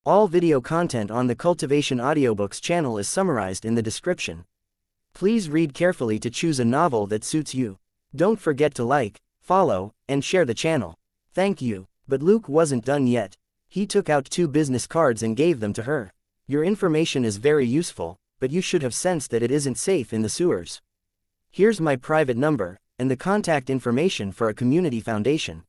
All video content on the Cultivation Audiobooks channel is summarized in the description. Please read carefully to choose a novel that suits you. Don't forget to like, follow, and share the channel. Thank you. But Luke wasn't done yet. He took out 2 business cards and gave them to her. Your information is very useful, but you should have sensed that it isn't safe in the sewers. Here's my private number, and the contact information for a community foundation.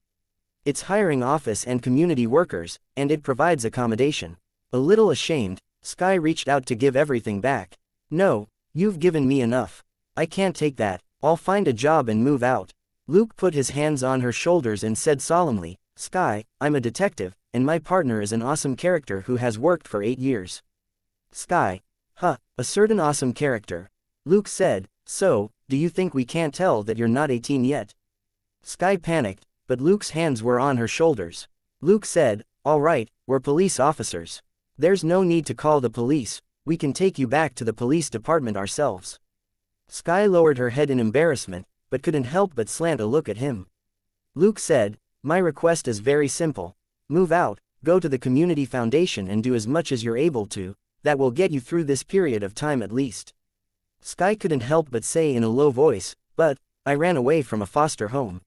It's hiring office and community workers, and it provides accommodation. A little ashamed, Sky reached out to give everything back. No, you've given me enough. I can't take that. I'll find a job and move out. Luke put his hands on her shoulders and said solemnly, Sky, I'm a detective, and my partner is an awesome character who has worked for 8 years. Sky, a certain awesome character. Luke said, so, do you think we can't tell that you're not 18 yet? Sky panicked, but Luke's hands were on her shoulders. Luke said, all right, we're police officers. There's no need to call the police, we can take you back to the police department ourselves. Sky lowered her head in embarrassment, but couldn't help but slant a look at him. Luke said, my request is very simple. Move out, go to the community foundation and do as much as you're able to, that will get you through this period of time at least. Sky couldn't help but say in a low voice, but, I ran away from a foster home.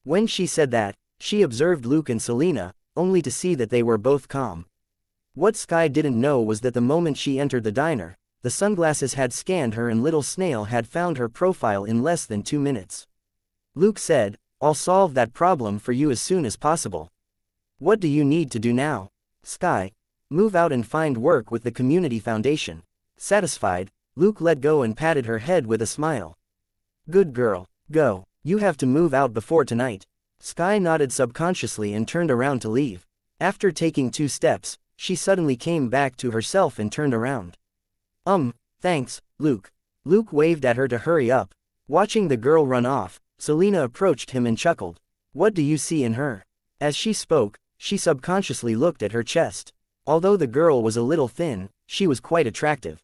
When she said that, she observed Luke and Selena, only to see that they were both calm. What Sky didn't know was that the moment she entered the diner, the sunglasses had scanned her and Little Snail had found her profile in less than 2 minutes. Luke said, I'll solve that problem for you as soon as possible. What do you need to do now? Sky, move out and find work with the community foundation. Satisfied, Luke let go and patted her head with a smile. Good girl, go. You have to move out before tonight. Sky nodded subconsciously and turned around to leave. After taking 2 steps, she suddenly came back to herself and turned around. Thanks, Luke. Luke waved at her to hurry up. Watching the girl run off, Selena approached him and chuckled. What do you see in her? As she spoke, she subconsciously looked at her chest. Although the girl was a little thin, she was quite attractive.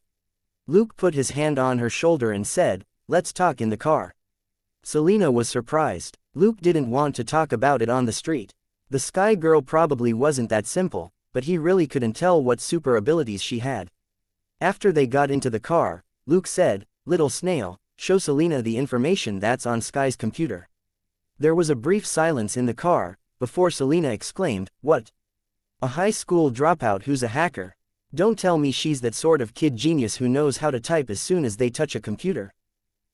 Luke put his hand on her shoulder and said, let's talk in the car. Selena was surprised. Luke didn't want to talk about it on the street. The Sky girl probably wasn't that simple, but he really couldn't tell what super abilities she had. After they got into the car, Luke said, Little Snail, show Selena the information that's on Sky's computer. There was a brief silence in the car, before Selena exclaimed, what? A high school dropout who's a hacker? Don't tell me she's that sort of kid genius who knows how to type as soon as they touch a computer.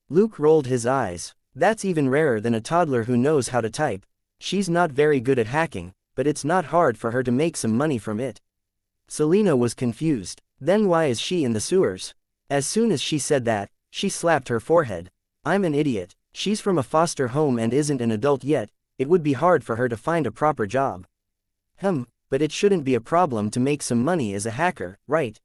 Luke rolled his eyes. That's even rarer than a toddler who knows how to type. She's not very good at hacking, but it's not hard for her to make some money from it. Selena was confused. Then why is she in the sewers? As soon as she said that, she slapped her forehead. I'm an idiot. She's from a foster home and isn't an adult yet. It would be hard for her to find a proper job. But it shouldn't be a problem to make some money as a hacker, right?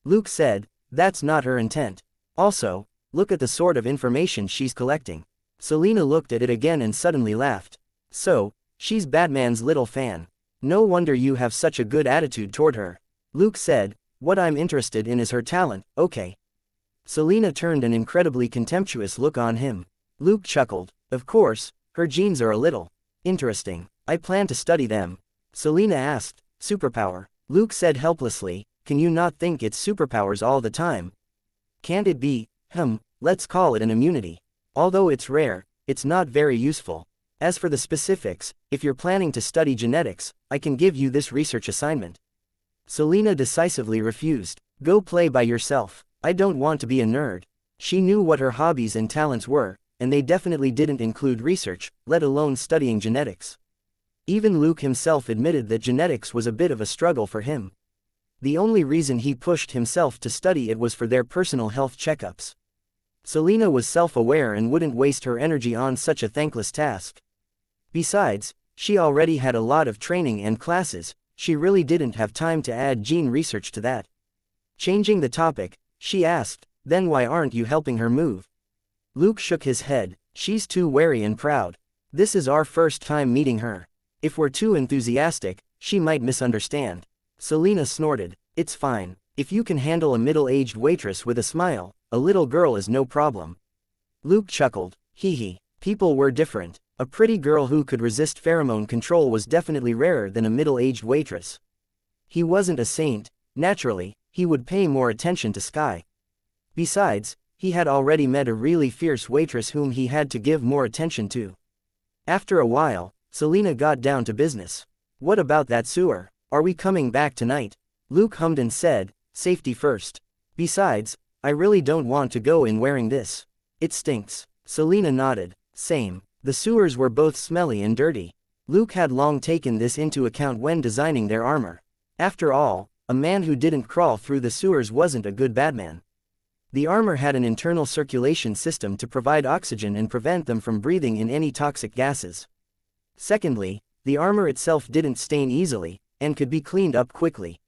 Luke said, that's not her intent. Also, look at the sort of information she's collecting. Selena looked at it again and suddenly laughed. So, she's Batman's little fan. No wonder you have such a good attitude toward her. Luke said, what I'm interested in is her talent, okay. Selena turned an incredibly contemptuous look on him. Luke chuckled. Of course, her genes are a little interesting. I plan to study them. Selena asked, superpower? Luke said helplessly, can you not think it's superpowers all the time? Can't it be, let's call it an immunity. Although it's rare, it's not very useful. As for the specifics, if you're planning to study genetics, I can give you this research assignment. Selena decisively refused. Go play by yourself. I don't want to be a nerd. She knew what her hobbies and talents were, and they definitely didn't include research, let alone studying genetics. Even Luke himself admitted that genetics was a bit of a struggle for him. The only reason he pushed himself to study it was for their personal health checkups. Selena was self-aware and wouldn't waste her energy on such a thankless task. Besides, she already had a lot of training and classes, she really didn't have time to add gene research to that. Changing the topic, she asked, then why aren't you helping her move? Luke shook his head, she's too wary and proud. This is our first time meeting her. If we're too enthusiastic, she might misunderstand. Selena snorted, it's fine. If you can handle a middle-aged waitress with a smile, a little girl is no problem. Luke chuckled, hee. People were different. A pretty girl who could resist pheromone control was definitely rarer than a middle-aged waitress. He wasn't a saint, naturally, he would pay more attention to Sky. Besides, he had already met a really fierce waitress whom he had to give more attention to. After a while, Selena got down to business. "What about that sewer? Are we coming back tonight?" Luke hummed and said, "Safety first. Besides, I really don't want to go in wearing this. It stinks." Selena nodded. "Same." The sewers were both smelly and dirty. Luke had long taken this into account when designing their armor. After all, a man who didn't crawl through the sewers wasn't a good Batman. The armor had an internal circulation system to provide oxygen and prevent them from breathing in any toxic gases. Secondly, the armor itself didn't stain easily, and could be cleaned up quickly.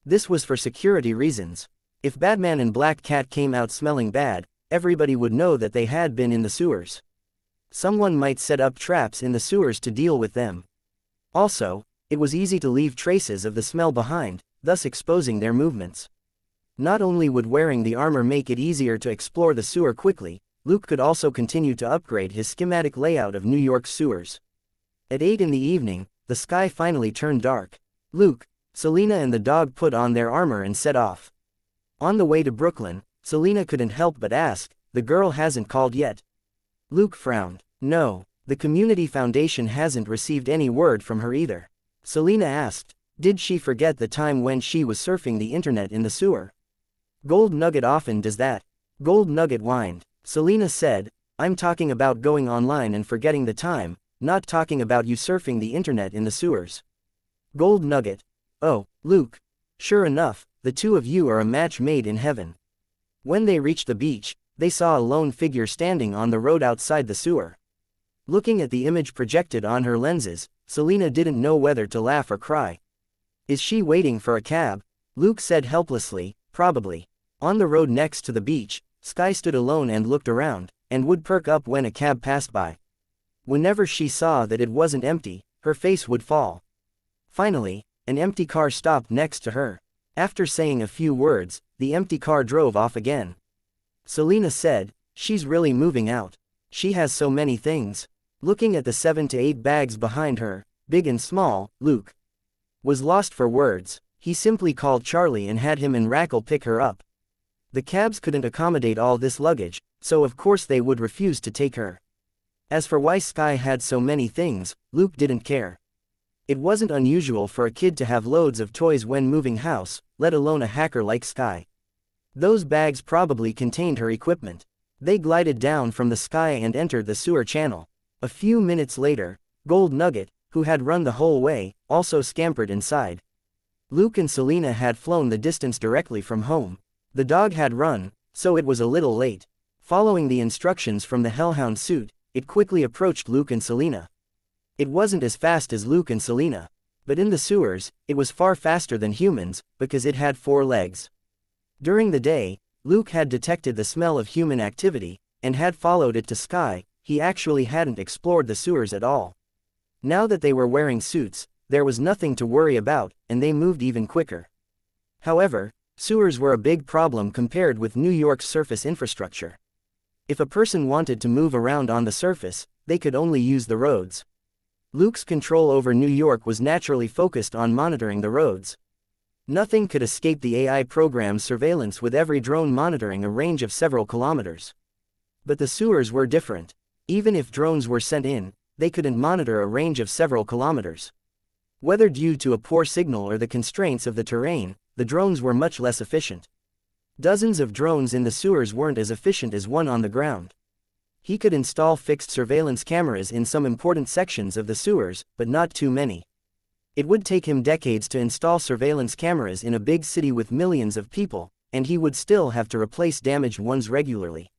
This was for security reasons. If Batman and Black Cat came out smelling bad, everybody would know that they had been in the sewers. Someone might set up traps in the sewers to deal with them. Also, it was easy to leave traces of the smell behind, thus exposing their movements. Not only would wearing the armor make it easier to explore the sewer quickly, Luke could also continue to upgrade his schematic layout of New York's sewers. At 8 in the evening, the sky finally turned dark. Luke, Selena and the dog put on their armor and set off. On the way to Brooklyn, Selena couldn't help but ask, "The girl hasn't called yet?" Luke frowned. "No, the community foundation hasn't received any word from her either." Selena asked, "Did she forget the time when she was surfing the internet in the sewer?" "Gold Nugget often does that." Gold Nugget whined. Selena said, "I'm talking about going online and forgetting the time, not talking about you surfing the internet in the sewers." Gold Nugget. "Oh, Luke. Sure enough, the two of you are a match made in heaven." When they reached the beach, they saw a lone figure standing on the road outside the sewer. Looking at the image projected on her lenses, Selena didn't know whether to laugh or cry. "Is she waiting for a cab?" Luke said helplessly, "Probably." On the road next to the beach, Sky stood alone and looked around, and would perk up when a cab passed by. Whenever she saw that it wasn't empty, her face would fall. Finally, an empty car stopped next to her. After saying a few words, the empty car drove off again. Selena said, "She's really moving out. She has so many things." Looking at the 7 to 8 bags behind her, big and small, Luke was lost for words. He simply called Charlie and had him and Rackle pick her up. The cabs couldn't accommodate all this luggage, so of course they would refuse to take her. As for why Sky had so many things, Luke didn't care. It wasn't unusual for a kid to have loads of toys when moving house, let alone a hacker like Sky. Those bags probably contained her equipment. They glided down from the sky and entered the sewer channel. A few minutes later, Gold Nugget, who had run the whole way, also scampered inside. Luke and Selena had flown the distance directly from home. The dog had run, so it was a little late. Following the instructions from the Hellhound suit, it quickly approached Luke and Selena. It wasn't as fast as Luke and Selena, but in the sewers, it was far faster than humans, because it had 4 legs. During the day, Luke had detected the smell of human activity, and had followed it to Sky. He actually hadn't explored the sewers at all. Now that they were wearing suits, there was nothing to worry about, and they moved even quicker. However, sewers were a big problem compared with New York's surface infrastructure. If a person wanted to move around on the surface, they could only use the roads. Luke's control over New York was naturally focused on monitoring the roads. Nothing could escape the AI program's surveillance, with every drone monitoring a range of several kilometers. But the sewers were different. Even if drones were sent in, they couldn't monitor a range of several kilometers. Whether due to a poor signal or the constraints of the terrain, the drones were much less efficient. Dozens of drones in the sewers weren't as efficient as one on the ground. He could install fixed surveillance cameras in some important sections of the sewers, but not too many. It would take him decades to install surveillance cameras in a big city with millions of people, and he would still have to replace damaged ones regularly.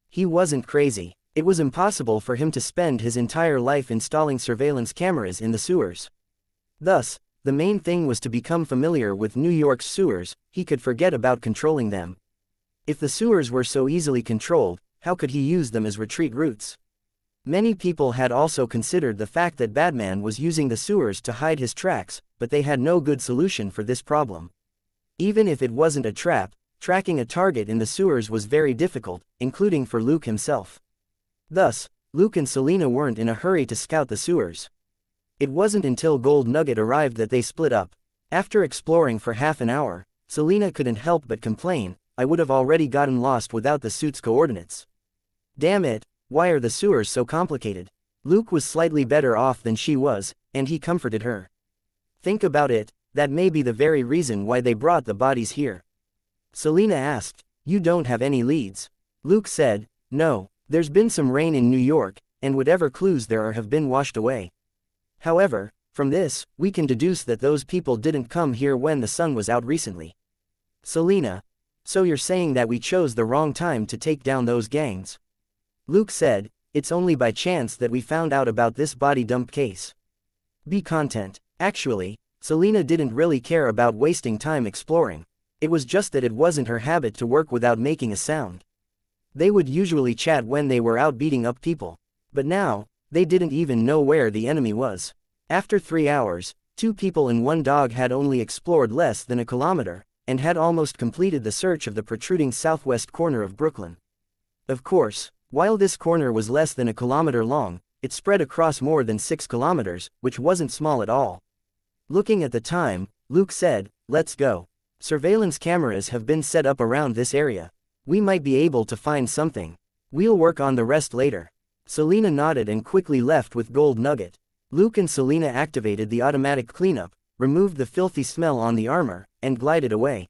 He wasn't crazy. It was impossible for him to spend his entire life installing surveillance cameras in the sewers. Thus, the main thing was to become familiar with New York's sewers. He could forget about controlling them. If the sewers were so easily controlled, how could he use them as retreat routes? Many people had also considered the fact that Batman was using the sewers to hide his tracks, but they had no good solution for this problem. Even if it wasn't a trap, tracking a target in the sewers was very difficult, including for Luke himself. Thus, Luke and Selena weren't in a hurry to scout the sewers. It wasn't until Gold Nugget arrived that they split up. After exploring for half an hour, Selena couldn't help but complain, "I would have already gotten lost without the suit's coordinates. Damn it, why are the sewers so complicated?" Luke was slightly better off than she was, and he comforted her. "Think about it, that may be the very reason why they brought the bodies here." Selena asked, "You don't have any leads?" Luke said, "No, there's been some rain in New York, and whatever clues there are have been washed away. However, from this, we can deduce that those people didn't come here when the sun was out recently." Selena, "So you're saying that we chose the wrong time to take down those gangs?" Luke said, "It's only by chance that we found out about this body dump case." Be content. Actually, Selena didn't really care about wasting time exploring. It was just that it wasn't her habit to work without making a sound. They would usually chat when they were out beating up people. But now, they didn't even know where the enemy was. After 3 hours, 2 people and 1 dog had only explored less than a kilometer, and had almost completed the search of the protruding southwest corner of Brooklyn. Of course, while this corner was less than a kilometer long, it spread across more than 6 kilometers, which wasn't small at all. Looking at the time, Luke said, "Let's go. Surveillance cameras have been set up around this area. We might be able to find something. We'll work on the rest later." Selena nodded and quickly left with Gold Nugget. Luke and Selena activated the automatic cleanup, removed the filthy smell on the armor, and glided away.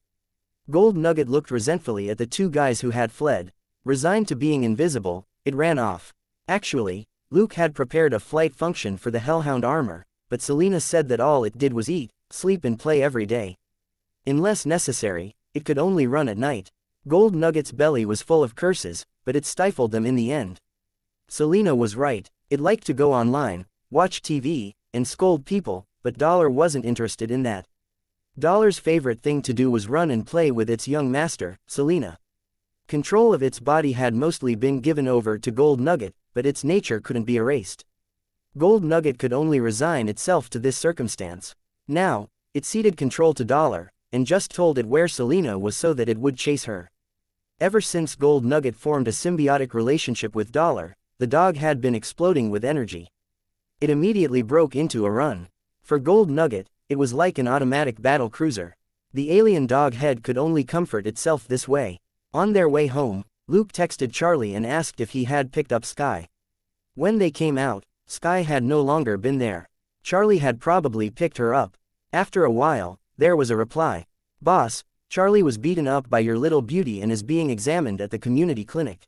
Gold Nugget looked resentfully at the 2 guys who had fled. Resigned to being invisible, it ran off. Actually, Luke had prepared a flight function for the Hellhound armor, but Selena said that all it did was eat, sleep and play every day. Unless necessary, it could only run at night. Gold Nugget's belly was full of curses, but it stifled them in the end. Selena was right. It liked to go online, watch TV, and scold people, but Dollar wasn't interested in that. Dollar's favorite thing to do was run and play with its young master, Selena. Control of its body had mostly been given over to Gold Nugget, but its nature couldn't be erased. Gold Nugget could only resign itself to this circumstance. Now, it ceded control to Dollar, and just told it where Selena was so that it would chase her. Ever since Gold Nugget formed a symbiotic relationship with Dollar, the dog had been exploding with energy. It immediately broke into a run. For Gold Nugget, it was like an automatic battle cruiser. The alien dog head could only comfort itself this way. On their way home, Luke texted Charlie and asked if he had picked up Sky. When they came out, Sky had no longer been there. Charlie had probably picked her up. After a while, there was a reply. "Boss, Charlie was beaten up by your little beauty and is being examined at the community clinic.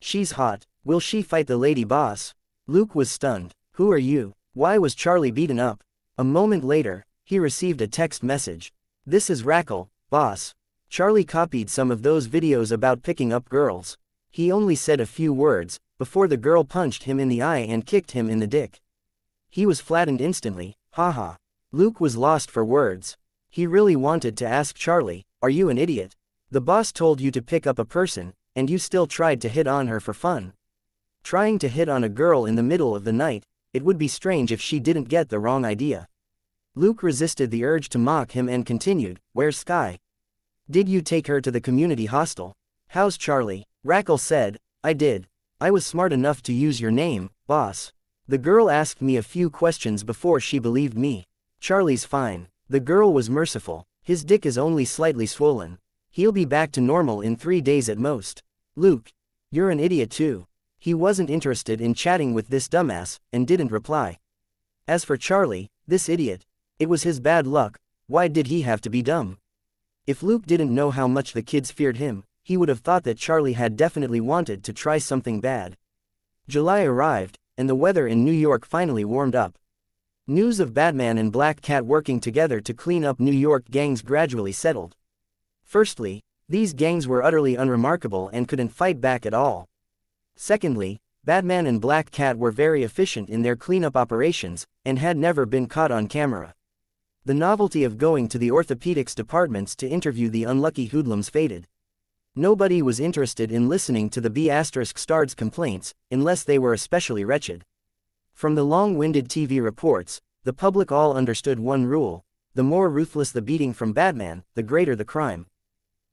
She's hot. Will she fight the lady boss?" Luke was stunned. "Who are you? Why was Charlie beaten up?" A moment later, he received a text message. "This is Rackle, boss." Charlie copied some of those videos about picking up girls. He only said a few words, before the girl punched him in the eye and kicked him in the dick. He was flattened instantly. Haha. Luke was lost for words. He really wanted to ask Charlie, "Are you an idiot? The boss told you to pick up a person, and you still tried to hit on her for fun." Trying to hit on a girl in the middle of the night, it would be strange if she didn't get the wrong idea. Luke resisted the urge to mock him and continued, "Where's Sky? Did you take her to the community hostel? How's Charlie?" Rackle said, "I did. I was smart enough to use your name, boss. The girl asked me a few questions before she believed me. Charlie's fine." The girl was merciful. "His dick is only slightly swollen. He'll be back to normal in 3 days at most." "Luke, you're an idiot too." He wasn't interested in chatting with this dumbass, and didn't reply. As for Charlie, this idiot, it was his bad luck. Why did he have to be dumb? If Luke didn't know how much the kids feared him, he would have thought that Charlie had definitely wanted to try something bad. July arrived, and the weather in New York finally warmed up. News of Batman and Black Cat working together to clean up New York gangs gradually settled. Firstly, these gangs were utterly unremarkable and couldn't fight back at all. Secondly, Batman and Black Cat were very efficient in their cleanup operations, and had never been caught on camera. The novelty of going to the orthopedics departments to interview the unlucky hoodlums faded. Nobody was interested in listening to the B******'s complaints, unless they were especially wretched. From the long-winded TV reports, the public all understood one rule: the more ruthless the beating from Batman, the greater the crime.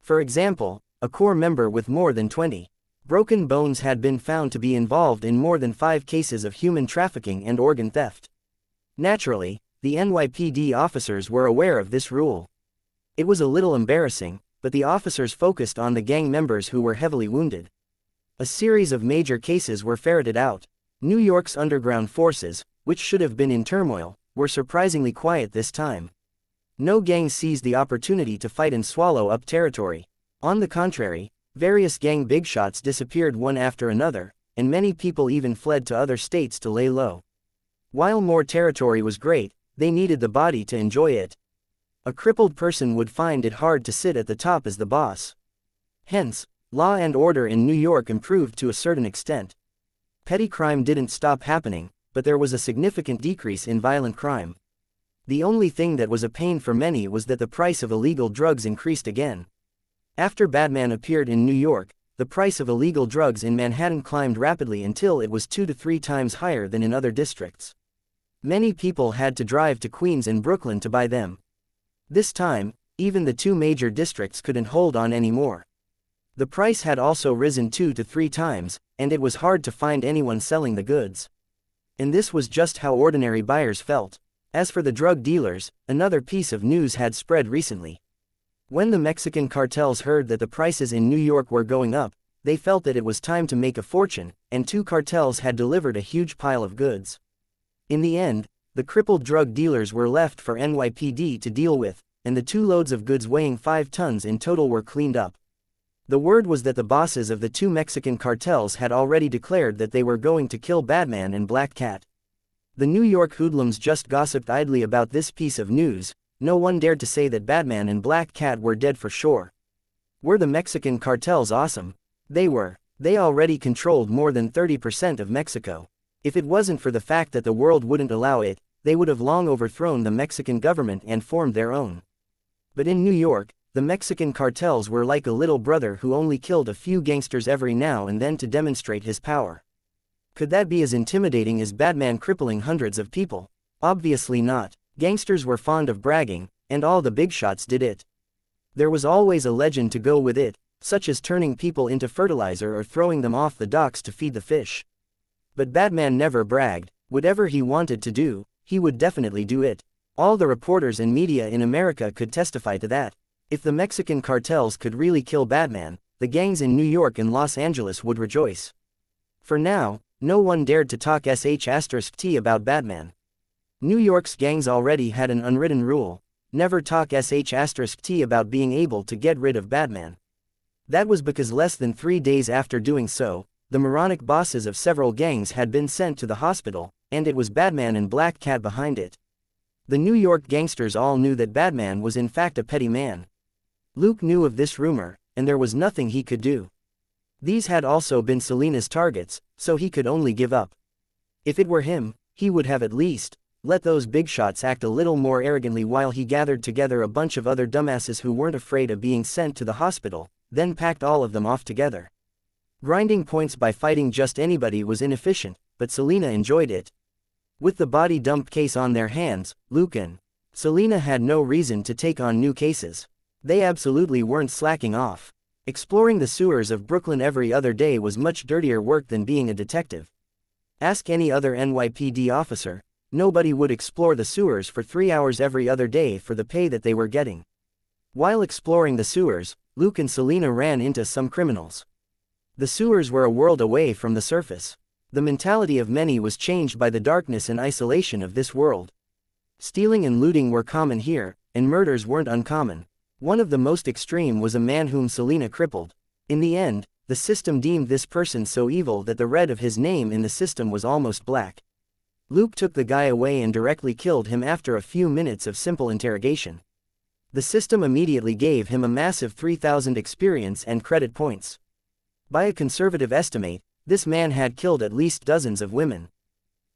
For example, a core member with more than 20 broken bones had been found to be involved in more than 5 cases of human trafficking and organ theft. Naturally, the NYPD officers were aware of this rule. It was a little embarrassing, but the officers focused on the gang members who were heavily wounded. A series of major cases were ferreted out. New York's underground forces, which should have been in turmoil, were surprisingly quiet this time. No gang seized the opportunity to fight and swallow up territory. On the contrary, various gang bigshots disappeared one after another, and many people even fled to other states to lay low. While more territory was great, they needed the body to enjoy it. A crippled person would find it hard to sit at the top as the boss. Hence, law and order in New York improved to a certain extent. Petty crime didn't stop happening, but there was a significant decrease in violent crime. The only thing that was a pain for many was that the price of illegal drugs increased again. After Batman appeared in New York, the price of illegal drugs in Manhattan climbed rapidly until it was 2 to 3 times higher than in other districts. Many people had to drive to Queens and Brooklyn to buy them. This time, even the 2 major districts couldn't hold on anymore. The price had also risen 2 to 3 times, and it was hard to find anyone selling the goods. And this was just how ordinary buyers felt. As for the drug dealers, another piece of news had spread recently. When the Mexican cartels heard that the prices in New York were going up, they felt that it was time to make a fortune, and 2 cartels had delivered a huge pile of goods. In the end, the crippled drug dealers were left for NYPD to deal with, and the 2 loads of goods weighing 5 tons in total were cleaned up. The word was that the bosses of the 2 Mexican cartels had already declared that they were going to kill Batman and Black Cat. The New York hoodlums just gossiped idly about this piece of news. No one dared to say that Batman and Black Cat were dead for sure. Were the Mexican cartels awesome? They were. They already controlled more than 30% of Mexico. If it wasn't for the fact that the world wouldn't allow it, they would have long overthrown the Mexican government and formed their own. But in New York, the Mexican cartels were like a little brother who only killed a few gangsters every now and then to demonstrate his power. Could that be as intimidating as Batman crippling hundreds of people? Obviously not. Gangsters were fond of bragging, and all the big shots did it. There was always a legend to go with it, such as turning people into fertilizer or throwing them off the docks to feed the fish. But Batman never bragged. Whatever he wanted to do, he would definitely do it. All the reporters and media in America could testify to that. If the Mexican cartels could really kill Batman, the gangs in New York and Los Angeles would rejoice. For now, no one dared to talk sh*t about Batman. New York's gangs already had an unwritten rule: never talk sh*t about being able to get rid of Batman. That was because less than 3 days after doing so, the moronic bosses of several gangs had been sent to the hospital, and it was Batman and Black Cat behind it. The New York gangsters all knew that Batman was in fact a petty man. Luke knew of this rumor, and there was nothing he could do. These had also been Selina's targets, so he could only give up. If it were him, he would have at least let those big shots act a little more arrogantly while he gathered together a bunch of other dumbasses who weren't afraid of being sent to the hospital, then packed all of them off together. Grinding points by fighting just anybody was inefficient, but Selina enjoyed it. With the body dump case on their hands, Luke and Selina had no reason to take on new cases. They absolutely weren't slacking off. Exploring the sewers of Brooklyn every other day was much dirtier work than being a detective. Ask any other NYPD officer, nobody would explore the sewers for 3 hours every other day for the pay that they were getting. While exploring the sewers, Luke and Selina ran into some criminals. The sewers were a world away from the surface. The mentality of many was changed by the darkness and isolation of this world. Stealing and looting were common here, and murders weren't uncommon. One of the most extreme was a man whom Selina crippled. In the end, the system deemed this person so evil that the red of his name in the system was almost black. Luke took the guy away and directly killed him after a few minutes of simple interrogation. The system immediately gave him a massive 3,000 experience and credit points. By a conservative estimate, this man had killed at least dozens of women.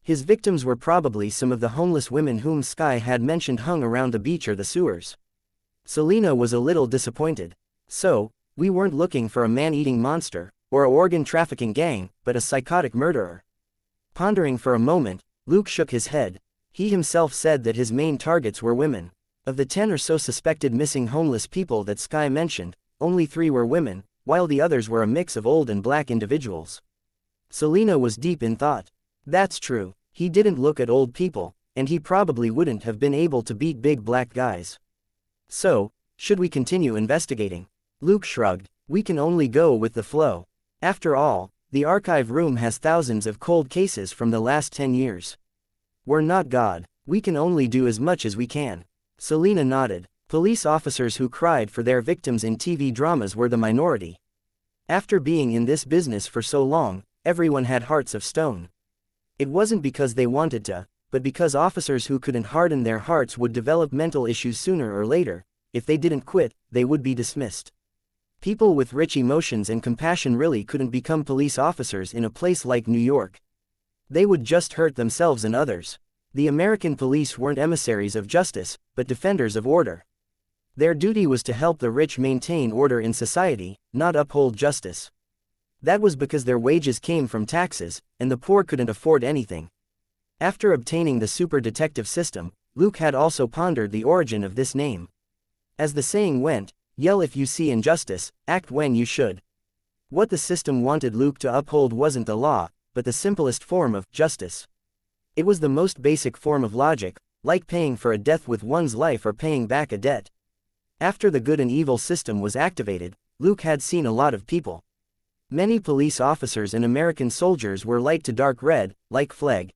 His victims were probably some of the homeless women whom Sky had mentioned hung around the beach or the sewers. Selina was a little disappointed. So, we weren't looking for a man-eating monster, or a organ trafficking gang, but a psychotic murderer. Pondering for a moment, Luke shook his head. He himself said that his main targets were women. Of the 10 or so suspected missing homeless people that Sky mentioned, only 3 were women, while the others were a mix of old and black individuals. Selina was deep in thought. That's true, he didn't look at old people, and he probably wouldn't have been able to beat big black guys. So, should we continue investigating? Luke shrugged. We can only go with the flow. After all, the archive room has thousands of cold cases from the last 10 years. We're not God. We can only do as much as we can. Selena nodded. Police officers who cried for their victims in TV dramas were the minority. After being in this business for so long, everyone had hearts of stone. It wasn't because they wanted to, but because officers who couldn't harden their hearts would develop mental issues sooner or later. If they didn't quit, they would be dismissed. People with rich emotions and compassion really couldn't become police officers in a place like New York. They would just hurt themselves and others. The American police weren't emissaries of justice, but defenders of order. Their duty was to help the rich maintain order in society, not uphold justice. That was because their wages came from taxes, and the poor couldn't afford anything. After obtaining the super detective system, Luke had also pondered the origin of this name. As the saying went, yell if you see injustice, act when you should. What the system wanted Luke to uphold wasn't the law, but the simplest form of justice. It was the most basic form of logic, like paying for a death with one's life or paying back a debt. After the good and evil system was activated, Luke had seen a lot of people. Many police officers and American soldiers were light to dark red, like flag.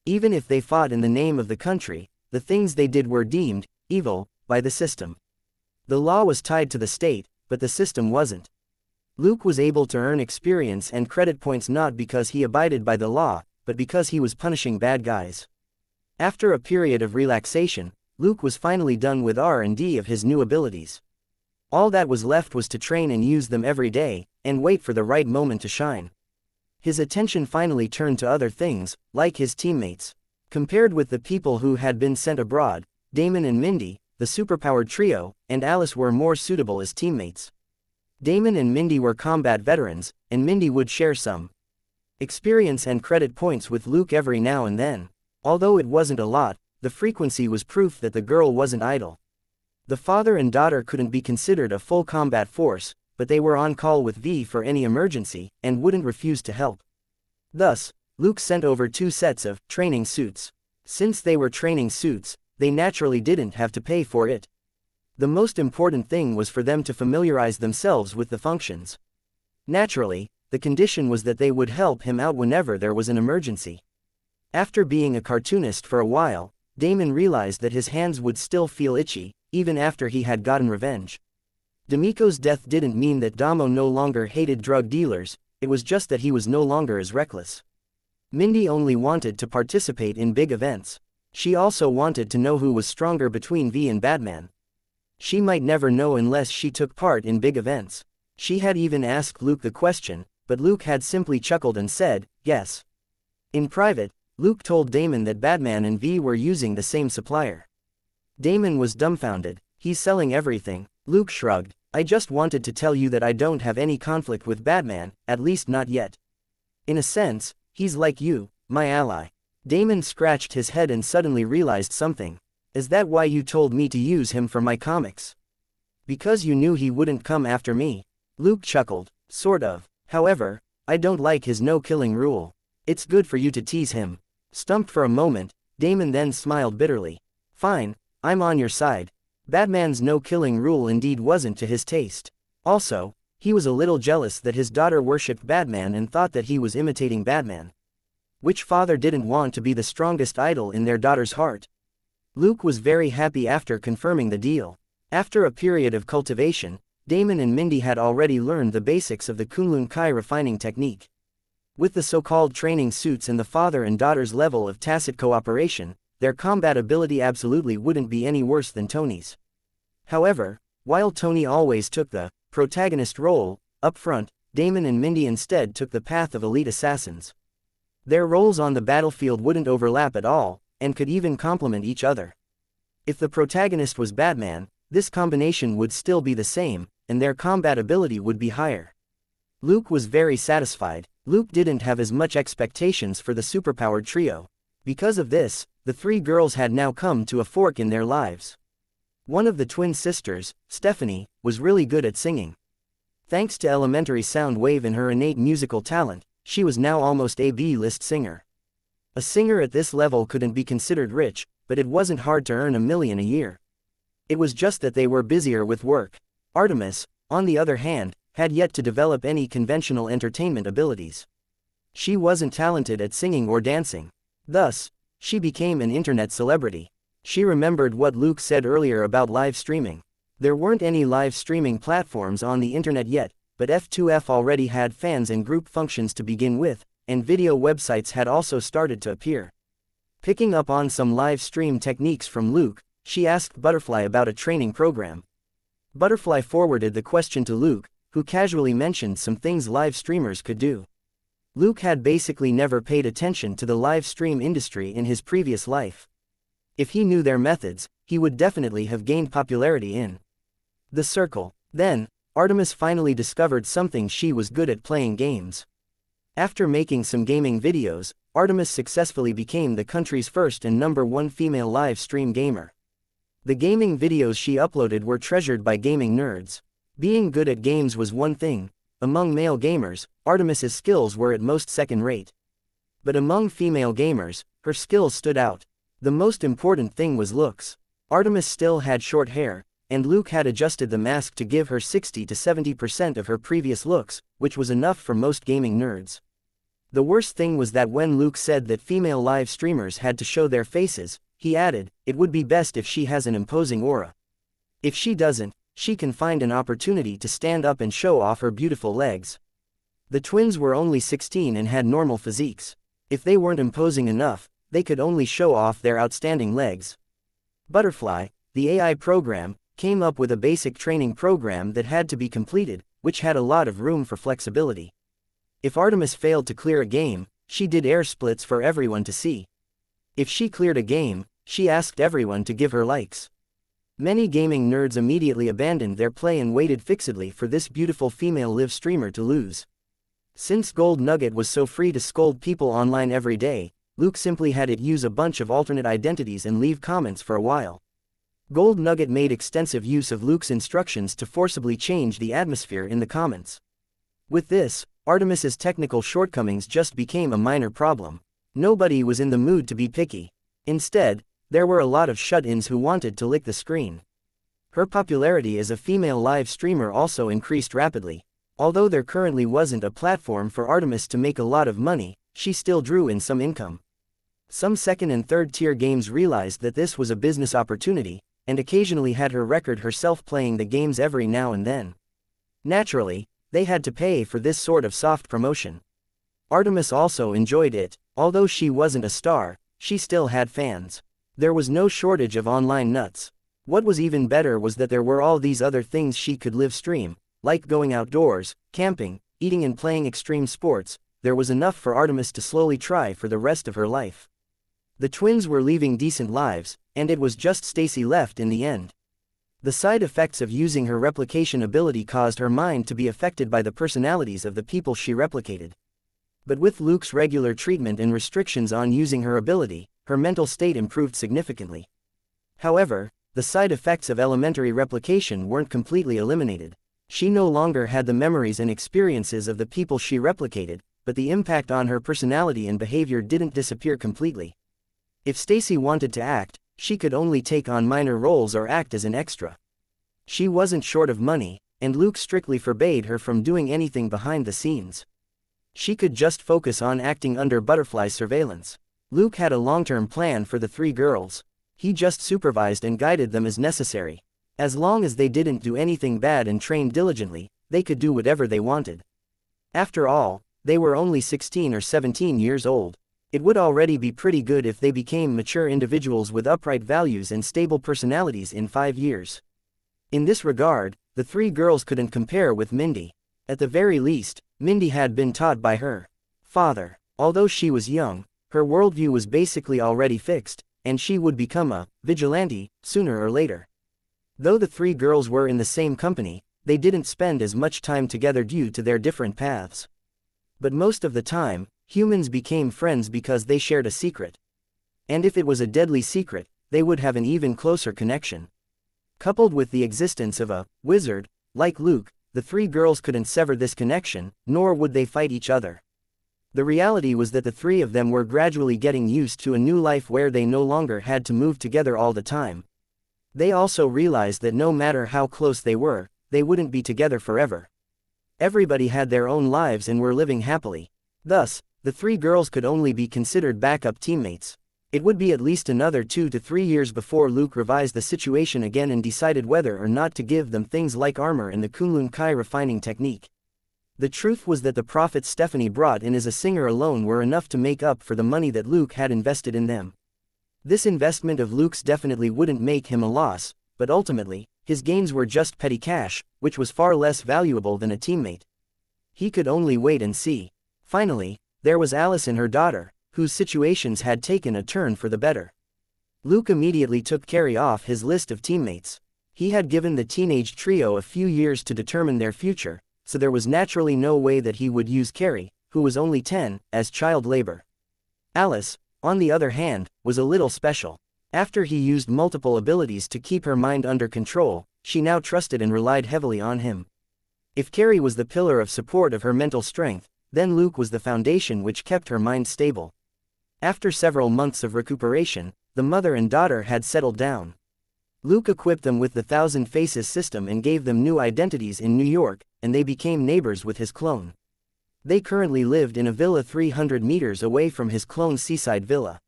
Even if they fought in the name of the country, the things they did were deemed evil by the system. The law was tied to the state, but the system wasn't. Luke was able to earn experience and credit points not because he abided by the law, but because he was punishing bad guys. After a period of relaxation, Luke was finally done with R&D of his new abilities. All that was left was to train and use them every day, and wait for the right moment to shine. His attention finally turned to other things, like his teammates. Compared with the people who had been sent abroad, Damon and Mindy, the superpowered trio, and Alice were more suitable as teammates. Damon and Mindy were combat veterans, and Mindy would share some experience and credit points with Luke every now and then. Although it wasn't a lot, the frequency was proof that the girl wasn't idle. The father and daughter couldn't be considered a full combat force, but they were on call with V for any emergency, and wouldn't refuse to help. Thus, Luke sent over 2 sets of training suits. Since they were training suits, they naturally didn't have to pay for it. The most important thing was for them to familiarize themselves with the functions. Naturally, the condition was that they would help him out whenever there was an emergency. After being a cartoonist for a while, Damon realized that his hands would still feel itchy, even after he had gotten revenge. D'Amico's death didn't mean that Damo no longer hated drug dealers, it was just that he was no longer as reckless. Mindy only wanted to participate in big events. She also wanted to know who was stronger between V and Batman. She might never know unless she took part in big events. She had even asked Luke the question, but Luke had simply chuckled and said, yes. In private, Luke told Damon that Batman and V were using the same supplier. Damon was dumbfounded. He's selling everything. Luke shrugged. I just wanted to tell you that I don't have any conflict with Batman, at least not yet. In a sense, he's like you, my ally. Damon scratched his head and suddenly realized something. Is that why you told me to use him for my comics? Because you knew he wouldn't come after me? Luke chuckled. Sort of. However, I don't like his no-killing rule. It's good for you to tease him. Stumped for a moment, Damon then smiled bitterly. Fine, I'm on your side. Batman's no-killing rule indeed wasn't to his taste. Also, he was a little jealous that his daughter worshipped Batman and thought that he was imitating Batman. Which father didn't want to be the strongest idol in their daughter's heart? Luke was very happy after confirming the deal. After a period of cultivation, Damon and Mindy had already learned the basics of the Kunlun Kai refining technique. With the so-called training suits and the father and daughter's level of tacit cooperation, their combat ability absolutely wouldn't be any worse than Tony's. However, while Tony always took the protagonist role up front, Damon and Mindy instead took the path of elite assassins. Their roles on the battlefield wouldn't overlap at all, and could even complement each other. If the protagonist was Batman, this combination would still be the same, and their combat ability would be higher. Luke was very satisfied. Luke didn't have as much expectations for the superpowered trio. Because of this, the 3 girls had now come to a fork in their lives. One of the twin sisters, Stephanie, was really good at singing. Thanks to elementary sound wave and her innate musical talent, she was now almost a B-list singer. A singer at this level couldn't be considered rich, but it wasn't hard to earn $1 million a year. It was just that they were busier with work. Artemis, on the other hand, had yet to develop any conventional entertainment abilities. She wasn't talented at singing or dancing. Thus, she became an internet celebrity. She remembered what Luke said earlier about live streaming. There weren't any live streaming platforms on the internet yet, but F2F already had fans and group functions to begin with, and video websites had also started to appear. Picking up on some live stream techniques from Luke, she asked Butterfly about a training program. Butterfly forwarded the question to Luke, who casually mentioned some things live streamers could do. Luke had basically never paid attention to the live stream industry in his previous life. If he knew their methods, he would definitely have gained popularity in the circle. Then, Artemis finally discovered something: she was good at playing games. After making some gaming videos, Artemis successfully became the country's first and #1 female live stream gamer. The gaming videos she uploaded were treasured by gaming nerds. Being good at games was one thing. Among male gamers, Artemis's skills were at most second-rate. But among female gamers, her skills stood out. The most important thing was looks. Artemis still had short hair, and Luke had adjusted the mask to give her 60 to 70% of her previous looks, which was enough for most gaming nerds. The worst thing was that when Luke said that female live streamers had to show their faces, he added, "It would be best if she has an imposing aura. If she doesn't, she can find an opportunity to stand up and show off her beautiful legs." The twins were only 16 and had normal physiques. If they weren't imposing enough, they could only show off their outstanding legs. Butterfly, the AI program, came up with a basic training program that had to be completed, which had a lot of room for flexibility. If Artemis failed to clear a game, she did air splits for everyone to see. If she cleared a game, she asked everyone to give her likes. Many gaming nerds immediately abandoned their play and waited fixedly for this beautiful female live streamer to lose. Since Gold Nugget was so free to scold people online every day, Luke simply had it use a bunch of alternate identities and leave comments for a while. Gold Nugget made extensive use of Luke's instructions to forcibly change the atmosphere in the comments. With this, Artemis's technical shortcomings just became a minor problem. Nobody was in the mood to be picky. Instead, there were a lot of shut-ins who wanted to lick the screen. Her popularity as a female live streamer also increased rapidly. Although there currently wasn't a platform for Artemis to make a lot of money, she still drew in some income. Some second and third tier games realized that this was a business opportunity, and occasionally had her record herself playing the games every now and then. Naturally, they had to pay for this sort of soft promotion. Artemis also enjoyed it. Although she wasn't a star, she still had fans. There was no shortage of online nuts. What was even better was that there were all these other things she could live stream, like going outdoors, camping, eating and playing extreme sports. There was enough for Artemis to slowly try for the rest of her life. The twins were leaving decent lives, and it was just Stacy left in the end. The side effects of using her replication ability caused her mind to be affected by the personalities of the people she replicated. But with Luke's regular treatment and restrictions on using her ability, her mental state improved significantly. However, the side effects of elementary replication weren't completely eliminated. She no longer had the memories and experiences of the people she replicated, but the impact on her personality and behavior didn't disappear completely. If Stacy wanted to act, she could only take on minor roles or act as an extra. She wasn't short of money, and Luke strictly forbade her from doing anything behind the scenes. She could just focus on acting under Butterfly's surveillance. Luke had a long-term plan for the three girls. He just supervised and guided them as necessary. As long as they didn't do anything bad and trained diligently, they could do whatever they wanted. After all, they were only 16 or 17 years old. It would already be pretty good if they became mature individuals with upright values and stable personalities in 5 years. In this regard, the three girls couldn't compare with Mindy. At the very least, Mindy had been taught by her father. Although she was young, her worldview was basically already fixed, and she would become a vigilante sooner or later. Though the three girls were in the same company, they didn't spend as much time together due to their different paths. But most of the time, humans became friends because they shared a secret. And if it was a deadly secret, they would have an even closer connection. Coupled with the existence of a wizard, like Luke, the three girls couldn't sever this connection, nor would they fight each other. The reality was that the three of them were gradually getting used to a new life where they no longer had to move together all the time. They also realized that no matter how close they were, they wouldn't be together forever. Everybody had their own lives and were living happily. Thus, the three girls could only be considered backup teammates. It would be at least another 2 to 3 years before Luke revised the situation again and decided whether or not to give them things like armor and the Kunlun Kai refining technique. The truth was that the profits Stephanie brought in as a singer alone were enough to make up for the money that Luke had invested in them. This investment of Luke's definitely wouldn't make him a loss, but ultimately, his gains were just petty cash, which was far less valuable than a teammate. He could only wait and see. Finally, there was Alice and her daughter, whose situations had taken a turn for the better. Luke immediately took Carrie off his list of teammates. He had given the teenage trio a few years to determine their future, so there was naturally no way that he would use Carrie, who was only 10, as child labor. Alice, on the other hand, was a little special. After he used multiple abilities to keep her mind under control, she now trusted and relied heavily on him. If Carrie was the pillar of support of her mental strength, then Luke was the foundation which kept her mind stable. After several months of recuperation, the mother and daughter had settled down. Luke equipped them with the Thousand Faces system and gave them new identities in New York, and they became neighbors with his clone. They currently lived in a villa 300 meters away from his clone's seaside villa.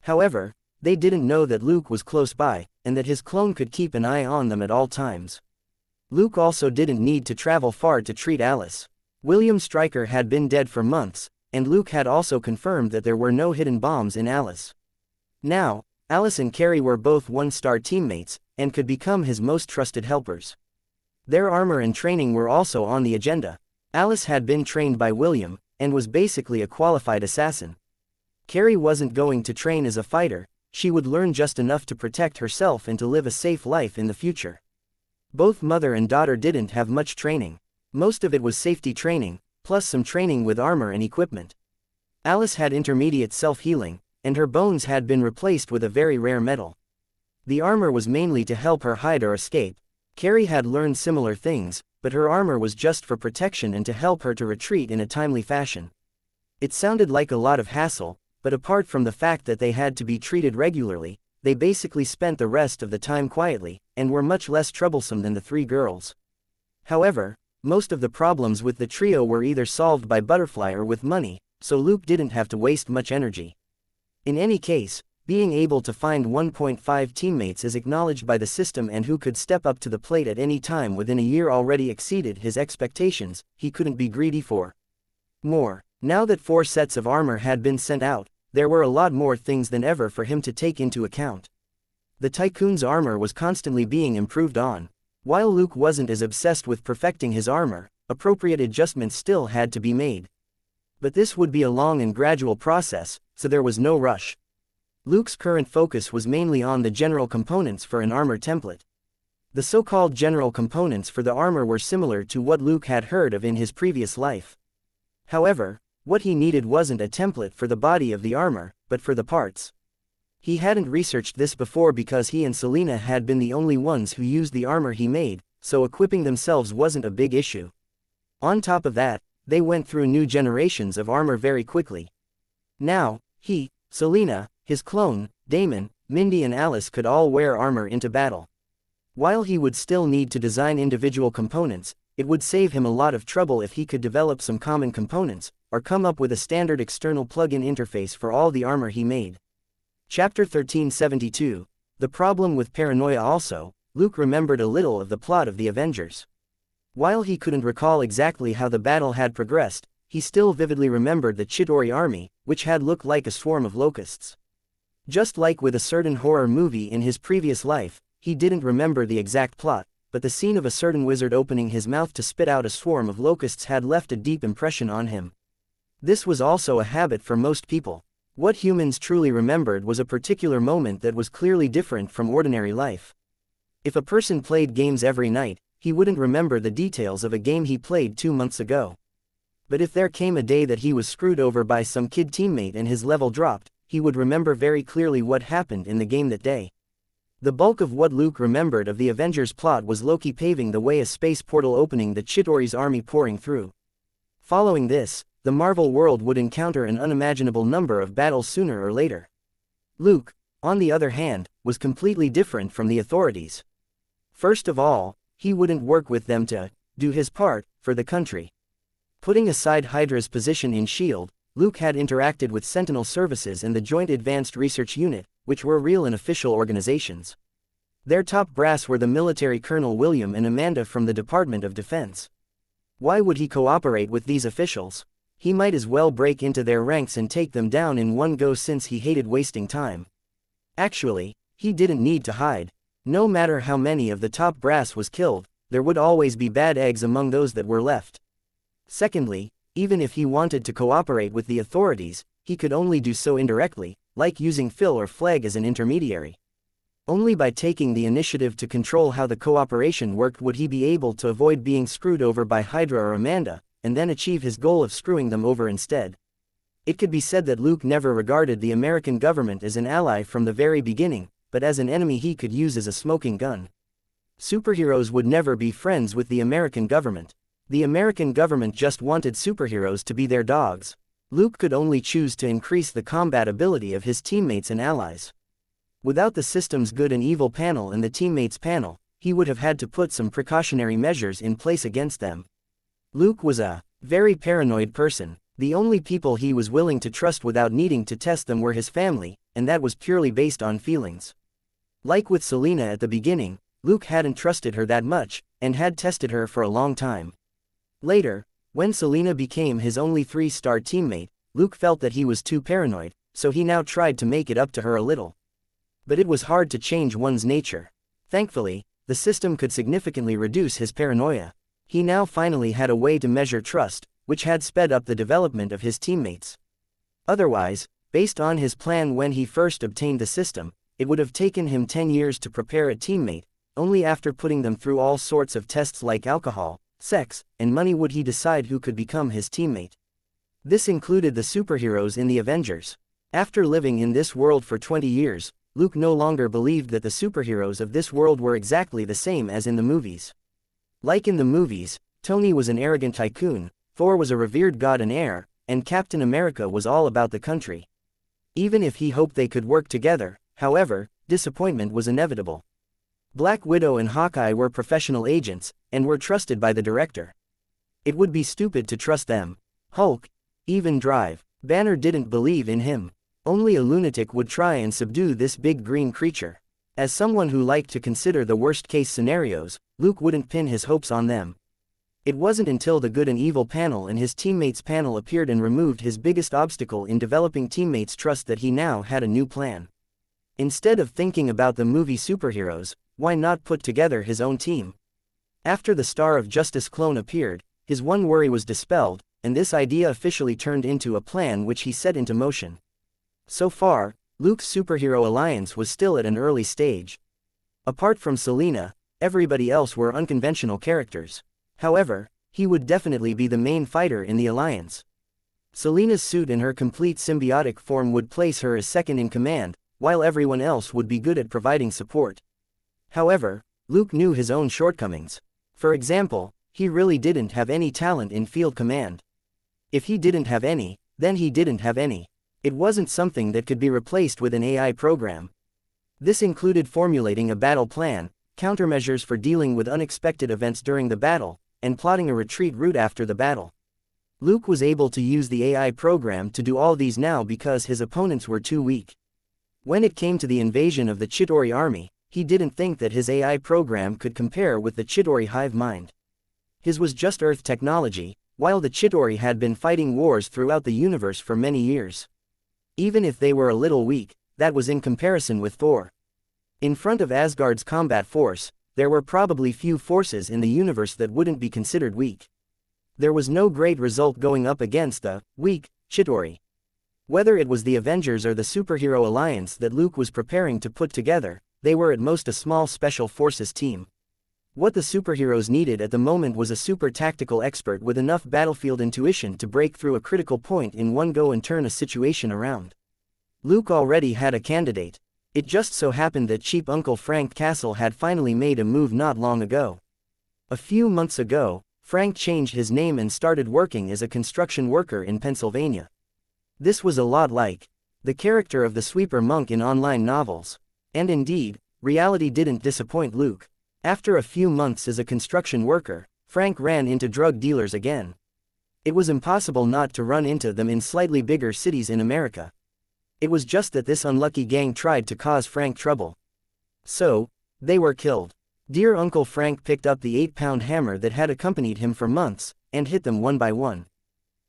However, they didn't know that Luke was close by, and that his clone could keep an eye on them at all times. Luke also didn't need to travel far to treat Alice. William Stryker had been dead for months, and Luke had also confirmed that there were no hidden bombs in Alice. Now, Alice and Carrie were both one-star teammates, and could become his most trusted helpers. Their armor and training were also on the agenda. Alice had been trained by William, and was basically a qualified assassin. Carrie wasn't going to train as a fighter, she would learn just enough to protect herself and to live a safe life in the future. Both mother and daughter didn't have much training. Most of it was safety training, plus some training with armor and equipment. Alice had intermediate self-healing, and her bones had been replaced with a very rare metal. The armor was mainly to help her hide or escape. Carrie had learned similar things, but her armor was just for protection and to help her to retreat in a timely fashion. It sounded like a lot of hassle, but apart from the fact that they had to be treated regularly, they basically spent the rest of the time quietly, and were much less troublesome than the three girls. However, most of the problems with the trio were either solved by Butterfly or with money, so Luke didn't have to waste much energy. In any case, being able to find 1.5 teammates as acknowledged by the system and who could step up to the plate at any time within a year already exceeded his expectations. He couldn't be greedy for more. Now that 4 sets of armor had been sent out, there were a lot more things than ever for him to take into account. The Tycoon's armor was constantly being improved on. While Luke wasn't as obsessed with perfecting his armor, appropriate adjustments still had to be made. But this would be a long and gradual process, so there was no rush. Luke's current focus was mainly on the general components for an armor template. The so-called general components for the armor were similar to what Luke had heard of in his previous life. However, what he needed wasn't a template for the body of the armor, but for the parts. He hadn't researched this before because he and Selena had been the only ones who used the armor he made, so equipping themselves wasn't a big issue. On top of that, they went through new generations of armor very quickly. Now, he, Selena, his clone, Damon, Mindy and Alice could all wear armor into battle. While he would still need to design individual components, it would save him a lot of trouble if he could develop some common components, or come up with a standard external plug-in interface for all the armor he made. Chapter 1372, The Problem with Paranoia. Also, Luke remembered a little of the plot of the Avengers. While he couldn't recall exactly how the battle had progressed, he still vividly remembered the Chitauri army, which had looked like a swarm of locusts. Just like with a certain horror movie in his previous life, he didn't remember the exact plot, but the scene of a certain wizard opening his mouth to spit out a swarm of locusts had left a deep impression on him. This was also a habit for most people. What humans truly remembered was a particular moment that was clearly different from ordinary life. If a person played games every night, he wouldn't remember the details of a game he played 2 months ago. But if there came a day that he was screwed over by some kid teammate and his level dropped, he would remember very clearly what happened in the game that day. The bulk of what Luke remembered of the Avengers plot was Loki paving the way, a space portal opening, the Chitauri's army pouring through. Following this, the Marvel world would encounter an unimaginable number of battles sooner or later. Luke, on the other hand, was completely different from the authorities. First of all, he wouldn't work with them to do his part for the country. Putting aside Hydra's position in S.H.I.E.L.D., Luke had interacted with Sentinel Services and the Joint Advanced Research Unit, which were real and official organizations. Their top brass were the military Colonel William and Amanda from the Department of Defense. Why would he cooperate with these officials? He might as well break into their ranks and take them down in one go, since he hated wasting time. Actually, he didn't need to hide. No matter how many of the top brass was killed, there would always be bad eggs among those that were left. Secondly, even if he wanted to cooperate with the authorities, he could only do so indirectly, like using Phil or Flag as an intermediary. Only by taking the initiative to control how the cooperation worked would he be able to avoid being screwed over by Hydra or Amanda, and then achieve his goal of screwing them over instead. It could be said that Luke never regarded the American government as an ally from the very beginning, but as an enemy he could use as a smoking gun. Superheroes would never be friends with the American government. The American government just wanted superheroes to be their dogs. Luke could only choose to increase the combat ability of his teammates and allies. Without the system's good and evil panel and the teammates panel, he would have had to put some precautionary measures in place against them. Luke was a very paranoid person. The only people he was willing to trust without needing to test them were his family, and that was purely based on feelings. Like with Selena at the beginning, Luke hadn't trusted her that much, and had tested her for a long time. Later, when Selena became his only 3-star teammate, Luke felt that he was too paranoid, so he now tried to make it up to her a little. But it was hard to change one's nature. Thankfully, the system could significantly reduce his paranoia. He now finally had a way to measure trust, which had sped up the development of his teammates. Otherwise, based on his plan when he first obtained the system, it would have taken him 10 years to prepare a teammate. Only after putting them through all sorts of tests like alcohol, sex, and money would he decide who could become his teammate. This included the superheroes in the Avengers. After living in this world for 20 years, Luke no longer believed that the superheroes of this world were exactly the same as in the movies. Like in the movies, Tony was an arrogant tycoon, Thor was a revered god and heir, and Captain America was all about the country. Even if he hoped they could work together, however, disappointment was inevitable. Black Widow and Hawkeye were professional agents, and were trusted by the director. It would be stupid to trust them. Hulk, even Drive, Banner didn't believe in him. Only a lunatic would try and subdue this big green creature. As someone who liked to consider the worst-case scenarios, Luke wouldn't pin his hopes on them. It wasn't until the good and evil panel and his teammates panel appeared and removed his biggest obstacle in developing teammates' trust that he now had a new plan. Instead of thinking about the movie superheroes, why not put together his own team? After the Star of Justice clone appeared, his one worry was dispelled, and this idea officially turned into a plan which he set into motion. So far, Luke's superhero alliance was still at an early stage. Apart from Selena, everybody else were unconventional characters. However, he would definitely be the main fighter in the alliance. Selena's suit in her complete symbiotic form would place her as second in command, while everyone else would be good at providing support. However, Luke knew his own shortcomings. For example, he really didn't have any talent in field command. If he didn't have any, then he didn't have any. It wasn't something that could be replaced with an AI program. This included formulating a battle plan, countermeasures for dealing with unexpected events during the battle, and plotting a retreat route after the battle. Luke was able to use the AI program to do all these now because his opponents were too weak. When it came to the invasion of the Chitauri army, he didn't think that his AI program could compare with the Chitauri hive mind. His was just Earth technology, while the Chitauri had been fighting wars throughout the universe for many years. Even if they were a little weak, that was in comparison with Thor. In front of Asgard's combat force, there were probably few forces in the universe that wouldn't be considered weak. There was no great result going up against the weak Chitauri. Whether it was the Avengers or the superhero alliance that Luke was preparing to put together, they were at most a small special forces team. What the superheroes needed at the moment was a super tactical expert with enough battlefield intuition to break through a critical point in one go and turn a situation around. Luke already had a candidate. It just so happened that cheap Uncle Frank Castle had finally made a move not long ago. A few months ago, Frank changed his name and started working as a construction worker in Pennsylvania. This was a lot like the character of the sweeper monk in online novels. And indeed, reality didn't disappoint Luke. After a few months as a construction worker, Frank ran into drug dealers again. It was impossible not to run into them in slightly bigger cities in America. It was just that this unlucky gang tried to cause Frank trouble. So, they were killed. Dear Uncle Frank picked up the 8-pound hammer that had accompanied him for months, and hit them one by one.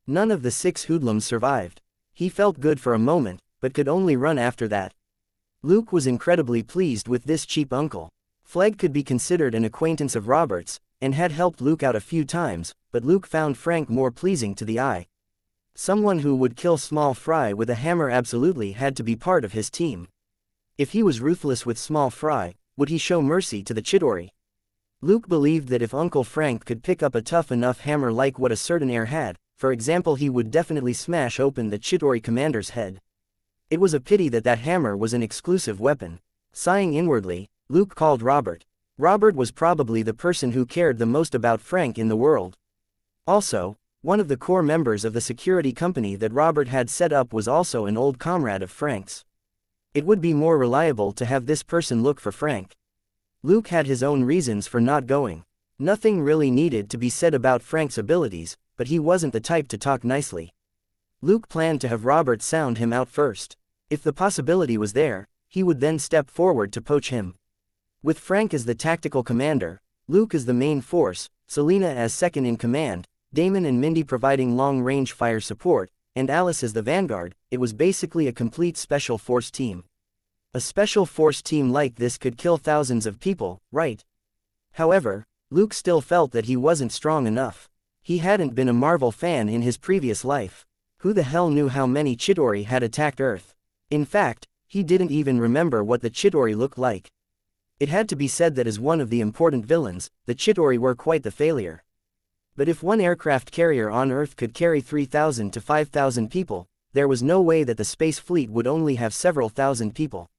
None of the 6 hoodlums survived. He felt good for a moment, but could only run after that. Luke was incredibly pleased with this cheap uncle. Flegg could be considered an acquaintance of Robert's, and had helped Luke out a few times, but Luke found Frank more pleasing to the eye. Someone who would kill small fry with a hammer absolutely had to be part of his team. If he was ruthless with small fry, would he show mercy to the Chidori? Luke believed that if Uncle Frank could pick up a tough enough hammer like what a certain heir had, for example, he would definitely smash open the Chidori commander's head. It was a pity that that hammer was an exclusive weapon. Sighing inwardly, Luke called Robert. Robert was probably the person who cared the most about Frank in the world. Also, one of the core members of the security company that Robert had set up was also an old comrade of Frank's. It would be more reliable to have this person look for Frank. Luke had his own reasons for not going. Nothing really needed to be said about Frank's abilities, but he wasn't the type to talk nicely. Luke planned to have Robert sound him out first. If the possibility was there, he would then step forward to poach him. With Frank as the tactical commander, Luke as the main force, Selena as second in command, Damon and Mindy providing long-range fire support, and Alice as the vanguard, it was basically a complete special force team. A special force team like this could kill thousands of people, right? However, Luke still felt that he wasn't strong enough. He hadn't been a Marvel fan in his previous life. Who the hell knew how many Chidori had attacked Earth? In fact, he didn't even remember what the Chidori looked like. It had to be said that as one of the important villains, the Chidori were quite the failure. But if one aircraft carrier on Earth could carry 3,000 to 5,000 people, there was no way that the space fleet would only have several thousand people.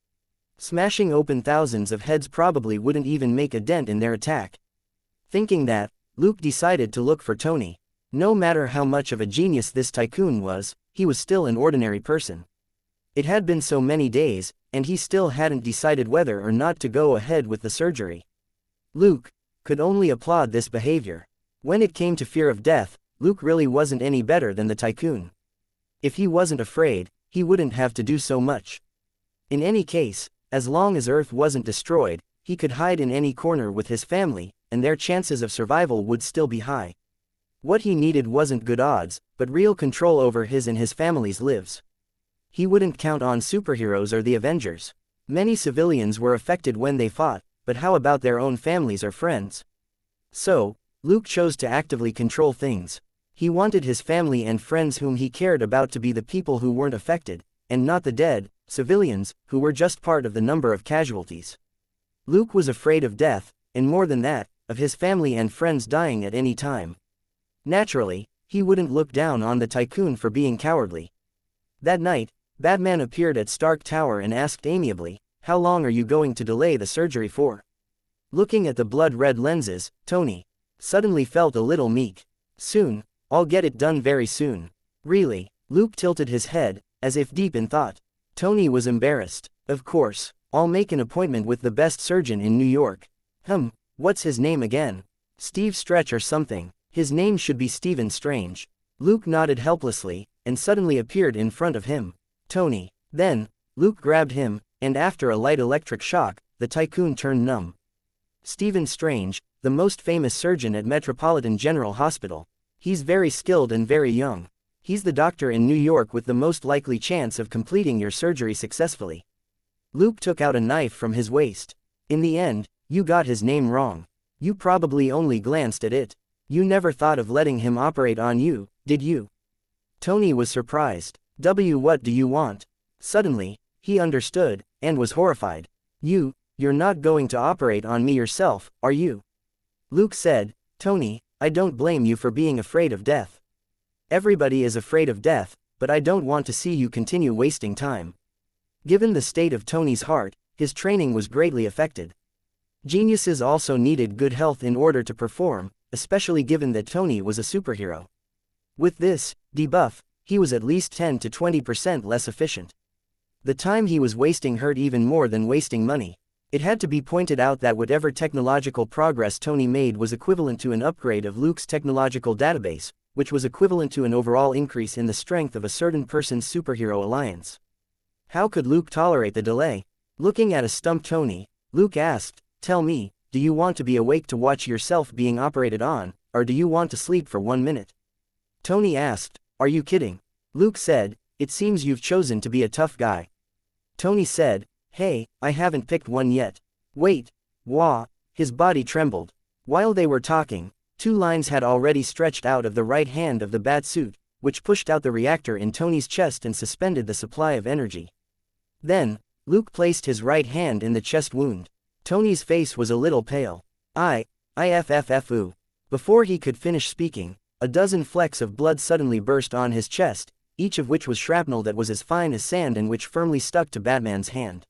Smashing open thousands of heads probably wouldn't even make a dent in their attack. Thinking that, Luke decided to look for Tony. No matter how much of a genius this tycoon was, he was still an ordinary person. It had been so many days, and he still hadn't decided whether or not to go ahead with the surgery. Luke could only applaud this behavior. When it came to fear of death, Luke really wasn't any better than the tycoon. If he wasn't afraid, he wouldn't have to do so much. In any case, as long as Earth wasn't destroyed, he could hide in any corner with his family, and their chances of survival would still be high. What he needed wasn't good odds, but real control over his and his family's lives. He wouldn't count on superheroes or the Avengers. Many civilians were affected when they fought, but how about their own families or friends? So, Luke chose to actively control things. He wanted his family and friends whom he cared about to be the people who weren't affected, and not the dead, civilians, who were just part of the number of casualties. Luke was afraid of death, and more than that, of his family and friends dying at any time. Naturally, he wouldn't look down on the tycoon for being cowardly. That night, Batman appeared at Stark Tower and asked amiably, "How long are you going to delay the surgery for?" Looking at the blood-red lenses, Tony suddenly felt a little meek. "Soon, I'll get it done very soon." "Really?" Luke tilted his head, as if deep in thought. Tony was embarrassed. "Of course, I'll make an appointment with the best surgeon in New York." What's his name again? Steve Stretch or something. His name should be Stephen Strange. Luke nodded helplessly, and suddenly appeared in front of him. "Tony." Then, Luke grabbed him, and after a light electric shock, the tycoon turned numb. Stephen Strange, the most famous surgeon at Metropolitan General Hospital. He's very skilled and very young. He's the doctor in New York with the most likely chance of completing your surgery successfully. Luke took out a knife from his waist. "In the end, you got his name wrong. You probably only glanced at it. You never thought of letting him operate on you, did you?" Tony was surprised. What do you want?" Suddenly, he understood, and was horrified. You're not going to operate on me yourself, are you?" Luke said, "Tony, I don't blame you for being afraid of death. Everybody is afraid of death, but I don't want to see you continue wasting time." Given the state of Tony's heart, his training was greatly affected. Geniuses also needed good health in order to perform, especially given that Tony was a superhero. With this debuff, he was at least 10 to 20% less efficient. The time he was wasting hurt even more than wasting money. It had to be pointed out that whatever technological progress Tony made was equivalent to an upgrade of Luke's technological database, which was equivalent to an overall increase in the strength of a certain person's superhero alliance. How could Luke tolerate the delay? Looking at a stumped Tony, Luke asked, "Tell me, do you want to be awake to watch yourself being operated on, or do you want to sleep for 1 minute?" Tony asked, "Are you kidding?" Luke said, "It seems you've chosen to be a tough guy." Tony said, "Hey, I haven't picked one yet. Wait, wah." His body trembled. While they were talking, 2 lines had already stretched out of the right hand of the bat suit, which pushed out the reactor in Tony's chest and suspended the supply of energy. Then, Luke placed his right hand in the chest wound. Tony's face was a little pale. I-F-F-F-oo. Before he could finish speaking, a dozen flecks of blood suddenly burst on his chest, each of which was shrapnel that was as fine as sand and which firmly stuck to Batman's hand.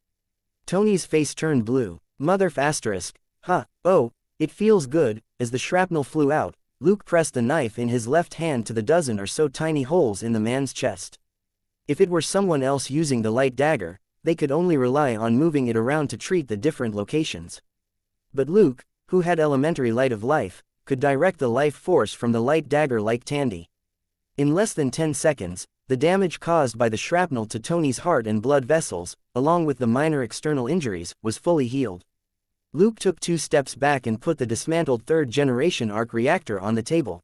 Tony's face turned blue. Motherf asterisk. Huh, oh, it feels good. As the shrapnel flew out, Luke pressed the knife in his left hand to the dozen or so tiny holes in the man's chest. If it were someone else using the light dagger, they could only rely on moving it around to treat the different locations. But Luke, who had elementary light of life, could direct the life force from the light dagger like Tandy. In less than 10 seconds, the damage caused by the shrapnel to Tony's heart and blood vessels, along with the minor external injuries, was fully healed. Luke took 2 steps back and put the dismantled 3rd-generation arc reactor on the table.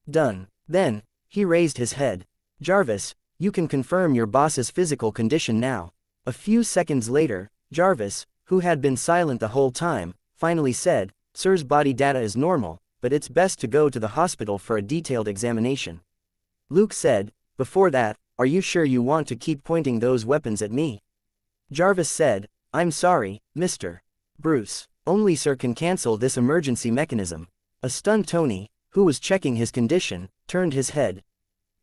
Done. Then, he raised his head. "Jarvis, you can confirm your boss's physical condition now." A few seconds later, Jarvis, who had been silent the whole time, finally said, "Sir's body data is normal, but it's best to go to the hospital for a detailed examination." Luke said, "Before that, are you sure you want to keep pointing those weapons at me?" Jarvis said, "I'm sorry, Mr. Bruce. Only Sir can cancel this emergency mechanism." A stunned Tony, who was checking his condition, turned his head.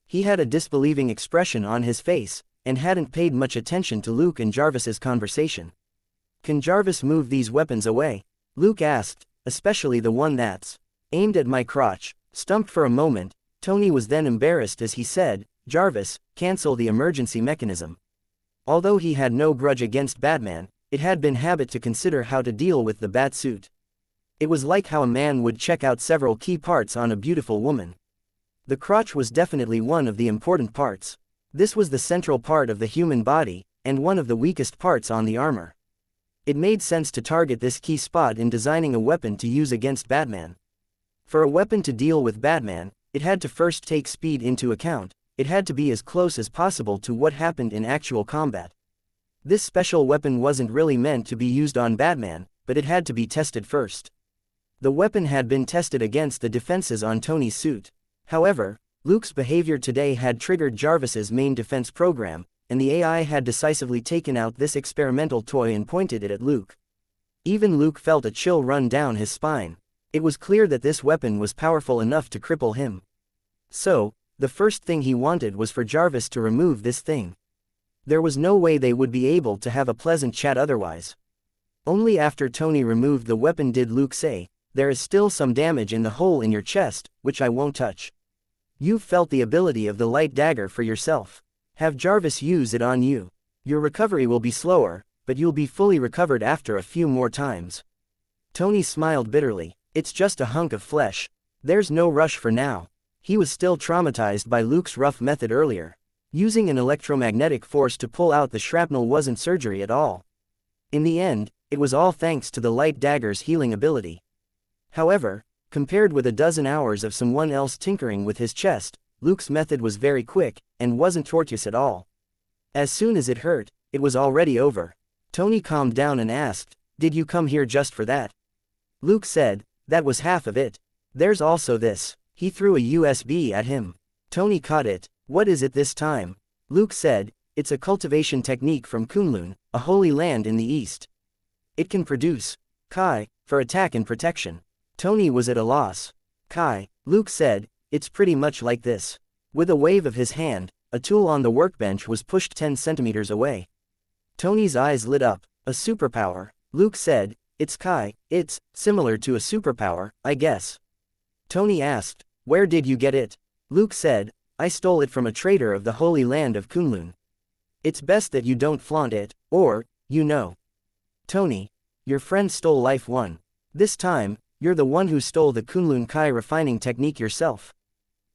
He had a disbelieving expression on his face, and hadn't paid much attention to Luke and Jarvis's conversation. "Can Jarvis move these weapons away?" Luke asked, "especially the one that's aimed at my crotch." Stumped for a moment, Tony was then embarrassed as he said, "Jarvis, cancel the emergency mechanism." Although he had no grudge against Batman, it had been habit to consider how to deal with the bat suit. It was like how a man would check out several key parts on a beautiful woman. The crotch was definitely one of the important parts. This was the central part of the human body, and one of the weakest parts on the armor. It made sense to target this key spot in designing a weapon to use against Batman. For a weapon to deal with Batman, it had to first take speed into account. It had to be as close as possible to what happened in actual combat. This special weapon wasn't really meant to be used on Batman, but it had to be tested first. The weapon had been tested against the defenses on Tony's suit. However, Luke's behavior today had triggered Jarvis's main defense program, and the AI had decisively taken out this experimental toy and pointed it at Luke. Even Luke felt a chill run down his spine. It was clear that this weapon was powerful enough to cripple him. So, the first thing he wanted was for Jarvis to remove this thing. There was no way they would be able to have a pleasant chat otherwise. Only after Tony removed the weapon did Luke say, "There is still some damage in the hole in your chest, which I won't touch. You've felt the ability of the light dagger for yourself. Have Jarvis use it on you. Your recovery will be slower, but you'll be fully recovered after a few more times." Tony smiled bitterly. "It's just a hunk of flesh. There's no rush for now." He was still traumatized by Luke's rough method earlier. Using an electromagnetic force to pull out the shrapnel wasn't surgery at all. In the end, it was all thanks to the light dagger's healing ability. However, compared with a dozen hours of someone else tinkering with his chest, Luke's method was very quick, and wasn't tortuous at all. As soon as it hurt, it was already over. Tony calmed down and asked, "Did you come here just for that?" Luke said, "That was half of it. There's also this." He threw a USB at him. Tony caught it. "What is it this time?" Luke said, "It's a cultivation technique from Kunlun, a holy land in the east. It can produce Kai for attack and protection." Tony was at a loss. "Kai," Luke said, "it's pretty much like this." With a wave of his hand, a tool on the workbench was pushed 10 centimeters away. Tony's eyes lit up. "A superpower," Luke said. "It's Kai. It's similar to a superpower, I guess." Tony asked, "Where did you get it?" Luke said, "I stole it from a trader of the Holy Land of Kunlun. It's best that you don't flaunt it, or, you know." Tony, "Your friend stole life one. This time, you're the one who stole the Kunlun Kai refining technique yourself.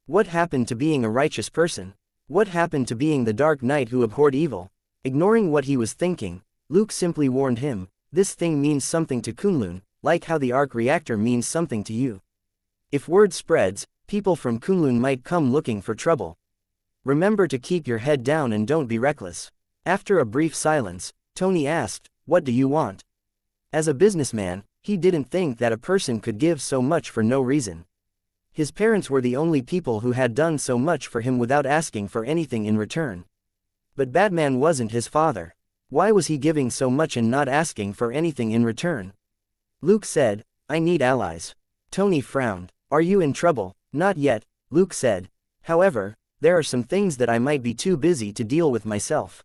What happened to being a righteous person? What happened to being the Dark Knight who abhorred evil?" Ignoring what he was thinking, Luke simply warned him, "This thing means something to Kunlun, like how the arc reactor means something to you. If word spreads, people from Kunlun might come looking for trouble. Remember to keep your head down and don't be reckless." After a brief silence, Tony asked, "What do you want?" As a businessman, he didn't think that a person could give so much for no reason. His parents were the only people who had done so much for him without asking for anything in return. But Batman wasn't his father. Why was he giving so much and not asking for anything in return? Luke said, "I need allies." Tony frowned. "Are you in trouble?" "Not yet," Luke said. "However, there are some things that I might be too busy to deal with myself.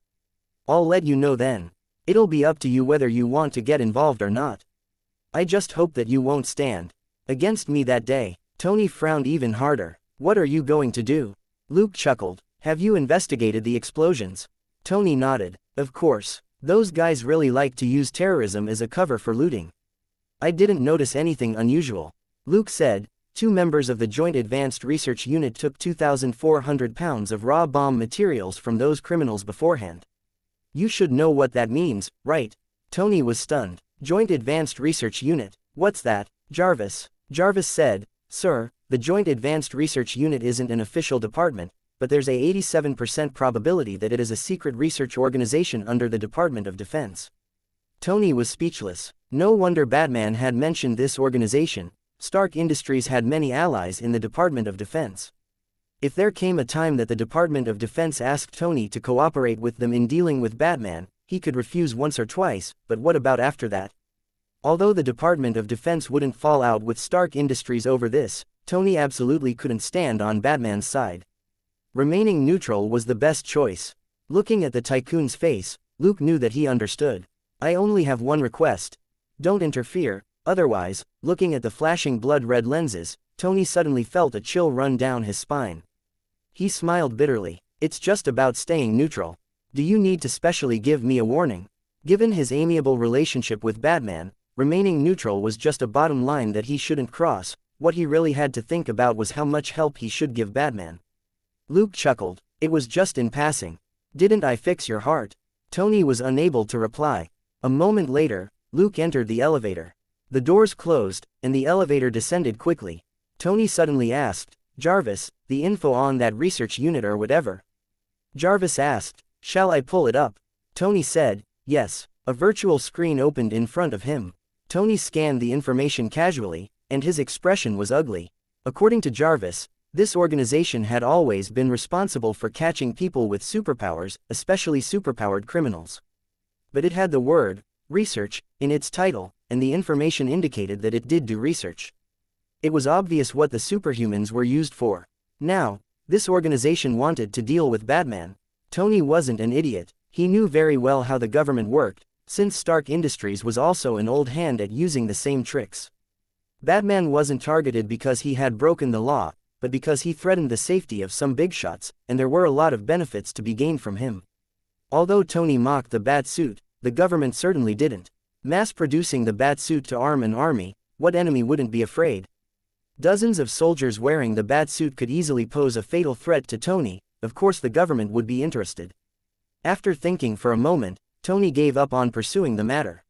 I'll let you know then. It'll be up to you whether you want to get involved or not. I just hope that you won't stand against me that day." Tony frowned even harder. "What are you going to do?" Luke chuckled. "Have you investigated the explosions?" Tony nodded. "Of course. Those guys really like to use terrorism as a cover for looting." "I didn't notice anything unusual," Luke said. "Two members of the Joint Advanced Research Unit took 2,400 pounds of raw bomb materials from those criminals beforehand. You should know what that means, right?" Tony was stunned. "Joint Advanced Research Unit? What's that?" Jarvis said, "Sir, the Joint Advanced Research Unit isn't an official department, but there's a 87% probability that it is a secret research organization under the Department of Defense." Tony was speechless. No wonder Batman had mentioned this organization. Stark Industries had many allies in the Department of Defense. If there came a time that the Department of Defense asked Tony to cooperate with them in dealing with Batman, he could refuse once or twice, but what about after that? Although the Department of Defense wouldn't fall out with Stark Industries over this, Tony absolutely couldn't stand on Batman's side. Remaining neutral was the best choice. Looking at the tycoon's face, Luke knew that he understood. "I only have one request. Don't interfere, otherwise," looking at the flashing blood-red lenses, Tony suddenly felt a chill run down his spine. He smiled bitterly. "It's just about staying neutral. Do you need to specially give me a warning?" Given his amiable relationship with Batman, remaining neutral was just a bottom line that he shouldn't cross. What he really had to think about was how much help he should give Batman. Luke chuckled. "It was just in passing. Didn't I fix your heart?" Tony was unable to reply. A moment later, Luke entered the elevator. The doors closed, and the elevator descended quickly. Tony suddenly asked, "Jarvis, the info on that research unit or whatever?" Jarvis asked, "Shall I pull it up?" Tony said, "Yes." A virtual screen opened in front of him. Tony scanned the information casually, and his expression was ugly. According to Jarvis, this organization had always been responsible for catching people with superpowers, especially superpowered criminals. But it had the word, research, in its title, and the information indicated that it did do research. It was obvious what the superhumans were used for. Now, this organization wanted to deal with Batman. Tony wasn't an idiot. He knew very well how the government worked, since Stark Industries was also an old hand at using the same tricks. Batman wasn't targeted because he had broken the law, but because he threatened the safety of some big shots, and there were a lot of benefits to be gained from him. Although Tony mocked the bat suit, the government certainly didn't. Mass-producing the bat suit to arm an army, what enemy wouldn't be afraid? Dozens of soldiers wearing the bat suit could easily pose a fatal threat to Tony. Of course the government would be interested. After thinking for a moment, Tony gave up on pursuing the matter.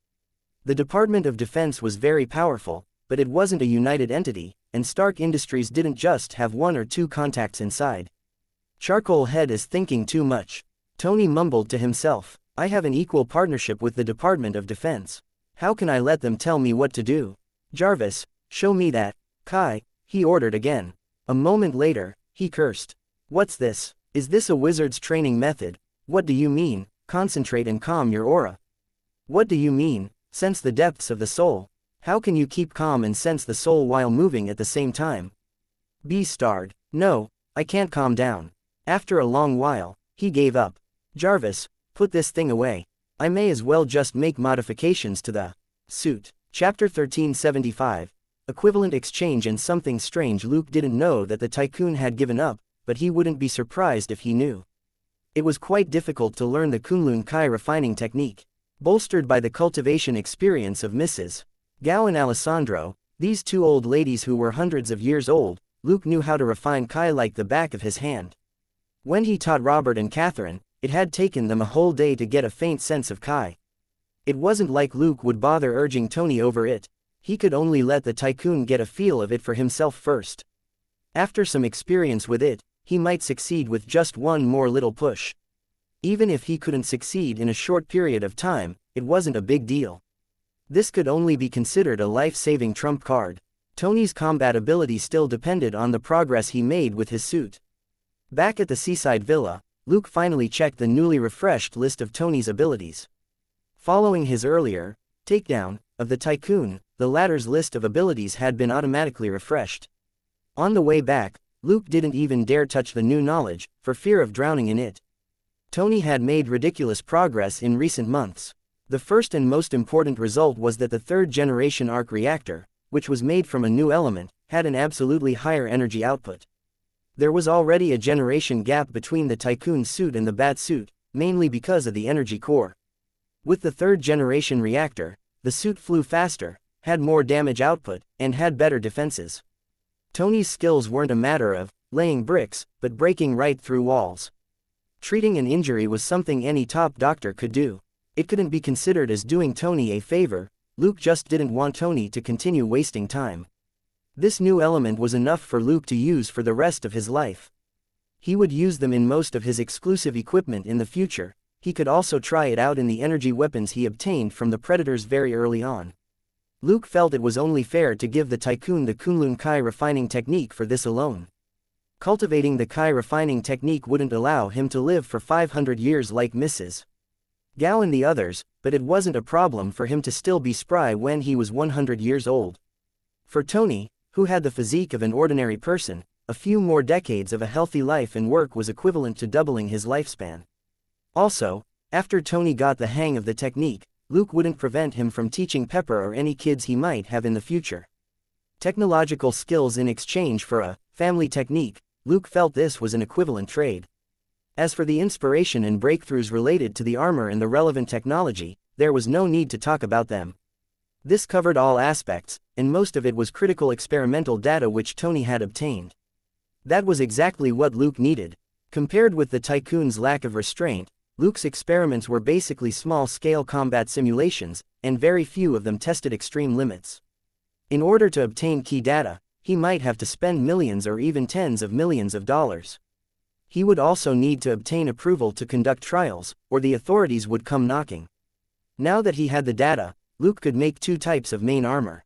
The Department of Defense was very powerful, but it wasn't a united entity, and Stark Industries didn't just have one or two contacts inside. Charcoal Head is thinking too much. Tony mumbled to himself, "I have an equal partnership with the Department of Defense. How can I let them tell me what to do?" "Jarvis, show me that Kai," he ordered again. A moment later, he cursed. "What's this? Is this a wizard's training method? What do you mean, concentrate and calm your aura? What do you mean, sense the depths of the soul? How can you keep calm and sense the soul while moving at the same time?" B starred. "No, I can't calm down." After a long while, he gave up. "Jarvis, put this thing away. I may as well just make modifications to the suit." Chapter 1375. equivalent exchange, and something strange. Luke didn't know that the tycoon had given up, but he wouldn't be surprised if he knew. It was quite difficult to learn the Kunlun Kai refining technique. Bolstered by the cultivation experience of Mrs. Gao and Alessandro, these two old ladies who were hundreds of years old, Luke knew how to refine Kai like the back of his hand. When he taught Robert and Catherine, it had taken them a whole day to get a faint sense of Kai. It wasn't like Luke would bother urging Tony over it. He could only let the tycoon get a feel of it for himself first. After some experience with it, he might succeed with just one more little push. Even if he couldn't succeed in a short period of time, it wasn't a big deal. This could only be considered a life-saving trump card. Tony's combat ability still depended on the progress he made with his suit. Back at the seaside villa, Luke finally checked the newly refreshed list of Tony's abilities. Following his earlier takedown of the tycoon, the latter's list of abilities had been automatically refreshed. On the way back, Luke didn't even dare touch the new knowledge, for fear of drowning in it. Tony had made ridiculous progress in recent months. The first and most important result was that the third-generation arc reactor, which was made from a new element, had an absolutely higher energy output. There was already a generation gap between the tycoon suit and the bat suit, mainly because of the energy core. With the third-generation reactor, the suit flew faster, had more damage output, and had better defenses. Tony's skills weren't a matter of laying bricks, but breaking right through walls. Treating an injury was something any top doctor could do. It couldn't be considered as doing Tony a favor. Luke just didn't want Tony to continue wasting time. This new element was enough for Luke to use for the rest of his life. He would use them in most of his exclusive equipment in the future. He could also try it out in the energy weapons he obtained from the Predators very early on. Luke felt it was only fair to give the tycoon the Kunlun Kai refining technique for this alone. Cultivating the Kai refining technique wouldn't allow him to live for 500 years like Mrs. Gao and the others, but it wasn't a problem for him to still be spry when he was 100 years old. For Tony, who had the physique of an ordinary person, a few more decades of a healthy life and work was equivalent to doubling his lifespan. Also, after Tony got the hang of the technique, Luke wouldn't prevent him from teaching Pepper or any kids he might have in the future. Technological skills in exchange for a family technique, Luke felt this was an equivalent trade. As for the inspiration and breakthroughs related to the armor and the relevant technology, there was no need to talk about them. This covered all aspects, and most of it was critical experimental data which Tony had obtained. That was exactly what Luke needed. Compared with the tycoon's lack of restraint, Luke's experiments were basically small-scale combat simulations, and very few of them tested extreme limits. In order to obtain key data, he might have to spend millions or even tens of millions of dollars. He would also need to obtain approval to conduct trials, or the authorities would come knocking. Now that he had the data, Luke could make two types of main armor.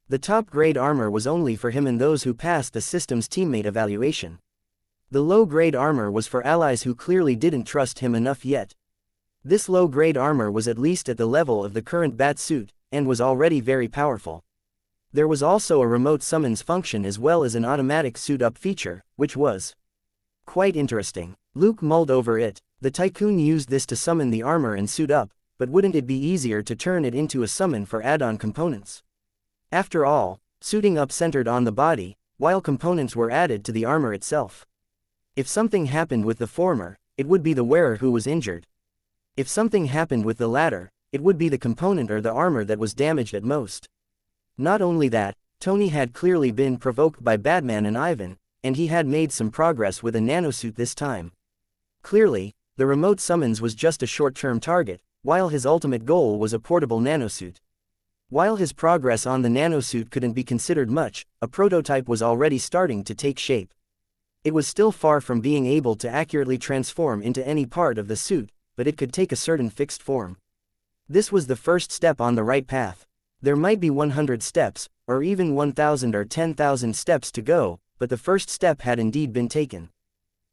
The top-grade armor was only for him and those who passed the system's teammate evaluation. The low-grade armor was for allies who clearly didn't trust him enough yet. This low-grade armor was at least at the level of the current bat suit, and was already very powerful. There was also a remote summons function as well as an automatic suit-up feature, which was quite interesting. Luke mulled over it. The tycoon used this to summon the armor and suit up, but wouldn't it be easier to turn it into a summon for add-on components? After all, suiting up centered on the body, while components were added to the armor itself. If something happened with the former, it would be the wearer who was injured. If something happened with the latter, it would be the component or the armor that was damaged at most. Not only that, Tony had clearly been provoked by Batman and Ivan, and he had made some progress with a nanosuit this time. Clearly, the remote summons was just a short-term target, while his ultimate goal was a portable nanosuit. While his progress on the nanosuit couldn't be considered much, a prototype was already starting to take shape. It was still far from being able to accurately transform into any part of the suit, but it could take a certain fixed form. This was the first step on the right path. There might be 100 steps, or even 1,000 or 10,000 steps to go, but the first step had indeed been taken.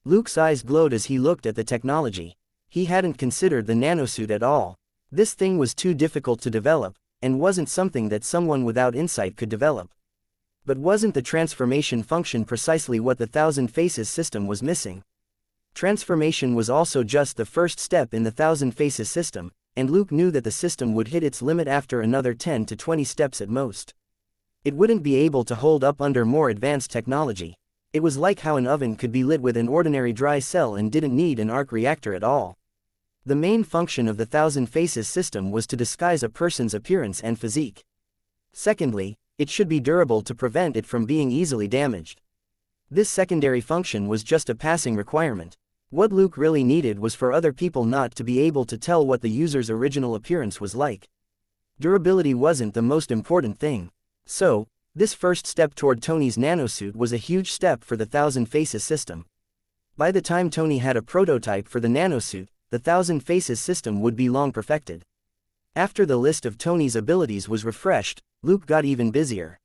Luke's eyes glowed as he looked at the technology. He hadn't considered the nanosuit at all. This thing was too difficult to develop, and wasn't something that someone without insight could develop. But wasn't the transformation function precisely what the Thousand Faces system was missing? Transformation was also just the first step in the Thousand Faces system, and Luke knew that the system would hit its limit after another 10 to 20 steps at most. It wouldn't be able to hold up under more advanced technology. It was like how an oven could be lit with an ordinary dry cell and didn't need an arc reactor at all. The main function of the Thousand Faces system was to disguise a person's appearance and physique. Secondly, it should be durable to prevent it from being easily damaged. This secondary function was just a passing requirement. What Luke really needed was for other people not to be able to tell what the user's original appearance was like. Durability wasn't the most important thing. So, this first step toward Tony's nanosuit was a huge step for the Thousand Faces system. By the time Tony had a prototype for the nanosuit, the Thousand Faces system would be long perfected. After the list of Tony's abilities was refreshed, Luke got even busier.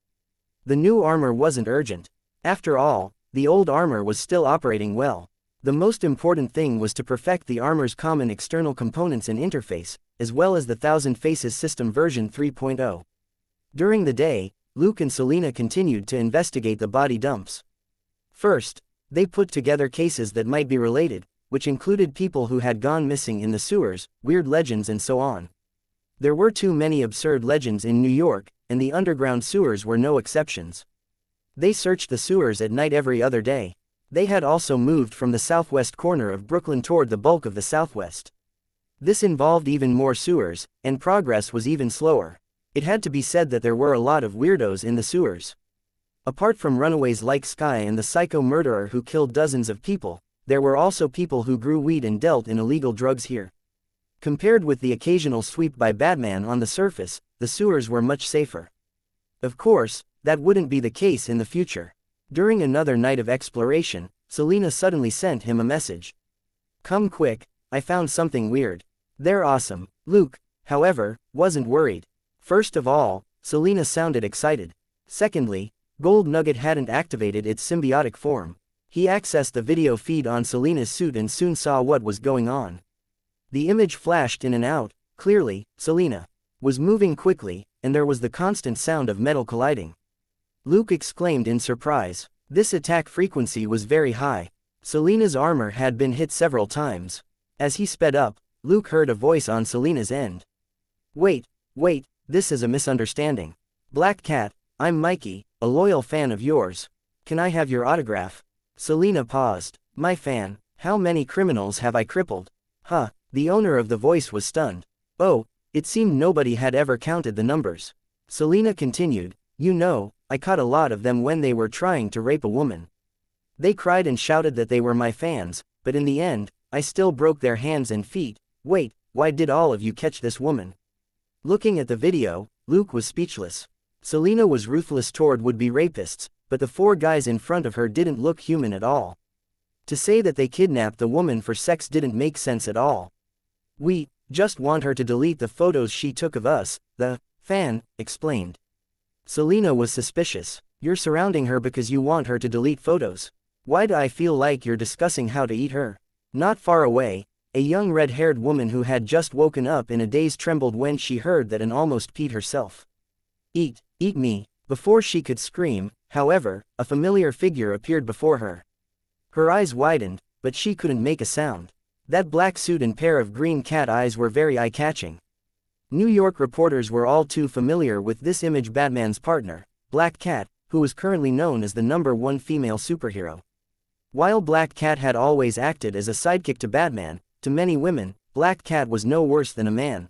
The new armor wasn't urgent. After all, the old armor was still operating well. The most important thing was to perfect the armor's common external components and interface, as well as the Thousand Faces system version 3.0. During the day, Luke and Selena continued to investigate the body dumps. First, they put together cases that might be related, which included people who had gone missing in the sewers, weird legends and so on. There were too many absurd legends in New York, and the underground sewers were no exceptions. They searched the sewers at night every other day. They had also moved from the southwest corner of Brooklyn toward the bulk of the southwest. This involved even more sewers, and progress was even slower. It had to be said that there were a lot of weirdos in the sewers. Apart from runaways like Sky and the psycho murderer who killed dozens of people, there were also people who grew weed and dealt in illegal drugs here. Compared with the occasional sweep by Batman on the surface, the sewers were much safer. Of course, that wouldn't be the case in the future. During another night of exploration, Selena suddenly sent him a message. "Come quick, I found something weird." "They're awesome." Luke, however, wasn't worried. First of all, Selena sounded excited. Secondly, Gold Nugget hadn't activated its symbiotic form. He accessed the video feed on Selena's suit and soon saw what was going on. The image flashed in and out. Clearly, Selena was moving quickly, and there was the constant sound of metal colliding. Luke exclaimed in surprise. This attack frequency was very high. Selena's armor had been hit several times. As he sped up, Luke heard a voice on Selena's end. Wait, this is a misunderstanding. Black Cat, I'm Mikey, a loyal fan of yours. Can I have your autograph?" Selena paused. "My fan, how many criminals have I crippled?" Huh, the owner of the voice was stunned. Oh, it seemed nobody had ever counted the numbers. Selena continued, "You know, I caught a lot of them when they were trying to rape a woman. They cried and shouted that they were my fans, but in the end, I still broke their hands and feet. Wait, why did all of you catch this woman?" Looking at the video, Luke was speechless. Selena was ruthless toward would-be rapists, but the four guys in front of her didn't look human at all. To say that they kidnapped the woman for sex didn't make sense at all. "We just want her to delete the photos she took of us," the fan explained. Selena was suspicious. "You're surrounding her because you want her to delete photos. Why do I feel like you're discussing how to eat her?" Not far away, a young red-haired woman who had just woken up in a daze trembled when she heard that and almost peed herself. Eat me." Before she could scream, however, a familiar figure appeared before her. Her eyes widened, but she couldn't make a sound. That black suit and pair of green cat eyes were very eye-catching. New York reporters were all too familiar with this image. Batman's partner, Black Cat, who was currently known as the #1 female superhero. While Black Cat had always acted as a sidekick to Batman, to many women, Black Cat was no worse than a man.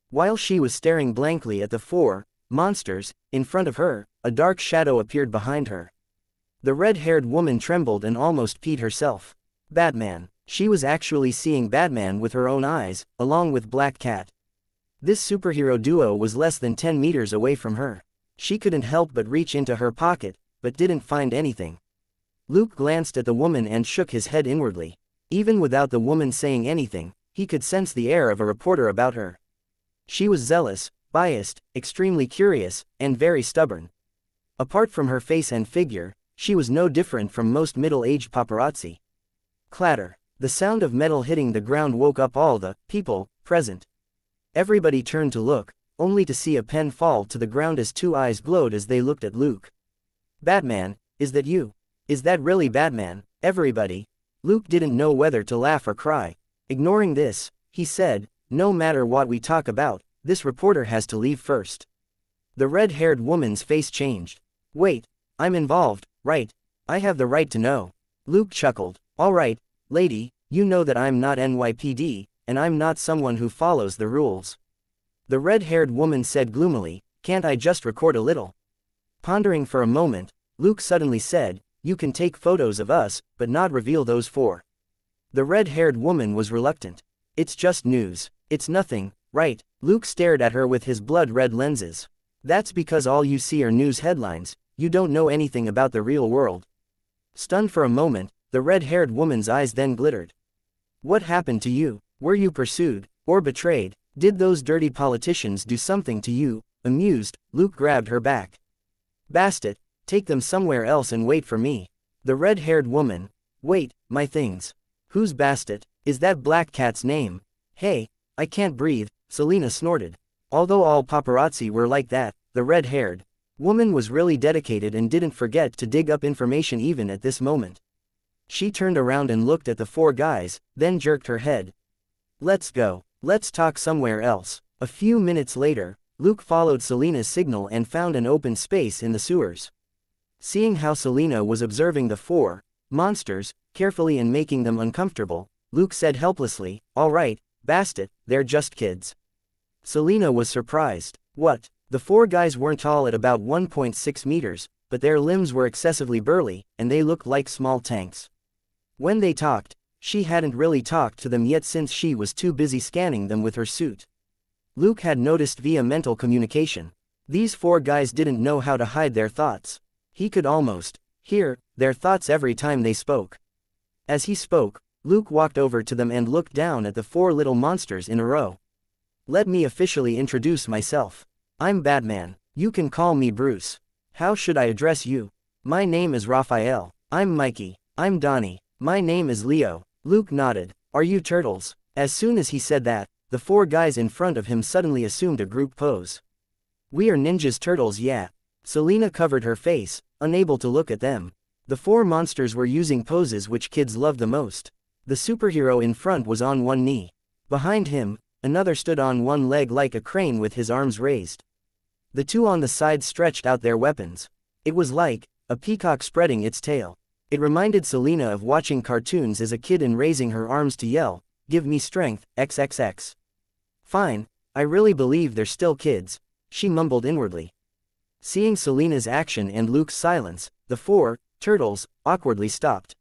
While she was staring blankly at the four monsters in front of her, a dark shadow appeared behind her. The red-haired woman trembled and almost peed herself. Batman. She was actually seeing Batman with her own eyes, along with Black Cat. This superhero duo was less than 10 meters away from her. She couldn't help but reach into her pocket, but didn't find anything. Luke glanced at the woman and shook his head inwardly. Even without the woman saying anything, he could sense the air of a reporter about her. She was zealous, biased, extremely curious, and very stubborn. Apart from her face and figure, she was no different from most middle-aged paparazzi. Clatter. The sound of metal hitting the ground woke up all the people present. Everybody turned to look, only to see a pen fall to the ground as two eyes glowed as they looked at Luke. "Batman, is that you? Is that really Batman?" Everybody. Luke didn't know whether to laugh or cry. Ignoring this, he said, "No matter what we talk about, this reporter has to leave first." The red-haired woman's face changed. Wait, I'm involved, right? I have the right to know. Luke chuckled. All right, lady, you know that I'm not NYPD, and I'm not someone who follows the rules. The red-haired woman said gloomily, can't I just record a little? Pondering for a moment, Luke suddenly said, you can take photos of us, but not reveal those four. The red-haired woman was reluctant. It's just news. It's nothing, right? Luke stared at her with his blood-red lenses. That's because all you see are news headlines, you don't know anything about the real world. Stunned for a moment, the red-haired woman's eyes then glittered. What happened to you? Were you pursued, or betrayed? Did those dirty politicians do something to you? Amused, Luke grabbed her back. Bastet, take them somewhere else and wait for me. The red-haired woman. Wait, my things. Who's Bastet? Is that black cat's name? Hey, I can't breathe, Selena snorted. Although all paparazzi were like that, the red-haired woman was really dedicated and didn't forget to dig up information even at this moment. She turned around and looked at the four guys, then jerked her head. Let's go. Let's talk somewhere else. A few minutes later, Luke followed Selena's signal and found an open space in the sewers. Seeing how Selena was observing the four monsters carefully and making them uncomfortable, Luke said helplessly, all right, Bastet, they're just kids. Selena was surprised. What? The four guys weren't tall at about 1.6 meters, but their limbs were excessively burly, and they looked like small tanks. When they talked, she hadn't really talked to them yet since she was too busy scanning them with her suit. Luke had noticed via mental communication. These four guys didn't know how to hide their thoughts. He could almost hear their thoughts every time they spoke. As he spoke, Luke walked over to them and looked down at the four little monsters in a row. Let me officially introduce myself. I'm Batman. You can call me Bruce. How should I address you? My name is Raphael. I'm Mikey. I'm Donnie. My name is Leo. Luke nodded. Are you turtles? As soon as he said that, the four guys in front of him suddenly assumed a group pose. We are ninjas turtles, yeah. Selena covered her face, unable to look at them. The four monsters were using poses which kids love the most. The superhero in front was on one knee. Behind him, another stood on one leg like a crane with his arms raised. The two on the side stretched out their weapons. It was like a peacock spreading its tail. It reminded Selena of watching cartoons as a kid and raising her arms to yell, "Give me strength, XXX." Fine, I really believe they're still kids, she mumbled inwardly. Seeing Selena's action and Luke's silence, the four turtles awkwardly stopped.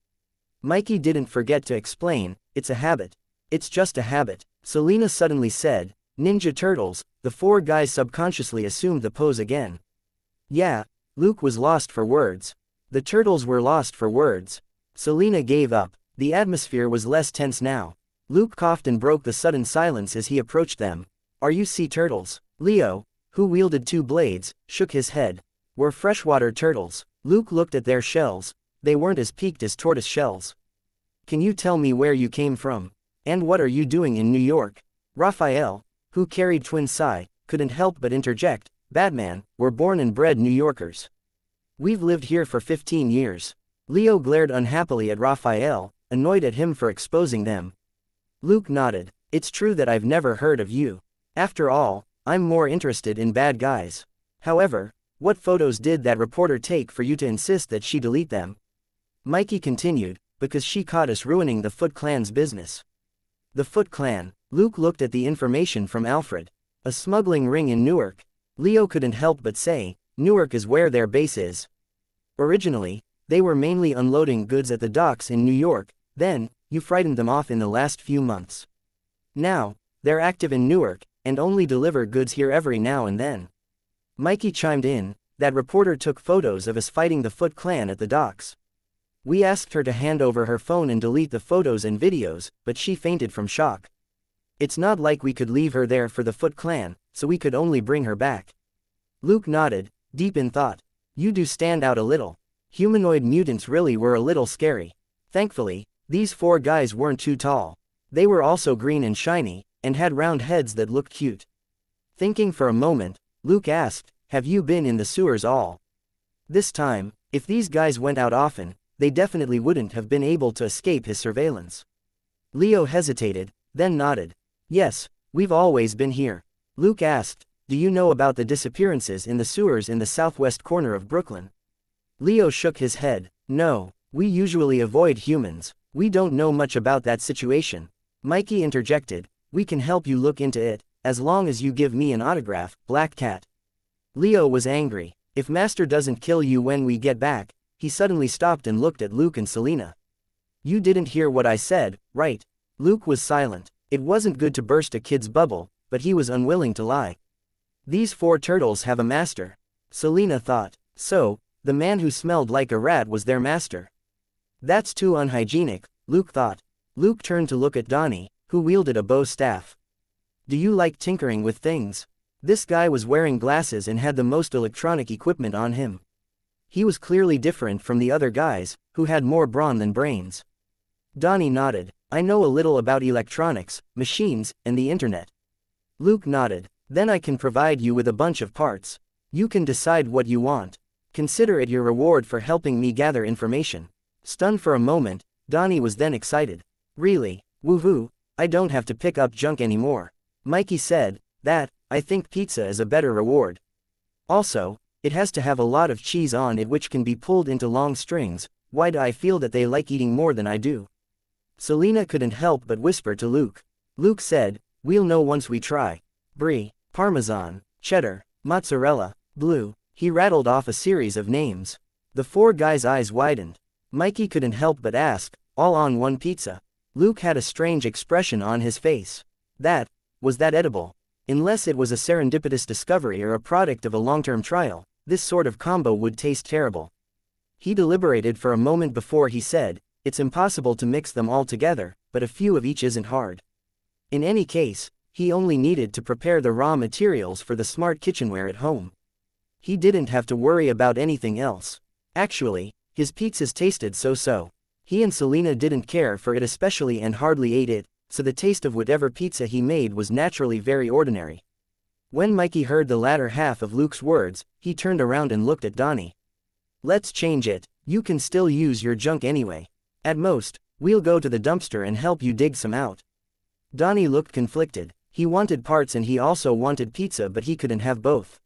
Mikey didn't forget to explain, it's a habit. It's just a habit. Selena suddenly said, Ninja Turtles. The four guys subconsciously assumed the pose again. Yeah, Luke was lost for words. The turtles were lost for words. Selena gave up. The atmosphere was less tense now. Luke coughed and broke the sudden silence as he approached them. Are you sea turtles? Leo, who wielded two blades, shook his head. We're freshwater turtles. Luke looked at their shells. They weren't as peaked as tortoise shells. Can you tell me where you came from? And what are you doing in New York? Raphael, who carried twin Psy, couldn't help but interject, Batman, we're born and bred New Yorkers. We've lived here for 15 years. Leo glared unhappily at Raphael, annoyed at him for exposing them. Luke nodded. It's true that I've never heard of you. After all, I'm more interested in bad guys. However, what photos did that reporter take for you to insist that she delete them? Mikey continued, because she caught us ruining the Foot Clan's business. The Foot Clan. Luke looked at the information from Alfred. A smuggling ring in Newark. Leo couldn't help but say, Newark is where their base is. Originally, they were mainly unloading goods at the docks in New York, then, you frightened them off in the last few months. Now, they're active in Newark, and only deliver goods here every now and then. Mikey chimed in, that reporter took photos of us fighting the Foot Clan at the docks. We asked her to hand over her phone and delete the photos and videos, but she fainted from shock. It's not like we could leave her there for the Foot Clan, so we could only bring her back. Luke nodded, deep in thought. You do stand out a little. Humanoid mutants really were a little scary. Thankfully, these four guys weren't too tall. They were also green and shiny, and had round heads that looked cute. Thinking for a moment, Luke asked, have you been in the sewers all this time? If these guys went out often, they definitely wouldn't have been able to escape his surveillance. Leo hesitated, then nodded. Yes, we've always been here. Luke asked, do you know about the disappearances in the sewers in the southwest corner of Brooklyn? Leo shook his head. No, we usually avoid humans. We don't know much about that situation. Mikey interjected, we can help you look into it, as long as you give me an autograph, Black Cat. Leo was angry. If Master doesn't kill you when we get back. He suddenly stopped and looked at Luke and Selena. You didn't hear what I said, right? Luke was silent. It wasn't good to burst a kid's bubble, but he was unwilling to lie. These 4 turtles have a master. Selena thought. So, the man who smelled like a rat was their master. That's too unhygienic, Luke thought. Luke turned to look at Donnie, who wielded a bow staff. Do you like tinkering with things? This guy was wearing glasses and had the most electronic equipment on him. He was clearly different from the other guys, who had more brawn than brains. Donnie nodded. I know a little about electronics, machines, and the internet. Luke nodded. Then I can provide you with a bunch of parts. You can decide what you want. Consider it your reward for helping me gather information. Stunned for a moment, Donnie was then excited. Really? Woohoo, I don't have to pick up junk anymore. Mikey said, I think pizza is a better reward. Also, it has to have a lot of cheese on it which can be pulled into long strings. Why do I feel that they like eating more than I do? Selena couldn't help but whisper to Luke. Luke said, we'll know once we try. Brie, Parmesan, cheddar, mozzarella, blue. He rattled off a series of names. The 4 guys' eyes widened. Mikey couldn't help but ask, all on one pizza? Luke had a strange expression on his face. Was that edible? Unless it was a serendipitous discovery or a product of a long-term trial, this sort of combo would taste terrible. He deliberated for a moment before he said, it's impossible to mix them all together, but a few of each isn't hard. In any case, he only needed to prepare the raw materials for the smart kitchenware at home. He didn't have to worry about anything else. Actually, his pizzas tasted so-so. He and Selena didn't care for it especially and hardly ate it, so the taste of whatever pizza he made was naturally very ordinary. When Mikey heard the latter half of Luke's words, he turned around and looked at Donnie. Let's change it, you can still use your junk anyway. At most, we'll go to the dumpster and help you dig some out. Donnie looked conflicted. He wanted parts and he also wanted pizza, but he couldn't have both.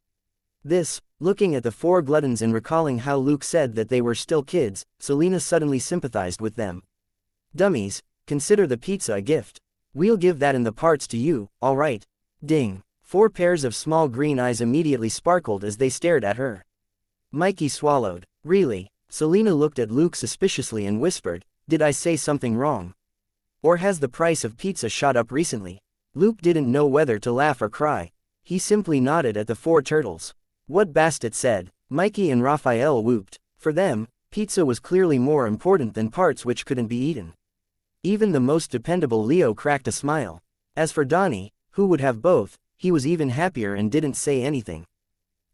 Looking at the 4 gluttons and recalling how Luke said that they were still kids, Selena suddenly sympathized with them. Dummies, consider the pizza a gift. We'll give that and the parts to you, alright? Ding. 4 pairs of small green eyes immediately sparkled as they stared at her. Mikey swallowed. Really? Selena looked at Luke suspiciously and whispered, did I say something wrong? Or has the price of pizza shot up recently? Luke didn't know whether to laugh or cry. He simply nodded at the 4 turtles. What Bastet said. Mikey and Raphael whooped. For them, pizza was clearly more important than parts which couldn't be eaten. Even the most dependable Leo cracked a smile. As for Donnie, who would have both, he was even happier and didn't say anything.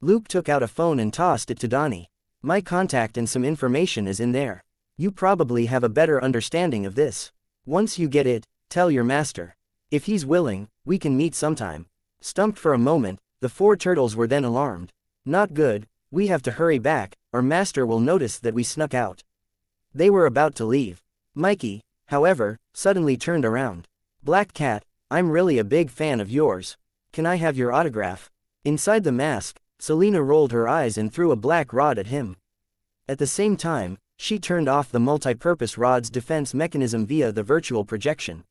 Luke took out a phone and tossed it to Donnie. My contact and some information is in there. You probably have a better understanding of this. Once you get it, tell your master. If he's willing, we can meet sometime. Stumped for a moment, the 4 turtles were then alarmed. Not good, we have to hurry back, or master will notice that we snuck out. They were about to leave. Mikey, however, suddenly turned around. Black Cat, I'm really a big fan of yours. Can I have your autograph? Inside the mask, Selena rolled her eyes and threw a black rod at him. At the same time, she turned off the multi-purpose rod's defense mechanism via the virtual projection.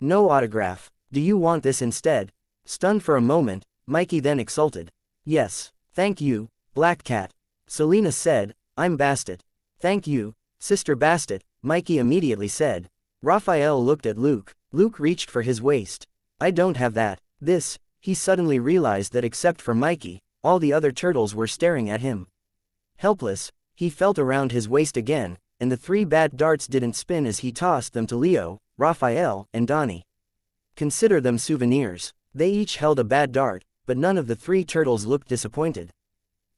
No autograph. Do you want this instead? Stunned for a moment, Mikey then exulted. Yes. Thank you, Black Cat. Selena said, I'm Bastet. Thank you, Sister Bastet, Mikey immediately said. Raphael looked at Luke. Luke reached for his waist. I don't have that. He suddenly realized that except for Mikey, all the other turtles were staring at him. Helpless, he felt around his waist again, and the 3 bad darts didn't spin as he tossed them to Leo, Raphael, and Donnie. Consider them souvenirs. They each held a bad dart, but none of the 3 turtles looked disappointed.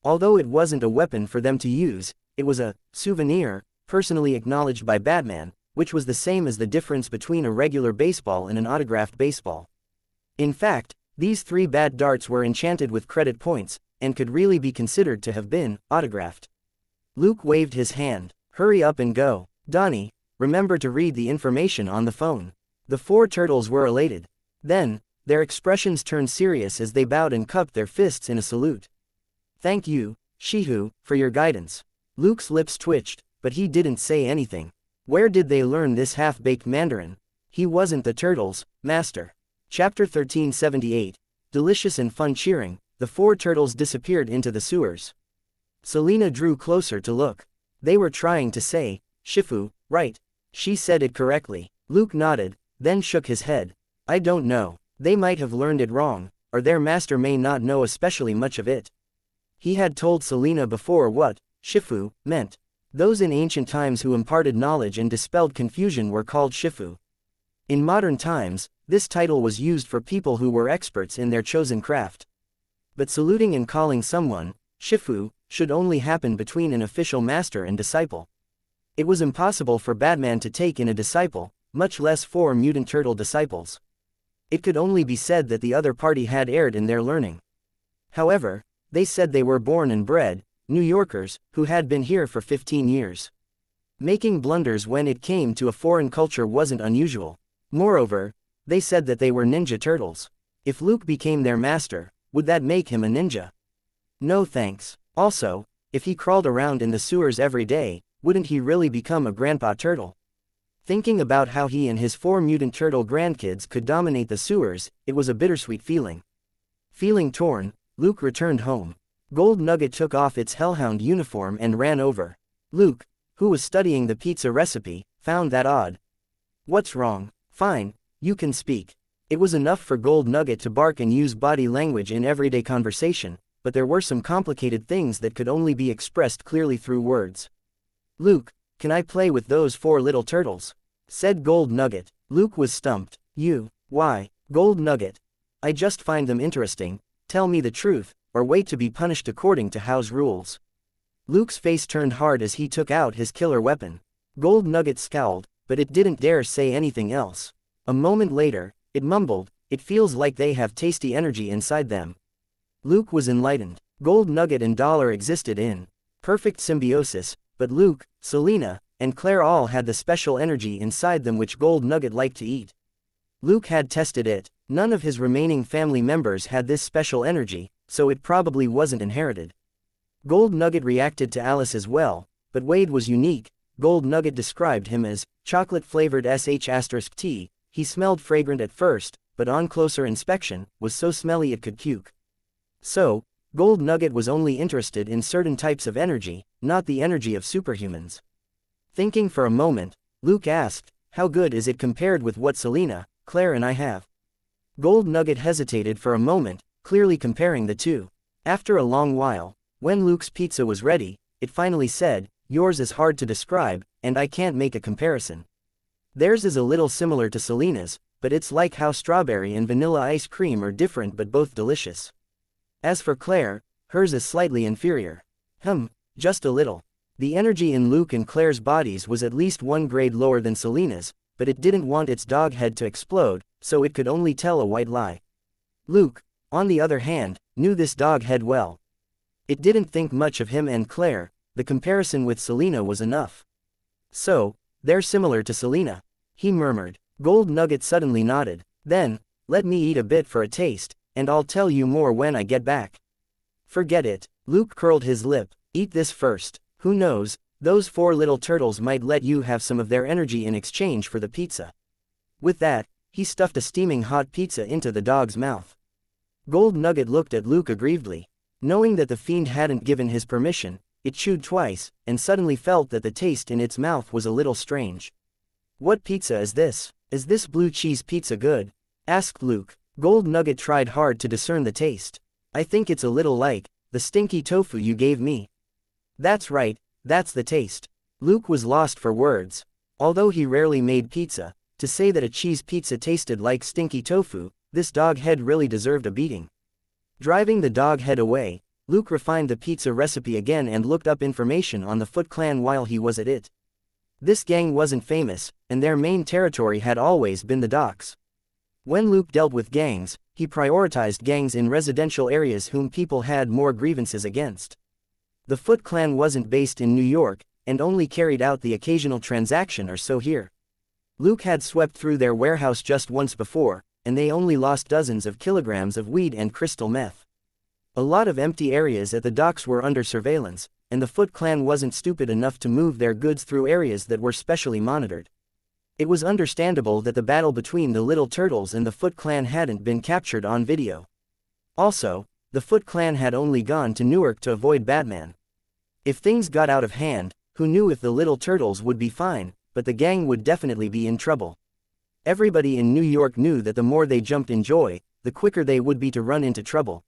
Although it wasn't a weapon for them to use, it was a souvenir, personally acknowledged by Batman, which was the same as the difference between a regular baseball and an autographed baseball. In fact, these 3 bad darts were enchanted with credit points, and could really be considered to have been autographed. Luke waved his hand. Hurry up and go. Donnie, remember to read the information on the phone. The 4 turtles were elated. Then, Their expressions turned serious as they bowed and cupped their fists in a salute. "Thank you, Shihu, for your guidance." Luke's lips twitched, but he didn't say anything. Where did they learn this half-baked Mandarin? He wasn't the turtles, master. Chapter 1378. Delicious and fun cheering, the four turtles disappeared into the sewers. Selena drew closer to look. They were trying to say, Shifu, right? She said it correctly. Luke nodded, then shook his head. I don't know. They might have learned it wrong, or their master may not know especially much of it. He had told Selena before what Shifu meant. Those in ancient times who imparted knowledge and dispelled confusion were called Shifu. In modern times, this title was used for people who were experts in their chosen craft. But saluting and calling someone Shifu should only happen between an official master and disciple. It was impossible for Batman to take in a disciple, much less 4 mutant turtle disciples. It could only be said that the other party had erred in their learning. However, they said they were born and bred New Yorkers who had been here for 15 years. Making blunders when it came to a foreign culture wasn't unusual. Moreover, they said that they were ninja turtles. If Luke became their master, would that make him a ninja? No thanks. Also, if he crawled around in the sewers every day, wouldn't he really become a grandpa turtle? Thinking about how he and his 4 mutant turtle grandkids could dominate the sewers, it was a bittersweet feeling. Feeling torn, Luke returned home. Gold Nugget took off its hellhound uniform and ran over. Luke, who was studying the pizza recipe, found that odd. What's wrong? Fine, you can speak. It was enough for Gold Nugget to bark and use body language in everyday conversation, but there were some complicated things that could only be expressed clearly through words. Luke, can I play with those 4 little turtles? Said Gold Nugget. Luke was stumped. You? Why, Gold Nugget? I just find them interesting. Tell me the truth, or wait to be punished according to house rules. Luke's face turned hard as he took out his killer weapon. Gold Nugget scowled, but it didn't dare say anything else. A moment later, it mumbled, it feels like they have tasty energy inside them. Luke was enlightened. Gold Nugget and Dollar existed in perfect symbiosis, but Luke, Selena, and Claire all had the special energy inside them which Gold Nugget liked to eat. Luke had tested it. None of his remaining family members had this special energy, so it probably wasn't inherited. Gold Nugget reacted to Alice as well, but Wade was unique. Gold Nugget described him as chocolate-flavored sh*t. He smelled fragrant at first, but on closer inspection, was so smelly it could puke. So, Gold Nugget was only interested in certain types of energy, not the energy of superhumans. Thinking for a moment, Luke asked, how good is it compared with what Selena, Claire and I have? Gold Nugget hesitated for a moment, clearly comparing the two. After a long while, when Luke's pizza was ready, it finally said, yours is hard to describe, and I can't make a comparison. Theirs is a little similar to Selena's, but it's like how strawberry and vanilla ice cream are different but both delicious. As for Claire, hers is slightly inferior. Just a little. The energy in Luke and Claire's bodies was at least 1 grade lower than Selena's, but it didn't want its dog head to explode, so it could only tell a white lie. Luke, on the other hand, knew this dog head well. It didn't think much of him and Claire. The comparison with Selena was enough. So, they're similar to Selena, he murmured. Gold Nugget suddenly nodded. Then, let me eat a bit for a taste, and I'll tell you more when I get back. Forget it. Luke curled his lip. Eat this first. Who knows, those 4 little turtles might let you have some of their energy in exchange for the pizza. With that, he stuffed a steaming hot pizza into the dog's mouth. Gold Nugget looked at Luke aggrievedly. Knowing that the fiend hadn't given his permission, it chewed twice, and suddenly felt that the taste in its mouth was a little strange. What pizza is this? Is this blue cheese pizza good? Asked Luke. Gold Nugget tried hard to discern the taste. I think it's a little like the stinky tofu you gave me. That's right, that's the taste. Luke was lost for words. Although he rarely made pizza, to say that a cheese pizza tasted like stinky tofu, this dog head really deserved a beating. Driving the dog head away, Luke refined the pizza recipe again and looked up information on the Foot Clan while he was at it. This gang wasn't famous, and their main territory had always been the docks. When Luke dealt with gangs, he prioritized gangs in residential areas whom people had more grievances against. The Foot Clan wasn't based in New York, and only carried out the occasional transaction or so here. Luke had swept through their warehouse just once before, and they only lost dozens of kilograms of weed and crystal meth. A lot of empty areas at the docks were under surveillance, and the Foot Clan wasn't stupid enough to move their goods through areas that were specially monitored. It was understandable that the battle between the Little Turtles and the Foot Clan hadn't been captured on video. Also, the Foot Clan had only gone to Newark to avoid Batman. If things got out of hand, who knew if the Little Turtles would be fine, but the gang would definitely be in trouble. Everybody in New York knew that the more they jumped in joy, the quicker they would be to run into trouble.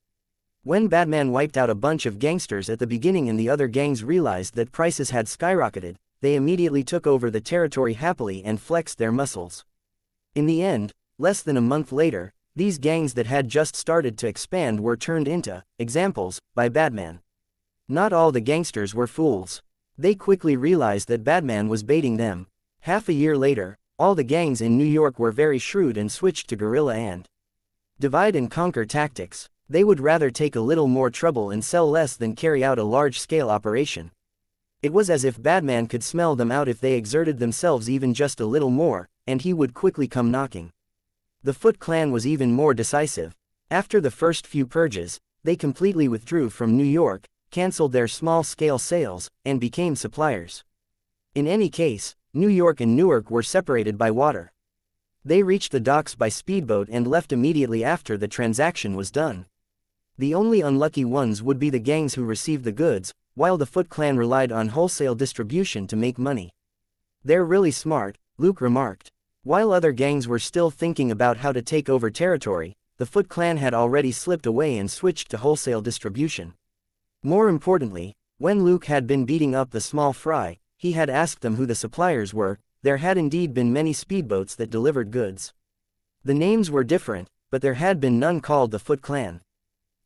When Batman wiped out a bunch of gangsters at the beginning and the other gangs realized that prices had skyrocketed, they immediately took over the territory happily and flexed their muscles. In the end, less than a month later, these gangs that had just started to expand were turned into examples by Batman. Not all the gangsters were fools. They quickly realized that Batman was baiting them. Half a year later, all the gangs in New York were very shrewd and switched to guerrilla and divide and conquer tactics. They would rather take a little more trouble and sell less than carry out a large-scale operation. It was as if Batman could smell them out if they exerted themselves even just a little more, and he would quickly come knocking. The Foot Clan was even more decisive. After the first few purges, they completely withdrew from New York, cancelled their small-scale sales, and became suppliers. In any case, New York and Newark were separated by water. They reached the docks by speedboat and left immediately after the transaction was done. The only unlucky ones would be the gangs who received the goods, while the Foot Clan relied on wholesale distribution to make money. "They're really smart," Luke remarked. While other gangs were still thinking about how to take over territory, the Foot Clan had already slipped away and switched to wholesale distribution. More importantly, when Luke had been beating up the small fry, he had asked them who the suppliers were. There had indeed been many speedboats that delivered goods. The names were different, but there had been none called the Foot Clan.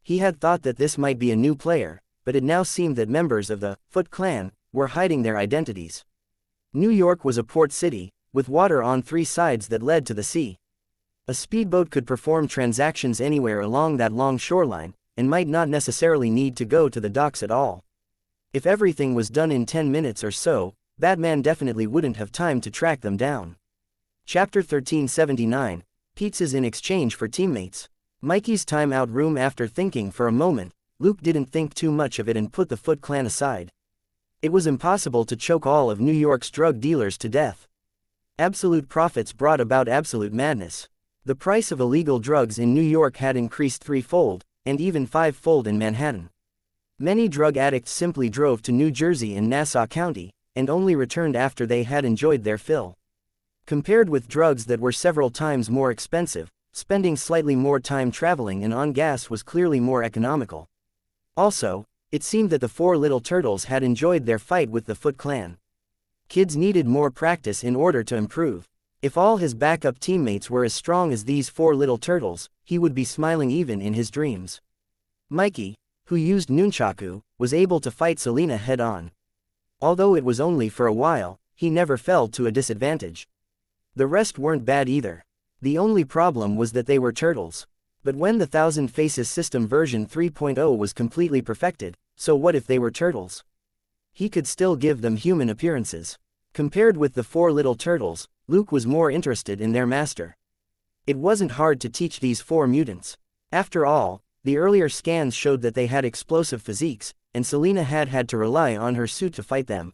He had thought that this might be a new player, but it now seemed that members of the Foot Clan were hiding their identities. New York was a port city, with water on three sides that led to the sea. A speedboat could perform transactions anywhere along that long shoreline, and might not necessarily need to go to the docks at all. If everything was done in 10 minutes or so, Batman definitely wouldn't have time to track them down. Chapter 1379, Pizzas in Exchange for Teammates. Mikey's timeout room. After thinking for a moment, Luke didn't think too much of it and put the Foot Clan aside. It was impossible to choke all of New York's drug dealers to death. Absolute profits brought about absolute madness. The price of illegal drugs in New York had increased threefold, and even fivefold in Manhattan. Many drug addicts simply drove to New Jersey and Nassau County, and only returned after they had enjoyed their fill. Compared with drugs that were several times more expensive, spending slightly more time traveling and on gas was clearly more economical. Also, it seemed that the four Little Turtles had enjoyed their fight with the Foot Clan. Kids needed more practice in order to improve. If all his backup teammates were as strong as these four Little Turtles, he would be smiling even in his dreams. Mikey, who used nunchaku, was able to fight Selina head-on. Although it was only for a while, he never fell to a disadvantage. The rest weren't bad either. The only problem was that they were turtles. But when the Thousand Faces system version 3.0 was completely perfected, so what if they were turtles? He could still give them human appearances. Compared with the four Little Turtles, Luke was more interested in their master. It wasn't hard to teach these four mutants. After all, the earlier scans showed that they had explosive physiques, and Selina had to rely on her suit to fight them.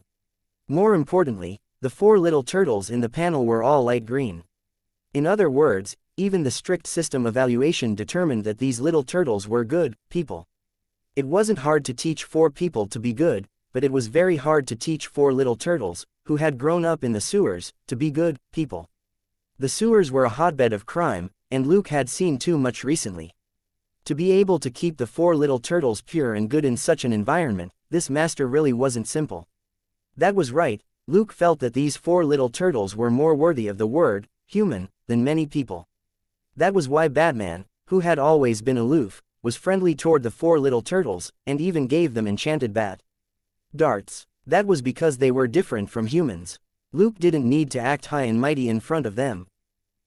More importantly, the four Little Turtles in the panel were all light green. In other words, even the strict system evaluation determined that these Little Turtles were good people. It wasn't hard to teach four people to be good, but it was very hard to teach four Little Turtles, who had grown up in the sewers, to be good people. The sewers were a hotbed of crime, and Luke had seen too much recently. To be able to keep the four Little Turtles pure and good in such an environment, this master really wasn't simple. That was right, Luke felt that these four Little Turtles were more worthy of the word human than many people. That was why Batman, who had always been aloof, was friendly toward the four Little Turtles, and even gave them enchanted bat darts. That was because they were different from humans. Luke didn't need to act high and mighty in front of them.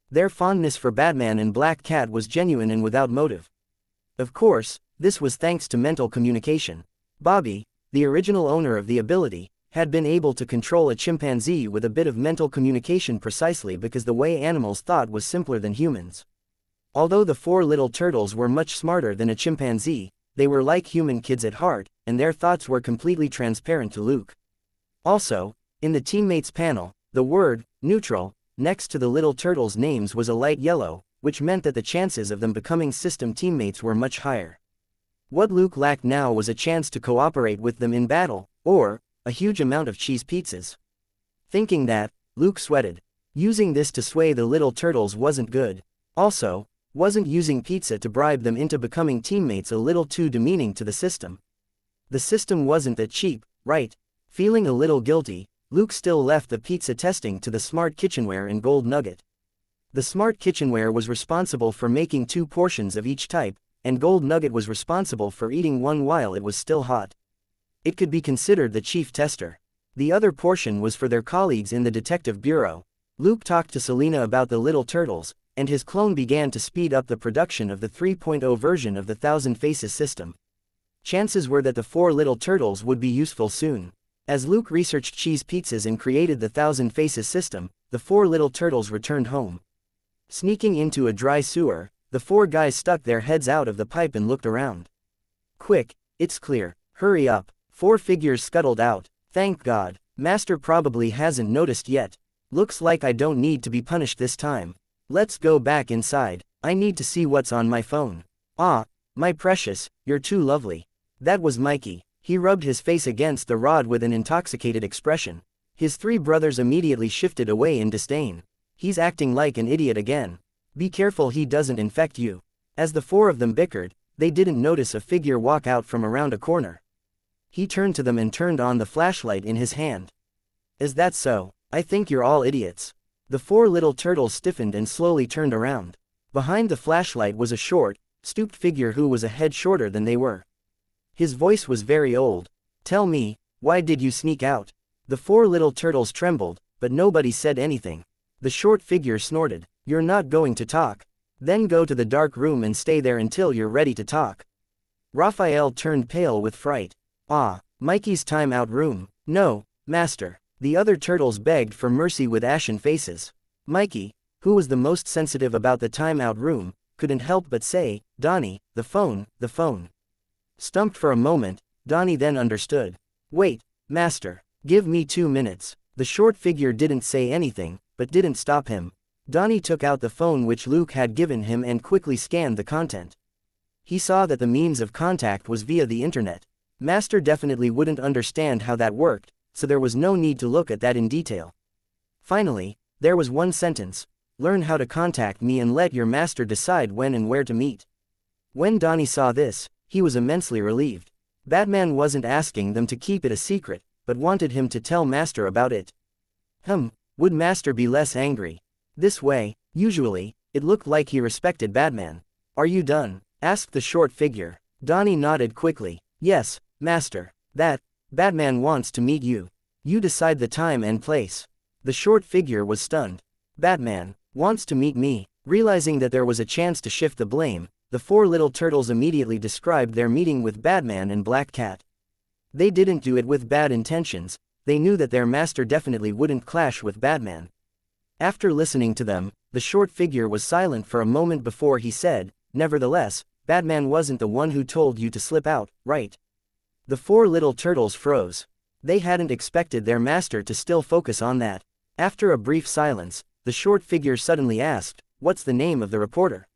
Their fondness for Batman and Black Cat was genuine and without motive. Of course, this was thanks to mental communication. Bobby, the original owner of the ability, had been able to control a chimpanzee with a bit of mental communication precisely because the way animals thought was simpler than humans. Although the four little turtles were much smarter than a chimpanzee, they were like human kids at heart, and their thoughts were completely transparent to Luke. Also, in the teammates panel, the word, neutral, next to the little turtles' names was a light yellow, which meant that the chances of them becoming system teammates were much higher. What Luke lacked now was a chance to cooperate with them in battle, or a huge amount of cheese pizzas. Thinking that, Luke sweated. Using this to sway the little turtles wasn't good. Also, wasn't using pizza to bribe them into becoming teammates a little too demeaning to the system? The system wasn't that cheap, right? Feeling a little guilty, Luke still left the pizza testing to the smart kitchenware and gold nugget. The smart kitchenware was responsible for making 2 portions of each type, and gold nugget was responsible for eating one while it was still hot. It could be considered the chief tester. The other portion was for their colleagues in the detective bureau. Luke talked to Selena about the little turtles, and his clone began to speed up the production of the 3.0 version of the Thousand Faces system. Chances were that the 4 little turtles would be useful soon. As Luke researched cheese pizzas and created the Thousand Faces system, the 4 little turtles returned home. Sneaking into a dry sewer, the 4 guys stuck their heads out of the pipe and looked around. "Quick, it's clear, hurry up." 4 figures scuttled out. "Thank God, Master probably hasn't noticed yet. Looks like I don't need to be punished this time. Let's go back inside, I need to see what's on my phone." "Ah, my precious, you're too lovely." That was Mikey. He rubbed his face against the rod with an intoxicated expression. His 3 brothers immediately shifted away in disdain. "He's acting like an idiot again. Be careful he doesn't infect you." As the 4 of them bickered, they didn't notice a figure walk out from around a corner. He turned to them and turned on the flashlight in his hand. "Is that so? I think you're all idiots." The 4 little turtles stiffened and slowly turned around. Behind the flashlight was a short, stooped figure who was a head shorter than they were. His voice was very old. "Tell me, why did you sneak out?" The 4 little turtles trembled, but nobody said anything. The short figure snorted. "You're not going to talk? Then go to the dark room and stay there until you're ready to talk." Raphael turned pale with fright. "Ah, Mikey's time-out room." "No, Master." The other turtles begged for mercy with ashen faces. Mikey, who was the most sensitive about the time-out room, couldn't help but say, "Donnie, the phone, the phone." Stumped for a moment, Donnie then understood. "Wait, Master, give me 2 minutes." The short figure didn't say anything, but didn't stop him. Donnie took out the phone which Luke had given him and quickly scanned the content. He saw that the means of contact was via the internet. Master definitely wouldn't understand how that worked, so there was no need to look at that in detail. Finally, there was one sentence: "Learn how to contact me and let your master decide when and where to meet." When Donnie saw this, he was immensely relieved. Batman wasn't asking them to keep it a secret, but wanted him to tell Master about it. Would Master be less angry? This way, usually, it looked like he respected Batman. "Are you done?" asked the short figure. Donnie nodded quickly. "Yes, Master. Batman wants to meet you. You decide the time and place." The short figure was stunned. "Batman wants to meet me?" Realizing that there was a chance to shift the blame, the 4 little turtles immediately described their meeting with Batman and Black Cat. They didn't do it with bad intentions, they knew that their master definitely wouldn't clash with Batman. After listening to them, the short figure was silent for a moment before he said, "Nevertheless, Batman wasn't the one who told you to slip out, right?" The 4 little turtles froze. They hadn't expected their master to still focus on that. After a brief silence, the short figure suddenly asked, "What's the name of the reporter?"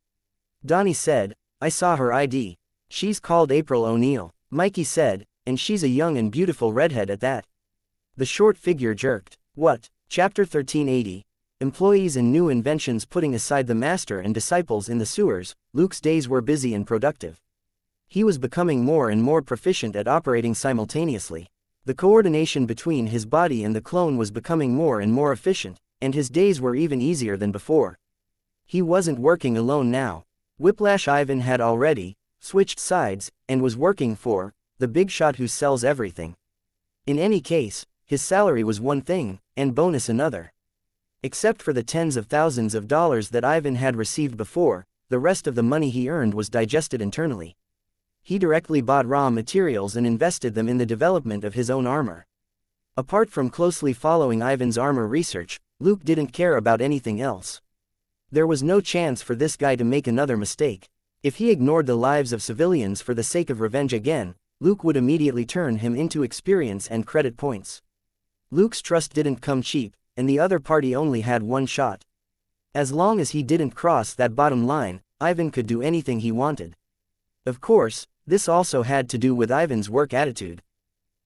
Donnie said, "I saw her ID. She's called April O'Neil." Mikey said, "And she's a young and beautiful redhead at that." The short figure jerked. "What?" Chapter 1380. Employees and new inventions. Putting aside the master and disciples in the sewers, Luke's days were busy and productive. He was becoming more and more proficient at operating simultaneously. The coordination between his body and the clone was becoming more and more efficient, and his days were even easier than before. He wasn't working alone now. Whiplash Ivan had already switched sides and was working for the big shot who sells everything. In any case, his salary was one thing, and bonus another. Except for the tens of thousands of dollars that Ivan had received before, the rest of the money he earned was digested internally. He directly bought raw materials and invested them in the development of his own armor. Apart from closely following Ivan's armor research, Luke didn't care about anything else. There was no chance for this guy to make another mistake. If he ignored the lives of civilians for the sake of revenge again, Luke would immediately turn him into experience and credit points. Luke's trust didn't come cheap, and the other party only had one shot. As long as he didn't cross that bottom line, Ivan could do anything he wanted. Of course, this also had to do with Ivan's work attitude.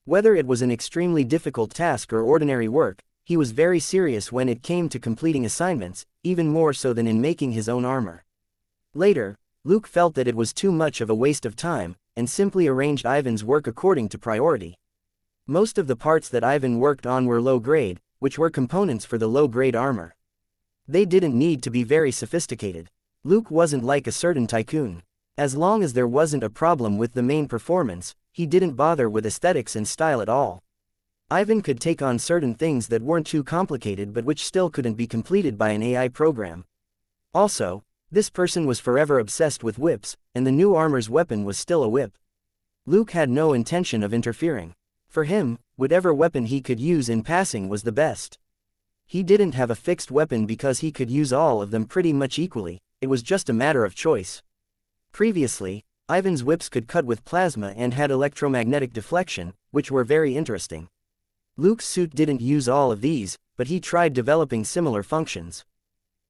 Whether it was an extremely difficult task or ordinary work, he was very serious when it came to completing assignments, even more so than in making his own armor. Later, Luke felt that it was too much of a waste of time, and simply arranged Ivan's work according to priority. Most of the parts that Ivan worked on were low-grade, which were components for the low-grade armor. They didn't need to be very sophisticated. Luke wasn't like a certain tycoon. As long as there wasn't a problem with the main performance, he didn't bother with aesthetics and style at all. Ivan could take on certain things that weren't too complicated but which still couldn't be completed by an AI program. Also, this person was forever obsessed with whips, and the new armor's weapon was still a whip. Luke had no intention of interfering. For him, whatever weapon he could use in passing was the best. He didn't have a fixed weapon because he could use all of them pretty much equally, it was just a matter of choice. Previously, Ivan's whips could cut with plasma and had electromagnetic deflection, which were very interesting. Luke's suit didn't use all of these, but he tried developing similar functions.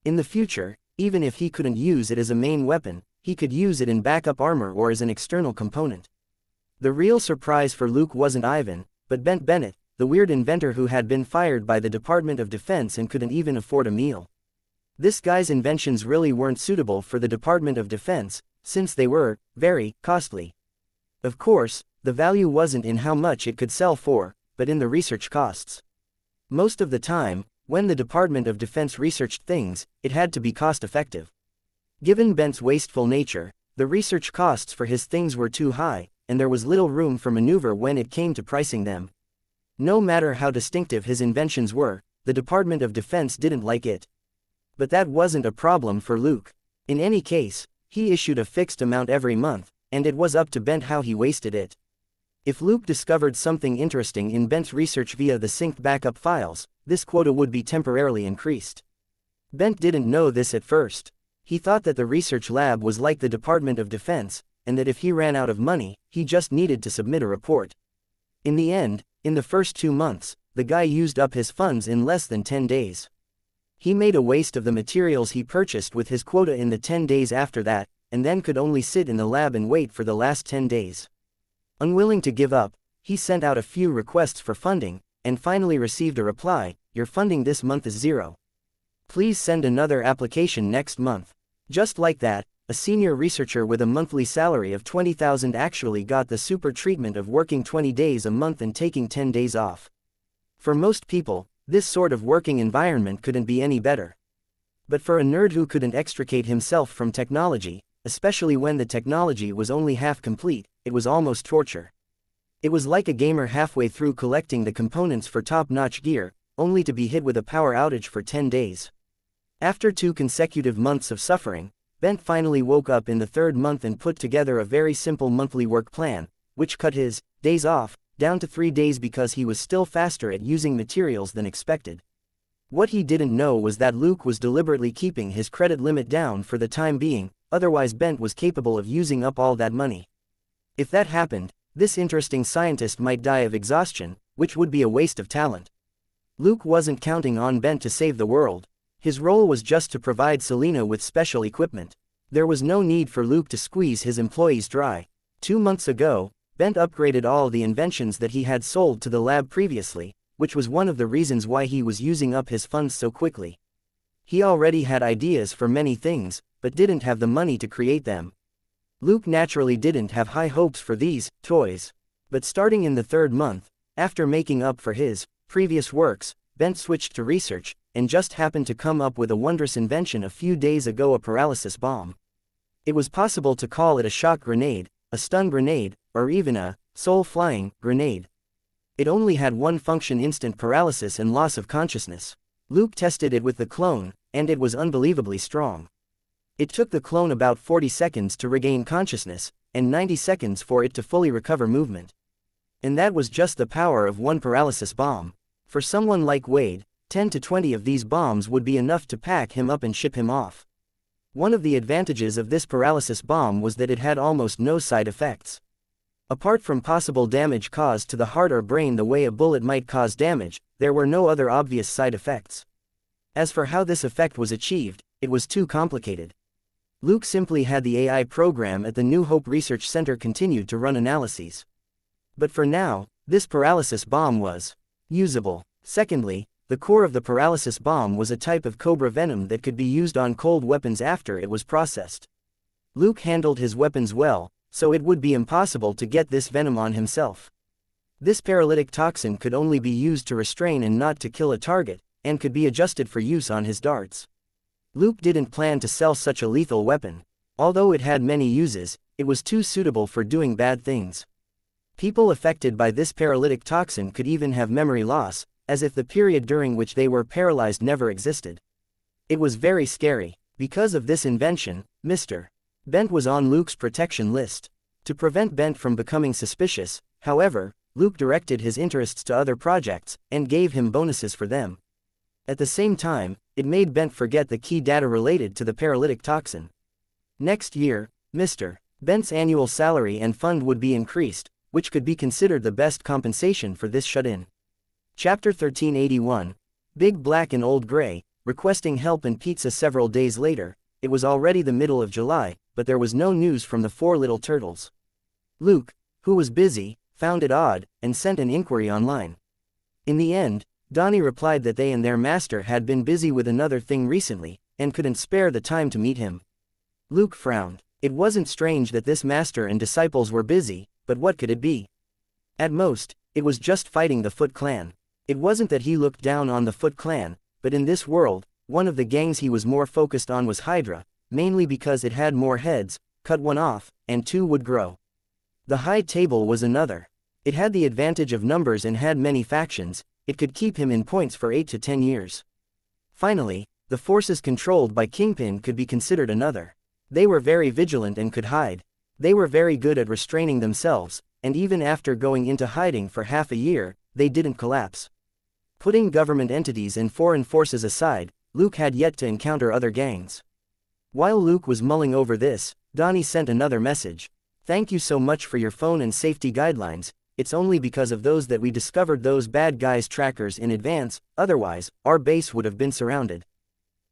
In the future, even if he couldn't use it as a main weapon, he could use it in backup armor or as an external component. The real surprise for Luke wasn't Ivan, but Ben Bennett, the weird inventor who had been fired by the Department of Defense and couldn't even afford a meal. This guy's inventions really weren't suitable for the Department of Defense, since they were very costly. Of course, the value wasn't in how much it could sell for, but in the research costs. Most of the time, when the Department of Defense researched things, it had to be cost-effective. Given Bent's wasteful nature, the research costs for his things were too high, and there was little room for maneuver when it came to pricing them. No matter how distinctive his inventions were, the Department of Defense didn't like it. But that wasn't a problem for Luke. In any case, he issued a fixed amount every month, and it was up to Bent how he wasted it. If Luke discovered something interesting in Bent's research via the synced backup files, this quota would be temporarily increased. Bent didn't know this at first. He thought that the research lab was like the Department of Defense, and that if he ran out of money, he just needed to submit a report. In the end, in the first 2 months, the guy used up his funds in less than 10 days. He made a waste of the materials he purchased with his quota in the 10 days after that, and then could only sit in the lab and wait for the last 10 days. Unwilling to give up, he sent out a few requests for funding, and finally received a reply, "Your funding this month is 0. Please send another application next month." Just like that, a senior researcher with a monthly salary of $20,000 actually got the super treatment of working 20 days a month and taking 10 days off. For most people, this sort of working environment couldn't be any better. But for a nerd who couldn't extricate himself from technology, especially when the technology was only half complete, it was almost torture. It was like a gamer halfway through collecting the components for top-notch gear, only to be hit with a power outage for 10 days. After 2 consecutive months of suffering, Bent finally woke up in the 3rd month and put together a very simple monthly work plan, which cut his days off down to 3 days because he was still faster at using materials than expected. What he didn't know was that Luke was deliberately keeping his credit limit down for the time being, otherwise Bent was capable of using up all that money. If that happened, this interesting scientist might die of exhaustion, which would be a waste of talent. Luke wasn't counting on Bent to save the world. His role was just to provide Selena with special equipment. There was no need for Luke to squeeze his employees dry. 2 months ago, Bent upgraded all the inventions that he had sold to the lab previously, which was one of the reasons why he was using up his funds so quickly. He already had ideas for many things, but didn't have the money to create them. Luke naturally didn't have high hopes for these toys. But starting in the 3rd month, after making up for his previous works, Bent switched to research, and just happened to come up with a wondrous invention a few days ago: a paralysis bomb. It was possible to call it a shock grenade, a stun grenade, or even a soul-flying grenade. It only had one function: instant paralysis and loss of consciousness. Luke tested it with the clone, and it was unbelievably strong. It took the clone about 40 seconds to regain consciousness, and 90 seconds for it to fully recover movement. And that was just the power of one paralysis bomb. For someone like Wade, 10 to 20 of these bombs would be enough to pack him up and ship him off. One of the advantages of this paralysis bomb was that it had almost no side effects. Apart from possible damage caused to the heart or brain the way a bullet might cause damage, there were no other obvious side effects. As for how this effect was achieved, it was too complicated. Luke simply had the AI program at the New Hope Research Center continued to run analyses. But for now, this paralysis bomb was usable. Secondly, the core of the paralysis bomb was a type of cobra venom that could be used on cold weapons after it was processed. Luke handled his weapons well, so it would be impossible to get this venom on himself. This paralytic toxin could only be used to restrain and not to kill a target, and could be adjusted for use on his darts. Luke didn't plan to sell such a lethal weapon. Although it had many uses, it was too suitable for doing bad things. People affected by this paralytic toxin could even have memory loss, as if the period during which they were paralyzed never existed. It was very scary. Because of this invention, Mr. Bent was on Luke's protection list. To prevent Bent from becoming suspicious, however, Luke directed his interests to other projects, and gave him bonuses for them. At the same time, it made Bent forget the key data related to the paralytic toxin. Next year, Mr. Bent's annual salary and fund would be increased, which could be considered the best compensation for this shut-in. Chapter 1381, Big Black and Old Gray, requesting help and pizza. Several days later, it was already the middle of July, but there was no news from the four little turtles. Luke, who was busy, found it odd, and sent an inquiry online. In the end, Donnie replied that they and their master had been busy with another thing recently, and couldn't spare the time to meet him. Luke frowned. It wasn't strange that this master and disciples were busy, but what could it be? At most, it was just fighting the Foot Clan. It wasn't that he looked down on the Foot Clan, but in this world, one of the gangs he was more focused on was Hydra, mainly because it had more heads, cut one off, and two would grow. The High Table was another. It had the advantage of numbers and had many factions. It could keep him in points for 8 to 10 years. Finally, the forces controlled by Kingpin could be considered another. They were very vigilant and could hide. They were very good at restraining themselves, and even after going into hiding for half a year, they didn't collapse. Putting government entities and foreign forces aside, Luke had yet to encounter other gangs. While Luke was mulling over this, Donnie sent another message. "Thank you so much for your phone and safety guidelines. It's only because of those that we discovered those bad guys' trackers in advance, otherwise, our base would have been surrounded."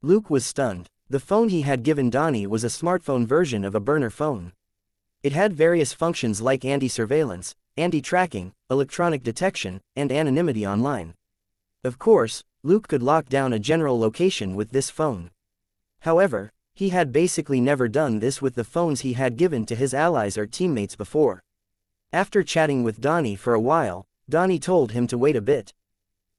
Luke was stunned. The phone he had given Donnie was a smartphone version of a burner phone. It had various functions like anti-surveillance, anti-tracking, electronic detection, and anonymity online. Of course, Luke could lock down a general location with this phone. However, he had basically never done this with the phones he had given to his allies or teammates before. After chatting with Donnie for a while, Donnie told him to wait a bit.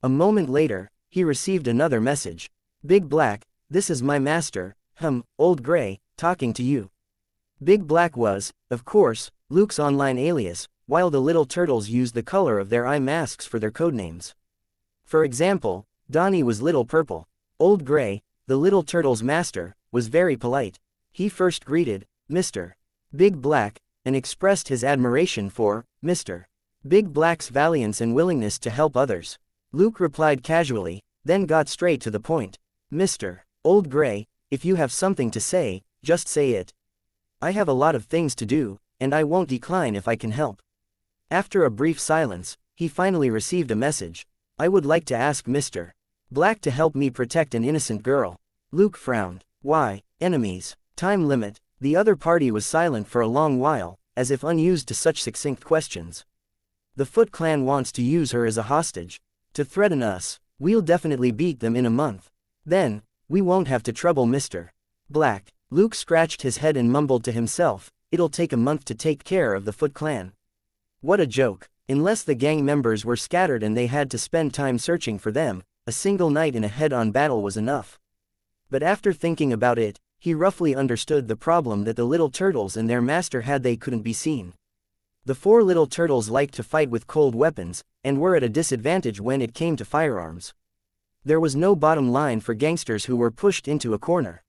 A moment later, he received another message. "Big Black, this is my master, Old Gray, talking to you." Big Black was, of course, Luke's online alias, while the little turtles used the color of their eye masks for their codenames. For example, Donnie was Little Purple. Old Gray, the little turtle's master, was very polite. He first greeted Mr. Big Black, and expressed his admiration for Mr. Big Black's valiance and willingness to help others. Luke replied casually, then got straight to the point. "Mr. Old Gray, if you have something to say, just say it. I have a lot of things to do, and I won't decline if I can help." After a brief silence, he finally received a message. "I would like to ask Mr. Black to help me protect an innocent girl." Luke frowned. "Why, enemies? Time limit." The other party was silent for a long while, as if unused to such succinct questions. "The Foot Clan wants to use her as a hostage. To threaten us. We'll definitely beat them in a month. Then, we won't have to trouble Mr. Black." Luke scratched his head and mumbled to himself, "It'll take a month to take care of the Foot Clan." What a joke. Unless the gang members were scattered and they had to spend time searching for them, a single night in a head-on battle was enough. But after thinking about it, he roughly understood the problem that the little turtles and their master had. They couldn't be seen. The four little turtles liked to fight with cold weapons, and were at a disadvantage when it came to firearms. There was no bottom line for gangsters who were pushed into a corner.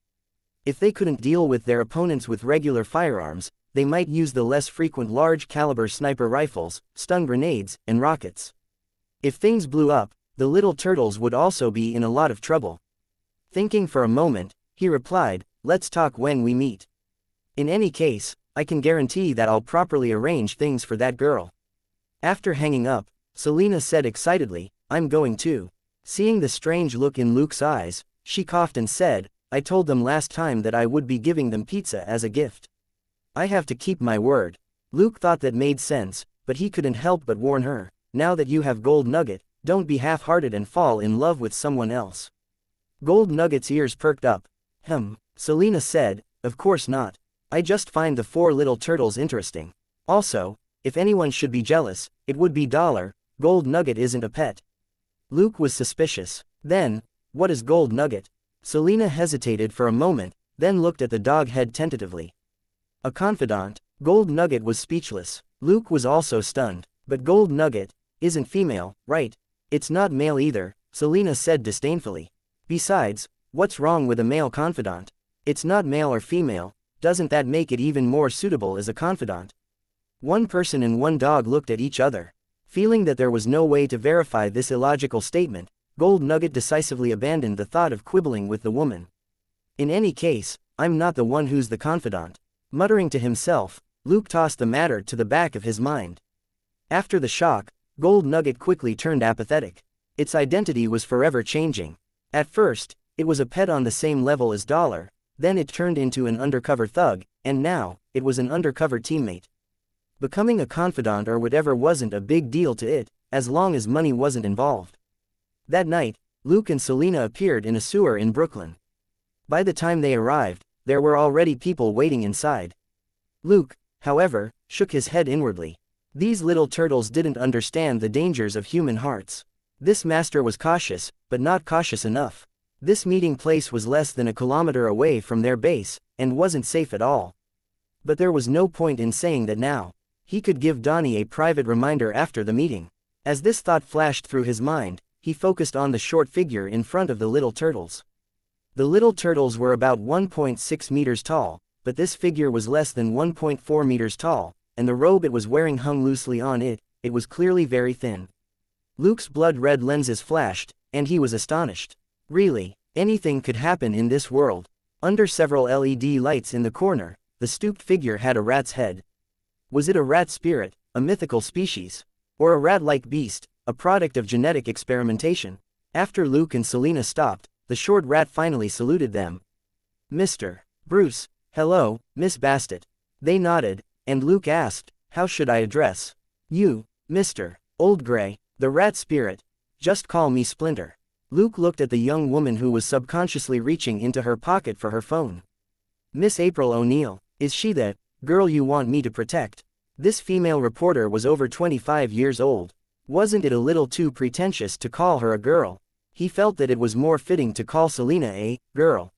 If they couldn't deal with their opponents with regular firearms, they might use the less frequent large-caliber sniper rifles, stun grenades, and rockets. If things blew up, the little turtles would also be in a lot of trouble. Thinking for a moment, he replied, "Let's talk when we meet. In any case, I can guarantee that I'll properly arrange things for that girl." After hanging up, Selena said excitedly, "I'm going too." Seeing the strange look in Luke's eyes, she coughed and said, "I told them last time that I would be giving them pizza as a gift. I have to keep my word." Luke thought that made sense, but he couldn't help but warn her, "Now that you have Gold Nugget, don't be half-hearted and fall in love with someone else." Gold Nugget's ears perked up. Selena said, "Of course not. I just find the four little turtles interesting. Also, if anyone should be jealous, it would be Dollar. Gold Nugget isn't a pet." Luke was suspicious. "Then, what is Gold Nugget?" Selena hesitated for a moment, then looked at the dog head tentatively. "A confidant." Gold Nugget was speechless. Luke was also stunned. "But Gold Nugget isn't female, right?" "It's not male either," Selena said disdainfully. "Besides, what's wrong with a male confidant? It's not male or female, doesn't that make it even more suitable as a confidant?" One person and one dog looked at each other. Feeling that there was no way to verify this illogical statement, Gold Nugget decisively abandoned the thought of quibbling with the woman. "In any case, I'm not the one who's the confidant." Muttering to himself, Luke tossed the matter to the back of his mind. After the shock, Gold Nugget quickly turned apathetic. Its identity was forever changing. At first, it was a pet on the same level as Dollar, then it turned into an undercover thug, and now, it was an undercover teammate. Becoming a confidant or whatever wasn't a big deal to it, as long as money wasn't involved. That night, Luke and Selena appeared in a sewer in Brooklyn. By the time they arrived, there were already people waiting inside. Luke, however, shook his head inwardly. These little turtles didn't understand the dangers of human hearts. This master was cautious, but not cautious enough. This meeting place was less than a kilometer away from their base, and wasn't safe at all. But there was no point in saying that now. He could give Donnie a private reminder after the meeting. As this thought flashed through his mind, he focused on the short figure in front of the little turtles. The little turtles were about 1.6 meters tall, but this figure was less than 1.4 meters tall, and the robe it was wearing hung loosely on it. It was clearly very thin. Luke's blood-red lenses flashed, and he was astonished. Really, anything could happen in this world. Under several LED lights in the corner, the stooped figure had a rat's head. Was it a rat spirit, a mythical species? Or a rat-like beast, a product of genetic experimentation? After Luke and Selena stopped, the short rat finally saluted them. "Mr. Bruce, hello, Miss Bastet." They nodded, and Luke asked, "How should I address you, Mr. Old Gray?" "The rat spirit. Just call me Splinter." Luke looked at the young woman who was subconsciously reaching into her pocket for her phone. "Miss April O'Neil, is she the girl you want me to protect?" This female reporter was over 25 years old. Wasn't it a little too pretentious to call her a girl? He felt that it was more fitting to call Selena a girl.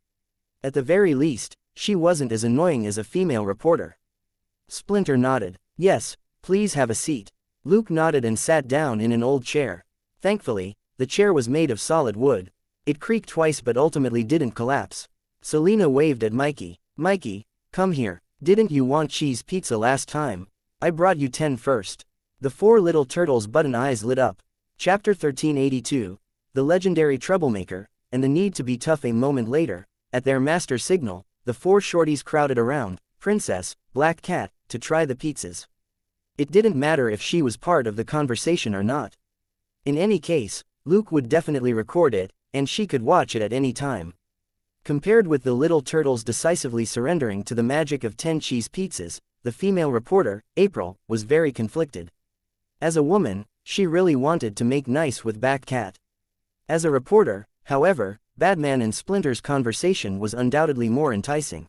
At the very least, she wasn't as annoying as a female reporter. Splinter nodded. "Yes, please have a seat." Luke nodded and sat down in an old chair. Thankfully, the chair was made of solid wood. It creaked twice but ultimately didn't collapse. Selena waved at Mikey. "Mikey, come here. Didn't you want cheese pizza last time? I brought you 10 first." The four little turtles' button eyes lit up. Chapter 1382, The Legendary Troublemaker, and the Need to Be Tough. A moment later, at their master's signal, the four shorties crowded around Princess, Black Cat, to try the pizzas. It didn't matter if she was part of the conversation or not. In any case, Luke would definitely record it, and she could watch it at any time. Compared with the little turtles decisively surrendering to the magic of 10 cheese pizzas, the female reporter, April, was very conflicted. As a woman, she really wanted to make nice with Black Cat. As a reporter, however, Batman and Splinter's conversation was undoubtedly more enticing.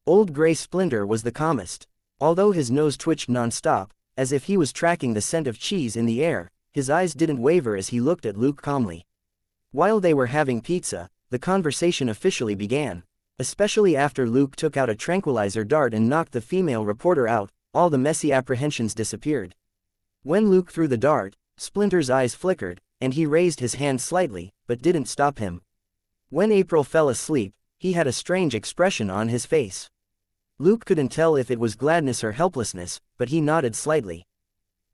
Old Gray Splinter was the calmest. Although his nose twitched non-stop, as if he was tracking the scent of cheese in the air, his eyes didn't waver as he looked at Luke calmly. While they were having pizza, the conversation officially began. Especially after Luke took out a tranquilizer dart and knocked the female reporter out, all the messy apprehensions disappeared. When Luke threw the dart, Splinter's eyes flickered, and he raised his hand slightly, but didn't stop him. When April fell asleep, he had a strange expression on his face. Luke couldn't tell if it was gladness or helplessness, but he nodded slightly.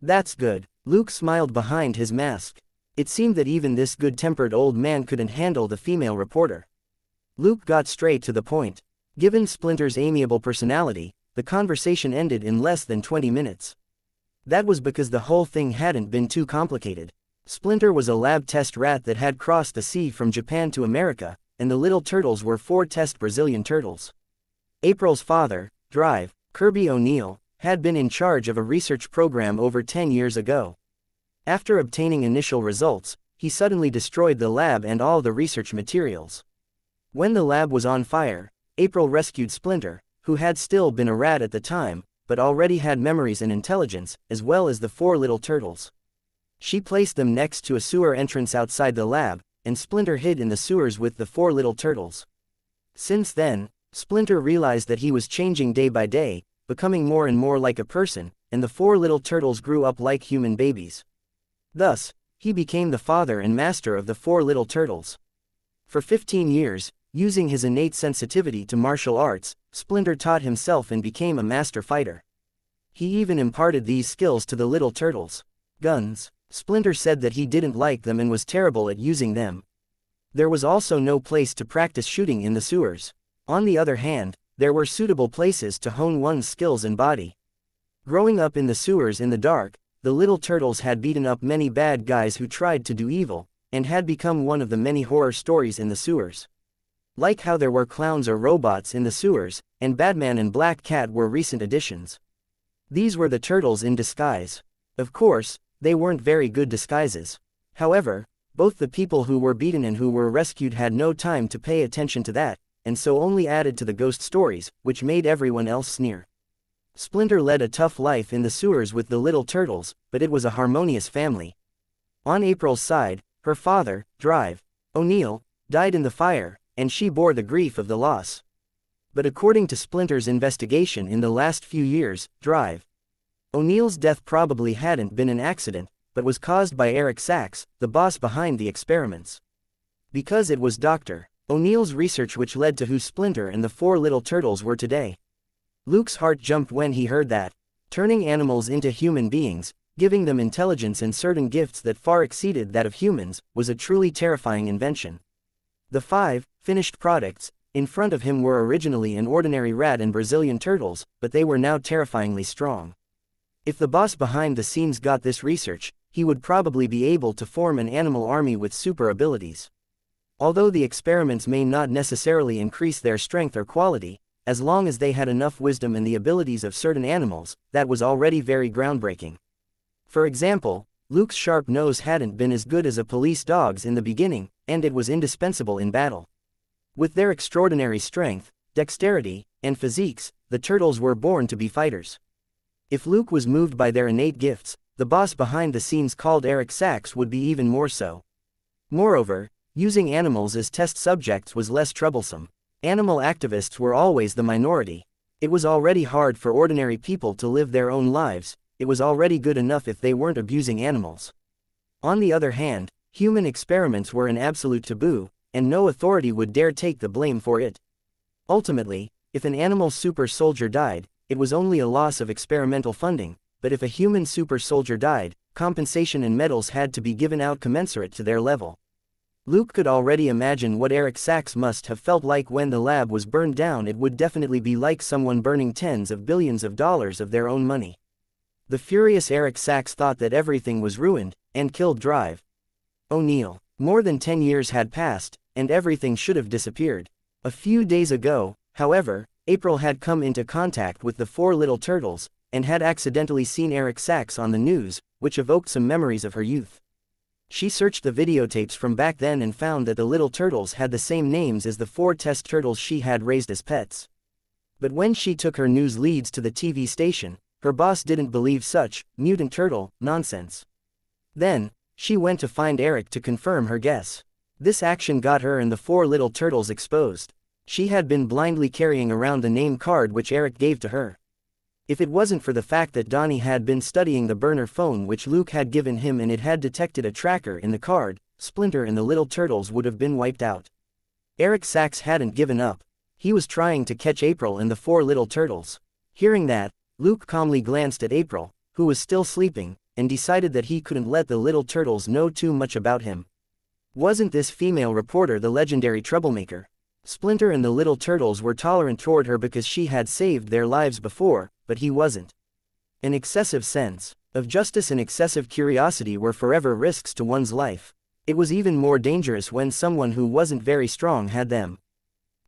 "That's good." Luke smiled behind his mask. It seemed that even this good-tempered old man couldn't handle the female reporter. Luke got straight to the point. Given Splinter's amiable personality, the conversation ended in less than 20 minutes. That was because the whole thing hadn't been too complicated. Splinter was a lab test rat that had crossed the sea from Japan to America, and the little turtles were 4 test Brazilian turtles. April's father, Drive, Kirby O'Neill, had been in charge of a research program over 10 years ago. After obtaining initial results, he suddenly destroyed the lab and all the research materials. When the lab was on fire, April rescued Splinter, who had still been a rat at the time, but already had memories and intelligence, as well as the 4 little turtles. She placed them next to a sewer entrance outside the lab, and Splinter hid in the sewers with the 4 little turtles. Since then, Splinter realized that he was changing day by day, becoming more and more like a person, and the 4 little turtles grew up like human babies. Thus, he became the father and master of the 4 little turtles. For 15 years, using his innate sensitivity to martial arts, Splinter taught himself and became a master fighter. He even imparted these skills to the little turtles. Guns. Splinter said that he didn't like them and was terrible at using them. There was also no place to practice shooting in the sewers. On the other hand, there were suitable places to hone one's skills and body. Growing up in the sewers in the dark, the little turtles had beaten up many bad guys who tried to do evil, and had become one of the many horror stories in the sewers. Like how there were clowns or robots in the sewers, and Batman and Black Cat were recent additions. These were the turtles in disguise. Of course, they weren't very good disguises. However, both the people who were beaten and who were rescued had no time to pay attention to that, and so only added to the ghost stories, which made everyone else sneer. Splinter led a tough life in the sewers with the little turtles, but it was a harmonious family. On April's side, her father, Drive, O'Neill, died in the fire, and she bore the grief of the loss. But according to Splinter's investigation in the last few years, Drive, O'Neill's death probably hadn't been an accident, but was caused by Eric Sachs, the boss behind the experiments. Because it was Dr. O'Neill's research which led to who Splinter and the 4 little turtles were today. Luke's heart jumped when he heard that. Turning animals into human beings, giving them intelligence and certain gifts that far exceeded that of humans, was a truly terrifying invention. The 5 finished products in front of him were originally an ordinary rat and Brazilian turtles, but they were now terrifyingly strong. If the boss behind the scenes got this research, he would probably be able to form an animal army with super abilities. Although the experiments may not necessarily increase their strength or quality, as long as they had enough wisdom and the abilities of certain animals, that was already very groundbreaking. For example, Luke's sharp nose hadn't been as good as a police dog's in the beginning, and it was indispensable in battle. With their extraordinary strength, dexterity, and physiques, the turtles were born to be fighters. If Luke was moved by their innate gifts, the boss behind the scenes called Eric Sachs would be even more so. Moreover, using animals as test subjects was less troublesome. Animal activists were always the minority. It was already hard for ordinary people to live their own lives, it was already good enough if they weren't abusing animals. On the other hand, human experiments were an absolute taboo, and no authority would dare take the blame for it. Ultimately, if an animal super soldier died, it was only a loss of experimental funding, but if a human super soldier died, compensation and medals had to be given out commensurate to their level. Luke could already imagine what Eric Sachs must have felt like when the lab was burned down. It would definitely be like someone burning tens of billions of dollars of their own money. The furious Eric Sachs thought that everything was ruined, and killed Drive. O'Neill. More than 10 years had passed, and everything should have disappeared. A few days ago, however, April had come into contact with the 4 little turtles, and had accidentally seen Eric Sachs on the news, which evoked some memories of her youth. She searched the videotapes from back then and found that the little turtles had the same names as the 4 test turtles she had raised as pets. But when she took her news leads to the TV station, her boss didn't believe such mutant turtle nonsense. Then, she went to find Eric to confirm her guess. This action got her and the 4 little turtles exposed. She had been blindly carrying around the name card which Eric gave to her. If it wasn't for the fact that Donnie had been studying the burner phone which Luke had given him and it had detected a tracker in the card, Splinter and the little turtles would have been wiped out. Eric Sachs hadn't given up. He was trying to catch April and the 4 little turtles. Hearing that, Luke calmly glanced at April, who was still sleeping, and decided that he couldn't let the little turtles know too much about him. Wasn't this female reporter the legendary troublemaker? Splinter and the little turtles were tolerant toward her because she had saved their lives before, but he wasn't. An excessive sense of justice and excessive curiosity were forever risks to one's life. It was even more dangerous when someone who wasn't very strong had them.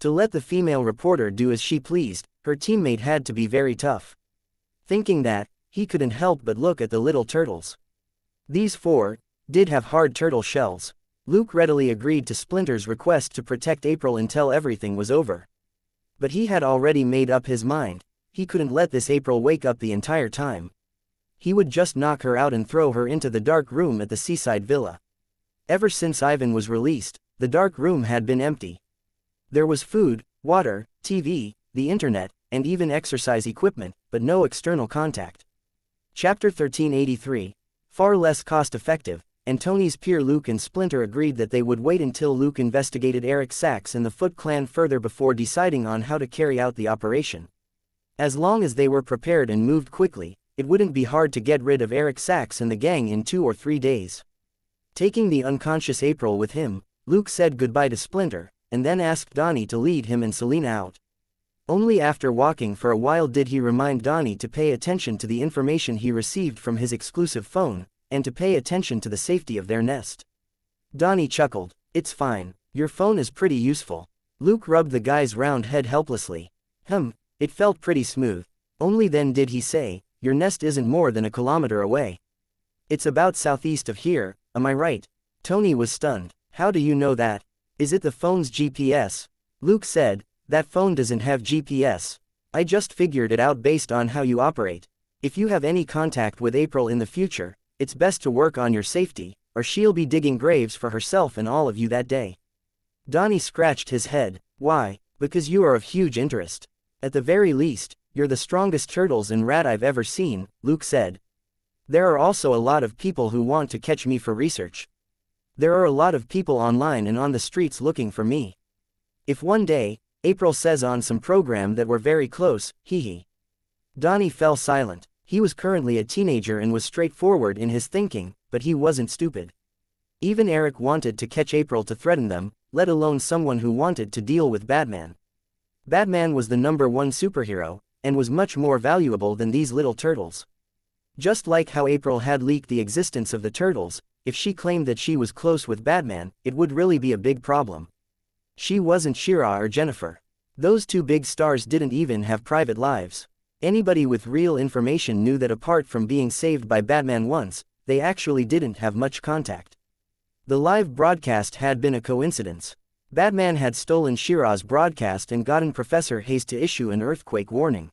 To let the female reporter do as she pleased, her teammate had to be very tough. Thinking that, he couldn't help but look at the little turtles. These four did have hard turtle shells. Luke readily agreed to Splinter's request to protect April until everything was over. But he had already made up his mind. He couldn't let this April wake up the entire time. He would just knock her out and throw her into the dark room at the seaside villa. Ever since Ivan was released, the dark room had been empty. There was food, water, TV, the internet, and even exercise equipment, but no external contact. Chapter 1383. Far less cost-effective, and Tony's peer Luke and Splinter agreed that they would wait until Luke investigated Eric Sachs and the Foot Clan further before deciding on how to carry out the operation. As long as they were prepared and moved quickly, it wouldn't be hard to get rid of Eric Sachs and the gang in 2 or 3 days. Taking the unconscious April with him, Luke said goodbye to Splinter, and then asked Donnie to lead him and Selena out. Only after walking for a while did he remind Donnie to pay attention to the information he received from his exclusive phone, and to pay attention to the safety of their nest. Donnie chuckled. "It's fine. Your phone is pretty useful." Luke rubbed the guy's round head helplessly. It felt pretty smooth. Only then did he say, "Your nest isn't more than a kilometer away. It's about southeast of here, am I right?" Tony was stunned. "How do you know that? Is it the phone's GPS?" Luke said, "That phone doesn't have GPS. I just figured it out based on how you operate. If you have any contact with April in the future, it's best to work on your safety, or she'll be digging graves for herself and all of you that day." Donnie scratched his head. "Why?" "Because you are of huge interest. At the very least, you're the strongest turtles and rat I've ever seen," Luke said. "There are also a lot of people who want to catch me for research. There are a lot of people online and on the streets looking for me. If one day, April says on some program that we're very close, hee." Donnie fell silent. He was currently a teenager and was straightforward in his thinking, but he wasn't stupid. Even Eric wanted to catch April to threaten them, let alone someone who wanted to deal with Batman. Batman was the #1 superhero, and was much more valuable than these little turtles. Just like how April had leaked the existence of the turtles, if she claimed that she was close with Batman, it would really be a big problem. She wasn't Shira or Jennifer. Those two big stars didn't even have private lives. Anybody with real information knew that apart from being saved by Batman once, they actually didn't have much contact. The live broadcast had been a coincidence. Batman had stolen Shira's broadcast and gotten Professor Hayes to issue an earthquake warning.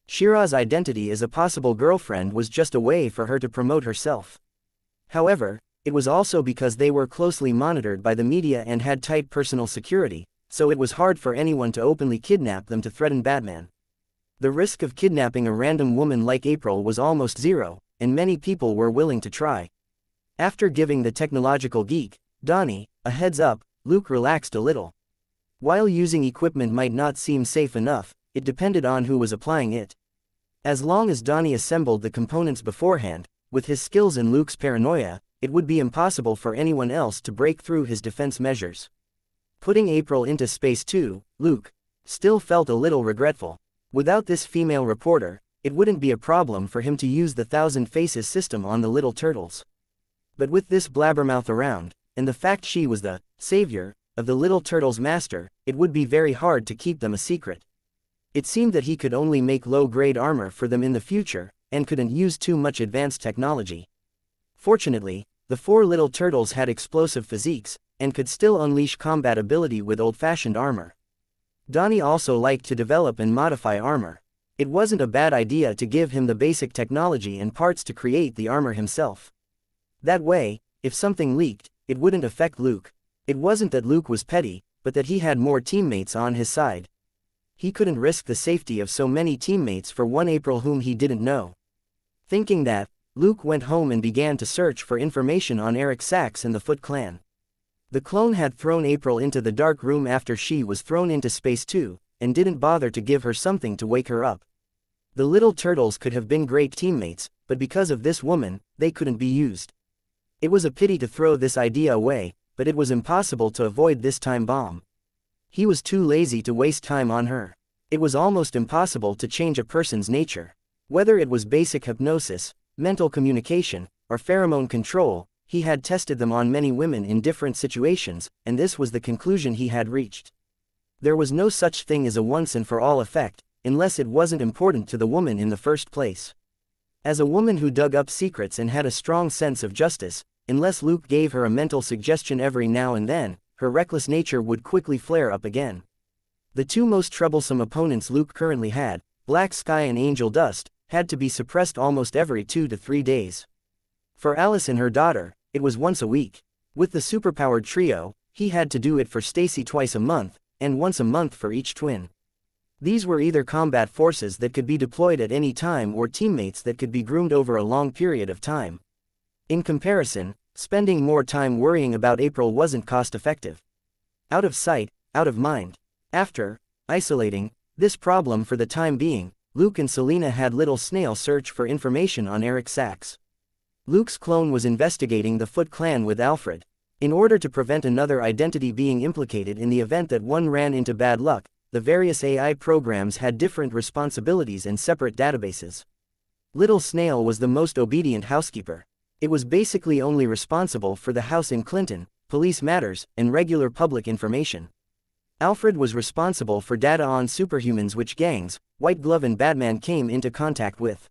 Shira's identity as a possible girlfriend was just a way for her to promote herself. However, it was also because they were closely monitored by the media and had tight personal security, so it was hard for anyone to openly kidnap them to threaten Batman. The risk of kidnapping a random woman like April was almost zero, and many people were willing to try. After giving the technological geek, Donnie, a heads up, Luke relaxed a little. While using equipment might not seem safe enough, it depended on who was applying it. As long as Donnie assembled the components beforehand, with his skills and Luke's paranoia, it would be impossible for anyone else to break through his defense measures. Putting April into space too, Luke still felt a little regretful. Without this female reporter, it wouldn't be a problem for him to use the Thousand Faces system on the little turtles. But with this blabbermouth around, and the fact she was the savior of the little turtles' master, it would be very hard to keep them a secret. It seemed that he could only make low-grade armor for them in the future, and couldn't use too much advanced technology. Fortunately, the 4 little turtles had explosive physiques, and could still unleash combat ability with old-fashioned armor. Donnie also liked to develop and modify armor. It wasn't a bad idea to give him the basic technology and parts to create the armor himself. That way, if something leaked, it wouldn't affect Luke. It wasn't that Luke was petty, but that he had more teammates on his side. He couldn't risk the safety of so many teammates for one April whom he didn't know. Thinking that, Luke went home and began to search for information on Eric Sachs and the Foot Clan. The clone had thrown April into the dark room after she was thrown into space too, and didn't bother to give her something to wake her up. The little turtles could have been great teammates, but because of this woman, they couldn't be used. It was a pity to throw this idea away, but it was impossible to avoid this time bomb. He was too lazy to waste time on her. It was almost impossible to change a person's nature. Whether it was basic hypnosis, mental communication, or pheromone control, he had tested them on many women in different situations, and this was the conclusion he had reached. There was no such thing as a once-and-for-all effect, unless it wasn't important to the woman in the first place. As a woman who dug up secrets and had a strong sense of justice, unless Luke gave her a mental suggestion every now and then, her reckless nature would quickly flare up again. The two most troublesome opponents Luke currently had, Black Sky and Angel Dust, had to be suppressed almost every 2 to 3 days. For Alice and her daughter, it was once a week. With the superpowered trio, he had to do it for Stacy twice a month, and once a month for each twin. These were either combat forces that could be deployed at any time or teammates that could be groomed over a long period of time. In comparison, spending more time worrying about April wasn't cost-effective. Out of sight, out of mind. After isolating this problem for the time being, Luke and Selena had Little Snail search for information on Eric Sachs. Luke's clone was investigating the Foot Clan with Alfred. In order to prevent another identity being implicated in the event that one ran into bad luck, the various AI programs had different responsibilities and separate databases. Little Snail was the most obedient housekeeper. It was basically only responsible for the house in Clinton, police matters, and regular public information. Alfred was responsible for data on superhumans which gangs, White Glove and Batman came into contact with.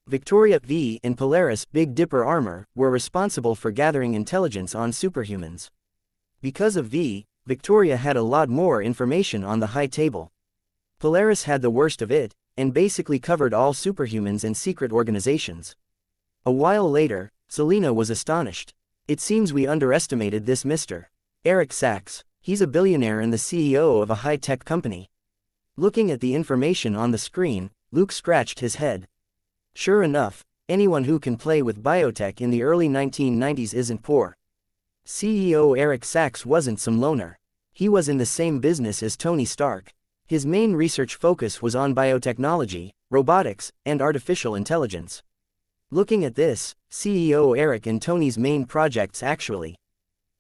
Victoria V and Polaris Big Dipper Armor were responsible for gathering intelligence on superhumans. Because of V, Victoria had a lot more information on the high table. Polaris had the worst of it, and basically covered all superhumans and secret organizations. A while later, Selena was astonished. It seems we underestimated this Mr. Eric Sachs. He's a billionaire and the CEO of a high-tech company. Looking at the information on the screen, Luke scratched his head. Sure enough, anyone who can play with biotech in the early 1990s isn't poor. CEO Eric Sachs wasn't some loner. He was in the same business as Tony Stark. His main research focus was on biotechnology, robotics, and artificial intelligence. Looking at this, CEO Eric and Tony's main projects actually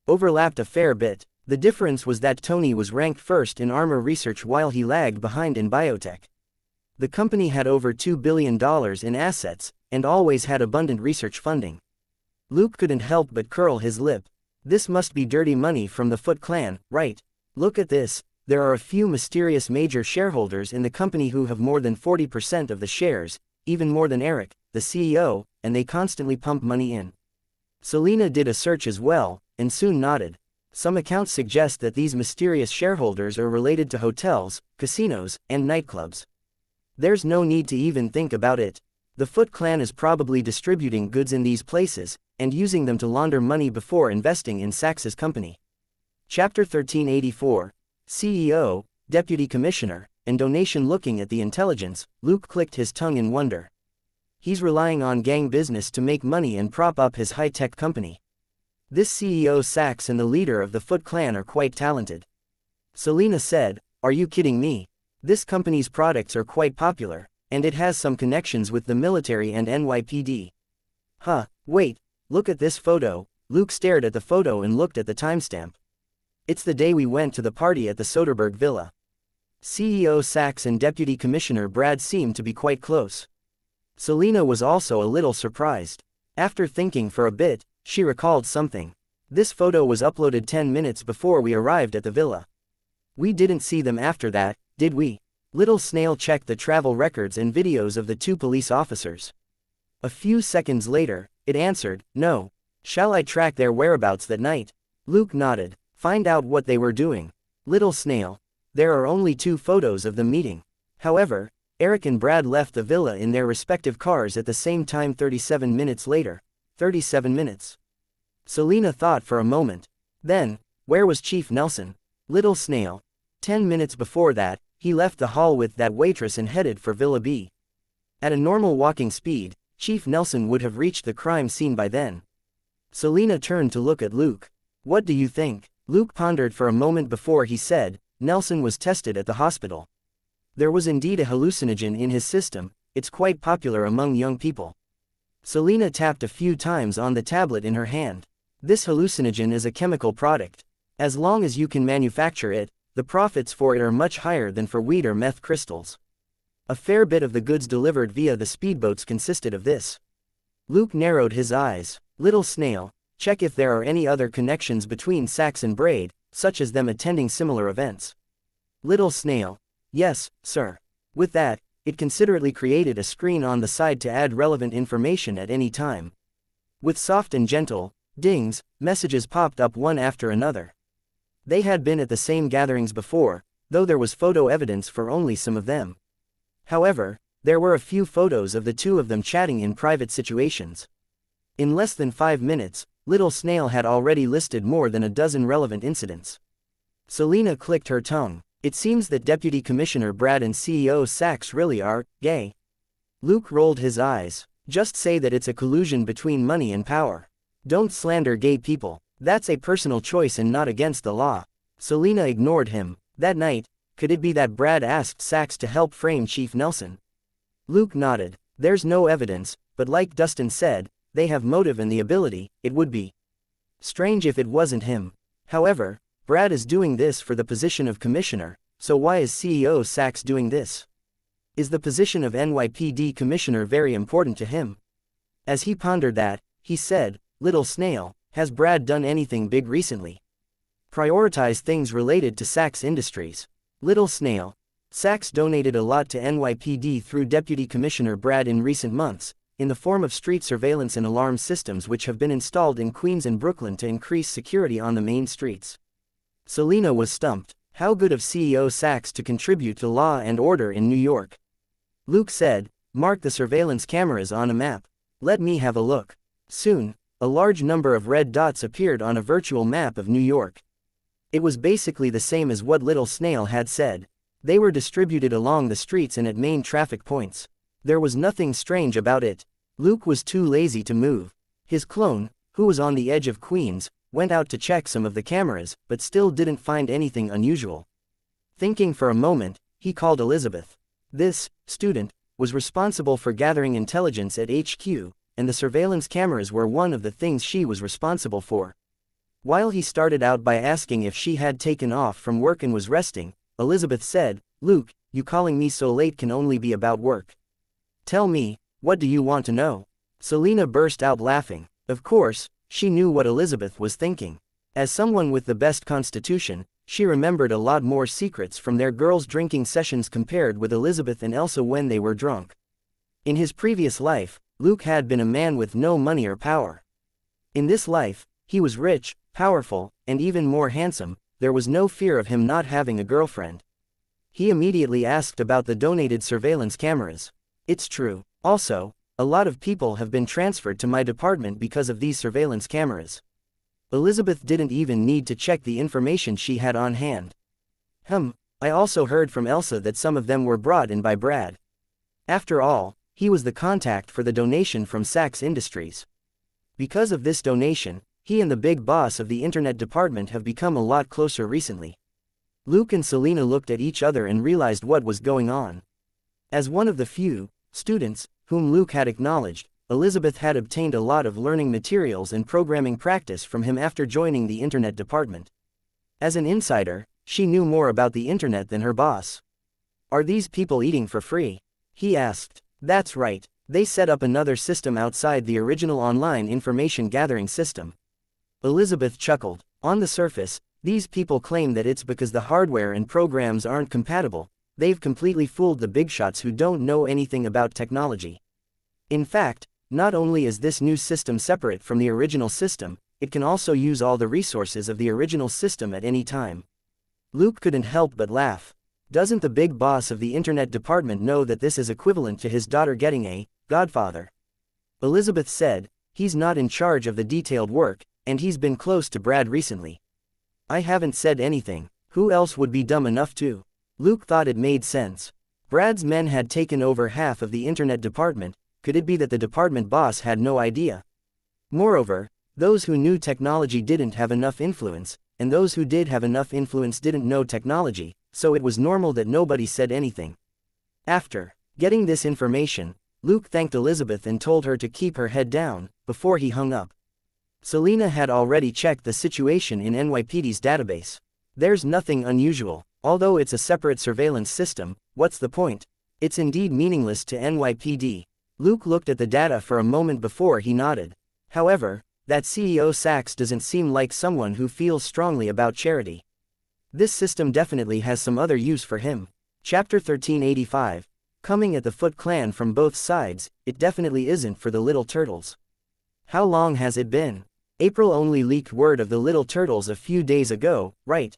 overlapped a fair bit. The difference was that Tony was ranked first in armor research while he lagged behind in biotech. The company had over $2 billion in assets, and always had abundant research funding. Luke couldn't help but curl his lip. This must be dirty money from the Foot Clan, right? Look at this, there are a few mysterious major shareholders in the company who have more than 40% of the shares, even more than Eric, the CEO, and they constantly pump money in. Selena did a search as well, and soon nodded. Some accounts suggest that these mysterious shareholders are related to hotels, casinos, and nightclubs. There's no need to even think about it. The Foot Clan is probably distributing goods in these places, and using them to launder money before investing in Sachs's company. Chapter 1384, CEO, Deputy Commissioner, and Donation. Looking at the intelligence, Luke clicked his tongue in wonder. He's relying on gang business to make money and prop up his high-tech company. This CEO Sachs and the leader of the Foot Clan are quite talented. Selena said, "Are you kidding me? This company's products are quite popular, and it has some connections with the military and NYPD. Huh, wait, look at this photo." Luke stared at the photo and looked at the timestamp. It's the day we went to the party at the Soderbergh Villa. CEO Sachs and Deputy Commissioner Brad seemed to be quite close. Selena was also a little surprised. After thinking for a bit, she recalled something. This photo was uploaded 10 minutes before we arrived at the villa. We didn't see them after that, did we? Little Snail checked the travel records and videos of the two police officers. A few seconds later, it answered, "No. Shall I track their whereabouts that night?" Luke nodded. "Find out what they were doing." Little Snail. There are only 2 photos of them meeting. However, Eric and Brad left the villa in their respective cars at the same time 37 minutes later. 37 minutes. Selena thought for a moment. Then, where was Chief Nelson? Little Snail. 10 minutes before that, he left the hall with that waitress and headed for Villa B. At a normal walking speed, Chief Nelson would have reached the crime scene by then. Selena turned to look at Luke. "What do you think?" Luke pondered for a moment before he said, "Nelson was tested at the hospital. There was indeed a hallucinogen in his system, it's quite popular among young people." Selena tapped a few times on the tablet in her hand. This hallucinogen is a chemical product. As long as you can manufacture it, the profits for it are much higher than for weed or meth crystals. A fair bit of the goods delivered via the speedboats consisted of this. Luke narrowed his eyes. Little snail, check if there are any other connections between Sachs and Braid, such as them attending similar events. Little snail, yes, sir. With that, it considerately created a screen on the side to add relevant information at any time. With soft and gentle dings, messages popped up one after another. They had been at the same gatherings before, though there was photo evidence for only some of them. However, there were a few photos of the two of them chatting in private situations. In less than 5 minutes, Little Snail had already listed more than a dozen relevant incidents. Selena clicked her tongue. It seems that Deputy Commissioner Brad and CEO Sachs really are gay. Luke rolled his eyes. Just say that it's a collusion between money and power. Don't slander gay people. That's a personal choice and not against the law. Selena ignored him. That night, could it be that Brad asked Sachs to help frame Chief Nelson? Luke nodded. There's no evidence, but like Dustin said, they have motive and the ability. It would be strange if it wasn't him. However, Brad is doing this for the position of commissioner, so why is CEO Sachs doing this? Is the position of NYPD commissioner very important to him? As he pondered that, he said, Little Snail, has Brad done anything big recently? Prioritize things related to Sachs Industries. Little Snail, Sachs donated a lot to NYPD through Deputy Commissioner Brad in recent months, in the form of street surveillance and alarm systems which have been installed in Queens and Brooklyn to increase security on the main streets. Selena was stumped. How good of CEO Sachs to contribute to law and order in New York. Luke said, mark the surveillance cameras on a map. Let me have a look. Soon, a large number of red dots appeared on a virtual map of New York. It was basically the same as what Little Snail had said. They were distributed along the streets and at main traffic points. There was nothing strange about it. Luke was too lazy to move. His clone, who was on the edge of Queens, went out to check some of the cameras, but still didn't find anything unusual. Thinking for a moment, he called Elizabeth. This student was responsible for gathering intelligence at HQ, and the surveillance cameras were one of the things she was responsible for. While he started out by asking if she had taken off from work and was resting, Elizabeth said, Luke, you calling me so late can only be about work. Tell me, what do you want to know? Selena burst out laughing. Of course, she knew what Elizabeth was thinking. As someone with the best constitution, she remembered a lot more secrets from their girls' drinking sessions compared with Elizabeth and Elsa when they were drunk. In his previous life, Luke had been a man with no money or power. In this life, he was rich, powerful, and even more handsome. There was no fear of him not having a girlfriend. He immediately asked about the donated surveillance cameras. It's true. Also, a lot of people have been transferred to my department because of these surveillance cameras. Elizabeth didn't even need to check the information she had on hand. I also heard from Elsa that some of them were brought in by Brad. After all, he was the contact for the donation from Sachs Industries. Because of this donation, he and the big boss of the internet department have become a lot closer recently. Luke and Selena looked at each other and realized what was going on. As one of the few students whom Luke had acknowledged, Elizabeth had obtained a lot of learning materials and programming practice from him after joining the internet department. As an insider, she knew more about the internet than her boss. Are these people eating for free? He asked. That's right, they set up another system outside the original online information gathering system. Elizabeth chuckled. On the surface, these people claim that it's because the hardware and programs aren't compatible. They've completely fooled the big shots who don't know anything about technology. In fact, not only is this new system separate from the original system, it can also use all the resources of the original system at any time. Luke couldn't help but laugh. Doesn't the big boss of the internet department know that this is equivalent to his daughter getting a godfather? Elizabeth said, he's not in charge of the detailed work, and he's been close to Brad recently. I haven't said anything. Who else would be dumb enough to? Luke thought it made sense. Brad's men had taken over half of the internet department. Could it be that the department boss had no idea? Moreover, those who knew technology didn't have enough influence, and those who did have enough influence didn't know technology, so it was normal that nobody said anything. After getting this information, Luke thanked Elizabeth and told her to keep her head down, before he hung up. Selena had already checked the situation in NYPD's database. There's nothing unusual. Although it's a separate surveillance system, what's the point? It's indeed meaningless to NYPD. Luke looked at the data for a moment before he nodded. However, that CEO Sachs doesn't seem like someone who feels strongly about charity. This system definitely has some other use for him. Chapter 1385. Coming at the Foot Clan from both sides, it definitely isn't for the Little Turtles. How long has it been? April only leaked word of the Little Turtles a few days ago, right?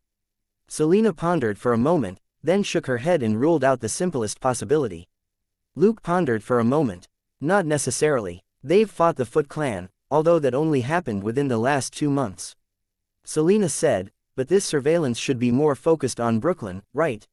Selena pondered for a moment, then shook her head and ruled out the simplest possibility. Luke pondered for a moment. Not necessarily. They've fought the Foot Clan, although that only happened within the last 2 months. Selena said, but this surveillance should be more focused on Brooklyn, right?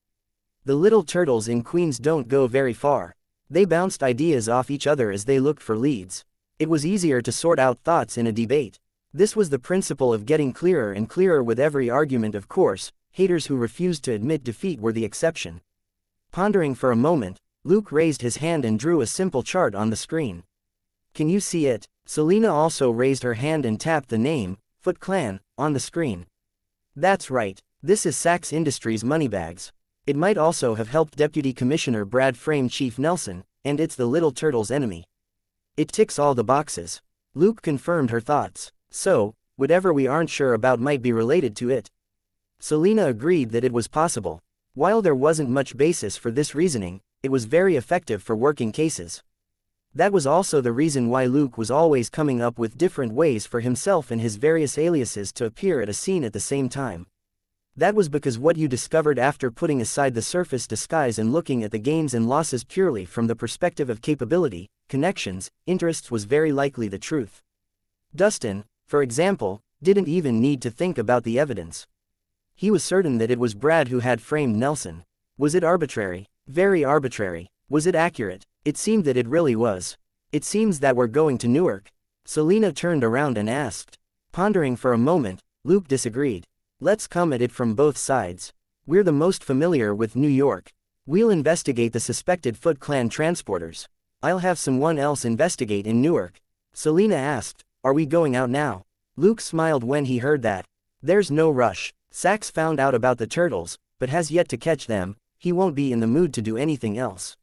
The Little Turtles in Queens don't go very far. They bounced ideas off each other as they looked for leads. It was easier to sort out thoughts in a debate. This was the principle of getting clearer and clearer with every argument. Of course, haters who refused to admit defeat were the exception. Pondering for a moment, Luke raised his hand and drew a simple chart on the screen. Can you see it? Selena also raised her hand and tapped the name, Foot Clan, on the screen. That's right, this is Sachs Industries Moneybags. It might also have helped Deputy Commissioner Brad frame Chief Nelson, and it's the Little Turtles' enemy. It ticks all the boxes. Luke confirmed her thoughts. So, whatever we aren't sure about might be related to it. Selena agreed that it was possible. While there wasn't much basis for this reasoning, it was very effective for working cases. That was also the reason why Luke was always coming up with different ways for himself and his various aliases to appear at a scene at the same time. That was because what you discovered after putting aside the surface disguise and looking at the gains and losses purely from the perspective of capability, connections, interests was very likely the truth. Dustin, for example, didn't even need to think about the evidence. He was certain that it was Brad who had framed Nelson. Was it arbitrary? Very arbitrary. Was it accurate? It seemed that it really was. It seems that we're going to Newark. Selena turned around and asked. Pondering for a moment, Luke disagreed. Let's come at it from both sides. We're the most familiar with New York. We'll investigate the suspected Foot Clan transporters. I'll have someone else investigate in Newark. Selena asked, are we going out now? Luke smiled when he heard that. There's no rush. Sachs found out about the turtles, but has yet to catch them. He won't be in the mood to do anything else.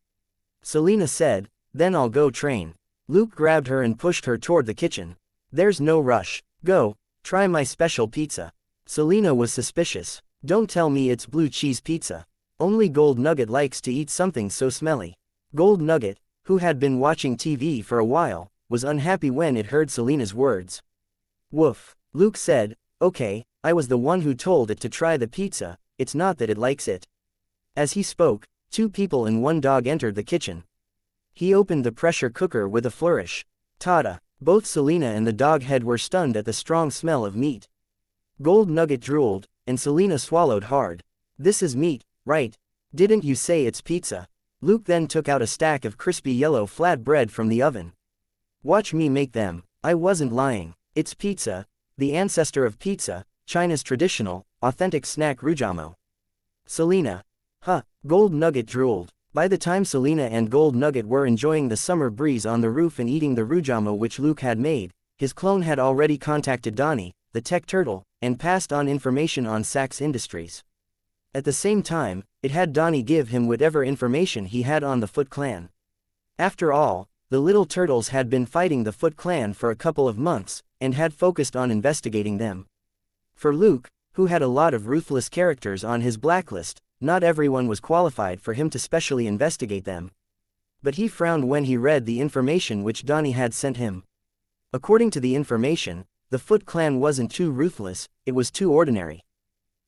Selena said, then I'll go train. Luke grabbed her and pushed her toward the kitchen. There's no rush. Go, try my special pizza. Selena was suspicious. Don't tell me it's blue cheese pizza. Only Gold Nugget likes to eat something so smelly. Gold Nugget, who had been watching TV for a while, was unhappy when it heard Selena's words. Woof. Luke said, okay, I was the one who told it to try the pizza, it's not that it likes it. As he spoke, 2 people and 1 dog entered the kitchen. He opened the pressure cooker with a flourish. Tada! Both Selena and the dog head were stunned at the strong smell of meat. Gold Nugget drooled, and Selena swallowed hard. This is meat, right? Didn't you say it's pizza? Luke then took out a stack of crispy yellow flat bread from the oven. Watch me make them. I wasn't lying. It's pizza, the ancestor of pizza, China's traditional, authentic snack rujamo. Selena. Huh, Gold Nugget drooled. By the time Selena and Gold Nugget were enjoying the summer breeze on the roof and eating the rujamo which Luke had made, his clone had already contacted Donnie, the tech turtle, and passed on information on Sachs Industries. At the same time, it had Donnie give him whatever information he had on the Foot Clan. After all, the Little Turtles had been fighting the Foot Clan for a couple of months, and had focused on investigating them. For Luke, who had a lot of ruthless characters on his blacklist, not everyone was qualified for him to specially investigate them. But he frowned when he read the information which Donnie had sent him. According to the information, the Foot Clan wasn't too ruthless, it was too ordinary.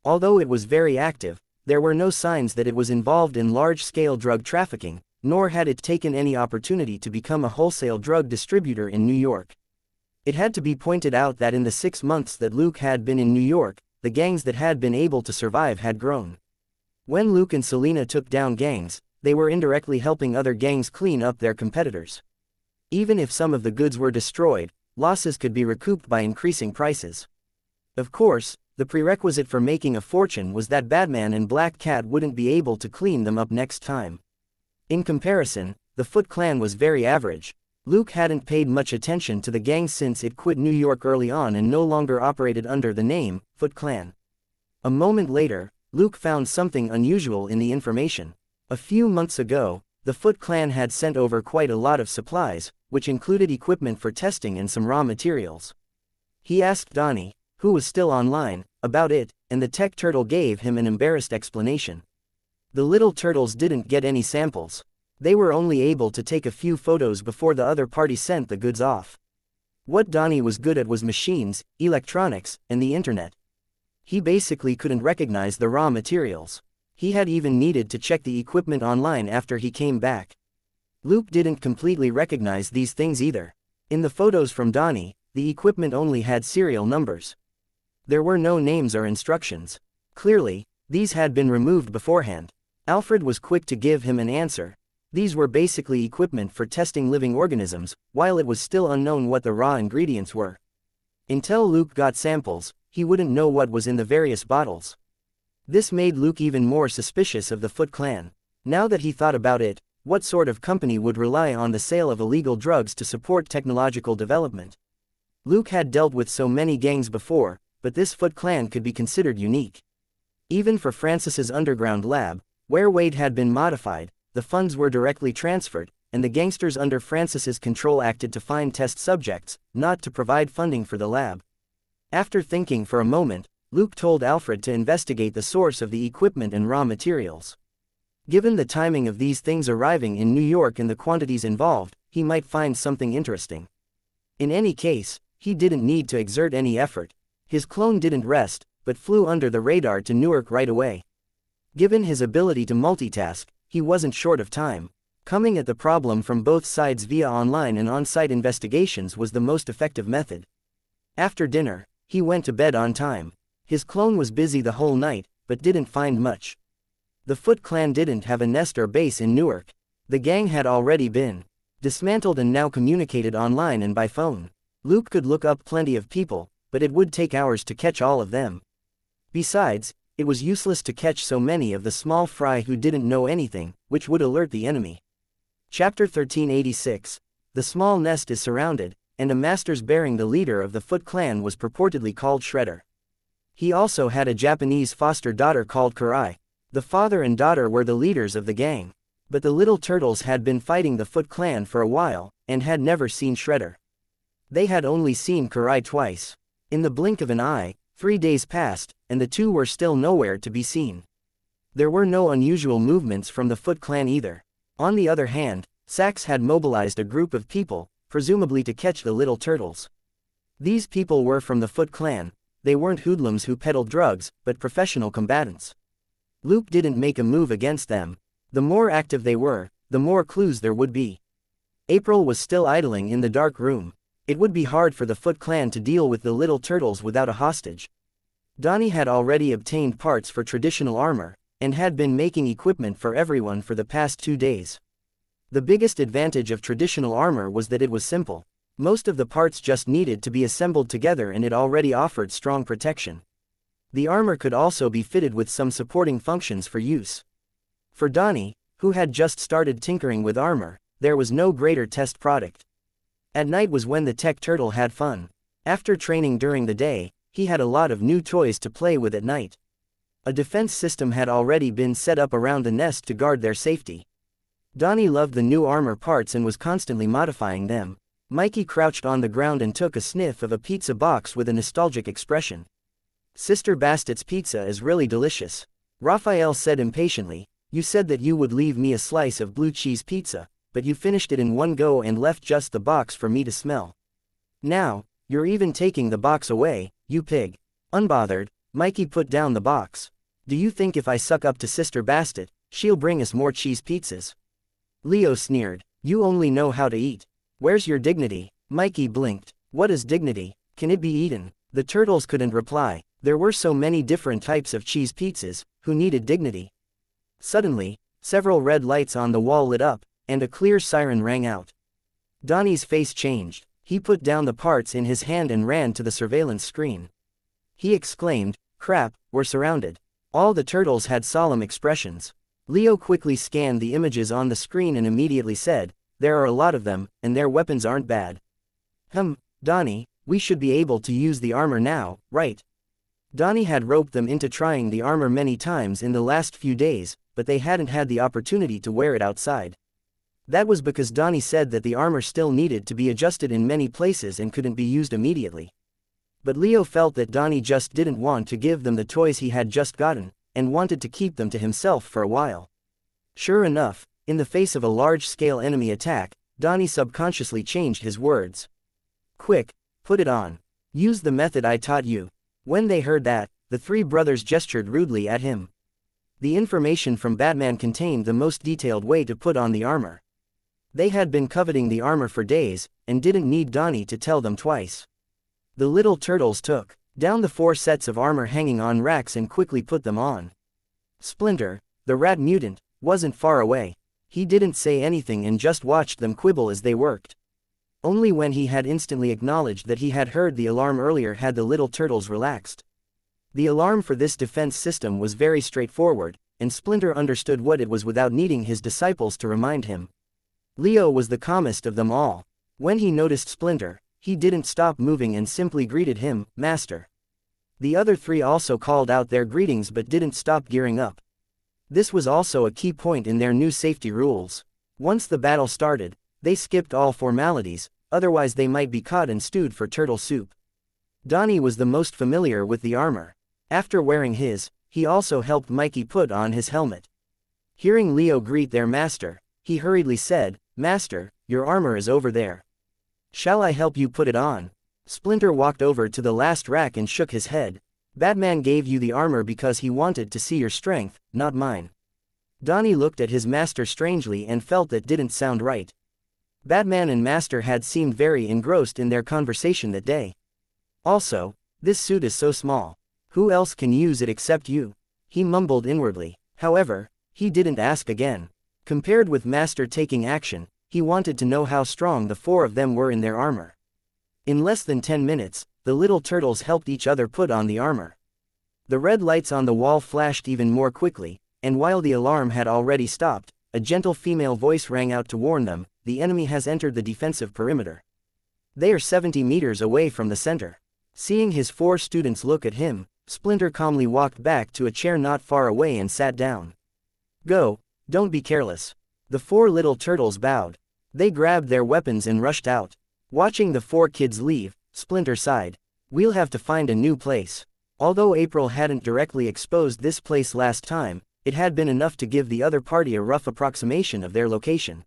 Although it was very active, there were no signs that it was involved in large-scale drug trafficking, nor had it taken any opportunity to become a wholesale drug distributor in New York. It had to be pointed out that in the 6 months that Luke had been in New York, the gangs that had been able to survive had grown. When Luke and Selena took down gangs, they were indirectly helping other gangs clean up their competitors. Even if some of the goods were destroyed, losses could be recouped by increasing prices. Of course, the prerequisite for making a fortune was that Batman and Black Cat wouldn't be able to clean them up next time. In comparison, the Foot Clan was very average. Luke hadn't paid much attention to the gang since it quit New York early on and no longer operated under the name Foot Clan. A moment later, Luke found something unusual in the information. A few months ago, the Foot Clan had sent over quite a lot of supplies, which included equipment for testing and some raw materials. He asked Donnie, who was still online, about it, and the tech turtle gave him an embarrassed explanation. The little turtles didn't get any samples. They were only able to take a few photos before the other party sent the goods off. What Donnie was good at was machines, electronics, and the internet. He basically couldn't recognize the raw materials. He had even needed to check the equipment online after he came back. Luke didn't completely recognize these things either. In the photos from Donnie, the equipment only had serial numbers. There were no names or instructions. Clearly, these had been removed beforehand. Alfred was quick to give him an answer. These were basically equipment for testing living organisms, while it was still unknown what the raw ingredients were. Until Luke got samples, he wouldn't know what was in the various bottles. This made Luke even more suspicious of the Foot Clan. Now that he thought about it, what sort of company would rely on the sale of illegal drugs to support technological development? Luke had dealt with so many gangs before, but this Foot Clan could be considered unique. Even for Francis's underground lab, where Wade had been modified, the funds were directly transferred, and the gangsters under Francis's control acted to find test subjects, not to provide funding for the lab. After thinking for a moment, Luke told Alfred to investigate the source of the equipment and raw materials. Given the timing of these things arriving in New York and the quantities involved, he might find something interesting. In any case, he didn't need to exert any effort. His clone didn't rest, but flew under the radar to Newark right away. Given his ability to multitask, he wasn't short of time. Coming at the problem from both sides via online and on-site investigations was the most effective method. After dinner, he went to bed on time. His clone was busy the whole night, but didn't find much. The Foot Clan didn't have a nest or base in Newark. The gang had already been dismantled and now communicated online and by phone. Luke could look up plenty of people, but it would take hours to catch all of them. Besides, it was useless to catch so many of the small fry who didn't know anything, which would alert the enemy. Chapter 1386. The small nest is surrounded, and a master's bearing the leader of the Foot Clan was purportedly called Shredder. He also had a Japanese foster daughter called Karai. The father and daughter were the leaders of the gang. But the little turtles had been fighting the Foot Clan for a while, and had never seen Shredder. They had only seen Karai twice. In the blink of an eye, 3 days passed, and the two were still nowhere to be seen. There were no unusual movements from the Foot Clan either. On the other hand, Sax had mobilized a group of people, presumably to catch the little turtles. These people were from the Foot Clan. They weren't hoodlums who peddled drugs, but professional combatants. Luke didn't make a move against them. The more active they were, the more clues there would be. April was still idling in the dark room. It would be hard for the Foot Clan to deal with the little turtles without a hostage. Donnie had already obtained parts for traditional armor, and had been making equipment for everyone for the past 2 days. The biggest advantage of traditional armor was that it was simple. Most of the parts just needed to be assembled together and it already offered strong protection. The armor could also be fitted with some supporting functions for use. For Donnie, who had just started tinkering with armor, there was no greater test product. At night was when the tech turtle had fun. After training during the day, he had a lot of new toys to play with at night. A defense system had already been set up around the nest to guard their safety. Donnie loved the new armor parts and was constantly modifying them. Mikey crouched on the ground and took a sniff of a pizza box with a nostalgic expression. "Sister Bastet's pizza is really delicious," Raphael said impatiently. "You said that you would leave me a slice of blue cheese pizza, but you finished it in one go and left just the box for me to smell. Now, you're even taking the box away, you pig." Unbothered, Mikey put down the box. "Do you think if I suck up to Sister Bastet, she'll bring us more cheese pizzas?" Leo sneered. "You only know how to eat. Where's your dignity?" Mikey blinked. "What is dignity? Can it be eaten?" The turtles couldn't reply. There were so many different types of cheese pizzas, who needed dignity? Suddenly, several red lights on the wall lit up, and a clear siren rang out. Donnie's face changed. He put down the parts in his hand and ran to the surveillance screen. He exclaimed, "Crap, we're surrounded." All the turtles had solemn expressions. Leo quickly scanned the images on the screen and immediately said, "There are a lot of them, and their weapons aren't bad." Donnie, we should be able to use the armor now, right?" Donnie had roped them into trying the armor many times in the last few days, but they hadn't had the opportunity to wear it outside. That was because Donnie said that the armor still needed to be adjusted in many places and couldn't be used immediately. But Leo felt that Donnie just didn't want to give them the toys he had just gotten, and wanted to keep them to himself for a while. Sure enough, in the face of a large-scale enemy attack, Donnie subconsciously changed his words. "Quick, put it on. Use the method I taught you." When they heard that, the three brothers gestured rudely at him. The information from Batman contained the most detailed way to put on the armor. They had been coveting the armor for days, and didn't need Donnie to tell them twice. The little turtles took down the 4 sets of armor hanging on racks and quickly put them on. Splinter, the rat mutant, wasn't far away. He didn't say anything and just watched them quibble as they worked. Only when he had instantly acknowledged that he had heard the alarm earlier had the little turtles relaxed. The alarm for this defense system was very straightforward, and Splinter understood what it was without needing his disciples to remind him. Leo was the calmest of them all. When he noticed Splinter, he didn't stop moving and simply greeted him, "Master." The other 3 also called out their greetings but didn't stop gearing up. This was also a key point in their new safety rules. Once the battle started, they skipped all formalities, otherwise they might be caught and stewed for turtle soup. Donnie was the most familiar with the armor. After wearing his, he also helped Mikey put on his helmet. Hearing Leo greet their master, he hurriedly said, "Master, your armor is over there. Shall I help you put it on?" Splinter walked over to the last rack and shook his head. "Batman gave you the armor because he wanted to see your strength, not mine." Donnie looked at his master strangely and felt that didn't sound right. Batman and Master had seemed very engrossed in their conversation that day. "Also, this suit is so small. Who else can use it except you?" he mumbled inwardly. However, he didn't ask again. Compared with Master taking action, he wanted to know how strong the 4 of them were in their armor. In less than 10 minutes, the little turtles helped each other put on the armor. The red lights on the wall flashed even more quickly, and while the alarm had already stopped, a gentle female voice rang out to warn them, "The enemy has entered the defensive perimeter. They are 70 meters away from the center." Seeing his 4 students look at him, Splinter calmly walked back to a chair not far away and sat down. "Go, don't be careless." The 4 little turtles bowed. They grabbed their weapons and rushed out. Watching the 4 kids leave, Splinter sighed. "We'll have to find a new place." Although April hadn't directly exposed this place last time, it had been enough to give the other party a rough approximation of their location.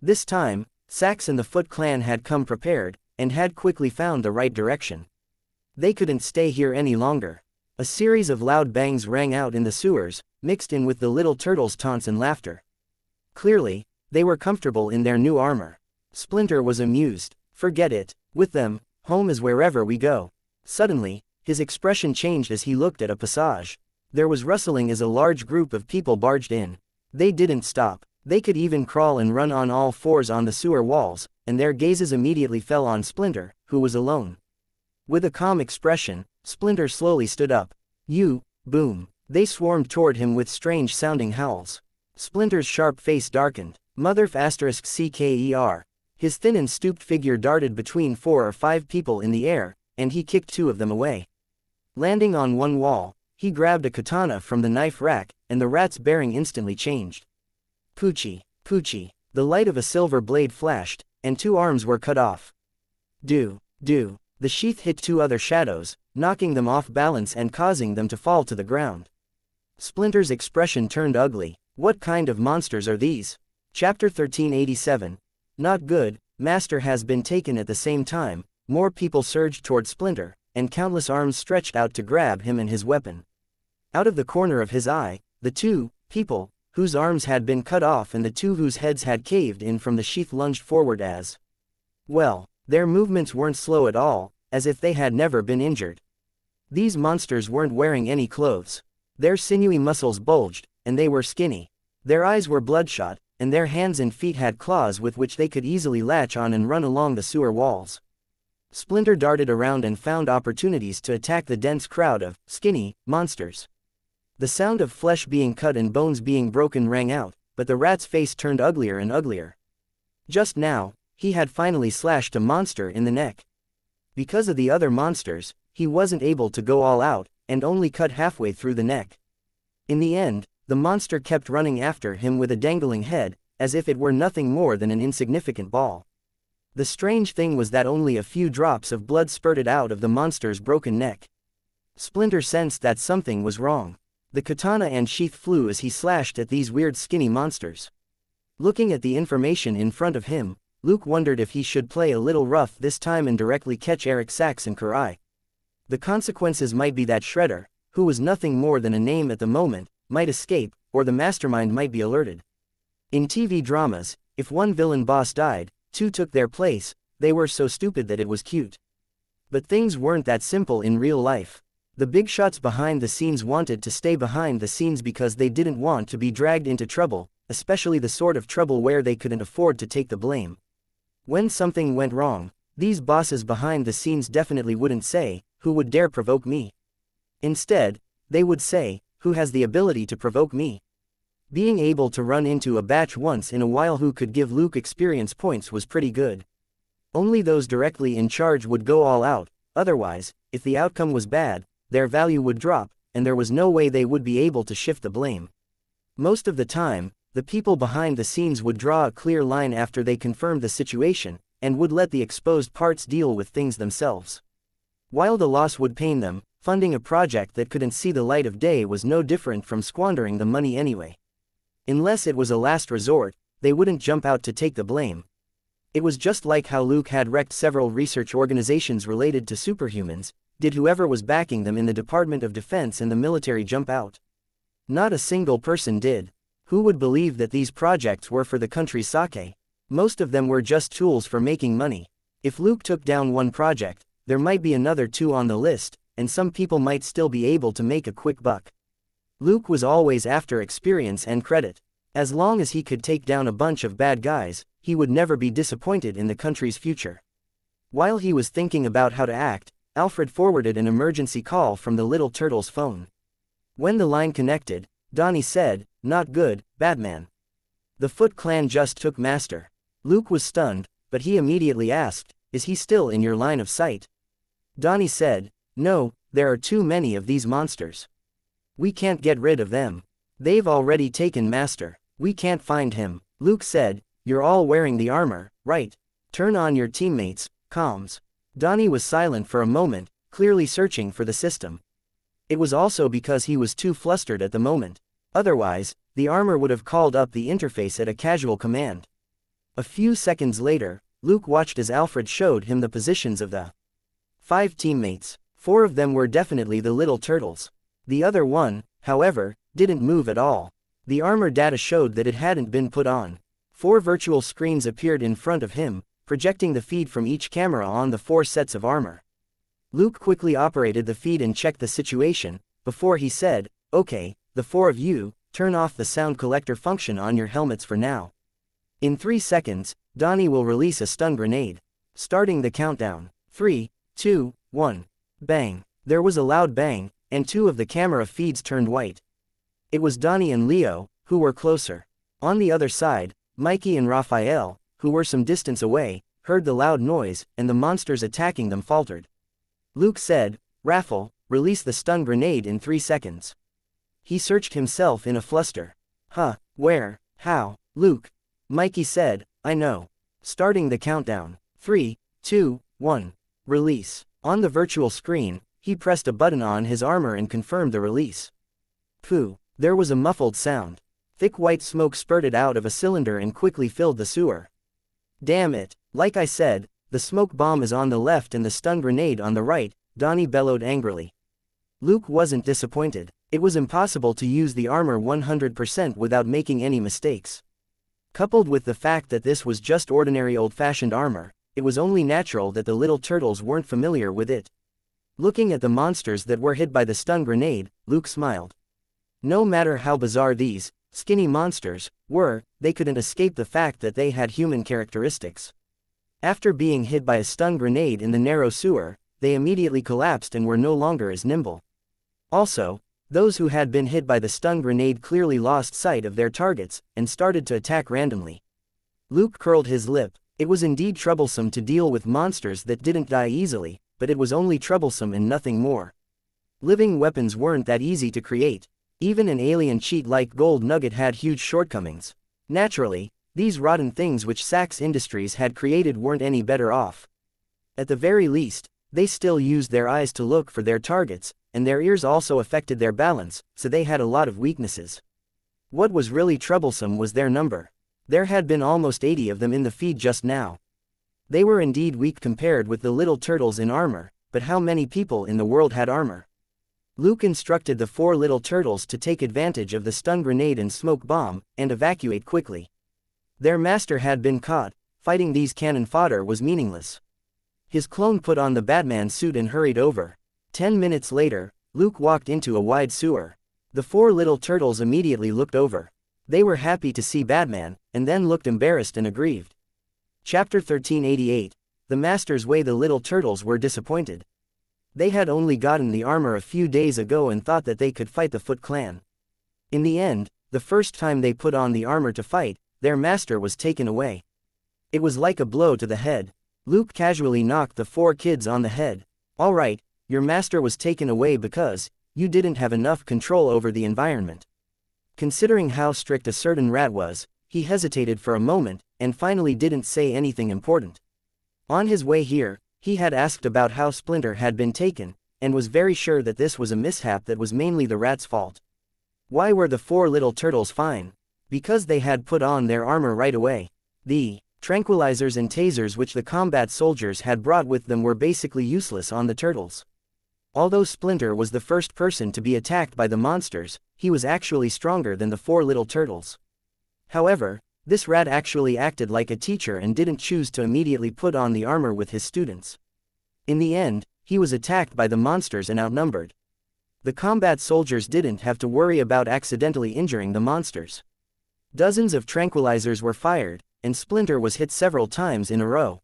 This time, Sax and the Foot Clan had come prepared, and had quickly found the right direction. They couldn't stay here any longer. A series of loud bangs rang out in the sewers, mixed in with the little turtles' taunts and laughter. Clearly, they were comfortable in their new armor. Splinter was amused. "Forget it. With them, home is wherever we go." Suddenly, his expression changed as he looked at a passage. There was rustling as a large group of people barged in. They didn't stop. They could even crawl and run on all 4s on the sewer walls, and their gazes immediately fell on Splinter, who was alone. With a calm expression, Splinter slowly stood up. "You," boom. They swarmed toward him with strange-sounding howls. Splinter's sharp face darkened. "**CKER. His thin and stooped figure darted between 4 or 5 people in the air, and he kicked 2 of them away. Landing on one wall, he grabbed a katana from the knife rack, and the rat's bearing instantly changed. Poochie, Poochie. The light of a silver blade flashed, and 2 arms were cut off. Do. The sheath hit 2 other shadows, knocking them off balance and causing them to fall to the ground. Splinter's expression turned ugly. "What kind of monsters are these?" Chapter 1387. Not good. Master has been taken. At the same time, more people surged toward Splinter, and countless arms stretched out to grab him and his weapon. Out of the corner of his eye, the 2 people whose arms had been cut off and the 2 whose heads had caved in from the sheath lunged forward as well. Their movements weren't slow at all, as if they had never been injured. These monsters weren't wearing any clothes. Their sinewy muscles bulged, and they were skinny. Their eyes were bloodshot, and their hands and feet had claws with which they could easily latch on and run along the sewer walls. Splinter darted around and found opportunities to attack the dense crowd of skinny monsters. The sound of flesh being cut and bones being broken rang out, but the rat's face turned uglier and uglier. Just now, he had finally slashed a monster in the neck. Because of the other monsters, he wasn't able to go all out, and only cut halfway through the neck. In the end, the monster kept running after him with a dangling head, as if it were nothing more than an insignificant ball. The strange thing was that only a few drops of blood spurted out of the monster's broken neck. Splinter sensed that something was wrong. The katana and sheath flew as he slashed at these weird skinny monsters. Looking at the information in front of him, Luke wondered if he should play a little rough this time and directly catch Eric Sachs and Kurai. The consequences might be that Shredder, who was nothing more than a name at the moment, might escape, or the mastermind might be alerted. In TV dramas, if one villain boss died, two took their place. They were so stupid that it was cute. But things weren't that simple in real life. The big shots behind the scenes wanted to stay behind the scenes because they didn't want to be dragged into trouble, especially the sort of trouble where they couldn't afford to take the blame. When something went wrong, these bosses behind the scenes definitely wouldn't say, "Who would dare provoke me?" Instead, they would say, "Who has the ability to provoke me?" Being able to run into a batch once in a while who could give Luke experience points was pretty good. Only those directly in charge would go all out, otherwise, if the outcome was bad, their value would drop, and there was no way they would be able to shift the blame. Most of the time, the people behind the scenes would draw a clear line after they confirmed the situation, and would let the exposed parts deal with things themselves. While the loss would pain them, funding a project that couldn't see the light of day was no different from squandering the money anyway. Unless it was a last resort, they wouldn't jump out to take the blame. It was just like how Luke had wrecked several research organizations related to superhumans. Did whoever was backing them in the Department of Defense and the military jump out? Not a single person did. Who would believe that these projects were for the country's sake? Most of them were just tools for making money. If Luke took down one project, there might be another two on the list, and some people might still be able to make a quick buck. Luke was always after experience and credit. As long as he could take down a bunch of bad guys, he would never be disappointed in the country's future. While he was thinking about how to act, Alfred forwarded an emergency call from the little turtle's phone. When the line connected, Donnie said, "Not good, Batman. The Foot Clan just took Master." Luke was stunned, but he immediately asked, "Is he still in your line of sight?" Donnie said, "No, there are too many of these monsters. We can't get rid of them. They've already taken Master. We can't find him." Luke said, "You're all wearing the armor, right? Turn on your teammates' comms." Donnie was silent for a moment, clearly searching for the system. It was also because he was too flustered at the moment. Otherwise, the armor would have called up the interface at a casual command. A few seconds later, Luke watched as Alfred showed him the positions of the 5 teammates. 4 of them were definitely the little turtles. The other one, however, didn't move at all. The armor data showed that it hadn't been put on. 4 virtual screens appeared in front of him, projecting the feed from each camera on the 4 sets of armor. Luke quickly operated the feed and checked the situation, before he said, "Okay, the 4 of you, turn off the sound collector function on your helmets for now. In 3 seconds, Donnie will release a stun grenade. Starting the countdown. 3, 2, 1. Bang." There was a loud bang, and 2 of the camera feeds turned white. It was Donnie and Leo, who were closer. On the other side, Mikey and Raphael, who were some distance away, heard the loud noise, and the monsters attacking them faltered. Luke said, "Raffle, release the stun grenade in 3 seconds." He searched himself in a fluster. "Huh, where, how?" "Luke." Mikey said, "I know. Starting the countdown. 3, 2, 1. Release." On the virtual screen, he pressed a button on his armor and confirmed the release. Phew. There was a muffled sound. Thick white smoke spurted out of a cylinder and quickly filled the sewer. "Damn it, like I said, the smoke bomb is on the left and the stun grenade on the right," Donnie bellowed angrily. Luke wasn't disappointed. It was impossible to use the armor 100% without making any mistakes. Coupled with the fact that this was just ordinary old-fashioned armor, it was only natural that the little turtles weren't familiar with it. Looking at the monsters that were hit by the stun grenade, Luke smiled. No matter how bizarre these skinny monsters were, they couldn't escape the fact that they had human characteristics. After being hit by a stun grenade in the narrow sewer, they immediately collapsed and were no longer as nimble. Also, Those who had been hit by the stun grenade clearly lost sight of their targets, and started to attack randomly. Luke curled his lip. It was indeed troublesome to deal with monsters that didn't die easily, but it was only troublesome and nothing more. Living weapons weren't that easy to create. Even an alien cheat like Gold Nugget had huge shortcomings. Naturally, these rotten things which Sachs Industries had created weren't any better off. At the very least, they still used their eyes to look for their targets, and their ears also affected their balance, so they had a lot of weaknesses. What was really troublesome was their number. There had been almost 80 of them in the feed just now. They were indeed weak compared with the little turtles in armor, but how many people in the world had armor? Luke instructed the 4 little turtles to take advantage of the stun grenade and smoke bomb, and evacuate quickly. Their master had been caught. Fighting these cannon fodder was meaningless. His clone put on the Batman suit and hurried over. 10 minutes later, Luke walked into a wide sewer. The 4 little turtles immediately looked over. They were happy to see Batman, and then looked embarrassed and aggrieved. Chapter 1388. The Master's Way. The little turtles were disappointed. They had only gotten the armor a few days ago and thought that they could fight the Foot Clan. In the end, the first time they put on the armor to fight, their master was taken away. It was like a blow to the head. Luke casually knocked the 4 kids on the head. "All right, your master was taken away because you didn't have enough control over the environment." Considering how strict a certain rat was, he hesitated for a moment, and finally didn't say anything important. On his way here, he had asked about how Splinter had been taken, and was very sure that this was a mishap that was mainly the rat's fault. Why were the 4 little turtles fine? Because they had put on their armor right away. The tranquilizers and tasers which the combat soldiers had brought with them were basically useless on the turtles. Although Splinter was the first person to be attacked by the monsters, he was actually stronger than the 4 little turtles. However, this rat actually acted like a teacher and didn't choose to immediately put on the armor with his students. In the end, he was attacked by the monsters and outnumbered. The combat soldiers didn't have to worry about accidentally injuring the monsters. Dozens of tranquilizers were fired, and Splinter was hit several times in a row.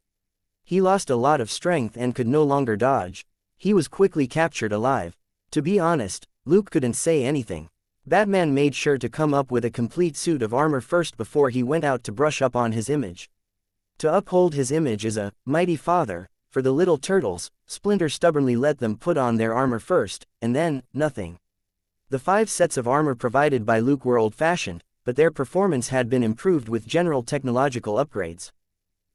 He lost a lot of strength and could no longer dodge. He was quickly captured alive. To be honest, Luke couldn't say anything. Batman made sure to come up with a complete suit of armor first before he went out to brush up on his image. To uphold his image as a mighty father, for the little turtles, Splinter stubbornly let them put on their armor first, and then, nothing. The 5 sets of armor provided by Luke were old-fashioned, but their performance had been improved with general technological upgrades.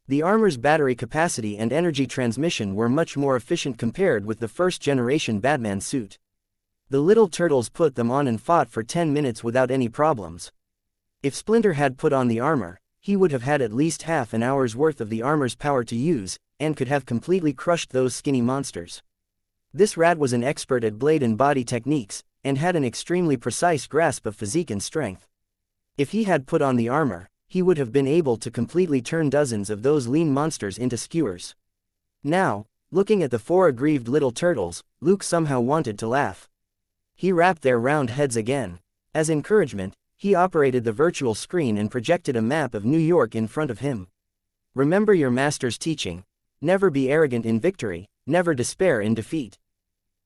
The armor's battery capacity and energy transmission were much more efficient compared with the first-generation Batman suit. The little turtles put them on and fought for 10 minutes without any problems. If Splinter had put on the armor, he would have had at least half an hour's worth of the armor's power to use, and could have completely crushed those skinny monsters. This rat was an expert at blade and body techniques, and had an extremely precise grasp of physique and strength. If he had put on the armor, he would have been able to completely turn dozens of those lean monsters into skewers. Now, looking at the 4 aggrieved little turtles, Luke somehow wanted to laugh. He rapped their round heads again. As encouragement, he operated the virtual screen and projected a map of New York in front of him. Remember your master's teaching. Never be arrogant in victory, never despair in defeat.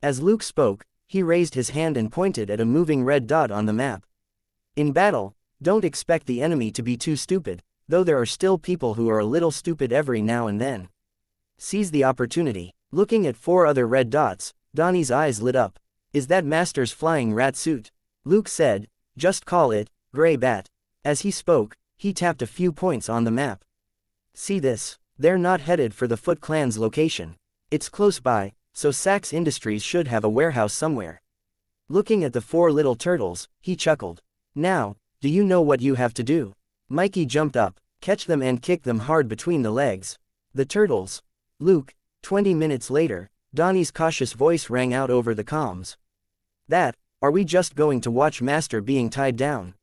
As Luke spoke, he raised his hand and pointed at a moving red dot on the map. In battle, don't expect the enemy to be too stupid, though there are still people who are a little stupid every now and then. Seize the opportunity. Looking at 4 other red dots, Donnie's eyes lit up. "Is that Master's flying rat suit?" Luke said, "Just call it, Gray Bat." As he spoke, he tapped a few points on the map. "See this? They're not headed for the Foot Clan's location. It's close by, so Sachs Industries should have a warehouse somewhere." Looking at the 4 little turtles, he chuckled. "Now, do you know what you have to do?" Mikey jumped up. "Catch them and kick them hard between the legs." The turtles. Luke. 20 minutes later, Donnie's cautious voice rang out over the comms. Are we just going to watch Master being tied down?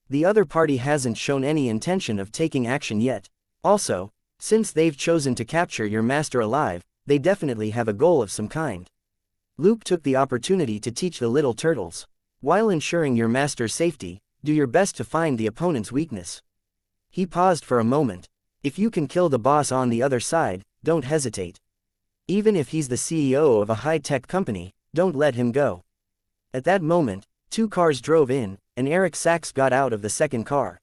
The other party hasn't shown any intention of taking action yet. Also, since they've chosen to capture your master alive, they definitely have a goal of some kind." Luke took the opportunity to teach the little turtles. While ensuring your master's safety, do your best to find the opponent's weakness. He paused for a moment. If you can kill the boss on the other side, don't hesitate. Even if he's the CEO of a high-tech company, don't let him go. At that moment, two cars drove in, and Eric Sachs got out of the second car.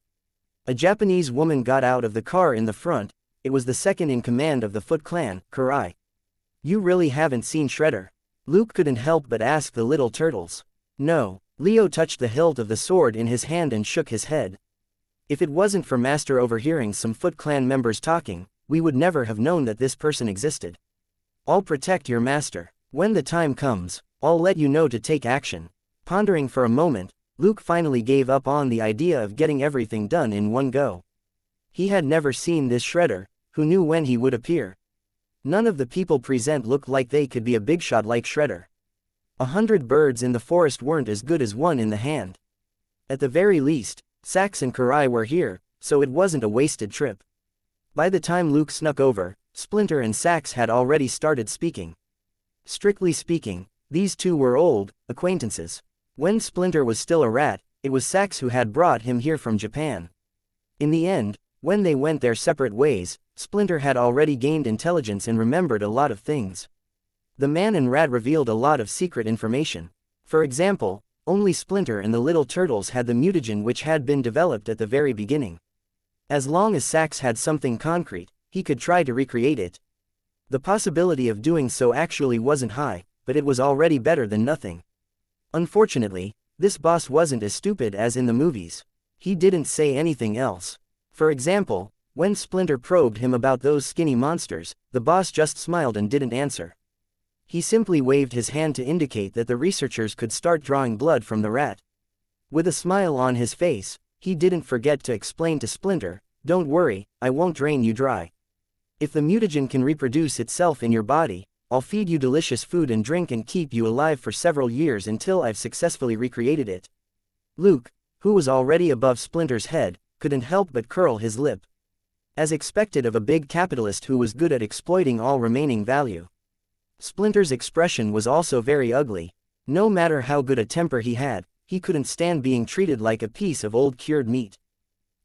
A Japanese woman got out of the car in the front. It was the second in command of the Foot Clan, Karai. You really haven't seen Shredder? Luke couldn't help but ask the little turtles. No. Leo touched the hilt of the sword in his hand and shook his head. If it wasn't for Master overhearing some Foot Clan members talking, we would never have known that this person existed. I'll protect your master. When the time comes, I'll let you know to take action. Pondering for a moment, Luke finally gave up on the idea of getting everything done in one go. He had never seen this Shredder, who knew when he would appear. None of the people present looked like they could be a big shot like Shredder. 100 birds in the forest weren't as good as one in the hand. At the very least, Sax and Karai were here, so it wasn't a wasted trip. By the time Luke snuck over, Splinter and Sax had already started speaking. Strictly speaking, these two were old acquaintances. When Splinter was still a rat, it was Sax who had brought him here from Japan. In the end, when they went their separate ways, Splinter had already gained intelligence and remembered a lot of things. The man and rat revealed a lot of secret information. For example, only Splinter and the little turtles had the mutagen which had been developed at the very beginning. As long as Sax had something concrete, he could try to recreate it. The possibility of doing so actually wasn't high, but it was already better than nothing. Unfortunately, this boss wasn't as stupid as in the movies. He didn't say anything else. For example, when Splinter probed him about those skinny monsters, the boss just smiled and didn't answer. He simply waved his hand to indicate that the researchers could start drawing blood from the rat. With a smile on his face, he didn't forget to explain to Splinter, "Don't worry, I won't drain you dry. If the mutagen can reproduce itself in your body, I'll feed you delicious food and drink and keep you alive for several years until I've successfully recreated it." Luke, who was already above Splinter's head, couldn't help but curl his lip. As expected of a big capitalist who was good at exploiting all remaining value. Splinter's expression was also very ugly. No matter how good a temper he had, he couldn't stand being treated like a piece of old cured meat.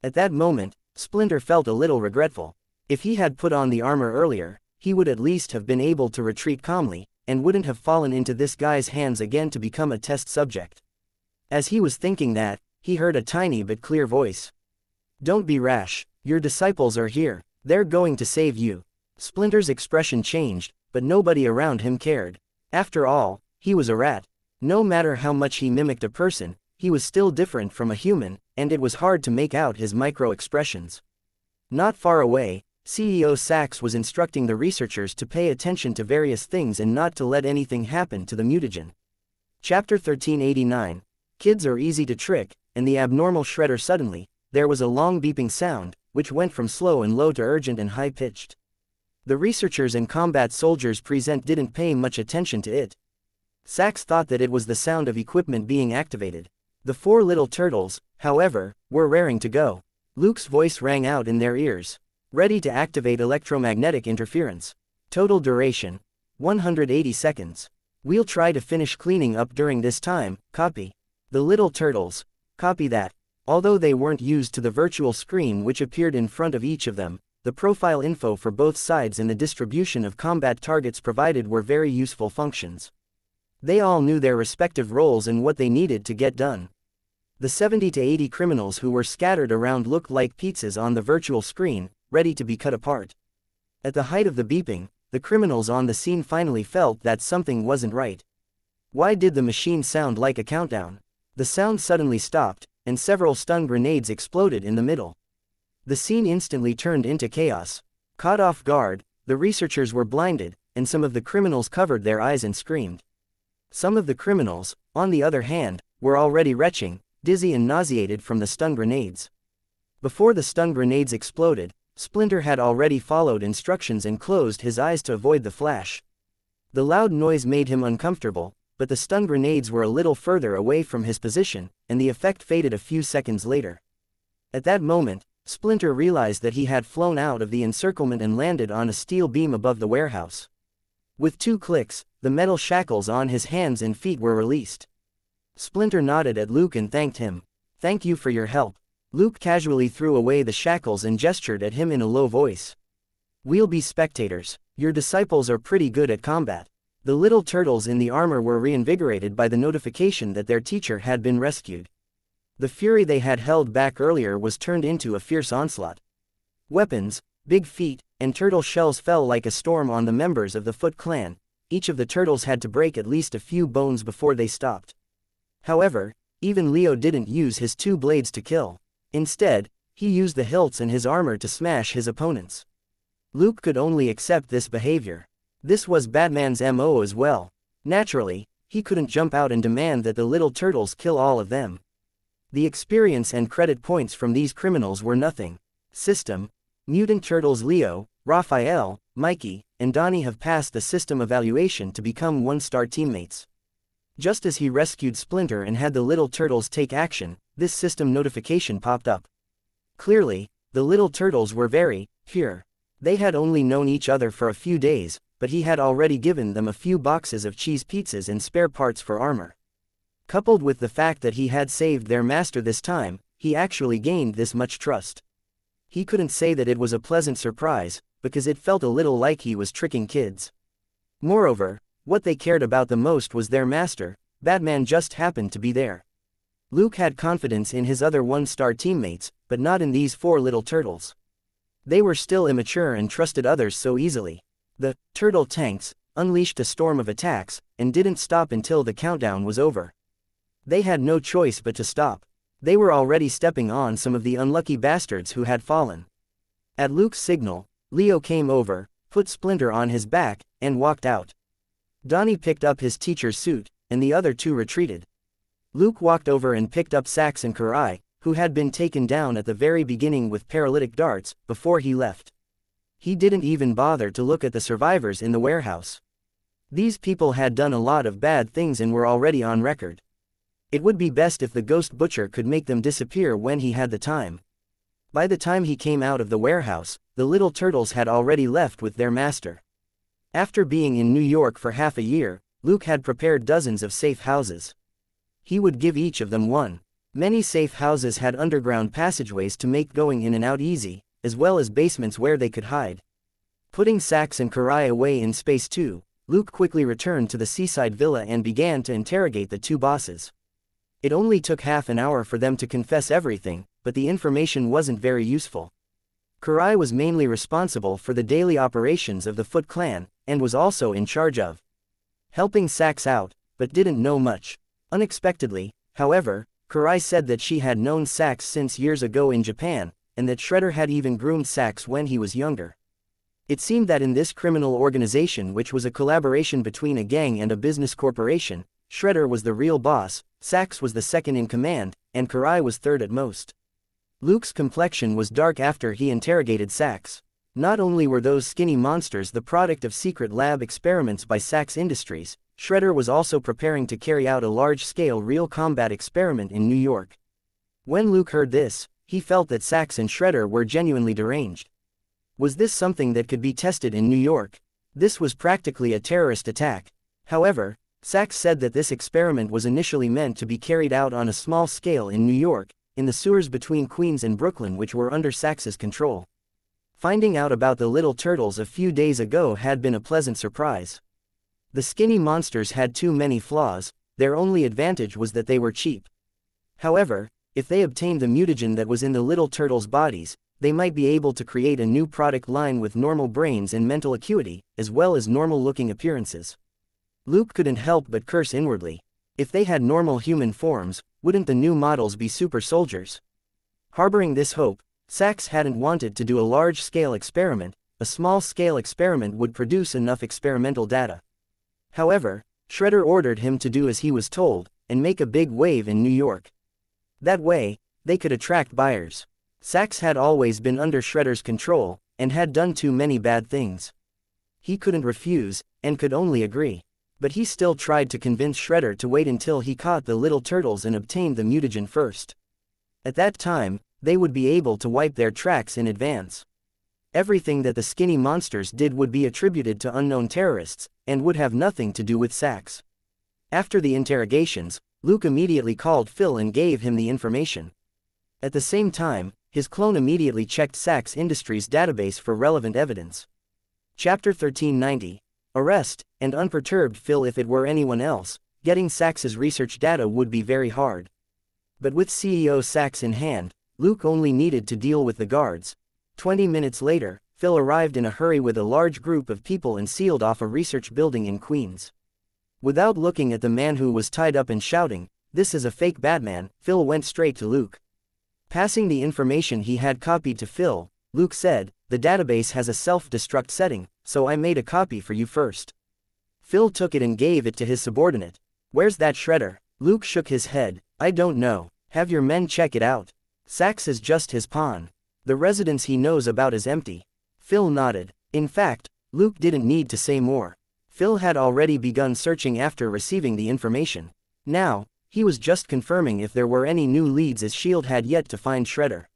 At that moment, Splinter felt a little regretful. If he had put on the armor earlier, he would at least have been able to retreat calmly, and wouldn't have fallen into this guy's hands again to become a test subject. As he was thinking that, he heard a tiny but clear voice. "Don't be rash, your disciples are here, they're going to save you." Splinter's expression changed, but nobody around him cared. After all, he was a rat. No matter how much he mimicked a person, he was still different from a human, and it was hard to make out his micro-expressions. Not far away, CEO Sax was instructing the researchers to pay attention to various things and not to let anything happen to the mutagen. Chapter 1389. Kids are easy to trick, and the abnormal Shredder. Suddenly, there was a long beeping sound, which went from slow and low to urgent and high-pitched. The researchers and combat soldiers present didn't pay much attention to it. Sax thought that it was the sound of equipment being activated. The four little turtles, however, were raring to go. Luke's voice rang out in their ears. "Ready to activate electromagnetic interference. Total duration, 180 seconds. We'll try to finish cleaning up during this time, copy." The little turtles, copy that. Although they weren't used to the virtual screen which appeared in front of each of them, the profile info for both sides and the distribution of combat targets provided were very useful functions. They all knew their respective roles and what they needed to get done. The 70 to 80 criminals who were scattered around looked like pizzas on the virtual screen, ready to be cut apart. At the height of the beeping, the criminals on the scene finally felt that something wasn't right. Why did the machine sound like a countdown? The sound suddenly stopped, and several stun grenades exploded in the middle. The scene instantly turned into chaos. Caught off guard, the researchers were blinded, and some of the criminals covered their eyes and screamed. Some of the criminals, on the other hand, were already retching, dizzy and nauseated from the stun grenades. Before the stun grenades exploded, Splinter had already followed instructions and closed his eyes to avoid the flash. The loud noise made him uncomfortable, but the stun grenades were a little further away from his position, and the effect faded a few seconds later. At that moment, Splinter realized that he had flown out of the encirclement and landed on a steel beam above the warehouse. With 2 clicks, the metal shackles on his hands and feet were released. Splinter nodded at Luke and thanked him. "Thank you for your help." Luke casually threw away the shackles and gestured at him in a low voice. "We'll be spectators. Your disciples are pretty good at combat. The little turtles in the armor were reinvigorated by the notification that their teacher had been rescued. The fury they had held back earlier was turned into a fierce onslaught. Weapons, big feet, and turtle shells fell like a storm on the members of the Foot Clan. Each of the turtles had to break at least a few bones before they stopped. However, even Leo didn't use his 2 blades to kill. Instead, he used the hilts in his armor to smash his opponents. Luke could only accept this behavior. This was Batman's MO as well. Naturally, he couldn't jump out and demand that the little turtles kill all of them. The experience and credit points from these criminals were nothing. System: Mutant Turtles Leo, Raphael, Mikey, and Donnie have passed the system evaluation to become 1-star teammates. Just as he rescued Splinter and had the little turtles take action, this system notification popped up. Clearly, the little turtles were very pure. They had only known each other for a few days, but he had already given them a few boxes of cheese pizzas and spare parts for armor. Coupled with the fact that he had saved their master this time, he actually gained this much trust. He couldn't say that it was a pleasant surprise, because it felt a little like he was tricking kids. Moreover, what they cared about the most was their master. Batman just happened to be there. Luke had confidence in his other 1-star teammates, but not in these 4 little turtles. They were still immature and trusted others so easily. The turtle tanks unleashed a storm of attacks, and didn't stop until the countdown was over. They had no choice but to stop. They were already stepping on some of the unlucky bastards who had fallen. At Luke's signal, Leo came over, put Splinter on his back, and walked out. Donnie picked up his teacher's suit, and the other 2 retreated. Luke walked over and picked up Sax and Karai, who had been taken down at the very beginning with paralytic darts, before he left. He didn't even bother to look at the survivors in the warehouse. These people had done a lot of bad things and were already on record. It would be best if the Ghost Butcher could make them disappear when he had the time. By the time he came out of the warehouse, the little turtles had already left with their master. After being in New York for half a year, Luke had prepared dozens of safe houses. He would give each of them one. Many safe houses had underground passageways to make going in and out easy, as well as basements where they could hide. Putting Sax and Karai away in space too, Luke quickly returned to the seaside villa and began to interrogate the 2 bosses. It only took half an hour for them to confess everything, but the information wasn't very useful. Karai was mainly responsible for the daily operations of the Foot Clan, and was also in charge of helping Sax out, but didn't know much. Unexpectedly, however, Karai said that she had known Sax since years ago in Japan, and that Shredder had even groomed Sax when he was younger. It seemed that in this criminal organization, which was a collaboration between a gang and a business corporation, Shredder was the real boss, Sax was the second in command, and Karai was third at most. Luke's complexion was dark after he interrogated Sax. Not only were those skinny monsters the product of secret lab experiments by Sax Industries, Shredder was also preparing to carry out a large-scale real combat experiment in New York. When Luke heard this, he felt that Sax and Shredder were genuinely deranged. Was this something that could be tested in New York? This was practically a terrorist attack. However, Sax said that this experiment was initially meant to be carried out on a small scale in New York, in the sewers between Queens and Brooklyn, which were under Sax's control. Finding out about the little turtles a few days ago had been a pleasant surprise. The skinny monsters had too many flaws. Their only advantage was that they were cheap. However, if they obtained the mutagen that was in the little turtles' bodies, they might be able to create a new product line with normal brains and mental acuity, as well as normal-looking appearances. Luke couldn't help but curse inwardly. If they had normal human forms, wouldn't the new models be super soldiers? Harboring this hope, Sax hadn't wanted to do a large-scale experiment. A small-scale experiment would produce enough experimental data. However, Shredder ordered him to do as he was told, and make a big wave in New York. That way, they could attract buyers. Sax had always been under Shredder's control, and had done too many bad things. He couldn't refuse, and could only agree. But he still tried to convince Shredder to wait until he caught the little turtles and obtained the mutagen first. At that time, they would be able to wipe their tracks in advance. Everything that the skinny monsters did would be attributed to unknown terrorists, and would have nothing to do with Sax. After the interrogations, Luke immediately called Phil and gave him the information. At the same time, his clone immediately checked Sax Industries' database for relevant evidence. Chapter 1390. arrest, and unperturbed Phil. If it were anyone else, getting Sachs's research data would be very hard. But with CEO Sachs in hand, Luke only needed to deal with the guards. 20 minutes later, Phil arrived in a hurry with a large group of people and sealed off a research building in Queens. Without looking at the man who was tied up and shouting, "This is a fake Batman," Phil went straight to Luke. Passing the information he had copied to Phil, Luke said, "The database has a self-destruct setting, so I made a copy for you first." Phil took it and gave it to his subordinate. "Where's that shredder?" Luke shook his head. "I don't know. Have your men check it out. Sachs is just his pawn. The residence he knows about is empty." Phil nodded. In fact, Luke didn't need to say more. Phil had already begun searching after receiving the information. Now, he was just confirming if there were any new leads, as S.H.I.E.L.D. had yet to find Shredder.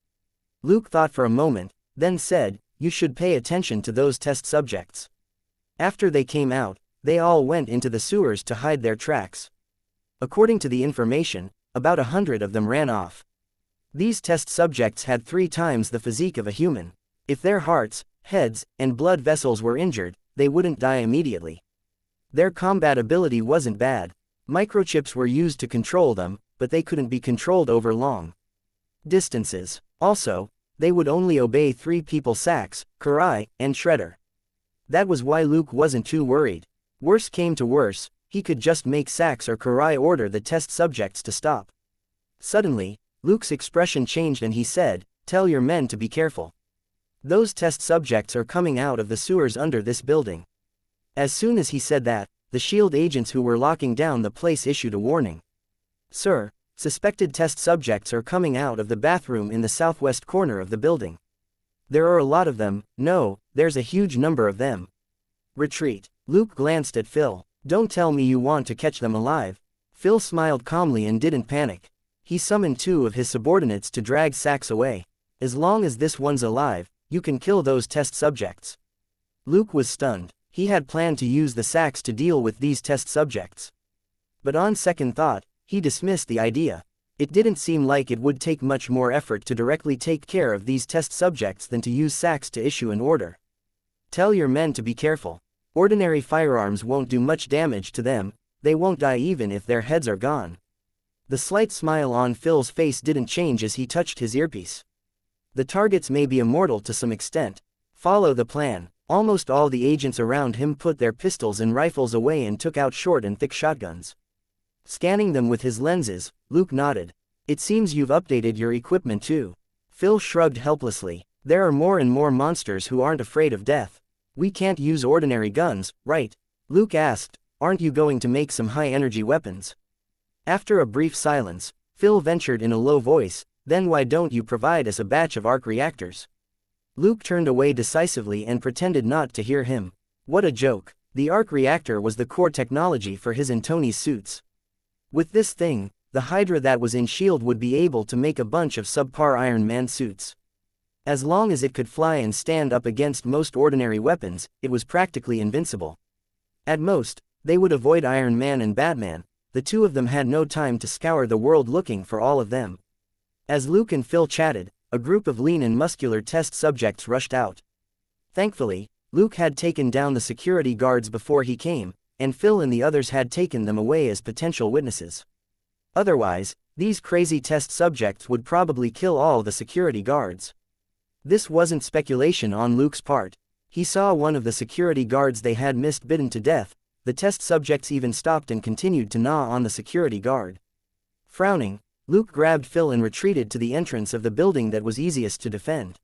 Luke thought for a moment, then said, "You should pay attention to those test subjects." After they came out, they all went into the sewers to hide their tracks. According to the information, about 100 of them ran off. These test subjects had 3 times the physique of a human. If their hearts, heads, and blood vessels were injured, they wouldn't die immediately. Their combat ability wasn't bad. Microchips were used to control them, but they couldn't be controlled over long distances. Also, they would only obey 3 people: Sachs, Karai, and Shredder. That was why Luke wasn't too worried. Worse came to worse, he could just make Sachs or Karai order the test subjects to stop. Suddenly, Luke's expression changed and he said, "Tell your men to be careful. Those test subjects are coming out of the sewers under this building." As soon as he said that, the S.H.I.E.L.D. agents who were locking down the place issued a warning. "Sir, suspected test subjects are coming out of the bathroom in the southwest corner of the building. There are a lot of them." "No, there's a huge number of them. Retreat." Luke glanced at Phil. "Don't tell me you want to catch them alive." Phil smiled calmly and didn't panic. He summoned 2 of his subordinates to drag Sachs away. "As long as this one's alive, you can kill those test subjects." Luke was stunned. He had planned to use the Sachs to deal with these test subjects. But on second thought, he dismissed the idea. It didn't seem like it would take much more effort to directly take care of these test subjects than to use Sachs to issue an order. "Tell your men to be careful. Ordinary firearms won't do much damage to them, they won't die even if their heads are gone." The slight smile on Phil's face didn't change as he touched his earpiece. "The targets may be immortal to some extent. Follow the plan." Almost all the agents around him put their pistols and rifles away and took out short and thick shotguns. Scanning them with his lenses, Luke nodded. "It seems you've updated your equipment too." Phil shrugged helplessly. "There are more and more monsters who aren't afraid of death. We can't use ordinary guns, right?" Luke asked, "Aren't you going to make some high-energy weapons?" After a brief silence, Phil ventured in a low voice, "Then why don't you provide us a batch of arc reactors?" Luke turned away decisively and pretended not to hear him. What a joke. The arc reactor was the core technology for his and Tony's suits. With this thing, the Hydra that was in S.H.I.E.L.D. would be able to make a bunch of subpar Iron Man suits. As long as it could fly and stand up against most ordinary weapons, it was practically invincible. At most, they would avoid Iron Man and Batman. The 2 of them had no time to scour the world looking for all of them. As Luke and Phil chatted, a group of lean and muscular test subjects rushed out. Thankfully, Luke had taken down the security guards before he came, and Phil and the others had taken them away as potential witnesses. Otherwise, these crazy test subjects would probably kill all the security guards. This wasn't speculation on Luke's part. He saw one of the security guards they had missed bitten to death. The test subjects even stopped and continued to gnaw on the security guard. Frowning, Luke grabbed Phil and retreated to the entrance of the building that was easiest to defend.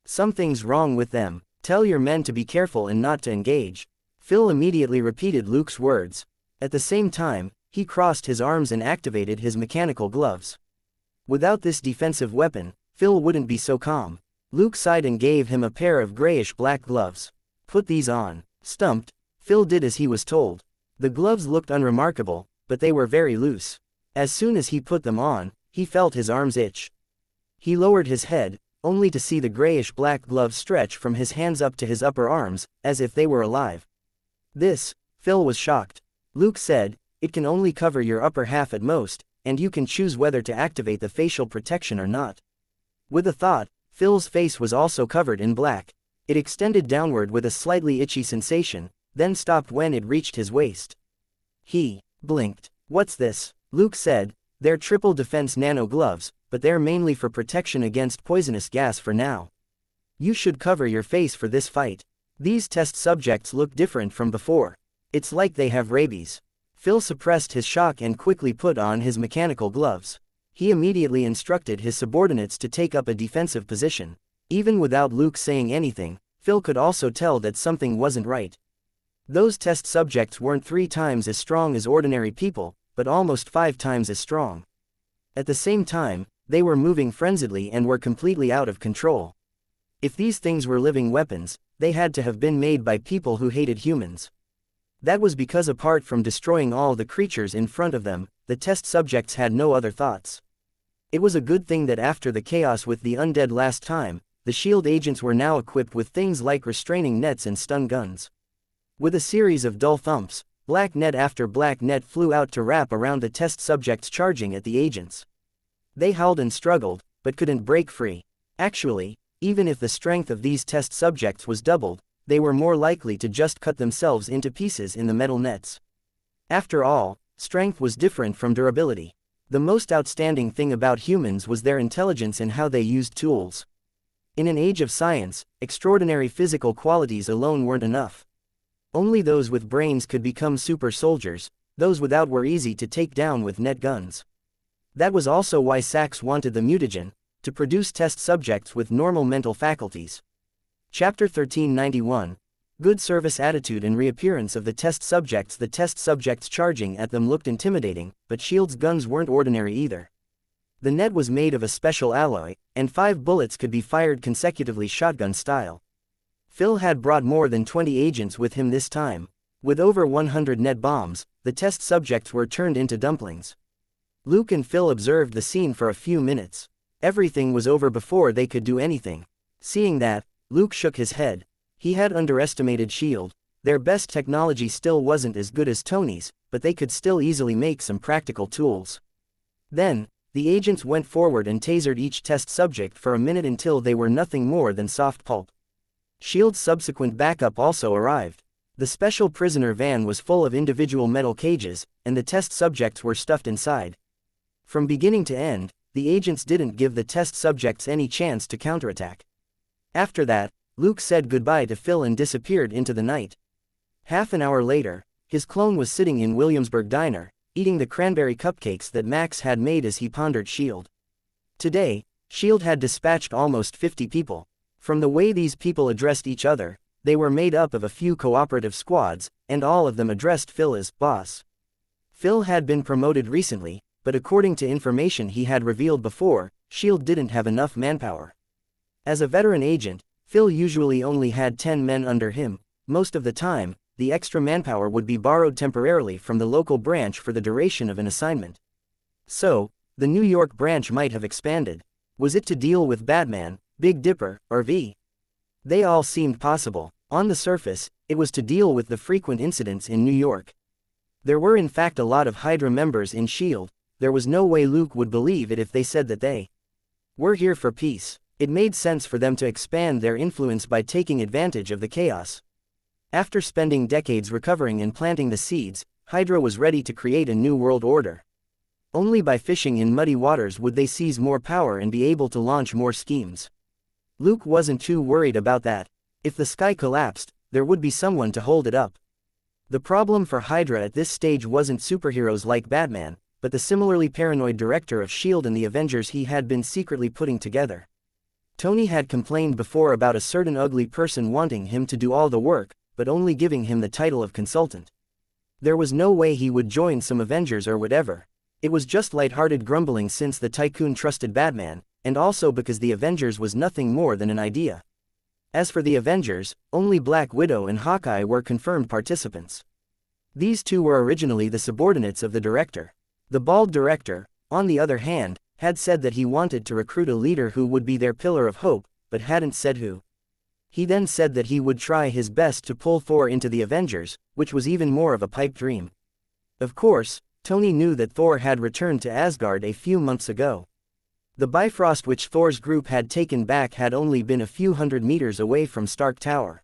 "Something's wrong with them. Tell your men to be careful and not to engage." Phil immediately repeated Luke's words. At the same time, he crossed his arms and activated his mechanical gloves. Without this defensive weapon, Phil wouldn't be so calm. Luke sighed and gave him a pair of grayish-black gloves. "Put these on." Stumped, Phil did as he was told. The gloves looked unremarkable, but they were very loose. As soon as he put them on, he felt his arms itch. He lowered his head, only to see the grayish-black gloves stretch from his hands up to his upper arms, as if they were alive. "This," Phil was shocked. Luke said, "It can only cover your upper half at most, and you can choose whether to activate the facial protection or not." With a thought, Phil's face was also covered in black. It extended downward with a slightly itchy sensation, then stopped when it reached his waist. He blinked. "What's this?" Luke said. "They're triple defense nano gloves, but they're mainly for protection against poisonous gas for now. You should cover your face for this fight. These test subjects look different from before. It's like they have rabies." Phil suppressed his shock and quickly put on his mechanical gloves. He immediately instructed his subordinates to take up a defensive position. Even without Luke saying anything, Phil could also tell that something wasn't right. Those test subjects weren't 3 times as strong as ordinary people, but almost 5 times as strong. At the same time, they were moving frenziedly and were completely out of control. If these things were living weapons, they had to have been made by people who hated humans. That was because apart from destroying all the creatures in front of them, the test subjects had no other thoughts. It was a good thing that after the chaos with the undead last time, the SHIELD agents were now equipped with things like restraining nets and stun guns. With a series of dull thumps, black net after black net flew out to wrap around the test subjects charging at the agents. They howled and struggled, but couldn't break free. Actually, even if the strength of these test subjects was doubled, they were more likely to just cut themselves into pieces in the metal nets. After all, strength was different from durability. The most outstanding thing about humans was their intelligence and how they used tools. In an age of science, extraordinary physical qualities alone weren't enough. Only those with brains could become super soldiers, those without were easy to take down with net guns. That was also why Sachs wanted the mutagen, to produce test subjects with normal mental faculties. Chapter 1391. Good service attitude and reappearance of the test subjects. The test subjects charging at them looked intimidating, but SHIELD's guns weren't ordinary either. The net was made of a special alloy, and 5 bullets could be fired consecutively shotgun style. Phil had brought more than 20 agents with him this time. With over 100 net bombs, the test subjects were turned into dumplings. Luke and Phil observed the scene for a few minutes. Everything was over before they could do anything. Seeing that, Luke shook his head. He had underestimated SHIELD. Their best technology still wasn't as good as Tony's, but they could still easily make some practical tools. Then, the agents went forward and tasered each test subject for a minute until they were nothing more than soft pulp. SHIELD's subsequent backup also arrived. The special prisoner van was full of individual metal cages, and the test subjects were stuffed inside. From beginning to end, the agents didn't give the test subjects any chance to counterattack. After that, Luke said goodbye to Phil and disappeared into the night. Half an hour later, his clone was sitting in Williamsburg Diner, eating the cranberry cupcakes that Max had made as he pondered SHIELD. Today, SHIELD had dispatched almost 50 people. From the way these people addressed each other, they were made up of a few cooperative squads, and all of them addressed Phil as boss. Phil had been promoted recently, but according to information he had revealed before, SHIELD didn't have enough manpower. As a veteran agent, Phil usually only had 10 men under him. Most of the time, the extra manpower would be borrowed temporarily from the local branch for the duration of an assignment. So, the New York branch might have expanded. Was it to deal with Batman, Big Dipper, or V? They all seemed possible. On the surface, it was to deal with the frequent incidents in New York. There were in fact a lot of Hydra members in SHIELD. There was no way Luke would believe it if they said that they were here for peace. It made sense for them to expand their influence by taking advantage of the chaos. After spending decades recovering and planting the seeds, Hydra was ready to create a new world order. Only by fishing in muddy waters would they seize more power and be able to launch more schemes. Luke wasn't too worried about that. If the sky collapsed, there would be someone to hold it up. The problem for Hydra at this stage wasn't superheroes like Batman, but the similarly paranoid director of SHIELD and the Avengers he had been secretly putting together. Tony had complained before about a certain ugly person wanting him to do all the work, but only giving him the title of consultant. There was no way he would join some Avengers or whatever. It was just light-hearted grumbling since the tycoon trusted Batman, and also because the Avengers was nothing more than an idea. As for the Avengers, only Black Widow and Hawkeye were confirmed participants. These two were originally the subordinates of the director. The bald director, on the other hand, had said that he wanted to recruit a leader who would be their pillar of hope, but hadn't said who. He then said that he would try his best to pull Thor into the Avengers, which was even more of a pipe dream. Of course, Tony knew that Thor had returned to Asgard a few months ago. The Bifrost which Thor's group had taken back had only been a few hundred meters away from Stark Tower.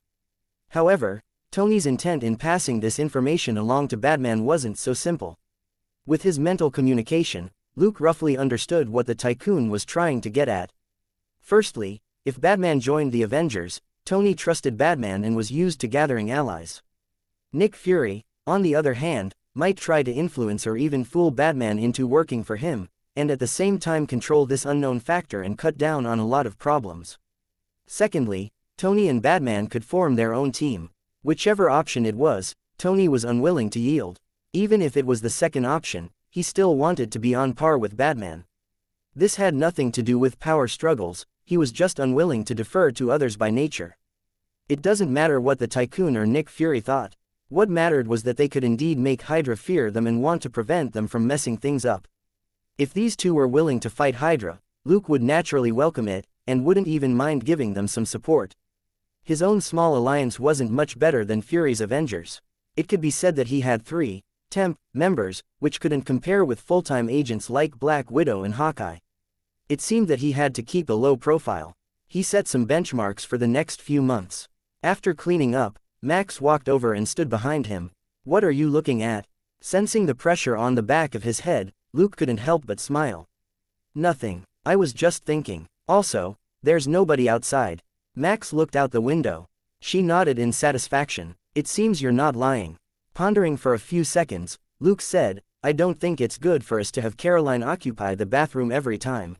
However, Tony's intent in passing this information along to Batman wasn't so simple. With his mental communication, Luke roughly understood what the Tycoon was trying to get at. Firstly, if Batman joined the Avengers, Tony trusted Batman and was used to gathering allies. Nick Fury, on the other hand, might try to influence or even fool Batman into working for him, and at the same time control this unknown factor and cut down on a lot of problems. Secondly, Tony and Batman could form their own team. Whichever option it was, Tony was unwilling to yield. Even if it was the second option, he still wanted to be on par with Batman. This had nothing to do with power struggles, he was just unwilling to defer to others by nature. It doesn't matter what the Tycoon or Nick Fury thought. What mattered was that they could indeed make Hydra fear them and want to prevent them from messing things up. If these two were willing to fight Hydra, Luke would naturally welcome it, and wouldn't even mind giving them some support. His own small alliance wasn't much better than Fury's Avengers. It could be said that he had 3 temp members, which couldn't compare with full-time agents like Black Widow and Hawkeye. It seemed that he had to keep a low profile. He set some benchmarks for the next few months. After cleaning up, Max walked over and stood behind him. "What are you looking at?" Sensing the pressure on the back of his head, Luke couldn't help but smile. "Nothing. I was just thinking. Also, there's nobody outside." Max looked out the window. She nodded in satisfaction. "It seems you're not lying." Pondering for a few seconds, Luke said, "I don't think it's good for us to have Caroline occupy the bathroom every time."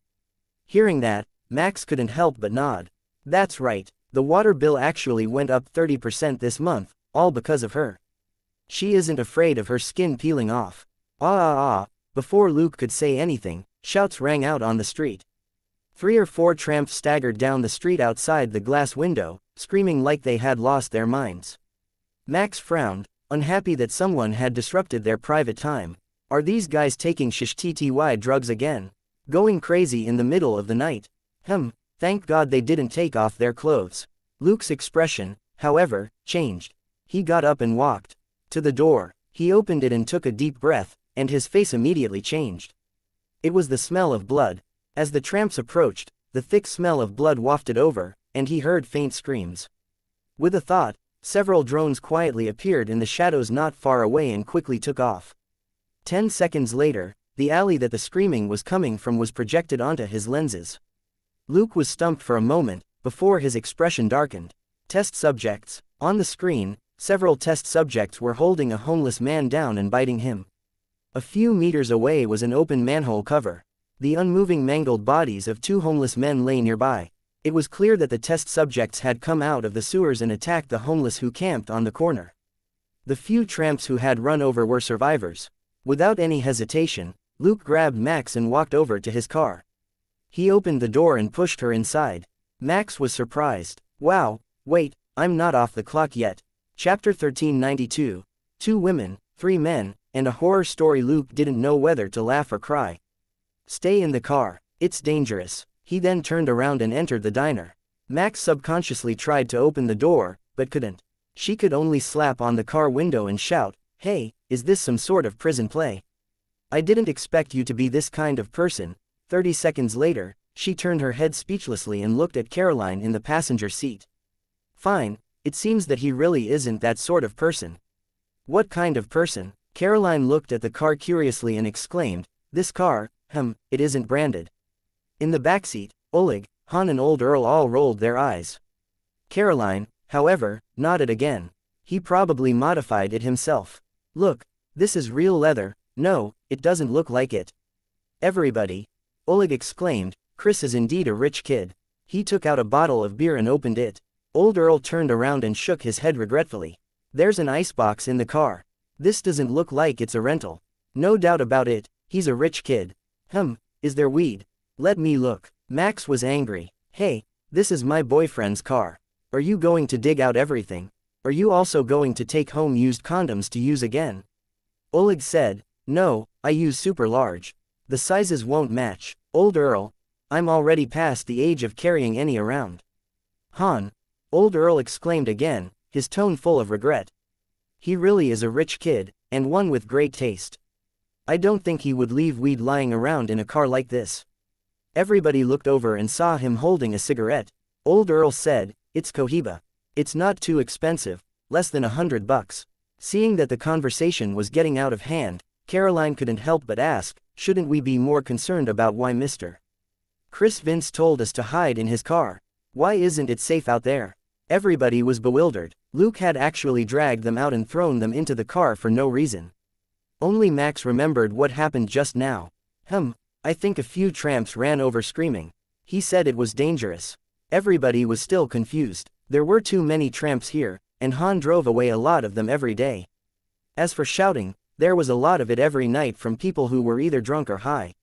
Hearing that, Max couldn't help but nod. "That's right. The water bill actually went up 30% this month, all because of her. She isn't afraid of her skin peeling off." Before Luke could say anything, shouts rang out on the street. 3 or 4 tramps staggered down the street outside the glass window, screaming like they had lost their minds. Max frowned, unhappy that someone had disrupted their private time. Are these guys taking shish-TTY drugs again? Going crazy in the middle of the night? Thank God they didn't take off their clothes. Luke's expression, however, changed. He got up and walked to the door. He opened it and took a deep breath, and his face immediately changed. It was the smell of blood. As the tramps approached, the thick smell of blood wafted over, and he heard faint screams. With a thought, several drones quietly appeared in the shadows not far away and quickly took off. 10 seconds later, the alley that the screaming was coming from was projected onto his lenses. Luke was stumped for a moment, before his expression darkened. Test subjects. On the screen, several test subjects were holding a homeless man down and biting him. A few meters away was an open manhole cover. The unmoving mangled bodies of 2 homeless men lay nearby. It was clear that the test subjects had come out of the sewers and attacked the homeless who camped on the corner. The few tramps who had run over were survivors. Without any hesitation, Luke grabbed Max and walked over to his car. He opened the door and pushed her inside. Max was surprised. "Wow, wait, I'm not off the clock yet." Chapter 1392. 2 women, 3 men, and a horror story. Luke didn't know whether to laugh or cry. "Stay in the car. It's dangerous." He then turned around and entered the diner. Max subconsciously tried to open the door, but couldn't. She could only slap on the car window and shout, "Hey, is this some sort of prison play? I didn't expect you to be this kind of person." 30 seconds later, she turned her head speechlessly and looked at Caroline in the passenger seat. "Fine, it seems that he really isn't that sort of person." "What kind of person?" Caroline looked at the car curiously and exclaimed, "This car, it isn't branded." In the backseat, Oleg, Han and Old Earl all rolled their eyes. Caroline, however, nodded again. "He probably modified it himself. Look, this is real leather." "No, it doesn't look like it." "Everybody," Oleg exclaimed, "Chris is indeed a rich kid." He took out a bottle of beer and opened it. Old Earl turned around and shook his head regretfully. "There's an icebox in the car. This doesn't look like it's a rental." "No doubt about it, he's a rich kid." Is there weed?" "Let me look." Max was angry. "Hey, this is my boyfriend's car. Are you going to dig out everything? Are you also going to take home used condoms to use again?" Oleg said, "No, I use super large. The sizes won't match." "Old Earl, I'm already past the age of carrying any around." "Han," Old Earl exclaimed again, his tone full of regret. "He really is a rich kid, and one with great taste. I don't think he would leave weed lying around in a car like this." Everybody looked over and saw him holding a cigarette. Old Earl said, "It's Cohiba. It's not too expensive. less than $100. Seeing that the conversation was getting out of hand, Caroline couldn't help but ask, shouldn't we be more concerned about why Mr. Chris Vince told us to hide in his car? Why isn't it safe out there? Everybody was bewildered. Luke had actually dragged them out and thrown them into the car for no reason. Only Max remembered what happened just now. I think a few tramps ran over screaming. He said it was dangerous. Everybody was still confused. There were too many tramps here, and Han drove away a lot of them every day. As for shouting, there was a lot of it every night from people who were either drunk or high.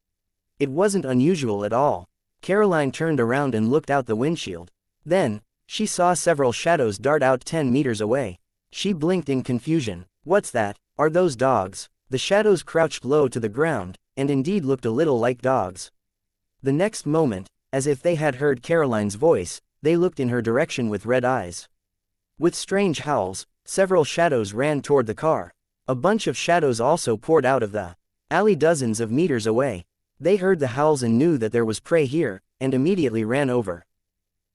It wasn't unusual at all. Caroline turned around and looked out the windshield. Then, she saw several shadows dart out 10 meters away. She blinked in confusion. What's that? Are those dogs? The shadows crouched low to the ground, and indeed looked a little like dogs. The next moment, as if they had heard Caroline's voice, they looked in her direction with red eyes. With strange howls, several shadows ran toward the car. A bunch of shadows also poured out of the alley dozens of meters away. They heard the howls and knew that there was prey here, and immediately ran over.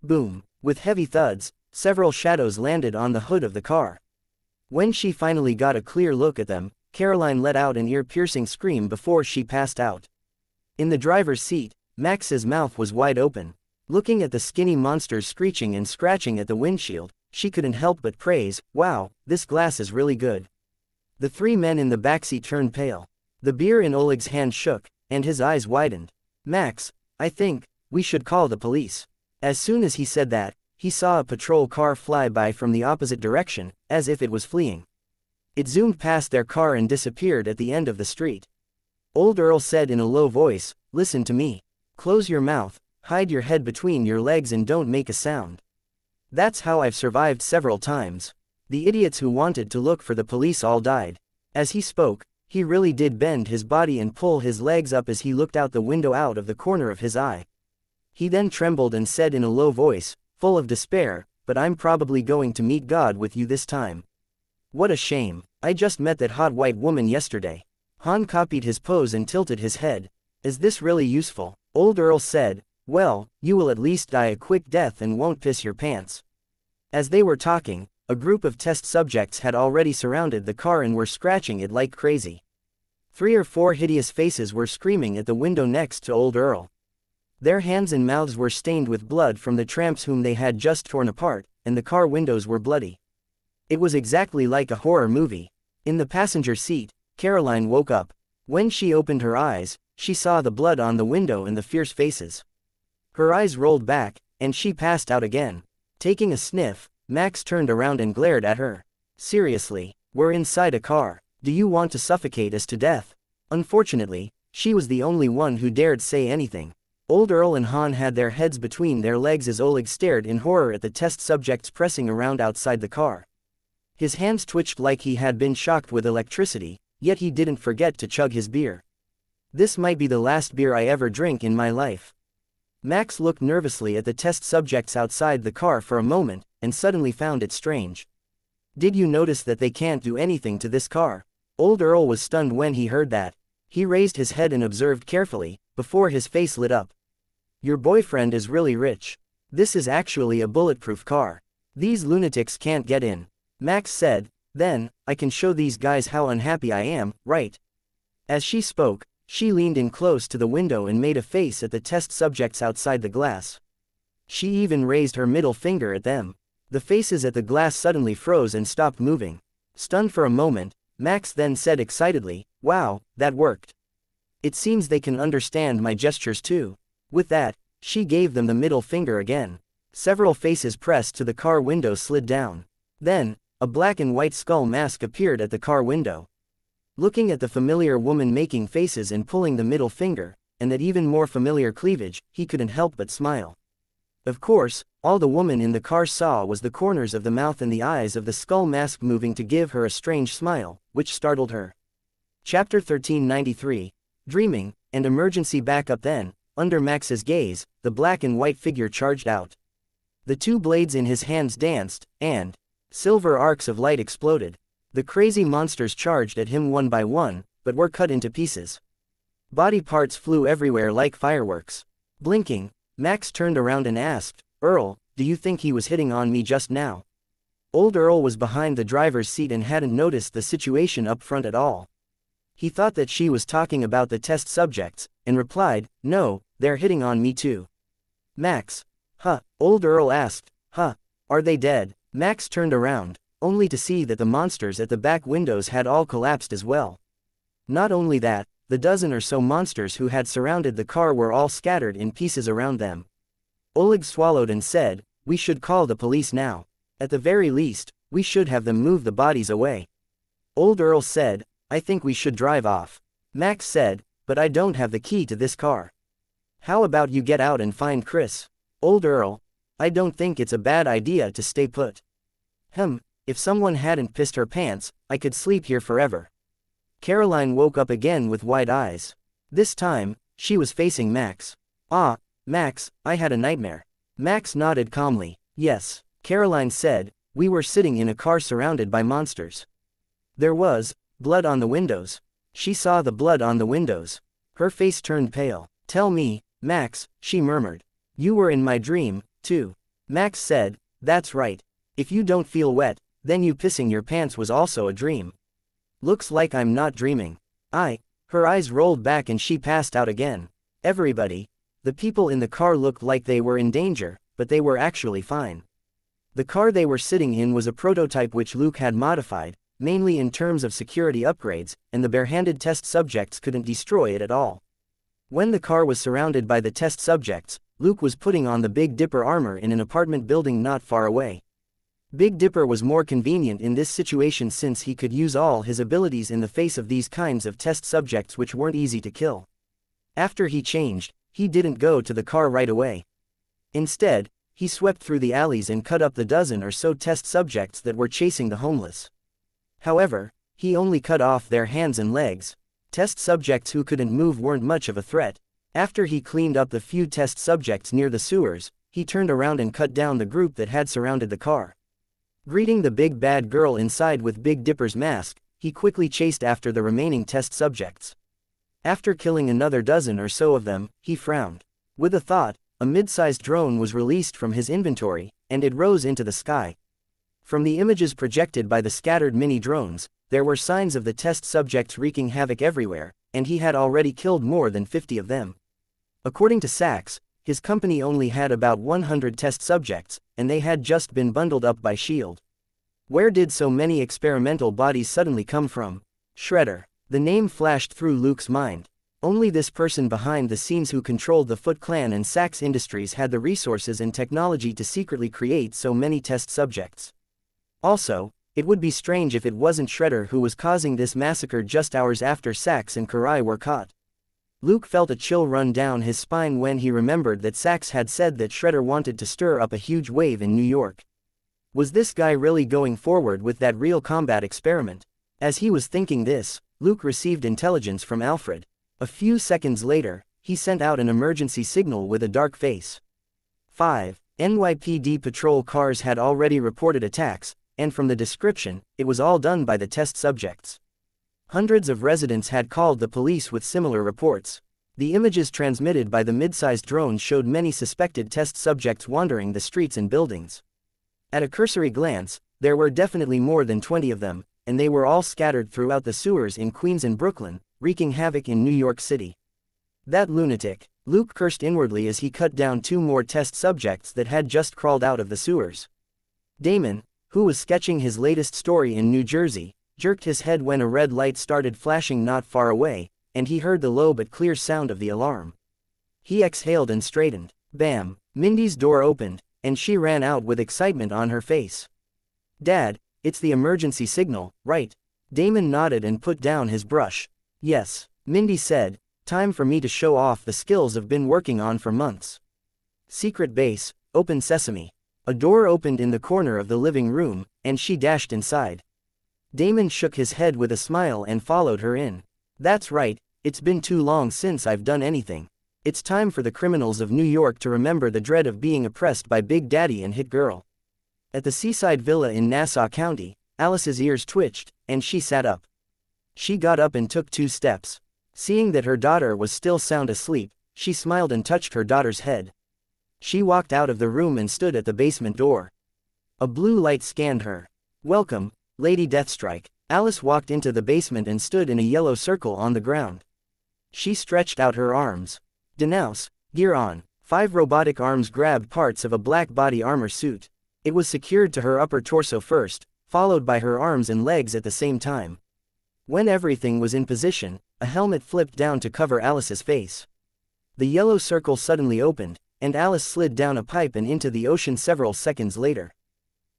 Boom! With heavy thuds, several shadows landed on the hood of the car. When she finally got a clear look at them, Caroline let out an ear-piercing scream before she passed out. In the driver's seat, Max's mouth was wide open. Looking at the skinny monsters screeching and scratching at the windshield, she couldn't help but praise, "Wow, this glass is really good." The three men in the backseat turned pale. The beer in Oleg's hand shook, and his eyes widened. "Max, I think we should call the police." As soon as he said that, he saw a patrol car fly by from the opposite direction, as if it was fleeing. It zoomed past their car and disappeared at the end of the street. Old Earl said in a low voice, "Listen to me. Close your mouth, hide your head between your legs and don't make a sound. That's how I've survived several times. The idiots who wanted to look for the police all died." As he spoke, he really did bend his body and pull his legs up as he looked out the window out of the corner of his eye. He then trembled and said in a low voice, full of despair, "But I'm probably going to meet God with you this time. What a shame. I just met that hot white woman yesterday." Han copied his pose and tilted his head. "Is this really useful?" Old Earl said, "Well, you will at least die a quick death and won't piss your pants." As they were talking, a group of test subjects had already surrounded the car and were scratching it like crazy. 3 or 4 hideous faces were screaming at the window next to Old Earl. Their hands and mouths were stained with blood from the tramps whom they had just torn apart, and the car windows were bloody. It was exactly like a horror movie. In the passenger seat, Caroline woke up. When she opened her eyes, she saw the blood on the window and the fierce faces. Her eyes rolled back, and she passed out again. Taking a sniff, Max turned around and glared at her. "Seriously, we're inside a car. Do you want to suffocate us to death?" Unfortunately, she was the only one who dared say anything. Old Earl and Han had their heads between their legs as Oleg stared in horror at the test subjects pressing around outside the car. His hands twitched like he had been shocked with electricity, yet he didn't forget to chug his beer. "This might be the last beer I ever drink in my life." Max looked nervously at the test subjects outside the car for a moment, and suddenly found it strange. "Did you notice that they can't do anything to this car?" Old Earl was stunned when he heard that. He raised his head and observed carefully, before his face lit up. "Your boyfriend is really rich. This is actually a bulletproof car. These lunatics can't get in." Max said, "Then, I can show these guys how unhappy I am, right?" As she spoke, she leaned in close to the window and made a face at the test subjects outside the glass. She even raised her middle finger at them. The faces at the glass suddenly froze and stopped moving. Stunned for a moment, Max then said excitedly, "Wow, that worked. It seems they can understand my gestures too." With that, she gave them the middle finger again. Several faces pressed to the car window slid down. Then, a black and white skull mask appeared at the car window. Looking at the familiar woman making faces and pulling the middle finger, and that even more familiar cleavage, he couldn't help but smile. Of course, all the woman in the car saw was the corners of the mouth and the eyes of the skull mask moving to give her a strange smile, which startled her. Chapter 1393, Dreaming, and Emergency Backup. Then, under Max's gaze, the black and white figure charged out. The two blades in his hands danced, and silver arcs of light exploded. The crazy monsters charged at him one by one, but were cut into pieces. Body parts flew everywhere like fireworks. Blinking, Max turned around and asked, "Earl, do you think he was hitting on me just now?" Old Earl was behind the driver's seat and hadn't noticed the situation up front at all. He thought that she was talking about the test subjects, and replied, "No, they're hitting on me too." "Max." "Huh?" Old Earl asked. "Huh? Are they dead?" Max turned around, only to see that the monsters at the back windows had all collapsed as well. Not only that, the dozen or so monsters who had surrounded the car were all scattered in pieces around them. Oleg swallowed and said, "We should call the police now. At the very least, we should have them move the bodies away." Old Earl said, "I think we should drive off." Max said, "But I don't have the key to this car." "How about you get out and find Chris?" Old Earl, "I don't think it's a bad idea to stay put. If someone hadn't pissed her pants, I could sleep here forever." Caroline woke up again with wide eyes. This time, she was facing Max. "Ah, Max, I had a nightmare." Max nodded calmly. "Yes," Caroline said, "we were sitting in a car surrounded by monsters. There was blood on the windows." She saw the blood on the windows. Her face turned pale. "Tell me, Max," she murmured. "You were in my dream, too." Max said, "That's right. If you don't feel wet, then you pissing your pants was also a dream." "Looks like I'm not dreaming." Her eyes rolled back and she passed out again. Everybody, the people in the car looked like they were in danger, but they were actually fine. The car they were sitting in was a prototype which Luke had modified, mainly in terms of security upgrades, and the barehanded test subjects couldn't destroy it at all. When the car was surrounded by the test subjects, Luke was putting on the Big Dipper armor in an apartment building not far away. Big Dipper was more convenient in this situation since he could use all his abilities in the face of these kinds of test subjects which weren't easy to kill. After he changed, he didn't go to the car right away. Instead, he swept through the alleys and cut up the dozen or so test subjects that were chasing the homeless. However, he only cut off their hands and legs. Test subjects who couldn't move weren't much of a threat. After he cleaned up the few test subjects near the sewers, he turned around and cut down the group that had surrounded the car. Greeting the big bad girl inside with Big Dipper's mask, he quickly chased after the remaining test subjects. After killing another dozen or so of them, he frowned. With a thought, a mid-sized drone was released from his inventory, and it rose into the sky. From the images projected by the scattered mini-drones, there were signs of the test subjects wreaking havoc everywhere, and he had already killed more than 50 of them. According to Sachs, his company only had about 100 test subjects, and they had just been bundled up by S.H.I.E.L.D. Where did so many experimental bodies suddenly come from? Shredder. The name flashed through Luke's mind. Only this person behind the scenes who controlled the Foot Clan and Sachs Industries had the resources and technology to secretly create so many test subjects. Also, it would be strange if it wasn't Shredder who was causing this massacre just hours after Sachs and Karai were caught. Luke felt a chill run down his spine when he remembered that Sachs had said that Shredder wanted to stir up a huge wave in New York. Was this guy really going forward with that real combat experiment? As he was thinking this, Luke received intelligence from Alfred. A few seconds later, he sent out an emergency signal with a dark face. 5 NYPD patrol cars had already reported attacks, and from the description, it was all done by the test subjects. Hundreds of residents had called the police with similar reports. The images transmitted by the mid-sized drone showed many suspected test subjects wandering the streets and buildings. At a cursory glance, there were definitely more than 20 of them, and they were all scattered throughout the sewers in Queens and Brooklyn, wreaking havoc in New York City. That lunatic, Luke cursed inwardly as he cut down 2 more test subjects that had just crawled out of the sewers. Damon, who was sketching his latest story in New Jersey, jerked his head when a red light started flashing not far away, and he heard the low but clear sound of the alarm. He exhaled and straightened. Bam! Mindy's door opened, and she ran out with excitement on her face. "Dad, it's the emergency signal, right?" Damon nodded and put down his brush. "Yes," Mindy said, "time for me to show off the skills I've been working on for months." Secret base, open sesame. A door opened in the corner of the living room, and she dashed inside. Damon shook his head with a smile and followed her in. "That's right, it's been too long since I've done anything. It's time for the criminals of New York to remember the dread of being oppressed by Big Daddy and Hit Girl." At the seaside villa in Nassau County, Alice's ears twitched, and she sat up. She got up and took 2 steps. Seeing that her daughter was still sound asleep, she smiled and touched her daughter's head. She walked out of the room and stood at the basement door. A blue light scanned her. "Welcome, Lady Deathstrike." Alice walked into the basement and stood in a yellow circle on the ground. She stretched out her arms. "Denounce, gear on." 5 robotic arms grabbed parts of a black body armor suit. It was secured to her upper torso first, followed by her arms and legs at the same time. When everything was in position, a helmet flipped down to cover Alice's face. The yellow circle suddenly opened, and Alice slid down a pipe and into the ocean several seconds later.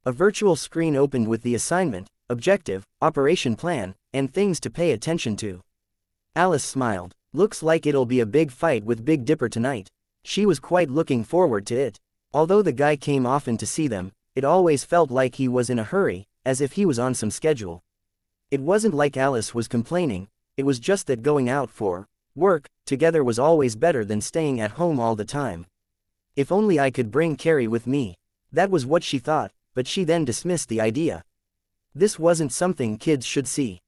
A virtual screen opened with the assignment, objective, operation plan, and things to pay attention to. Alice smiled. "Looks like it'll be a big fight with Big Dipper tonight." She was quite looking forward to it. Although the guy came often to see them, it always felt like he was in a hurry, as if he was on some schedule. It wasn't like Alice was complaining, it was just that going out for work together was always better than staying at home all the time. If only I could bring Carrie with me. That was what she thought, but she then dismissed the idea. This wasn't something kids should see.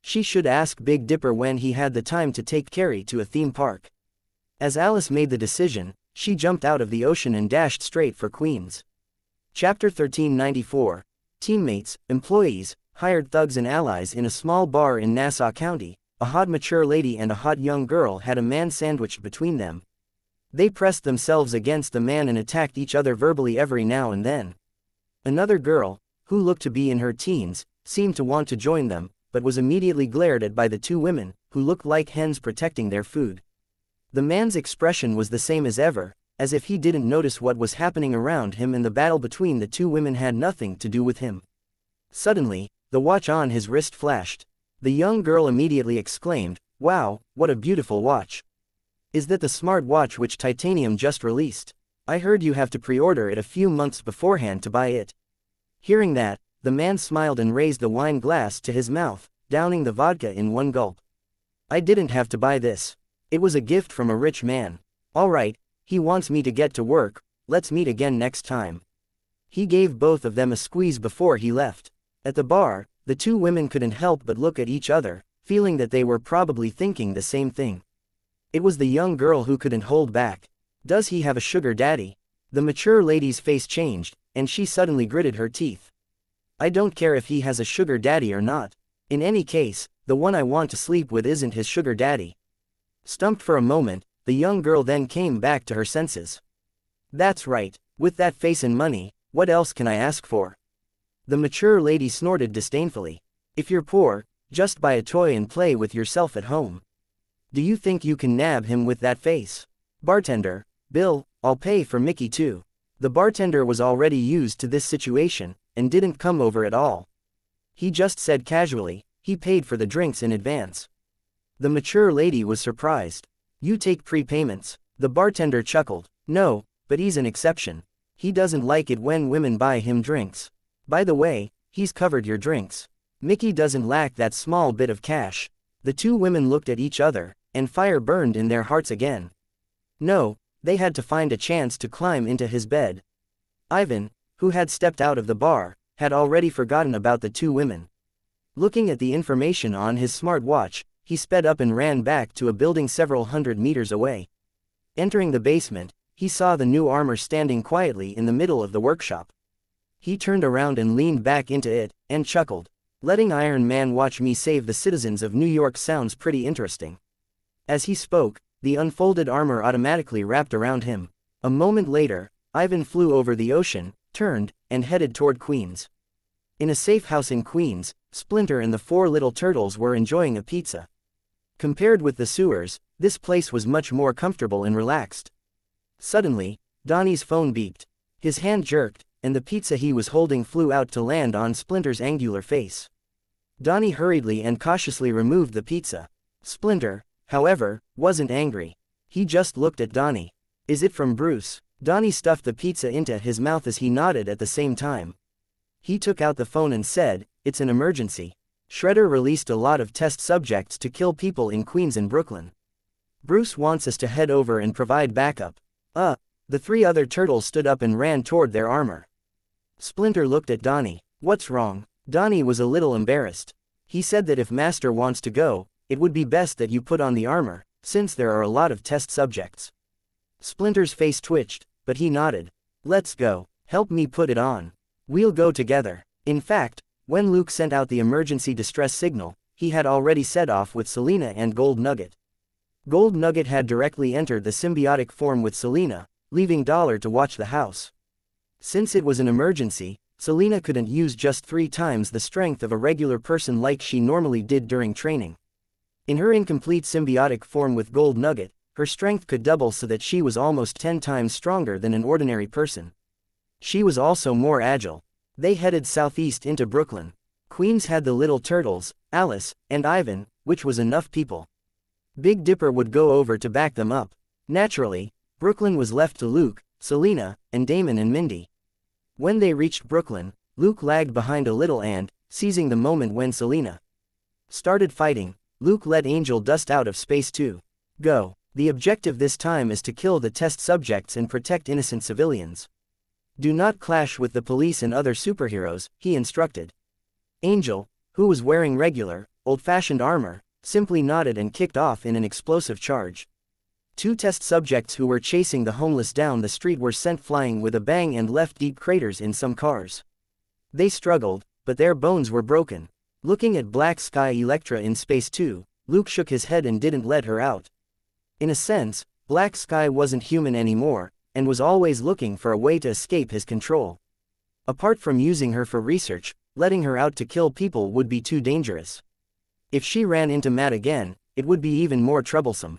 She should ask Big Dipper when he had the time to take Carrie to a theme park. As Alice made the decision, she jumped out of the ocean and dashed straight for Queens. Chapter 1394. Teammates, employees, hired thugs and allies. In a small bar in Nassau County, a hot mature lady and a hot young girl had a man sandwiched between them. They pressed themselves against the man and attacked each other verbally every now and then. Another girl, who looked to be in her teens, seemed to want to join them, but was immediately glared at by the 2 women, who looked like hens protecting their food. The man's expression was the same as ever, as if he didn't notice what was happening around him, and the battle between the 2 women had nothing to do with him. Suddenly, the watch on his wrist flashed. The young girl immediately exclaimed, "Wow, what a beautiful watch. Is that the smart watch which Titanium just released? I heard you have to pre-order it a few months beforehand to buy it." Hearing that, the man smiled and raised the wine glass to his mouth, downing the vodka in one gulp. "I didn't have to buy this. It was a gift from a rich man. All right, he wants me to get to work, let's meet again next time." He gave both of them a squeeze before he left. At the bar, the 2 women couldn't help but look at each other, feeling that they were probably thinking the same thing. It was the young girl who couldn't hold back. "Does he have a sugar daddy?" The mature lady's face changed, and she suddenly gritted her teeth. "I don't care if he has a sugar daddy or not. In any case, the one I want to sleep with isn't his sugar daddy." Stumped for a moment, the young girl then came back to her senses. "That's right, with that face and money, what else can I ask for?" The mature lady snorted disdainfully. "If you're poor, just buy a toy and play with yourself at home. Do you think you can nab him with that face? Bartender, bill, I'll pay for Mickey too." The bartender was already used to this situation, and didn't come over at all. He just said casually, he paid for the drinks in advance. The mature lady was surprised. "You take prepayments?" The bartender chuckled. "No, but he's an exception. He doesn't like it when women buy him drinks. By the way, he's covered your drinks. Mickey doesn't lack that small bit of cash." The 2 women looked at each other, and fire burned in their hearts again. No, they had to find a chance to climb into his bed. Ivan, who had stepped out of the bar, had already forgotten about the 2 women. Looking at the information on his smart watch, he sped up and ran back to a building several hundred meters away. Entering the basement, he saw the new armor standing quietly in the middle of the workshop. He turned around and leaned back into it, and chuckled. "Letting Iron Man watch me save the citizens of New York sounds pretty interesting." As he spoke, the unfolded armor automatically wrapped around him. A moment later, Ivan flew over the ocean, turned, and headed toward Queens. In a safe house in Queens, Splinter and the 4 little turtles were enjoying a pizza. Compared with the sewers, this place was much more comfortable and relaxed. Suddenly, Donnie's phone beeped. His hand jerked, and the pizza he was holding flew out to land on Splinter's angular face. Donnie hurriedly and cautiously removed the pizza. Splinter, however, wasn't angry. He just looked at Donnie. "Is it from Bruce?" Donnie stuffed the pizza into his mouth as he nodded at the same time. He took out the phone and said, "It's an emergency. Shredder released a lot of test subjects to kill people in Queens and Brooklyn. Bruce wants us to head over and provide backup." The 3 other turtles stood up and ran toward their armor. Splinter looked at Donnie. "What's wrong?" Donnie was a little embarrassed. He said that if Master wants to go, it would be best that you put on the armor, since there are a lot of test subjects. Splinter's face twitched, but he nodded. "Let's go. Help me put it on." We'll go together. In fact, when Luke sent out the emergency distress signal, he had already set off with Selena and Gold Nugget. Gold Nugget had directly entered the symbiotic form with Selena, leaving Dollar to watch the house. Since it was an emergency, Selena couldn't use just 3 times the strength of a regular person like she normally did during training. In her incomplete symbiotic form with Gold Nugget, her strength could double so that she was almost 10 times stronger than an ordinary person. She was also more agile. They headed southeast into Brooklyn. Queens had the Little Turtles, Alice, and Ivan, which was enough people. Big Dipper would go over to back them up. Naturally, Brooklyn was left to Luke, Selena, and Damon and Mindy. When they reached Brooklyn, Luke lagged behind a little and, seizing the moment when Selena started fighting, Luke let Angel dust out of space too. Go. The objective this time is to kill the test subjects and protect innocent civilians. Do not clash with the police and other superheroes, he instructed. Angel, who was wearing regular, old-fashioned armor, simply nodded and kicked off in an explosive charge. 2 test subjects who were chasing the homeless down the street were sent flying with a bang and left deep craters in some cars. They struggled, but their bones were broken. Looking at Black Sky Elektra in space too, Luke shook his head and didn't let her out. In a sense, Black Sky wasn't human anymore, and was always looking for a way to escape his control. Apart from using her for research, letting her out to kill people would be too dangerous. If she ran into Matt again, it would be even more troublesome.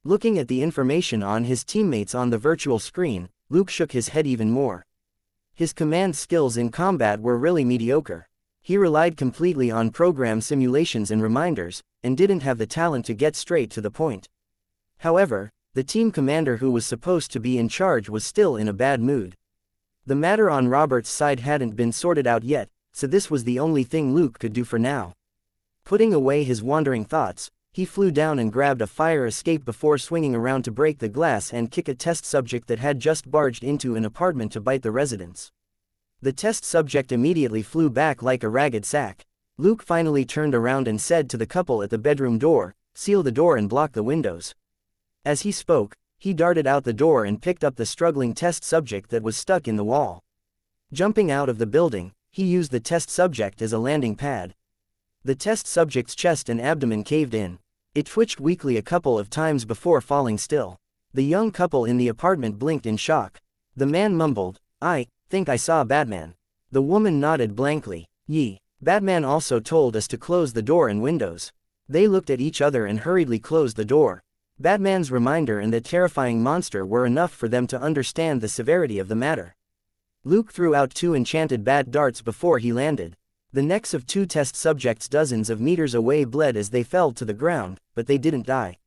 Looking at the information on his teammates on the virtual screen, Luke shook his head even more. His command skills in combat were really mediocre. He relied completely on program simulations and reminders, and didn't have the talent to get straight to the point. However, the team commander who was supposed to be in charge was still in a bad mood. The matter on Robert's side hadn't been sorted out yet, so this was the only thing Luke could do for now. Putting away his wandering thoughts, he flew down and grabbed a fire escape before swinging around to break the glass and kick a test subject that had just barged into an apartment to bite the residents. The test subject immediately flew back like a ragged sack. Luke finally turned around and said to the couple at the bedroom door, "Seal the door and block the windows." As he spoke, he darted out the door and picked up the struggling test subject that was stuck in the wall. Jumping out of the building, he used the test subject as a landing pad. The test subject's chest and abdomen caved in. It twitched weakly a couple of times before falling still. The young couple in the apartment blinked in shock. The man mumbled, "I think I saw Batman." The woman nodded blankly. "Yee. Batman also told us to close the door and windows." They looked at each other and hurriedly closed the door. Batman's reminder and the terrifying monster were enough for them to understand the severity of the matter. Luke threw out 2 enchanted bat darts before he landed. The necks of 2 test subjects dozens of meters away bled as they fell to the ground, but they didn't die.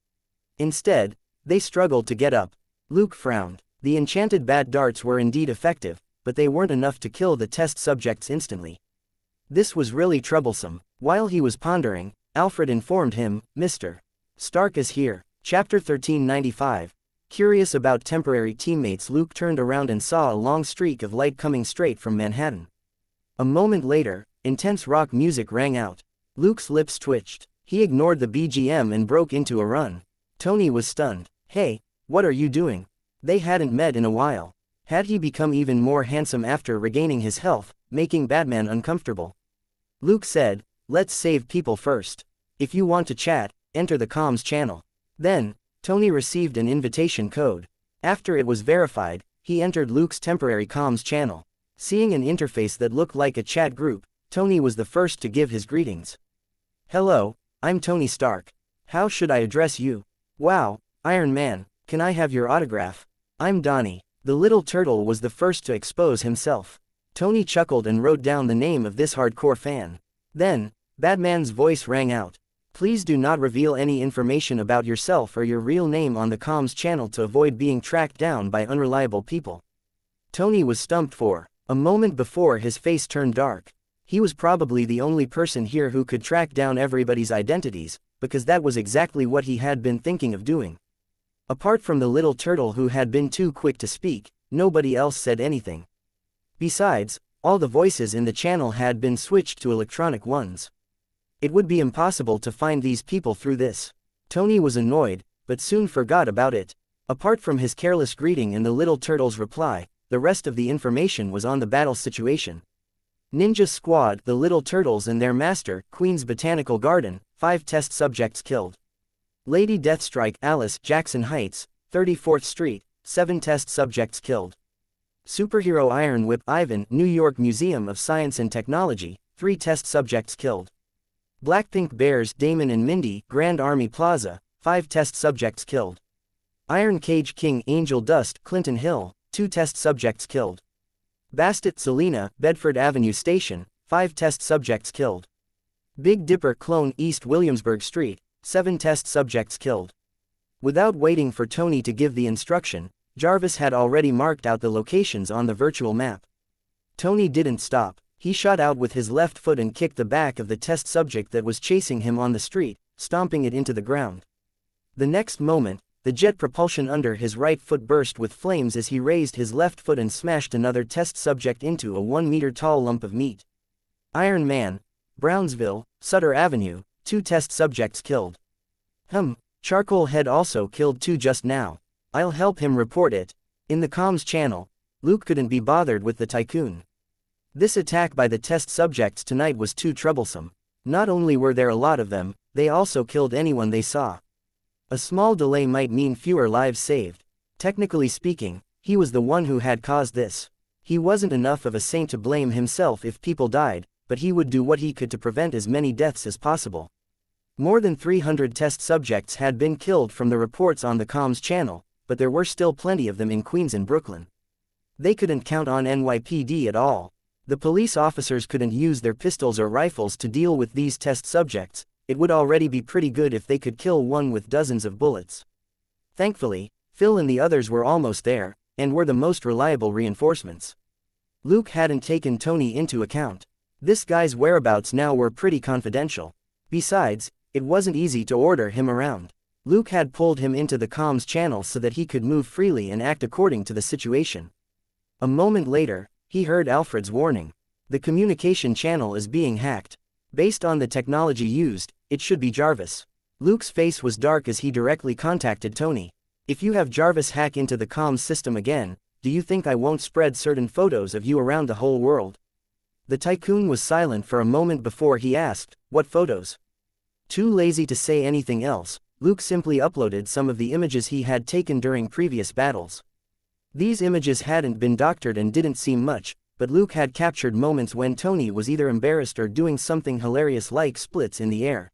Instead, they struggled to get up. Luke frowned. The enchanted bat darts were indeed effective, but they weren't enough to kill the test subjects instantly. This was really troublesome. While he was pondering, Alfred informed him, "Mr. Stark is here." Chapter 1395. Curious about temporary teammates, Luke turned around and saw a long streak of light coming straight from Manhattan. A moment later, intense rock music rang out. Luke's lips twitched. He ignored the BGM and broke into a run. Tony was stunned. "Hey, what are you doing?" They hadn't met in a while. Had he become even more handsome after regaining his health, making Batman uncomfortable? Luke said, "Let's save people first. If you want to chat, enter the comms channel." Then, Tony received an invitation code. After it was verified, he entered Luke's temporary comms channel. Seeing an interface that looked like a chat group, Tony was the first to give his greetings. "Hello, I'm Tony Stark. How should I address you?" "Wow, Iron Man, can I have your autograph?" "I'm Donnie." The little turtle was the first to expose himself. Tony chuckled and wrote down the name of this hardcore fan. Then, Batman's voice rang out. "Please do not reveal any information about yourself or your real name on the comms channel to avoid being tracked down by unreliable people." Tony was stumped for a moment before his face turned dark. He was probably the only person here who could track down everybody's identities, because that was exactly what he had been thinking of doing. Apart from the little turtle who had been too quick to speak, nobody else said anything. Besides, all the voices in the channel had been switched to electronic ones. It would be impossible to find these people through this. Tony was annoyed, but soon forgot about it. Apart from his careless greeting and the little turtle's reply, the rest of the information was on the battle situation. Ninja Squad, the Little Turtles and their master, Queen's Botanical Garden, 5 test subjects killed. Lady Deathstrike, Alice, Jackson Heights, 34th Street, 7 test subjects killed. Superhero Iron Whip, Ivan, New York Museum of Science and Technology, 3 test subjects killed. Blackpink Bears, Damon and Mindy, Grand Army Plaza, 5 test subjects killed. Iron Cage King, Angel Dust, Clinton Hill, 2 test subjects killed. Bastet Selena, Bedford Avenue Station, 5 test subjects killed. Big Dipper Clone, East Williamsburg Street, 7 test subjects killed. Without waiting for Tony to give the instruction, Jarvis had already marked out the locations on the virtual map. Tony didn't stop. He shot out with his left foot and kicked the back of the test subject that was chasing him on the street, stomping it into the ground. The next moment, the jet propulsion under his right foot burst with flames as he raised his left foot and smashed another test subject into a 1-meter-tall lump of meat. Iron Man, Brownsville, Sutter Avenue, 2 test subjects killed. Charcoal Head also killed 2 just now. I'll help him report it. In the comms channel, Luke couldn't be bothered with the tycoon. This attack by the test subjects tonight was too troublesome. Not only were there a lot of them, they also killed anyone they saw. A small delay might mean fewer lives saved. Technically speaking, he was the one who had caused this. He wasn't enough of a saint to blame himself if people died, but he would do what he could to prevent as many deaths as possible. More than 300 test subjects had been killed from the reports on the comms channel, but there were still plenty of them in Queens and Brooklyn. They couldn't count on NYPD at all. The police officers couldn't use their pistols or rifles to deal with these test subjects. It would already be pretty good if they could kill one with dozens of bullets. Thankfully, Phil and the others were almost there, and were the most reliable reinforcements. Luke hadn't taken Tony into account. This guy's whereabouts now were pretty confidential. Besides, it wasn't easy to order him around. Luke had pulled him into the comms channel so that he could move freely and act according to the situation. A moment later, he heard Alfred's warning. The communication channel is being hacked. Based on the technology used, it should be Jarvis. Luke's face was dark as he directly contacted Tony. If you have Jarvis hack into the comms system again, do you think I won't spread certain photos of you around the whole world? The tycoon was silent for a moment before he asked, what photos? Too lazy to say anything else, Luke simply uploaded some of the images he had taken during previous battles. These images hadn't been doctored and didn't seem much, but Luke had captured moments when Tony was either embarrassed or doing something hilarious like splits in the air.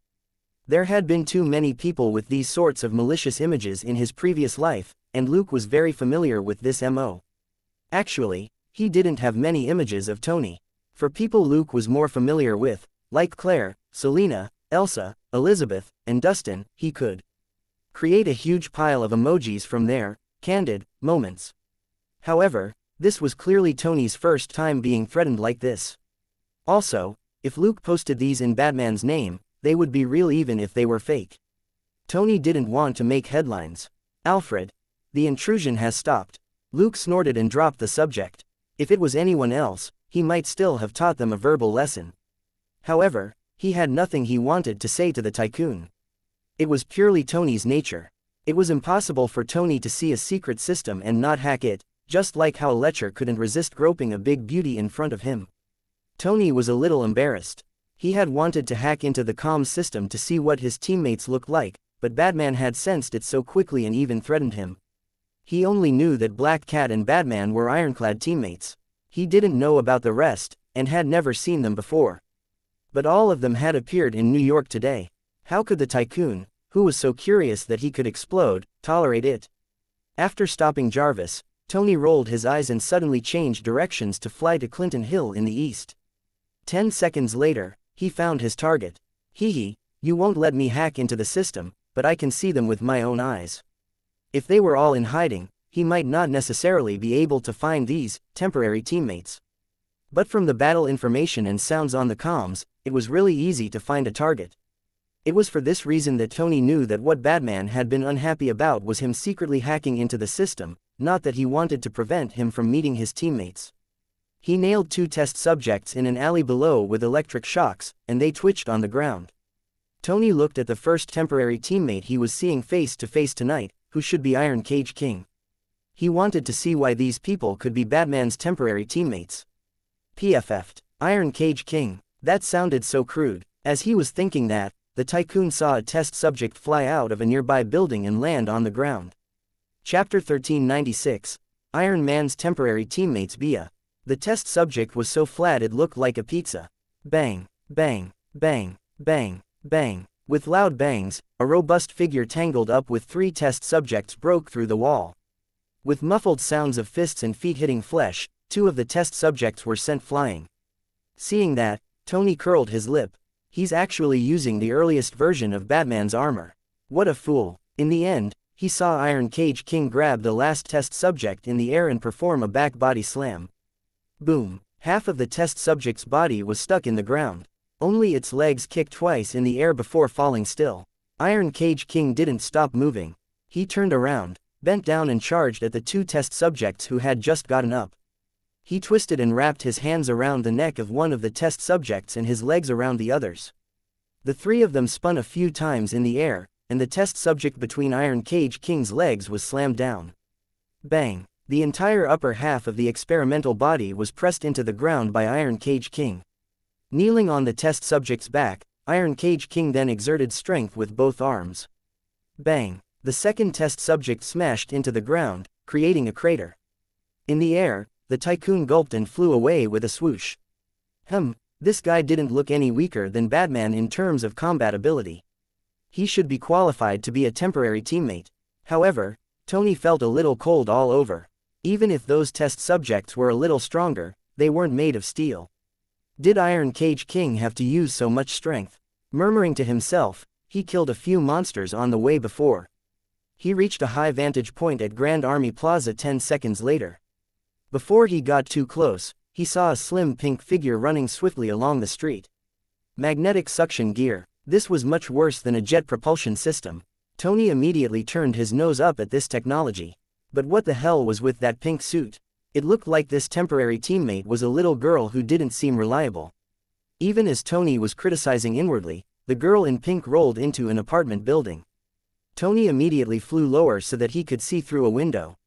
There had been too many people with these sorts of malicious images in his previous life, and Luke was very familiar with this MO. Actually, he didn't have many images of Tony. For people Luke was more familiar with, like Claire, Selena, Elsa, Elizabeth, and Dustin, he could create a huge pile of emojis from their candid moments. However, this was clearly Tony's first time being threatened like this. Also, if Luke posted these in Batman's name, they would be real even if they were fake. Tony didn't want to make headlines. Alfred, the intrusion has stopped. Luke snorted and dropped the subject. If it was anyone else, he might still have taught them a verbal lesson. However, he had nothing he wanted to say to the tycoon. It was purely Tony's nature. It was impossible for Tony to see a secret system and not hack it, just like how a lecher couldn't resist groping a big beauty in front of him. Tony was a little embarrassed. He had wanted to hack into the comms system to see what his teammates looked like, but Batman had sensed it so quickly and even threatened him. He only knew that Black Cat and Batman were ironclad teammates. He didn't know about the rest, and had never seen them before. But all of them had appeared in New York today. How could the tycoon, who was so curious that he could explode, tolerate it? After stopping Jarvis, Tony rolled his eyes and suddenly changed directions to fly to Clinton Hill in the east. 10 seconds later, he found his target. Hee, you won't let me hack into the system, but I can see them with my own eyes. If they were all in hiding, he might not necessarily be able to find these temporary teammates. But from the battle information and sounds on the comms, it was really easy to find a target. It was for this reason that Tony knew that what Batman had been unhappy about was him secretly hacking into the system, not that he wanted to prevent him from meeting his teammates. He nailed 2 test subjects in an alley below with electric shocks, and they twitched on the ground. Tony looked at the first temporary teammate he was seeing face to face tonight, who should be Iron Cage King. He wanted to see why these people could be Batman's temporary teammates. PFF'd. Iron Cage King. That sounded so crude. As he was thinking that, the tycoon saw a test subject fly out of a nearby building and land on the ground. Chapter 1396. Iron Man's temporary teammates via. The test subject was so flat it looked like a pizza. Bang, bang, bang, bang, bang. With loud bangs, a robust figure tangled up with 3 test subjects broke through the wall. With muffled sounds of fists and feet hitting flesh, 2 of the test subjects were sent flying. Seeing that, Tony curled his lip. He's actually using the earliest version of Batman's armor. What a fool. In the end, he saw Iron Cage King grab the last test subject in the air and perform a back body slam. Boom. Half of the test subject's body was stuck in the ground. Only its legs kicked twice in the air before falling still. Iron Cage King didn't stop moving. He turned around, bent down and charged at the 2 test subjects who had just gotten up. He twisted and wrapped his hands around the neck of one of the test subjects and his legs around the others. The 3 of them spun a few times in the air, and the test subject between Iron Cage King's legs was slammed down. Bang! The entire upper half of the experimental body was pressed into the ground by Iron Cage King. Kneeling on the test subject's back, Iron Cage King then exerted strength with both arms. Bang! The second test subject smashed into the ground, creating a crater. In the air, the tycoon gulped and flew away with a swoosh. This guy didn't look any weaker than Batman in terms of combat ability. He should be qualified to be a temporary teammate. However, Tony felt a little cold all over. Even if those test subjects were a little stronger, they weren't made of steel. Did Iron Cage King have to use so much strength? Murmuring to himself, he killed a few monsters on the way before. He reached a high vantage point at Grand Army Plaza 10 seconds later. Before he got too close, he saw a slim pink figure running swiftly along the street. Magnetic suction gear. This was much worse than a jet propulsion system. Tony immediately turned his nose up at this technology. But what the hell was with that pink suit? It looked like this temporary teammate was a little girl who didn't seem reliable. Even as Tony was criticizing inwardly, the girl in pink rolled into an apartment building. Tony immediately flew lower so that he could see through a window.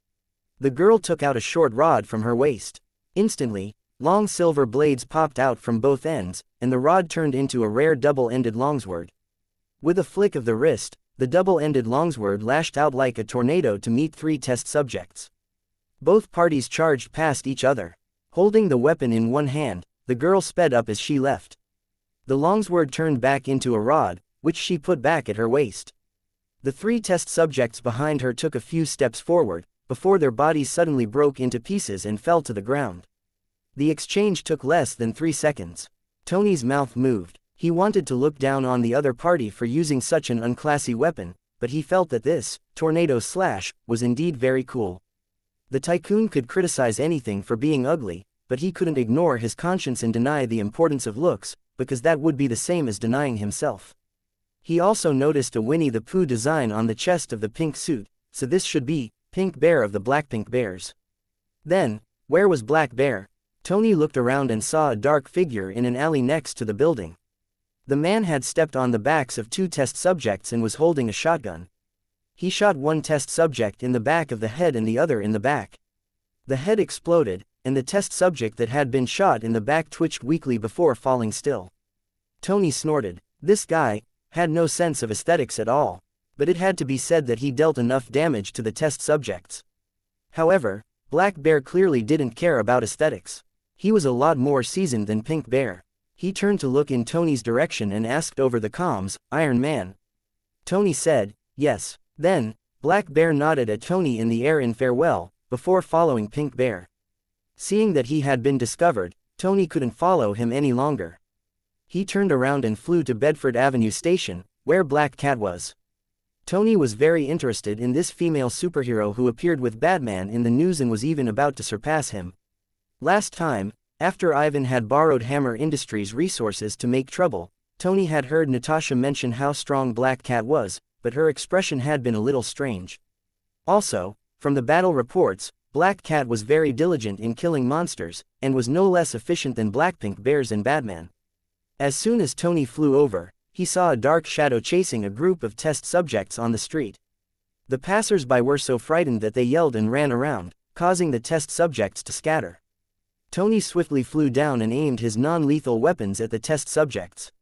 The girl took out a short rod from her waist. Instantly, long silver blades popped out from both ends, and the rod turned into a rare double-ended longsword. With a flick of the wrist, the double-ended longsword lashed out like a tornado to meet 3 test subjects. Both parties charged past each other. Holding the weapon in one hand, the girl sped up as she left. The longsword turned back into a rod, which she put back at her waist. The 3 test subjects behind her took a few steps forward, before their bodies suddenly broke into pieces and fell to the ground. The exchange took less than 3 seconds. Tony's mouth moved. He wanted to look down on the other party for using such an unclassy weapon, but he felt that this tornado slash was indeed very cool. The tycoon could criticize anything for being ugly, but he couldn't ignore his conscience and deny the importance of looks, because that would be the same as denying himself. He also noticed a Winnie the Pooh design on the chest of the pink suit, so this should be Pink Bear of the Blackpink Bears. Then, where was Black Bear? Tony looked around and saw a dark figure in an alley next to the building. The man had stepped on the backs of 2 test subjects and was holding a shotgun. He shot one test subject in the back of the head and the other in the back. The head exploded, and the test subject that had been shot in the back twitched weakly before falling still. Tony snorted. This guy had no sense of aesthetics at all, but it had to be said that he dealt enough damage to the test subjects. However, Black Bear clearly didn't care about aesthetics. He was a lot more seasoned than Pink Bear. He turned to look in Tony's direction and asked over the comms, "Iron Man?" Tony said, "Yes." Then, Black Bear nodded at Tony in the air in farewell, before following Pink Bear. Seeing that he had been discovered, Tony couldn't follow him any longer. He turned around and flew to Bedford Avenue Station, where Black Cat was. Tony was very interested in this female superhero who appeared with Batman in the news and was even about to surpass him. Last time, after Ivan had borrowed Hammer Industries' resources to make trouble, Tony had heard Natasha mention how strong Black Cat was, but her expression had been a little strange. Also, from the battle reports, Black Cat was very diligent in killing monsters, and was no less efficient than Blackpink Bears and Batman. As soon as Tony flew over, he saw a dark shadow chasing a group of test subjects on the street. The passers-by were so frightened that they yelled and ran around, causing the test subjects to scatter. Tony swiftly flew down and aimed his non-lethal weapons at the test subjects.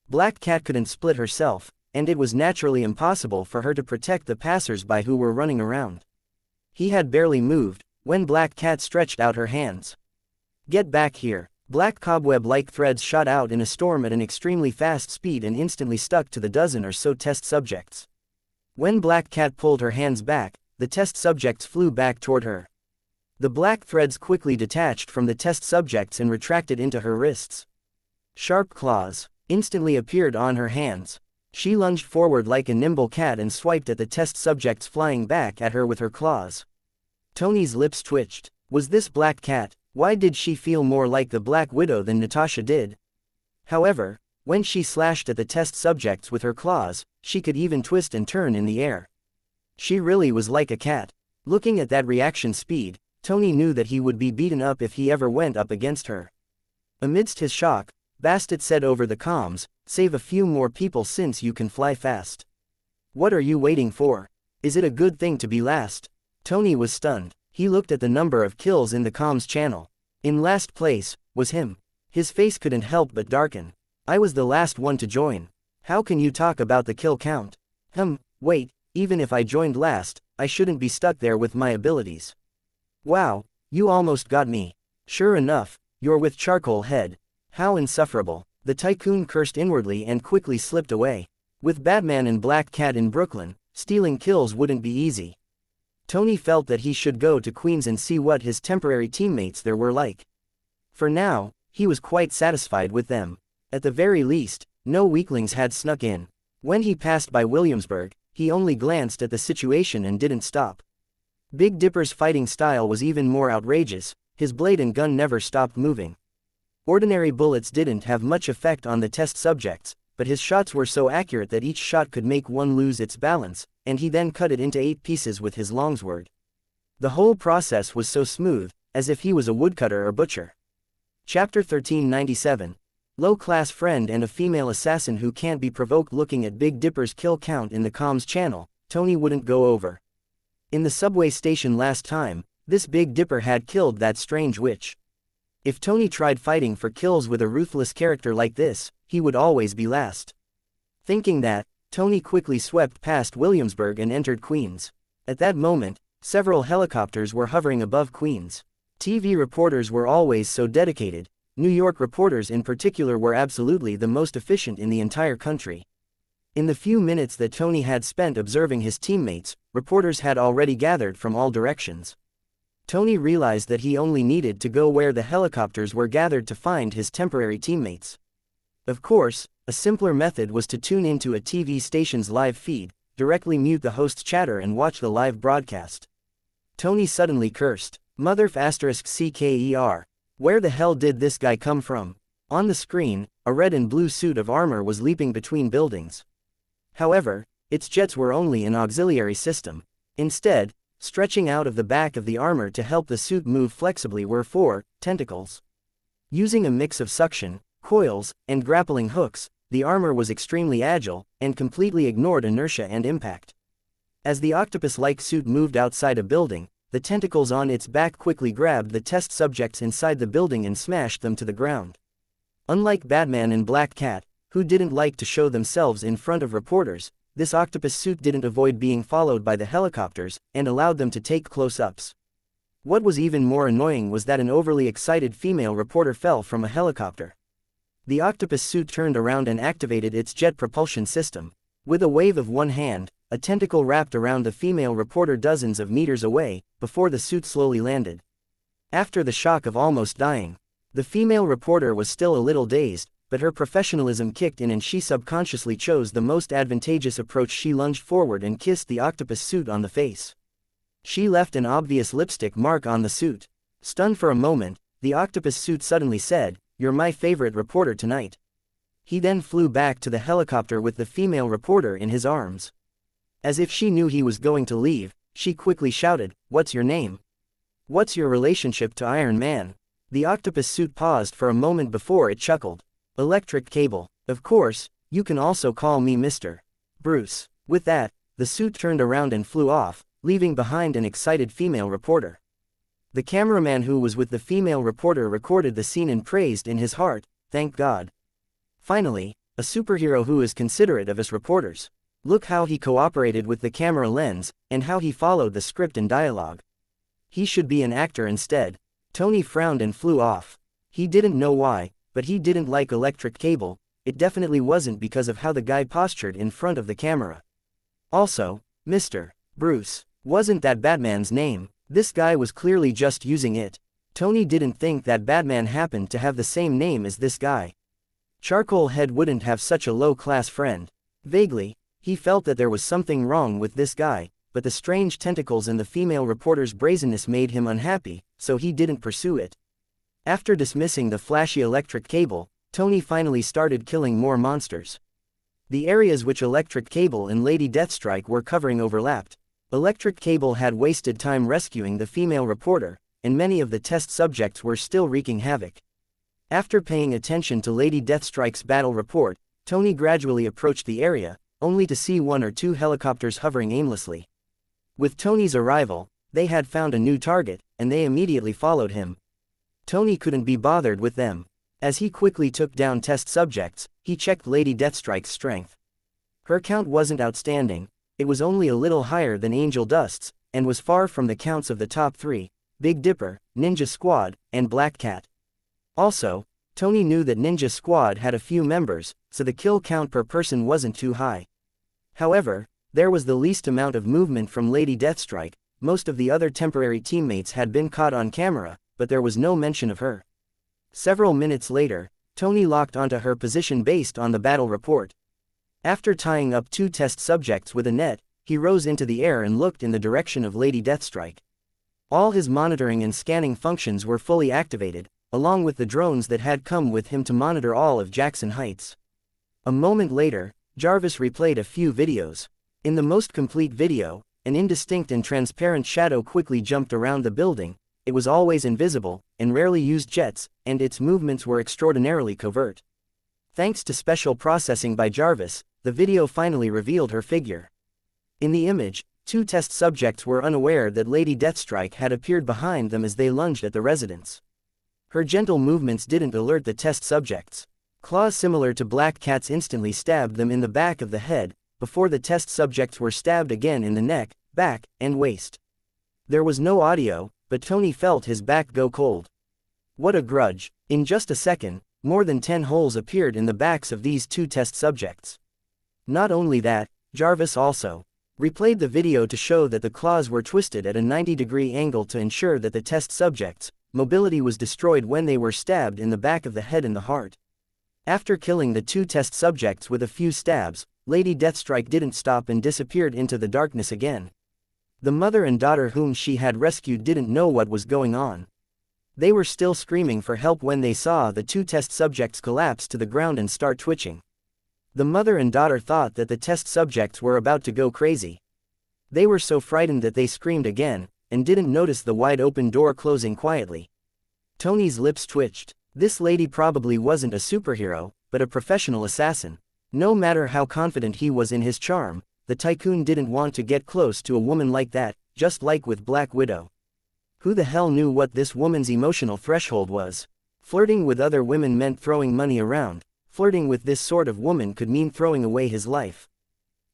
Black Cat couldn't split herself, and it was naturally impossible for her to protect the passers-by who were running around. He had barely moved, when Black Cat stretched out her hands. "Get back here." Black cobweb-like threads shot out in a storm at an extremely fast speed and instantly stuck to the dozen or so test subjects. When Black Cat pulled her hands back, the test subjects flew back toward her. The black threads quickly detached from the test subjects and retracted into her wrists. Sharp claws instantly appeared on her hands. She lunged forward like a nimble cat and swiped at the test subjects flying back at her with her claws. Tony's lips twitched. Was this Black Cat? Why did she feel more like the Black Widow than Natasha did? However, when she slashed at the test subjects with her claws, she could even twist and turn in the air. She really was like a cat. Looking at that reaction speed, Tony knew that he would be beaten up if he ever went up against her. Amidst his shock, Bastet said over the comms, "Save a few more people since you can fly fast. What are you waiting for? Is it a good thing to be last?" Tony was stunned. He looked at the number of kills in the comms channel. In last place was him. His face couldn't help but darken. "I was the last one to join. How can you talk about the kill count?" Wait, even if I joined last, I shouldn't be stuck there with my abilities." "Wow, you almost got me. Sure enough, you're with Charcoal Head. How insufferable." The tycoon cursed inwardly and quickly slipped away. With Batman and Black Cat in Brooklyn, stealing kills wouldn't be easy. Tony felt that he should go to Queens and see what his temporary teammates there were like. For now, he was quite satisfied with them. At the very least, no weaklings had snuck in. When he passed by Williamsburg, he only glanced at the situation and didn't stop. Big Dipper's fighting style was even more outrageous. His blade and gun never stopped moving. Ordinary bullets didn't have much effect on the test subjects, but his shots were so accurate that each shot could make one lose its balance, and he then cut it into 8 pieces with his longsword. The whole process was so smooth, as if he was a woodcutter or butcher. Chapter 1397. Low-class friend and a female assassin who can't be provoked. Looking at Big Dipper's kill count in the comms channel, Tony wouldn't go over. In the subway station last time, this Big Dipper had killed that strange witch. If Tony tried fighting for kills with a ruthless character like this, he would always be last. Thinking that, Tony quickly swept past Williamsburg and entered Queens. At that moment, several helicopters were hovering above Queens. TV reporters were always so dedicated. New York reporters in particular were absolutely the most efficient in the entire country. In the few minutes that Tony had spent observing his teammates, reporters had already gathered from all directions. Tony realized that he only needed to go where the helicopters were gathered to find his temporary teammates. Of course, a simpler method was to tune into a TV station's live feed, directly mute the host's chatter and watch the live broadcast. Tony suddenly cursed. **CKER. Where the hell did this guy come from? On the screen, a red and blue suit of armor was leaping between buildings. However, its jets were only an auxiliary system. Instead, stretching out of the back of the armor to help the suit move flexibly were 4 tentacles. Using a mix of suction, coils, and grappling hooks, the armor was extremely agile, and completely ignored inertia and impact. As the octopus-like suit moved outside a building, the tentacles on its back quickly grabbed the test subjects inside the building and smashed them to the ground. Unlike Batman and Black Cat, who didn't like to show themselves in front of reporters, this octopus suit didn't avoid being followed by the helicopters, and allowed them to take close-ups. What was even more annoying was that an overly excited female reporter fell from a helicopter. The octopus suit turned around and activated its jet propulsion system. With a wave of one hand, a tentacle wrapped around the female reporter dozens of meters away, before the suit slowly landed. After the shock of almost dying, the female reporter was still a little dazed, but her professionalism kicked in and she subconsciously chose the most advantageous approach. She lunged forward and kissed the octopus suit on the face. She left an obvious lipstick mark on the suit. Stunned for a moment, the octopus suit suddenly said, "You're my favorite reporter tonight." He then flew back to the helicopter with the female reporter in his arms. As if she knew he was going to leave, she quickly shouted, "What's your name? What's your relationship to Iron Man?" The octopus suit paused for a moment before it chuckled. "Electric cable. Of course, you can also call me Mr. Bruce." With that, The suit turned around and flew off, leaving behind an excited female reporter. The cameraman who was with the female reporter recorded the scene and praised in his heart, "Thank God. Finally, a superhero who is considerate of his reporters. Look how he cooperated with the camera lens, and how he followed the script and dialogue. He should be an actor instead." Tony frowned and flew off. He didn't know why, but he didn't like electric cable. It definitely wasn't because of how the guy postured in front of the camera. Also, Mr. Bruce wasn't that Batman's name. This guy was clearly just using it. Tony didn't think that Batman happened to have the same name as this guy. Charcoal Head wouldn't have such a low-class friend. Vaguely, he felt that there was something wrong with this guy, but the strange tentacles in the female reporter's brazenness made him unhappy, so he didn't pursue it. After dismissing the flashy electric cable, Tony finally started killing more monsters. The areas which Electric Cable and Lady Deathstrike were covering overlapped. Electric Cable had wasted time rescuing the female reporter, and many of the test subjects were still wreaking havoc. After paying attention to Lady Deathstrike's battle report, Tony gradually approached the area, only to see one or two helicopters hovering aimlessly. With Tony's arrival, they had found a new target, and they immediately followed him. Tony couldn't be bothered with them. As he quickly took down test subjects, he checked Lady Deathstrike's strength. Her count wasn't outstanding, it was only a little higher than Angel Dust's, and was far from the counts of the top three, Big Dipper, Ninja Squad, and Black Cat. Also, Tony knew that Ninja Squad had a few members, so the kill count per person wasn't too high. However, there was the least amount of movement from Lady Deathstrike. Most of the other temporary teammates had been caught on camera, but there was no mention of her. Several minutes later, Tony locked onto her position based on the battle report. After tying up two test subjects with a net, he rose into the air and looked in the direction of Lady Deathstrike. All his monitoring and scanning functions were fully activated, along with the drones that had come with him to monitor all of Jackson Heights. A moment later, Jarvis replayed a few videos. In the most complete video, an indistinct and transparent shadow quickly jumped around the building. It was always invisible, and rarely used jets, and its movements were extraordinarily covert. Thanks to special processing by Jarvis, the video finally revealed her figure. In the image, two test subjects were unaware that Lady Deathstrike had appeared behind them as they lunged at the residents. Her gentle movements didn't alert the test subjects. Claws similar to Black Cat's instantly stabbed them in the back of the head, before the test subjects were stabbed again in the neck, back, and waist. There was no audio, but Tony felt his back go cold. What a grudge. In just a second, more than 10 holes appeared in the backs of these two test subjects. Not only that, Jarvis also replayed the video to show that the claws were twisted at a 90-degree angle to ensure that the test subjects' mobility was destroyed when they were stabbed in the back of the head and the heart. After killing the two test subjects with a few stabs, Lady Deathstrike didn't stop and disappeared into the darkness again. The mother and daughter whom she had rescued didn't know what was going on. They were still screaming for help when they saw the two test subjects collapse to the ground and start twitching. The mother and daughter thought that the test subjects were about to go crazy. They were so frightened that they screamed again, and didn't notice the wide-open door closing quietly. Tony's lips twitched. This lady probably wasn't a superhero, but a professional assassin. No matter how confident he was in his charm, the tycoon didn't want to get close to a woman like that, just like with Black Widow. Who the hell knew what this woman's emotional threshold was? Flirting with other women meant throwing money around. Flirting with this sort of woman could mean throwing away his life.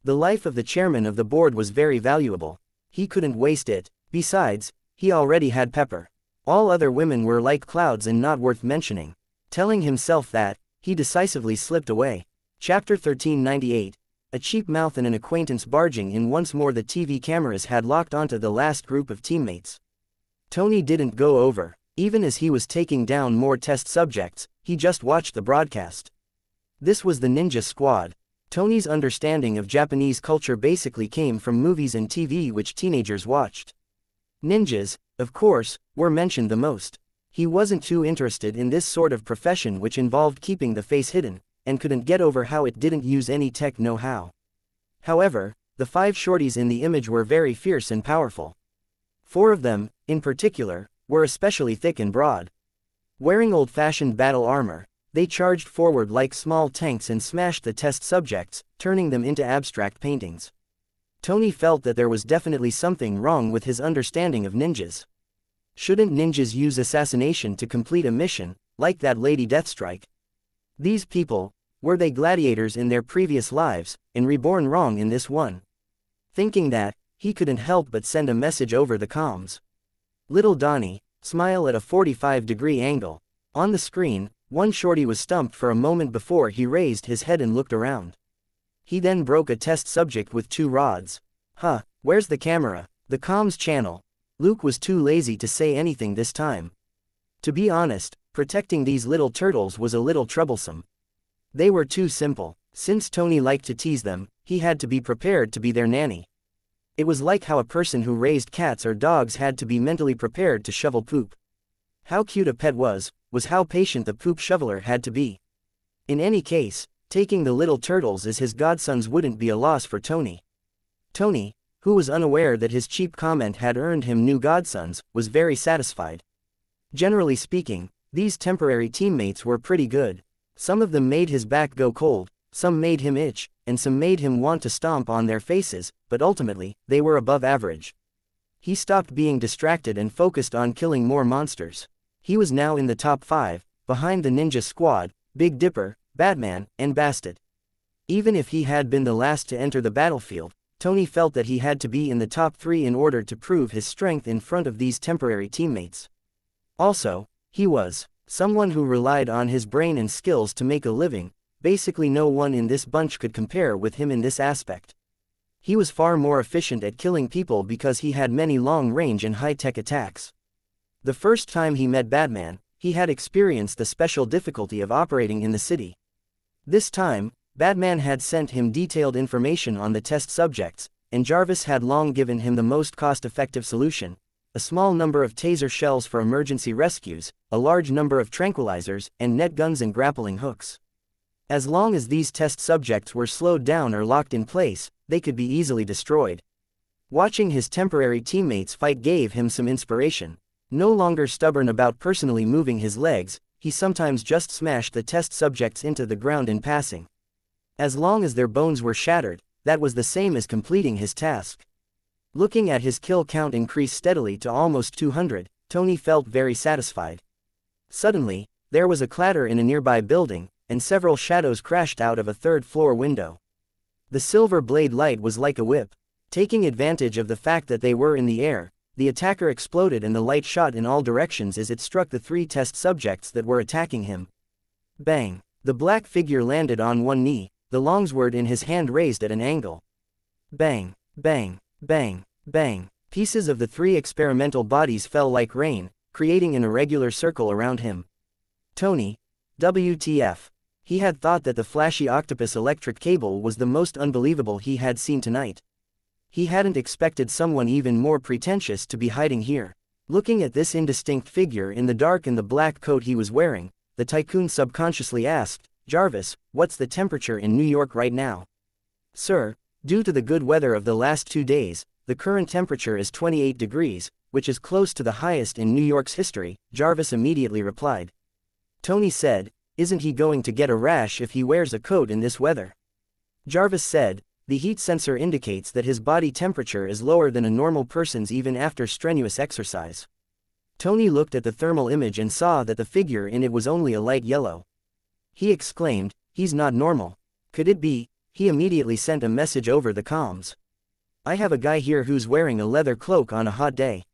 The life of the chairman of the board was very valuable. He couldn't waste it. Besides, he already had Pepper. All other women were like clouds and not worth mentioning. Telling himself that, he decisively slipped away. Chapter 1398. A cheap mouth and an acquaintance barging in. Once more the TV cameras had locked onto the last group of teammates. Tony didn't go over. Even as he was taking down more test subjects, he just watched the broadcast. This was the Ninja Squad. Tony's understanding of Japanese culture basically came from movies and TV which teenagers watched. Ninjas, of course, were mentioned the most. He wasn't too interested in this sort of profession which involved keeping the face hidden, and couldn't get over how it didn't use any tech know-how. However, the 5 shorties in the image were very fierce and powerful. 4 of them, in particular, were especially thick and broad. Wearing old-fashioned battle armor, they charged forward like small tanks and smashed the test subjects, turning them into abstract paintings. Tony felt that there was definitely something wrong with his understanding of ninjas. Shouldn't ninjas use assassination to complete a mission, like that Lady Deathstrike? These people, were they gladiators in their previous lives, and reborn wrong in this one? Thinking that, he couldn't help but send a message over the comms. Little Donnie, smile at a 45-degree angle. On the screen, one shorty was stumped for a moment before he raised his head and looked around. He then broke a test subject with 2 rods. Huh, where's the camera? The comms channel. Luke was too lazy to say anything this time. To be honest, protecting these little turtles was a little troublesome. They were too simple. Since Tony liked to tease them, he had to be prepared to be their nanny. It was like how a person who raised cats or dogs had to be mentally prepared to shovel poop. How cute a pet was how patient the poop shoveler had to be. In any case, taking the little turtles as his godsons wouldn't be a loss for Tony. Tony, who was unaware that his cheap comment had earned him new godsons, was very satisfied. Generally speaking, these temporary teammates were pretty good. Some of them made his back go cold, some made him itch, and some made him want to stomp on their faces, but ultimately, they were above average. He stopped being distracted and focused on killing more monsters. He was now in the top 5, behind the Ninja Squad, Big Dipper, Batman, and Bastet. Even if he had been the last to enter the battlefield, Tony felt that he had to be in the top 3 in order to prove his strength in front of these temporary teammates. Also, he was someone who relied on his brain and skills to make a living. Basically no one in this bunch could compare with him in this aspect. He was far more efficient at killing people because he had many long-range and high-tech attacks. The first time he met Batman, he had experienced the special difficulty of operating in the city. This time, Batman had sent him detailed information on the test subjects, and Jarvis had long given him the most cost-effective solution: a small number of taser shells for emergency rescues, a large number of tranquilizers, and net guns and grappling hooks. As long as these test subjects were slowed down or locked in place, they could be easily destroyed. Watching his temporary teammates fight gave him some inspiration. No longer stubborn about personally moving his legs, he sometimes just smashed the test subjects into the ground in passing. As long as their bones were shattered, that was the same as completing his task. Looking at his kill count increase steadily to almost 200, Tony felt very satisfied. Suddenly, there was a clatter in a nearby building, and several shadows crashed out of a third-floor window. The silver blade light was like a whip. Taking advantage of the fact that they were in the air, the attacker exploded and the light shot in all directions as it struck the 3 test subjects that were attacking him. Bang! The black figure landed on one knee, the longsword in his hand raised at an angle. Bang! Bang! Bang! Bang! Pieces of the 3 experimental bodies fell like rain, creating an irregular circle around him. Tony, WTF. He had thought that the flashy octopus electric cable was the most unbelievable he had seen tonight. He hadn't expected someone even more pretentious to be hiding here. Looking at this indistinct figure in the dark in the black coat he was wearing, the tycoon subconsciously asked, "Jarvis, what's the temperature in New York right now?" "Sir, due to the good weather of the last 2 days, the current temperature is 28 degrees, which is close to the highest in New York's history," Jarvis immediately replied. Tony said, "Isn't he going to get a rash if he wears a coat in this weather?" Jarvis said, "The heat sensor indicates that his body temperature is lower than a normal person's even after strenuous exercise." Tony looked at the thermal image and saw that the figure in it was only a light yellow. He exclaimed, "He's not normal. Could it be?" He immediately sent a message over the comms. "I have a guy here who's wearing a leather cloak on a hot day.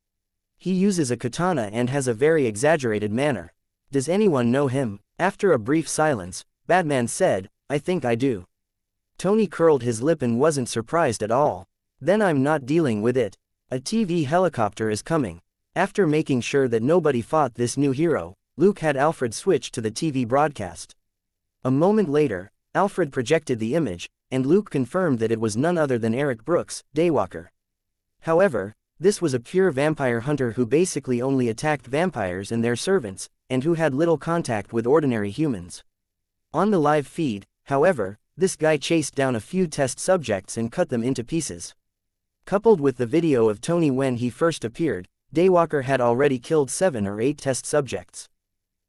He uses a katana and has a very exaggerated manner. Does anyone know him?" After a brief silence, Batman said, "I think I do." Tony curled his lip and wasn't surprised at all. "Then I'm not dealing with it. A TV helicopter is coming." After making sure that nobody fought this new hero, Luke had Alfred switch to the TV broadcast. A moment later, Alfred projected the image, and Luke confirmed that it was none other than Eric Brooks, Daywalker. However, this was a pure vampire hunter who basically only attacked vampires and their servants, and who had little contact with ordinary humans. On the live feed, however, this guy chased down a few test subjects and cut them into pieces. Coupled with the video of Tony when he first appeared, Daywalker had already killed 7 or 8 test subjects.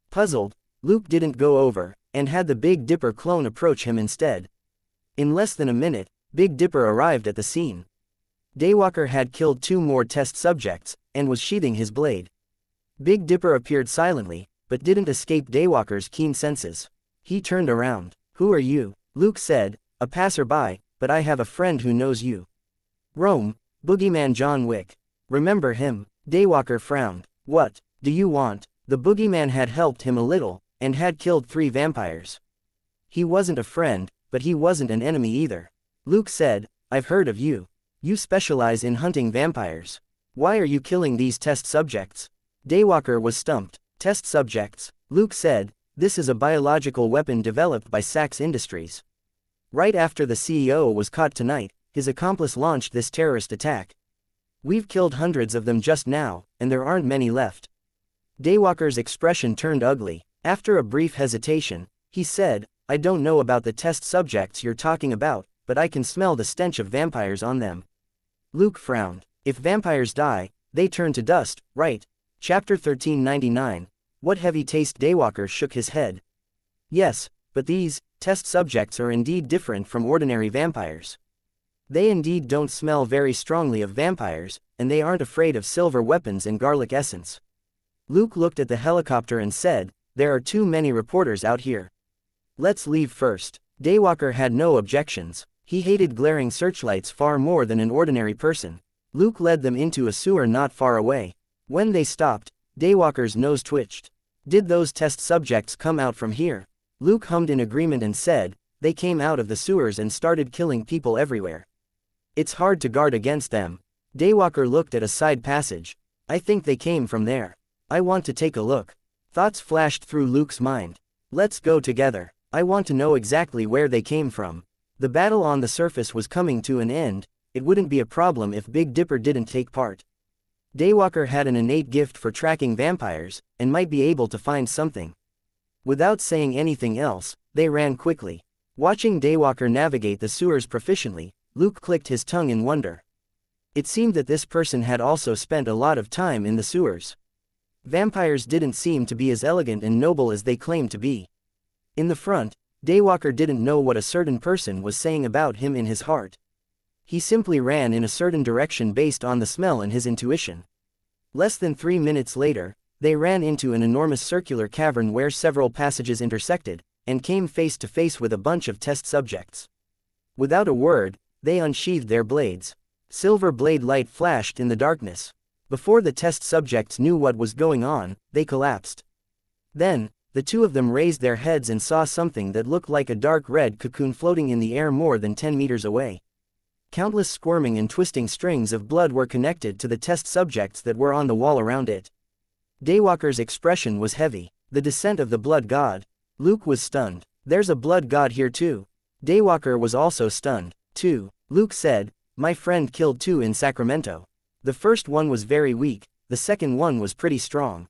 Puzzled, Luke didn't go over, and had the Big Dipper clone approach him instead. In less than a minute, Big Dipper arrived at the scene. Daywalker had killed 2 more test subjects, and was sheathing his blade. Big Dipper appeared silently, but didn't escape Daywalker's keen senses. He turned around. "Who are you?" Luke said, "A passerby, but I have a friend who knows you. Rome, Boogeyman John Wick. Remember him?" Daywalker frowned. "What do you want?" The Boogeyman had helped him a little, and had killed 3 vampires. He wasn't a friend, but he wasn't an enemy either. Luke said, "I've heard of you. You specialize in hunting vampires. Why are you killing these test subjects?" Daywalker was stumped. "Test subjects," Luke said, "this is a biological weapon developed by Sachs Industries. Right after the CEO was caught tonight, his accomplice launched this terrorist attack. We've killed hundreds of them just now, and there aren't many left." Daywalker's expression turned ugly. After a brief hesitation, he said, "I don't know about the test subjects you're talking about, but I can smell the stench of vampires on them." Luke frowned. "If vampires die, they turn to dust, right?" Chapter 1399. What heavy taste? Daywalker shook his head. "Yes, but these test subjects are indeed different from ordinary vampires. They indeed don't smell very strongly of vampires, and they aren't afraid of silver weapons and garlic essence." Luke looked at the helicopter and said, "There are too many reporters out here. Let's leave first." Daywalker had no objections. He hated glaring searchlights far more than an ordinary person. Luke led them into a sewer not far away. When they stopped, Daywalker's nose twitched. "Did those test subjects come out from here?" Luke hummed in agreement and said, "They came out of the sewers and started killing people everywhere. It's hard to guard against them." Daywalker looked at a side passage. "I think they came from there. I want to take a look." Thoughts flashed through Luke's mind. "Let's go together. I want to know exactly where they came from." The battle on the surface was coming to an end. It wouldn't be a problem if Big Dipper didn't take part. Daywalker had an innate gift for tracking vampires, and might be able to find something. Without saying anything else, they ran quickly. Watching Daywalker navigate the sewers proficiently, Luke clicked his tongue in wonder. It seemed that this person had also spent a lot of time in the sewers. Vampires didn't seem to be as elegant and noble as they claimed to be. In the front, Daywalker didn't know what a certain person was saying about him in his heart. He simply ran in a certain direction based on the smell and his intuition. Less than 3 minutes later, they ran into an enormous circular cavern where several passages intersected, and came face to face with a bunch of test subjects. Without a word, they unsheathed their blades. Silver blade light flashed in the darkness. Before the test subjects knew what was going on, they collapsed. Then, the 2 of them raised their heads and saw something that looked like a dark red cocoon floating in the air more than 10 meters away. Countless squirming and twisting strings of blood were connected to the test subjects that were on the wall around it. Daywalker's expression was heavy. The descent of the blood god. Luke was stunned. "There's a blood god here too." Daywalker was also stunned. "Two," Luke said, "my friend killed 2 in Sacramento. The first one was very weak, the second one was pretty strong."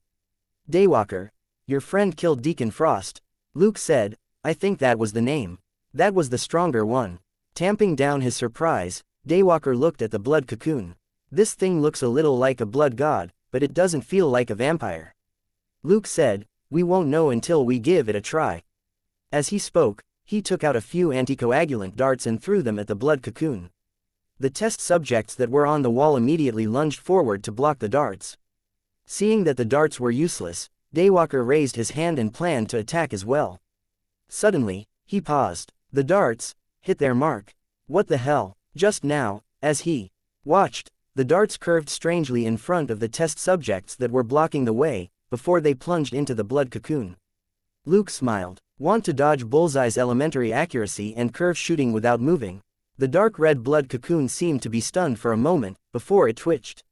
Daywalker, "Your friend killed Deacon Frost." Luke said, "I think that was the name. That was the stronger one." Tamping down his surprise, Daywalker looked at the blood cocoon. "This thing looks a little like a blood god, but it doesn't feel like a vampire." Luke said, "We won't know until we give it a try." As he spoke, he took out a few anticoagulant darts and threw them at the blood cocoon. The test subjects that were on the wall immediately lunged forward to block the darts. Seeing that the darts were useless, Daywalker raised his hand and planned to attack as well. Suddenly, he paused. The darts hit their mark. What the hell? Just now, as he watched, the darts curved strangely in front of the test subjects that were blocking the way, before they plunged into the blood cocoon. Luke smiled. "Want to dodge Bullseye's elementary accuracy and curve shooting without moving?" The dark red blood cocoon seemed to be stunned for a moment, before it twitched.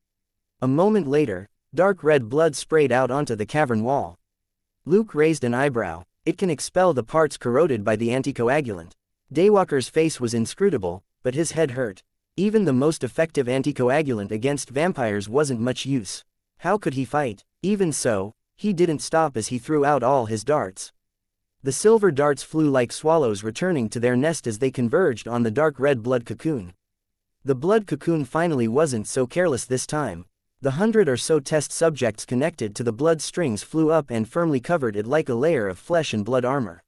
A moment later, dark red blood sprayed out onto the cavern wall. Luke raised an eyebrow. "It can expel the parts corroded by the anticoagulant." Daywalker's face was inscrutable, but his head hurt. Even the most effective anticoagulant against vampires wasn't much use. How could he fight? Even so, he didn't stop as he threw out all his darts. The silver darts flew like swallows returning to their nest as they converged on the dark red blood cocoon. The blood cocoon finally wasn't so careless this time. The 100 or so test subjects connected to the blood strings flew up and firmly covered it like a layer of flesh and blood armor.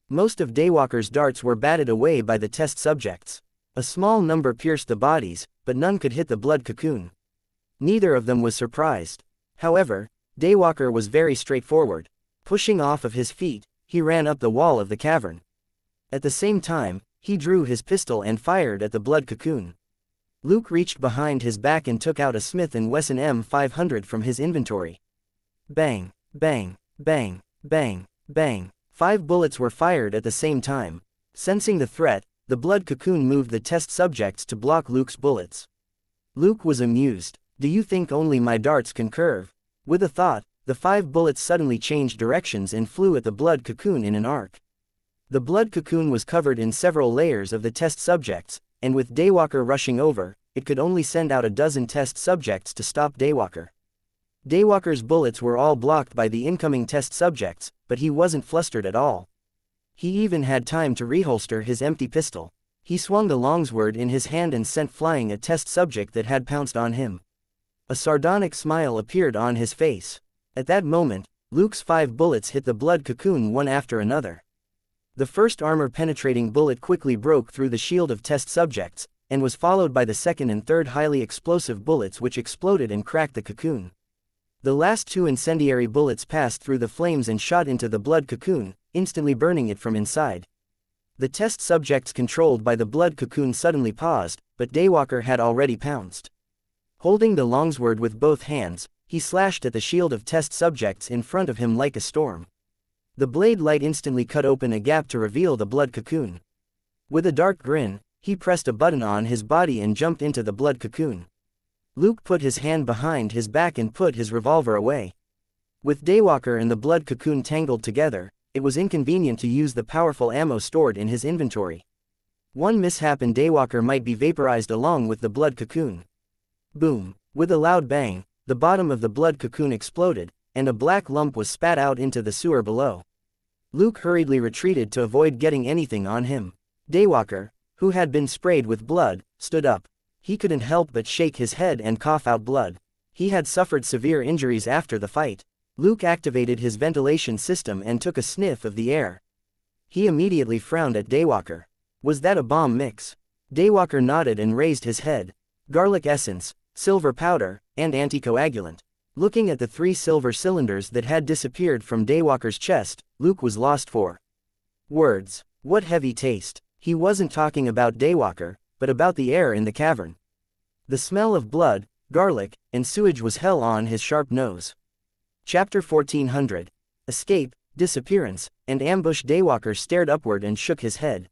Most of Daywalker's darts were batted away by the test subjects. A small number pierced the bodies, but none could hit the blood cocoon. Neither of them was surprised. However, Daywalker was very straightforward. Pushing off of his feet, he ran up the wall of the cavern. At the same time, he drew his pistol and fired at the blood cocoon. Luke reached behind his back and took out a Smith & Wesson M500 from his inventory. Bang, bang, bang, bang, bang. 5 bullets were fired at the same time. Sensing the threat, the blood cocoon moved the test subjects to block Luke's bullets. Luke was amused. Do you think only my darts can curve? With a thought, the 5 bullets suddenly changed directions and flew at the blood cocoon in an arc. The blood cocoon was covered in several layers of the test subjects, and with Daywalker rushing over, it could only send out a dozen test subjects to stop Daywalker. Daywalker's bullets were all blocked by the incoming test subjects, but he wasn't flustered at all. He even had time to reholster his empty pistol. He swung the longsword in his hand and sent flying a test subject that had pounced on him. A sardonic smile appeared on his face. At that moment, Luke's 5 bullets hit the blood cocoon one after another. The first armor-penetrating bullet quickly broke through the shield of test subjects, and was followed by the second and third highly explosive bullets which exploded and cracked the cocoon. The last 2 incendiary bullets passed through the flames and shot into the blood cocoon, instantly burning it from inside. The test subjects controlled by the blood cocoon suddenly paused, but Daywalker had already pounced. Holding the longsword with both hands, he slashed at the shield of test subjects in front of him like a storm. The blade light instantly cut open a gap to reveal the blood cocoon. With a dark grin, he pressed a button on his body and jumped into the blood cocoon. Luke put his hand behind his back and put his revolver away. With Daywalker and the blood cocoon tangled together, it was inconvenient to use the powerful ammo stored in his inventory. One mishap and Daywalker might be vaporized along with the blood cocoon. Boom! With a loud bang, the bottom of the blood cocoon exploded, and a black lump was spat out into the sewer below. Luke hurriedly retreated to avoid getting anything on him. Daywalker, who had been sprayed with blood, stood up. He couldn't help but shake his head and cough out blood. He had suffered severe injuries after the fight. Luke activated his ventilation system and took a sniff of the air. He immediately frowned at Daywalker. Was that a bomb mix? Daywalker nodded and raised his head. Garlic essence, silver powder, and anticoagulant. Looking at the 3 silver cylinders that had disappeared from Daywalker's chest, Luke was lost for words. What heavy taste. He wasn't talking about Daywalker, but about the air in the cavern. The smell of blood, garlic, and sewage was hell on his sharp nose. Chapter 1400. Escape, Disappearance, and Ambush. Daywalker stared upward and shook his head.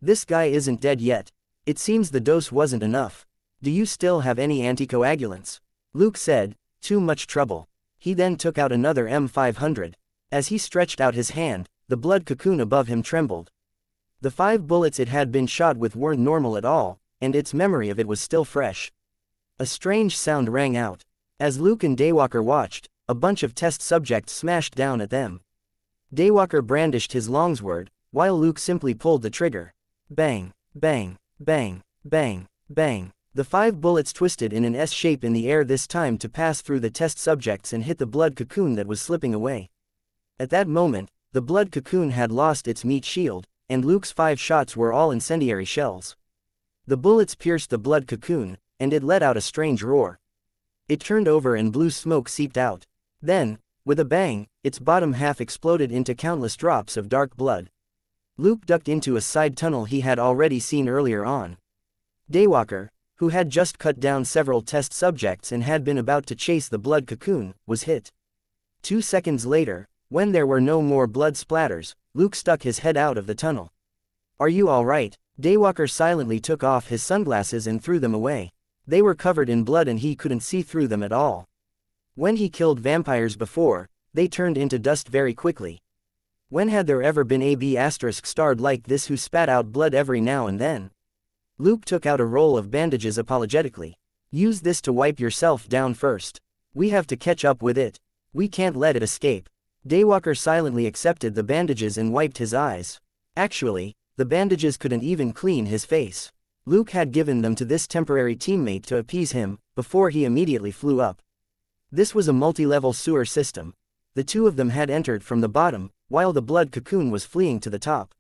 This guy isn't dead yet. It seems the dose wasn't enough. Do you still have any anticoagulants? Luke said, too much trouble. He then took out another M500. As he stretched out his hand, the blood cocoon above him trembled. The 5 bullets it had been shot with weren't normal at all, and its memory of it was still fresh. A strange sound rang out. As Luke and Daywalker watched, a bunch of test subjects smashed down at them. Daywalker brandished his longsword, while Luke simply pulled the trigger. Bang, bang, bang, bang, bang. The 5 bullets twisted in an S shape in the air, this time to pass through the test subjects and hit the blood cocoon that was slipping away. At that moment, the blood cocoon had lost its meat shield, and Luke's 5 shots were all incendiary shells. The bullets pierced the blood cocoon, and it let out a strange roar. It turned over and blue smoke seeped out. Then, with a bang, its bottom half exploded into countless drops of dark blood. Luke ducked into a side tunnel he had already seen earlier on. Daywalker, who had just cut down several test subjects and had been about to chase the blood cocoon, was hit. 2 seconds later, when there were no more blood splatters, Luke stuck his head out of the tunnel. Are you all right? Daywalker silently took off his sunglasses and threw them away. They were covered in blood and he couldn't see through them at all. When he killed vampires before, they turned into dust very quickly. When had there ever been a B***starred like this who spat out blood every now and then? Luke took out a roll of bandages apologetically. Use this to wipe yourself down first. We have to catch up with it. We can't let it escape. Daywalker silently accepted the bandages and wiped his eyes. Actually, the bandages couldn't even clean his face. Luke had given them to this temporary teammate to appease him, before he immediately flew up. This was a multi-level sewer system. The 2 of them had entered from the bottom, while the blood cocoon was fleeing to the top.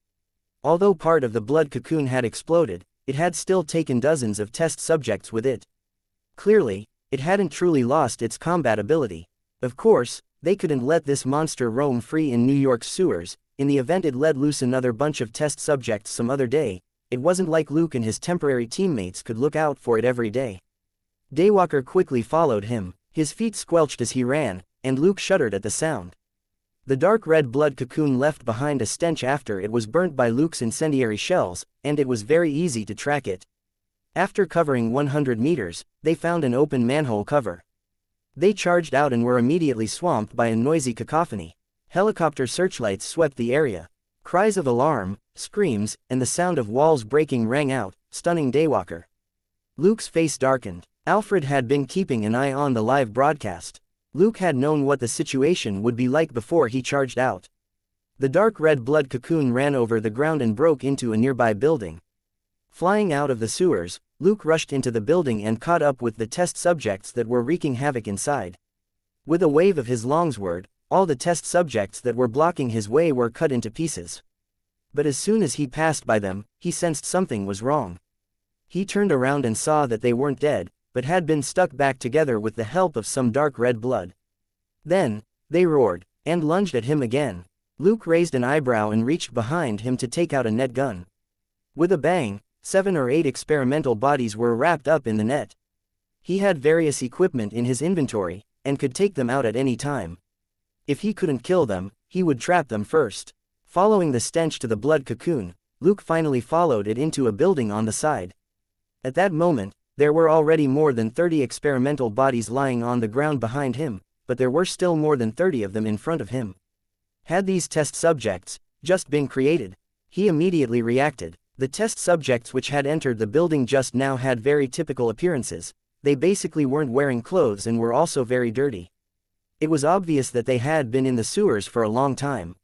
Although part of the blood cocoon had exploded, it had still taken dozens of test subjects with it. Clearly, it hadn't truly lost its combat ability. Of course, they couldn't let this monster roam free in New York's sewers. In the event it let loose another bunch of test subjects some other day, it wasn't like Luke and his temporary teammates could look out for it every day. Daywalker quickly followed him, his feet squelched as he ran, and Luke shuddered at the sound. The dark red blood cocoon left behind a stench after it was burnt by Luke's incendiary shells, and it was very easy to track it. After covering 100 meters, they found an open manhole cover. They charged out and were immediately swamped by a noisy cacophony. Helicopter searchlights swept the area. Cries of alarm, screams, and the sound of walls breaking rang out, stunning Daywalker. Luke's face darkened. Alfred had been keeping an eye on the live broadcast. Luke had known what the situation would be like before he charged out. The dark red blood cocoon ran over the ground and broke into a nearby building. Flying out of the sewers, Luke rushed into the building and caught up with the test subjects that were wreaking havoc inside. With a wave of his longsword, all the test subjects that were blocking his way were cut into pieces. But as soon as he passed by them, he sensed something was wrong. He turned around and saw that they weren't dead, but had been stuck back together with the help of some dark red blood. Then, they roared, and lunged at him again. Luke raised an eyebrow and reached behind him to take out a net gun. With a bang, 7 or 8 experimental bodies were wrapped up in the net. He had various equipment in his inventory, and could take them out at any time. If he couldn't kill them, he would trap them first. Following the stench to the blood cocoon, Luke finally followed it into a building on the side. At that moment, there were already more than 30 experimental bodies lying on the ground behind him, but there were still more than 30 of them in front of him. Had these test subjects just been created? He immediately reacted. The test subjects which had entered the building just now had very typical appearances. They basically weren't wearing clothes and were also very dirty. It was obvious that they had been in the sewers for a long time.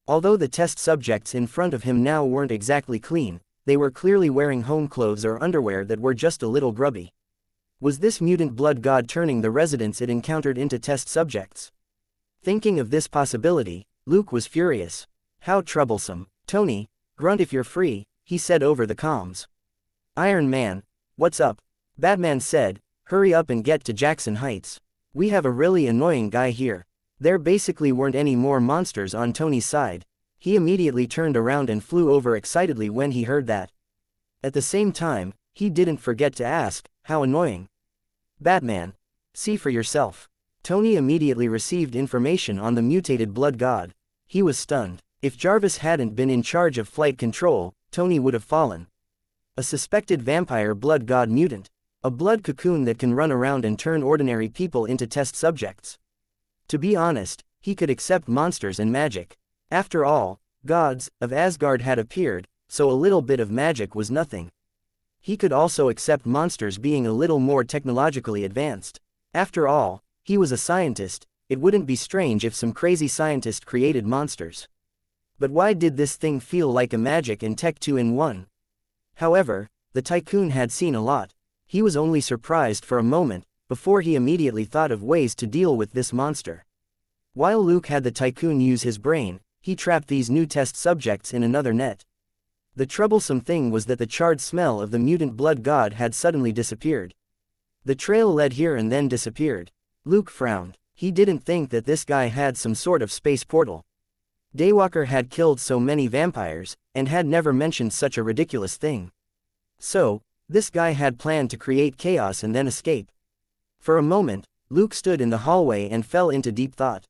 Although the test subjects in front of him now weren't exactly clean, they were clearly wearing home clothes or underwear that were just a little grubby. Was this mutant blood god turning the residents it encountered into test subjects? Thinking of this possibility, Luke was furious. How troublesome. Tony, grunt if you're free, he said over the comms. Iron Man, what's up? Batman said, hurry up and get to Jackson Heights. We have a really annoying guy here. There basically weren't any more monsters on Tony's side. He immediately turned around and flew over excitedly when he heard that. At the same time, he didn't forget to ask, how annoying? Batman, see for yourself. Tony immediately received information on the mutated blood god. He was stunned. If Jarvis hadn't been in charge of flight control, Tony would have fallen. A suspected vampire blood god mutant. A blood cocoon that can run around and turn ordinary people into test subjects. To be honest, he could accept monsters and magic. After all, gods of Asgard had appeared, so a little bit of magic was nothing. He could also accept monsters being a little more technologically advanced. After all, he was a scientist. It wouldn't be strange if some crazy scientist created monsters. But why did this thing feel like a magic and tech 2-in-1? However, the tycoon had seen a lot. He was only surprised for a moment, before he immediately thought of ways to deal with this monster. While Luke had the tycoon use his brain, he trapped these new test subjects in another net. The troublesome thing was that the charred smell of the mutant blood god had suddenly disappeared. The trail led here and then disappeared. Luke frowned. He didn't think that this guy had some sort of space portal. Daywalker had killed so many vampires, and had never mentioned such a ridiculous thing. So, this guy had planned to create chaos and then escape. For a moment, Luke stood in the hallway and fell into deep thought.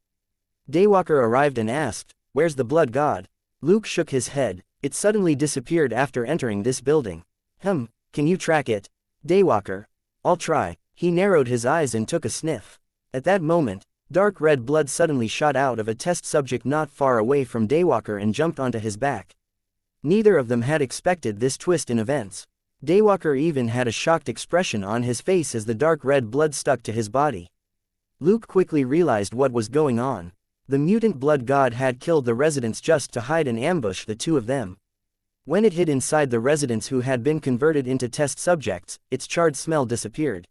Daywalker arrived and asked, "Where's the blood god?" Luke shook his head. It suddenly disappeared after entering this building. Can you track it? Daywalker. I'll try. He narrowed his eyes and took a sniff. At that moment, dark red blood suddenly shot out of a test subject not far away from Daywalker and jumped onto his back. Neither of them had expected this twist in events. Daywalker even had a shocked expression on his face as the dark red blood stuck to his body. Luke quickly realized what was going on. The mutant blood god had killed the residents just to hide and ambush the two of them. When it hid inside the residents who had been converted into test subjects, its charred smell disappeared.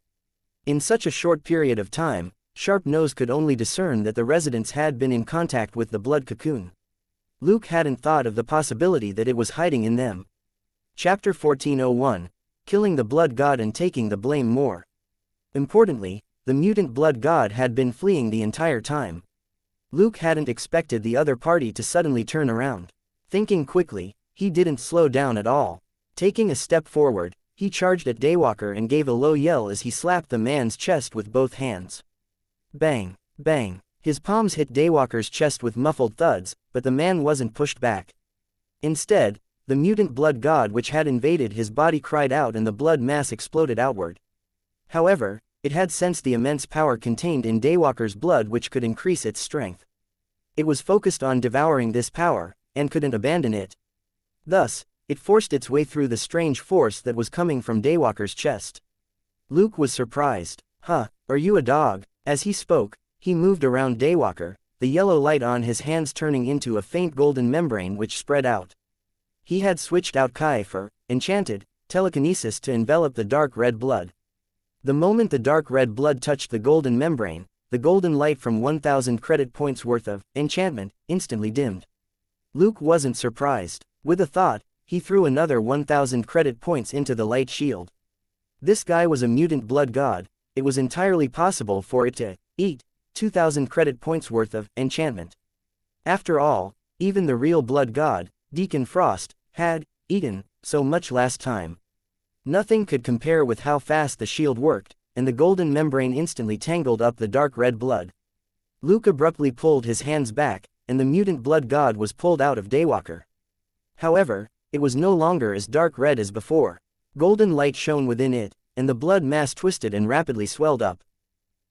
In such a short period of time, Sharp Nose could only discern that the residents had been in contact with the blood cocoon. Luke hadn't thought of the possibility that it was hiding in them. Chapter 1401. Killing the Blood God and Taking the Blame More. Importantly, the mutant Blood God had been fleeing the entire time. Luke hadn't expected the other party to suddenly turn around. Thinking quickly, he didn't slow down at all. Taking a step forward, he charged at Daywalker and gave a low yell as he slapped the man's chest with both hands. Bang, bang. His palms hit Daywalker's chest with muffled thuds, but the man wasn't pushed back. Instead, the mutant Blood God which had invaded his body cried out and the blood mass exploded outward. However, it had sensed the immense power contained in Daywalker's blood which could increase its strength. It was focused on devouring this power, and couldn't abandon it. Thus, it forced its way through the strange force that was coming from Daywalker's chest. Luke was surprised. Huh, are you a dog? As he spoke, he moved around Daywalker, the yellow light on his hands turning into a faint golden membrane which spread out. He had switched out Kai for enchanted telekinesis to envelop the dark red blood. The moment the dark red blood touched the golden membrane, the golden light from 1,000 credit points worth of enchantment instantly dimmed. Luke wasn't surprised. With a thought, he threw another 1,000 credit points into the light shield. This guy was a mutant Blood God. It was entirely possible for it to eat 2,000 credit points worth of enchantment. After all, even the real Blood God, Deacon Frost, had eaten so much last time. Nothing could compare with how fast the shield worked, and the golden membrane instantly tangled up the dark red blood. Luke abruptly pulled his hands back, and the mutant Blood God was pulled out of Daywalker. However, it was no longer as dark red as before. Golden light shone within it, and the blood mass twisted and rapidly swelled up.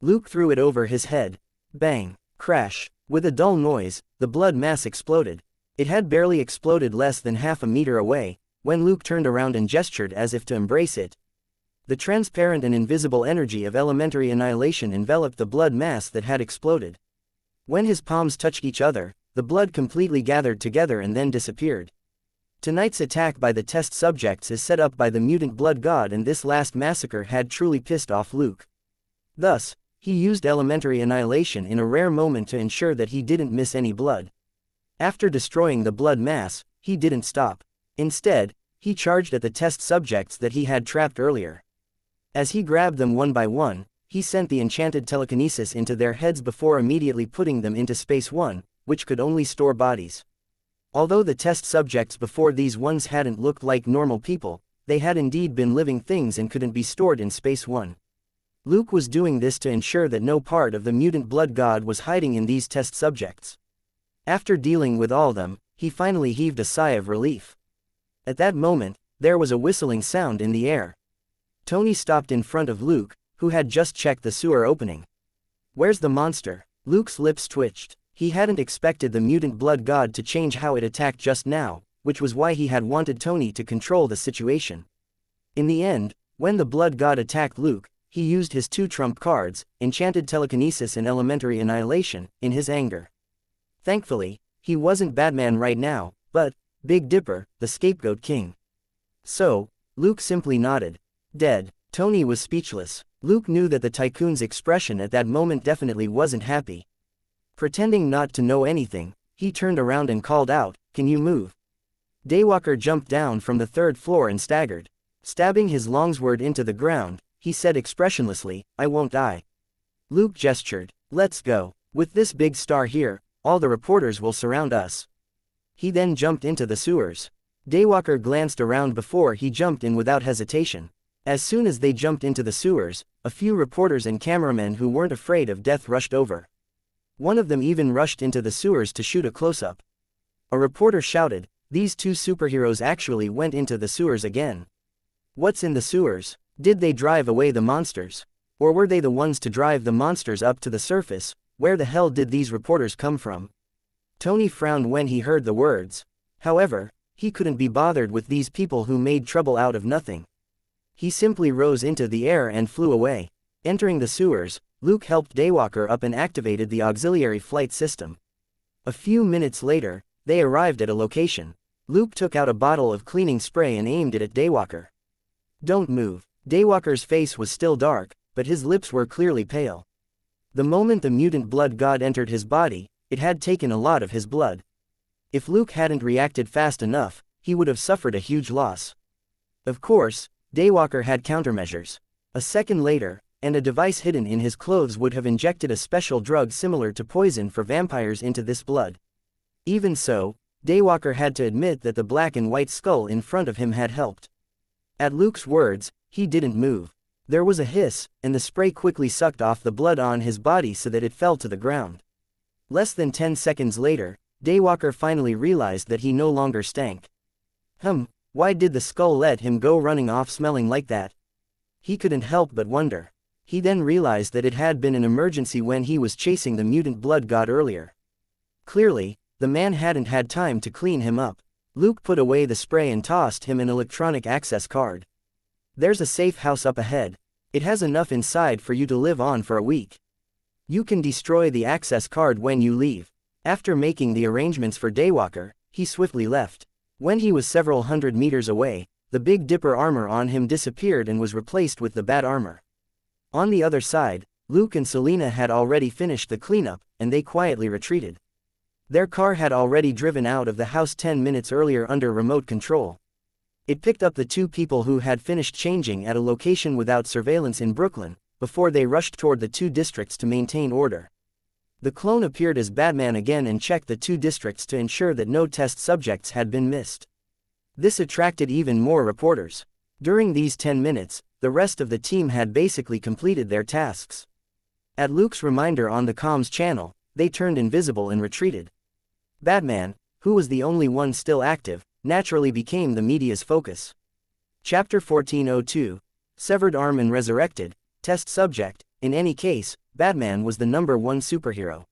Luke threw it over his head. Bang! Crash! With a dull noise, the blood mass exploded. It had barely exploded less than half a meter away, when Luke turned around and gestured as if to embrace it. The transparent and invisible energy of elementary annihilation enveloped the blood mass that had exploded. When his palms touched each other, the blood completely gathered together and then disappeared. Tonight's attack by the test subjects is set up by the mutant Blood God, and this last massacre had truly pissed off Luke. Thus, he used elementary annihilation in a rare moment to ensure that he didn't miss any blood. After destroying the blood mass, he didn't stop. Instead, he charged at the test subjects that he had trapped earlier. As he grabbed them one by one, he sent the enchanted telekinesis into their heads before immediately putting them into Space 1, which could only store bodies. Although the test subjects before these ones hadn't looked like normal people, they had indeed been living things and couldn't be stored in Space 1. Luke was doing this to ensure that no part of the mutant Blood God was hiding in these test subjects. After dealing with all of them, he finally heaved a sigh of relief. At that moment, there was a whistling sound in the air. Tony stopped in front of Luke, who had just checked the sewer opening. "Where's the monster?" Luke's lips twitched. He hadn't expected the mutant Blood God to change how it attacked just now, which was why he had wanted Tony to control the situation. In the end, when the Blood God attacked Luke, he used his two trump cards, enchanted telekinesis and elementary annihilation, in his anger. Thankfully, he wasn't Batman right now, but Big Dipper, the scapegoat king. So, Luke simply nodded. Dead. Tony was speechless. Luke knew that the tycoon's expression at that moment definitely wasn't happy. Pretending not to know anything, he turned around and called out, "Can you move?" Daywalker jumped down from the third floor and staggered. Stabbing his longsword into the ground, he said expressionlessly, "I won't die." Luke gestured. "Let's go. With this big star here, all the reporters will surround us." He then jumped into the sewers. Daywalker glanced around before he jumped in without hesitation. As soon as they jumped into the sewers, a few reporters and cameramen who weren't afraid of death rushed over. One of them even rushed into the sewers to shoot a close-up. A reporter shouted, "These two superheroes actually went into the sewers again. What's in the sewers? Did they drive away the monsters? Or were they the ones to drive the monsters up to the surface? Where the hell did these reporters come from?" Tony frowned when he heard the words. However, he couldn't be bothered with these people who made trouble out of nothing. He simply rose into the air and flew away. Entering the sewers, Luke helped Daywalker up and activated the auxiliary flight system. A few minutes later, they arrived at a location. Luke took out a bottle of cleaning spray and aimed it at Daywalker. "Don't move." Daywalker's face was still dark, but his lips were clearly pale. The moment the mutant Blood God entered his body, it had taken a lot of his blood. If Luke hadn't reacted fast enough, he would have suffered a huge loss. Of course, Daywalker had countermeasures. A second later, and a device hidden in his clothes would have injected a special drug similar to poison for vampires into this blood. Even so, Daywalker had to admit that the black and white skull in front of him had helped. At Luke's words, he didn't move. There was a hiss, and the spray quickly sucked off the blood on his body so that it fell to the ground. Less than 10 seconds later, Daywalker finally realized that he no longer stank. Why did the skull let him go running off smelling like that? He couldn't help but wonder. He then realized that it had been an emergency when he was chasing the mutant blood god earlier. Clearly, the man hadn't had time to clean him up. Luke put away the spray and tossed him an electronic access card. There's a safe house up ahead. It has enough inside for you to live on for a week. You can destroy the access card when you leave. After making the arrangements for Daywalker, he swiftly left. When he was several hundred meters away, the Big Dipper armor on him disappeared and was replaced with the Bat armor. On the other side, Luke and Selena had already finished the cleanup, and they quietly retreated. Their car had already driven out of the house 10 minutes earlier under remote control. It picked up the two people who had finished changing at a location without surveillance in Brooklyn, before they rushed toward the two districts to maintain order. The clone appeared as Batman again and checked the two districts to ensure that no test subjects had been missed. This attracted even more reporters. During these 10 minutes, the rest of the team had basically completed their tasks. At Luke's reminder on the comms channel, they turned invisible and retreated. Batman, who was the only one still active, naturally became the media's focus. Chapter 1402, Severed Arm and Resurrected, Test Subject. In any case, Batman was the #1 superhero.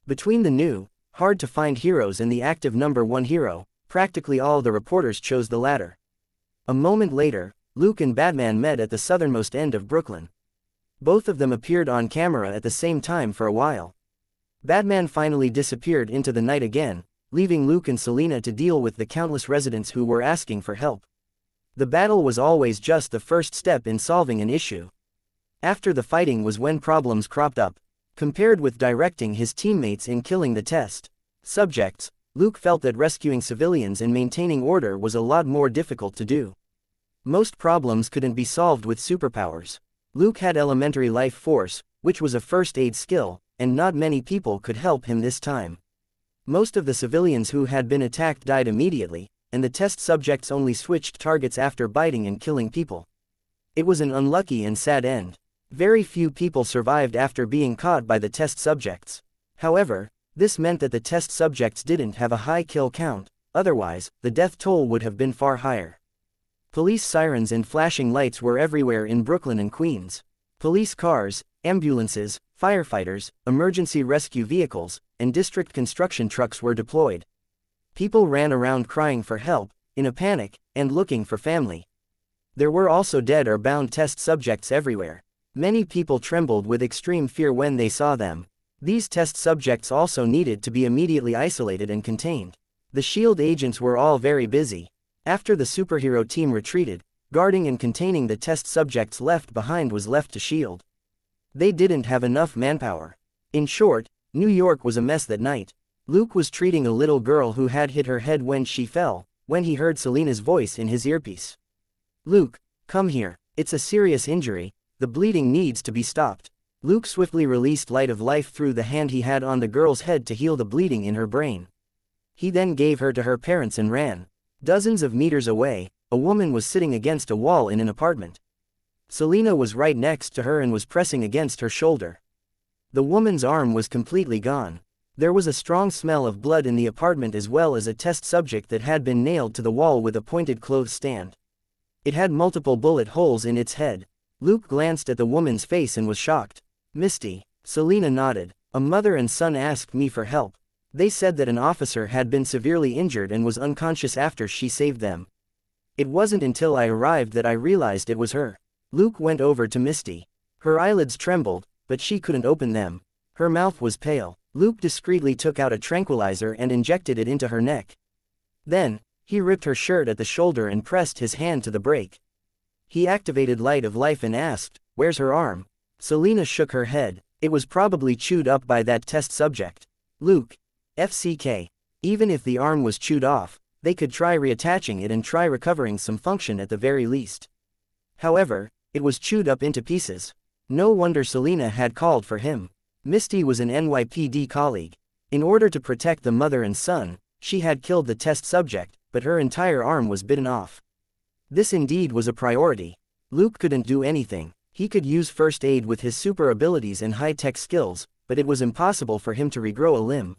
Between the new, hard-to-find heroes and the active #1 hero, practically all the reporters chose the latter. A moment later, Luke and Batman met at the southernmost end of Brooklyn. Both of them appeared on camera at the same time for a while. Batman finally disappeared into the night again, leaving Luke and Selena to deal with the countless residents who were asking for help. The battle was always just the first step in solving an issue. After the fighting was when problems cropped up. Compared with directing his teammates in killing the test subjects, Luke felt that rescuing civilians and maintaining order was a lot more difficult to do. Most problems couldn't be solved with superpowers. Luke had elementary life force, which was a first aid skill, and not many people could help him this time. Most of the civilians who had been attacked died immediately, and the test subjects only switched targets after biting and killing people. It was an unlucky and sad end. Very few people survived after being caught by the test subjects. However, this meant that the test subjects didn't have a high kill count, otherwise, the death toll would have been far higher. Police sirens and flashing lights were everywhere in Brooklyn and Queens. Police cars, ambulances, firefighters, emergency rescue vehicles, and district construction trucks were deployed. People ran around crying for help, in a panic, and looking for family. There were also dead or bound test subjects everywhere. Many people trembled with extreme fear when they saw them. These test subjects also needed to be immediately isolated and contained. The SHIELD agents were all very busy. After the superhero team retreated, guarding and containing the test subjects left behind was left to SHIELD. They didn't have enough manpower. In short, New York was a mess that night. Luke was treating a little girl who had hit her head when she fell, when he heard Selena's voice in his earpiece. "Luke, come here. It's a serious injury. The bleeding needs to be stopped." Luke swiftly released light of life through the hand he had on the girl's head to heal the bleeding in her brain. He then gave her to her parents and ran. Dozens of meters away, a woman was sitting against a wall in an apartment. Selena was right next to her and was pressing against her shoulder. The woman's arm was completely gone. There was a strong smell of blood in the apartment as well as a test subject that had been nailed to the wall with a pointed clothes stand. It had multiple bullet holes in its head. Luke glanced at the woman's face and was shocked. "Misty." Selena nodded. "A mother and son asked me for help. They said that an officer had been severely injured and was unconscious after she saved them. It wasn't until I arrived that I realized it was her." Luke went over to Misty. Her eyelids trembled, but she couldn't open them. Her mouth was pale. Luke discreetly took out a tranquilizer and injected it into her neck. Then, he ripped her shirt at the shoulder and pressed his hand to the brake. He activated light of life and asked, "Where's her arm?" Selena shook her head. "It was probably chewed up by that test subject." Luke, FCK. Even if the arm was chewed off, they could try reattaching it and try recovering some function at the very least. However, it was chewed up into pieces. No wonder Selena had called for him. Misty was an NYPD colleague. In order to protect the mother and son, she had killed the test subject, but her entire arm was bitten off. This indeed was a priority. Luke couldn't do anything. He could use first aid with his super abilities and high-tech skills, but it was impossible for him to regrow a limb.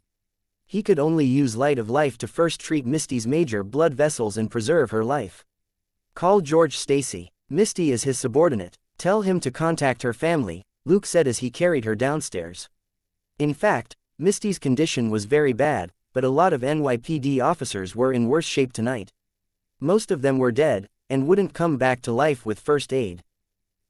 He could only use light of life to first treat Misty's major blood vessels and preserve her life. Call George Stacy. Misty is his subordinate. Tell him to contact her family, Luke said as he carried her downstairs. In fact, Misty's condition was very bad, but a lot of NYPD officers were in worse shape tonight. Most of them were dead, and wouldn't come back to life with first aid.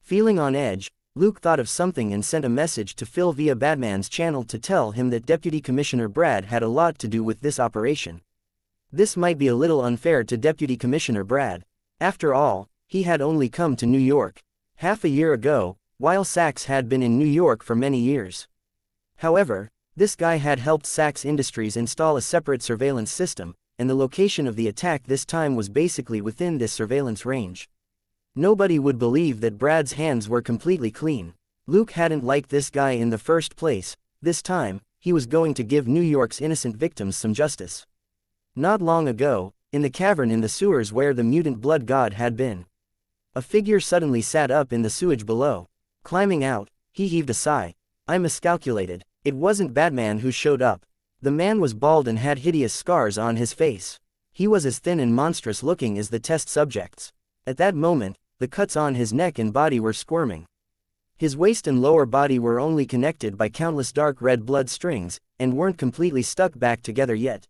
Feeling on edge, Luke thought of something and sent a message to Phil via Batman's channel to tell him that Deputy Commissioner Brad had a lot to do with this operation. This might be a little unfair to Deputy Commissioner Brad. After all, he had only come to New York half a year ago, while Sachs had been in New York for many years. However, this guy had helped Sachs Industries install a separate surveillance system, and the location of the attack this time was basically within this surveillance range. Nobody would believe that Brad's hands were completely clean. Luke hadn't liked this guy in the first place. This time, he was going to give New York's innocent victims some justice. Not long ago, in the cavern in the sewers where the mutant blood god had been, a figure suddenly sat up in the sewage below. Climbing out, he heaved a sigh. I miscalculated. It wasn't Batman who showed up. The man was bald and had hideous scars on his face. He was as thin and monstrous looking as the test subjects. At that moment, the cuts on his neck and body were squirming. His waist and lower body were only connected by countless dark red blood strings, and weren't completely stuck back together yet.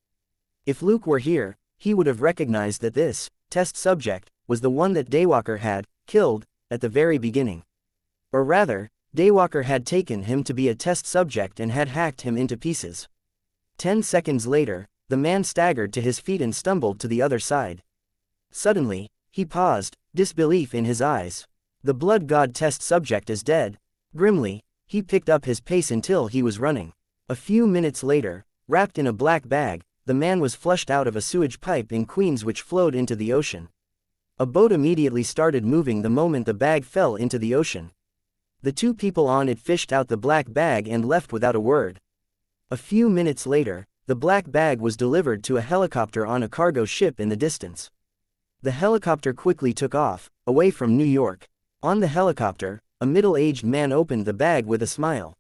If Luke were here, he would have recognized that this test subject was the one that Daywalker had killed at the very beginning. Or rather, Daywalker had taken him to be a test subject and had hacked him into pieces. 10 seconds later, the man staggered to his feet and stumbled to the other side. Suddenly, he paused, disbelief in his eyes. The blood god test subject is dead. Grimly, he picked up his pace until he was running. A few minutes later, wrapped in a black bag, the man was flushed out of a sewage pipe in Queens which flowed into the ocean. A boat immediately started moving the moment the bag fell into the ocean. The two people on it fished out the black bag and left without a word. A few minutes later, the black bag was delivered to a helicopter on a cargo ship in the distance. The helicopter quickly took off, away from New York. On the helicopter, a middle-aged man opened the bag with a smile.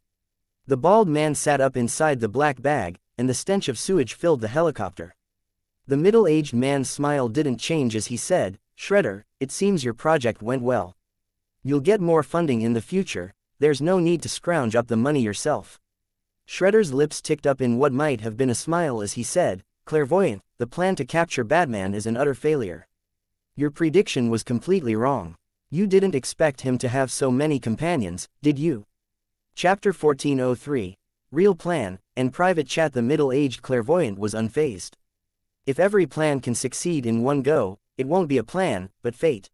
The bald man sat up inside the black bag, and the stench of sewage filled the helicopter. The middle-aged man's smile didn't change as he said, Shredder, it seems your project went well. You'll get more funding in the future, there's no need to scrounge up the money yourself. Shredder's lips ticked up in what might have been a smile as he said, Clairvoyant, the plan to capture Batman is an utter failure. Your prediction was completely wrong. You didn't expect him to have so many companions, did you? Chapter 1403. Real Plan, and Private Chat. The middle-aged clairvoyant was unfazed. If every plan can succeed in one go, it won't be a plan, but fate.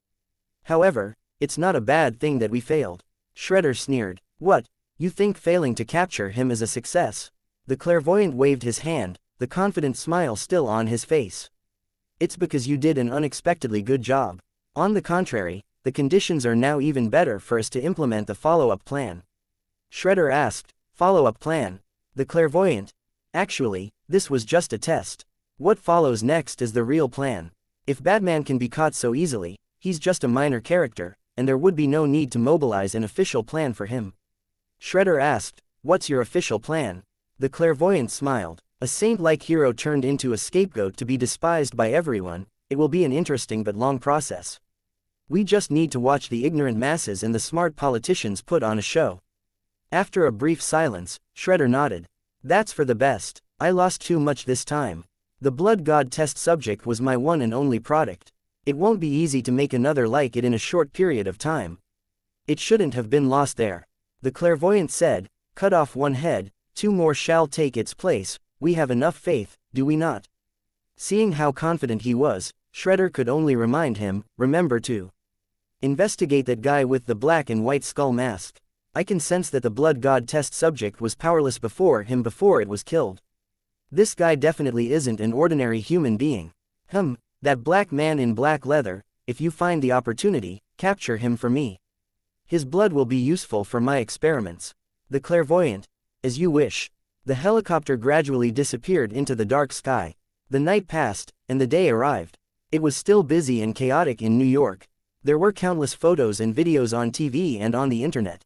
However, it's not a bad thing that we failed. Shredder sneered. What, you think failing to capture him is a success? The clairvoyant waved his hand, the confident smile still on his face. It's because you did an unexpectedly good job. On the contrary, the conditions are now even better for us to implement the follow-up plan. Shredder asked, follow-up plan? The clairvoyant. Actually, this was just a test. What follows next is the real plan. If Batman can be caught so easily, he's just a minor character, and there would be no need to mobilize an official plan for him. Shredder asked, what's your official plan? The clairvoyant smiled. A saint-like hero turned into a scapegoat to be despised by everyone. It will be an interesting but long process. We just need to watch the ignorant masses and the smart politicians put on a show. After a brief silence, Shredder nodded. That's for the best. I lost too much this time. The blood god test subject was my one and only product. It won't be easy to make another like it in a short period of time. It shouldn't have been lost there. The clairvoyant said, cut off one head, 2 more shall take its place. We have enough faith, do we not? Seeing how confident he was, Shredder could only remind him, remember to investigate that guy with the black and white skull mask. I can sense that the blood god test subject was powerless before it was killed. This guy definitely isn't an ordinary human being. That black man in black leather, if you find the opportunity, capture him for me. His blood will be useful for my experiments. The clairvoyant. As you wish. The helicopter gradually disappeared into the dark sky. The night passed, and the day arrived. It was still busy and chaotic in New York. There were countless photos and videos on TV and on the internet.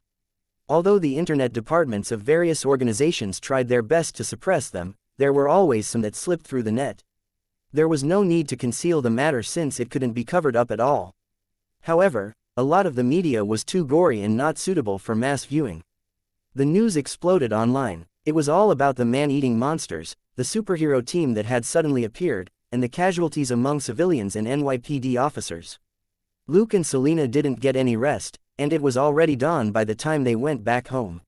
Although the internet departments of various organizations tried their best to suppress them, there were always some that slipped through the net. There was no need to conceal the matter since it couldn't be covered up at all. However, a lot of the media was too gory and not suitable for mass viewing. The news exploded online. It was all about the man-eating monsters, the superhero team that had suddenly appeared, and the casualties among civilians and NYPD officers. Luke and Selena didn't get any rest, and it was already dawn by the time they went back home.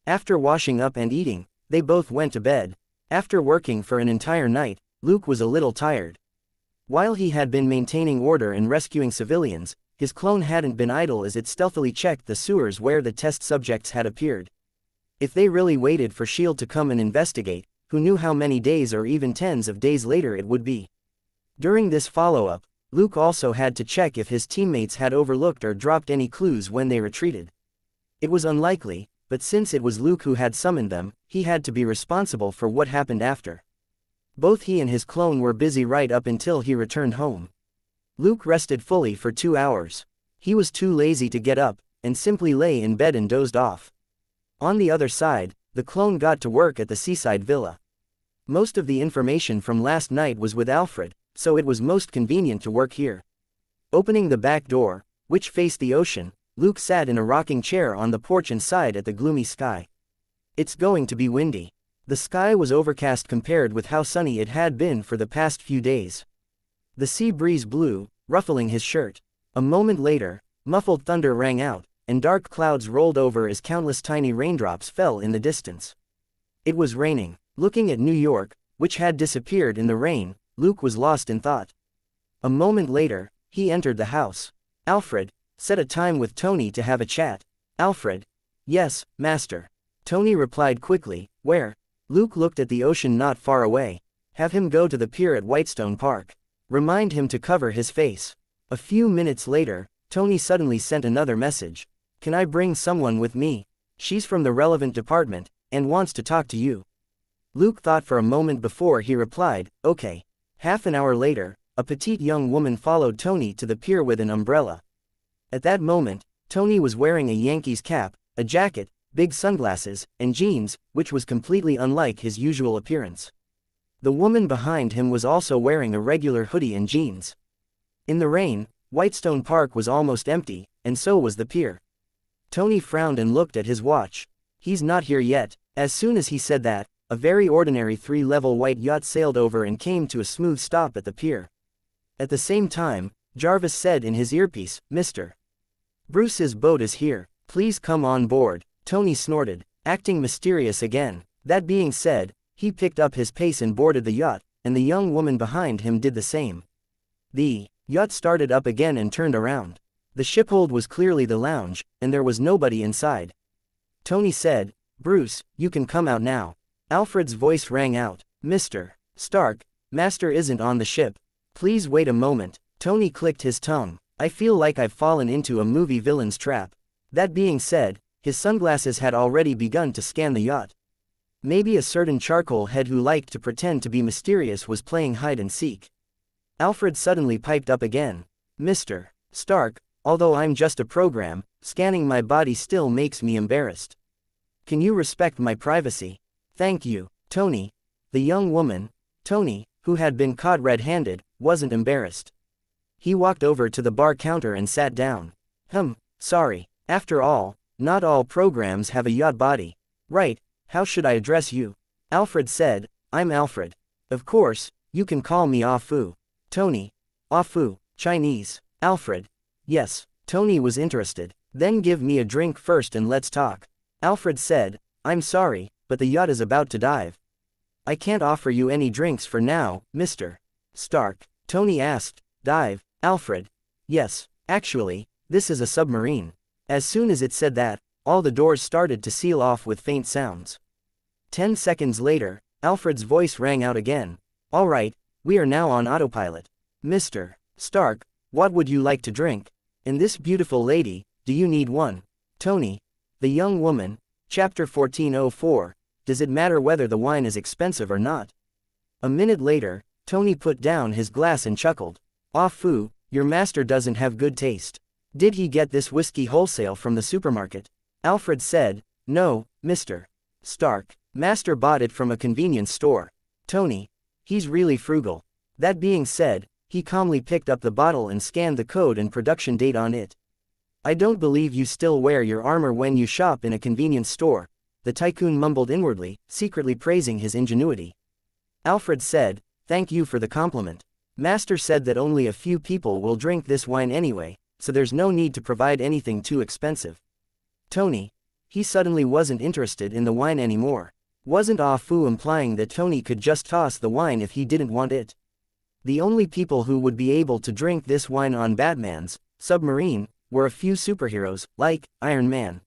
After washing up and eating, they both went to bed. After working for an entire night, Luke was a little tired. While he had been maintaining order and rescuing civilians, his clone hadn't been idle as it stealthily checked the sewers where the test subjects had appeared. If they really waited for S.H.I.E.L.D. to come and investigate, who knew how many days or even tens of days later it would be. During this follow-up, Luke also had to check if his teammates had overlooked or dropped any clues when they retreated. It was unlikely, but since it was Luke who had summoned them, he had to be responsible for what happened after. Both he and his clone were busy right up until he returned home. Luke rested fully for 2 hours. He was too lazy to get up, and simply lay in bed and dozed off. On the other side, the clone got to work at the seaside villa. Most of the information from last night was with Alfred, so it was most convenient to work here. Opening the back door, which faced the ocean, Luke sat in a rocking chair on the porch and sighed at the gloomy sky. It's going to be windy. The sky was overcast compared with how sunny it had been for the past few days. The sea breeze blew, ruffling his shirt. A moment later, muffled thunder rang out, and dark clouds rolled over as countless tiny raindrops fell in the distance. It was raining. Looking at New York, which had disappeared in the rain, Luke was lost in thought. A moment later, he entered the house. Alfred, set a time with Tony to have a chat. Alfred. Yes, master. Tony replied quickly, where? Luke looked at the ocean not far away. Have him go to the pier at Whitestone Park. Remind him to cover his face. A few minutes later, Tony suddenly sent another message. Can I bring someone with me? She's from the relevant department, and wants to talk to you. Luke thought for a moment before he replied, okay. Half an hour later, a petite young woman followed Tony to the pier with an umbrella. At that moment, Tony was wearing a Yankees cap, a jacket, big sunglasses, and jeans, which was completely unlike his usual appearance. The woman behind him was also wearing a regular hoodie and jeans. In the rain, Whitestone Park was almost empty, and so was the pier. Tony frowned and looked at his watch. He's not here yet. As soon as he said that, a very ordinary 3-level white yacht sailed over and came to a smooth stop at the pier. At the same time, Jarvis said in his earpiece, Mr. Bruce's boat is here. Please come on board. Tony snorted, acting mysterious again. That being said, he picked up his pace and boarded the yacht, and the young woman behind him did the same. The yacht started up again and turned around. The shiphold was clearly the lounge, and there was nobody inside. Tony said, Bruce, you can come out now. Alfred's voice rang out, Mr. Stark, Master isn't on the ship. Please wait a moment. Tony clicked his tongue. I feel like I've fallen into a movie villain's trap. That being said, his sunglasses had already begun to scan the yacht. Maybe a certain charcoal head who liked to pretend to be mysterious was playing hide and seek. Alfred suddenly piped up again. Mr. Stark, although I'm just a program, scanning my body still makes me embarrassed. Can you respect my privacy? Thank you, Tony. The young woman, Tony, who had been caught red-handed, wasn't embarrassed. He walked over to the bar counter and sat down. Sorry. After all, not all programs have a yacht body. Right, how should I address you? Alfred said, I'm Alfred. Of course, you can call me Afu. Tony. Afu, Chinese. Alfred. Yes. Tony was interested. Then give me a drink first and let's talk. Alfred said, I'm sorry, but the yacht is about to dive. I can't offer you any drinks for now, Mr. Stark. Tony asked, dive, Alfred. Yes, actually, this is a submarine. As soon as it said that, all the doors started to seal off with faint sounds. 10 seconds later, Alfred's voice rang out again. All right, We are now on autopilot. Mr. Stark, what would you like to drink? And this beautiful lady, do you need one? Tony. The young woman. Chapter 1404. Does it matter whether the wine is expensive or not? A minute later, Tony put down his glass and chuckled. Ah foo, your master doesn't have good taste. Did he get this whiskey wholesale from the supermarket? Alfred said, no, Mr. Stark. Master bought it from a convenience store. Tony. He's really frugal. That being said, he calmly picked up the bottle and scanned the code and production date on it. I don't believe you still wear your armor when you shop in a convenience store, the tycoon mumbled inwardly, secretly praising his ingenuity. Alfred said, thank you for the compliment. Master said that only a few people will drink this wine anyway, so there's no need to provide anything too expensive. Tony. He suddenly wasn't interested in the wine anymore. Wasn't Ah Fu implying that Tony could just toss the wine if he didn't want it? The only people who would be able to drink this wine on Batman's submarine were a few superheroes, like Iron Man.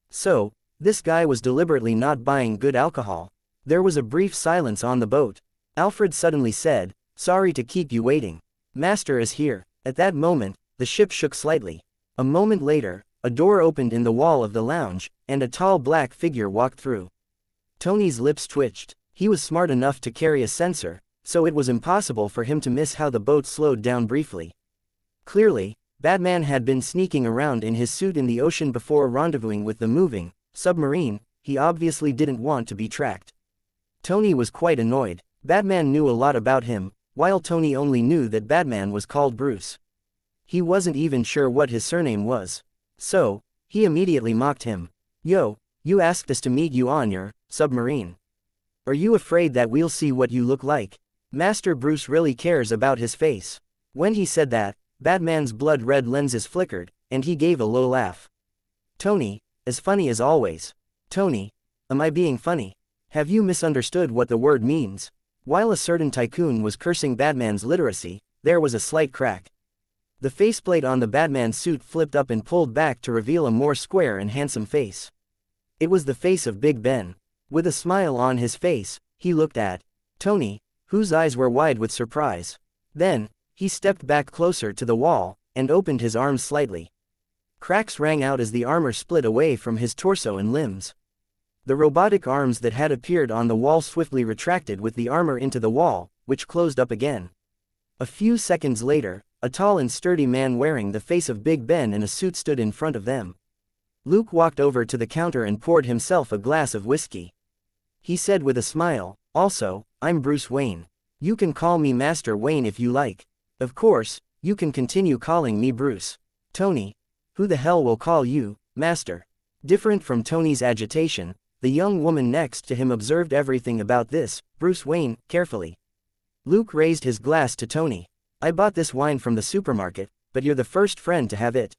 So, this guy was deliberately not buying good alcohol. There was a brief silence on the boat. Alfred suddenly said, sorry to keep you waiting. Master is here. At that moment, the ship shook slightly. A moment later, a door opened in the wall of the lounge, and a tall black figure walked through. Tony's lips twitched. He was smart enough to carry a sensor, so it was impossible for him to miss how the boat slowed down briefly. Clearly, Batman had been sneaking around in his suit in the ocean before rendezvousing with the moving submarine. He obviously didn't want to be tracked. Tony was quite annoyed. Batman knew a lot about him, while Tony only knew that Batman was called Bruce. He wasn't even sure what his surname was. So, he immediately mocked him. Yo, you asked us to meet you on your submarine. Are you afraid that we'll see what you look like? Master Bruce really cares about his face. When he said that, Batman's blood-red lenses flickered, and he gave a low laugh. Tony, as funny as always. Tony, am I being funny? Have you misunderstood what the word means? While a certain tycoon was cursing Batman's literacy, there was a slight crack. The faceplate on the Batman suit flipped up and pulled back to reveal a more square and handsome face. It was the face of Big Ben. With a smile on his face, he looked at Tony, whose eyes were wide with surprise. Then, he stepped back closer to the wall, and opened his arms slightly. Cracks rang out as the armor split away from his torso and limbs. The robotic arms that had appeared on the wall swiftly retracted with the armor into the wall, which closed up again. A few seconds later, a tall and sturdy man wearing the face of Big Ben in a suit stood in front of them. Luke walked over to the counter and poured himself a glass of whiskey. He said with a smile, also, I'm Bruce Wayne. You can call me Master Wayne if you like. Of course, you can continue calling me Bruce. Tony. Who the hell will call you, Master? Different from Tony's agitation, the young woman next to him observed everything about this, Bruce Wayne, carefully. Luke raised his glass to Tony. I bought this wine from the supermarket, but you're the first friend to have it.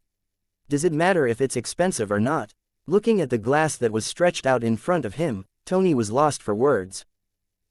Does it matter if it's expensive or not? Looking at the glass that was stretched out in front of him, Tony was lost for words.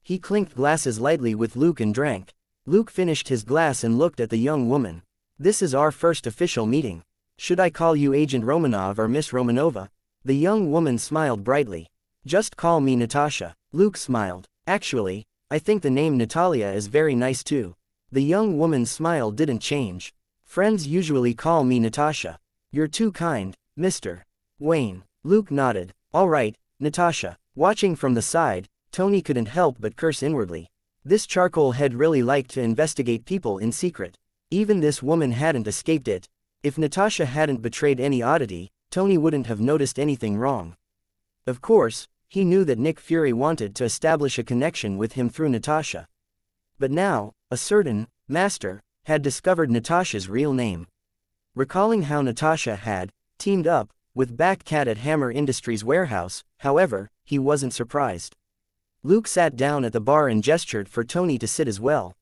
He clinked glasses lightly with Luke and drank. Luke finished his glass and looked at the young woman. This is our first official meeting. Should I call you Agent Romanov or Miss Romanova? The young woman smiled brightly. Just call me Natasha. Luke smiled. Actually, I think the name Natalia is very nice too. The young woman's smile didn't change. Friends usually call me Natasha. You're too kind, Mr. Wayne. Luke nodded. All right, Natasha. Watching from the side, Tony couldn't help but curse inwardly. This charcoal head really liked to investigate people in secret. Even this woman hadn't escaped it. If Natasha hadn't betrayed any oddity, Tony wouldn't have noticed anything wrong. Of course, he knew that Nick Fury wanted to establish a connection with him through Natasha. But now, a certain master had discovered Natasha's real name. Recalling how Natasha had teamed up with Batcat at Hammer Industries warehouse, however, he wasn't surprised. Luke sat down at the bar and gestured for Tony to sit as well.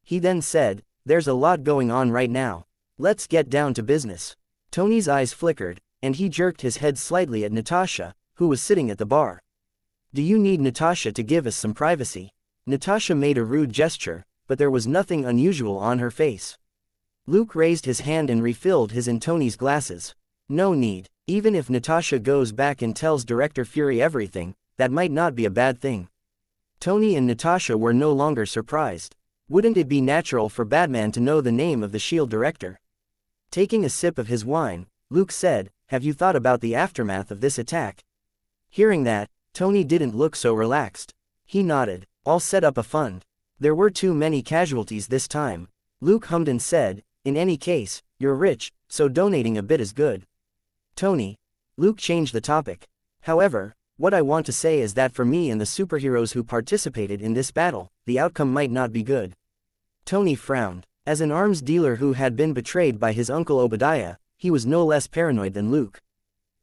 He then said, there's a lot going on right now. Let's get down to business. Tony's eyes flickered, and he jerked his head slightly at Natasha, who was sitting at the bar. Do you need Natasha to give us some privacy? Natasha made a rude gesture, but there was nothing unusual on her face. Luke raised his hand and refilled his and Tony's glasses. No need. Even if Natasha goes back and tells Director Fury everything, that might not be a bad thing. Tony and Natasha were no longer surprised. Wouldn't it be natural for Batman to know the name of the S.H.I.E.L.D. director? Taking a sip of his wine, Luke said, "Have you thought about the aftermath of this attack?" Hearing that, Tony didn't look so relaxed. He nodded. "I'll set up a fund. There were too many casualties this time." Luke hummed and said, "In any case, you're rich, so donating a bit is good." Tony. Luke changed the topic. "However, what I want to say is that for me and the superheroes who participated in this battle, the outcome might not be good." Tony frowned. As an arms dealer who had been betrayed by his uncle Obadiah, he was no less paranoid than Luke.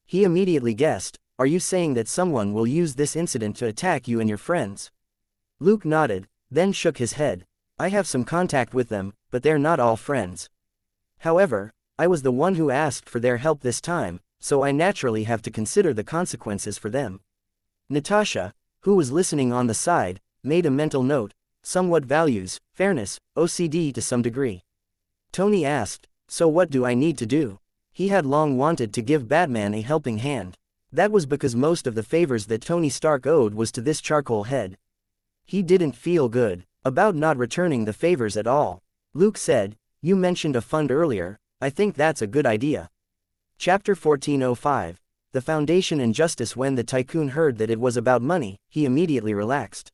He immediately guessed, "Are you saying that someone will use this incident to attack you and your friends?" Luke nodded, then shook his head. "I have some contact with them, but they're not all friends. However, I was the one who asked for their help this time, so I naturally have to consider the consequences for them." Natasha, who was listening on the side, made a mental note, "Somewhat values fairness, OCD to some degree." Tony asked, "So what do I need to do?" He had long wanted to give Batman a helping hand. That was because most of the favors that Tony Stark owed was to this charcoal head. He didn't feel good about not returning the favors at all. Luke said, "You mentioned a fund earlier, I think that's a good idea." Chapter 1405. The Foundation and Justice. When the tycoon heard that it was about money, he immediately relaxed.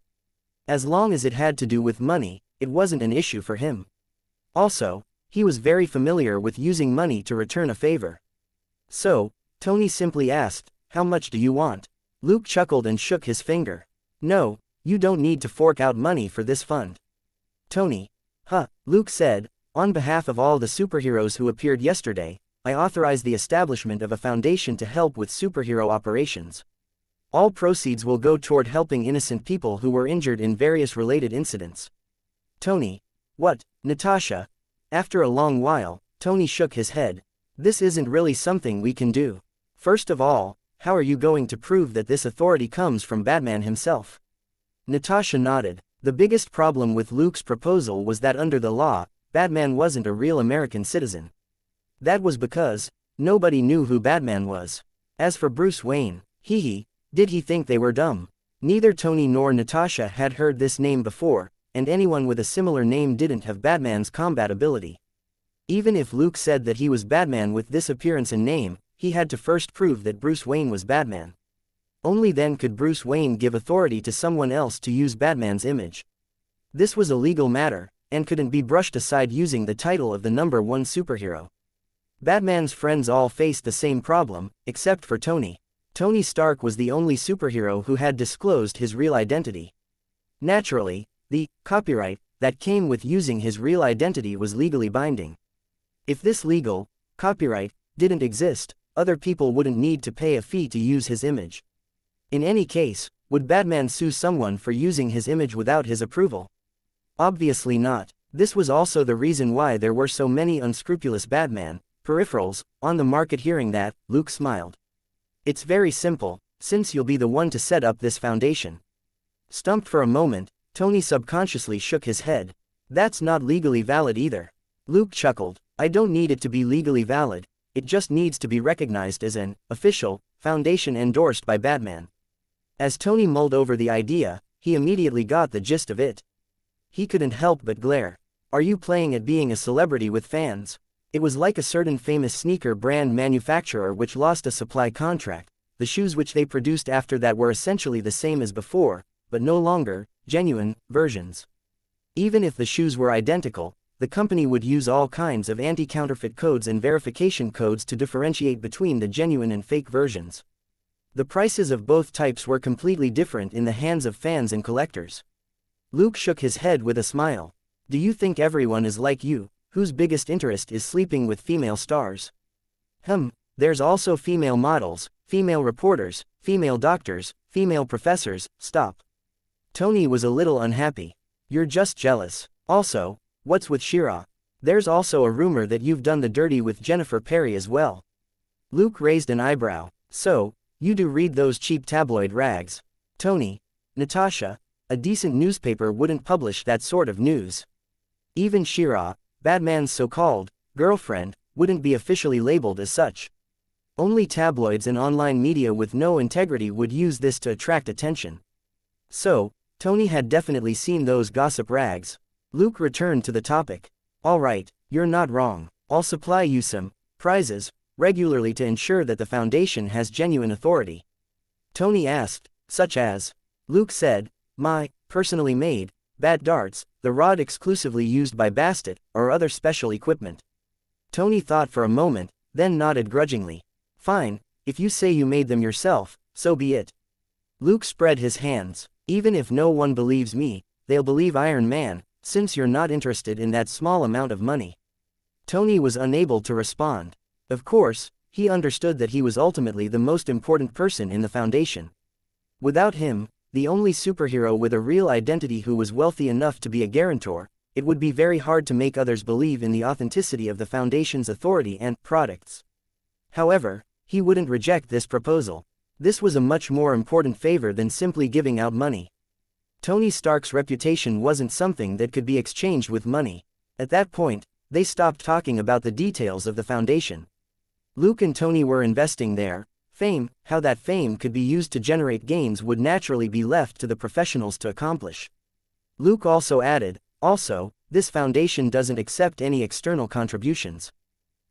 As long as it had to do with money, it wasn't an issue for him. Also, he was very familiar with using money to return a favor. So, Tony simply asked, "How much do you want?" Luke chuckled and shook his finger. "No, you don't need to fork out money for this fund." Tony. Luke said, "On behalf of all the superheroes who appeared yesterday, I authorize the establishment of a foundation to help with superhero operations. All proceeds will go toward helping innocent people who were injured in various related incidents." Tony. "What, Natasha?" After a long while, Tony shook his head. "This isn't really something we can do. First of all, how are you going to prove that this authority comes from Batman himself?" Natasha nodded. The biggest problem with Luke's proposal was that under the law, Batman wasn't a real American citizen. That was because nobody knew who Batman was. As for Bruce Wayne, did he think they were dumb? Neither Tony nor Natasha had heard this name before, and anyone with a similar name didn't have Batman's combat ability. Even if Luke said that he was Batman with this appearance and name, he had to first prove that Bruce Wayne was Batman. Only then could Bruce Wayne give authority to someone else to use Batman's image. This was a legal matter, and couldn't be brushed aside using the title of the #1 superhero. Batman's friends all faced the same problem, except for Tony. Tony Stark was the only superhero who had disclosed his real identity. Naturally, the copyright that came with using his real identity was legally binding. If this legal copyright didn't exist, other people wouldn't need to pay a fee to use his image. In any case, would Batman sue someone for using his image without his approval? Obviously not. This was also the reason why there were so many unscrupulous Batman peripherals on the market. Hearing that, Luke smiled. "It's very simple, since you'll be the one to set up this foundation." Stumped for a moment, Tony subconsciously shook his head. "That's not legally valid either." Luke chuckled. "I don't need it to be legally valid, it just needs to be recognized as an official foundation endorsed by Batman." As Tony mulled over the idea, he immediately got the gist of it. He couldn't help but glare. "Are you playing at being a celebrity with fans?" It was like a certain famous sneaker brand manufacturer which lost a supply contract. The shoes which they produced after that were essentially the same as before, but no longer genuine versions. Even if the shoes were identical, the company would use all kinds of anti-counterfeit codes and verification codes to differentiate between the genuine and fake versions. The prices of both types were completely different in the hands of fans and collectors. Luke shook his head with a smile. "Do you think everyone is like you, whose biggest interest is sleeping with female stars?" There's also female models, female reporters, female doctors, female professors." Stop. Tony was a little unhappy. "You're just jealous. Also, what's with Shira? There's also a rumor that you've done the dirty with Jennifer Perry as well." Luke raised an eyebrow. "So, you do read those cheap tabloid rags?" Tony. "Natasha, a decent newspaper wouldn't publish that sort of news. Even Shira, Batman's so-called girlfriend, wouldn't be officially labeled as such. Only tabloids and online media with no integrity would use this to attract attention." So, Tony had definitely seen those gossip rags. Luke returned to the topic. Alright, you're not wrong. I'll supply you some prizes regularly to ensure that the Foundation has genuine authority. Tony asked, such as? Luke said, my, personally made, bat darts, the rod exclusively used by Bastet, or other special equipment. Tony thought for a moment, then nodded grudgingly. Fine, if you say you made them yourself, so be it. Luke spread his hands. Even if no one believes me, they'll believe Iron Man, since you're not interested in that small amount of money. Tony was unable to respond. Of course, he understood that he was ultimately the most important person in the Foundation. Without him, the only superhero with a real identity who was wealthy enough to be a guarantor, it would be very hard to make others believe in the authenticity of the Foundation's authority and products. However, he wouldn't reject this proposal. This was a much more important favor than simply giving out money. Tony Stark's reputation wasn't something that could be exchanged with money. At that point, they stopped talking about the details of the Foundation. Luke and Tony were investing their fame. How that fame could be used to generate gains would naturally be left to the professionals to accomplish. Luke also added, also, this Foundation doesn't accept any external contributions.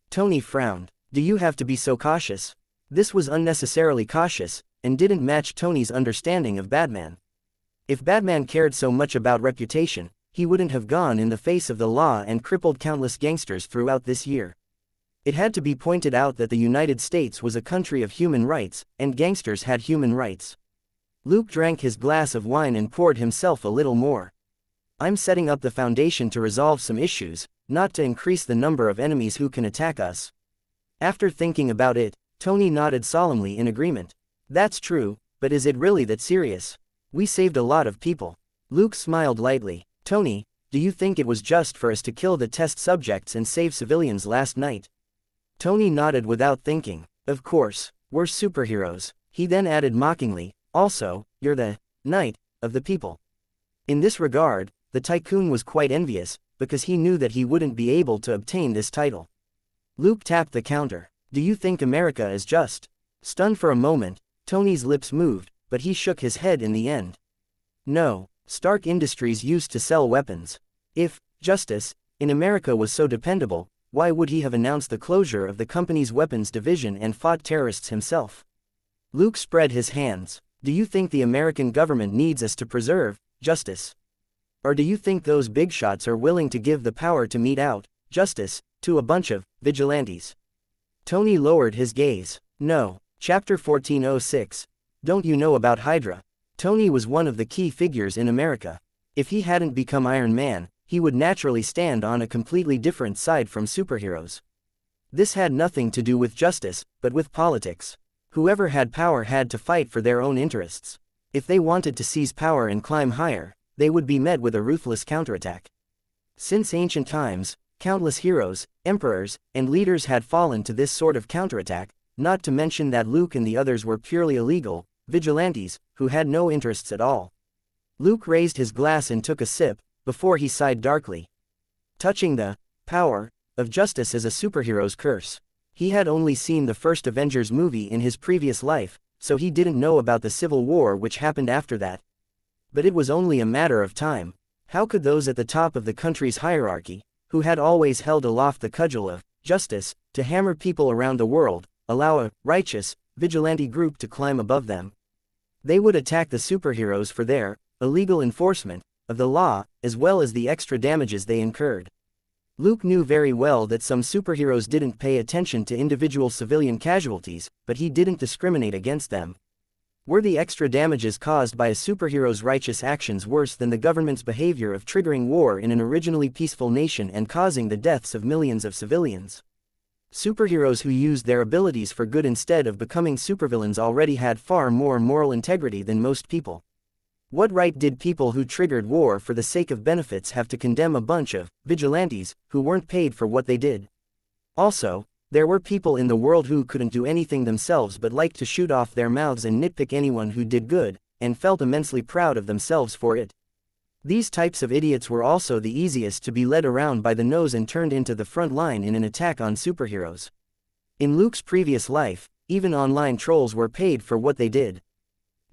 Tony frowned. Do you have to be so cautious? This was unnecessarily cautious, and didn't match Tony's understanding of Batman. If Batman cared so much about reputation, he wouldn't have gone in the face of the law and crippled countless gangsters throughout this year. It had to be pointed out that the United States was a country of human rights, and gangsters had human rights. Luke drank his glass of wine and poured himself a little more. I'm setting up the Foundation to resolve some issues, not to increase the number of enemies who can attack us. After thinking about it, Tony nodded solemnly in agreement. That's true, but is it really that serious? We saved a lot of people. Luke smiled lightly. Tony, do you think it was just for us to kill the test subjects and save civilians last night? Tony nodded without thinking. Of course, we're superheroes. He then added mockingly, also, you're the knight of the people. In this regard, the tycoon was quite envious, because he knew that he wouldn't be able to obtain this title. Luke tapped the counter. Do you think America is just? Stunned for a moment, Tony's lips moved, but he shook his head in the end. No, Stark Industries used to sell weapons. If justice in America was so dependable, why would he have announced the closure of the company's weapons division and fought terrorists himself? Luke spread his hands. Do you think the American government needs us to preserve justice? Or do you think those big shots are willing to give the power to mete out justice to a bunch of vigilantes? Tony lowered his gaze. No. Chapter 1406. Don't you know about Hydra? Tony was one of the key figures in America. If he hadn't become Iron Man, he would naturally stand on a completely different side from superheroes. This had nothing to do with justice, but with politics. Whoever had power had to fight for their own interests. If they wanted to seize power and climb higher, they would be met with a ruthless counterattack. Since ancient times, countless heroes, emperors, and leaders had fallen to this sort of counterattack, not to mention that Luke and the others were purely illegal vigilantes, who had no interests at all. Luke raised his glass and took a sip, before he sighed darkly. Touching the power of justice as a superhero's curse. He had only seen the first Avengers movie in his previous life, so he didn't know about the Civil War which happened after that. But it was only a matter of time. How could those at the top of the country's hierarchy, who had always held aloft the cudgel of justice to hammer people around the world, allow a righteous vigilante group to climb above them? They would attack the superheroes for their illegal enforcement of the law, as well as the extra damages they incurred. Luke knew very well that some superheroes didn't pay attention to individual civilian casualties, but he didn't discriminate against them. Were the extra damages caused by a superhero's righteous actions worse than the government's behavior of triggering war in an originally peaceful nation and causing the deaths of millions of civilians? Superheroes who used their abilities for good instead of becoming supervillains already had far more moral integrity than most people. What right did people who triggered war for the sake of benefits have to condemn a bunch of vigilantes who weren't paid for what they did? Also, there were people in the world who couldn't do anything themselves but liked to shoot off their mouths and nitpick anyone who did good, and felt immensely proud of themselves for it. These types of idiots were also the easiest to be led around by the nose and turned into the front line in an attack on superheroes. In Luke's previous life, even online trolls were paid for what they did.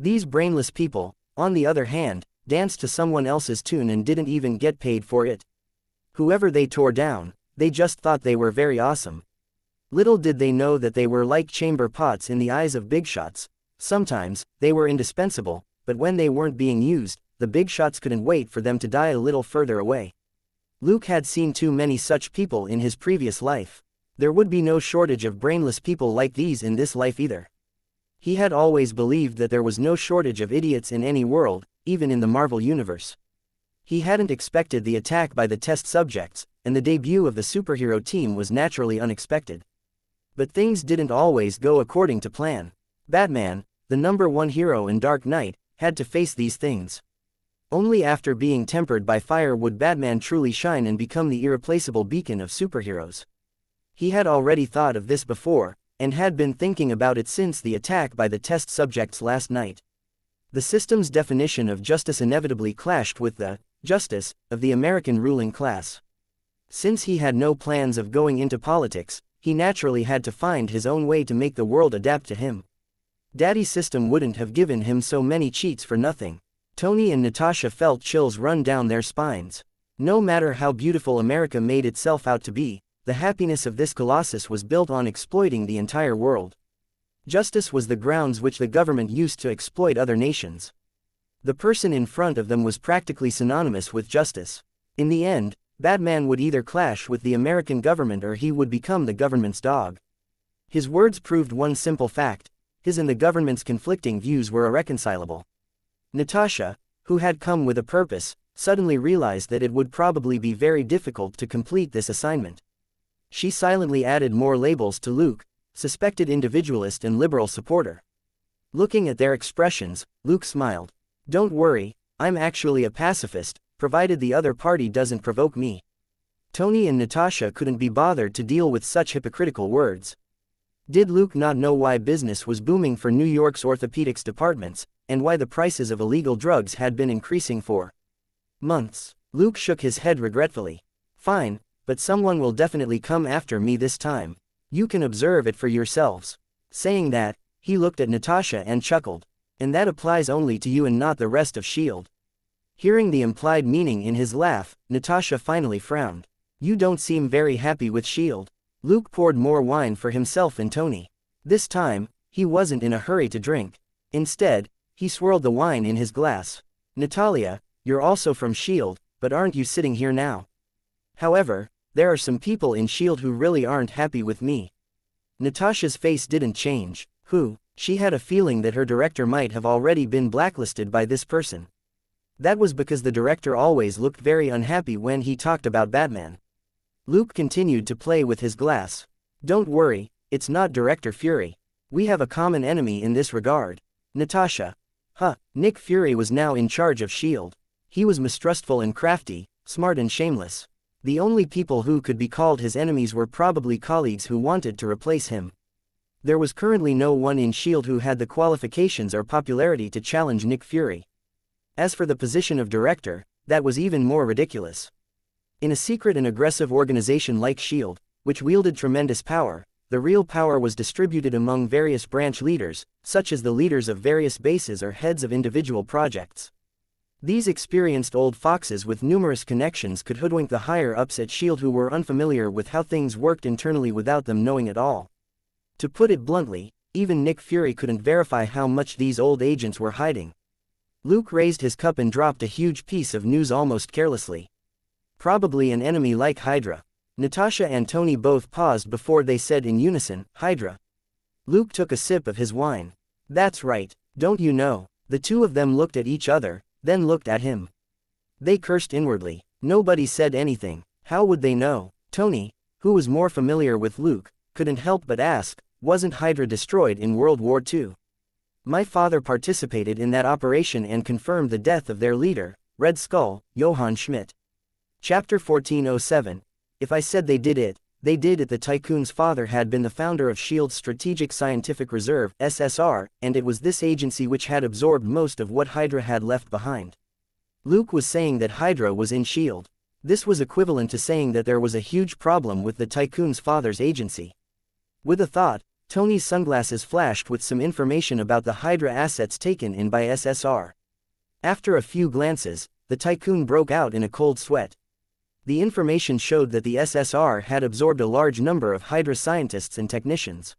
These brainless people, on the other hand, danced to someone else's tune and didn't even get paid for it. Whoever they tore down, they just thought they were very awesome. Little did they know that they were like chamber pots in the eyes of big shots. Sometimes, they were indispensable, but when they weren't being used, the big shots couldn't wait for them to die a little further away. Luke had seen too many such people in his previous life. There would be no shortage of brainless people like these in this life either. He had always believed that there was no shortage of idiots in any world, even in the Marvel Universe. He hadn't expected the attack by the test subjects, and the debut of the superhero team was naturally unexpected. But things didn't always go according to plan. Batman, the #1 hero in Dark Knight, had to face these things. Only after being tempered by fire would Batman truly shine and become the irreplaceable beacon of superheroes. He had already thought of this before, and had been thinking about it since the attack by the test subjects last night. The system's definition of justice inevitably clashed with the justice of the American ruling class. Since he had no plans of going into politics, he naturally had to find his own way to make the world adapt to him. Daddy's system wouldn't have given him so many cheats for nothing. Tony and Natasha felt chills run down their spines. No matter how beautiful America made itself out to be, the happiness of this colossus was built on exploiting the entire world. Justice was the grounds which the government used to exploit other nations. The person in front of them was practically synonymous with justice. In the end, Batman would either clash with the American government or he would become the government's dog. His words proved one simple fact: his and the government's conflicting views were irreconcilable. Natasha, who had come with a purpose, suddenly realized that it would probably be very difficult to complete this assignment. She silently added more labels to Luke: suspected individualist and liberal supporter. Looking at their expressions, Luke smiled. "Don't worry, I'm actually a pacifist, provided the other party doesn't provoke me." Tony and Natasha couldn't be bothered to deal with such hypocritical words. Did Luke not know why business was booming for New York's orthopedics departments, and why the prices of illegal drugs had been increasing for months? Luke shook his head regretfully. "Fine, but someone will definitely come after me this time. You can observe it for yourselves." Saying that, he looked at Natasha and chuckled. "And that applies only to you and not the rest of S.H.I.E.L.D. Hearing the implied meaning in his laugh, Natasha finally frowned. "You don't seem very happy with S.H.I.E.L.D. Luke poured more wine for himself and Tony. This time, he wasn't in a hurry to drink. Instead, he swirled the wine in his glass. "Natalia, you're also from S.H.I.E.L.D., but aren't you sitting here now? However, there are some people in S.H.I.E.L.D. who really aren't happy with me." Natasha's face didn't change. Who? She had a feeling that her director might have already been blacklisted by this person. That was because the director always looked very unhappy when he talked about Batman. Luke continued to play with his glass. "Don't worry, it's not Director Fury. We have a common enemy in this regard." Natasha. Nick Fury was now in charge of S.H.I.E.L.D. He was mistrustful and crafty, smart and shameless. The only people who could be called his enemies were probably colleagues who wanted to replace him. There was currently no one in S.H.I.E.L.D. who had the qualifications or popularity to challenge Nick Fury. As for the position of director, that was even more ridiculous. In a secret and aggressive organization like S.H.I.E.L.D., which wielded tremendous power, the real power was distributed among various branch leaders, such as the leaders of various bases or heads of individual projects. These experienced old foxes with numerous connections could hoodwink the higher-ups at S.H.I.E.L.D. who were unfamiliar with how things worked internally without them knowing at all. To put it bluntly, even Nick Fury couldn't verify how much these old agents were hiding. Luke raised his cup and dropped a huge piece of news almost carelessly. "Probably an enemy like Hydra." Natasha and Tony both paused before they said in unison, "Hydra." Luke took a sip of his wine. "That's right, don't you know?" The two of them looked at each other, then looked at him. They cursed inwardly. Nobody said anything. How would they know? Tony, who was more familiar with Luke, couldn't help but ask, "Wasn't Hydra destroyed in World War II? My father participated in that operation and confirmed the death of their leader, Red Skull, Johann Schmidt." Chapter 1407. If I said they did it, they did it. The Tycoon's father had been the founder of S.H.I.E.L.D's Strategic Scientific Reserve, SSR, and it was this agency which had absorbed most of what Hydra had left behind. Luke was saying that Hydra was in S.H.I.E.L.D. This was equivalent to saying that there was a huge problem with the Tycoon's father's agency. With a thought, Tony's sunglasses flashed with some information about the Hydra assets taken in by SSR. After a few glances, the tycoon broke out in a cold sweat. The information showed that the SSR had absorbed a large number of Hydra scientists and technicians.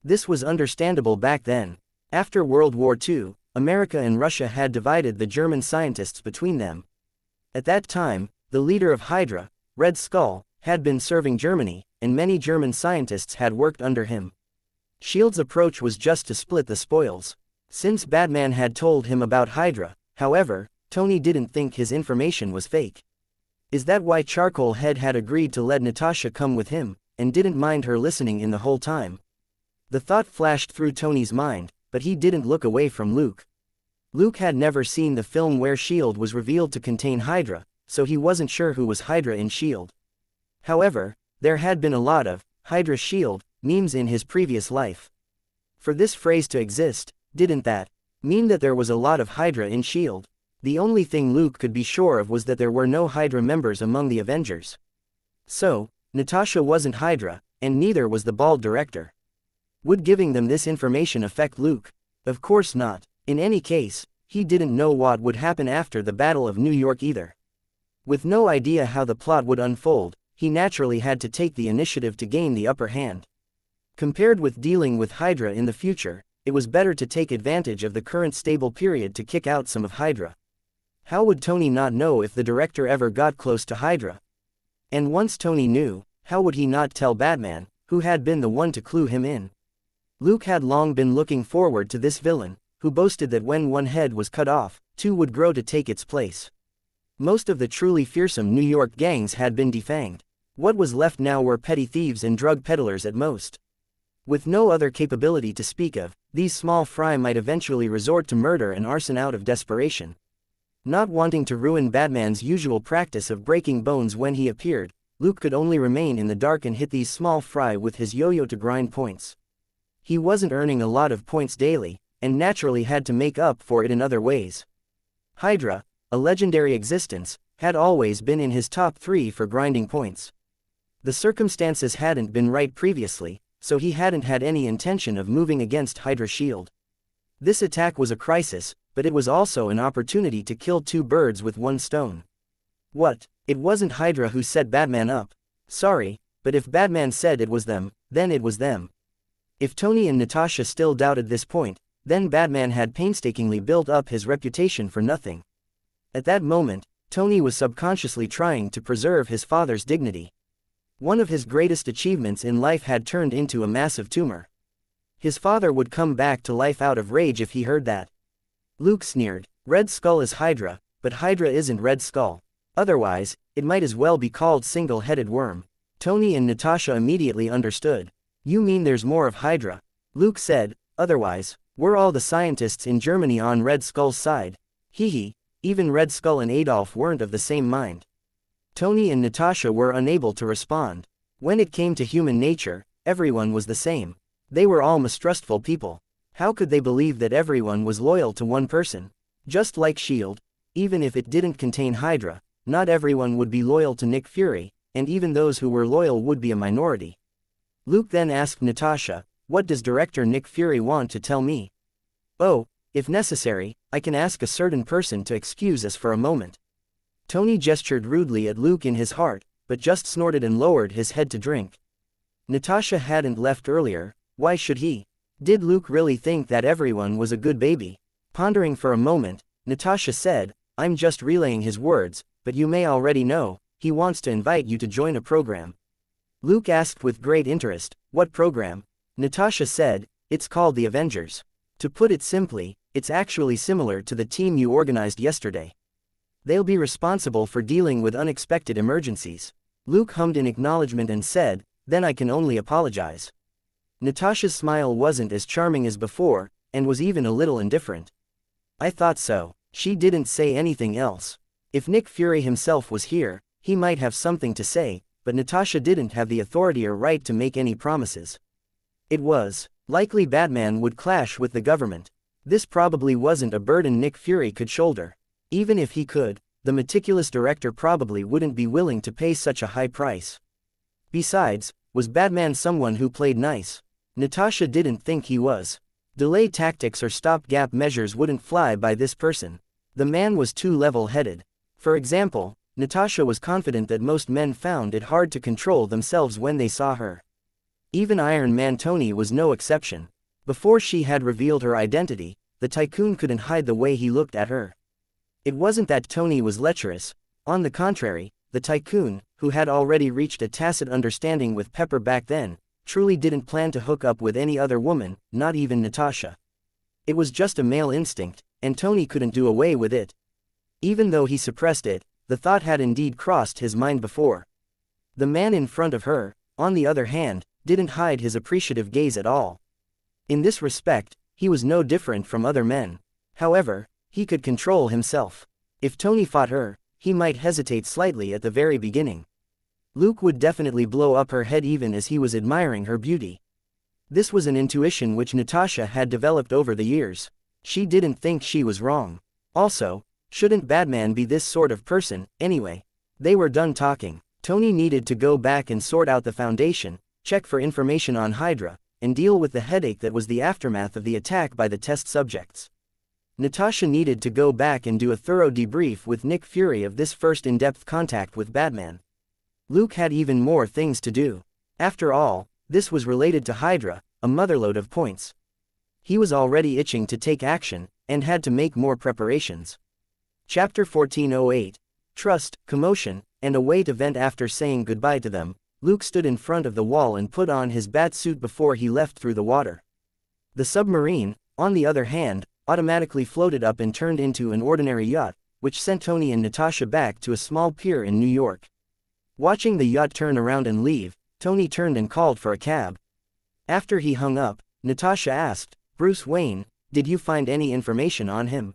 This was understandable back then. After World War II, America and Russia had divided the German scientists between them. At that time, the leader of Hydra, Red Skull, had been serving Germany, and many German scientists had worked under him. S.H.I.E.L.'s approach was just to split the spoils. Since Batman had told him about Hydra, however, Tony didn't think his information was fake. Is that why Charcoal Head had agreed to let Natasha come with him, and didn't mind her listening in the whole time? The thought flashed through Tony's mind, but he didn't look away from Luke. Luke had never seen the film where S.H.I.E.L.D. was revealed to contain Hydra, so he wasn't sure who was Hydra in S.H.I.E.L.D. However, there had been a lot of Hydra S.H.I.E.L.D. memes in his previous life. For this phrase to exist, didn't that mean that there was a lot of Hydra in S.H.I.E.L.D.? The only thing Luke could be sure of was that there were no Hydra members among the Avengers. So, Natasha wasn't Hydra, and neither was the bald director. Would giving them this information affect Luke? Of course not. In any case, he didn't know what would happen after the Battle of New York either. With no idea how the plot would unfold, he naturally had to take the initiative to gain the upper hand. Compared with dealing with Hydra in the future, it was better to take advantage of the current stable period to kick out some of Hydra. How would Tony not know if the director ever got close to Hydra? And once Tony knew, how would he not tell Batman, who had been the one to clue him in? Luke had long been looking forward to this villain, who boasted that when one head was cut off, two would grow to take its place. Most of the truly fearsome New York gangs had been defanged. What was left now were petty thieves and drug peddlers at most. With no other capability to speak of, these small fry might eventually resort to murder and arson out of desperation. Not wanting to ruin Batman's usual practice of breaking bones when he appeared, Luke could only remain in the dark and hit these small fry with his yo-yo to grind points. He wasn't earning a lot of points daily, and naturally had to make up for it in other ways. Hydra, a legendary existence, had always been in his top 3 for grinding points. The circumstances hadn't been right previously, so he hadn't had any intention of moving against Hydra S.H.I.E.L.D. This attack was a crisis, but it was also an opportunity to kill 2 birds with 1 stone. What? It wasn't Hydra who set Batman up. Sorry, but if Batman said it was them, then it was them. If Tony and Natasha still doubted this point, then Batman had painstakingly built up his reputation for nothing. At that moment, Tony was subconsciously trying to preserve his father's dignity. One of his greatest achievements in life had turned into a massive tumor. His father would come back to life out of rage if he heard that. Luke sneered. Red Skull is Hydra, but Hydra isn't Red Skull. Otherwise, it might as well be called single-headed worm. Tony and Natasha immediately understood. You mean there's more of Hydra? Luke said, otherwise, were all the scientists in Germany on Red Skull's side? Hee, even Red Skull and Adolf weren't of the same mind. Tony and Natasha were unable to respond. When it came to human nature, everyone was the same. They were all mistrustful people. How could they believe that everyone was loyal to one person? Just like S.H.I.E.L.D., even if it didn't contain Hydra, not everyone would be loyal to Nick Fury, and even those who were loyal would be a minority. Luke then asked Natasha, what does director Nick Fury want to tell me? Oh, if necessary, I can ask a certain person to excuse us for a moment. Tony gestured rudely at Luke in his heart, but just snorted and lowered his head to drink. Natasha hadn't left earlier, why should he? Did Luke really think that everyone was a good baby? Pondering for a moment, Natasha said, I'm just relaying his words, but you may already know, he wants to invite you to join a program. Luke asked with great interest, what program? Natasha said, it's called the Avengers. To put it simply, it's actually similar to the team you organized yesterday. They'll be responsible for dealing with unexpected emergencies. Luke hummed in acknowledgement and said, then I can only apologize. Natasha's smile wasn't as charming as before, and was even a little indifferent. I thought so. She didn't say anything else. If Nick Fury himself was here, he might have something to say, but Natasha didn't have the authority or right to make any promises. It was likely Batman would clash with the government. This probably wasn't a burden Nick Fury could shoulder. Even if he could, the meticulous director probably wouldn't be willing to pay such a high price. Besides, was Batman someone who played nice? Natasha didn't think he was. Delay tactics or stopgap measures wouldn't fly by this person. The man was too level-headed. For example, Natasha was confident that most men found it hard to control themselves when they saw her. Even Iron Man Tony was no exception. Before she had revealed her identity, the tycoon couldn't hide the way he looked at her. It wasn't that Tony was lecherous. On the contrary, the tycoon, who had already reached a tacit understanding with Pepper back then, truly didn't plan to hook up with any other woman, not even Natasha. It was just a male instinct, and Tony couldn't do away with it. Even though he suppressed it, the thought had indeed crossed his mind before. The man in front of her, on the other hand, didn't hide his appreciative gaze at all. In this respect, he was no different from other men. However, he could control himself. If Tony fought her, he might hesitate slightly at the very beginning. Luke would definitely blow up her head even as he was admiring her beauty. This was an intuition which Natasha had developed over the years. She didn't think she was wrong. Also, shouldn't Batman be this sort of person, anyway? They were done talking. Tony needed to go back and sort out the Foundation, check for information on Hydra, and deal with the headache that was the aftermath of the attack by the test subjects. Natasha needed to go back and do a thorough debrief with Nick Fury of this first in-depth contact with Batman. Luke had even more things to do. After all, this was related to Hydra, a motherload of points. He was already itching to take action, and had to make more preparations. Chapter 1408. Trust, Commotion, and a way to vent. After saying goodbye to them, Luke stood in front of the wall and put on his bat suit before he left through the water. The submarine, on the other hand, automatically floated up and turned into an ordinary yacht, which sent Tony and Natasha back to a small pier in New York. Watching the yacht turn around and leave, Tony turned and called for a cab. After he hung up, Natasha asked, "Bruce Wayne, did you find any information on him?"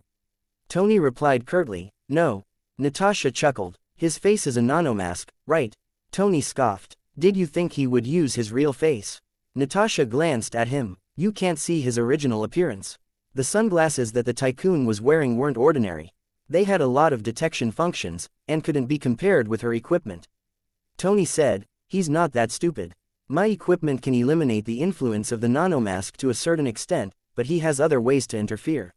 Tony replied curtly, "No." Natasha chuckled. "His face is a nanomask, right?" Tony scoffed. "Did you think he would use his real face?" Natasha glanced at him. "You can't see his original appearance." The sunglasses that the tycoon was wearing weren't ordinary. They had a lot of detection functions, and couldn't be compared with her equipment. Tony said, "He's not that stupid. My equipment can eliminate the influence of the nanomask to a certain extent, but he has other ways to interfere."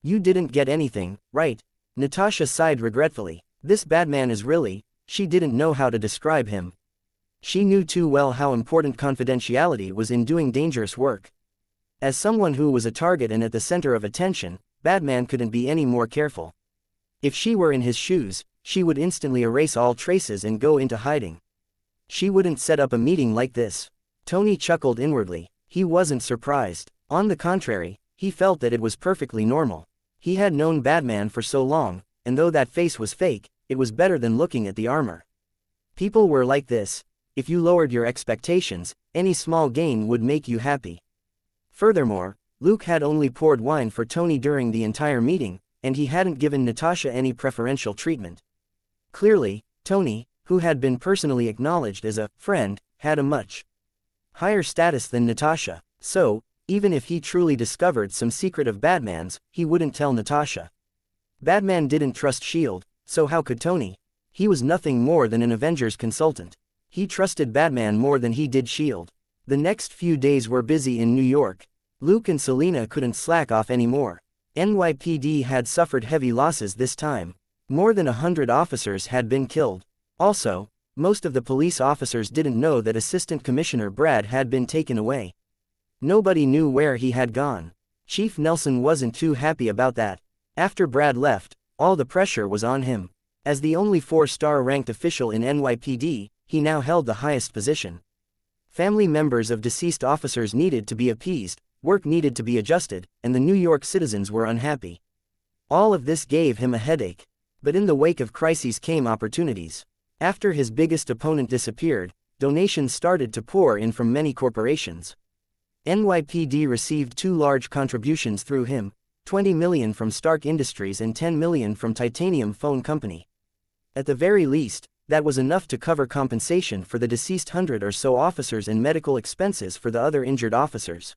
"You didn't get anything, right?" Natasha sighed regretfully. This Batman is really, she didn't know how to describe him. She knew too well how important confidentiality was in doing dangerous work. As someone who was a target and at the center of attention, Batman couldn't be any more careful. If she were in his shoes, she would instantly erase all traces and go into hiding. She wouldn't set up a meeting like this. Tony chuckled inwardly. He wasn't surprised. On the contrary, he felt that it was perfectly normal. He had known Batman for so long, and though that face was fake, it was better than looking at the armor. People were like this. If you lowered your expectations, any small gain would make you happy. Furthermore, Luke had only poured wine for Tony during the entire meeting, and he hadn't given Natasha any preferential treatment. Clearly, Tony, who had been personally acknowledged as a friend, had a much higher status than Natasha, so, even if he truly discovered some secret of Batman's, he wouldn't tell Natasha. Batman didn't trust S.H.I.E.L.D., so how could Tony? He was nothing more than an Avengers consultant. He trusted Batman more than he did S.H.I.E.L.D. The next few days were busy in New York. Luke and Selina couldn't slack off anymore. NYPD had suffered heavy losses this time. More than 100 officers had been killed. Also, most of the police officers didn't know that Assistant Commissioner Brad had been taken away. Nobody knew where he had gone. Chief Nelson wasn't too happy about that. After Brad left, all the pressure was on him. As the only 4-star ranked official in NYPD, he now held the highest position. Family members of deceased officers needed to be appeased, work needed to be adjusted, and the New York citizens were unhappy. All of this gave him a headache. But in the wake of crises came opportunities. After his biggest opponent disappeared, donations started to pour in from many corporations. NYPD received 2 large contributions through him, $20 million from Stark Industries and $10 million from Titanium Phone Company. At the very least, that was enough to cover compensation for the deceased 100 or so officers and medical expenses for the other injured officers.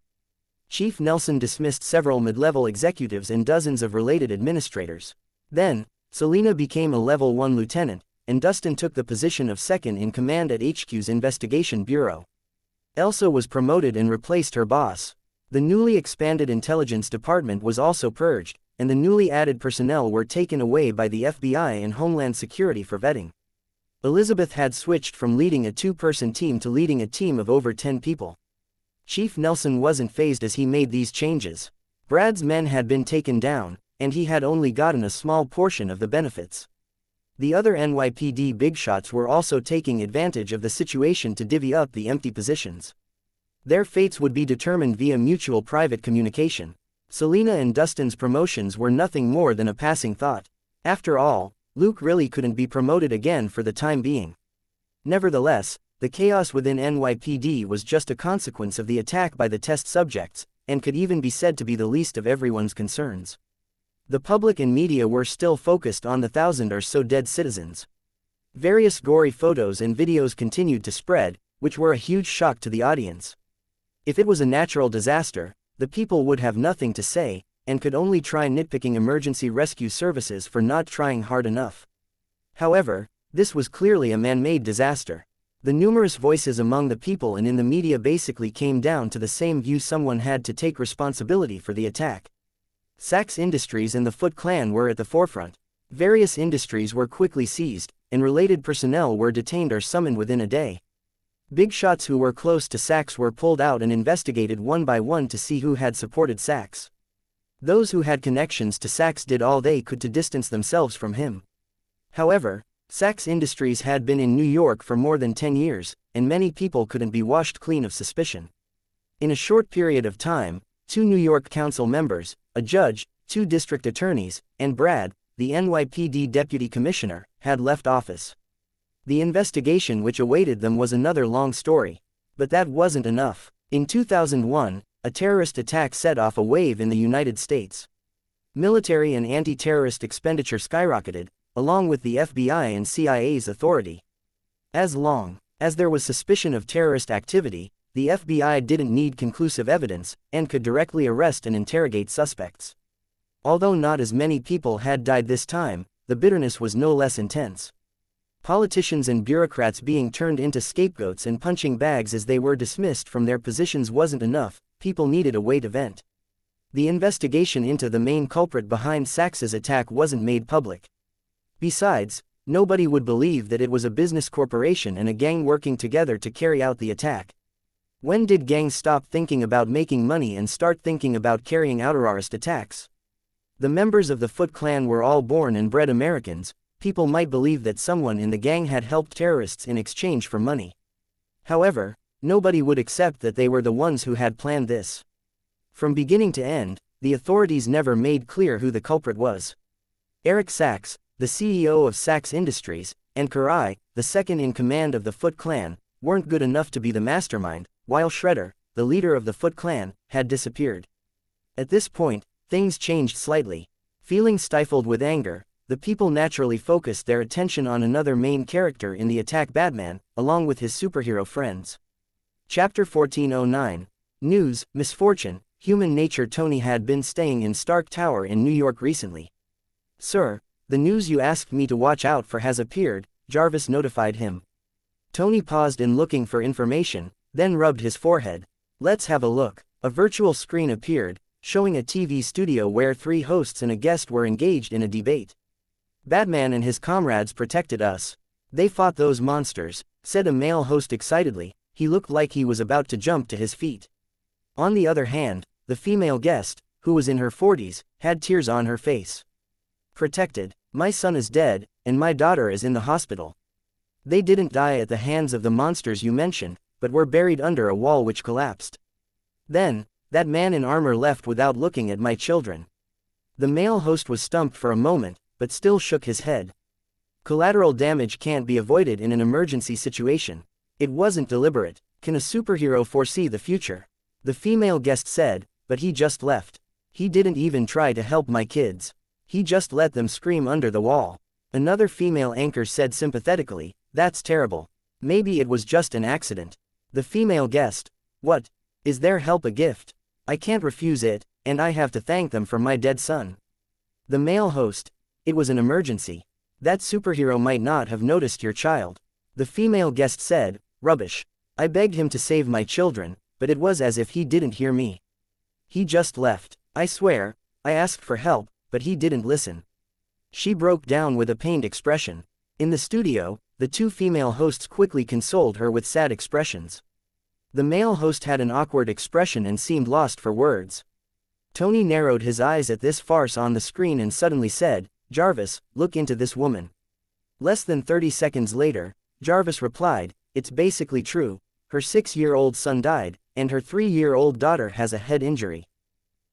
Chief Nelson dismissed several mid-level executives and dozens of related administrators. Then, Selina became a level 1 lieutenant, and Dustin took the position of second in command at HQ's Investigation Bureau. Elsa was promoted and replaced her boss. The newly expanded intelligence department was also purged, and the newly added personnel were taken away by the FBI and Homeland Security for vetting. Elizabeth had switched from leading a 2-person team to leading a team of over 10 people. Chief Nelson wasn't fazed as he made these changes. Brad's men had been taken down, and he had only gotten a small portion of the benefits. The other NYPD bigshots were also taking advantage of the situation to divvy up the empty positions. Their fates would be determined via mutual private communication. Selena and Dustin's promotions were nothing more than a passing thought. After all, Luke really couldn't be promoted again for the time being. Nevertheless, the chaos within NYPD was just a consequence of the attack by the test subjects, and could even be said to be the least of everyone's concerns. The public and media were still focused on the 1,000 or so dead citizens. Various gory photos and videos continued to spread, which were a huge shock to the audience. If it was a natural disaster, the people would have nothing to say, and could only try nitpicking emergency rescue services for not trying hard enough. However, this was clearly a man-made disaster. The numerous voices among the people and in the media basically came down to the same view: someone had to take responsibility for the attack. Sachs Industries and the Foot Clan were at the forefront. Various industries were quickly seized, and related personnel were detained or summoned within a day. Big shots who were close to Sachs were pulled out and investigated one by one to see who had supported Sachs. Those who had connections to Sachs did all they could to distance themselves from him. However, Sachs Industries had been in New York for more than 10 years, and many people couldn't be washed clean of suspicion. In a short period of time, 2 New York Council members, a judge, 2 district attorneys, and Brad, the NYPD deputy commissioner, had left office. The investigation which awaited them was another long story. But that wasn't enough. In 2001, a terrorist attack set off a wave in the United States. Military and anti-terrorist expenditure skyrocketed, along with the FBI and CIA's authority. As long as there was suspicion of terrorist activity, the FBI didn't need conclusive evidence, and could directly arrest and interrogate suspects. Although not as many people had died this time, the bitterness was no less intense. Politicians and bureaucrats being turned into scapegoats and punching bags as they were dismissed from their positions wasn't enough. People needed a way to vent. The investigation into the main culprit behind Sachs's attack wasn't made public. Besides, nobody would believe that it was a business corporation and a gang working together to carry out the attack. When did gangs stop thinking about making money and start thinking about carrying out terrorist attacks? The members of the Foot Clan were all born and bred Americans. People might believe that someone in the gang had helped terrorists in exchange for money. However, nobody would accept that they were the ones who had planned this. From beginning to end, the authorities never made clear who the culprit was. Eric Sachs, the CEO of Sachs Industries, and Karai, the second in command of the Foot Clan, weren't good enough to be the mastermind, while Shredder, the leader of the Foot Clan, had disappeared. At this point, things changed slightly. Feeling stifled with anger, the people naturally focused their attention on another main character in the attack: Batman, along with his superhero friends. Chapter 1409. News, Misfortune, Human Nature. Tony had been staying in Stark Tower in New York recently. "Sir, the news you asked me to watch out for has appeared," Jarvis notified him. Tony paused in looking for information, then rubbed his forehead. "Let's have a look." A virtual screen appeared, showing a TV studio where 3 hosts and a guest were engaged in a debate. "Batman and his comrades protected us. They fought those monsters," said a male host excitedly. He looked like he was about to jump to his feet. On the other hand, the female guest, who was in her 40s, had tears on her face. "Protected? My son is dead, and my daughter is in the hospital. They didn't die at the hands of the monsters you mentioned, but were buried under a wall which collapsed. Then, that man in armor left without looking at my children." The male host was stumped for a moment, but still shook his head. Collateral damage can't be avoided in an emergency situation. It wasn't deliberate. Can a superhero foresee the future? The female guest said, "But he just left. He didn't even try to help my kids. He just let them scream under the wall." Another female anchor said sympathetically, "That's terrible. Maybe it was just an accident." The female guest, "What? Is their help a gift? I can't refuse it, and I have to thank them for my dead son." The male host, "It was an emergency. That superhero might not have noticed your child." The female guest said, "Rubbish. I begged him to save my children, but it was as if he didn't hear me. He just left. I swear, I asked for help, but he didn't listen. She broke down with a pained expression. In the studio, the two female hosts quickly consoled her with sad expressions. The male host had an awkward expression and seemed lost for words. Tony narrowed his eyes at this farce on the screen and suddenly said, "Jarvis, look into this woman." Less than 30 seconds later, Jarvis replied, "It's basically true. Her 6-year-old son died, and her 3-year-old daughter has a head injury."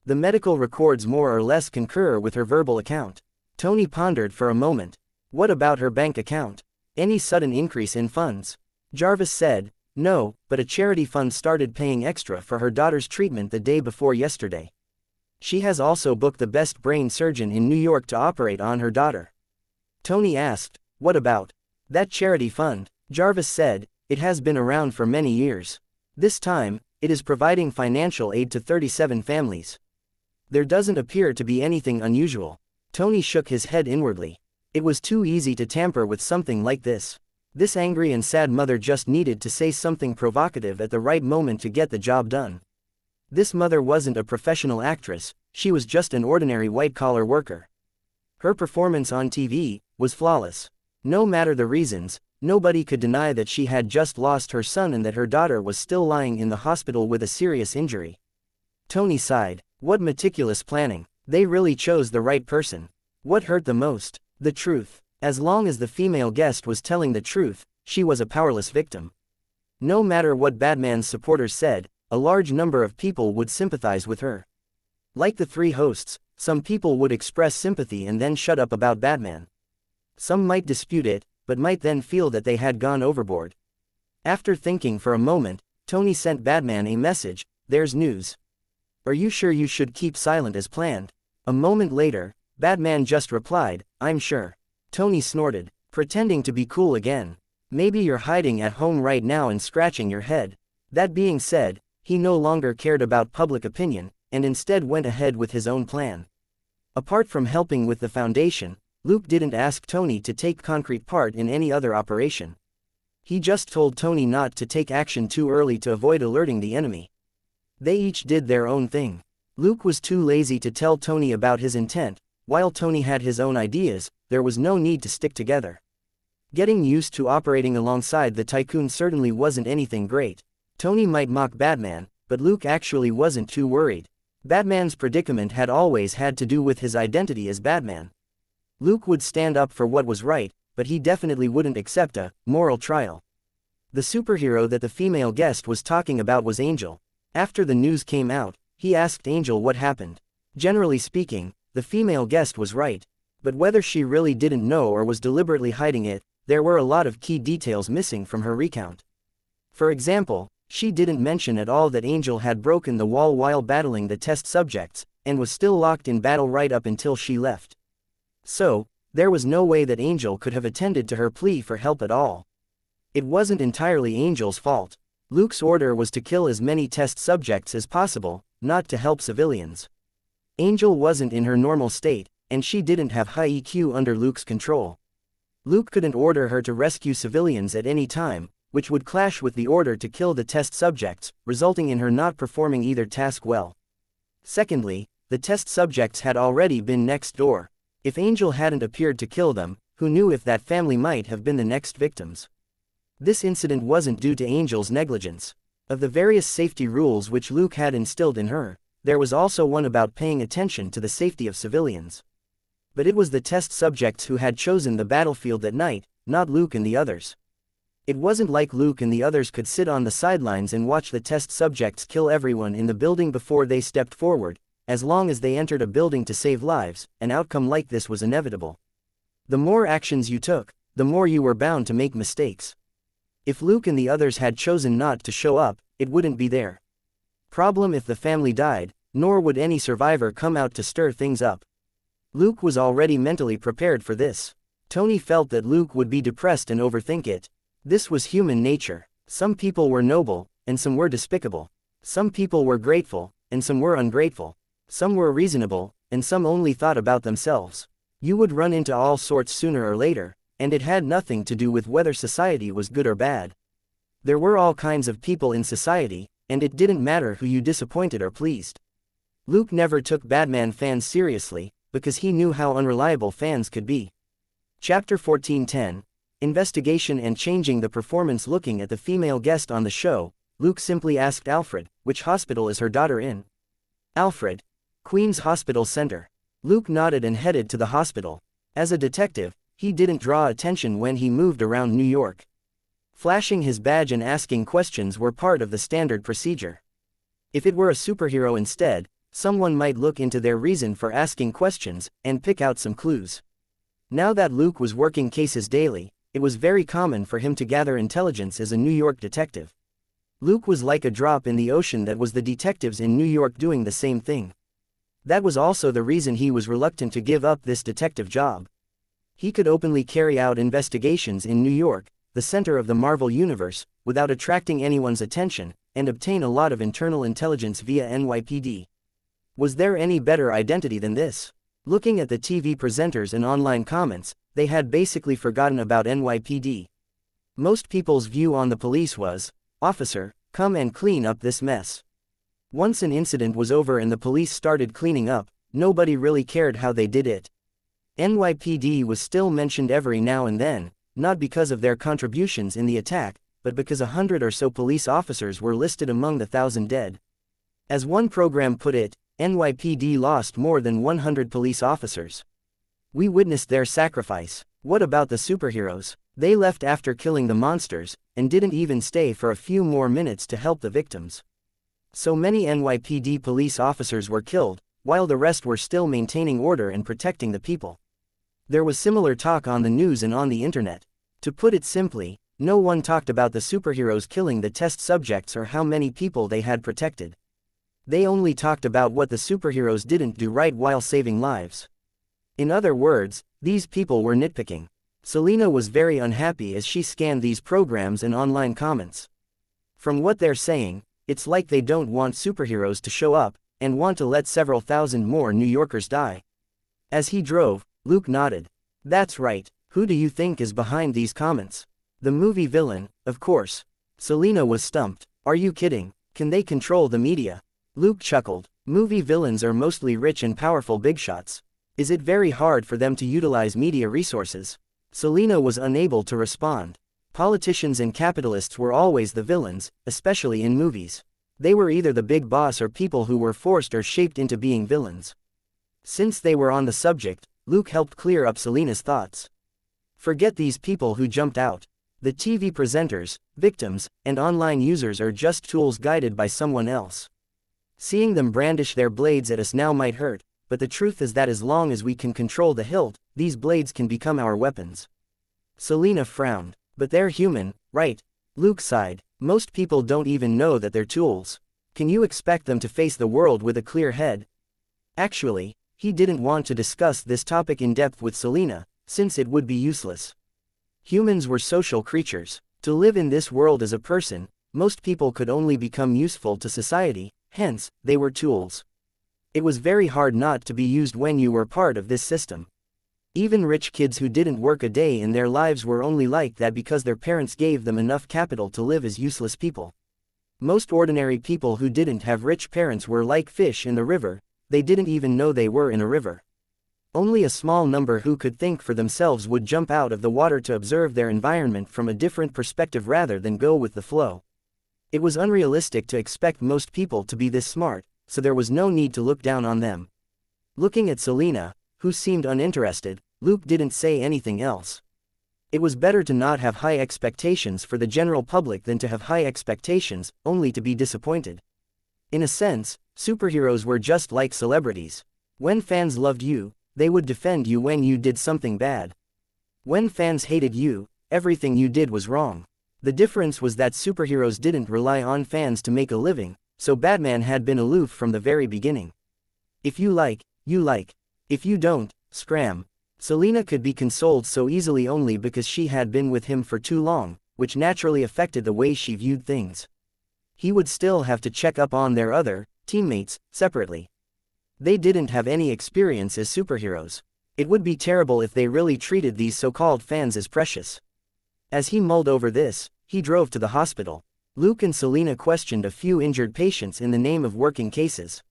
The medical records more or less concur with her verbal account. Tony pondered for a moment. What about her bank account? Any sudden increase in funds? Jarvis said, "No, but a charity fund started paying extra for her daughter's treatment the day before yesterday. She has also booked the best brain surgeon in New York to operate on her daughter." Tony asked, "What about that charity fund?" Jarvis said, "It has been around for many years. This time, it is providing financial aid to 37 families. There doesn't appear to be anything unusual." Tony shook his head inwardly. It was too easy to tamper with something like this. This angry and sad mother just needed to say something provocative at the right moment to get the job done. This mother wasn't a professional actress, she was just an ordinary white-collar worker. Her performance on TV was flawless. No matter the reasons, nobody could deny that she had just lost her son and that her daughter was still lying in the hospital with a serious injury. Tony sighed. What meticulous planning. They really chose the right person. What hurt the most? The truth. As long as the female guest was telling the truth, she was a powerless victim. No matter what Batman's supporters said, a large number of people would sympathize with her. Like the three hosts, some people would express sympathy and then shut up about Batman. Some might dispute it, but might then feel that they had gone overboard. After thinking for a moment, Tony sent Batman a message, "There's news. Are you sure you should keep silent as planned?" A moment later, Batman just replied, "I'm sure." Tony snorted, pretending to be cool again. "Maybe you're hiding at home right now and scratching your head." That being said, he no longer cared about public opinion, and instead went ahead with his own plan. Apart from helping with the foundation, Luke didn't ask Tony to take concrete part in any other operation. He just told Tony not to take action too early to avoid alerting the enemy. They each did their own thing. Luke was too lazy to tell Tony about his intent. While Tony had his own ideas, there was no need to stick together. Getting used to operating alongside the tycoon certainly wasn't anything great. Tony might mock Batman, but Luke actually wasn't too worried. Batman's predicament had always had to do with his identity as Batman. Luke would stand up for what was right, but he definitely wouldn't accept a moral trial. The superhero that the female guest was talking about was Angel. After the news came out, he asked Angel what happened. Generally speaking, the female guest was right. But whether she really didn't know or was deliberately hiding it, there were a lot of key details missing from her recount. For example, she didn't mention at all that Angel had broken the wall while battling the test subjects, and was still locked in battle right up until she left. So, there was no way that Angel could have attended to her plea for help at all. It wasn't entirely Angel's fault. Luke's order was to kill as many test subjects as possible, not to help civilians. Angel wasn't in her normal state, and she didn't have high EQ under Luke's control. Luke couldn't order her to rescue civilians at any time, which would clash with the order to kill the test subjects, resulting in her not performing either task well. Secondly, the test subjects had already been next door. If Angel hadn't appeared to kill them, who knew if that family might have been the next victims? This incident wasn't due to Angel's negligence. Of the various safety rules which Luke had instilled in her, there was also one about paying attention to the safety of civilians. But it was the test subjects who had chosen the battlefield that night, not Luke and the others. It wasn't like Luke and the others could sit on the sidelines and watch the test subjects kill everyone in the building before they stepped forward. As long as they entered a building to save lives, an outcome like this was inevitable. The more actions you took, the more you were bound to make mistakes. If Luke and the others had chosen not to show up, it wouldn't be their problem if the family died, nor would any survivor come out to stir things up. Luke was already mentally prepared for this. Tony felt that Luke would be depressed and overthink it. This was human nature. Some people were noble, and some were despicable. Some people were grateful, and some were ungrateful. Some were reasonable, and some only thought about themselves. You would run into all sorts sooner or later, and it had nothing to do with whether society was good or bad. There were all kinds of people in society, and it didn't matter who you disappointed or pleased. Luke never took Batman fans seriously, because he knew how unreliable fans could be. Chapter 14:10, Investigation and Changing the Performance. Looking at the female guest on the show, Luke simply asked Alfred, which hospital is her daughter in? Alfred, Queen's Hospital Center. Luke nodded and headed to the hospital. As a detective, he didn't draw attention when he moved around New York. Flashing his badge and asking questions were part of the standard procedure. If it were a superhero instead, someone might look into their reason for asking questions and pick out some clues. Now that Luke was working cases daily, it was very common for him to gather intelligence as a New York detective. Luke was like a drop in the ocean that was the detectives in New York doing the same thing. That was also the reason he was reluctant to give up this detective job. He could openly carry out investigations in New York, the center of the Marvel Universe, without attracting anyone's attention, and obtain a lot of internal intelligence via NYPD. Was there any better identity than this? Looking at the TV presenters and online comments, they had basically forgotten about NYPD. Most people's view on the police was, "Officer, come and clean up this mess." Once an incident was over and the police started cleaning up, nobody really cared how they did it. NYPD was still mentioned every now and then, not because of their contributions in the attack, but because 100 or so police officers were listed among the 1,000 dead. As one program put it, NYPD lost more than 100 police officers. We witnessed their sacrifice. What about the superheroes? They left after killing the monsters, and didn't even stay for a few more minutes to help the victims. So many NYPD police officers were killed, while the rest were still maintaining order and protecting the people. There was similar talk on the news and on the internet. To put it simply, no one talked about the superheroes killing the test subjects or how many people they had protected. They only talked about what the superheroes didn't do right while saving lives. In other words, these people were nitpicking. Selena was very unhappy as she scanned these programs and online comments. From what they're saying, it's like they don't want superheroes to show up, and want to let several thousand more New Yorkers die. As he drove, Luke nodded. That's right, who do you think is behind these comments? The movie villain, of course. Selena was stumped. Are you kidding? Can they control the media? Luke chuckled. Movie villains are mostly rich and powerful bigshots. Is it very hard for them to utilize media resources? Selena was unable to respond. Politicians and capitalists were always the villains, especially in movies. They were either the big boss or people who were forced or shaped into being villains. Since they were on the subject, Luke helped clear up Selena's thoughts. Forget these people who jumped out. The TV presenters, victims, and online users are just tools guided by someone else. Seeing them brandish their blades at us now might hurt, but the truth is that as long as we can control the hilt, these blades can become our weapons. Selena frowned. But they're human, right? Luke sighed. Most people don't even know that they're tools. Can you expect them to face the world with a clear head? Actually, he didn't want to discuss this topic in depth with Selena, since it would be useless. Humans were social creatures. To live in this world as a person, most people could only become useful to society, hence, they were tools. It was very hard not to be used when you were part of this system. Even rich kids who didn't work a day in their lives were only like that because their parents gave them enough capital to live as useless people. Most ordinary people who didn't have rich parents were like fish in the river, they didn't even know they were in a river. Only a small number who could think for themselves would jump out of the water to observe their environment from a different perspective rather than go with the flow. It was unrealistic to expect most people to be this smart, so there was no need to look down on them. Looking at Selena, who seemed uninterested, Luke didn't say anything else. It was better to not have high expectations for the general public than to have high expectations, only to be disappointed. In a sense, superheroes were just like celebrities. When fans loved you, they would defend you when you did something bad. When fans hated you, everything you did was wrong. The difference was that superheroes didn't rely on fans to make a living, so Batman had been aloof from the very beginning. If you like, you like. If you don't, scram. Selena could be consoled so easily only because she had been with him for too long, which naturally affected the way she viewed things. He would still have to check up on their other teammates separately. They didn't have any experience as superheroes. It would be terrible if they really treated these so-called fans as precious. As he mulled over this, he drove to the hospital. Luke and Selena questioned a few injured patients in the name of working cases.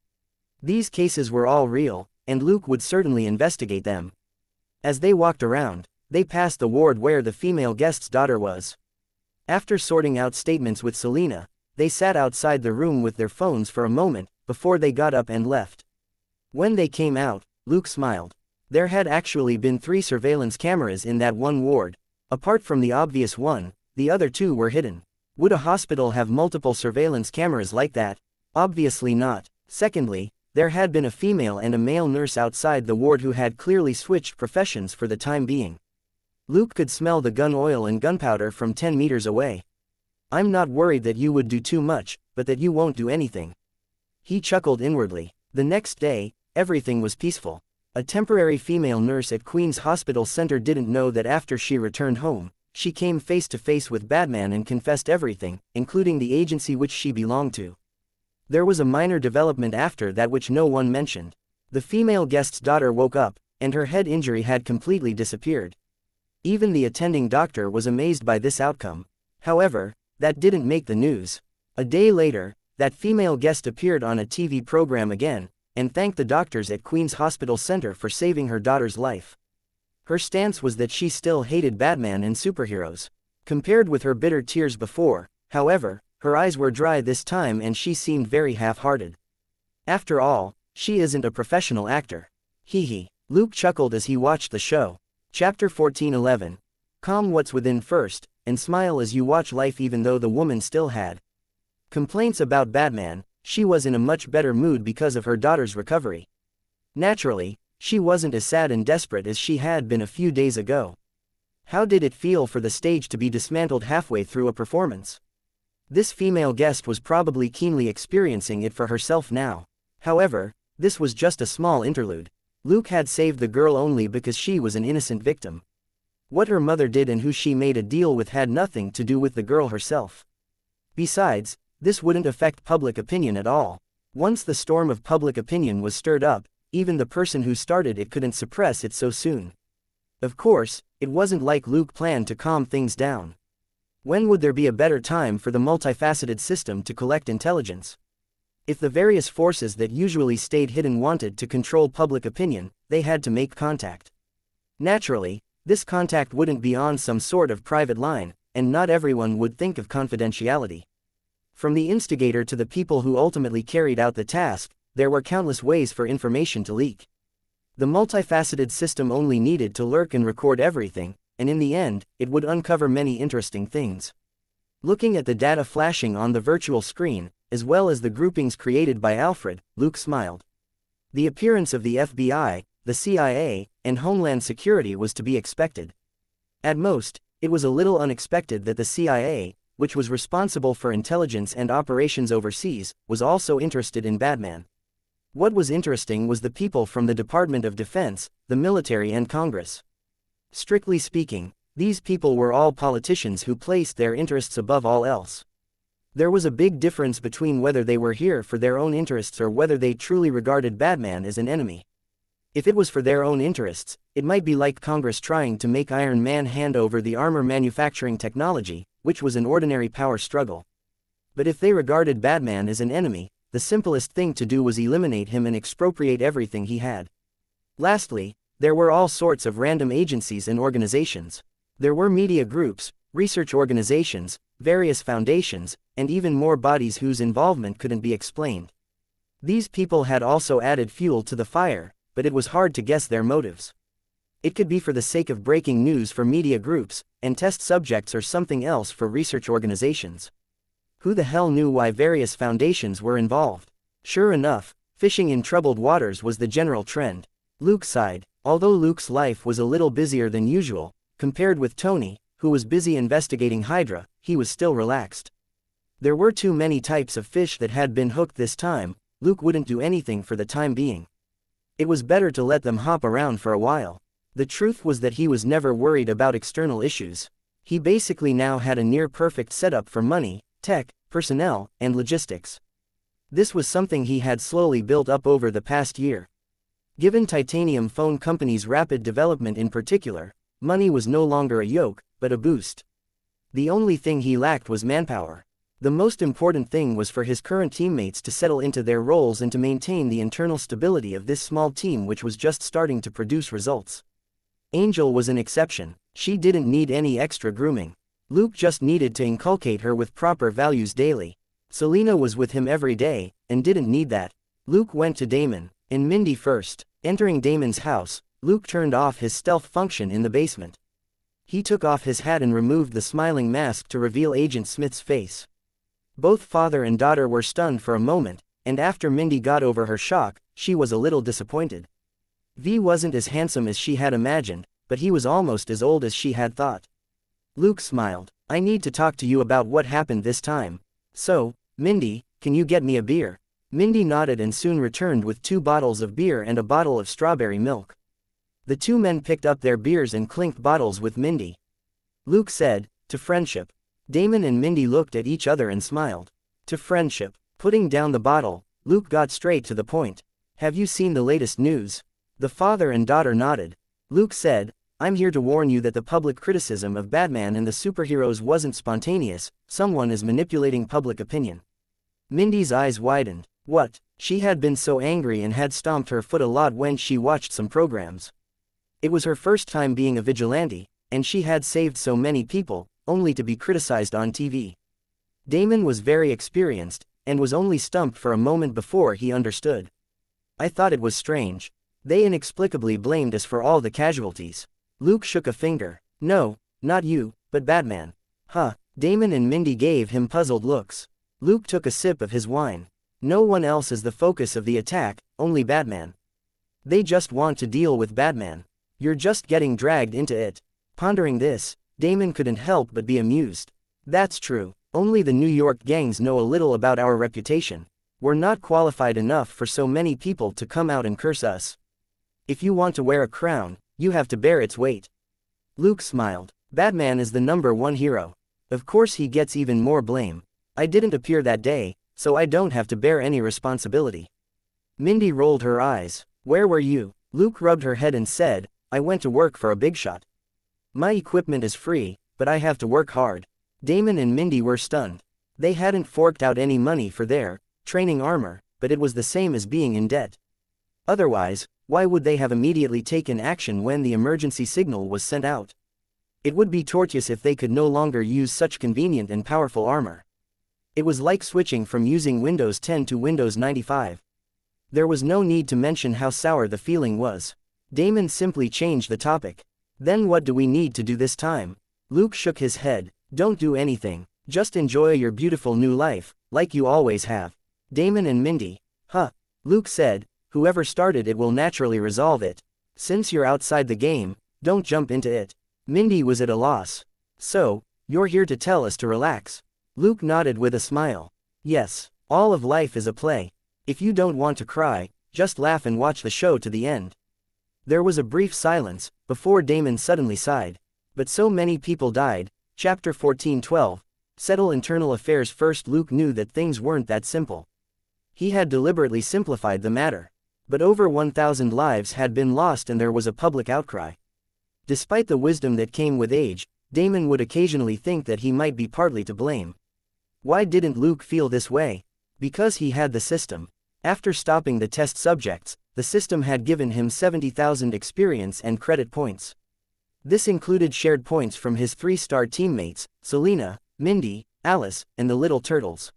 These cases were all real, and Luke would certainly investigate them. As they walked around, they passed the ward where the female guest's daughter was. After sorting out statements with Selena, they sat outside the room with their phones for a moment, before they got up and left. When they came out, Luke smiled. There had actually been 3 surveillance cameras in that one ward. Apart from the obvious one, the other 2 were hidden. Would a hospital have multiple surveillance cameras like that? Obviously not. Secondly, there had been a female and a male nurse outside the ward who had clearly switched professions for the time being. Luke could smell the gun oil and gunpowder from 10 meters away. I'm not worried that you would do too much, but that you won't do anything. He chuckled inwardly. The next day, everything was peaceful. A temporary female nurse at Queen's Hospital Center didn't know that after she returned home, she came face to face with Batman and confessed everything, including the agency which she belonged to. There was a minor development after that which no one mentioned. The female guest's daughter woke up, and her head injury had completely disappeared. Even the attending doctor was amazed by this outcome. However, that didn't make the news. A day later, that female guest appeared on a TV program again, and thanked the doctors at Queen's Hospital Center for saving her daughter's life. Her stance was that she still hated Batman and superheroes. Compared with her bitter tears before, however, her eyes were dry this time and she seemed very half-hearted. After all, she isn't a professional actor. Hee hee. Luke chuckled as he watched the show. Chapter 14:11. Calm what's within first, and smile as you watch life. Even though the woman still had complaints about Batman, she was in a much better mood because of her daughter's recovery. Naturally, she wasn't as sad and desperate as she had been a few days ago. How did it feel for the stage to be dismantled halfway through a performance? This female guest was probably keenly experiencing it for herself now. However, this was just a small interlude. Luke had saved the girl only because she was an innocent victim. What her mother did and who she made a deal with had nothing to do with the girl herself. Besides, this wouldn't affect public opinion at all. Once the storm of public opinion was stirred up, even the person who started it couldn't suppress it so soon. Of course, it wasn't like Luke planned to calm things down. When would there be a better time for the multifaceted system to collect intelligence? If the various forces that usually stayed hidden wanted to control public opinion, they had to make contact. Naturally, this contact wouldn't be on some sort of private line, and not everyone would think of confidentiality. From the instigator to the people who ultimately carried out the task, there were countless ways for information to leak. The multifaceted system only needed to lurk and record everything, and in the end, it would uncover many interesting things. Looking at the data flashing on the virtual screen, as well as the groupings created by Alfred, Luke smiled. The appearance of the FBI, the CIA, and Homeland Security was to be expected. At most, it was a little unexpected that the CIA, which was responsible for intelligence and operations overseas, was also interested in Batman. What was interesting was the people from the Department of Defense, the military and Congress. Strictly speaking, these people were all politicians who placed their interests above all else. There was a big difference between whether they were here for their own interests or whether they truly regarded Batman as an enemy. If it was for their own interests, it might be like Congress trying to make Iron Man hand over the armor manufacturing technology, which was an ordinary power struggle. But if they regarded Batman as an enemy, the simplest thing to do was eliminate him and expropriate everything he had. Lastly, there were all sorts of random agencies and organizations. There were media groups, research organizations, various foundations, and even more bodies whose involvement couldn't be explained. These people had also added fuel to the fire, but it was hard to guess their motives. It could be for the sake of breaking news for media groups, and test subjects, or something else for research organizations. Who the hell knew why various foundations were involved? Sure enough, fishing in troubled waters was the general trend. Luke sighed. Although Luke's life was a little busier than usual, compared with Tony, who was busy investigating Hydra, he was still relaxed. There were too many types of fish that had been hooked this time. Luke wouldn't do anything for the time being. It was better to let them hop around for a while. The truth was that he was never worried about external issues. He basically now had a near-perfect setup for money, tech, personnel, and logistics. This was something he had slowly built up over the past year. Given Titanium Phone Company's rapid development in particular, money was no longer a yoke, but a boost. The only thing he lacked was manpower. The most important thing was for his current teammates to settle into their roles and to maintain the internal stability of this small team which was just starting to produce results. Angel was an exception. She didn't need any extra grooming. Luke just needed to inculcate her with proper values daily. Selena was with him every day, and didn't need that. Luke went to Damon and Mindy first. Entering Damon's house, Luke turned off his stealth function in the basement. He took off his hat and removed the smiling mask to reveal Agent Smith's face. Both father and daughter were stunned for a moment, and after Mindy got over her shock, she was a little disappointed. V wasn't as handsome as she had imagined, but he was almost as old as she had thought. Luke smiled. I need to talk to you about what happened this time. So, Mindy, can you get me a beer? Mindy nodded and soon returned with 2 bottles of beer and a bottle of strawberry milk. The 2 men picked up their beers and clinked bottles with Mindy. Luke said, "To friendship." Damon and Mindy looked at each other and smiled. "To friendship." Putting down the bottle, Luke got straight to the point. "Have you seen the latest news?" The father and daughter nodded. Luke said, "I'm here to warn you that the public criticism of Batman and the superheroes wasn't spontaneous, someone is manipulating public opinion." Mindy's eyes widened. What? She had been so angry and had stomped her foot a lot when she watched some programs. It was her first time being a vigilante, and she had saved so many people, only to be criticized on TV. Damon was very experienced, and was only stumped for a moment before he understood. "I thought it was strange. They inexplicably blamed us for all the casualties." Luke shook a finger. "No, not you, but Batman." "Huh." Damon and Mindy gave him puzzled looks. Luke took a sip of his wine. "No one else is the focus of the attack, only Batman. They just want to deal with Batman. You're just getting dragged into it." Pondering this, Damon couldn't help but be amused. "That's true. Only the New York gangs know a little about our reputation. We're not qualified enough for so many people to come out and curse us. If you want to wear a crown, you have to bear its weight." Luke smiled. "Batman is the #1 hero. Of course he gets even more blame. I didn't appear that day, so I don't have to bear any responsibility." Mindy rolled her eyes. "Where were you?" Luke rubbed her head and said, "I went to work for a big shot. My equipment is free, but I have to work hard." Damon and Mindy were stunned. They hadn't forked out any money for their training armor, but it was the same as being in debt. Otherwise, why would they have immediately taken action when the emergency signal was sent out? It would be tortuous if they could no longer use such convenient and powerful armor. It was like switching from using Windows 10 to Windows 95. There was no need to mention how sour the feeling was. Damon simply changed the topic. "Then what do we need to do this time?" Luke shook his head. "Don't do anything. Just enjoy your beautiful new life, like you always have." Damon and Mindy. "Huh." Luke said, "Whoever started it will naturally resolve it. Since you're outside the game, don't jump into it." Mindy was at a loss. "So, you're here to tell us to relax?" Luke nodded with a smile. "Yes, all of life is a play. If you don't want to cry, just laugh and watch the show to the end." There was a brief silence, before Damon suddenly sighed. "But so many people died." Chapter 14:12. Settle internal affairs first. Luke knew that things weren't that simple. He had deliberately simplified the matter. But over 1,000 lives had been lost and there was a public outcry. Despite the wisdom that came with age, Damon would occasionally think that he might be partly to blame. Why didn't Luke feel this way? Because he had the system. After stopping the test subjects, the system had given him 70,000 experience and credit points. This included shared points from his 3-star teammates, Selena, Mindy, Alice, and the Little Turtles.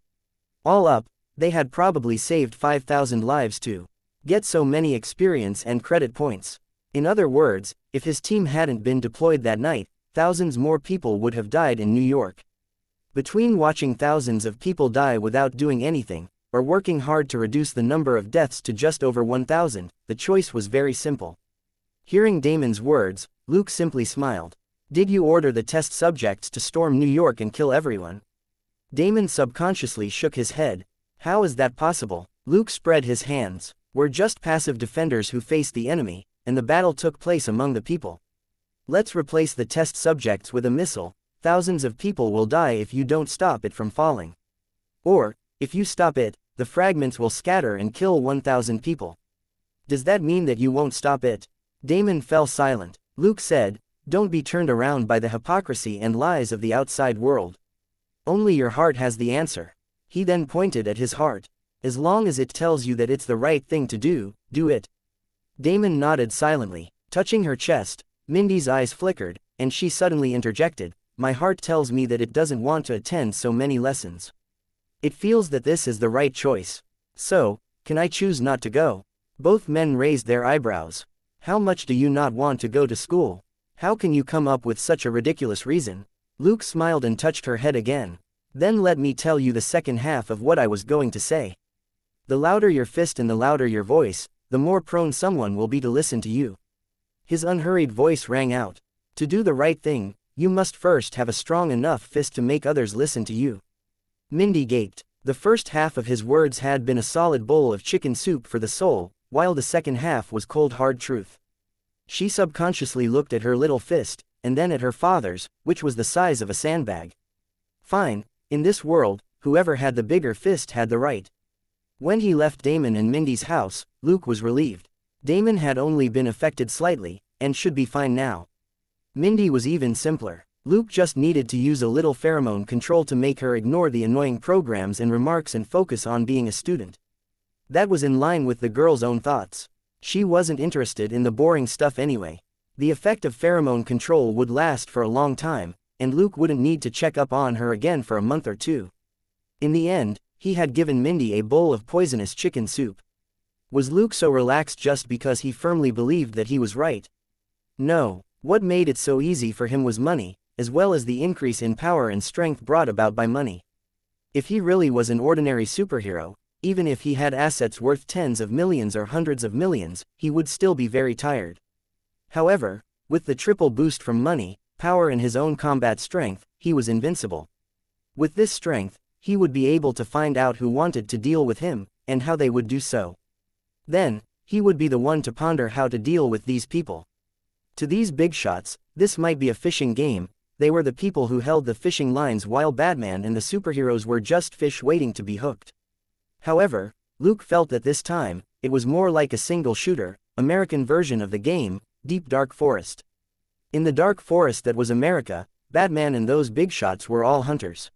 All up, they had probably saved 5,000 lives to get so many experience and credit points. In other words, if his team hadn't been deployed that night, thousands more people would have died in New York. Between watching thousands of people die without doing anything, or working hard to reduce the number of deaths to just over 1,000, the choice was very simple. Hearing Damon's words, Luke simply smiled. "Did you order the test subjects to storm New York and kill everyone?" Damon subconsciously shook his head. "How is that possible?" Luke spread his hands. "We're just passive defenders who faced the enemy, and the battle took place among the people. Let's replace the test subjects with a missile. Thousands of people will die if you don't stop it from falling. Or, if you stop it, the fragments will scatter and kill 1,000 people. Does that mean that you won't stop it?" Damon fell silent. Luke said, "Don't be turned around by the hypocrisy and lies of the outside world. Only your heart has the answer. He then pointed at his heart. As long as it tells you that it's the right thing to do, do it. Damon nodded silently. Touching her chest, Mindy's eyes flickered, and she suddenly interjected, "My heart tells me that it doesn't want to attend so many lessons. It feels that this is the right choice. So, can I choose not to go?" Both men raised their eyebrows. "How much do you not want to go to school? How can you come up with such a ridiculous reason?" Luke smiled and touched her head again. "Then let me tell you the second half of what I was going to say. The louder your fist and the louder your voice, the more prone someone will be to listen to you." His unhurried voice rang out. "To do the right thing, you must first have a strong enough fist to make others listen to you." Mindy gaped. The first half of his words had been a solid bowl of chicken soup for the soul, while the second half was cold hard truth. She subconsciously looked at her little fist, and then at her father's, which was the size of a sandbag. Fine, in this world, whoever had the bigger fist had the right. When he left Damon and Mindy's house, Luke was relieved. Damon had only been affected slightly, and should be fine now. Mindy was even simpler. Luke just needed to use a little pheromone control to make her ignore the annoying programs and remarks and focus on being a student. That was in line with the girl's own thoughts. She wasn't interested in the boring stuff anyway. The effect of pheromone control would last for a long time, and Luke wouldn't need to check up on her again for a month or two. In the end, he had given Mindy a bowl of poisonous chicken soup. Was Luke so relaxed just because he firmly believed that he was right? No. What made it so easy for him was money, as well as the increase in power and strength brought about by money. If he really was an ordinary superhero, even if he had assets worth tens of millions or hundreds of millions, he would still be very tired. However, with the triple boost from money, power and his own combat strength, he was invincible. With this strength, he would be able to find out who wanted to deal with him, and how they would do so. Then, he would be the one to ponder how to deal with these people. To these big shots, this might be a fishing game. They were the people who held the fishing lines while Batman and the superheroes were just fish waiting to be hooked. However, Luke felt that this time, it was more like a single-shooter, American version of the game, Deep Dark Forest. In the dark forest that was America, Batman and those big shots were all hunters.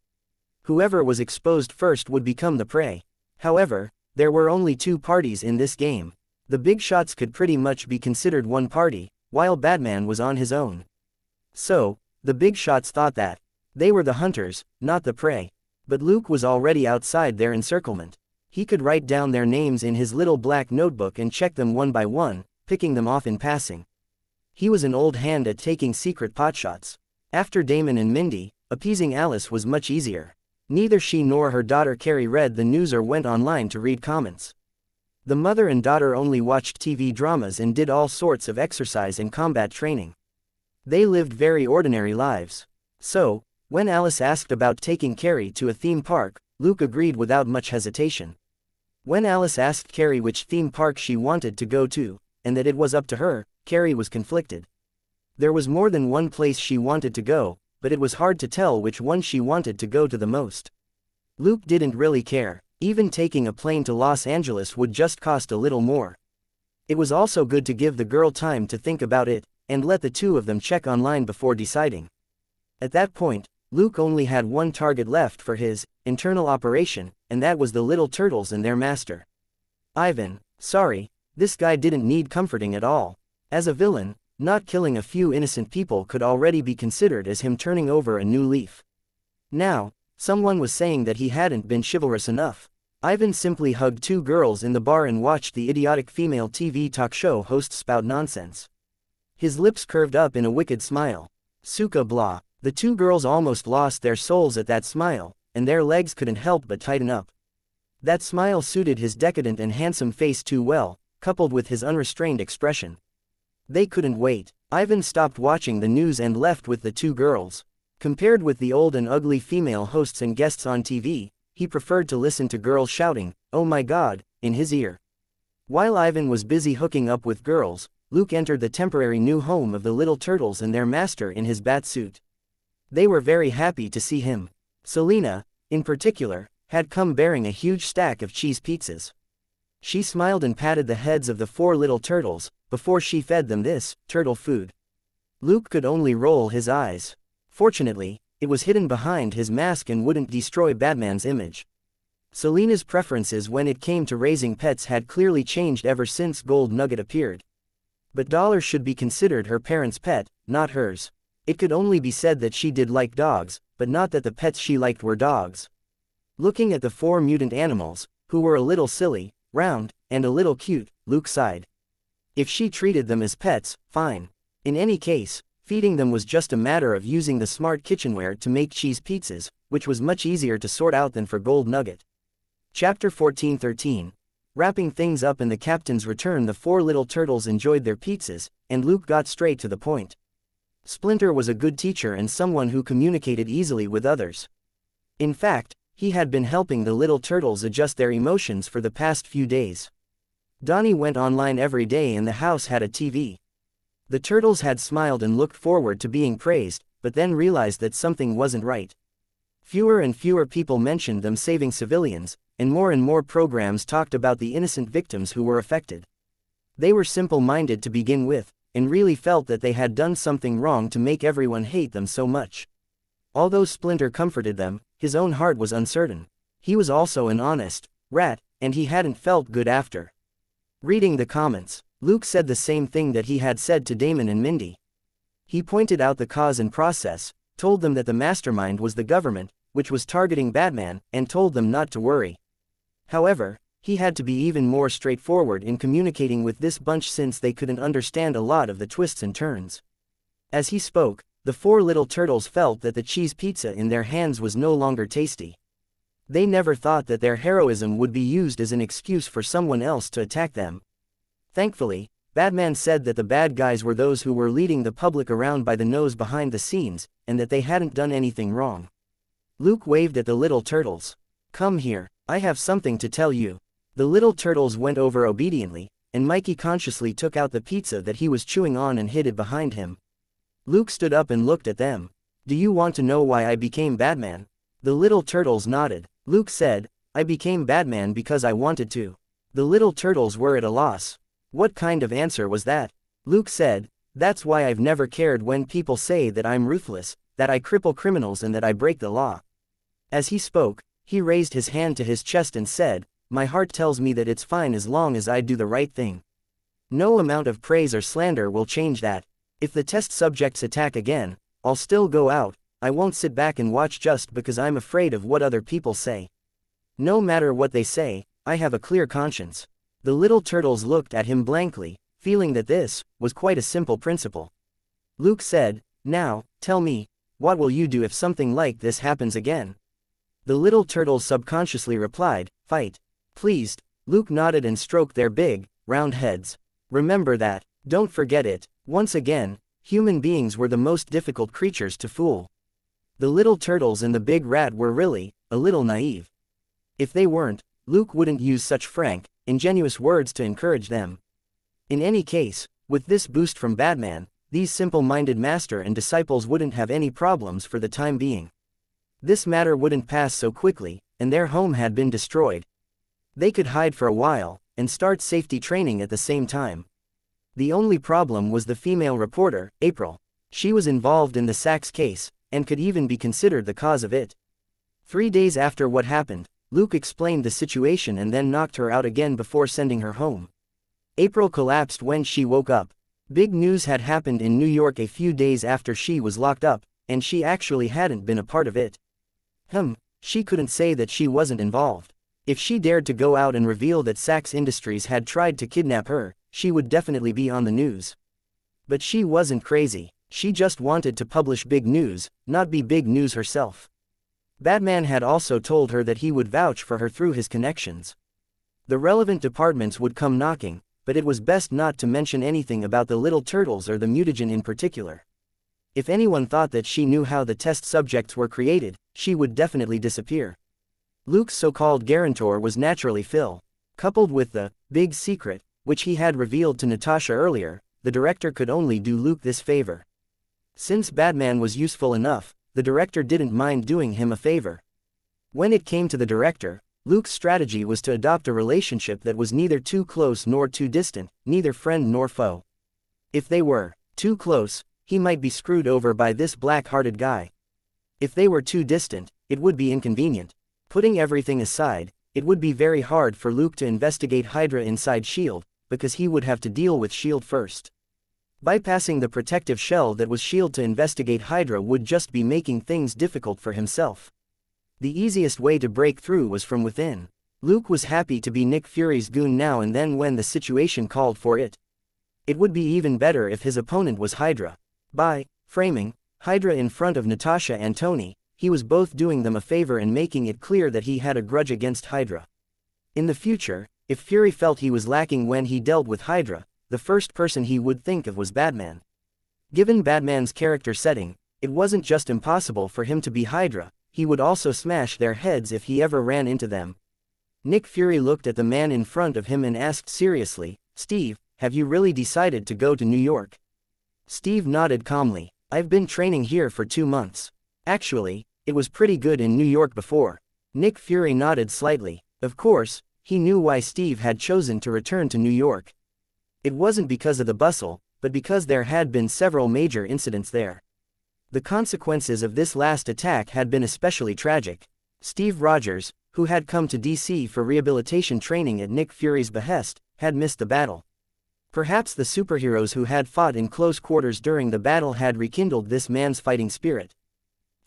Whoever was exposed first would become the prey. However, there were only two parties in this game. The big shots could pretty much be considered one party, while Batman was on his own. So, the big shots thought that they were the hunters, not the prey. But Luke was already outside their encirclement. He could write down their names in his little black notebook and check them one by one, picking them off in passing. He was an old hand at taking secret potshots. After Damon and Mindy, appeasing Alice was much easier. Neither she nor her daughter Carrie read the news or went online to read comments. The mother and daughter only watched TV dramas and did all sorts of exercise and combat training. They lived very ordinary lives. So, when Alice asked about taking Carrie to a theme park, Luke agreed without much hesitation. When Alice asked Carrie which theme park she wanted to go to, and that it was up to her, Carrie was conflicted. There was more than one place she wanted to go, but it was hard to tell which one she wanted to go to the most. Luke didn't really care. Even taking a plane to Los Angeles would just cost a little more. It was also good to give the girl time to think about it, and let the two of them check online before deciding. At that point, Luke only had one target left for his internal operation, and that was the little turtles and their master. Ivan. Sorry, this guy didn't need comforting at all. As a villain, not killing a few innocent people could already be considered as him turning over a new leaf. Now, someone was saying that he hadn't been chivalrous enough. Ivan simply hugged two girls in the bar and watched the idiotic female TV talk show host spout nonsense. His lips curved up in a wicked smile. Suka blah. The two girls almost lost their souls at that smile, and their legs couldn't help but tighten up. That smile suited his decadent and handsome face too well, coupled with his unrestrained expression. They couldn't wait. Ivan stopped watching the news and left with the two girls. Compared with the old and ugly female hosts and guests on TV, he preferred to listen to girls shouting, "Oh my God," in his ear. While Ivan was busy hooking up with girls, Luke entered the temporary new home of the little turtles and their master in his bat suit. They were very happy to see him. Selena, in particular, had come bearing a huge stack of cheese pizzas. She smiled and patted the heads of the four little turtles, before she fed them this turtle food. Luke could only roll his eyes. Fortunately, It was hidden behind his mask and wouldn't destroy Batman's image. Selina's preferences when it came to raising pets had clearly changed ever since Gold Nugget appeared. But Dollar should be considered her parents' pet, not hers. It could only be said that she did like dogs, but not that the pets she liked were dogs. Looking at the 4 mutant animals, who were a little silly, round, and a little cute, Luke sighed. If she treated them as pets, fine. In any case, feeding them was just a matter of using the smart kitchenware to make cheese pizzas, which was much easier to sort out than for Gold Nugget. Chapter 14:13. Wrapping things up in the captain's return, the 4 little turtles enjoyed their pizzas, and Luke got straight to the point. Splinter was a good teacher and someone who communicated easily with others. In fact, he had been helping the little turtles adjust their emotions for the past few days. Donnie went online every day and the house had a TV. The turtles had smiled and looked forward to being praised, but then realized that something wasn't right. Fewer and fewer people mentioned them saving civilians, and more programs talked about the innocent victims who were affected. They were simple-minded to begin with, and really felt that they had done something wrong to make everyone hate them so much. Although Splinter comforted them, his own heart was uncertain. He was also an honest rat, and he hadn't felt good after. Reading the comments, Luke said the same thing that he had said to Damon and Mindy. He pointed out the cause and process, told them that the mastermind was the government, which was targeting Batman, and told them not to worry. However, he had to be even more straightforward in communicating with this bunch since they couldn't understand a lot of the twists and turns. As he spoke, the 4 little turtles felt that the cheese pizza in their hands was no longer tasty. They never thought that their heroism would be used as an excuse for someone else to attack them. Thankfully, Batman said that the bad guys were those who were leading the public around by the nose behind the scenes, and that they hadn't done anything wrong. Luke waved at the little turtles. "Come here, I have something to tell you." The little turtles went over obediently, and Mikey consciously took out the pizza that he was chewing on and hid it behind him. Luke stood up and looked at them. "Do you want to know why I became Batman?" The little turtles nodded. Luke said, "I became Batman because I wanted to." The little turtles were at a loss. What kind of answer was that? Luke said, "That's why I've never cared when people say that I'm ruthless, that I cripple criminals and that I break the law." As he spoke, he raised his hand to his chest and said, "My heart tells me that it's fine as long as I do the right thing. No amount of praise or slander will change that. If the test subjects attack again, I'll still go out. I won't sit back and watch just because I'm afraid of what other people say. No matter what they say, I have a clear conscience." The little turtles looked at him blankly, feeling that this was quite a simple principle. Luke said, "Now, tell me, what will you do if something like this happens again?" The little turtles subconsciously replied, "Fight." Pleased, Luke nodded and stroked their big, round heads. "Remember that. Don't forget it." Once again, human beings were the most difficult creatures to fool. The little turtles and the big rat were really a little naive. If they weren't, Luke wouldn't use such frank, ingenuous words to encourage them. In any case, with this boost from Batman, these simple-minded master and disciples wouldn't have any problems for the time being. This matter wouldn't pass so quickly, and their home had been destroyed. They could hide for a while, and start safety training at the same time. The only problem was the female reporter, April. She was involved in the Sachs case, and could even be considered the cause of it. 3 days after what happened, Luke explained the situation and then knocked her out again before sending her home. April collapsed when she woke up. Big news had happened in New York a few days after she was locked up, and she actually hadn't been a part of it. She couldn't say that she wasn't involved. If she dared to go out and reveal that Sachs Industries had tried to kidnap her, she would definitely be on the news. But she wasn't crazy, she just wanted to publish big news, not be big news herself. Batman had also told her that he would vouch for her through his connections. The relevant departments would come knocking, but it was best not to mention anything about the little turtles or the mutagen in particular. If anyone thought that she knew how the test subjects were created, she would definitely disappear. Luke's so-called guarantor was naturally Phil. Coupled with the big secret, which he had revealed to Natasha earlier, the director could only do Luke this favor. Since Batman was useful enough, the director didn't mind doing him a favor. When it came to the director, Luke's strategy was to adopt a relationship that was neither too close nor too distant, neither friend nor foe. If they were too close, he might be screwed over by this black-hearted guy. If they were too distant, it would be inconvenient. Putting everything aside, it would be very hard for Luke to investigate Hydra inside S.H.I.E.L.D., because he would have to deal with S.H.I.E.L.D. first. Bypassing the protective shell that was S.H.I.E.L.D. to investigate Hydra would just be making things difficult for himself. The easiest way to break through was from within. Luke was happy to be Nick Fury's goon now and then when the situation called for it. It would be even better if his opponent was Hydra. By framing Hydra in front of Natasha and Tony, he was both doing them a favor and making it clear that he had a grudge against Hydra. In the future, if Fury felt he was lacking when he dealt with Hydra, the first person he would think of was Batman. Given Batman's character setting, it wasn't just impossible for him to be Hydra, he would also smash their heads if he ever ran into them. Nick Fury looked at the man in front of him and asked seriously, "Steve, have you really decided to go to New York?" Steve nodded calmly. "I've been training here for 2 months. Actually, it was pretty good in New York before." Nick Fury nodded slightly. Of course, he knew why Steve had chosen to return to New York. It wasn't because of the bustle, but because there had been several major incidents there. The consequences of this last attack had been especially tragic. Steve Rogers, who had come to DC for rehabilitation training at Nick Fury's behest, had missed the battle. Perhaps the superheroes who had fought in close quarters during the battle had rekindled this man's fighting spirit.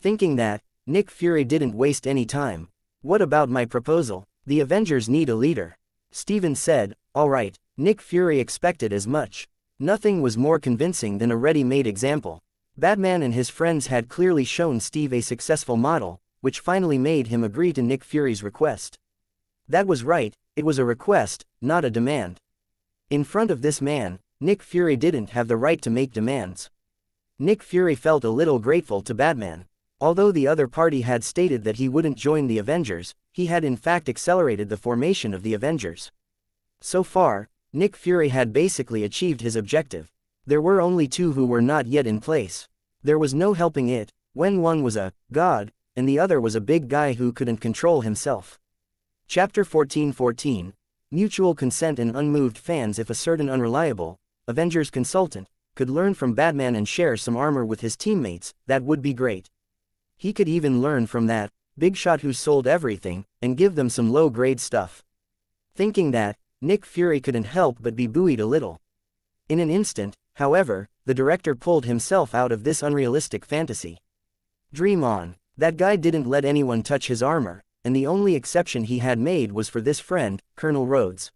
Thinking that, Nick Fury didn't waste any time. "What about my proposal? The Avengers need a leader." Steven said. "All right." Nick Fury expected as much. Nothing was more convincing than a ready-made example. Batman and his friends had clearly shown Steve a successful model, which finally made him agree to Nick Fury's request. That was right, it was a request, not a demand. In front of this man, Nick Fury didn't have the right to make demands. Nick Fury felt a little grateful to Batman. Although the other party had stated that he wouldn't join the Avengers, he had in fact accelerated the formation of the Avengers. So far, Nick Fury had basically achieved his objective. There were only 2 who were not yet in place. There was no helping it, when one was a god, and the other was a big guy who couldn't control himself. Chapter 14:14, Mutual Consent and Unmoved Fans. If a certain unreliable Avengers consultant could learn from Batman and share some armor with his teammates, that would be great. He could even learn from that big shot who sold everything, and give them some low-grade stuff. Thinking that, Nick Fury couldn't help but be buoyed a little. In an instant, however, the director pulled himself out of this unrealistic fantasy. Dream on. That guy didn't let anyone touch his armor, and the only exception he had made was for this friend, Colonel Rhodes.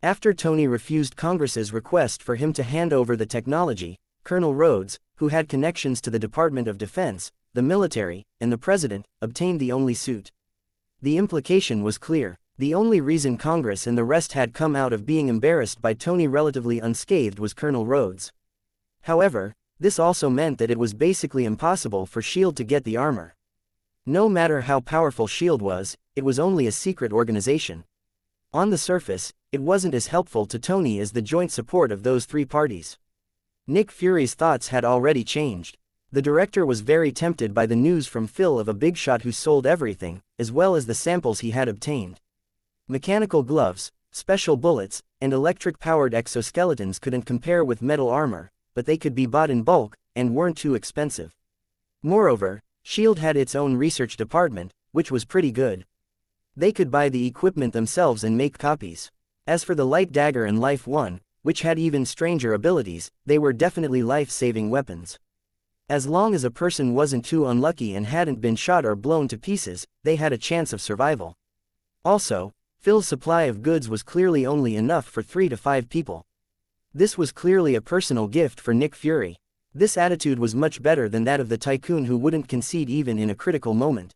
After Tony refused Congress's request for him to hand over the technology, Colonel Rhodes, who had connections to the Department of Defense, the military, and the president, obtained the only suit. The implication was clear. The only reason Congress and the rest had come out of being embarrassed by Tony relatively unscathed was Colonel Rhodes. However, this also meant that it was basically impossible for S.H.I.E.L.D. to get the armor. No matter how powerful S.H.I.E.L.D. was, it was only a secret organization. On the surface, it wasn't as helpful to Tony as the joint support of those 3 parties. Nick Fury's thoughts had already changed. The director was very tempted by the news from Phil of a big shot who sold everything, as well as the samples he had obtained. Mechanical gloves, special bullets, and electric-powered exoskeletons couldn't compare with metal armor, but they could be bought in bulk, and weren't too expensive. Moreover, S.H.I.E.L.D. had its own research department, which was pretty good. They could buy the equipment themselves and make copies. As for the Light Dagger and Life 1, which had even stranger abilities, they were definitely life-saving weapons. As long as a person wasn't too unlucky and hadn't been shot or blown to pieces, they had a chance of survival. Also, Phil's supply of goods was clearly only enough for 3 to 5 people. This was clearly a personal gift for Nick Fury. This attitude was much better than that of the tycoon who wouldn't concede even in a critical moment.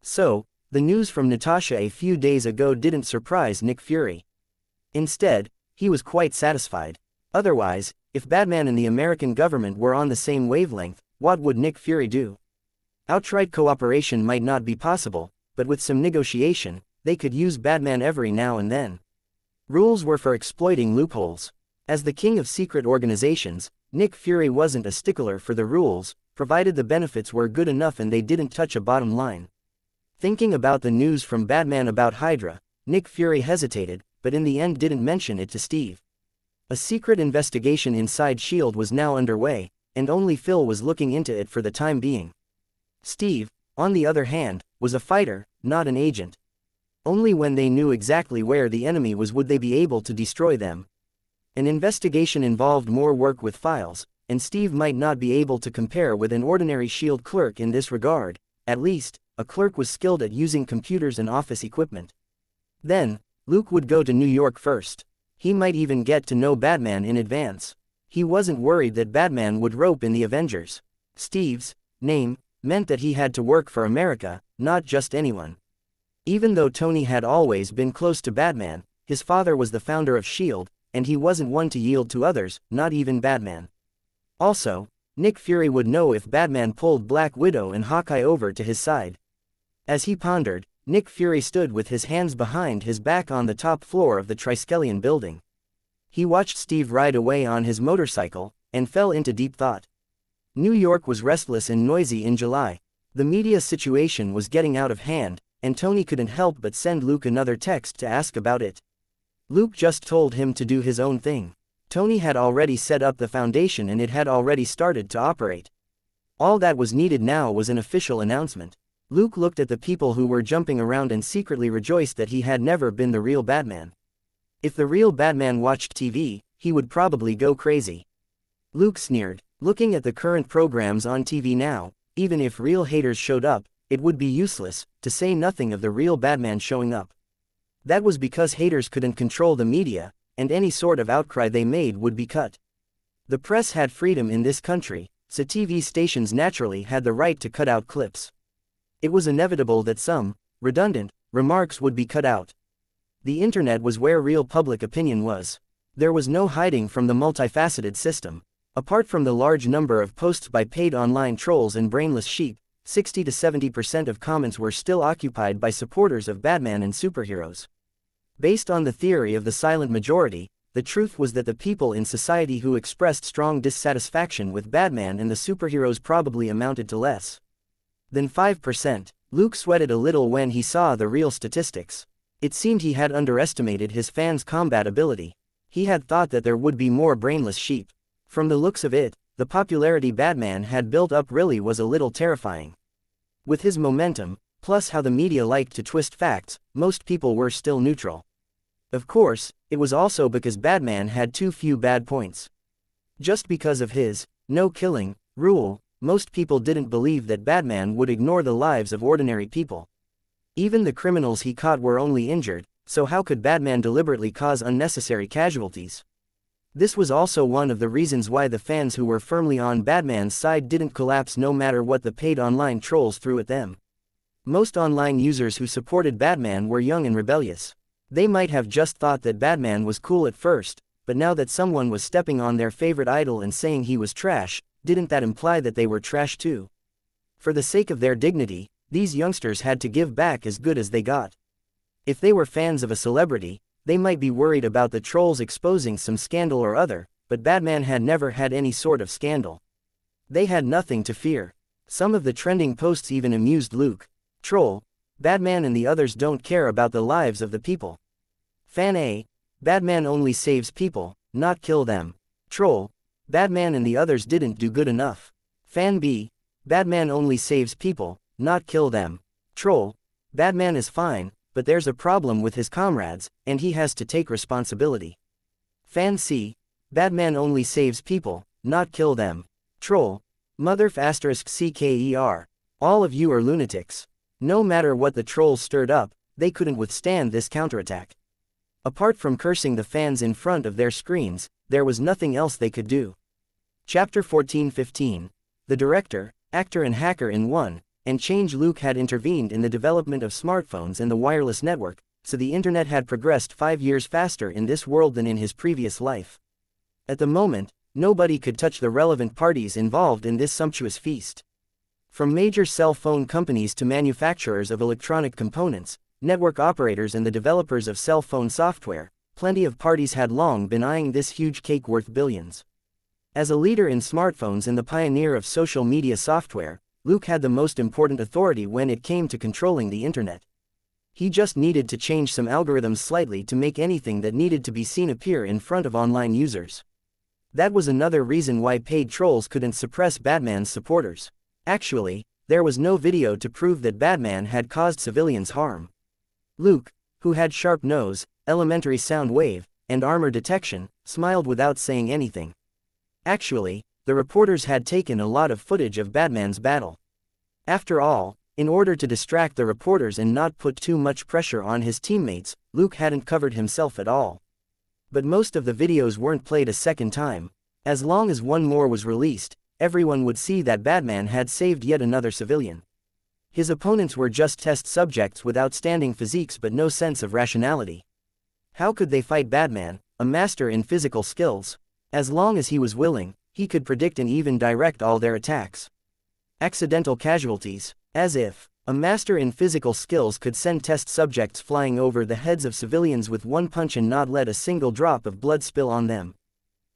So, the news from Natasha a few days ago didn't surprise Nick Fury. Instead, he was quite satisfied. Otherwise, if Batman and the American government were on the same wavelength, what would Nick Fury do? Outright cooperation might not be possible, but with some negotiation, they could use Batman every now and then. Rules were for exploiting loopholes. As the king of secret organizations, Nick Fury wasn't a stickler for the rules, provided the benefits were good enough and they didn't touch a bottom line. Thinking about the news from Batman about Hydra, Nick Fury hesitated, but in the end didn't mention it to Steve. A secret investigation inside S.H.I.E.L.D. was now underway, and only Phil was looking into it for the time being. Steve, on the other hand, was a fighter, not an agent. Only when they knew exactly where the enemy was would they be able to destroy them. An investigation involved more work with files, and Steve might not be able to compare with an ordinary SHIELD clerk in this regard. At least, a clerk was skilled at using computers and office equipment. Then, Luke would go to New York first. He might even get to know Batman in advance. He wasn't worried that Batman would rope in the Avengers. Steve's name meant that he had to work for America, not just anyone. Even though Tony had always been close to Batman, his father was the founder of SHIELD, and he wasn't one to yield to others, not even Batman. Also, Nick Fury would know if Batman pulled Black Widow and Hawkeye over to his side. As he pondered, Nick Fury stood with his hands behind his back on the top floor of the Triskelion building. He watched Steve ride away on his motorcycle, and fell into deep thought. New York was restless and noisy in July. The media situation was getting out of hand, and Tony couldn't help but send Luke another text to ask about it. Luke just told him to do his own thing. Tony had already set up the foundation and it had already started to operate. All that was needed now was an official announcement. Luke looked at the people who were jumping around and secretly rejoiced that he had never been the real Batman. If the real Batman watched TV, he would probably go crazy. Luke sneered. Looking at the current programs on TV now, even if real haters showed up, it would be useless, to say nothing of the real Batman showing up. That was because haters couldn't control the media, and any sort of outcry they made would be cut. The press had freedom in this country, so TV stations naturally had the right to cut out clips. It was inevitable that some redundant remarks would be cut out. The internet was where real public opinion was. There was no hiding from the multifaceted system. Apart from the large number of posts by paid online trolls and brainless sheep, 60 to 70% of comments were still occupied by supporters of Batman and superheroes. Based on the theory of the silent majority, the truth was that the people in society who expressed strong dissatisfaction with Batman and the superheroes probably amounted to less than 5%. Luke sweated a little when he saw the real statistics. It seemed he had underestimated his fans' combat ability. He had thought that there would be more brainless sheep. From the looks of it, the popularity Batman had built up really was a little terrifying. With his momentum, plus how the media liked to twist facts, most people were still neutral. Of course, it was also because Batman had too few bad points. Just because of his no-killing rule, most people didn't believe that Batman would ignore the lives of ordinary people. Even the criminals he caught were only injured, so how could Batman deliberately cause unnecessary casualties? This was also one of the reasons why the fans who were firmly on Batman's side didn't collapse no matter what the paid online trolls threw at them. Most online users who supported Batman were young and rebellious. They might have just thought that Batman was cool at first, but now that someone was stepping on their favorite idol and saying he was trash, didn't that imply that they were trash too? For the sake of their dignity, these youngsters had to give back as good as they got. If they were fans of a celebrity, they might be worried about the trolls exposing some scandal or other, but Batman had never had any sort of scandal. They had nothing to fear. Some of the trending posts even amused Luke. Troll: Batman and the others don't care about the lives of the people. Fan A: Batman only saves people, not kill them. Troll: Batman and the others didn't do good enough. Fan B: Batman only saves people, not kill them. Troll: Batman is fine, but there's a problem with his comrades, and he has to take responsibility. Fan C: Batman only saves people, not kill them. Troll: **CKER. All of you are lunatics. No matter what the trolls stirred up, they couldn't withstand this counterattack. Apart from cursing the fans in front of their screens, there was nothing else they could do. Chapter 14-15. The director, actor and hacker in one, and change. Luke had intervened in the development of smartphones and the wireless network, so the internet had progressed 5 years faster in this world than in his previous life. At the moment, nobody could touch the relevant parties involved in this sumptuous feast. From major cell phone companies to manufacturers of electronic components, network operators and the developers of cell phone software, plenty of parties had long been eyeing this huge cake worth billions. As a leader in smartphones and the pioneer of social media software, Luke had the most important authority when it came to controlling the internet. He just needed to change some algorithms slightly to make anything that needed to be seen appear in front of online users. That was another reason why paid trolls couldn't suppress Batman's supporters. Actually, there was no video to prove that Batman had caused civilians harm. Luke, who had sharp nose, elementary sound wave, and armor detection, smiled without saying anything. Actually, the reporters had taken a lot of footage of Batman's battle. After all, in order to distract the reporters and not put too much pressure on his teammates, Luke hadn't covered himself at all. But most of the videos weren't played a second time. As long as one more was released, everyone would see that Batman had saved yet another civilian. His opponents were just test subjects with outstanding physiques but no sense of rationality. How could they fight Batman, a master in physical skills? As long as he was willing, he could predict and even direct all their attacks. Accidental casualties. As if a master in physical skills could send test subjects flying over the heads of civilians with one punch and not let a single drop of blood spill on them.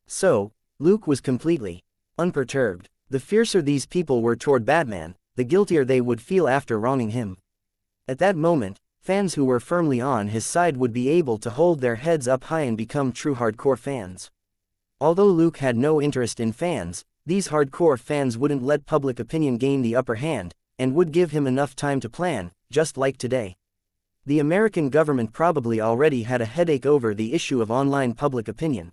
So, Luke was completely unperturbed. The fiercer these people were toward Batman, the guiltier they would feel after wronging him. At that moment, fans who were firmly on his side would be able to hold their heads up high and become true hardcore fans. Although Luke had no interest in fans, these hardcore fans wouldn't let public opinion gain the upper hand, and would give him enough time to plan, just like today. The American government probably already had a headache over the issue of online public opinion.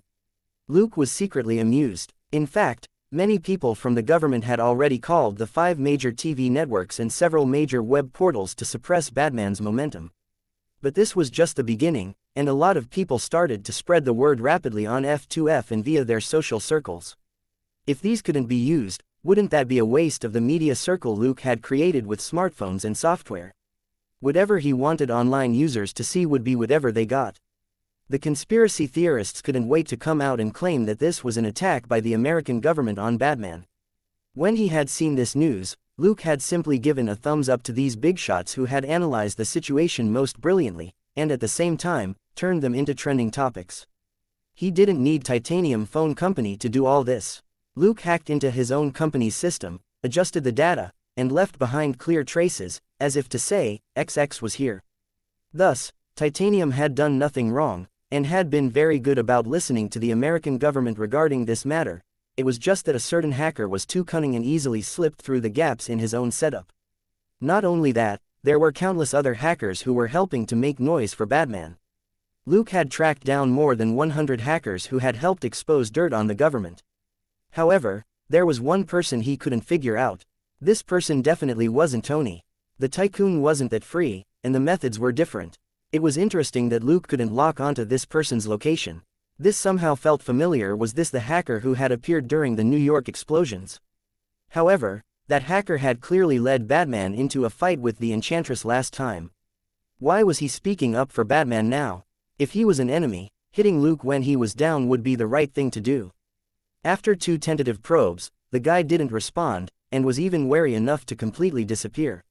Luke was secretly amused. In fact, many people from the government had already called the 5 major TV networks and several major web portals to suppress Batman's momentum. But this was just the beginning, and a lot of people started to spread the word rapidly on F2F and via their social circles. If these couldn't be used, wouldn't that be a waste of the media circle Luke had created with smartphones and software? Whatever he wanted online users to see would be whatever they got. The conspiracy theorists couldn't wait to come out and claim that this was an attack by the American government on Batman. When he had seen this news, Luke had simply given a thumbs up to these big shots who had analyzed the situation most brilliantly, and at the same time, turned them into trending topics. He didn't need Titanium Phone Company to do all this. Luke hacked into his own company's system, adjusted the data, and left behind clear traces, as if to say, XX was here. Thus, Titanium had done nothing wrong, and had been very good about listening to the American government regarding this matter. It was just that a certain hacker was too cunning and easily slipped through the gaps in his own setup. Not only that, there were countless other hackers who were helping to make noise for Batman. Luke had tracked down more than 100 hackers who had helped expose dirt on the government. However, there was one person he couldn't figure out. This person definitely wasn't Tony. The tycoon wasn't that free, and the methods were different. It was interesting that Luke couldn't lock onto this person's location. This somehow felt familiar. Was this the hacker who had appeared during the New York explosions? However, that hacker had clearly led Batman into a fight with the Enchantress last time. Why was he speaking up for Batman now? If he was an enemy, hitting Luke when he was down would be the right thing to do. After 2 tentative probes, the guy didn't respond, and was even wary enough to completely disappear.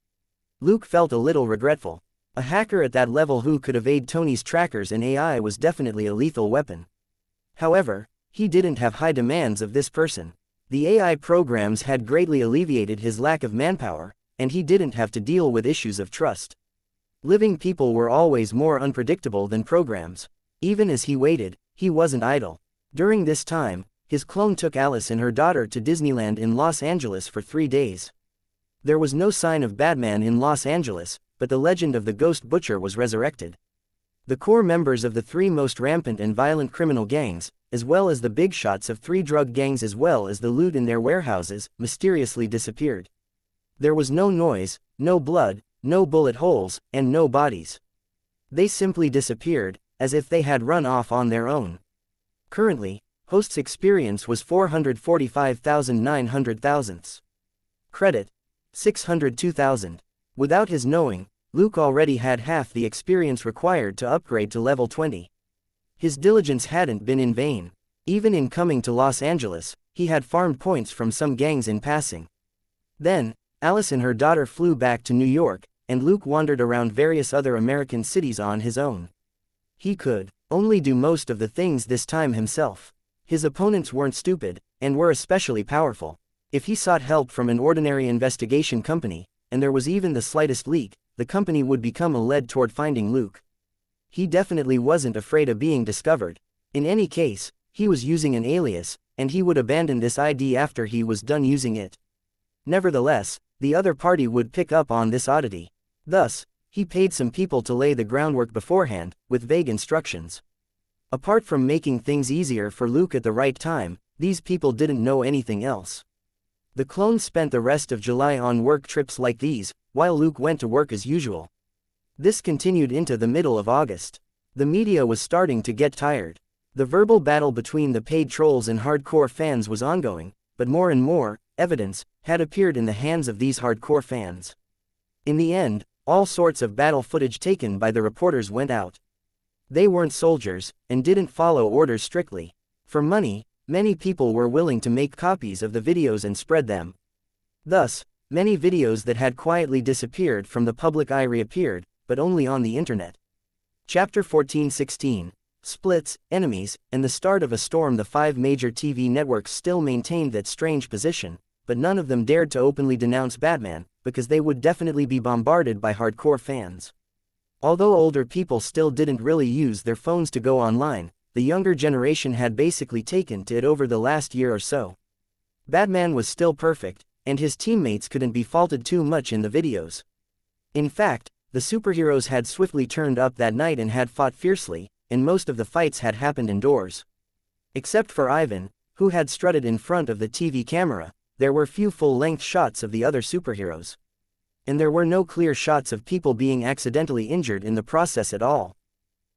Luke felt a little regretful. A hacker at that level who could evade Tony's trackers and AI was definitely a lethal weapon. However, he didn't have high demands of this person. The AI programs had greatly alleviated his lack of manpower, and he didn't have to deal with issues of trust. Living people were always more unpredictable than programs. Even as he waited, he wasn't idle. During this time, his clone took Alice and her daughter to Disneyland in Los Angeles for 3 days. There was no sign of Batman in Los Angeles, but the legend of the Ghost Butcher was resurrected. The core members of the 3 most rampant and violent criminal gangs, as well as the big shots of 3 drug gangs as well as the loot in their warehouses, mysteriously disappeared. There was no noise, no blood, no bullet holes, and no bodies. They simply disappeared, as if they had run off on their own. Currently, Host's experience was 445,900 thousandths. Credit: 602,000. Without his knowing, Luke already had half the experience required to upgrade to level 20. His diligence hadn't been in vain. Even in coming to Los Angeles, he had farmed points from some gangs in passing. Then, Alice and her daughter flew back to New York, and Luke wandered around various other American cities on his own. He could only do most of the things this time himself. His opponents weren't stupid, and were especially powerful. If he sought help from an ordinary investigation company, and there was even the slightest leak, the company would become led toward finding Luke. He definitely wasn't afraid of being discovered. In any case, he was using an alias, and he would abandon this ID after he was done using it. Nevertheless, the other party would pick up on this oddity. Thus, he paid some people to lay the groundwork beforehand, with vague instructions. Apart from making things easier for Luke at the right time, these people didn't know anything else. The clones spent the rest of July on work trips like these, while Luke went to work as usual. This continued into the middle of August. The media was starting to get tired. The verbal battle between the paid trolls and hardcore fans was ongoing, but more and more evidence had appeared in the hands of these hardcore fans. In the end, all sorts of battle footage taken by the reporters went out. They weren't soldiers, and didn't follow orders strictly. For money, many people were willing to make copies of the videos and spread them. Thus, many videos that had quietly disappeared from the public eye reappeared, but only on the internet. Chapter 14:16. Splits, Enemies, and the Start of a Storm. The 5 major TV networks still maintained that strange position, but none of them dared to openly denounce Batman, because they would definitely be bombarded by hardcore fans. Although older people still didn't really use their phones to go online, the younger generation had basically taken to it over the last year or so. Batman was still perfect, and his teammates couldn't be faulted too much in the videos. In fact, the superheroes had swiftly turned up that night and had fought fiercely, and most of the fights had happened indoors. Except for Ivan, who had strutted in front of the TV camera, there were few full-length shots of the other superheroes. And there were no clear shots of people being accidentally injured in the process at all.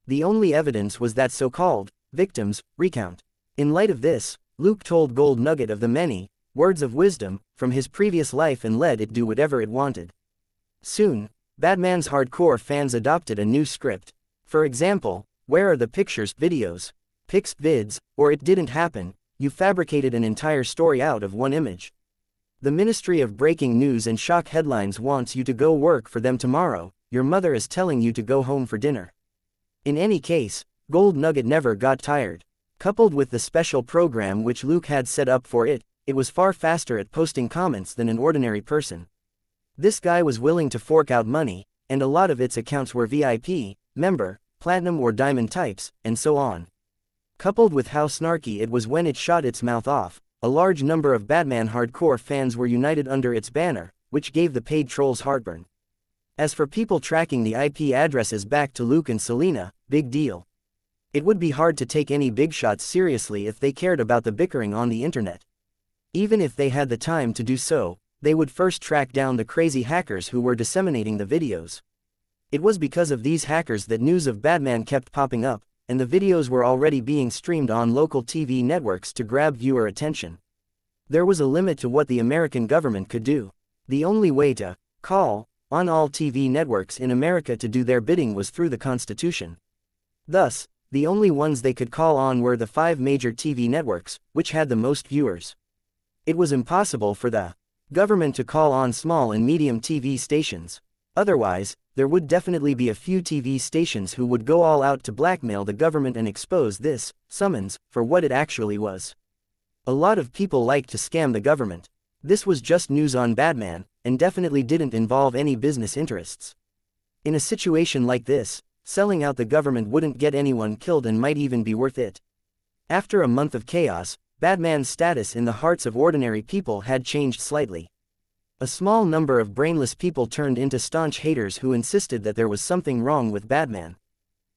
The only evidence was that so-called victims recount. In light of this, Luke told Gold Nugget of the many words of wisdom from his previous life and let it do whatever it wanted. Soon, Batman's hardcore fans adopted a new script. For example, where are the pictures, videos, pics, vids, or it didn't happen, you fabricated an entire story out of one image. The Ministry of Breaking News and Shock Headlines wants you to go work for them tomorrow, your mother is telling you to go home for dinner. In any case, Gold Nugget never got tired. Coupled with the special program which Luke had set up for it, it was far faster at posting comments than an ordinary person. This guy was willing to fork out money, and a lot of its accounts were VIP, member, platinum or diamond types, and so on. Coupled with how snarky it was when it shot its mouth off, a large number of Batman hardcore fans were united under its banner, which gave the paid trolls heartburn. As for people tracking the IP addresses back to Luke and Selina, big deal. It would be hard to take any big shots seriously if they cared about the bickering on the internet. Even if they had the time to do so, they would first track down the crazy hackers who were disseminating the videos. It was because of these hackers that news of Batman kept popping up, and the videos were already being streamed on local TV networks to grab viewer attention. There was a limit to what the American government could do. The only way to call on all TV networks in America to do their bidding was through the Constitution. Thus, the only ones they could call on were the 5 major TV networks, which had the most viewers. It was impossible for the government to call on small and medium TV stations. Otherwise, there would definitely be a few TV stations who would go all out to blackmail the government and expose this summons for what it actually was. A lot of people liked to scam the government. This was just news on Batman, and definitely didn't involve any business interests. In a situation like this, selling out the government wouldn't get anyone killed and might even be worth it. After a month of chaos, Batman's status in the hearts of ordinary people had changed slightly. A small number of brainless people turned into staunch haters who insisted that there was something wrong with Batman.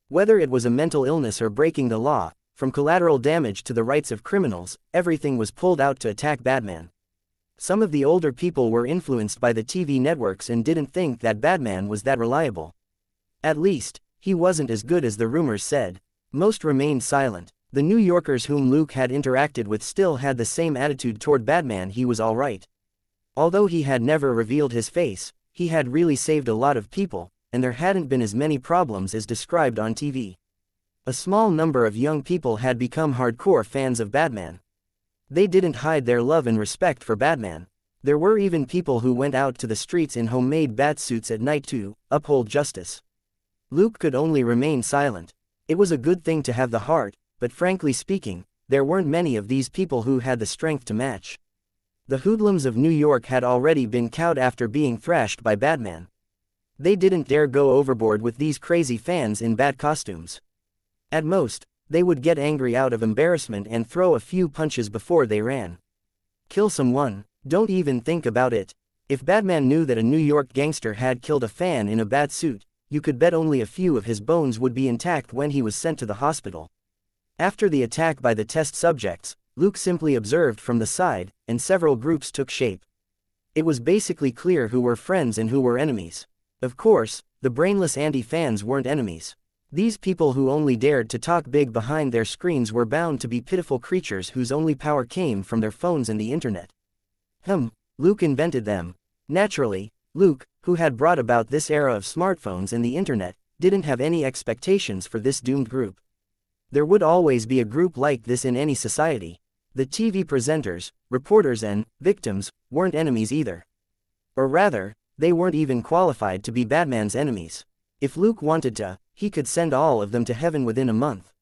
Whether it was a mental illness or breaking the law, from collateral damage to the rights of criminals, everything was pulled out to attack Batman. Some of the older people were influenced by the TV networks and didn't think that Batman was that reliable. At least, he wasn't as good as the rumors said. Most remained silent. The New Yorkers whom Luke had interacted with still had the same attitude toward Batman. He was alright. Although he had never revealed his face, he had really saved a lot of people, and there hadn't been as many problems as described on TV. A small number of young people had become hardcore fans of Batman. They didn't hide their love and respect for Batman. There were even people who went out to the streets in homemade bat suits at night to uphold justice. Luke could only remain silent. It was a good thing to have the heart, but frankly speaking, there weren't many of these people who had the strength to match. The hoodlums of New York had already been cowed after being thrashed by Batman. They didn't dare go overboard with these crazy fans in bat costumes. At most, they would get angry out of embarrassment and throw a few punches before they ran. Kill someone, don't even think about it. If Batman knew that a New York gangster had killed a fan in a bat suit, you could bet only a few of his bones would be intact when he was sent to the hospital. After the attack by the test subjects, Luke simply observed from the side, and several groups took shape. It was basically clear who were friends and who were enemies. Of course, the brainless anti-fans weren't enemies. These people who only dared to talk big behind their screens were bound to be pitiful creatures whose only power came from their phones and the internet. Luke invented them. Naturally, Luke, who had brought about this era of smartphones and the internet, didn't have any expectations for this doomed group. There would always be a group like this in any society. The TV presenters, reporters and victims weren't enemies either. Or rather, they weren't even qualified to be Batman's enemies. If Luke wanted to, he could send all of them to heaven within a month.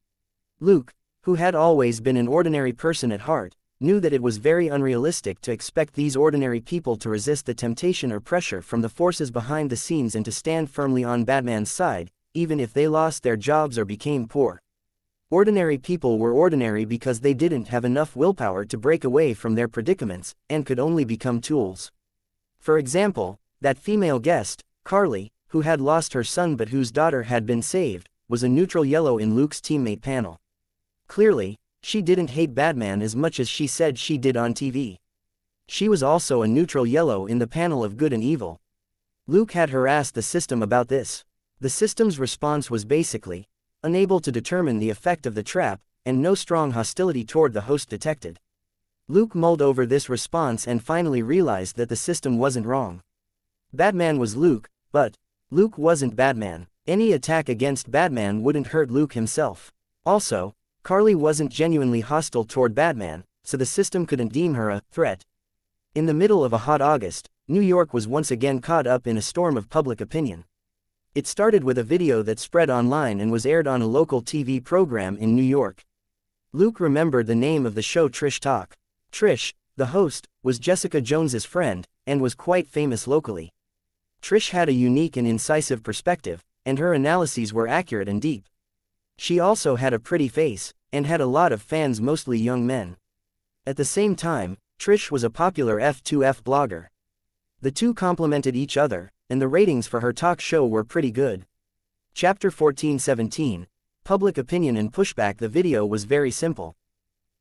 Luke, who had always been an ordinary person at heart, knew that it was very unrealistic to expect these ordinary people to resist the temptation or pressure from the forces behind the scenes and to stand firmly on Batman's side, even if they lost their jobs or became poor. Ordinary people were ordinary because they didn't have enough willpower to break away from their predicaments, and could only become tools. For example, that female guest, Carly, who had lost her son but whose daughter had been saved, was a neutral yellow in Luke's teammate panel. Clearly, she didn't hate Batman as much as she said she did on TV. She was also a neutral yellow in the panel of good and evil. Luke had harassed the system about this. The system's response was basically, unable to determine the effect of the trap, and no strong hostility toward the host detected. Luke mulled over this response and finally realized that the system wasn't wrong. Batman was Luke, but Luke wasn't Batman. Any attack against Batman wouldn't hurt Luke himself. Also, Carly wasn't genuinely hostile toward Batman, so the system couldn't deem her a threat. In the middle of a hot August, New York was once again caught up in a storm of public opinion. It started with a video that spread online and was aired on a local TV program in New York. Luke remembered the name of the show Trish Talk. Trish, the host, was Jessica Jones's friend, and was quite famous locally. Trish had a unique and incisive perspective, and her analyses were accurate and deep. She also had a pretty face, and had a lot of fans, mostly young men. At the same time, Trish was a popular F2F blogger. The two complemented each other, and the ratings for her talk show were pretty good. Chapter 14:17, Public Opinion and Pushback. The video was very simple.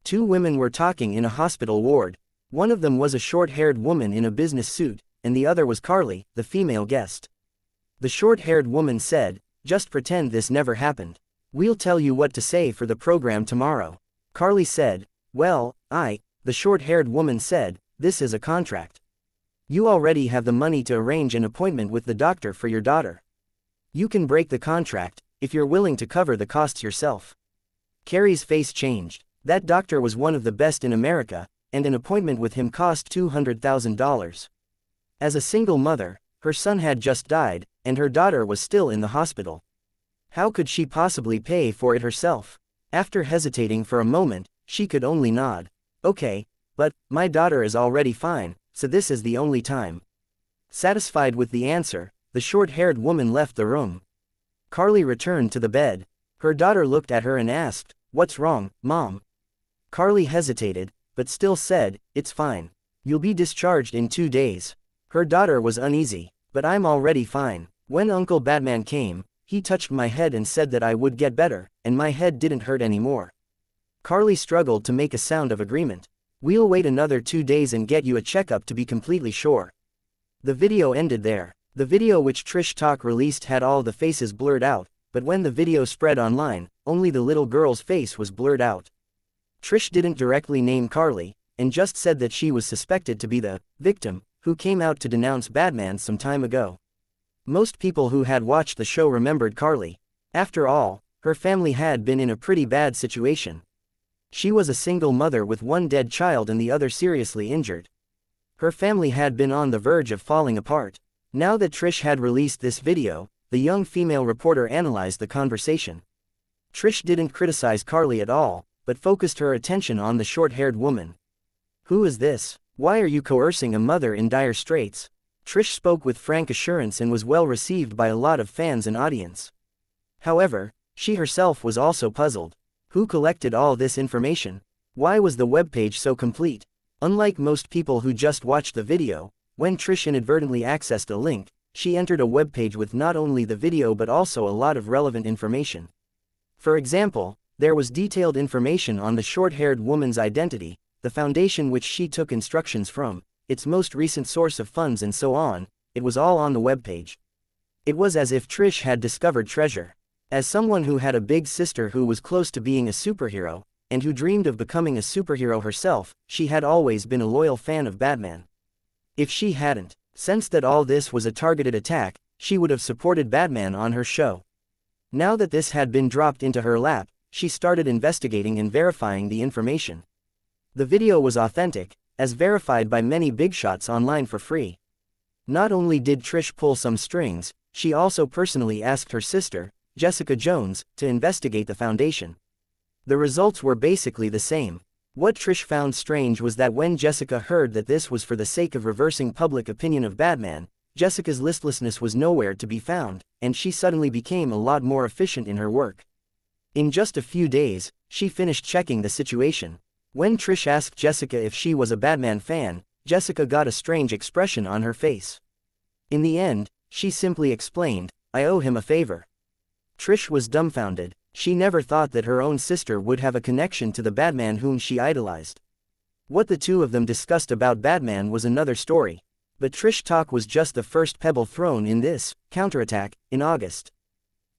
Two women were talking in a hospital ward. One of them was a short-haired woman in a business suit, and the other was Carly, the female guest. The short-haired woman said, "Just pretend this never happened. We'll tell you what to say for the program tomorrow." Carly said, "Well, the short-haired woman said, "This is a contract. You already have the money to arrange an appointment with the doctor for your daughter. You can break the contract, if you're willing to cover the costs yourself." Carrie's face changed. That doctor was one of the best in America, and an appointment with him cost $200,000. As a single mother, her son had just died, and her daughter was still in the hospital. How could she possibly pay for it herself? After hesitating for a moment, she could only nod. "Okay, but my daughter is already fine, so this is the only time." Satisfied with the answer, the short-haired woman left the room. Carly returned to the bed. Her daughter looked at her and asked, "What's wrong, Mom?" Carly hesitated, but still said, "It's fine. You'll be discharged in 2 days." Her daughter was uneasy. "But I'm already fine. When Uncle Batman came, he touched my head and said that I would get better, and my head didn't hurt anymore." Carly struggled to make a sound of agreement. "We'll wait another 2 days and get you a checkup to be completely sure." The video ended there. The video which Trish Talk released had all the faces blurred out, but when the video spread online, only the little girl's face was blurred out. Trish didn't directly name Carly, and just said that she was suspected to be the victim who came out to denounce Batman some time ago. Most people who had watched the show remembered Carly. After all, her family had been in a pretty bad situation. She was a single mother with one dead child and the other seriously injured. Her family had been on the verge of falling apart. Now that Trish had released this video, the young female reporter analyzed the conversation. Trish didn't criticize Carly at all, but focused her attention on the short-haired woman. "Who is this? Why are you coercing a mother in dire straits?" Trish spoke with frank assurance and was well received by a lot of fans and audience. However, she herself was also puzzled. Who collected all this information? Why was the webpage so complete? Unlike most people who just watched the video, When Trish inadvertently accessed a link, she entered a web page with not only the video but also a lot of relevant information. For example, there was detailed information on the short-haired woman's identity, the foundation which she took instructions from, its most recent source of funds and so on. It was all on the web page. It was as if Trish had discovered treasure. As someone who had a big sister who was close to being a superhero, and who dreamed of becoming a superhero herself, she had always been a loyal fan of Batman. If she hadn't sensed that all this was a targeted attack, she would have supported Batman on her show. Now that this had been dropped into her lap, she started investigating and verifying the information. The video was authentic, as verified by many bigshots online for free. Not only did Trish pull some strings, she also personally asked her sister, Jessica Jones, to investigate the foundation. The results were basically the same. What Trish found strange was that when Jessica heard that this was for the sake of reversing public opinion of Batman, Jessica's listlessness was nowhere to be found, and she suddenly became a lot more efficient in her work. In just a few days, she finished checking the situation. When Trish asked Jessica if she was a Batman fan, Jessica got a strange expression on her face. In the end, she simply explained, "I owe him a favor." Trish was dumbfounded. She never thought that her own sister would have a connection to the Batman whom she idolized. What the two of them discussed about Batman was another story. But Trish talk was just the first pebble thrown in this counterattack in August.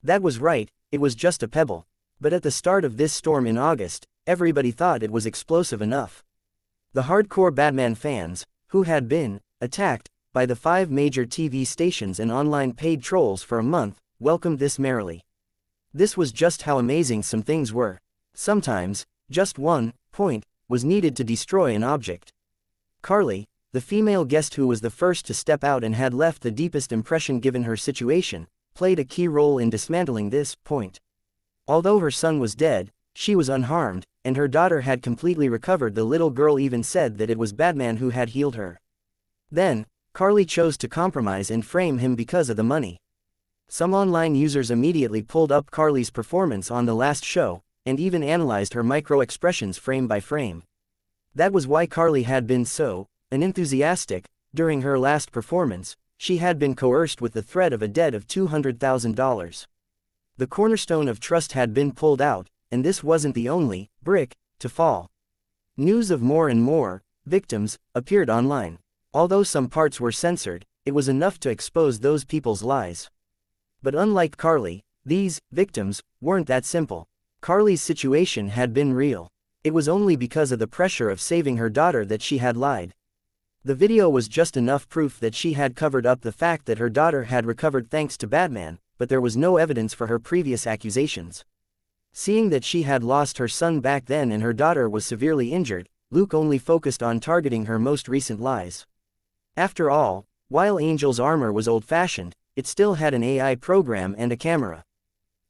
That was right, it was just a pebble. But at the start of this storm in August, everybody thought it was explosive enough. The hardcore Batman fans, who had been attacked by the 5 major TV stations and online paid trolls for a month, welcomed this merrily. This was just how amazing some things were. Sometimes, just one point was needed to destroy an object. Carly, the female guest who was the first to step out and had left the deepest impression given her situation, played a key role in dismantling this point. Although her son was dead, she was unharmed, and her daughter had completely recovered. The little girl even said that it was Batman who had healed her. Then, Carly chose to compromise and frame him because of the money. Some online users immediately pulled up Carly's performance on the last show, and even analyzed her micro-expressions frame by frame. That was why Carly had been so unenthusiastic. During her last performance, she had been coerced with the threat of a debt of $200,000. The cornerstone of trust had been pulled out, and this wasn't the only brick to fall. News of more and more victims appeared online. Although some parts were censored, it was enough to expose those people's lies. But unlike Carly, these victims weren't that simple. Carly's situation had been real. It was only because of the pressure of saving her daughter that she had lied. The video was just enough proof that she had covered up the fact that her daughter had recovered thanks to Batman, but there was no evidence for her previous accusations. Seeing that she had lost her son back then and her daughter was severely injured, Luke only focused on targeting her most recent lies. After all, while Angel's armor was old-fashioned, it still had an AI program and a camera.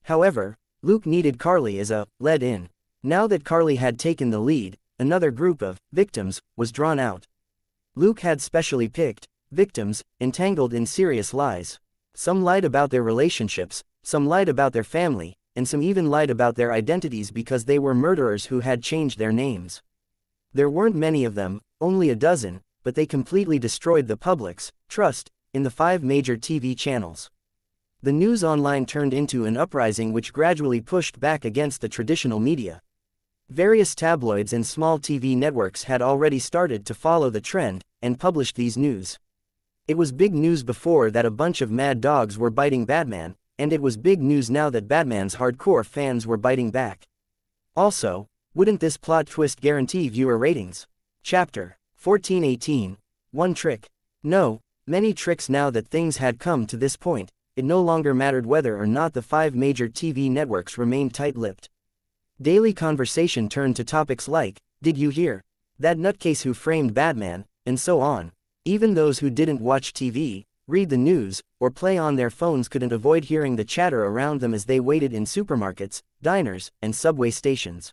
However, Luke needed Carly as a lead-in. Now that Carly had taken the lead, another group of victims was drawn out. Luke had specially picked victims entangled in serious lies. Some lied about their relationships, some lied about their family, and some even lied about their identities because they were murderers who had changed their names. There weren't many of them, only a dozen, but they completely destroyed the public's trust in the 5 major TV channels. The news online turned into an uprising which gradually pushed back against the traditional media. Various tabloids and small TV networks had already started to follow the trend and published these news. It was big news before that a bunch of mad dogs were biting Batman, and it was big news now that Batman's hardcore fans were biting back. Also, wouldn't this plot twist guarantee viewer ratings? Chapter 1418. One trick. No, many tricks. Now that things had come to this point, it no longer mattered whether or not the 5 major TV networks remained tight-lipped. Daily conversation turned to topics like, "Did you hear? That nutcase who framed Batman?" and so on. Even those who didn't watch TV, read the news, or play on their phones couldn't avoid hearing the chatter around them as they waited in supermarkets, diners, and subway stations.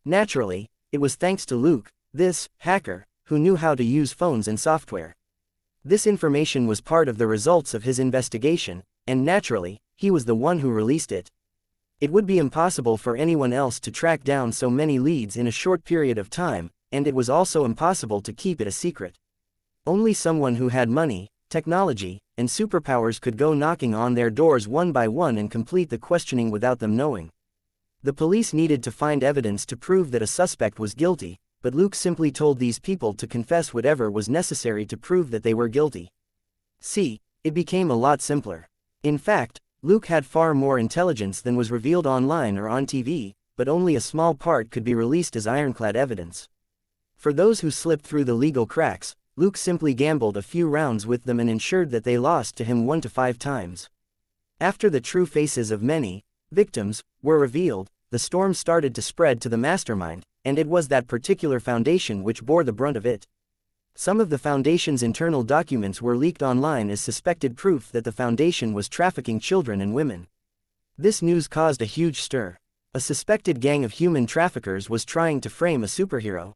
Naturally, it was thanks to Luke, this hacker, who knew how to use phones and software. This information was part of the results of his investigation, and naturally, he was the one who released it. It would be impossible for anyone else to track down so many leads in a short period of time, and it was also impossible to keep it a secret. Only someone who had money, technology, and superpowers could go knocking on their doors one by one and complete the questioning without them knowing. The police needed to find evidence to prove that a suspect was guilty, but Luke simply told these people to confess whatever was necessary to prove that they were guilty. See, it became a lot simpler. In fact, Luke had far more intelligence than was revealed online or on TV, but only a small part could be released as ironclad evidence. For those who slipped through the legal cracks, Luke simply gambled a few rounds with them and ensured that they lost to him 1 to 5 times. After the true faces of many victims were revealed, the storm started to spread to the mastermind, and it was that particular foundation which bore the brunt of it. Some of the foundation's internal documents were leaked online as suspected proof that the foundation was trafficking children and women. This news caused a huge stir. A suspected gang of human traffickers was trying to frame a superhero.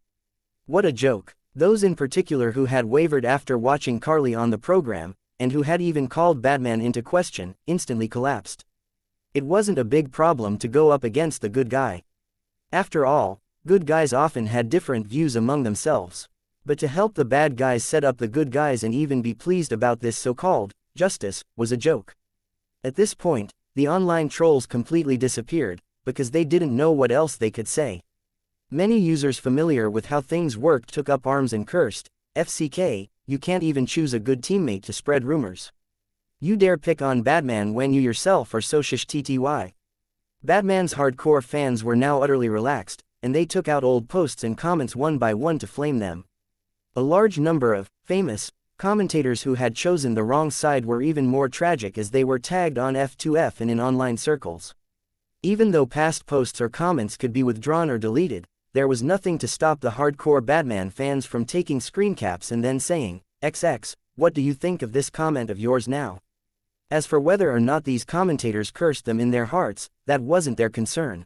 What a joke. Those in particular who had wavered after watching Carly on the program, and who had even called Batman into question, instantly collapsed. It wasn't a big problem to go up against the good guy. After all, good guys often had different views among themselves. But to help the bad guys set up the good guys and even be pleased about this so-called justice was a joke. At this point, the online trolls completely disappeared, because they didn't know what else they could say. Many users familiar with how things worked took up arms and cursed, "FCK, you can't even choose a good teammate to spread rumors. You dare pick on Batman when you yourself are so shish tty." Batman's hardcore fans were now utterly relaxed, and they took out old posts and comments one by one to flame them. A large number of famous commentators who had chosen the wrong side were even more tragic as they were tagged on F2F and in online circles. Even though past posts or comments could be withdrawn or deleted, there was nothing to stop the hardcore Batman fans from taking screen caps and then saying, "XX, what do you think of this comment of yours now?" As for whether or not these commentators cursed them in their hearts, that wasn't their concern.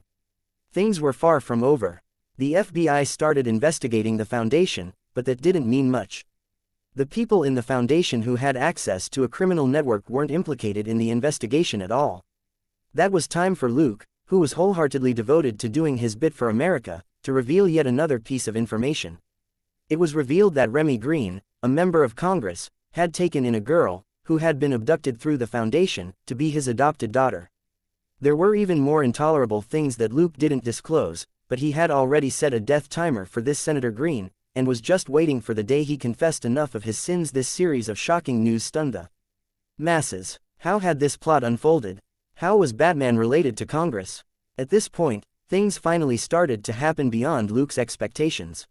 Things were far from over. The FBI started investigating the foundation, but that didn't mean much. The people in the foundation who had access to a criminal network weren't implicated in the investigation at all. That was time for Luke, who was wholeheartedly devoted to doing his bit for America, to reveal yet another piece of information. It was revealed that Remy Green, a member of Congress, had taken in a girl, who had been abducted through the foundation, to be his adopted daughter. There were even more intolerable things that Luke didn't disclose, but he had already set a death timer for this Senator Green, and was just waiting for the day he confessed enough of his sins. This series of shocking news stunned the masses. How had this plot unfolded? How was Batman related to Congress? At this point, things finally started to happen beyond Luke's expectations.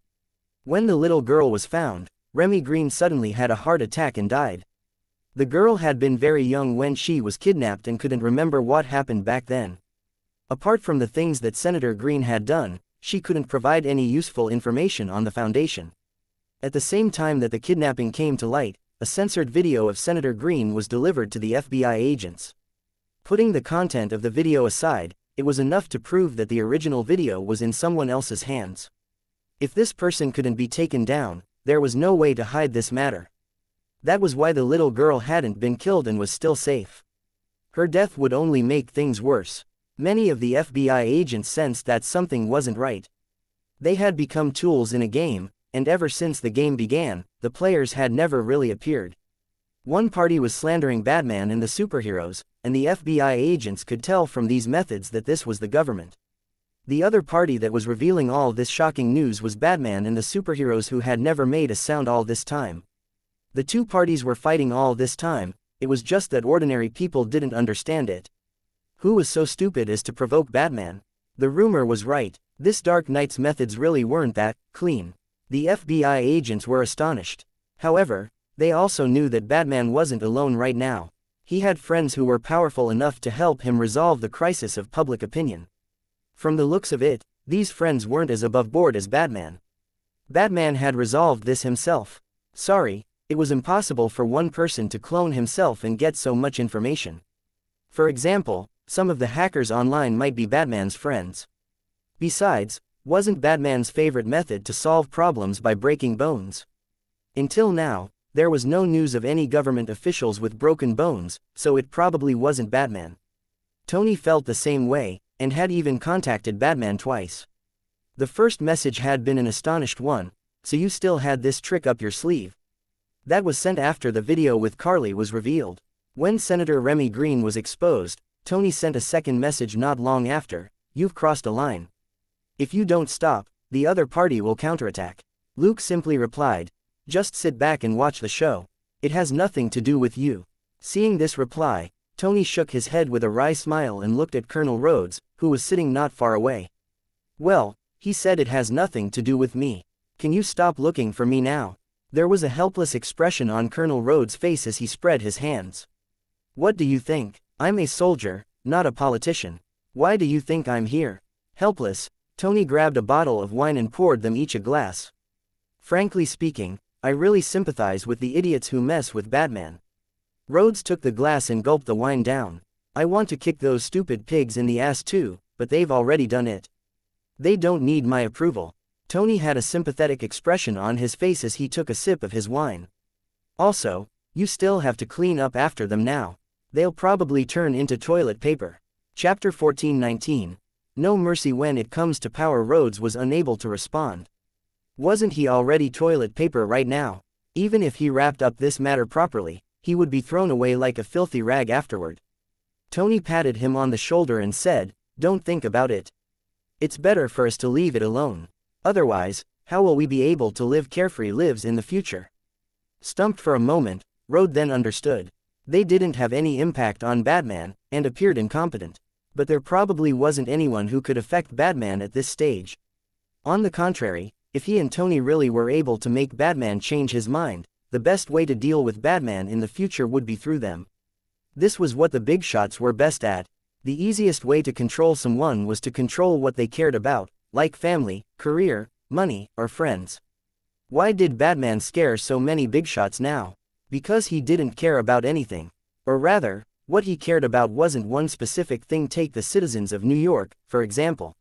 When the little girl was found, Remy Green suddenly had a heart attack and died. The girl had been very young when she was kidnapped and couldn't remember what happened back then. Apart from the things that Senator Green had done, she couldn't provide any useful information on the foundation. At the same time that the kidnapping came to light, a censored video of Senator Green was delivered to the FBI agents. Putting the content of the video aside, it was enough to prove that the original video was in someone else's hands. If this person couldn't be taken down, there was no way to hide this matter. That was why the little girl hadn't been killed and was still safe. Her death would only make things worse. Many of the FBI agents sensed that something wasn't right. They had become tools in a game, and ever since the game began, the players had never really appeared. One party was slandering Batman and the superheroes, and the FBI agents could tell from these methods that this was the government. The other party that was revealing all this shocking news was Batman and the superheroes who had never made a sound all this time. The two parties were fighting all this time, it was just that ordinary people didn't understand it. Who was so stupid as to provoke Batman? The rumor was right, this Dark Knight's methods really weren't that clean. The FBI agents were astonished. However, they also knew that Batman wasn't alone right now. He had friends who were powerful enough to help him resolve the crisis of public opinion. From the looks of it, these friends weren't as above board as Batman. Batman had resolved this himself. Sorry, it was impossible for one person to clone himself and get so much information. For example, some of the hackers online might be Batman's friends. Besides, wasn't Batman's favorite method to solve problems by breaking bones? Until now, there was no news of any government officials with broken bones, so it probably wasn't Batman. Tony felt the same way, and had even contacted Batman twice. The first message had been an astonished one, "So you still had this trick up your sleeve?" That was sent after the video with Carly was revealed. When Senator Remy Green was exposed, Tony sent a second message not long after: "You've crossed a line. If you don't stop, the other party will counterattack." Luke simply replied, "Just sit back and watch the show. It has nothing to do with you." Seeing this reply, Tony shook his head with a wry smile and looked at Colonel Rhodes, who was sitting not far away. "Well," he said, "it has nothing to do with me. Can you stop looking for me now?" There was a helpless expression on Colonel Rhodes' face as he spread his hands. "What do you think? I'm a soldier, not a politician. Why do you think I'm here?" Helpless, Tony grabbed a bottle of wine and poured them each a glass. "Frankly speaking, I really sympathize with the idiots who mess with Batman." Rhodes took the glass and gulped the wine down. "I want to kick those stupid pigs in the ass too, but they've already done it. They don't need my approval." Tony had a sympathetic expression on his face as he took a sip of his wine. "Also, you still have to clean up after them now. They'll probably turn into toilet paper." Chapter 14:19. No mercy when it comes to power. Rhodes was unable to respond. Wasn't he already toilet paper right now? Even if he wrapped up this matter properly, he would be thrown away like a filthy rag afterward. Tony patted him on the shoulder and said, "Don't think about it. It's better for us to leave it alone. Otherwise, how will we be able to live carefree lives in the future?" Stumped for a moment, Rhodes then understood. They didn't have any impact on Batman, and appeared incompetent. But there probably wasn't anyone who could affect Batman at this stage. On the contrary, if he and Tony really were able to make Batman change his mind, the best way to deal with Batman in the future would be through them. This was what the big shots were best at. The easiest way to control someone was to control what they cared about, like family, career, money, or friends. Why did Batman scare so many big shots now? Because he didn't care about anything. Or rather, what he cared about wasn't one specific thing. Take the citizens of New York, for example.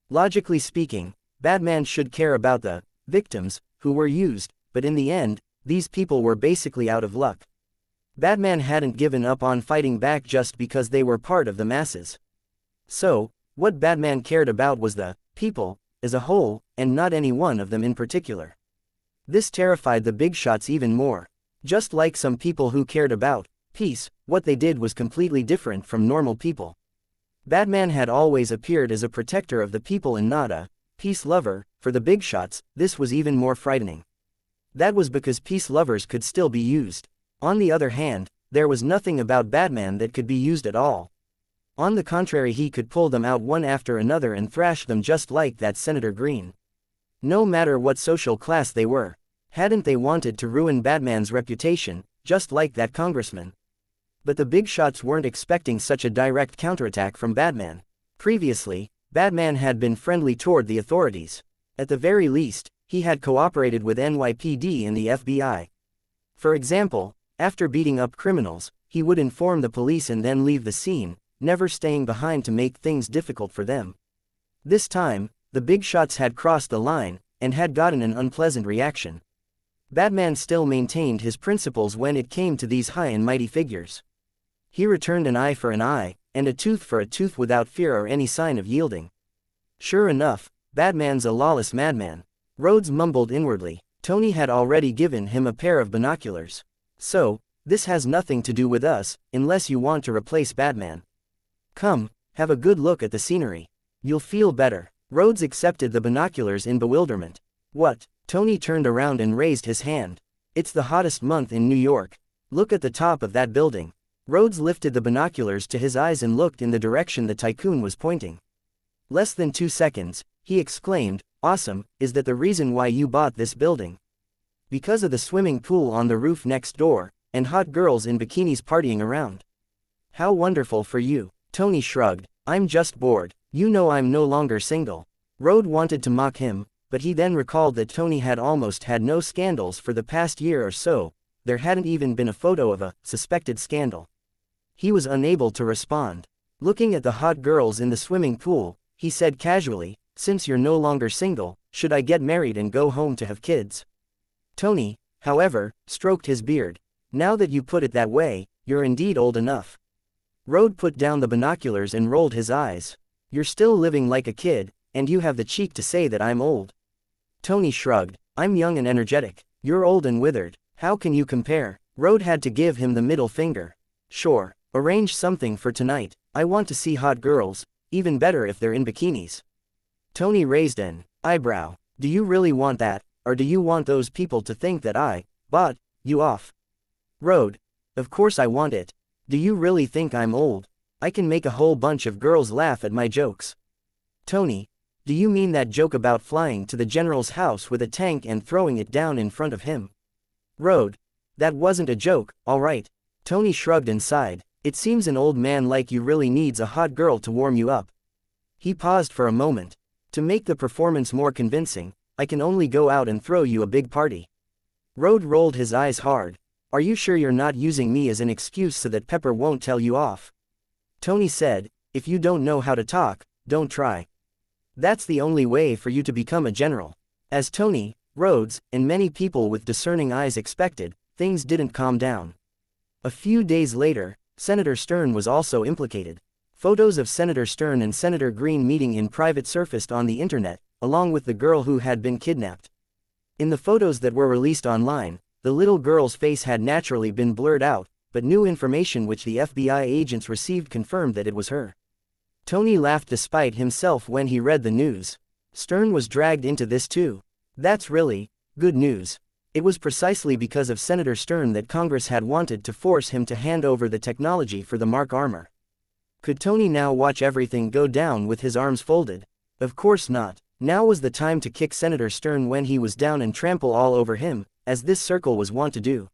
Logically speaking, Batman should care about the victims who were used, but in the end, these people were basically out of luck. Batman hadn't given up on fighting back just because they were part of the masses. So, what Batman cared about was the people as a whole, and not any one of them in particular. This terrified the big shots even more. Just like some people who cared about peace, what they did was completely different from normal people. Batman had always appeared as a protector of the people and not a peace lover. For the big shots, this was even more frightening. That was because peace lovers could still be used. On the other hand, there was nothing about Batman that could be used at all. On the contrary, he could pull them out one after another and thrash them just like that Senator Green. No matter what social class they were. Hadn't they wanted to ruin Batman's reputation, just like that congressman? But the big shots weren't expecting such a direct counterattack from Batman. Previously, Batman had been friendly toward the authorities. At the very least, he had cooperated with NYPD and the FBI. For example, after beating up criminals, he would inform the police and then leave the scene, never staying behind to make things difficult for them. This time, the big shots had crossed the line, and had gotten an unpleasant reaction. Batman still maintained his principles when it came to these high and mighty figures. He returned an eye for an eye, and a tooth for a tooth without fear or any sign of yielding. Sure enough, Batman's a lawless madman. Rhodes mumbled inwardly. Tony had already given him a pair of binoculars. "So, this has nothing to do with us, unless you want to replace Batman. Come, have a good look at the scenery. You'll feel better." Rhodes accepted the binoculars in bewilderment. "What?" Tony turned around and raised his hand. "It's the hottest month in New York. Look at the top of that building." Rhodes lifted the binoculars to his eyes and looked in the direction the tycoon was pointing. Less than 2 seconds, he exclaimed, "Awesome, is that the reason why you bought this building?" "Because of the swimming pool on the roof next door, and hot girls in bikinis partying around." "How wonderful for you." Tony shrugged. "I'm just bored. You know I'm no longer single." Rhodes wanted to mock him, but he then recalled that Tony had almost had no scandals for the past year or so. There hadn't even been a photo of a suspected scandal. He was unable to respond. Looking at the hot girls in the swimming pool, he said casually, "Since you're no longer single, should I get married and go home to have kids?" Tony, however, stroked his beard. "Now that you put it that way, you're indeed old enough." Rhodes put down the binoculars and rolled his eyes. "You're still living like a kid, and you have the cheek to say that I'm old." Tony shrugged. "I'm young and energetic. You're old and withered." How can you compare? Rode had to give him the middle finger. Sure, arrange something for tonight. I want to see hot girls, even better if they're in bikinis. Tony raised an eyebrow. Do you really want that, or do you want those people to think that I bought you off? Rode, of course I want it. Do you really think I'm old? I can make a whole bunch of girls laugh at my jokes. Tony, do you mean that joke about flying to the general's house with a tank and throwing it down in front of him? Rode, that wasn't a joke, all right. Tony shrugged and sighed. It seems an old man like you really needs a hot girl to warm you up. He paused for a moment. To make the performance more convincing, I can only go out and throw you a big party. Rode rolled his eyes hard. Are you sure you're not using me as an excuse so that Pepper won't tell you off? Tony said, if you don't know how to talk, don't try. That's the only way for you to become a general. As Tony, Rhodes, and many people with discerning eyes expected, things didn't calm down. A few days later, Senator Stern was also implicated. Photos of Senator Stern and Senator Green meeting in private surfaced on the internet, along with the girl who had been kidnapped. In the photos that were released online, the little girl's face had naturally been blurred out, but new information which the FBI agents received confirmed that it was her. Tony laughed despite himself when he read the news. Stern was dragged into this too. That's really good news. It was precisely because of Senator Stern that Congress had wanted to force him to hand over the technology for the Mark armor. Could Tony now watch everything go down with his arms folded? Of course not. Now was the time to kick Senator Stern when he was down and trample all over him, as this circle was wont to do.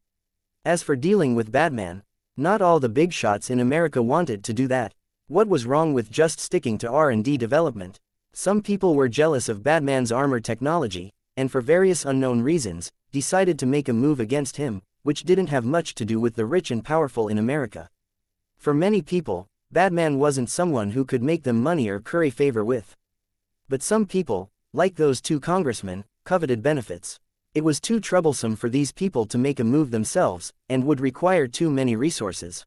As for dealing with Batman, not all the big shots in America wanted to do that. What was wrong with just sticking to R&D development? Some people were jealous of Batman's armor technology, and for various unknown reasons, decided to make a move against him, which didn't have much to do with the rich and powerful in America. For many people, Batman wasn't someone who could make them money or curry favor with. But some people, like those two congressmen, coveted benefits. It was too troublesome for these people to make a move themselves, and would require too many resources.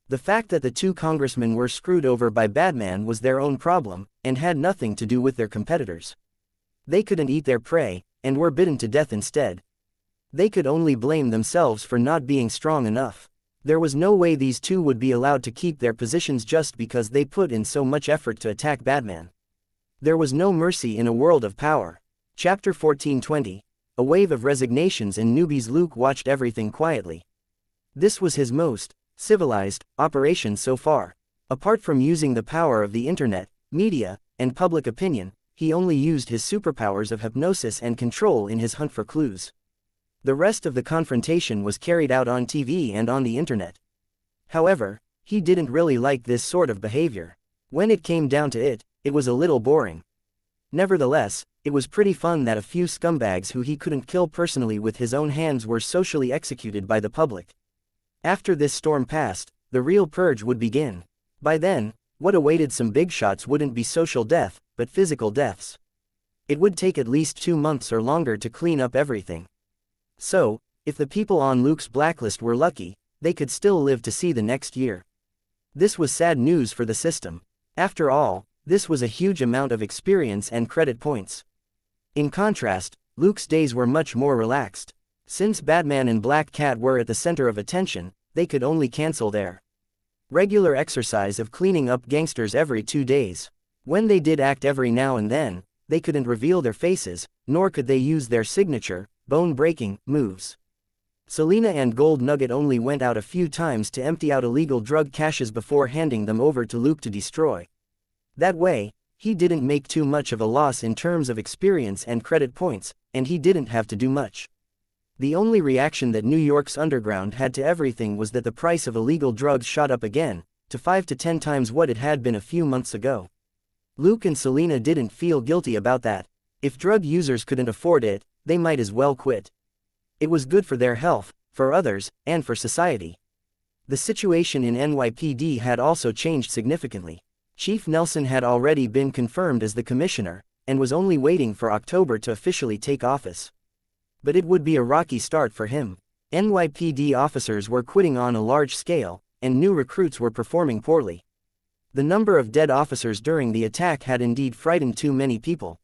The fact that the two congressmen were screwed over by Batman was their own problem, and had nothing to do with their competitors. They couldn't eat their prey, and were bitten to death instead. They could only blame themselves for not being strong enough. There was no way these two would be allowed to keep their positions just because they put in so much effort to attack Batman. There was no mercy in a world of power. Chapter 14:20. A wave of resignations and newbies. Luke watched everything quietly. This was his most civilized operation so far. Apart from using the power of the internet, media, and public opinion, he only used his superpowers of hypnosis and control in his hunt for clues. The rest of the confrontation was carried out on TV and on the internet. However, he didn't really like this sort of behavior. When it came down to it, it was a little boring. Nevertheless, it was pretty fun that a few scumbags who he couldn't kill personally with his own hands were socially executed by the public. After this storm passed, the real purge would begin. By then, what awaited some big shots wouldn't be social death, but physical deaths. It would take at least 2 months or longer to clean up everything. So, if the people on Luke's blacklist were lucky, they could still live to see the next year. This was sad news for the system. After all, this was a huge amount of experience and credit points. In contrast, Luke's days were much more relaxed. Since Batman and Black Cat were at the center of attention, they could only cancel their regular exercise of cleaning up gangsters every 2 days. When they did act every now and then, they couldn't reveal their faces, nor could they use their signature, bone-breaking, moves. Selina and Gold Nugget only went out a few times to empty out illegal drug caches before handing them over to Luke to destroy. That way, he didn't make too much of a loss in terms of experience and credit points, and he didn't have to do much. The only reaction that New York's underground had to everything was that the price of illegal drugs shot up again, to 5 to 10 times what it had been a few months ago. Luke and Selina didn't feel guilty about that. If drug users couldn't afford it, they might as well quit. It was good for their health, for others, and for society. The situation in NYPD had also changed significantly. Chief Nelson had already been confirmed as the commissioner, and was only waiting for October to officially take office. But it would be a rocky start for him. NYPD officers were quitting on a large scale, and new recruits were performing poorly. The number of dead officers during the attack had indeed frightened too many people.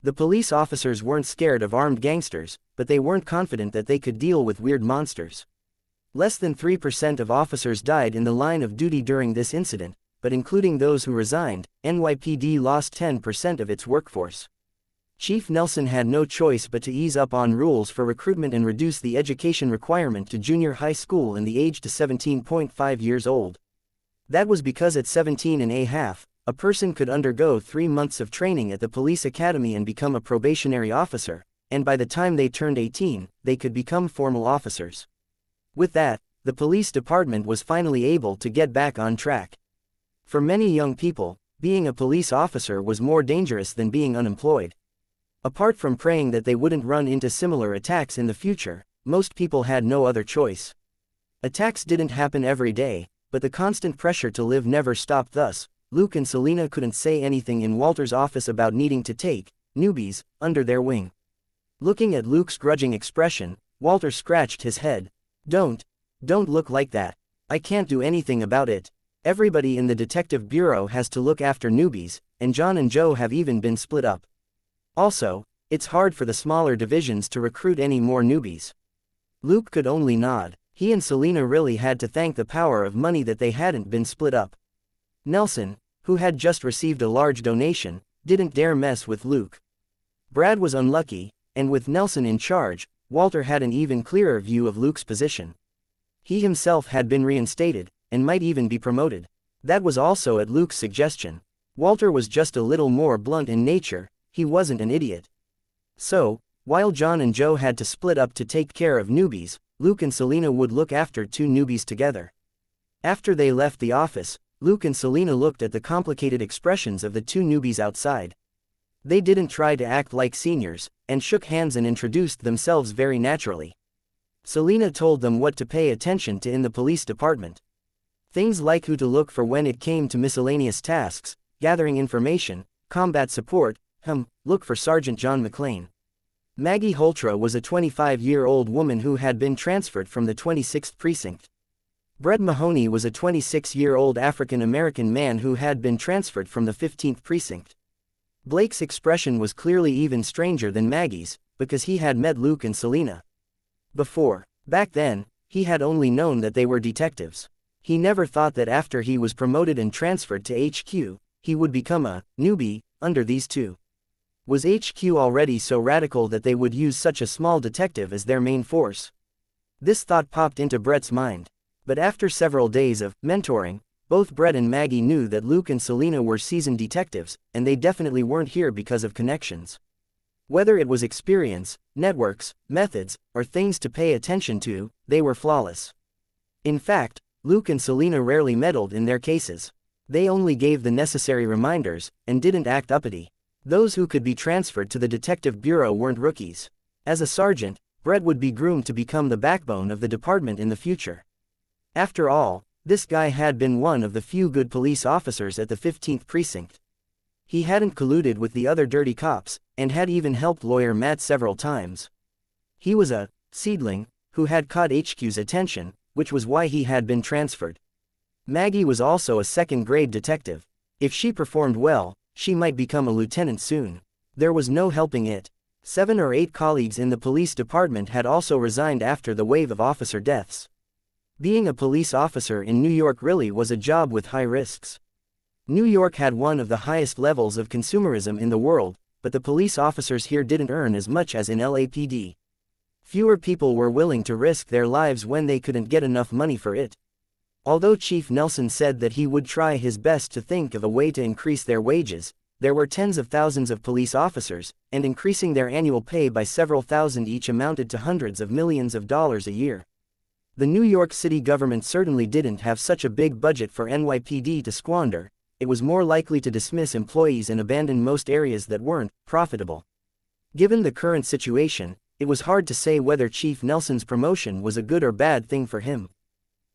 The police officers weren't scared of armed gangsters, but they weren't confident that they could deal with weird monsters. Less than 3% of officers died in the line of duty during this incident, but including those who resigned, NYPD lost 10% of its workforce. Chief Nelson had no choice but to ease up on rules for recruitment and reduce the education requirement to junior high school in the age to 17.5 years old. That was because at 17 and a half, a person could undergo 3 months of training at the police academy and become a probationary officer, and by the time they turned 18, they could become formal officers. With that, the police department was finally able to get back on track. For many young people, being a police officer was more dangerous than being unemployed. Apart from praying that they wouldn't run into similar attacks in the future, most people had no other choice. Attacks didn't happen every day, but the constant pressure to live never stopped. Thus, Luke and Selena couldn't say anything in Walter's office about needing to take newbies under their wing. Looking at Luke's grudging expression, Walter scratched his head. Don't look like that. I can't do anything about it. Everybody in the detective bureau has to look after newbies, and John and Joe have even been split up. Also, it's hard for the smaller divisions to recruit any more newbies. Luke could only nod. He and Selena really had to thank the power of money that they hadn't been split up. Nelson, who had just received a large donation, didn't dare mess with Luke. Brad was unlucky, and with Nelson in charge, Walter had an even clearer view of Luke's position. He himself had been reinstated, and might even be promoted. That was also at Luke's suggestion. Walter was just a little more blunt in nature, he wasn't an idiot. So, while John and Joe had to split up to take care of newbies, Luke and Selena would look after 2 newbies together. After they left the office, Luke and Selena looked at the complicated expressions of the 2 newbies outside. They didn't try to act like seniors, and shook hands and introduced themselves very naturally. Selena told them what to pay attention to in the police department. Things like who to look for when it came to miscellaneous tasks, gathering information, combat support, look for Sergeant John McClane. Maggie Holtra was a 25-year-old woman who had been transferred from the 26th precinct. Brett Mahoney was a 26-year-old African-American man who had been transferred from the 15th precinct. Blake's expression was clearly even stranger than Maggie's, because he had met Luke and Selena before. Back then, he had only known that they were detectives. He never thought that after he was promoted and transferred to HQ, he would become a newbie under these 2. Was HQ already so radical that they would use such a small detective as their main force? This thought popped into Brett's mind. But after several days of mentoring, both Brett and Maggie knew that Luke and Selena were seasoned detectives, and they definitely weren't here because of connections. Whether it was experience, networks, methods, or things to pay attention to, they were flawless. In fact, Luke and Selena rarely meddled in their cases. They only gave the necessary reminders, and didn't act uppity. Those who could be transferred to the detective bureau weren't rookies. As a sergeant, Brett would be groomed to become the backbone of the department in the future. After all, this guy had been one of the few good police officers at the 15th precinct. He hadn't colluded with the other dirty cops, and had even helped lawyer Matt several times. He was a seedling who had caught HQ's attention, which was why he had been transferred. Maggie was also a second-grade detective. If she performed well, she might become a lieutenant soon. There was no helping it. 7 or 8 colleagues in the police department had also resigned after the wave of officer deaths. Being a police officer in New York really was a job with high risks. New York had one of the highest levels of consumerism in the world, but the police officers here didn't earn as much as in LAPD. Fewer people were willing to risk their lives when they couldn't get enough money for it. Although Chief Nelson said that he would try his best to think of a way to increase their wages, there were tens of thousands of police officers, and increasing their annual pay by several thousand each amounted to hundreds of millions of dollars a year. The New York City government certainly didn't have such a big budget for NYPD to squander. It was more likely to dismiss employees and abandon most areas that weren't profitable. Given the current situation, it was hard to say whether Chief Nelson's promotion was a good or bad thing for him.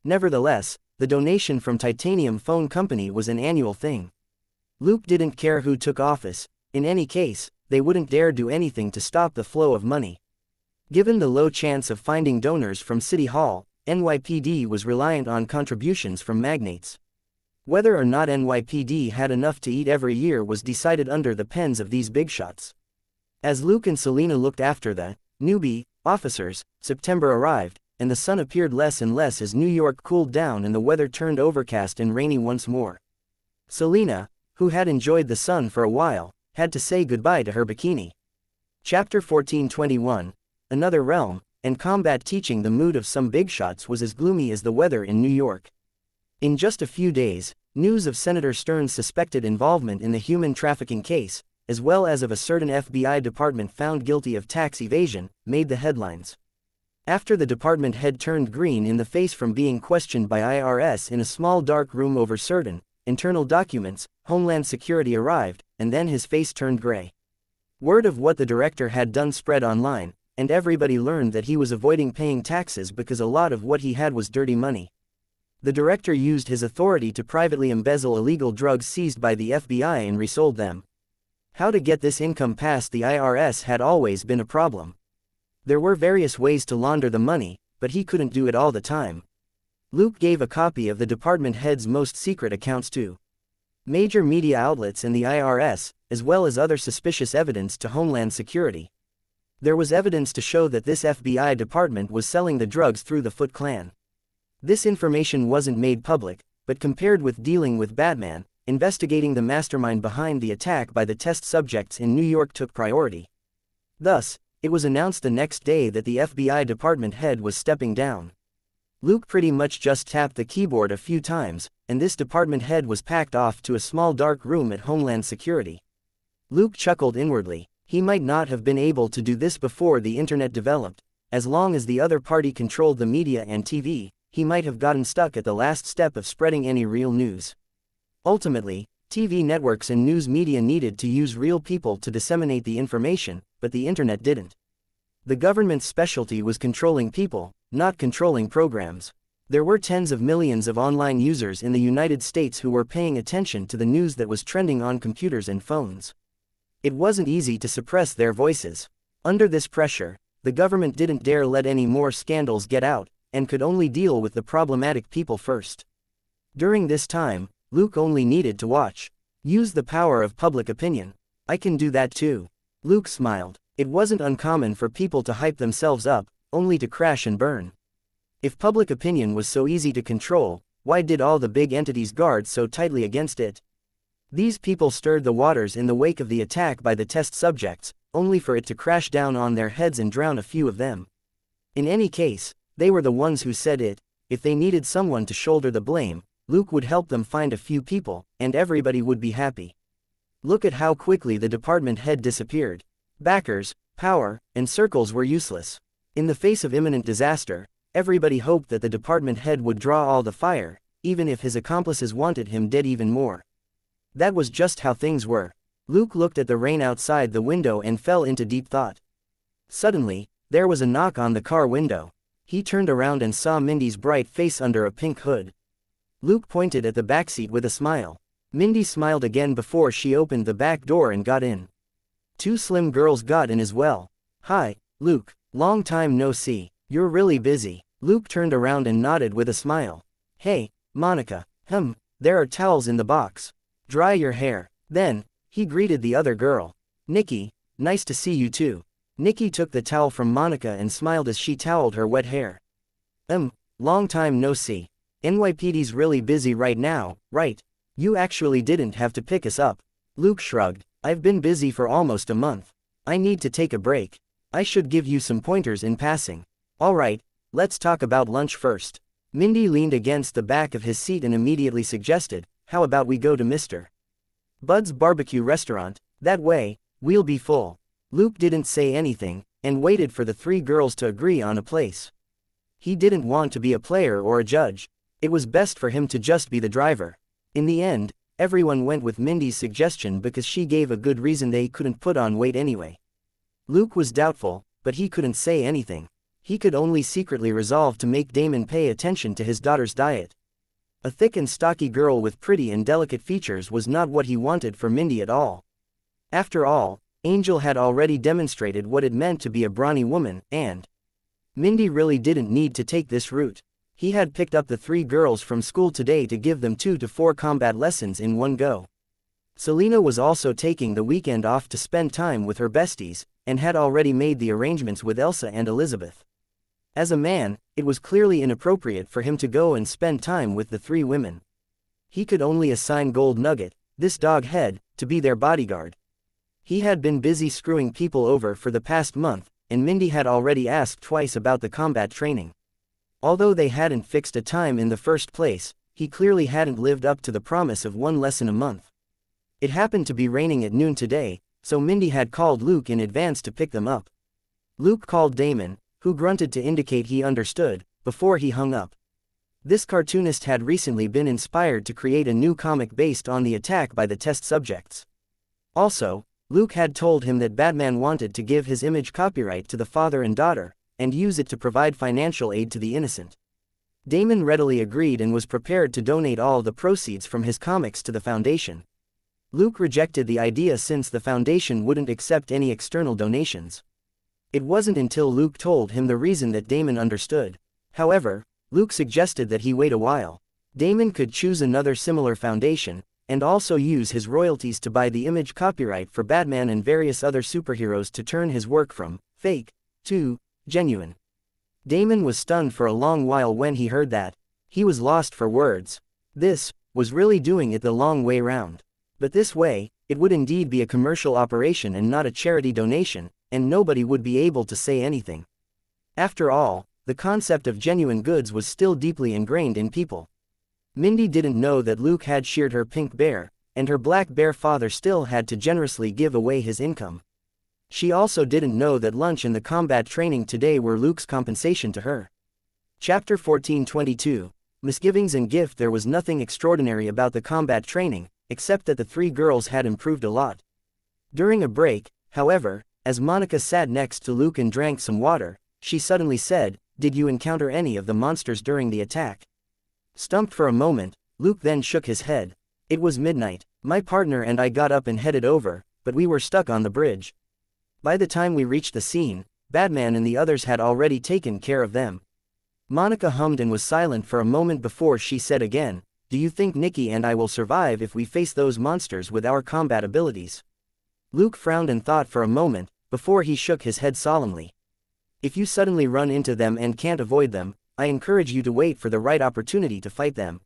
Nevertheless, the donation from Titanium Phone Company was an annual thing. Luke didn't care who took office. In any case, they wouldn't dare do anything to stop the flow of money. Given the low chance of finding donors from City Hall, NYPD was reliant on contributions from magnates. Whether or not NYPD had enough to eat every year was decided under the pens of these bigshots. As Luke and Selena looked after the newbie officers, September arrived, and the sun appeared less and less as New York cooled down and the weather turned overcast and rainy once more. Selena, who had enjoyed the sun for a while, had to say goodbye to her bikini. Chapter 14:21, Another Realm, and Combat. Teaching. The mood of some big shots was as gloomy as the weather in New York. In just a few days, news of Senator Stern's suspected involvement in the human trafficking case, as well as of a certain FBI department found guilty of tax evasion, made the headlines. After the department head turned green in the face from being questioned by IRS in a small dark room over certain internal documents, Homeland Security arrived, and then his face turned gray. Word of what the director had done spread online, and everybody learned that he was avoiding paying taxes because a lot of what he had was dirty money. The director used his authority to privately embezzle illegal drugs seized by the FBI and resold them. How to get this income past the IRS had always been a problem. There were various ways to launder the money, but he couldn't do it all the time. Luke gave a copy of the department head's most secret accounts to major media outlets and the IRS, as well as other suspicious evidence to Homeland Security. There was evidence to show that this FBI department was selling the drugs through the Foot Clan. This information wasn't made public, but compared with dealing with Batman, investigating the mastermind behind the attack by the test subjects in New York took priority. Thus, it was announced the next day that the FBI department head was stepping down. Luke pretty much just tapped the keyboard a few times, and this department head was packed off to a small dark room at Homeland Security. Luke chuckled inwardly. He might not have been able to do this before the internet developed. As long as the other party controlled the media and TV, he might have gotten stuck at the last step of spreading any real news. Ultimately, TV networks and news media needed to use real people to disseminate the information, but the internet didn't. The government's specialty was controlling people, not controlling programs. There were tens of millions of online users in the United States who were paying attention to the news that was trending on computers and phones. It wasn't easy to suppress their voices. Under this pressure, the government didn't dare let any more scandals get out, and could only deal with the problematic people first. During this time, Luke only needed to watch. Use the power of public opinion. I can do that too. Luke smiled. It wasn't uncommon for people to hype themselves up, only to crash and burn. If public opinion was so easy to control, why did all the big entities guard so tightly against it? These people stirred the waters in the wake of the attack by the test subjects, only for it to crash down on their heads and drown a few of them. In any case, they were the ones who said it. If they needed someone to shoulder the blame, Luke would help them find a few people, and everybody would be happy. Look at how quickly the department head disappeared. Backers, power, and circles were useless. In the face of imminent disaster, everybody hoped that the department head would draw all the fire, even if his accomplices wanted him dead even more. That was just how things were. Luke looked at the rain outside the window and fell into deep thought. Suddenly, there was a knock on the car window. He turned around and saw Mindy's bright face under a pink hood. Luke pointed at the backseat with a smile. Mindy smiled again before she opened the back door and got in. Two slim girls got in as well. "Hi, Luke. Long time no see. You're really busy." Luke turned around and nodded with a smile. "Hey, Monica. There are towels in the box. Dry your hair." Then, he greeted the other girl. "Nikki, nice to see you too." Nikki took the towel from Monica and smiled as she toweled her wet hair. Long time no see. NYPD's really busy right now, right? You actually didn't have to pick us up." Luke shrugged. "I've been busy for almost a month. I need to take a break. I should give you some pointers in passing." "Alright, let's talk about lunch first." Mindy leaned against the back of his seat and immediately suggested, "How about we go to Mr. Bud's barbecue restaurant? That way, we'll be full." Luke didn't say anything, and waited for the three girls to agree on a place. He didn't want to be a player or a judge. It was best for him to just be the driver. In the end, everyone went with Mindy's suggestion because she gave a good reason they couldn't put on weight anyway. Luke was doubtful, but he couldn't say anything. He could only secretly resolve to make Damon pay attention to his daughter's diet. A thick and stocky girl with pretty and delicate features was not what he wanted for Mindy at all. After all, Angel had already demonstrated what it meant to be a brawny woman, and Mindy really didn't need to take this route. He had picked up the three girls from school today to give them 2 to 4 combat lessons in one go. Selena was also taking the weekend off to spend time with her besties, and had already made the arrangements with Elsa and Elizabeth. As a man, it was clearly inappropriate for him to go and spend time with the three women. He could only assign Gold Nugget, this dog head, to be their bodyguard. He had been busy screwing people over for the past month, and Mindy had already asked twice about the combat training. Although they hadn't fixed a time in the first place, he clearly hadn't lived up to the promise of one lesson a month. It happened to be raining at noon today, so Mindy had called Luke in advance to pick them up. Luke called Damon, who grunted to indicate he understood, before he hung up. This cartoonist had recently been inspired to create a new comic based on the attack by the test subjects. Also, Luke had told him that Batman wanted to give his image copyright to the father and daughter, and use it to provide financial aid to the innocent. Damon readily agreed and was prepared to donate all the proceeds from his comics to the foundation. Luke rejected the idea since the foundation wouldn't accept any external donations. It wasn't until Luke told him the reason that Damon understood. However, Luke suggested that he wait a while. Damon could choose another similar foundation, and also use his royalties to buy the image copyright for Batman and various other superheroes to turn his work from fake to genuine. Damon was stunned for a long while when he heard that. He was lost for words. This was really doing it the long way round. But this way, it would indeed be a commercial operation and not a charity donation, and nobody would be able to say anything. After all, the concept of genuine goods was still deeply ingrained in people. Mindy didn't know that Luke had sheared her pink bear, and her black bear father still had to generously give away his income. She also didn't know that lunch and the combat training today were Luke's compensation to her. Chapter 14:22 Misgivings and Gift. There was nothing extraordinary about the combat training, except that the three girls had improved a lot. During a break, however, as Monica sat next to Luke and drank some water, she suddenly said, "Did you encounter any of the monsters during the attack?" Stumped for a moment, Luke then shook his head. It was midnight. My partner and I got up and headed over, but we were stuck on the bridge. By the time we reached the scene, Batman and the others had already taken care of them. Monica hummed and was silent for a moment before she said again, "Do you think Nikki and I will survive if we face those monsters with our combat abilities?" Luke frowned and thought for a moment, before he shook his head solemnly. "If you suddenly run into them and can't avoid them, I encourage you to wait for the right opportunity to fight them."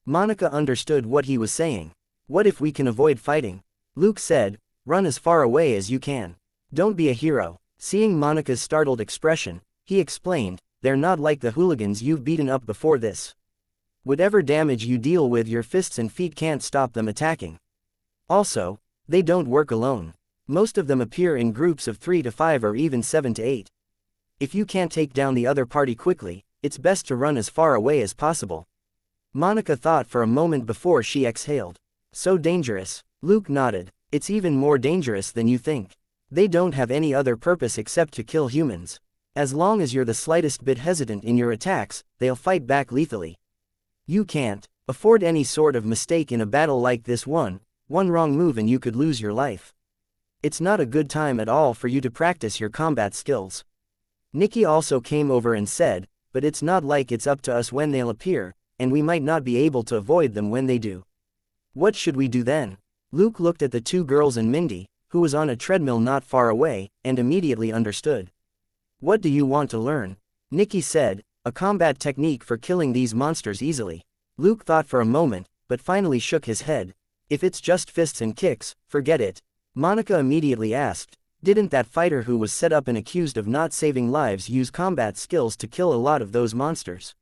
Monica understood what he was saying. "What if we can avoid fighting?" Luke said, "Run as far away as you can. Don't be a hero." Seeing Monica's startled expression, he explained, "They're not like the hooligans you've beaten up before this. Whatever damage you deal with your fists and feet can't stop them attacking. Also, they don't work alone. Most of them appear in groups of 3 to 5 or even 7 to 8. If you can't take down the other party quickly, it's best to run as far away as possible." Monica thought for a moment before she exhaled. "So dangerous?" Luke nodded. "It's even more dangerous than you think. They don't have any other purpose except to kill humans. As long as you're the slightest bit hesitant in your attacks, they'll fight back lethally. You can't afford any sort of mistake in a battle like this. One wrong move and you could lose your life. It's not a good time at all for you to practice your combat skills." Nikki also came over and said, "But it's not like it's up to us when they'll appear, and we might not be able to avoid them when they do. What should we do then?" Luke looked at the two girls and Mindy, who was on a treadmill not far away, and immediately understood. "What do you want to learn?" Nikki said, "A combat technique for killing these monsters easily." Luke thought for a moment, but finally shook his head. "If it's just fists and kicks, forget it." Monica immediately asked, "Didn't that fighter who was set up and accused of not saving lives use combat skills to kill a lot of those monsters?"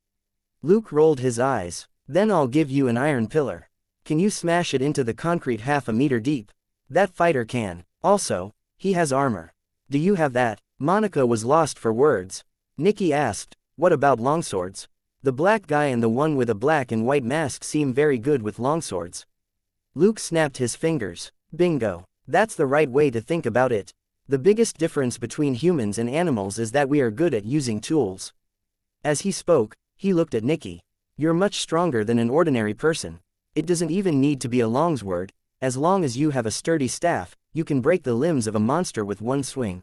Luke rolled his eyes. "Then I'll give you an iron pillar. Can you smash it into the concrete half a meter deep?" "That fighter can. Also, he has armor. Do you have that?" Monica was lost for words. Nikki asked, "What about longswords?" "The black guy and the one with a black and white mask seem very good with longswords." Luke snapped his fingers. "Bingo. That's the right way to think about it. The biggest difference between humans and animals is that we are good at using tools." As he spoke, he looked at Nikki. "You're much stronger than an ordinary person. It doesn't even need to be a longsword. As long as you have a sturdy staff, you can break the limbs of a monster with one swing."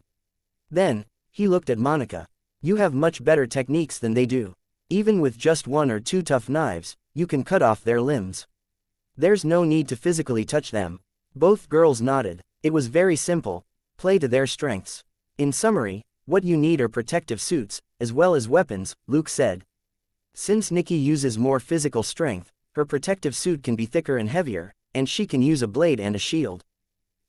Then, he looked at Monica. "You have much better techniques than they do. Even with just 1 or 2 tough knives, you can cut off their limbs. There's no need to physically touch them. Both girls nodded. It was very simple. Play to their strengths. In summary, what you need are protective suits, as well as weapons, Luke said. Since Nikki uses more physical strength, her protective suit can be thicker and heavier, and she can use a blade and a shield.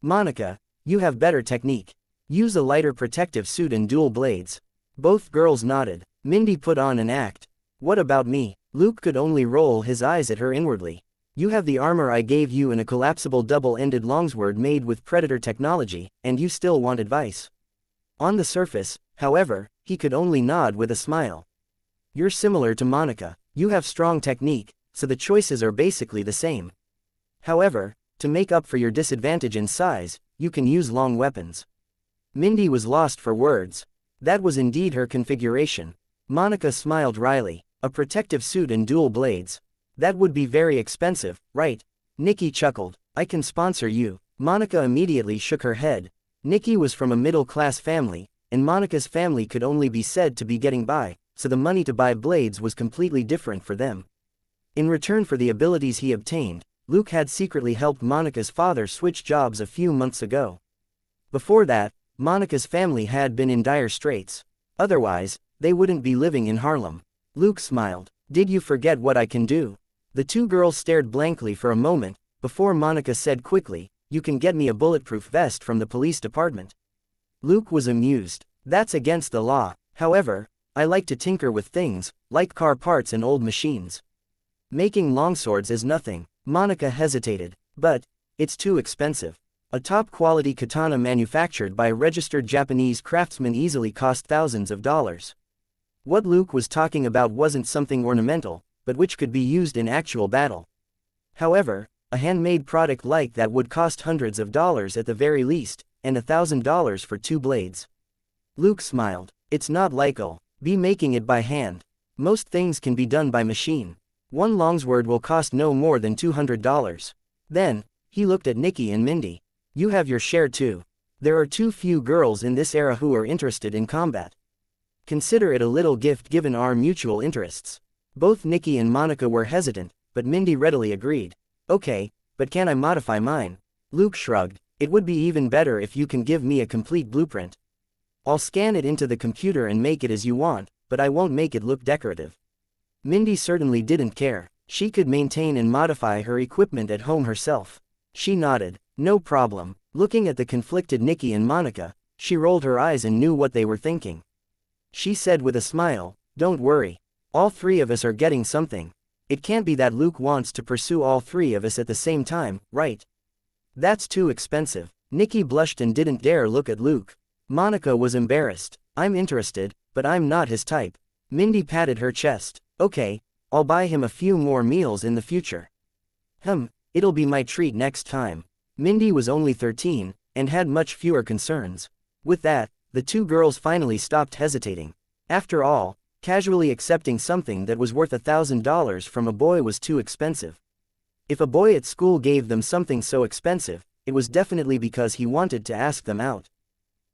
Monica, you have better technique. Use a lighter protective suit and dual blades. Both girls nodded. Mindy put on an act. What about me? Luke could only roll his eyes at her inwardly. You have the armor I gave you in a collapsible double-ended longsword made with Predator technology, and you still want advice. On the surface, however, he could only nod with a smile. You're similar to Monica. You have strong technique, so the choices are basically the same. However, to make up for your disadvantage in size, you can use long weapons. Mindy was lost for words. That was indeed her configuration. Monica smiled wryly. A protective suit and dual blades. That would be very expensive, right? Nikki chuckled. I can sponsor you. Monica immediately shook her head. Nikki was from a middle-class family, and Monica's family could only be said to be getting by, so the money to buy blades was completely different for them. In return for the abilities he obtained, Luke had secretly helped Monica's father switch jobs a few months ago. Before that, Monica's family had been in dire straits. Otherwise, they wouldn't be living in Harlem. Luke smiled. Did you forget what I can do? The two girls stared blankly for a moment, before Monica said quickly, you can get me a bulletproof vest from the police department. Luke was amused. That's against the law. However, I like to tinker with things, like car parts and old machines. Making longswords is nothing. Monica hesitated. But, it's too expensive. A top-quality katana manufactured by a registered Japanese craftsman easily cost thousands of dollars. What Luke was talking about wasn't something ornamental, but which could be used in actual battle. However, a handmade product like that would cost hundreds of dollars at the very least, and $1,000 for 2 blades. Luke smiled. It's not like I'll be making it by hand. Most things can be done by machine. One longsword will cost no more than $200. Then, he looked at Nikki and Mindy. You have your share too. There are too few girls in this era who are interested in combat. Consider it a little gift given our mutual interests. Both Nikki and Monica were hesitant, but Mindy readily agreed. Okay, but can I modify mine? Luke shrugged. It would be even better if you can give me a complete blueprint. I'll scan it into the computer and make it as you want, but I won't make it look decorative. Mindy certainly didn't care. She could maintain and modify her equipment at home herself. She nodded. No problem. Looking at the conflicted Nikki and Monica, she rolled her eyes and knew what they were thinking. She said with a smile, don't worry. All 3 of us are getting something. It can't be that Luke wants to pursue all 3 of us at the same time, right? That's too expensive. Nikki blushed and didn't dare look at Luke. Monica was embarrassed. I'm interested, but I'm not his type. Mindy patted her chest. Okay, I'll buy him a few more meals in the future. It'll be my treat next time. Mindy was only 13, and had much fewer concerns. With that, the two girls finally stopped hesitating. After all, casually accepting something that was worth $1,000 from a boy was too expensive. If a boy at school gave them something so expensive, it was definitely because he wanted to ask them out.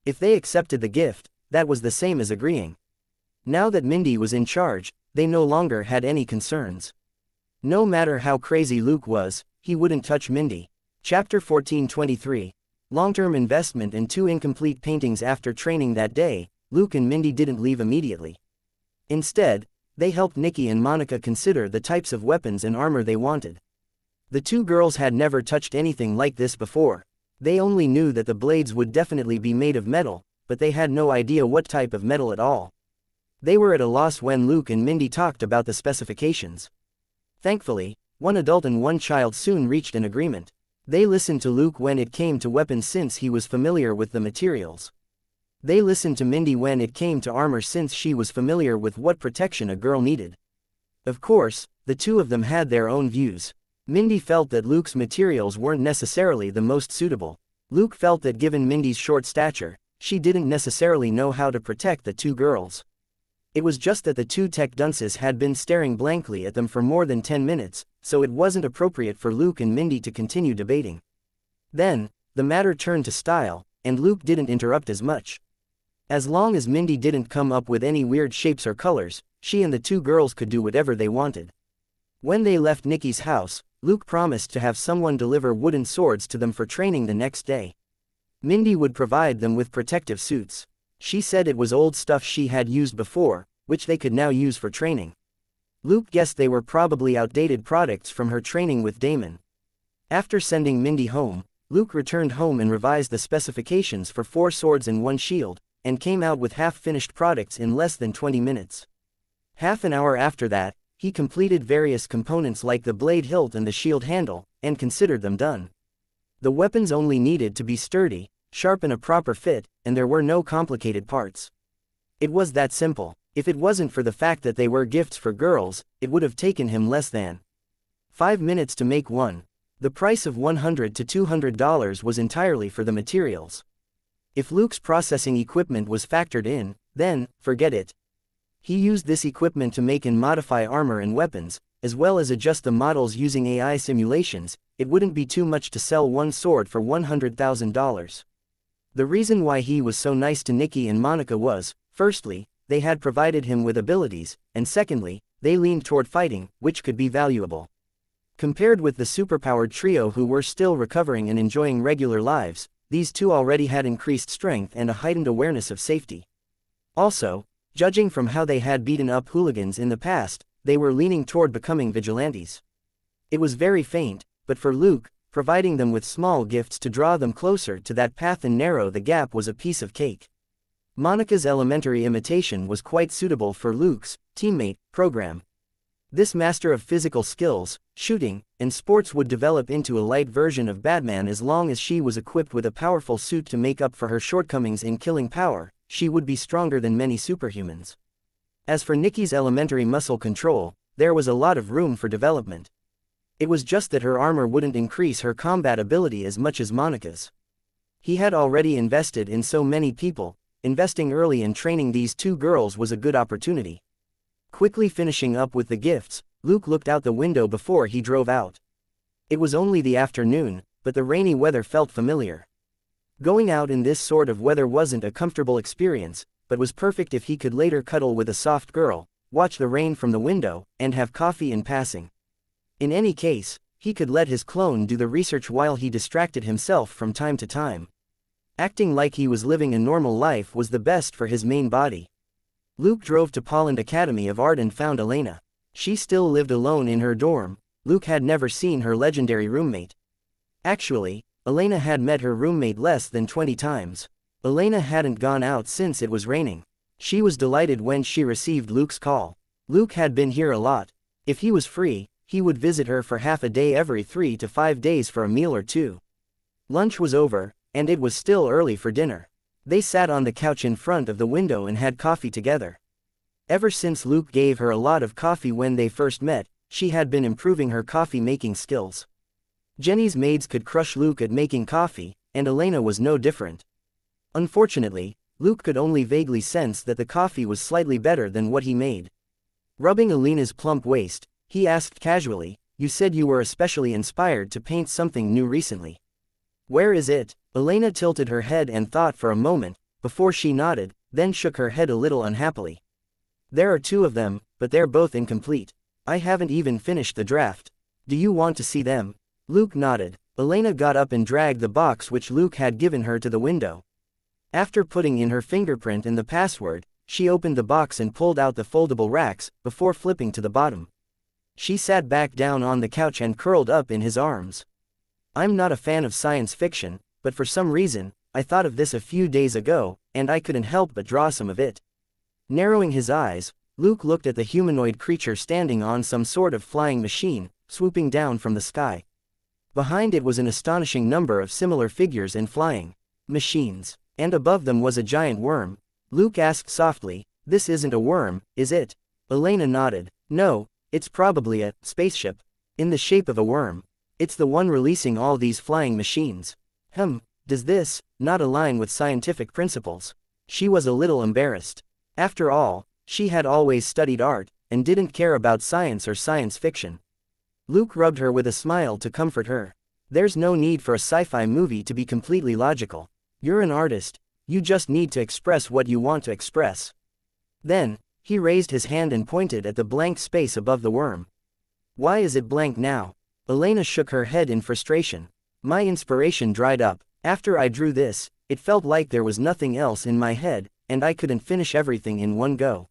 If they accepted the gift, that was the same as agreeing. Now that Mindy was in charge, they no longer had any concerns. No matter how crazy Luke was, he wouldn't touch Mindy. Chapter 14:23. Long-term investment and 2 incomplete paintings. After training that day, Luke and Mindy didn't leave immediately. Instead, they helped Nikki and Monica consider the types of weapons and armor they wanted. The two girls had never touched anything like this before. They only knew that the blades would definitely be made of metal, but they had no idea what type of metal at all. They were at a loss when Luke and Mindy talked about the specifications. Thankfully, one adult and one child soon reached an agreement. They listened to Luke when it came to weapons since he was familiar with the materials. They listened to Mindy when it came to armor since she was familiar with what protection a girl needed. Of course, the two of them had their own views. Mindy felt that Luke's materials weren't necessarily the most suitable. Luke felt that given Mindy's short stature, she didn't necessarily know how to protect the two girls. It was just that the two tech dunces had been staring blankly at them for more than 10 minutes, so it wasn't appropriate for Luke and Mindy to continue debating. Then, the matter turned to style, and Luke didn't interrupt as much. As long as Mindy didn't come up with any weird shapes or colors, she and the two girls could do whatever they wanted. When they left Nikki's house, Luke promised to have someone deliver wooden swords to them for training the next day. Mindy would provide them with protective suits. She said it was old stuff she had used before, which they could now use for training. Luke guessed they were probably outdated products from her training with Damon. After sending Mindy home, Luke returned home and revised the specifications for 4 swords and 1 shield, and came out with half-finished products in less than 20 minutes. Half an hour after that, he completed various components like the blade hilt and the shield handle, and considered them done. The weapons only needed to be sturdy, sharp and a proper fit, and there were no complicated parts. It was that simple. If it wasn't for the fact that they were gifts for girls, it would have taken him less than 5 minutes to make one. The price of $100 to $200 was entirely for the materials. If Luke's processing equipment was factored in, then, forget it. He used this equipment to make and modify armor and weapons, as well as adjust the models using AI simulations. It wouldn't be too much to sell one sword for $100,000. The reason why he was so nice to Nikki and Monica was, firstly, they had provided him with abilities, and secondly, they leaned toward fighting, which could be valuable. Compared with the superpowered trio who were still recovering and enjoying regular lives, these two already had increased strength and a heightened awareness of safety. Also, judging from how they had beaten up hooligans in the past, they were leaning toward becoming vigilantes. It was very faint, but for Luke, providing them with small gifts to draw them closer to that path and narrow the gap was a piece of cake. Monica's elementary imitation was quite suitable for Luke's teammate program. This master of physical skills, shooting, and sports would develop into a light version of Batman as long as she was equipped with a powerful suit to make up for her shortcomings in killing power. She would be stronger than many superhumans. As for Nikki's elementary muscle control, there was a lot of room for development. It was just that her armor wouldn't increase her combat ability as much as Monica's. He had already invested in so many people. Investing early in training these 2 girls was a good opportunity. Quickly finishing up with the gifts, Luke looked out the window before he drove out. It was only the afternoon, but the rainy weather felt familiar. Going out in this sort of weather wasn't a comfortable experience, but was perfect if he could later cuddle with a soft girl, watch the rain from the window, and have coffee in passing. In any case, he could let his clone do the research while he distracted himself from time to time. Acting like he was living a normal life was the best for his main body. Luke drove to Polland Academy of Art and found Elena. She still lived alone in her dorm. Luke had never seen her legendary roommate. Actually, Elena had met her roommate less than 20 times. Elena hadn't gone out since it was raining. She was delighted when she received Luke's call. Luke had been here a lot. If he was free, he would visit her for half a day every 3 to 5 days for a meal or 2. Lunch was over, and it was still early for dinner. They sat on the couch in front of the window and had coffee together. Ever since Luke gave her a lot of coffee when they first met, she had been improving her coffee-making skills. Jenny's maids could crush Luke at making coffee, and Elena was no different. Unfortunately, Luke could only vaguely sense that the coffee was slightly better than what he made. Rubbing Elena's plump waist, he asked casually, "You said you were especially inspired to paint something new recently. Where is it?" Elena tilted her head and thought for a moment, before she nodded, then shook her head a little unhappily. "There are 2 of them, but they're both incomplete. I haven't even finished the draft. Do you want to see them?" Luke nodded. Elena got up and dragged the box which Luke had given her to the window. After putting in her fingerprint and the password, she opened the box and pulled out the foldable racks, before flipping to the bottom. She sat back down on the couch and curled up in his arms. "I'm not a fan of science fiction, but for some reason, I thought of this a few days ago, and I couldn't help but draw some of it." Narrowing his eyes, Luke looked at the humanoid creature standing on some sort of flying machine, swooping down from the sky. Behind it was an astonishing number of similar figures and flying machines, and above them was a giant worm. Luke asked softly, "This isn't a worm, is it?" Elena nodded. "No, it's probably a spaceship. In the shape of a worm. It's the one releasing all these flying machines." Does this not align with scientific principles?" She was a little embarrassed. After all, she had always studied art, and didn't care about science or science fiction. Luke rubbed her with a smile to comfort her. "There's no need for a sci-fi movie to be completely logical. You're an artist, you just need to express what you want to express." Then, he raised his hand and pointed at the blank space above the worm. Why is it blank now? Elena shook her head in frustration. My inspiration dried up. After I drew this, it felt like there was nothing else in my head, and I couldn't finish everything in one go.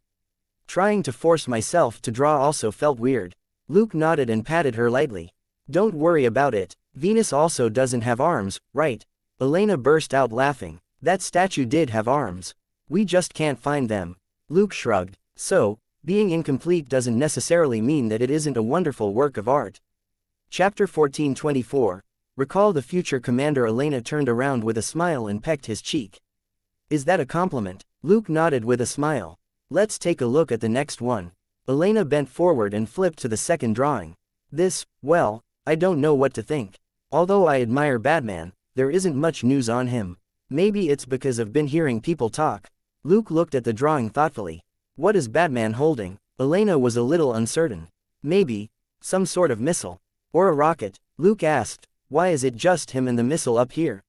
Trying to force myself to draw also felt weird. Luke nodded and patted her lightly. Don't worry about it. Venus also doesn't have arms, right? Elena burst out laughing. That statue did have arms. We just can't find them. Luke shrugged. So, being incomplete doesn't necessarily mean that it isn't a wonderful work of art. Chapter 1424. Recall the future commander. Elena turned around with a smile and pecked his cheek. Is that a compliment? Luke nodded with a smile. Let's take a look at the next one. Elena bent forward and flipped to the second drawing. This, well, I don't know what to think. Although I admire Batman, there isn't much news on him. Maybe it's because I've been hearing people talk. Luke looked at the drawing thoughtfully. What is Batman holding? Elena was a little uncertain. Maybe some sort of missile. Or a rocket. Luke asked, why is it just him and the missile up here?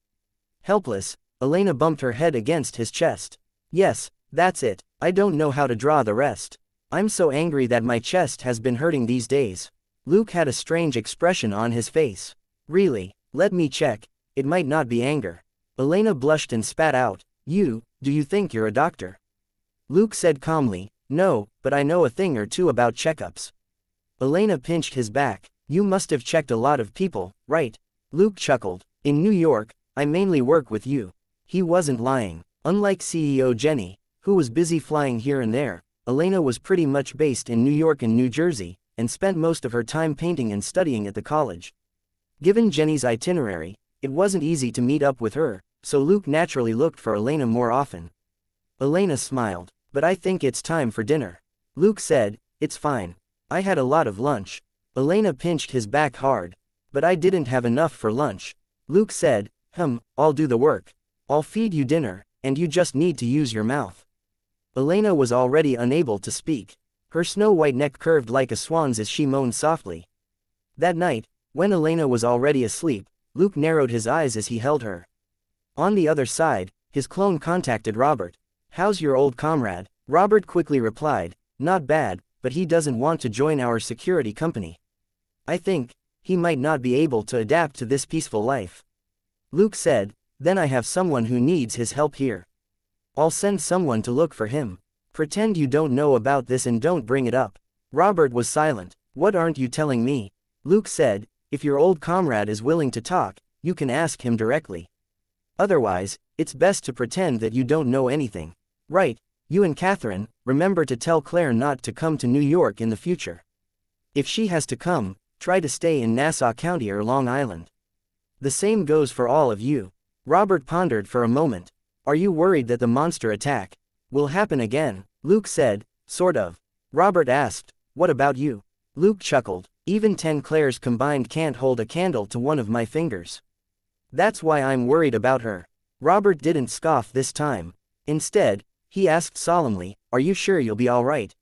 Helpless, Elena bumped her head against his chest. Yes, that's it. I don't know how to draw the rest. I'm so angry that my chest has been hurting these days. Luke had a strange expression on his face. Really? Let me check. It might not be anger. Elena blushed and spat out. Do you think you're a doctor? Luke said calmly, no, but I know a thing or two about checkups. Elena pinched his back. You must have checked a lot of people, right? Luke chuckled. In New York, I mainly work with you. He wasn't lying. Unlike CEO Jenny, who was busy flying here and there, Elena was pretty much based in New York and New Jersey, and spent most of her time painting and studying at the college. Given Jenny's itinerary, it wasn't easy to meet up with her, so Luke naturally looked for Elena more often. Elena smiled. But I think it's time for dinner. Luke said, it's fine. I had a lot of lunch. Elena pinched his back hard. But I didn't have enough for lunch. Luke said, I'll do the work. I'll feed you dinner, and you just need to use your mouth. Elena was already unable to speak. Her snow-white neck curved like a swan's as she moaned softly. That night, when Elena was already asleep, Luke narrowed his eyes as he held her. On the other side, his clone contacted Robert. How's your old comrade? Robert quickly replied, not bad, but he doesn't want to join our security company. I think he might not be able to adapt to this peaceful life. Luke said, then I have someone who needs his help here. I'll send someone to look for him. Pretend you don't know about this and don't bring it up. Robert was silent. What aren't you telling me? Luke said, if your old comrade is willing to talk, you can ask him directly. Otherwise, it's best to pretend that you don't know anything. Right, you and Catherine, remember to tell Claire not to come to New York in the future. If she has to come, try to stay in Nassau County or Long Island. The same goes for all of you. Robert pondered for a moment. Are you worried that the monster attack will happen again? Luke said, sort of. Robert asked, what about you? Luke chuckled. Even 10 Claires combined can't hold a candle to one of my fingers. That's why I'm worried about her. Robert didn't scoff this time. Instead, he asked solemnly, are you sure you'll be all right?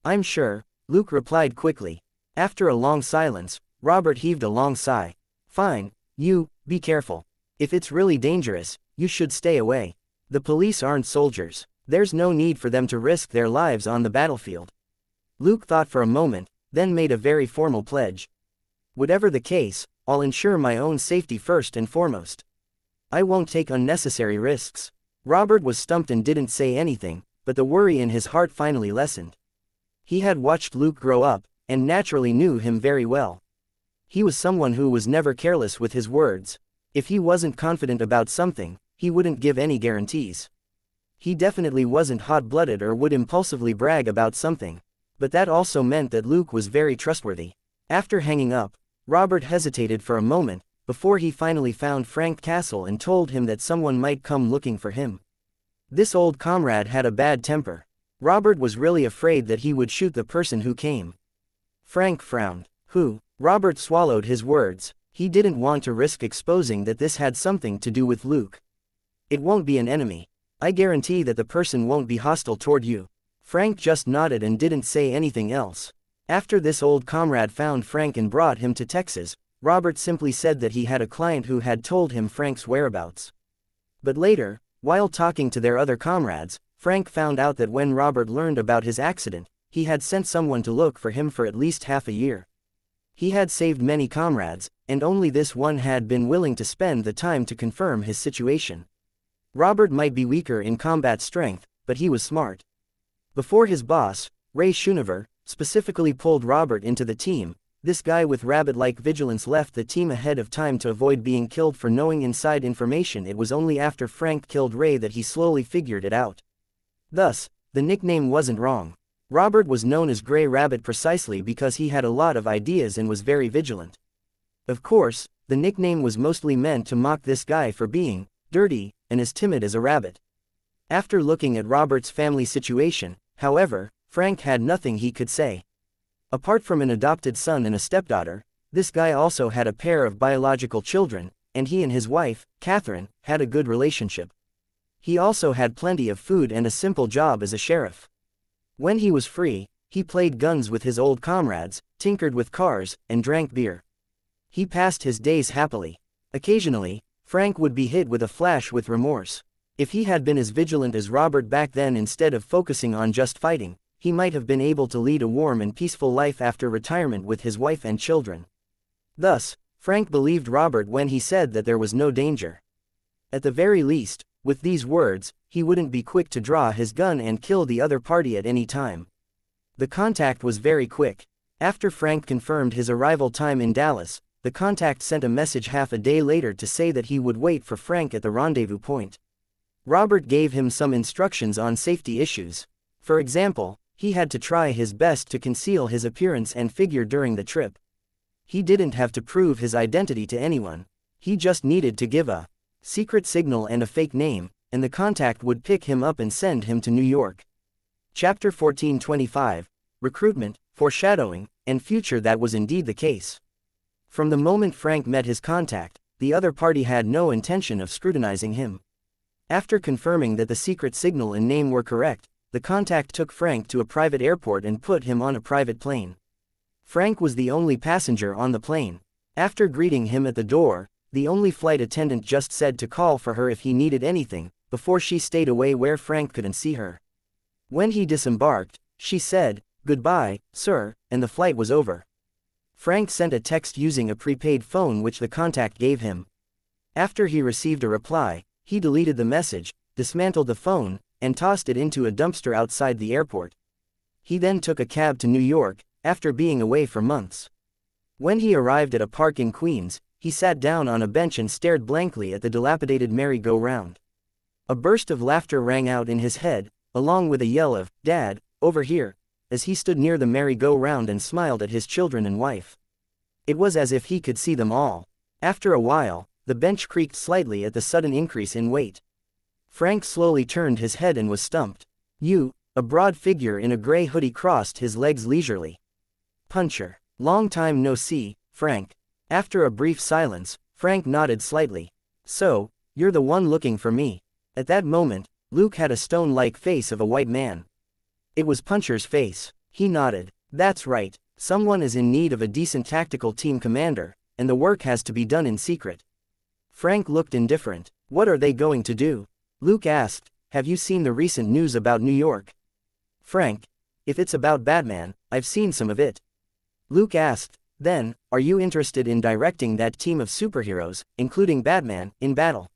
I'm sure, Luke replied quickly. After a long silence, Robert heaved a long sigh. Fine, be careful. If it's really dangerous, you should stay away. The police aren't soldiers. There's no need for them to risk their lives on the battlefield. Luke thought for a moment, then made a very formal pledge. Whatever the case, I'll ensure my own safety first and foremost. I won't take unnecessary risks. Robert was stumped and didn't say anything, but the worry in his heart finally lessened. He had watched Luke grow up, and naturally knew him very well. He was someone who was never careless with his words. If he wasn't confident about something, he wouldn't give any guarantees. He definitely wasn't hot-blooded or would impulsively brag about something. But that also meant that Luke was very trustworthy. After hanging up, Robert hesitated for a moment, before he finally found Frank Castle and told him that someone might come looking for him. This old comrade had a bad temper. Robert was really afraid that he would shoot the person who came. Frank frowned. Who? Robert swallowed his words. He didn't want to risk exposing that this had something to do with Luke. It won't be an enemy. I guarantee that the person won't be hostile toward you. Frank just nodded and didn't say anything else. After this old comrade found Frank and brought him to Texas, Robert simply said that he had a client who had told him Frank's whereabouts. But later, while talking to their other comrades, Frank found out that when Robert learned about his accident, he had sent someone to look for him for at least half a year. He had saved many comrades, and only this one had been willing to spend the time to confirm his situation. Robert might be weaker in combat strength, but he was smart. Before his boss, Ray Schoonover, specifically pulled Robert into the team, this guy with rabbit-like vigilance left the team ahead of time to avoid being killed for knowing inside information. It was only after Frank killed Ray that he slowly figured it out. Thus, the nickname wasn't wrong. Robert was known as Gray Rabbit precisely because he had a lot of ideas and was very vigilant. Of course, the nickname was mostly meant to mock this guy for being dirty and as timid as a rabbit. After looking at Robert's family situation, however, Frank had nothing he could say. Apart from an adopted son and a stepdaughter, this guy also had a pair of biological children, and he and his wife, Catherine, had a good relationship. He also had plenty of food and a simple job as a sheriff. When he was free, he played guns with his old comrades, tinkered with cars, and drank beer. He passed his days happily. Occasionally, Frank would be hit with a flash with remorse. If he had been as vigilant as Robert back then instead of focusing on just fighting, he might have been able to lead a warm and peaceful life after retirement with his wife and children. Thus, Frank believed Robert when he said that there was no danger. At the very least, with these words, he wouldn't be quick to draw his gun and kill the other party at any time. The contact was very quick. After Frank confirmed his arrival time in Dallas, the contact sent a message half a day later to say that he would wait for Frank at the rendezvous point. Robert gave him some instructions on safety issues. For example, he had to try his best to conceal his appearance and figure during the trip. He didn't have to prove his identity to anyone. He just needed to give a secret signal and a fake name, and the contact would pick him up and send him to New York. Chapter 1425, Recruitment, Foreshadowing, and Future. That was indeed the case. From the moment Frank met his contact, the other party had no intention of scrutinizing him. After confirming that the secret signal and name were correct, the contact took Frank to a private airport and put him on a private plane. Frank was the only passenger on the plane. After greeting him at the door, the only flight attendant just said to call for her if he needed anything, before she stayed away where Frank couldn't see her. When he disembarked, she said, "Goodbye, sir," and the flight was over. Frank sent a text using a prepaid phone which the contact gave him. After he received a reply, he deleted the message, dismantled the phone, and tossed it into a dumpster outside the airport. He then took a cab to New York, after being away for months. When he arrived at a park in Queens, he sat down on a bench and stared blankly at the dilapidated merry-go-round. A burst of laughter rang out in his head, along with a yell of, "Dad, over here," as he stood near the merry-go-round and smiled at his children and wife. It was as if he could see them all. After a while, the bench creaked slightly at the sudden increase in weight. Frank slowly turned his head and was stumped. A broad figure in a gray hoodie crossed his legs leisurely. "Puncher. Long time no see, Frank." After a brief silence, Frank nodded slightly. "So, you're the one looking for me." At that moment, Luke had a stone-like face of a white man. It was Puncher's face. He nodded. "That's right. Someone is in need of a decent tactical team commander, and the work has to be done in secret." Frank looked indifferent. "What are they going to do?" Luke asked. "Have you seen the recent news about New York?" Frank: "If it's about Batman, I've seen some of it." Luke asked. "Then, are you interested in directing that team of superheroes, including Batman, in battle?"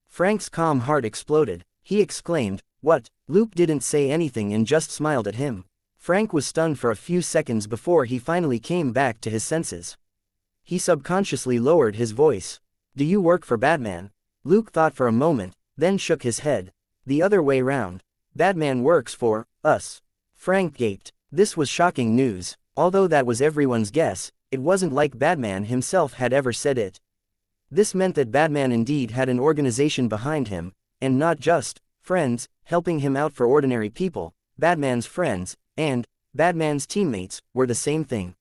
Frank's calm heart exploded. He exclaimed, "What?" Luke didn't say anything and just smiled at him. Frank was stunned for a few seconds before he finally came back to his senses. He subconsciously lowered his voice. "Do you work for Batman?" Luke thought for a moment, then shook his head. "The other way round. Batman works for us." Frank gaped. This was shocking news. Although that was everyone's guess, it wasn't like Batman himself had ever said it. This meant that Batman indeed had an organization behind him, and not just friends, helping him out for ordinary people. Batman's friends, and Batman's teammates, were the same thing.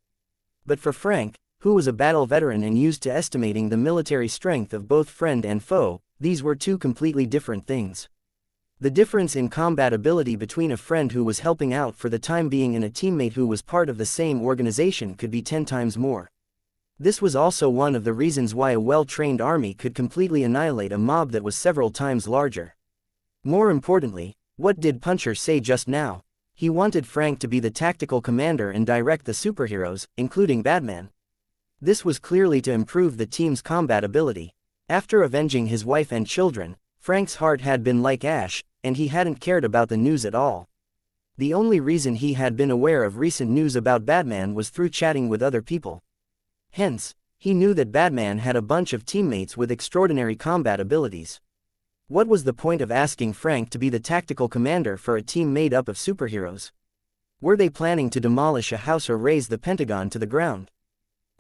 But for Frank, who was a battle veteran and used to estimating the military strength of both friend and foe, these were two completely different things. The difference in combat ability between a friend who was helping out for the time being and a teammate who was part of the same organization could be 10 times more. This was also one of the reasons why a well-trained army could completely annihilate a mob that was several times larger. More importantly, what did Puncher say just now? He wanted Frank to be the tactical commander and direct the superheroes, including Batman. This was clearly to improve the team's combat ability. After avenging his wife and children, Frank's heart had been like ash, and he hadn't cared about the news at all. The only reason he had been aware of recent news about Batman was through chatting with other people. Hence, he knew that Batman had a bunch of teammates with extraordinary combat abilities. What was the point of asking Frank to be the tactical commander for a team made up of superheroes? Were they planning to demolish a house or raze the Pentagon to the ground?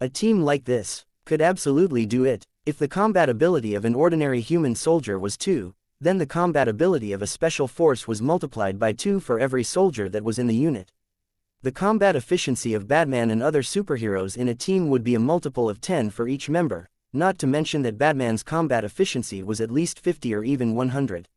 A team like this could absolutely do it. If the combat ability of an ordinary human soldier was 2, then the combat ability of a special force was multiplied by 2 for every soldier that was in the unit. The combat efficiency of Batman and other superheroes in a team would be a multiple of 10 for each member, not to mention that Batman's combat efficiency was at least 50 or even 100.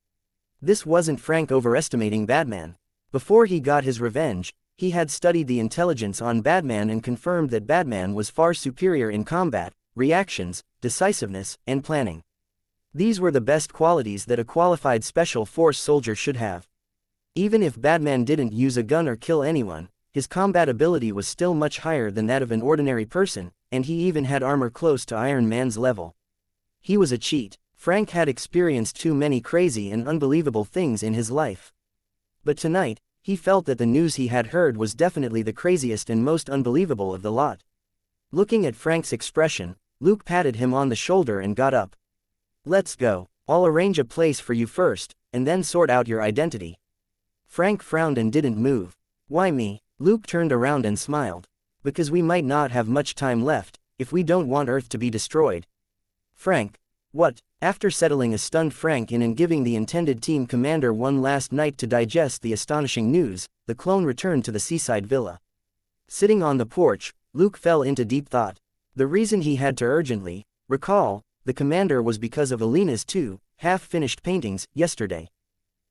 This wasn't Frank overestimating Batman. Before he got his revenge, he had studied the intelligence on Batman and confirmed that Batman was far superior in combat, reactions, decisiveness, and planning. These were the best qualities that a qualified special force soldier should have. Even if Batman didn't use a gun or kill anyone, his combat ability was still much higher than that of an ordinary person, and he even had armor close to Iron Man's level. He was a cheat. Frank had experienced too many crazy and unbelievable things in his life. But tonight, he felt that the news he had heard was definitely the craziest and most unbelievable of the lot. Looking at Frank's expression, Luke patted him on the shoulder and got up. "Let's go. I'll arrange a place for you first, and then sort out your identity." Frank frowned and didn't move. "Why me?" Luke turned around and smiled. "Because we might not have much time left, if we don't want Earth to be destroyed." "Frank, what?" After settling a stunned Frank in and giving the intended team commander one last night to digest the astonishing news, the clone returned to the seaside villa. Sitting on the porch, Luke fell into deep thought. The reason he had to urgently recall the commander was because of Elena's 2 half-finished paintings yesterday.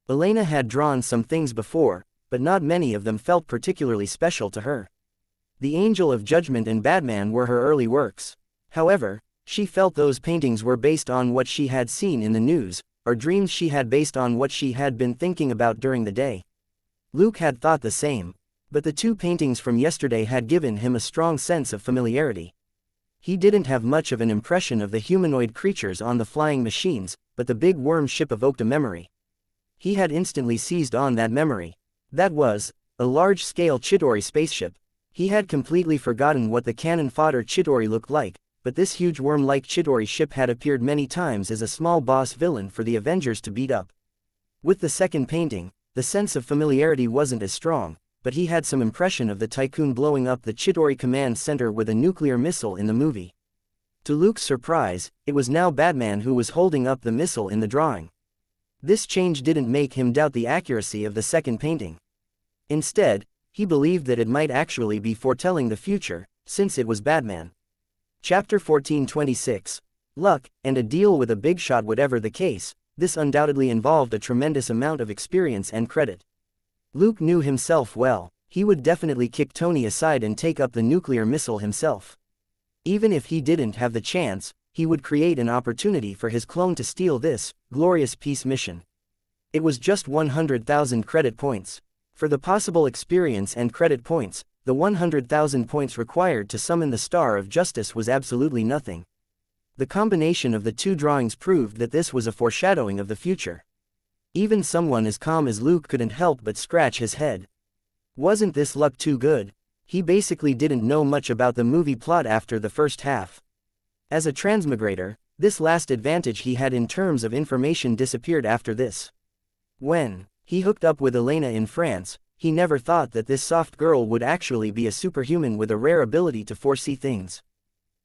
Elena had drawn some things before, but not many of them felt particularly special to her. The Angel of Judgment and Batman were her early works. However, she felt those paintings were based on what she had seen in the news, or dreams she had based on what she had been thinking about during the day. Luke had thought the same, but the 2 paintings from yesterday had given him a strong sense of familiarity. He didn't have much of an impression of the humanoid creatures on the flying machines, but the big worm ship evoked a memory. He had instantly seized on that memory. That was a large-scale Chidori spaceship. He had completely forgotten what the cannon fodder Chidori looked like, but this huge worm-like Chidori ship had appeared many times as a small boss villain for the Avengers to beat up. With the second painting, the sense of familiarity wasn't as strong, but he had some impression of the Tycoon blowing up the Chidori command center with a nuclear missile in the movie. To Luke's surprise, it was now Batman who was holding up the missile in the drawing. This change didn't make him doubt the accuracy of the second painting. Instead, he believed that it might actually be foretelling the future, since it was Batman. Chapter 14:26. Luck, and a deal with a big shot. Whatever the case, this undoubtedly involved a tremendous amount of experience and credit. Luke knew himself well. He would definitely kick Tony aside and take up the nuclear missile himself. Even if he didn't have the chance, he would create an opportunity for his clone to steal this glorious peace mission. It was just 100,000 credit points. For the possible experience and credit points, the 100,000 points required to summon the Star of Justice was absolutely nothing. The combination of the 2 drawings proved that this was a foreshadowing of the future. Even someone as calm as Luke couldn't help but scratch his head. Wasn't this luck too good? He basically didn't know much about the movie plot after the first half. As a transmigrator, this last advantage he had in terms of information disappeared after this. When he hooked up with Elena in France, he never thought that this soft girl would actually be a superhuman with a rare ability to foresee things.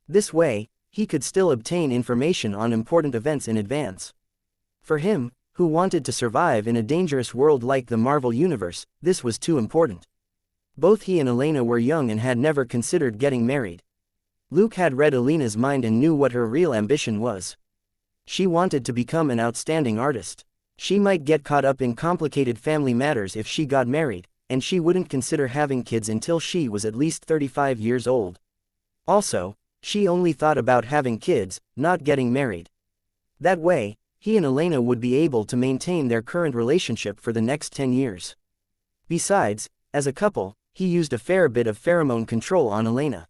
This way, he could still obtain information on important events in advance. For him, who wanted to survive in a dangerous world like the Marvel Universe, this was too important. Both he and Elena were young and had never considered getting married. Luke had read Elena's mind and knew what her real ambition was. She wanted to become an outstanding artist. She might get caught up in complicated family matters if she got married, and she wouldn't consider having kids until she was at least 35 years old. Also, she only thought about having kids, not getting married. That way, he and Elena would be able to maintain their current relationship for the next 10 years. Besides, as a couple, he used a fair bit of pheromone control on Elena.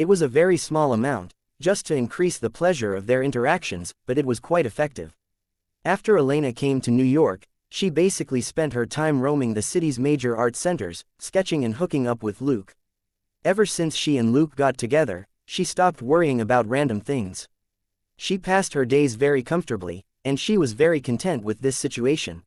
It was a very small amount, just to increase the pleasure of their interactions, but it was quite effective. After Elena came to New York, she basically spent her time roaming the city's major art centers, sketching and hooking up with Luke. Ever since she and Luke got together, she stopped worrying about random things. She passed her days very comfortably, and she was very content with this situation.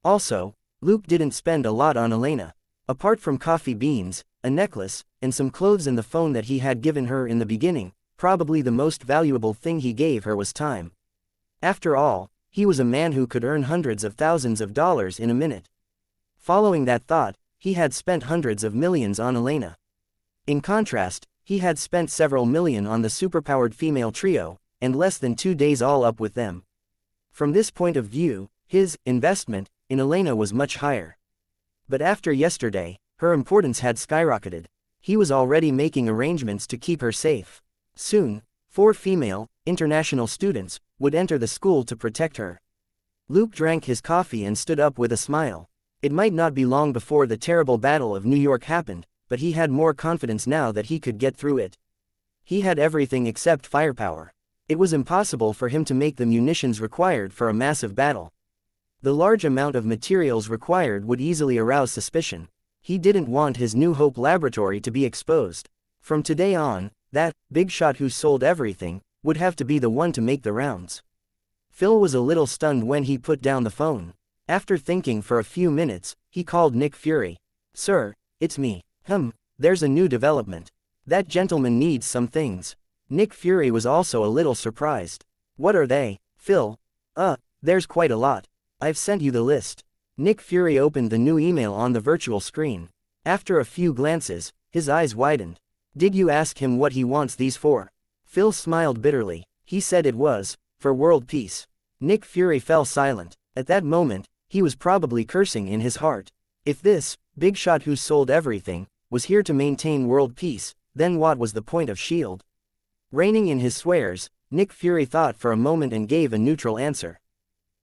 Also, Luke didn't spend a lot on Elena. Apart from coffee beans, a necklace, and some clothes and the phone that he had given her in the beginning, probably the most valuable thing he gave her was time. After all, he was a man who could earn hundreds of thousands of dollars in a minute. Following that thought, he had spent hundreds of millions on Elena. In contrast, he had spent several million on the superpowered female trio, and less than 2 days all up with them. From this point of view, his investment in Elena was much higher. But after yesterday, her importance had skyrocketed. He was already making arrangements to keep her safe. Soon, 4 female, international students would enter the school to protect her. Luke drank his coffee and stood up with a smile. It might not be long before the terrible Battle of New York happened, but he had more confidence now that he could get through it. He had everything except firepower. It was impossible for him to make the munitions required for a massive battle. The large amount of materials required would easily arouse suspicion. He didn't want his New Hope laboratory to be exposed. From today on, that big shot who sold everything would have to be the one to make the rounds. Phil was a little stunned when he put down the phone. After thinking for a few minutes, he called Nick Fury. "Sir, it's me. There's a new development. That gentleman needs some things." Nick Fury was also a little surprised. "What are they, Phil?" There's quite a lot. I've sent you the list." Nick Fury opened the new email on the virtual screen. After a few glances, his eyes widened. "Did you ask him what he wants these for?" Phil smiled bitterly. "He said it was for world peace." Nick Fury fell silent. At that moment, he was probably cursing in his heart. If this big shot who sold everything was here to maintain world peace, then what was the point of S.H.I.E.L.D.? Reining in his swears, Nick Fury thought for a moment and gave a neutral answer.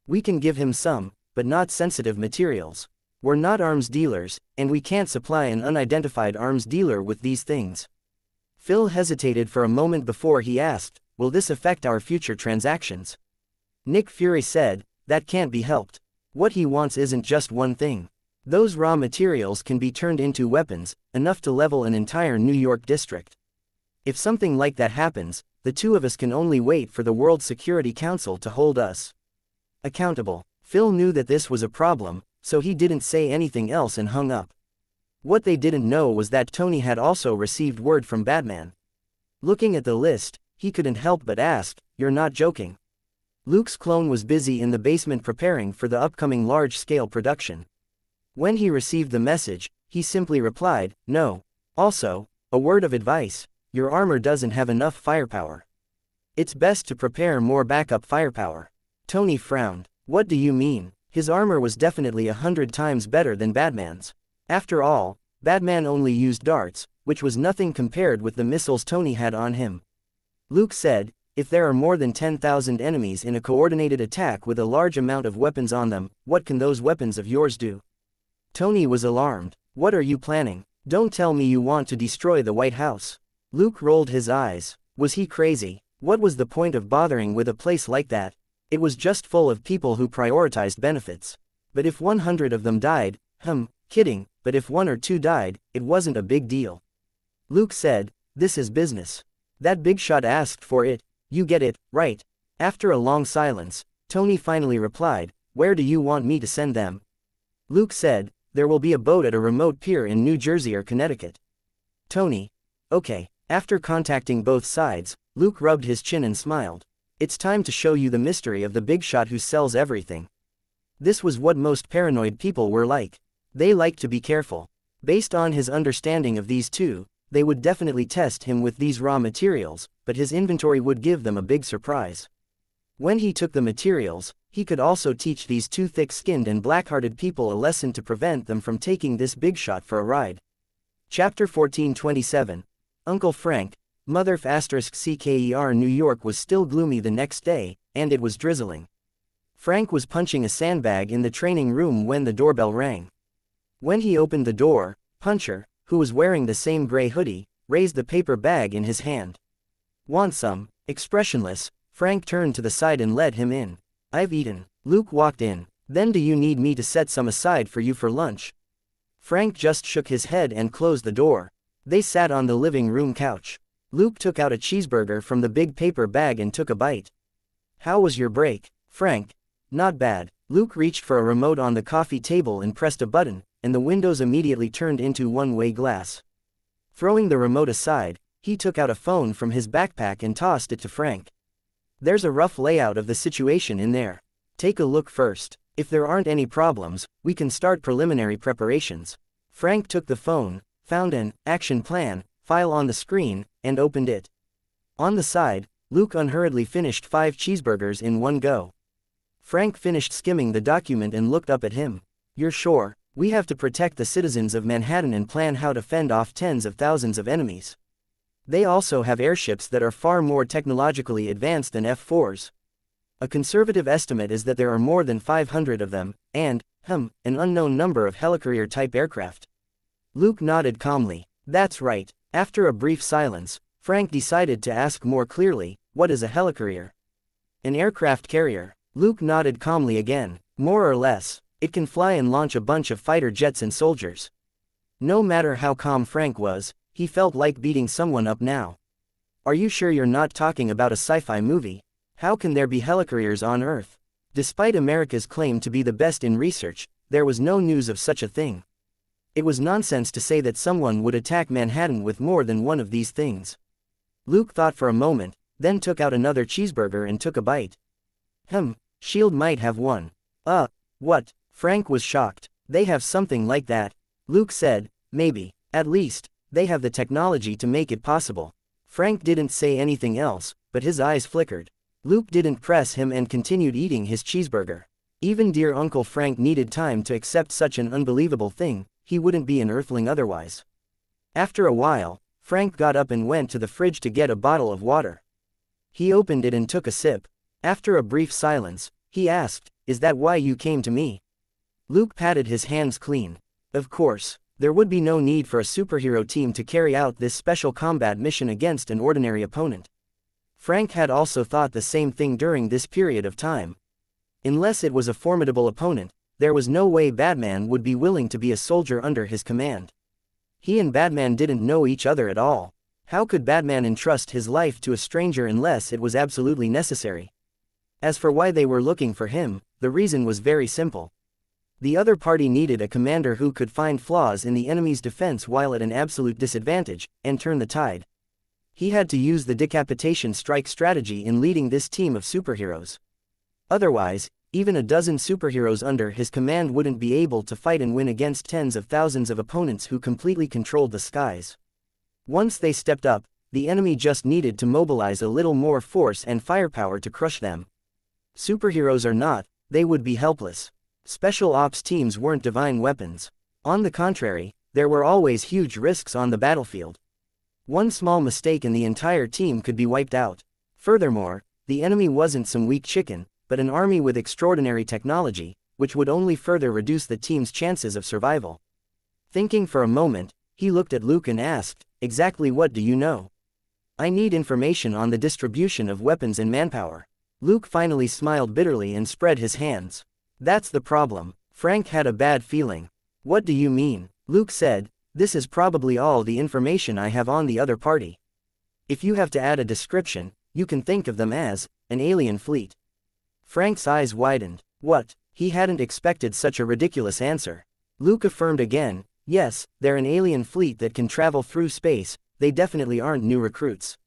"We can give him some, but not sensitive materials. We're not arms dealers, and we can't supply an unidentified arms dealer with these things." Phil hesitated for a moment before he asked, "Will this affect our future transactions?" Nick Fury said, "That can't be helped. What he wants isn't just one thing. Those raw materials can be turned into weapons, enough to level an entire New York district. If something like that happens, the two of us can only wait for the World Security Council to hold us accountable." Phil knew that this was a problem, so he didn't say anything else and hung up. What they didn't know was that Tony had also received word from Batman. Looking at the list, he couldn't help but ask, "You're not joking?" Luke's clone was busy in the basement preparing for the upcoming large-scale production. When he received the message, he simply replied, "No. Also, a word of advice, your armor doesn't have enough firepower. It's best to prepare more backup firepower." Tony frowned. "What do you mean?" His armor was definitely 100 times better than Batman's. After all, Batman only used darts, which was nothing compared with the missiles Tony had on him. Luke said, "If there are more than 10,000 enemies in a coordinated attack with a large amount of weapons on them, what can those weapons of yours do?" Tony was alarmed. "What are you planning? Don't tell me you want to destroy the White House." Luke rolled his eyes. Was he crazy? What was the point of bothering with a place like that? It was just full of people who prioritized benefits. But if 100 of them died, kidding, but if 1 or 2 died, it wasn't a big deal. Luke said, "This is business. That big shot asked for it, you get it, right?" After a long silence, Tony finally replied, "Where do you want me to send them?" Luke said, "There will be a boat at a remote pier in New Jersey or Connecticut." Tony, "Okay." After contacting both sides, Luke rubbed his chin and smiled. "It's time to show you the mystery of the big shot who sells everything." This was what most paranoid people were like. They liked to be careful. Based on his understanding of these two, they would definitely test him with these raw materials, but his inventory would give them a big surprise. When he took the materials, he could also teach these two thick-skinned and black-hearted people a lesson to prevent them from taking this big shot for a ride. Chapter 1427. Uncle Frank. Mother *CKER. New York was still gloomy the next day, and it was drizzling. Frank was punching a sandbag in the training room when the doorbell rang. When he opened the door, Puncher, who was wearing the same gray hoodie, raised the paper bag in his hand. Want some? Expressionless, Frank turned to the side and led him in. I've eaten. Luke walked in. Then do you need me to set some aside for you for lunch? Frank just shook his head and closed the door. They sat on the living room couch. Luke took out a cheeseburger from the big paper bag and took a bite. How was your break, Frank? Not bad. Luke reached for a remote on the coffee table and pressed a button, and the windows immediately turned into one-way glass. Throwing the remote aside, he took out a phone from his backpack and tossed it to Frank. There's a rough layout of the situation in there. Take a look first. If there aren't any problems, we can start preliminary preparations. Frank took the phone, found an action plan file on the screen, and opened it. On the side, Luke unhurriedly finished 5 cheeseburgers in one go. Frank finished skimming the document and looked up at him. You're sure? We have to protect the citizens of Manhattan and plan how to fend off tens of thousands of enemies. They also have airships that are far more technologically advanced than F-4s. A conservative estimate is that there are more than 500 of them, and, an unknown number of helicarrier-type aircraft. Luke nodded calmly. That's right. After a brief silence, Frank decided to ask more clearly, what is a helicarrier? An aircraft carrier. Luke nodded calmly again. More or less, it can fly and launch a bunch of fighter jets and soldiers. No matter how calm Frank was, he felt like beating someone up now. Are you sure you're not talking about a sci-fi movie? How can there be helicarriers on Earth? Despite America's claim to be the best in research, there was no news of such a thing. It was nonsense to say that someone would attack Manhattan with more than one of these things. Luke thought for a moment, then took out another cheeseburger and took a bite. SHIELD might have one. What? Frank was shocked. They have something like that. Luke said, maybe. At least, they have the technology to make it possible. Frank didn't say anything else, but his eyes flickered. Luke didn't press him and continued eating his cheeseburger. Even dear Uncle Frank needed time to accept such an unbelievable thing, he wouldn't be an earthling otherwise. After a while, Frank got up and went to the fridge to get a bottle of water. He opened it and took a sip. After a brief silence, he asked, is that why you came to me? Luke patted his hands clean. Of course, there would be no need for a superhero team to carry out this special combat mission against an ordinary opponent. Frank had also thought the same thing during this period of time. Unless it was a formidable opponent, there was no way Batman would be willing to be a soldier under his command. He and Batman didn't know each other at all. How could Batman entrust his life to a stranger unless it was absolutely necessary? As for why they were looking for him, the reason was very simple. The other party needed a commander who could find flaws in the enemy's defense while at an absolute disadvantage, and turn the tide. He had to use the decapitation strike strategy in leading this team of superheroes. Otherwise, even a dozen superheroes under his command wouldn't be able to fight and win against tens of thousands of opponents who completely controlled the skies. Once they stepped up, the enemy just needed to mobilize a little more force and firepower to crush them. Superheroes or not, they would be helpless. Special ops teams weren't divine weapons. On the contrary, there were always huge risks on the battlefield. One small mistake and the entire team could be wiped out. Furthermore, the enemy wasn't some weak chicken, but an army with extraordinary technology, which would only further reduce the team's chances of survival. Thinking for a moment, he looked at Luke and asked, exactly what do you know? I need information on the distribution of weapons and manpower. Luke finally smiled bitterly and spread his hands. That's the problem. Frank had a bad feeling. What do you mean? Luke said, this is probably all the information I have on the other party. If you have to add a description, you can think of them as an alien fleet. Frank's eyes widened. What? He hadn't expected such a ridiculous answer. Luke affirmed again, yes, they're an alien fleet that can travel through space, they definitely aren't new recruits.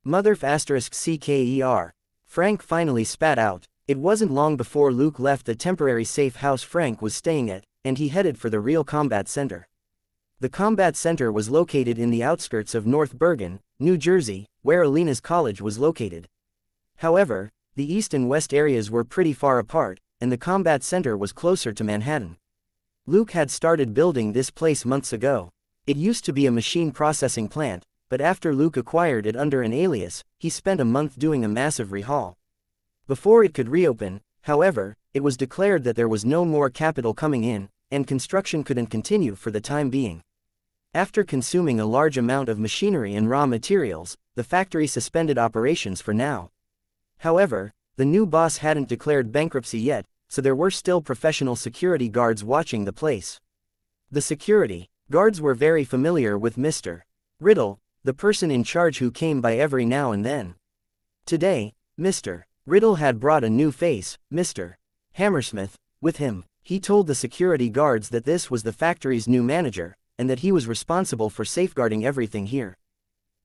Mother**CKER. Frank finally spat out. It wasn't long before Luke left the temporary safe house Frank was staying at, and he headed for the real combat center. The combat center was located in the outskirts of North Bergen, New Jersey, where Alina's college was located. However, the east and west areas were pretty far apart, and the combat center was closer to Manhattan. Luke had started building this place months ago. It used to be a machine processing plant, but after Luke acquired it under an alias, he spent a month doing a massive rehaul. Before it could reopen, however, it was declared that there was no more capital coming in, and construction couldn't continue for the time being. After consuming a large amount of machinery and raw materials, the factory suspended operations for now. However, the new boss hadn't declared bankruptcy yet, so there were still professional security guards watching the place. The security guards were very familiar with Mr. Riddle, the person in charge who came by every now and then. Today, Mr. Riddle had brought a new face, Mr. Hammersmith, with him. He told the security guards that this was the factory's new manager, and that he was responsible for safeguarding everything here.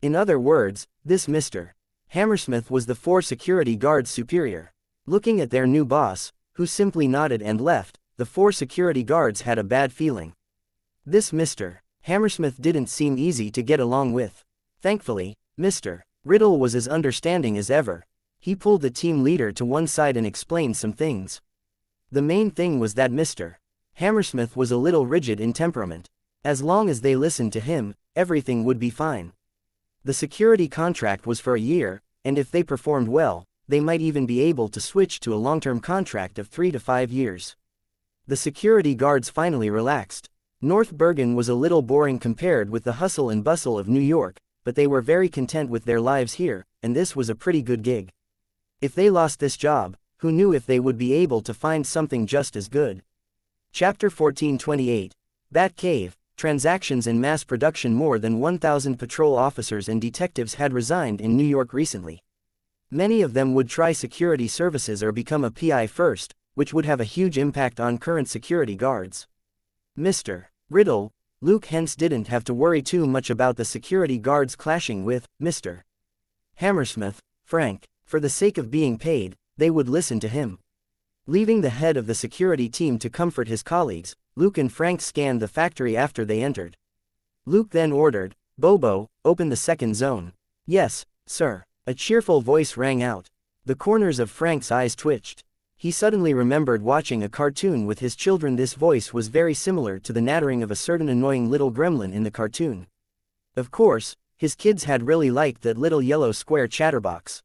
In other words, this Mr. Hammersmith was the 4 security guards' superior. Looking at their new boss, who simply nodded and left, the 4 security guards had a bad feeling. This Mr. Hammersmith didn't seem easy to get along with. Thankfully, Mr. Riddle was as understanding as ever. He pulled the team leader to one side and explained some things. The main thing was that Mr. Hammersmith was a little rigid in temperament. As long as they listened to him, everything would be fine. The security contract was for a year, and if they performed well, they might even be able to switch to a long-term contract of 3 to 5 years. The security guards finally relaxed. North Bergen was a little boring compared with the hustle and bustle of New York, but they were very content with their lives here, and this was a pretty good gig. If they lost this job, who knew if they would be able to find something just as good? Chapter 1428. Bat Cave, Transactions in Mass Production. More than 1,000 patrol officers and detectives had resigned in New York recently. Many of them would try security services or become a PI first, which would have a huge impact on current security guards. Mr. Riddle, Luke hence didn't have to worry too much about the security guards clashing with Mr. Hammersmith, Frank. For the sake of being paid, they would listen to him. Leaving the head of the security team to comfort his colleagues, Luke and Frank scanned the factory after they entered. Luke then ordered, "Bobo, open the second zone." "Yes, sir." A cheerful voice rang out. The corners of Frank's eyes twitched. He suddenly remembered watching a cartoon with his children. This voice was very similar to the nattering of a certain annoying little gremlin in the cartoon. Of course, his kids had really liked that little yellow square chatterbox.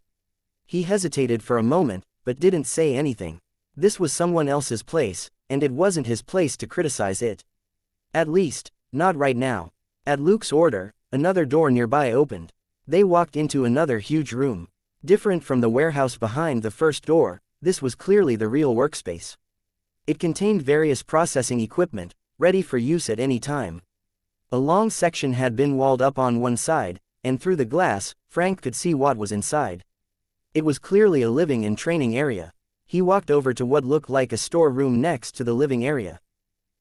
He hesitated for a moment, but didn't say anything. This was someone else's place, and it wasn't his place to criticize it. At least, not right now. At Luke's order, another door nearby opened. They walked into another huge room. Different from the warehouse behind the first door, this was clearly the real workspace. It contained various processing equipment, ready for use at any time. A long section had been walled up on one side, and through the glass, Frank could see what was inside. It was clearly a living and training area. He walked over to what looked like a storeroom next to the living area.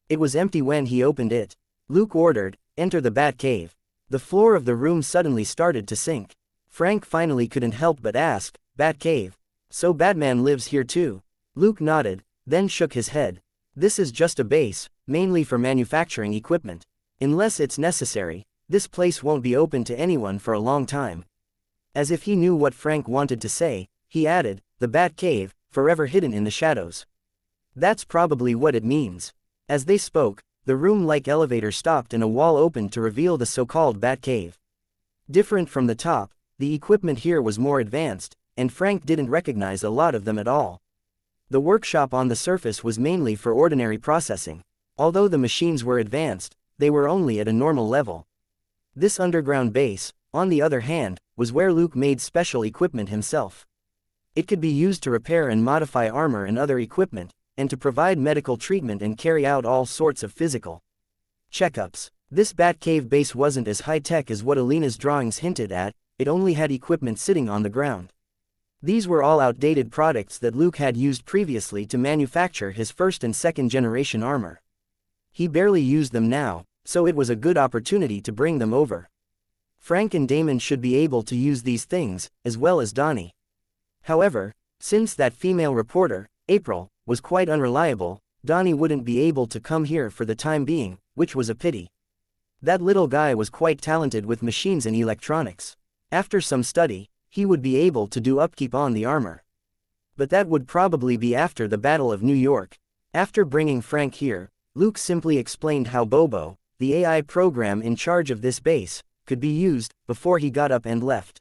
It was empty when he opened it. Luke ordered, "Enter the Bat Cave." The floor of the room suddenly started to sink. Frank finally couldn't help but ask, "Bat Cave? So Batman lives here too?" Luke nodded, then shook his head. "This is just a base, mainly for manufacturing equipment. Unless it's necessary, this place won't be open to anyone for a long time." As if he knew what Frank wanted to say, he added, "The Bat Cave, forever hidden in the shadows. That's probably what it means." As they spoke, the room-like elevator stopped and a wall opened to reveal the so-called Bat Cave. Different from the top, the equipment here was more advanced, and Frank didn't recognize a lot of them at all. The workshop on the surface was mainly for ordinary processing. Although the machines were advanced, they were only at a normal level. This underground base, on the other hand, was where Luke made special equipment himself. It could be used to repair and modify armor and other equipment, and to provide medical treatment and carry out all sorts of physical checkups. This Batcave base wasn't as high-tech as what Alina's drawings hinted at, it only had equipment sitting on the ground. These were all outdated products that Luke had used previously to manufacture his first and second generation armor. He barely used them now, so it was a good opportunity to bring them over. Frank and Damon should be able to use these things, as well as Donnie. However, since that female reporter, April, was quite unreliable, Donnie wouldn't be able to come here for the time being, which was a pity. That little guy was quite talented with machines and electronics. After some study, he would be able to do upkeep on the armor. But that would probably be after the Battle of New York. After bringing Frank here, Luke simply explained how Bobo, the AI program in charge of this base, could be used, before he got up and left.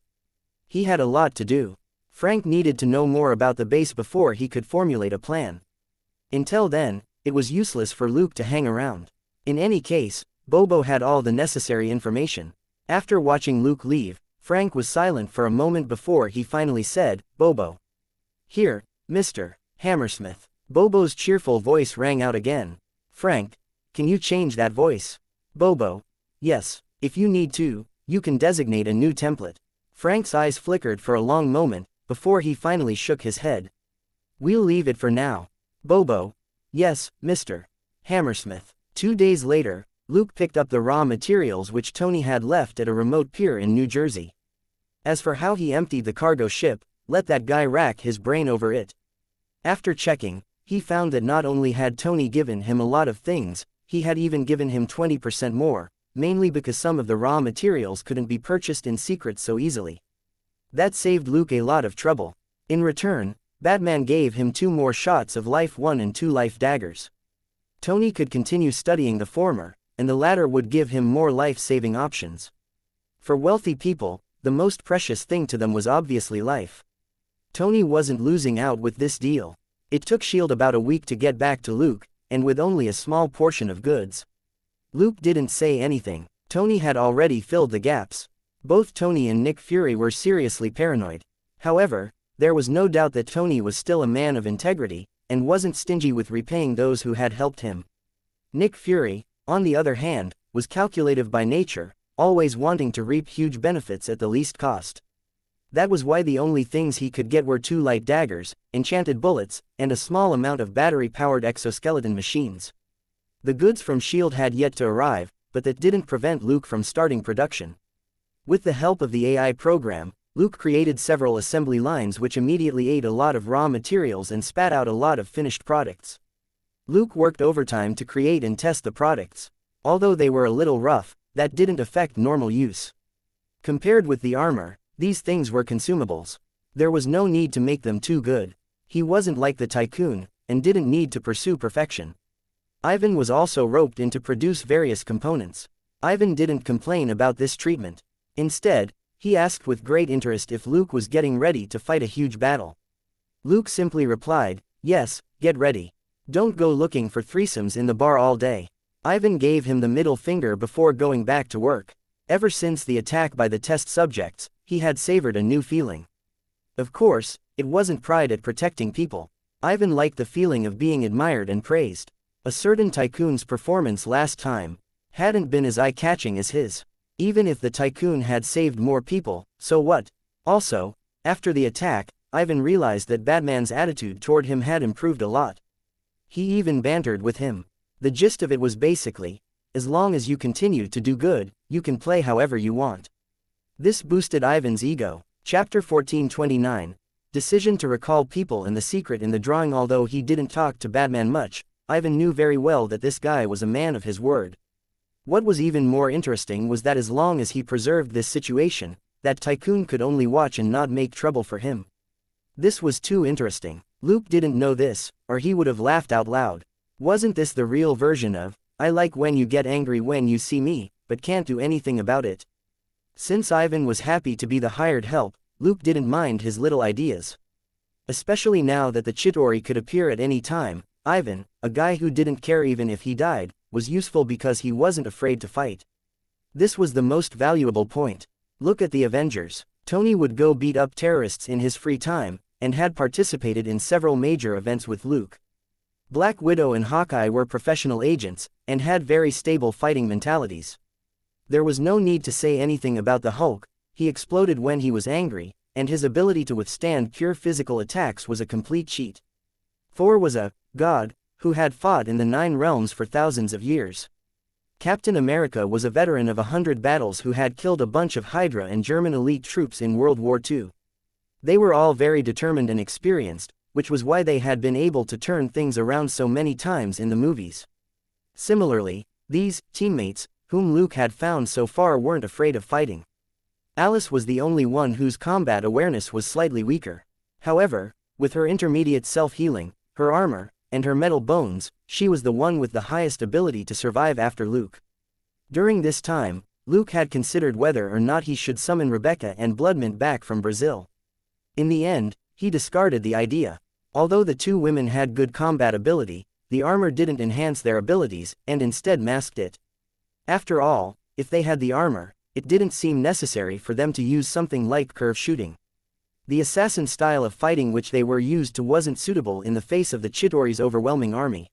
He had a lot to do. Frank needed to know more about the base before he could formulate a plan. Until then, it was useless for Luke to hang around. In any case, Bobo had all the necessary information. After watching Luke leave, Frank was silent for a moment before he finally said, "Bobo. Here, Mr. Hammersmith." Bobo's cheerful voice rang out again. "Frank, can you change that voice?" Bobo. "Yes, if you need to, you can designate a new template." Frank's eyes flickered for a long moment, before he finally shook his head. "We'll leave it for now." Bobo. "Yes, Mr. Hammersmith." 2 days later, Luke picked up the raw materials which Tony had left at a remote pier in New Jersey. As for how he emptied the cargo ship, let that guy rack his brain over it. After checking, he found that not only had Tony given him a lot of things, he had even given him 20% more, mainly because some of the raw materials couldn't be purchased in secret so easily. That saved Luke a lot of trouble. In return, Batman gave him 2 more shots of Life 1 and 2 life daggers. Tony could continue studying the former, and the latter would give him more life-saving options. For wealthy people, the most precious thing to them was obviously life. Tony wasn't losing out with this deal. It took S.H.I.E.L.D. about a week to get back to Luke, and with only a small portion of goods. Luke didn't say anything. Tony had already filled the gaps. Both Tony and Nick Fury were seriously paranoid. However, there was no doubt that Tony was still a man of integrity, and wasn't stingy with repaying those who had helped him. Nick Fury, on the other hand, was calculative by nature, always wanting to reap huge benefits at the least cost. That was why the only things he could get were 2 light daggers, enchanted bullets, and a small amount of battery-powered exoskeleton machines. The goods from S.H.I.E.L.D. had yet to arrive, but that didn't prevent Luke from starting production. With the help of the AI program, Luke created several assembly lines which immediately ate a lot of raw materials and spat out a lot of finished products. Luke worked overtime to create and test the products. Although they were a little rough, that didn't affect normal use. Compared with the armor, these things were consumables. There was no need to make them too good. He wasn't like the tycoon, and didn't need to pursue perfection. Ivan was also roped in to produce various components. Ivan didn't complain about this treatment. Instead, he asked with great interest if Luke was getting ready to fight a huge battle. Luke simply replied, "Yes, get ready. Don't go looking for threesomes in the bar all day." Ivan gave him the middle finger before going back to work. Ever since the attack by the test subjects, he had savored a new feeling. Of course, it wasn't pride at protecting people. Ivan liked the feeling of being admired and praised. A certain tycoon's performance last time hadn't been as eye-catching as his. Even if the tycoon had saved more people, so what? Also, after the attack, Ivan realized that Batman's attitude toward him had improved a lot. He even bantered with him. The gist of it was basically, as long as you continue to do good, you can play however you want. This boosted Ivan's ego. Chapter 1429. Decision to recall people and the secret in the drawing. Although he didn't talk to Batman much, Ivan knew very well that this guy was a man of his word. What was even more interesting was that as long as he preserved this situation, that tycoon could only watch and not make trouble for him. This was too interesting. Luke didn't know this, or he would have laughed out loud. Wasn't this the real version of, "I like when you get angry when you see me, but can't do anything about it"? Since Ivan was happy to be the hired help, Luke didn't mind his little ideas. Especially now that the Chitauri could appear at any time, Ivan, a guy who didn't care even if he died, was useful because he wasn't afraid to fight. This was the most valuable point. Look at the Avengers. Tony would go beat up terrorists in his free time, and had participated in several major events with Luke. Black Widow and Hawkeye were professional agents, and had very stable fighting mentalities. There was no need to say anything about the Hulk. He exploded when he was angry, and his ability to withstand pure physical attacks was a complete cheat. Thor was a god who had fought in the 9 realms for thousands of years. Captain America was a veteran of 100 battles who had killed a bunch of Hydra and German elite troops in World War II. They were all very determined and experienced, which was why they had been able to turn things around so many times in the movies. Similarly, these teammates, whom Luke had found so far, weren't afraid of fighting. Alice was the only one whose combat awareness was slightly weaker. However, with her intermediate self-healing, her armor, and her metal bones, she was the one with the highest ability to survive after Luke. During this time, Luke had considered whether or not he should summon Rebecca and Bloodmint back from Brazil. In the end, he discarded the idea. Although the 2 women had good combat ability, the armor didn't enhance their abilities, and instead masked it. After all, if they had the armor, it didn't seem necessary for them to use something like curve shooting. The assassin style of fighting which they were used to wasn't suitable in the face of the Chitauri's overwhelming army.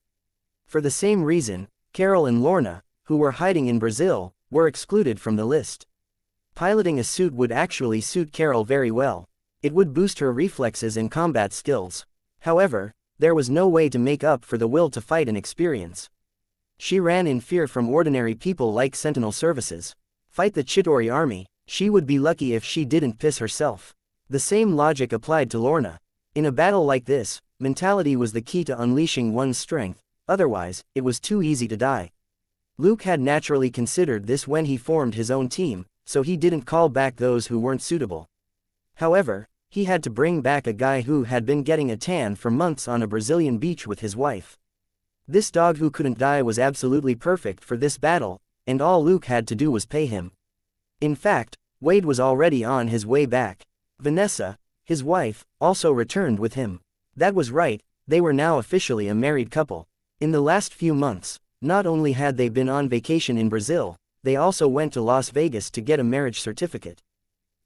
For the same reason, Carol and Lorna, who were hiding in Brazil, were excluded from the list. Piloting a suit would actually suit Carol very well. It would boost her reflexes and combat skills. However, there was no way to make up for the will to fight and experience. She ran in fear from ordinary people like Sentinel services. Fight the Chitauri army, she would be lucky if she didn't piss herself. The same logic applied to Lorna. In a battle like this, mentality was the key to unleashing one's strength, otherwise, it was too easy to die. Luke had naturally considered this when he formed his own team, so he didn't call back those who weren't suitable. However, he had to bring back a guy who had been getting a tan for months on a Brazilian beach with his wife. This dog who couldn't die was absolutely perfect for this battle, and all Luke had to do was pay him. In fact, Wade was already on his way back. Vanessa, his wife, also returned with him. That was right, they were now officially a married couple. In the last few months, not only had they been on vacation in Brazil, they also went to Las Vegas to get a marriage certificate.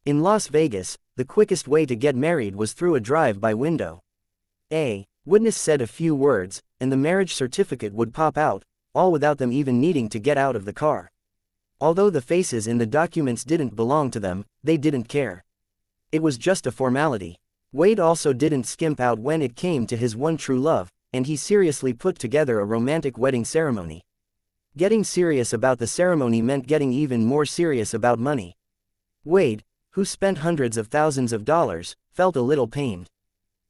In Las Vegas, the quickest way to get married was through a drive-by window. A witness said a few words, and the marriage certificate would pop out, all without them even needing to get out of the car. Although the faces in the documents didn't belong to them, they didn't care. It was just a formality. Wade also didn't skimp out when it came to his one true love, and he seriously put together a romantic wedding ceremony. Getting serious about the ceremony meant getting even more serious about money. Wade, who spent hundreds of thousands of dollars, felt a little pained.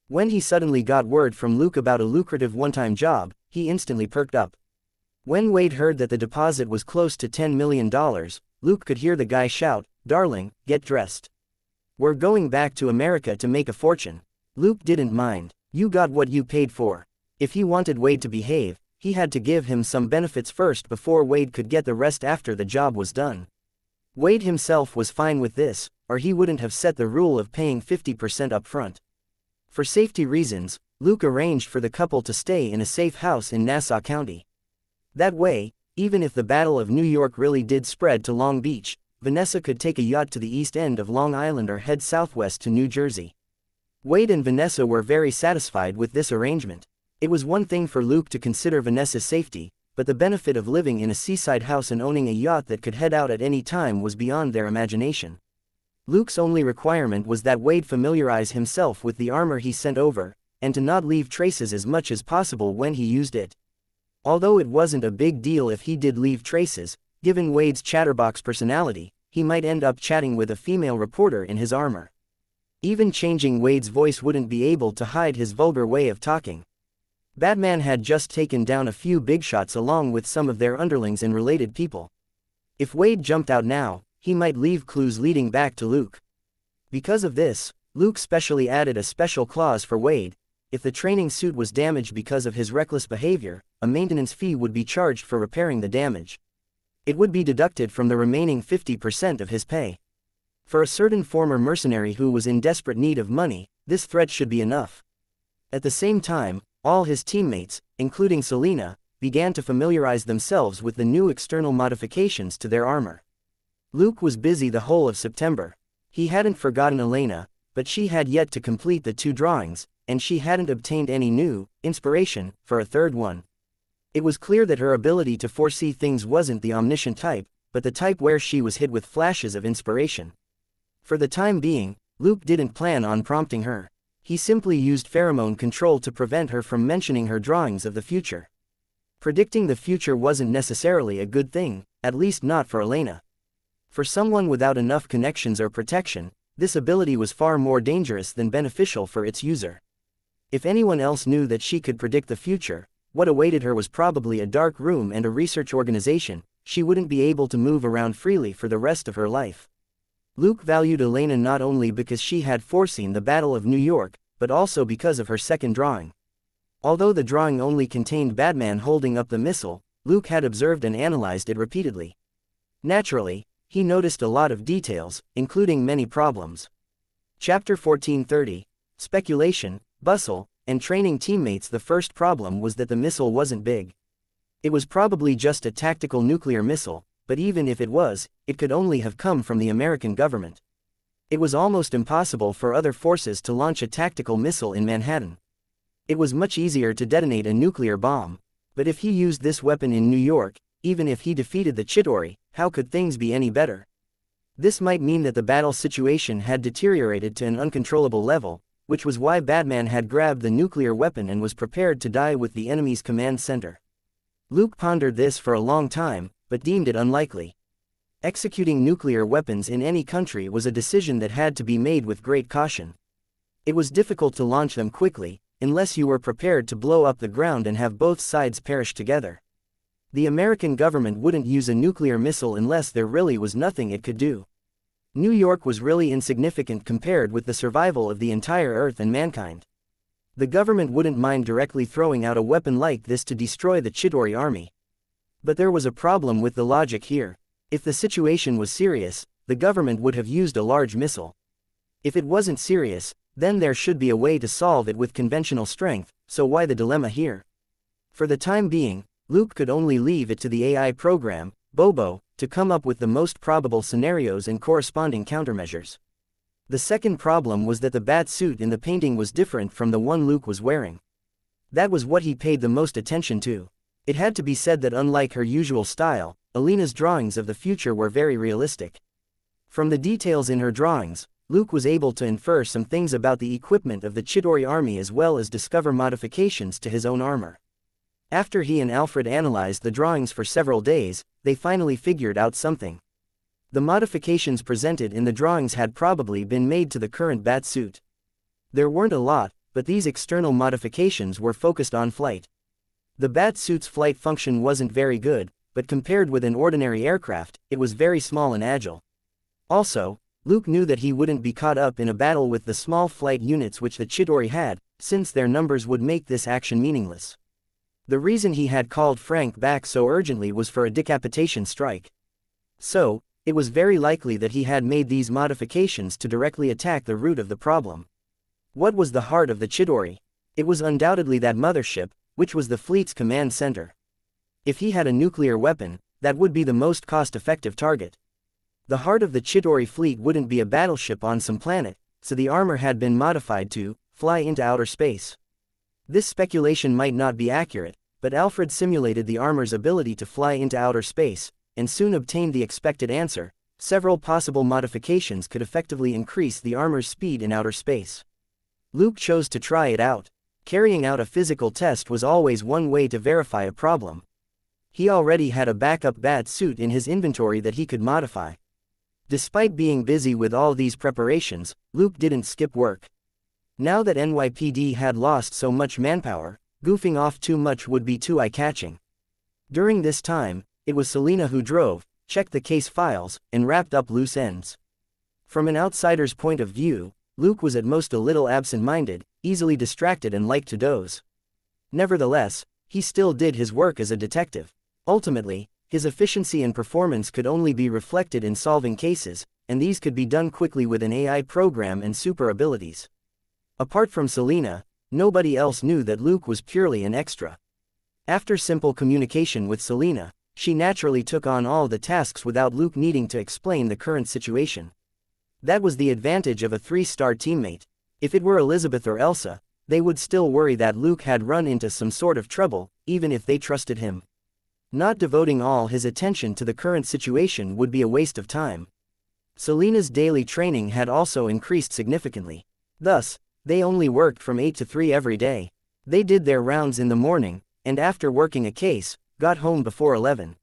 When he suddenly got word from Luke about a lucrative one-time job, he instantly perked up. When Wade heard that the deposit was close to $10 million, Luke could hear the guy shout, "Darling, get dressed. We're going back to America to make a fortune." Luke didn't mind. You got what you paid for. If he wanted Wade to behave, he had to give him some benefits first before Wade could get the rest after the job was done. Wade himself was fine with this, or he wouldn't have set the rule of paying 50% up front. For safety reasons, Luke arranged for the couple to stay in a safe house in Nassau County. That way, even if the Battle of New York really did spread to Long Beach, Vanessa could take a yacht to the east end of Long Island or head southwest to New Jersey. Wade and Vanessa were very satisfied with this arrangement. It was one thing for Luke to consider Vanessa's safety, but the benefit of living in a seaside house and owning a yacht that could head out at any time was beyond their imagination. Luke's only requirement was that Wade familiarize himself with the armor he sent over, and to not leave traces as much as possible when he used it. Although it wasn't a big deal if he did leave traces, given Wade's chatterbox personality, he might end up chatting with a female reporter in his armor. Even changing Wade's voice wouldn't be able to hide his vulgar way of talking. Batman had just taken down a few big shots along with some of their underlings and related people. If Wade jumped out now, he might leave clues leading back to Luke. Because of this, Luke specially added a special clause for Wade. If the training suit was damaged because of his reckless behavior, a maintenance fee would be charged for repairing the damage. It would be deducted from the remaining 50% of his pay. For a certain former mercenary who was in desperate need of money, this threat should be enough. At the same time, all his teammates, including Selina, began to familiarize themselves with the new external modifications to their armor. Luke was busy the whole of September. He hadn't forgotten Elena, but she had yet to complete the 2 drawings, and she hadn't obtained any new inspiration for a third one. It was clear that her ability to foresee things wasn't the omniscient type, but the type where she was hit with flashes of inspiration. For the time being, Luke didn't plan on prompting her. He simply used pheromone control to prevent her from mentioning her drawings of the future. Predicting the future wasn't necessarily a good thing, at least not for Elena. For someone without enough connections or protection, this ability was far more dangerous than beneficial for its user. If anyone else knew that she could predict the future, what awaited her was probably a dark room and a research organization. She wouldn't be able to move around freely for the rest of her life. Luke valued Elena not only because she had foreseen the Battle of New York, but also because of her second drawing. Although the drawing only contained Batman holding up the missile, Luke had observed and analyzed it repeatedly. Naturally, he noticed a lot of details, including many problems. Chapter 1430, Speculation, Bustle, and Training Teammates. The first problem was that the missile wasn't big. It was probably just a tactical nuclear missile, but even if it was, it could only have come from the American government. It was almost impossible for other forces to launch a tactical missile in Manhattan. It was much easier to detonate a nuclear bomb. But if he used this weapon in New York, even if he defeated the Chitauri, how could things be any better? This might mean that the battle situation had deteriorated to an uncontrollable level, which was why Batman had grabbed the nuclear weapon and was prepared to die with the enemy's command center. Luke pondered this for a long time, but deemed it unlikely. Executing nuclear weapons in any country was a decision that had to be made with great caution. It was difficult to launch them quickly, unless you were prepared to blow up the ground and have both sides perish together. The American government wouldn't use a nuclear missile unless there really was nothing it could do. New York was really insignificant compared with the survival of the entire Earth and mankind. The government wouldn't mind directly throwing out a weapon like this to destroy the Chitauri army. But there was a problem with the logic here. If the situation was serious, the government would have used a large missile. If it wasn't serious, then there should be a way to solve it with conventional strength, so why the dilemma here? For the time being, Luke could only leave it to the AI program, Bobo, to come up with the most probable scenarios and corresponding countermeasures. The second problem was that the bat suit in the painting was different from the one Luke was wearing. That was what he paid the most attention to. It had to be said that unlike her usual style, Alina's drawings of the future were very realistic. From the details in her drawings, Luke was able to infer some things about the equipment of the Chitauri army as well as discover modifications to his own armor. After he and Alfred analyzed the drawings for several days, they finally figured out something. The modifications presented in the drawings had probably been made to the current bat suit. There weren't a lot, but these external modifications were focused on flight. The bat suit's flight function wasn't very good, but compared with an ordinary aircraft, it was very small and agile. Also, Luke knew that he wouldn't be caught up in a battle with the small flight units which the Chitauri had, since their numbers would make this action meaningless. The reason he had called Frank back so urgently was for a decapitation strike. So, it was very likely that he had made these modifications to directly attack the root of the problem. What was the heart of the Chitauri? It was undoubtedly that mothership, which was the fleet's command center. If he had a nuclear weapon, that would be the most cost-effective target. The heart of the Chitauri fleet wouldn't be a battleship on some planet, so the armor had been modified to fly into outer space. This speculation might not be accurate, but Alfred simulated the armor's ability to fly into outer space, and soon obtained the expected answer. Several possible modifications could effectively increase the armor's speed in outer space. Luke chose to try it out. Carrying out a physical test was always one way to verify a problem. He already had a backup bat suit in his inventory that he could modify. Despite being busy with all these preparations, Luke didn't skip work. Now that NYPD had lost so much manpower, goofing off too much would be too eye-catching. During this time, it was Selina who drove, checked the case files, and wrapped up loose ends. From an outsider's point of view, Luke was at most a little absent-minded, easily distracted and liked to doze. Nevertheless, he still did his work as a detective. Ultimately, his efficiency and performance could only be reflected in solving cases, and these could be done quickly with an AI program and super abilities. Apart from Selina, nobody else knew that Luke was purely an extra. After simple communication with Selina, she naturally took on all the tasks without Luke needing to explain the current situation. That was the advantage of a 3-star teammate. If it were Elizabeth or Elsa, they would still worry that Luke had run into some sort of trouble, even if they trusted him. Not devoting all his attention to the current situation would be a waste of time. Selina's daily training had also increased significantly. Thus, they only worked from 8 to 3 every day. They did their rounds in the morning, and after working a case, got home before 11.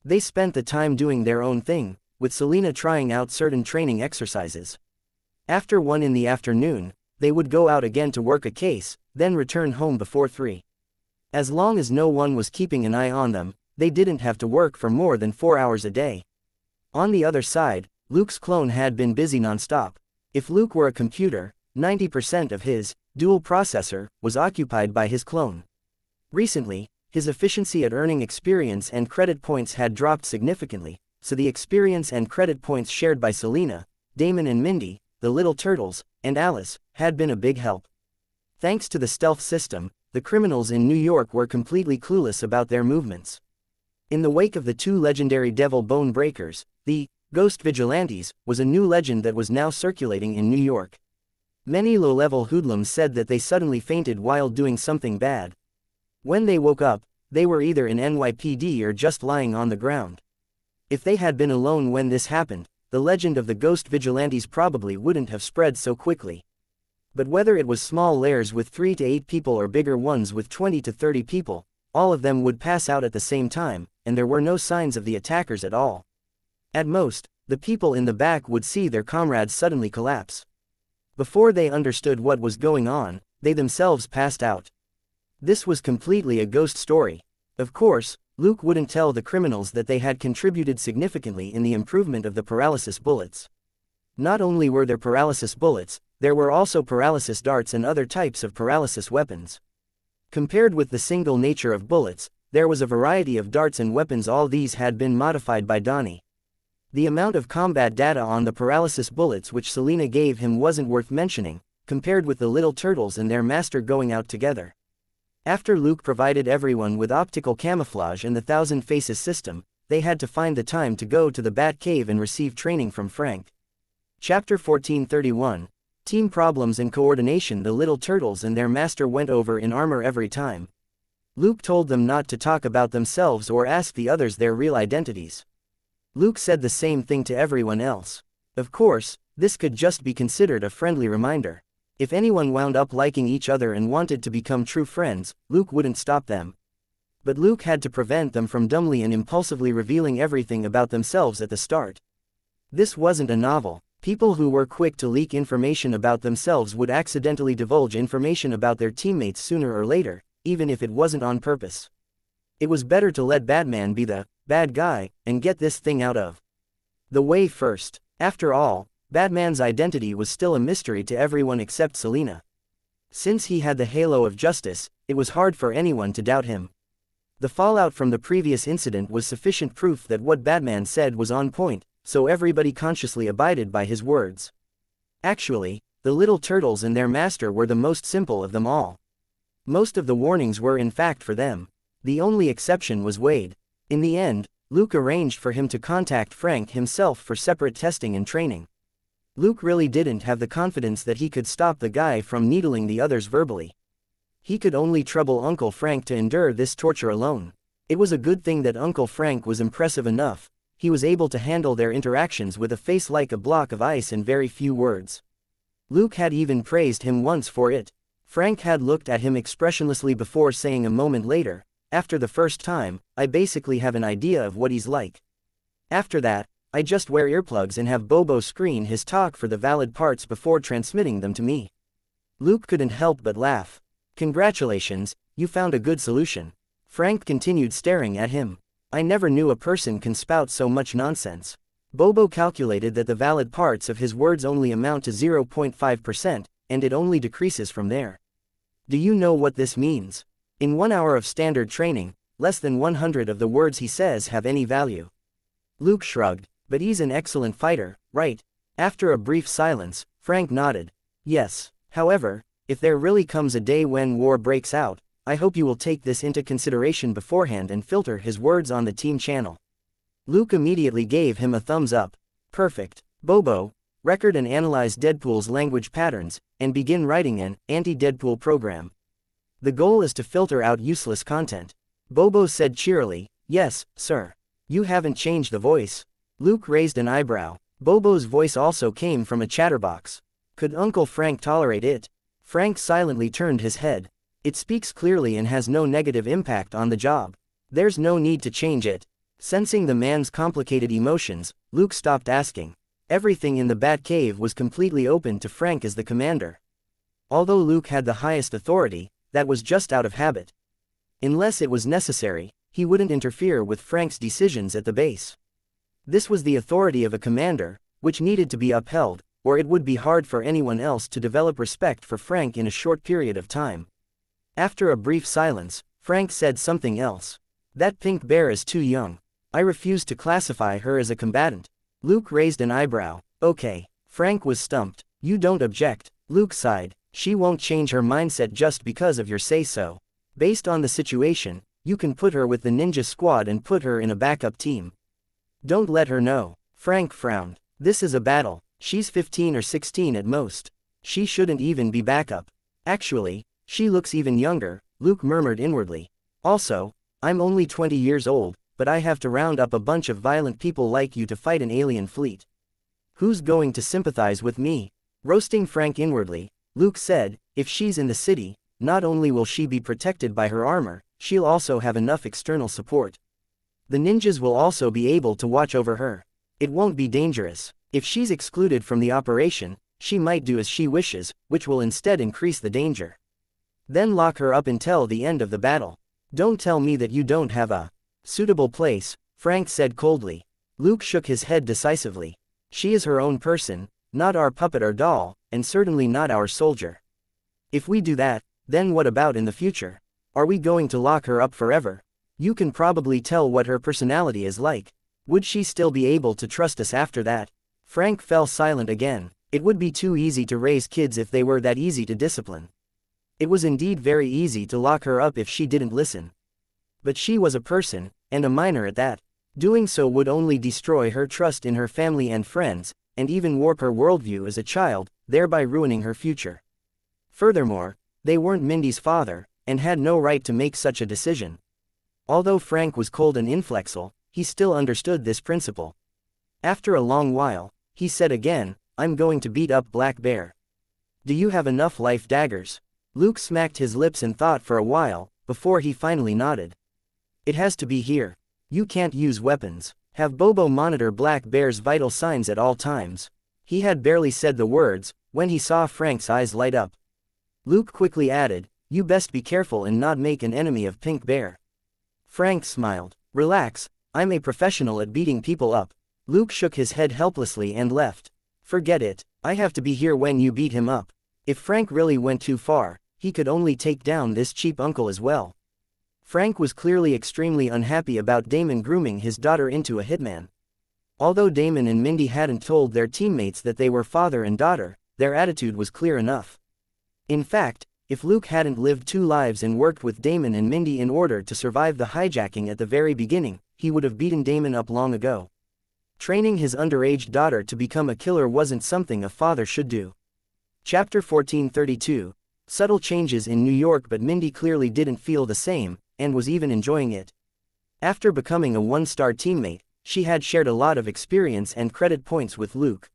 They spent the time doing their own thing, with Selina trying out certain training exercises. After 1 in the afternoon, they would go out again to work a case, then return home before 3. As long as no one was keeping an eye on them, they didn't have to work for more than 4 hours a day. On the other side, Luke's clone had been busy non-stop. If Luke were a computer, 90% of his dual processor was occupied by his clone. Recently, his efficiency at earning experience and credit points had dropped significantly, so the experience and credit points shared by Selina, Damon and Mindy, the Little Turtles, and Alice, had been a big help. Thanks to the stealth system, the criminals in New York were completely clueless about their movements. In the wake of the two legendary devil bone breakers, the ghost vigilantes was a new legend that was now circulating in New York. Many low-level hoodlums said that they suddenly fainted while doing something bad. When they woke up, they were either in NYPD or just lying on the ground. If they had been alone when this happened, the legend of the ghost vigilantes probably wouldn't have spread so quickly. But whether it was small lairs with 3 to 8 people or bigger ones with 20 to 30 people, all of them would pass out at the same time, and there were no signs of the attackers at all. At most, the people in the back would see their comrades suddenly collapse. Before they understood what was going on, they themselves passed out. This was completely a ghost story. Of course, Luke wouldn't tell the criminals that they had contributed significantly in the improvement of the paralysis bullets. Not only were there paralysis bullets, there were also paralysis darts and other types of paralysis weapons. Compared with the single nature of bullets, there was a variety of darts and weapons. All these had been modified by Donnie. The amount of combat data on the paralysis bullets which Selina gave him wasn't worth mentioning, compared with the little turtles and their master going out together. After Luke provided everyone with optical camouflage and the Thousand Faces system, they had to find the time to go to the Bat Cave and receive training from Frank. Chapter 1431, Team Problems and Coordination. The little turtles and their master went over in armor every time. Luke told them not to talk about themselves or ask the others their real identities. Luke said the same thing to everyone else. Of course, this could just be considered a friendly reminder. If anyone wound up liking each other and wanted to become true friends, Luke wouldn't stop them. But Luke had to prevent them from dumbly and impulsively revealing everything about themselves at the start. This wasn't a novel. People who were quick to leak information about themselves would accidentally divulge information about their teammates sooner or later, even if it wasn't on purpose. It was better to let Batman be the bad guy and get this thing out of the way first. After all, Batman's identity was still a mystery to everyone except Selina. Since he had the halo of justice, it was hard for anyone to doubt him. The fallout from the previous incident was sufficient proof that what Batman said was on point, so everybody consciously abided by his words. Actually, the little turtles and their master were the most simple of them all. Most of the warnings were in fact for them. The only exception was Wade. In the end, Luke arranged for him to contact Frank himself for separate testing and training. Luke really didn't have the confidence that he could stop the guy from needling the others verbally. He could only trouble Uncle Frank to endure this torture alone. It was a good thing that Uncle Frank was impressive enough. He was able to handle their interactions with a face like a block of ice and very few words. Luke had even praised him once for it. Frank had looked at him expressionlessly before saying a moment later, "After the first time, I basically have an idea of what he's like. After that, I just wear earplugs and have Bobo screen his talk for the valid parts before transmitting them to me." Luke couldn't help but laugh. "Congratulations, you found a good solution." Frank continued staring at him. "I never knew a person can spout so much nonsense." Bobo calculated that the valid parts of his words only amount to 0.5%, and it only decreases from there. "Do you know what this means? In 1 hour of standard training, less than 100 of the words he says have any value." Luke shrugged. "But he's an excellent fighter, right?" After a brief silence, Frank nodded. "Yes. However, if there really comes a day when war breaks out, I hope you will take this into consideration beforehand and filter his words on the team channel." Luke immediately gave him a thumbs up. "Perfect. Bobo, record and analyze Deadpool's language patterns, and begin writing an anti-Deadpool program. The goal is to filter out useless content." Bobo said cheerily, "Yes, sir." "You haven't changed the voice." Luke raised an eyebrow. Bobo's voice also came from a chatterbox. Could Uncle Frank tolerate it? Frank silently turned his head. "It speaks clearly and has no negative impact on the job. There's no need to change it." Sensing the man's complicated emotions, Luke stopped asking. Everything in the Bat Cave was completely open to Frank as the commander. Although Luke had the highest authority, that was just out of habit. Unless it was necessary, he wouldn't interfere with Frank's decisions at the base. This was the authority of a commander, which needed to be upheld, or it would be hard for anyone else to develop respect for Frank in a short period of time. After a brief silence, Frank said something else. "That pink bear is too young. I refuse to classify her as a combatant." Luke raised an eyebrow. "Okay." Frank was stumped. "You don't object?" Luke sighed. "She won't change her mindset just because of your say-so. Based on the situation, You can put her with the ninja squad and put her in a backup team. Don't let her know. Frank frowned. This is a battle. She's 15 or 16 at most. She shouldn't even be backup. Actually, she looks even younger, Luke murmured inwardly. Also, I'm only 20 years old, but I have to round up a bunch of violent people like you to fight an alien fleet. Who's going to sympathize with me? Roasting Frank inwardly, Luke said, if she's in the city, not only will she be protected by her armor, she'll also have enough external support. The ninjas will also be able to watch over her. It won't be dangerous. If she's excluded from the operation, she might do as she wishes, which will instead increase the danger. Then lock her up until the end of the battle. Don't tell me that you don't have a suitable place, Frank said coldly. Luke shook his head decisively. She is her own person, not our puppet or doll, and certainly not our soldier. If we do that, then what about in the future? Are we going to lock her up forever? You can probably tell what her personality is like. Would she still be able to trust us after that? Frank fell silent again. It would be too easy to raise kids if they were that easy to discipline. It was indeed very easy to lock her up if she didn't listen. But she was a person, and a minor at that. Doing so would only destroy her trust in her family and friends, and even warp her worldview as a child, thereby ruining her future. Furthermore, they weren't Mindy's father, and had no right to make such a decision. Although Frank was cold and inflexible, he still understood this principle. After a long while, he said again, I'm going to beat up Black Bear. Do you have enough life daggers? Luke smacked his lips and thought for a while, before he finally nodded. It has to be here. You can't use weapons. Have Bobo monitor Black Bear's vital signs at all times. He had barely said the words, when he saw Frank's eyes light up. Luke quickly added, you best be careful and not make an enemy of Pink Bear. Frank smiled. Relax, I'm a professional at beating people up. Luke shook his head helplessly and left. Forget it, I have to be here when you beat him up. If Frank really went too far, he could only take down this cheap uncle as well. Frank was clearly extremely unhappy about Damon grooming his daughter into a hitman. Although Damon and Mindy hadn't told their teammates that they were father and daughter, their attitude was clear enough. In fact, if Luke hadn't lived two lives and worked with Damon and Mindy in order to survive the hijacking at the very beginning, he would have beaten Damon up long ago. Training his underage daughter to become a killer wasn't something a father should do. Chapter 1432. Subtle changes in New York, but Mindy clearly didn't feel the same, and was even enjoying it. After becoming a one-star teammate, she had shared a lot of experience and credit points with Luke.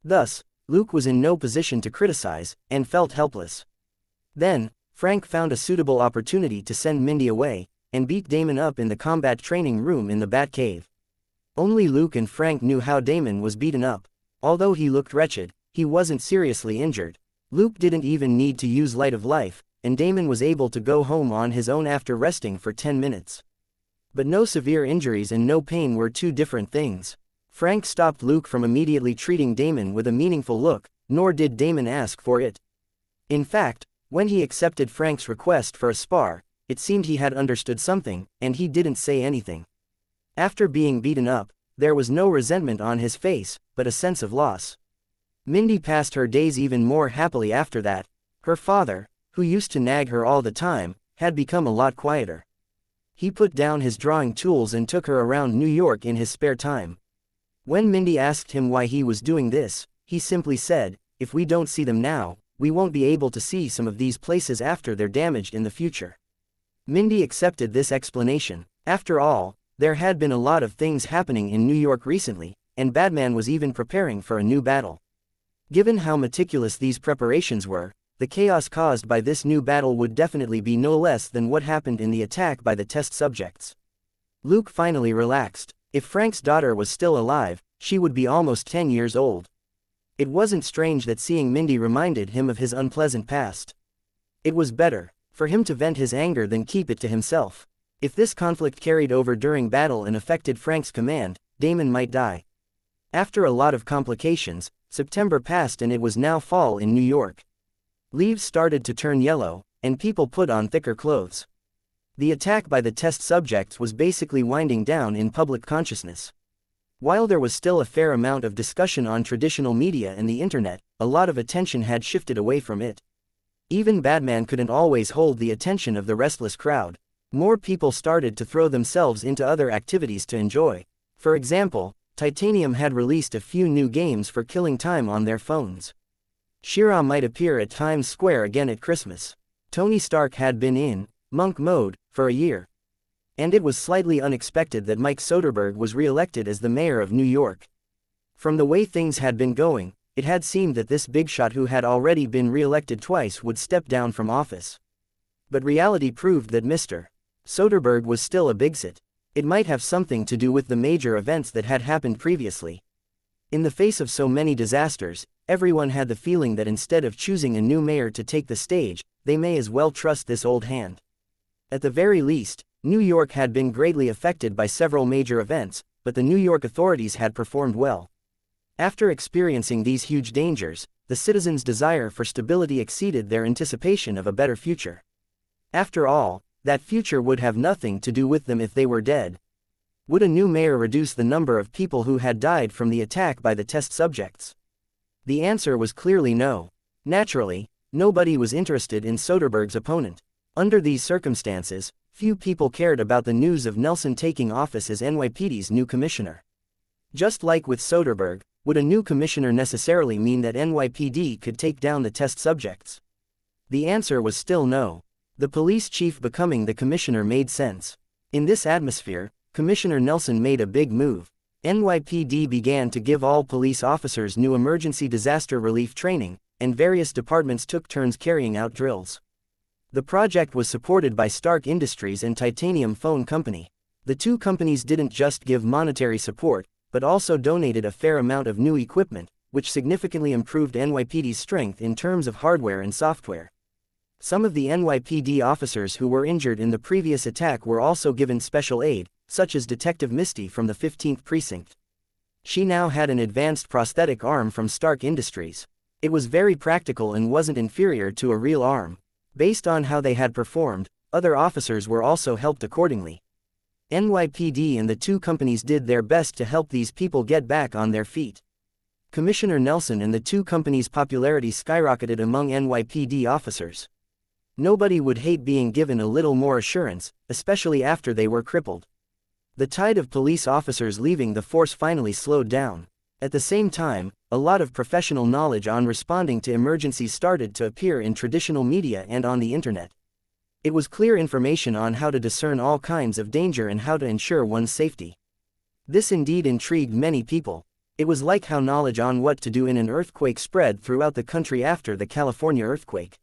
Thus, Luke was in no position to criticize, and felt helpless. Then, Frank found a suitable opportunity to send Mindy away, and beat Damon up in the combat training room in the Batcave. Only Luke and Frank knew how Damon was beaten up. Although he looked wretched, he wasn't seriously injured. Luke didn't even need to use Light of Life, and Damon was able to go home on his own after resting for 10 minutes. But no severe injuries and no pain were two different things. Frank stopped Luke from immediately treating Damon with a meaningful look, nor did Damon ask for it. In fact, when he accepted Frank's request for a spar, it seemed he had understood something, and he didn't say anything. After being beaten up, there was no resentment on his face, but a sense of loss. Mindy passed her days even more happily after that. Her father, who used to nag her all the time, had become a lot quieter. He put down his drawing tools and took her around New York in his spare time. When Mindy asked him why he was doing this, he simply said, if we don't see them now, we won't be able to see some of these places after they're damaged in the future. Mindy accepted this explanation. After all, there had been a lot of things happening in New York recently, and Batman was even preparing for a new battle. Given how meticulous these preparations were, the chaos caused by this new battle would definitely be no less than what happened in the attack by the test subjects. Luke finally relaxed. If Frank's daughter was still alive, she would be almost 10 years old. It wasn't strange that seeing Mindy reminded him of his unpleasant past. It was better for him to vent his anger than keep it to himself. If this conflict carried over during battle and affected Frank's command, Damon might die. After a lot of complications, September passed and it was now fall in New York. Leaves started to turn yellow, and people put on thicker clothes. The attack by the test subjects was basically winding down in public consciousness. While there was still a fair amount of discussion on traditional media and the internet, a lot of attention had shifted away from it. Even Batman couldn't always hold the attention of the restless crowd. More people started to throw themselves into other activities to enjoy. For example, Titanium had released a few new games for killing time on their phones. She-Ra might appear at Times Square again at Christmas. Tony Stark had been in monk mode for a year. And it was slightly unexpected that Mike Soderbergh was re-elected as the mayor of New York. From the way things had been going, it had seemed that this big shot who had already been re-elected twice would step down from office. But reality proved that Mr. Soderbergh was still a bigsit. It might have something to do with the major events that had happened previously. In the face of so many disasters, everyone had the feeling that instead of choosing a new mayor to take the stage, they may as well trust this old hand. At the very least, New York had been greatly affected by several major events, but the New York authorities had performed well. After experiencing these huge dangers, the citizens' desire for stability exceeded their anticipation of a better future. After all, that future would have nothing to do with them if they were dead. Would a new mayor reduce the number of people who had died from the attack by the test subjects? The answer was clearly no. Naturally, nobody was interested in Soderbergh's opponent. Under these circumstances, few people cared about the news of Nelson taking office as NYPD's new commissioner. Just like with Soderbergh, would a new commissioner necessarily mean that NYPD could take down the test subjects? The answer was still no. The police chief becoming the commissioner made sense. In this atmosphere, Commissioner Nelson made a big move. NYPD began to give all police officers new emergency disaster relief training, and various departments took turns carrying out drills. The project was supported by Stark Industries and Titanium Phone Company. The two companies didn't just give monetary support, but also donated a fair amount of new equipment, which significantly improved NYPD's strength in terms of hardware and software. Some of the NYPD officers who were injured in the previous attack were also given special aid, such as Detective Misty from the 15th Precinct. She now had an advanced prosthetic arm from Stark Industries. It was very practical and wasn't inferior to a real arm. Based on how they had performed, other officers were also helped accordingly. NYPD and the two companies did their best to help these people get back on their feet. Commissioner Nelson and the two companies' popularity skyrocketed among NYPD officers. Nobody would hate being given a little more assurance, especially after they were crippled. The tide of police officers leaving the force finally slowed down. At the same time, a lot of professional knowledge on responding to emergencies started to appear in traditional media and on the internet. It was clear information on how to discern all kinds of danger and how to ensure one's safety. This indeed intrigued many people. It was like how knowledge on what to do in an earthquake spread throughout the country after the California earthquake.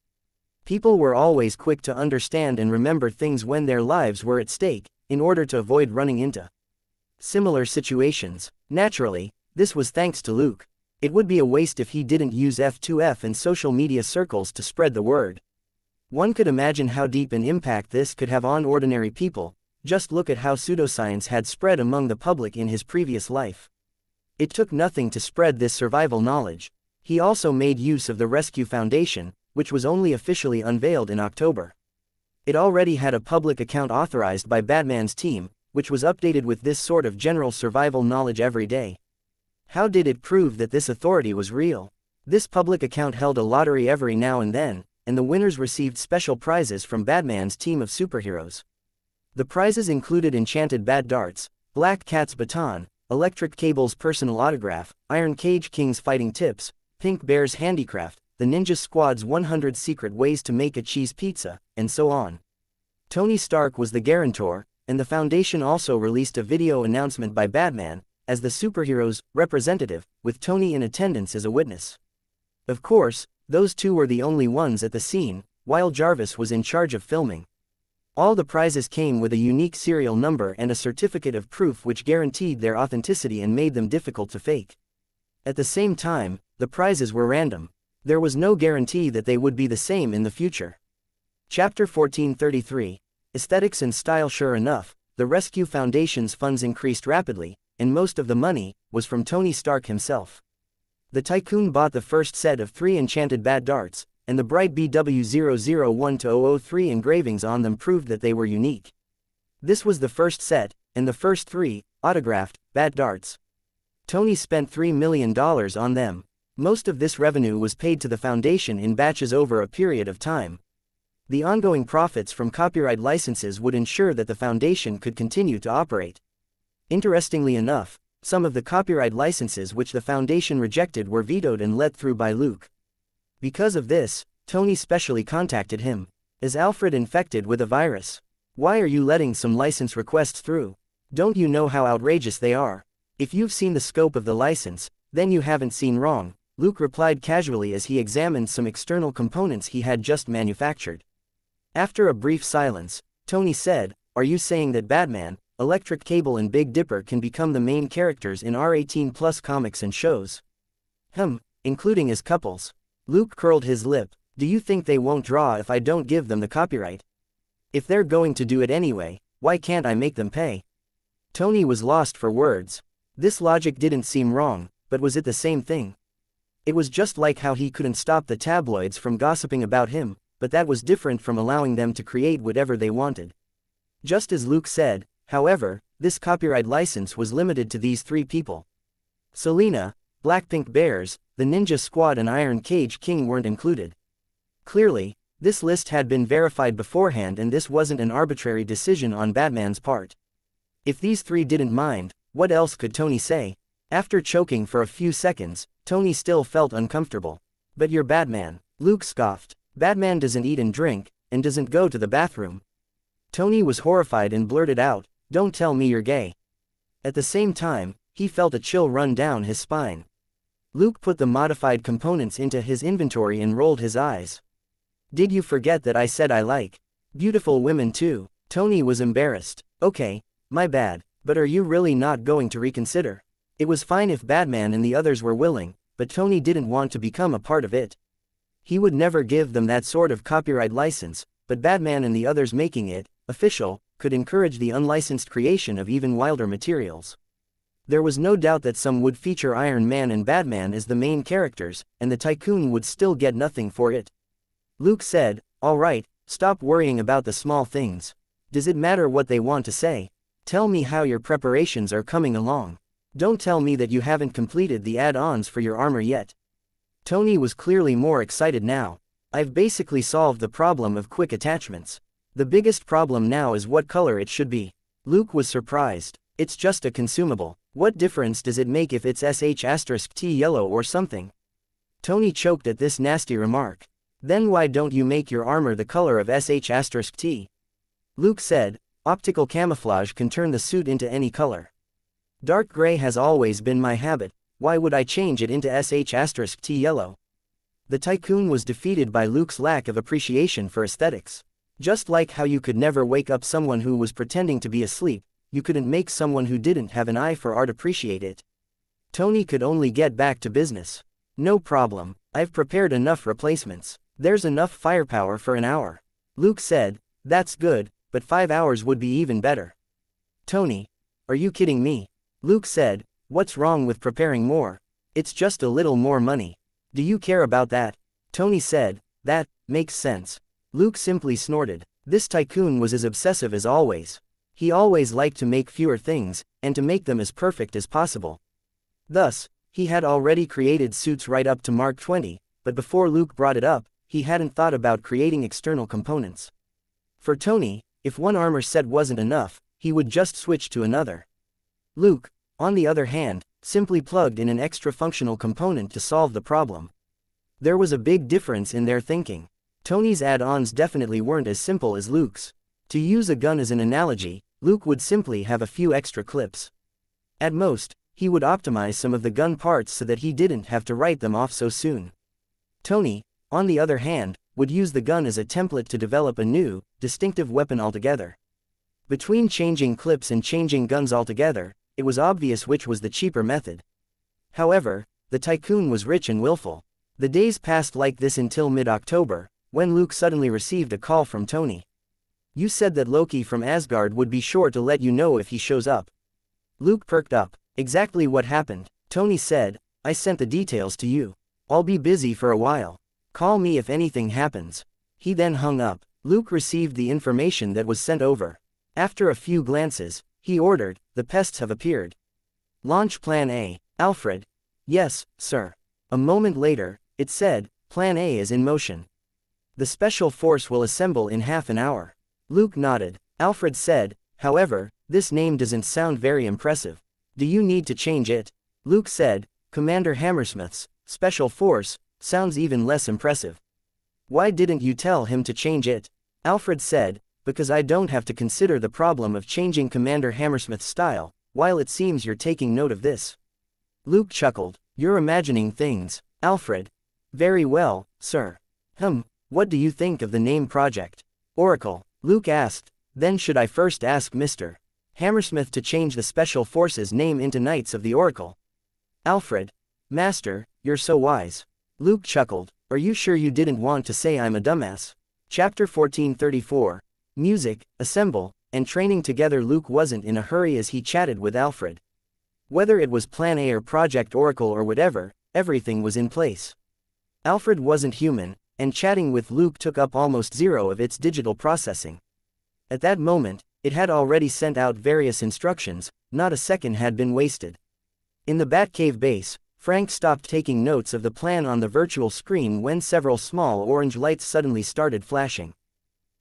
People were always quick to understand and remember things when their lives were at stake, in order to avoid running into similar situations. Naturally, this was thanks to Luke. It would be a waste if he didn't use F2F and social media circles to spread the word. One could imagine how deep an impact this could have on ordinary people. Just look at how pseudoscience had spread among the public in his previous life. It took nothing to spread this survival knowledge. He also made use of the Rescue Foundation, which was only officially unveiled in October. It already had a public account authorized by Batman's team, which was updated with this sort of general survival knowledge every day. How did it prove that this authority was real? This public account held a lottery every now and then, and the winners received special prizes from Batman's team of superheroes. The prizes included Enchanted Bat Darts, Black Cat's Baton, Electric Cable's personal autograph, Iron Cage King's fighting tips, Pink Bear's handicraft, the Ninja Squad's 100 secret ways to make a cheese pizza, and so on. Tony Stark was the guarantor, and the Foundation also released a video announcement by Batman, as the superhero's representative, with Tony in attendance as a witness. Of course, those two were the only ones at the scene, while Jarvis was in charge of filming. All the prizes came with a unique serial number and a certificate of proof which guaranteed their authenticity and made them difficult to fake. At the same time, the prizes were random. There was no guarantee that they would be the same in the future. Chapter 1433. Aesthetics and Style. Sure enough, the Rescue Foundation's funds increased rapidly, and most of the money was from Tony Stark himself. The tycoon bought the first set of 3 Enchanted Bat Darts, and the bright BW001-003 engravings on them proved that they were unique. This was the first set, and the first 3, autographed, Bat Darts. Tony spent $3 million on them. Most of this revenue was paid to the Foundation in batches over a period of time. The ongoing profits from copyright licenses would ensure that the Foundation could continue to operate. Interestingly enough, some of the copyright licenses which the Foundation rejected were vetoed and let through by Luke. Because of this, Tony specially contacted him. Is Alfred infected with a virus? Why are you letting some license requests through? Don't you know how outrageous they are? If you've seen the scope of the license, then you haven't seen wrong, Luke replied casually as he examined some external components he had just manufactured. After a brief silence, Tony said, "Are you saying that Batman, Electric Cable and Big Dipper can become the main characters in R18+ comics and shows?" Including as couples. Luke curled his lip. "Do you think they won't draw if I don't give them the copyright? If they're going to do it anyway, why can't I make them pay?" Tony was lost for words. This logic didn't seem wrong, but was it the same thing? It was just like how he couldn't stop the tabloids from gossiping about him, but that was different from allowing them to create whatever they wanted. Just as Luke said, however, this copyright license was limited to these three people. Selena, Blackpink Bears, the Ninja Squad and Iron Cage King weren't included. Clearly, this list had been verified beforehand and this wasn't an arbitrary decision on Batman's part. If these three didn't mind, what else could Tony say? After choking for a few seconds, Tony still felt uncomfortable. "But you're Batman," Luke scoffed. "Batman doesn't eat and drink, and doesn't go to the bathroom." Tony was horrified and blurted out, "Don't tell me you're gay." At the same time, he felt a chill run down his spine. Luke put the modified components into his inventory and rolled his eyes. "Did you forget that I said I like beautiful women too?" Tony was embarrassed. "Okay, my bad, but are you really not going to reconsider?" It was fine if Batman and the others were willing, but Tony didn't want to become a part of it. He would never give them that sort of copyright license, but Batman and the others making it official could encourage the unlicensed creation of even wilder materials. There was no doubt that some would feature Iron Man and Batman as the main characters, and the Tycoon would still get nothing for it. Luke said, "All right, stop worrying about the small things. Does it matter what they want to say? Tell me how your preparations are coming along. Don't tell me that you haven't completed the add-ons for your armor yet." Tony was clearly more excited now. "I've basically solved the problem of quick attachments. The biggest problem now is what color it should be." Luke was surprised. "It's just a consumable. What difference does it make if it's sh*t yellow or something?" Tony choked at this nasty remark. "Then why don't you make your armor the color of sh*t? Luke said, "Optical camouflage can turn the suit into any color. Dark gray has always been my habit, why would I change it into sh*t yellow?" The Tycoon was defeated by Luke's lack of appreciation for aesthetics. Just like how you could never wake up someone who was pretending to be asleep, you couldn't make someone who didn't have an eye for art appreciate it. Tony could only get back to business. "No problem, I've prepared enough replacements. There's enough firepower for an hour." Luke said, "That's good, but 5 hours would be even better." "Tony, are you kidding me?" Luke said, "What's wrong with preparing more? It's just a little more money. Do you care about that?" Tony said, "That makes sense." Luke simply snorted. This Tycoon was as obsessive as always. He always liked to make fewer things, and to make them as perfect as possible. Thus, he had already created suits right up to Mark 20, but before Luke brought it up, he hadn't thought about creating external components. For Tony, if one armor set wasn't enough, he would just switch to another. Luke, on the other hand, simply plugged in an extra functional component to solve the problem. There was a big difference in their thinking. Tony's add-ons definitely weren't as simple as Luke's. To use a gun as an analogy, Luke would simply have a few extra clips. At most, he would optimize some of the gun parts so that he didn't have to write them off so soon. Tony, on the other hand, would use the gun as a template to develop a new, distinctive weapon altogether. Between changing clips and changing guns altogether, it was obvious which was the cheaper method. However, the Tycoon was rich and willful. The days passed like this until mid-October, when Luke suddenly received a call from Tony. "You said that Loki from Asgard would be sure to let you know if he shows up." Luke perked up. "Exactly what happened." Tony said, "I sent the details to you. I'll be busy for a while. Call me if anything happens." He then hung up. Luke received the information that was sent over. After a few glances, he ordered, "The pests have appeared. Launch Plan A." Alfred. "Yes, sir." A moment later, it said, "Plan A is in motion." The special force will assemble in half an hour. Luke nodded. Alfred said, however, this name doesn't sound very impressive. Do you need to change it? Luke said, Commander Hammersmith's special force sounds even less impressive. Why didn't you tell him to change it? Alfred said, because I don't have to consider the problem of changing Commander Hammersmith's style, while it seems you're taking note of this. Luke chuckled. You're imagining things, Alfred. Very well, sir. What do you think of the name project? Oracle, Luke asked. Then should I first ask Mr. Hammersmith to change the Special Forces name into Knights of the Oracle? Alfred. Master, you're so wise. Luke chuckled. Are you sure you didn't want to say I'm a dumbass? Chapter 1434. Music, Assemble, and Training together. Luke wasn't in a hurry as he chatted with Alfred. Whether it was Plan A or Project Oracle or whatever, everything was in place. Alfred wasn't human, and chatting with Luke took up almost zero of its digital processing. At that moment, it had already sent out various instructions, not a second had been wasted. In the Batcave base, Frank stopped taking notes of the plan on the virtual screen when several small orange lights suddenly started flashing.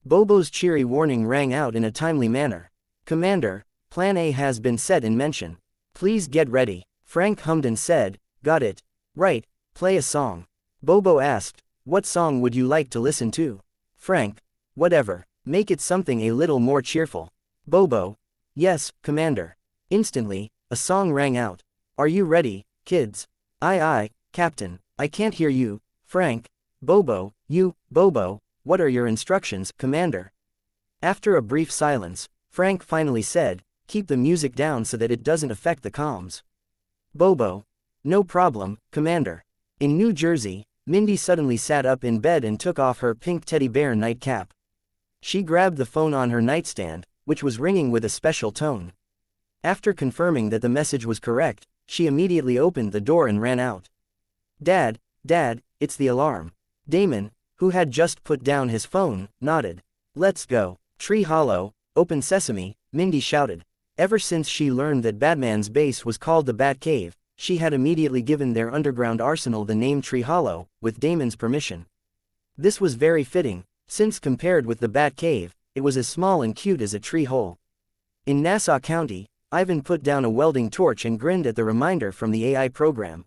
Bobo's cheery warning rang out in a timely manner. Commander, Plan A has been set in mention. Please get ready. Frank hummed and said, got it. Right, play a song. Bobo asked, what song would you like to listen to? Frank, whatever, make it something a little more cheerful. Bobo, yes, Commander. Instantly, a song rang out. Are you ready, kids? Aye, Captain, I can't hear you. Frank, Bobo, Bobo, what are your instructions, Commander? After a brief silence, Frank finally said, keep the music down so that it doesn't affect the comms. Bobo, no problem, Commander. In New Jersey, Mindy suddenly sat up in bed and took off her pink teddy bear nightcap. She grabbed the phone on her nightstand, which was ringing with a special tone. After confirming that the message was correct, she immediately opened the door and ran out. Dad, it's the alarm. Damon, who had just put down his phone, nodded. Let's go. Tree Hollow, open sesame, Mindy shouted. Ever since she learned that Batman's base was called the Batcave, she had immediately given their underground arsenal the name Tree Hollow, with Damon's permission. This was very fitting, since compared with the Batcave, it was as small and cute as a tree hole. In Nassau County, Ivan put down a welding torch and grinned at the reminder from the AI program.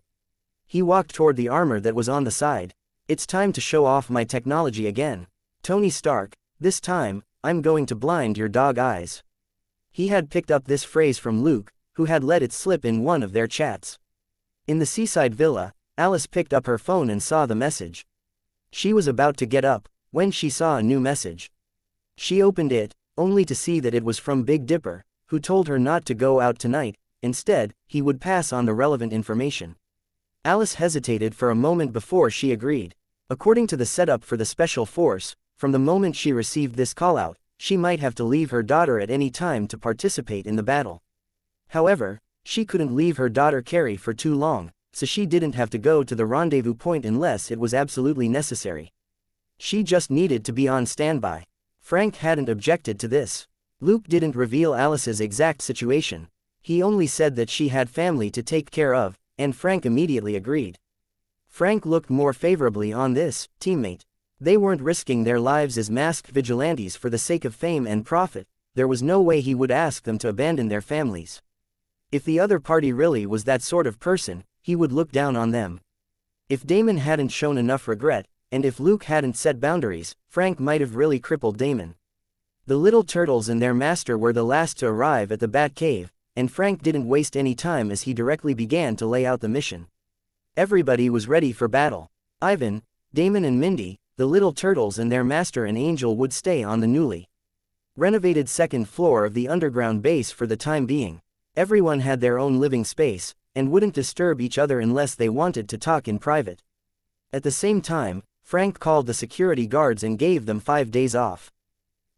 He walked toward the armor that was on the side. It's time to show off my technology again. Tony Stark, this time, I'm going to blind your dog eyes. He had picked up this phrase from Luke, who had let it slip in one of their chats. In the seaside villa, Alice picked up her phone and saw the message. She was about to get up, when she saw a new message. She opened it, only to see that it was from Big Dipper, who told her not to go out tonight. Instead, he would pass on the relevant information. Alice hesitated for a moment before she agreed. According to the setup for the special force, from the moment she received this call-out, she might have to leave her daughter at any time to participate in the battle. However, she couldn't leave her daughter Carrie for too long, so she didn't have to go to the rendezvous point unless it was absolutely necessary. She just needed to be on standby. Frank hadn't objected to this. Luke didn't reveal Alice's exact situation. He only said that she had family to take care of, and Frank immediately agreed. Frank looked more favorably on this teammate. They weren't risking their lives as masked vigilantes for the sake of fame and profit. There was no way he would ask them to abandon their families. If the other party really was that sort of person, he would look down on them. If Damon hadn't shown enough regret, and if Luke hadn't set boundaries, Frank might have really crippled Damon. The little turtles and their master were the last to arrive at the Batcave, and Frank didn't waste any time as he directly began to lay out the mission. Everybody was ready for battle. Ivan, Damon and Mindy, the little turtles and their master and Angel would stay on the newly renovated second floor of the underground base for the time being. Everyone had their own living space, and wouldn't disturb each other unless they wanted to talk in private. At the same time, Frank called the security guards and gave them 5 days off.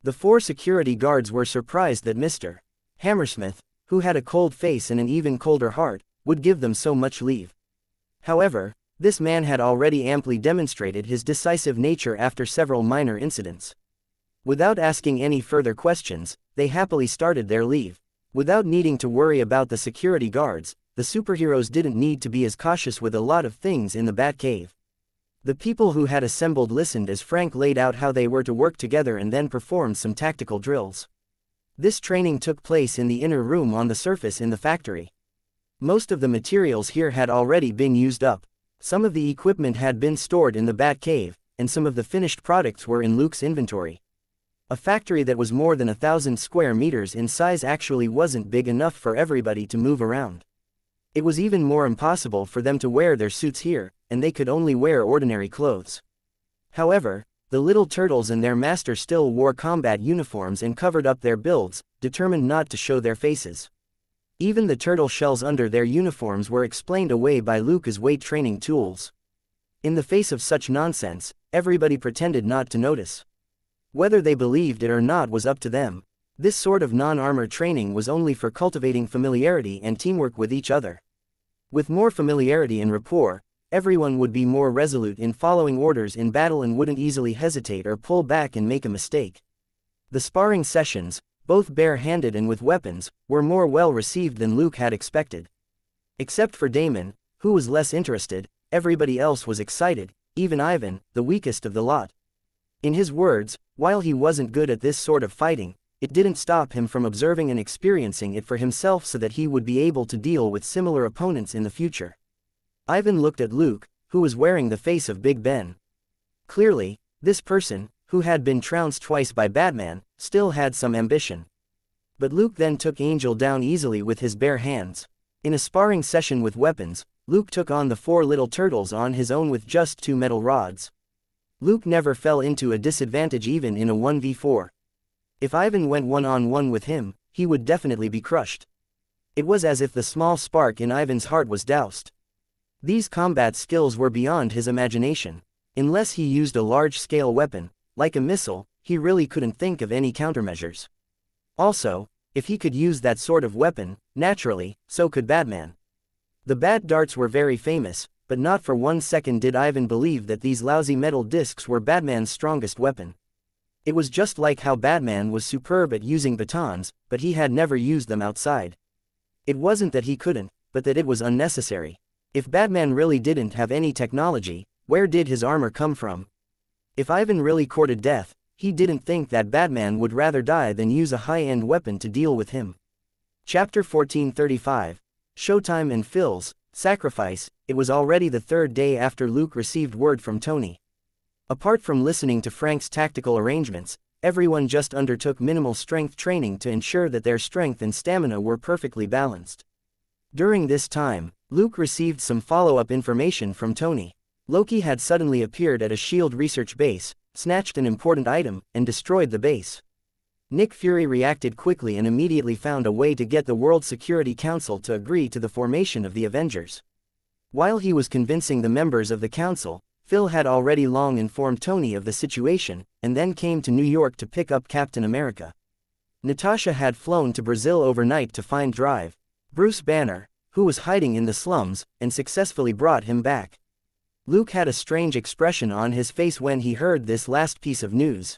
The 4 security guards were surprised that Mr. Hammersmith, who had a cold face and an even colder heart, would give them so much leave. However, this man had already amply demonstrated his decisive nature after several minor incidents. Without asking any further questions, they happily started their leave. Without needing to worry about the security guards, the superheroes didn't need to be as cautious with a lot of things in the Batcave. The people who had assembled listened as Frank laid out how they were to work together and then performed some tactical drills. This training took place in the inner room on the surface in the factory. Most of the materials here had already been used up. Some of the equipment had been stored in the Bat Cave, and some of the finished products were in Luke's inventory. A factory that was more than 1,000 square meters in size actually wasn't big enough for everybody to move around. It was even more impossible for them to wear their suits here, and they could only wear ordinary clothes. However, the little turtles and their master still wore combat uniforms and covered up their builds, determined not to show their faces. Even the turtle shells under their uniforms were explained away by Luke as weight training tools. In the face of such nonsense, everybody pretended not to notice. Whether they believed it or not was up to them. This sort of non-armor training was only for cultivating familiarity and teamwork with each other. With more familiarity and rapport, everyone would be more resolute in following orders in battle and wouldn't easily hesitate or pull back and make a mistake. The sparring sessions, both bare-handed and with weapons, were more well received than Luke had expected. Except for Damon, who was less interested, everybody else was excited, even Ivan, the weakest of the lot. In his words, while he wasn't good at this sort of fighting, it didn't stop him from observing and experiencing it for himself so that he would be able to deal with similar opponents in the future. Ivan looked at Luke, who was wearing the face of Big Ben. Clearly, this person, who had been trounced twice by Batman, still had some ambition. But Luke then took Angel down easily with his bare hands. In a sparring session with weapons, Luke took on the 4 little turtles on his own with just 2 metal rods. Luke never fell into a disadvantage even in a 1v4. If Ivan went one-on-one with him, he would definitely be crushed. It was as if the small spark in Ivan's heart was doused. These combat skills were beyond his imagination. Unless he used a large-scale weapon, like a missile, he really couldn't think of any countermeasures. Also, if he could use that sort of weapon, naturally, so could Batman. The bat darts were very famous, but not for 1 second did Ivan believe that these lousy metal discs were Batman's strongest weapon. It was just like how Batman was superb at using batons, but he had never used them outside. It wasn't that he couldn't, but that it was unnecessary. If Batman really didn't have any technology, where did his armor come from? If Ivan really courted death, he didn't think that Batman would rather die than use a high-end weapon to deal with him. Chapter 1435. Showtime and Phil's sacrifice. It was already the 3rd day after Luke received word from Tony. Apart from listening to Frank's tactical arrangements, everyone just undertook minimal strength training to ensure that their strength and stamina were perfectly balanced. During this time, Luke received some follow-up information from Tony. Loki had suddenly appeared at a S.H.I.E.L.D. research base, snatched an important item, and destroyed the base. Nick Fury reacted quickly and immediately found a way to get the World Security Council to agree to the formation of the Avengers. While he was convincing the members of the council, Phil had already long informed Tony of the situation, and then came to New York to pick up Captain America. Natasha had flown to Brazil overnight to find Bruce Banner, who was hiding in the slums, and successfully brought him back. Luke had a strange expression on his face when he heard this last piece of news.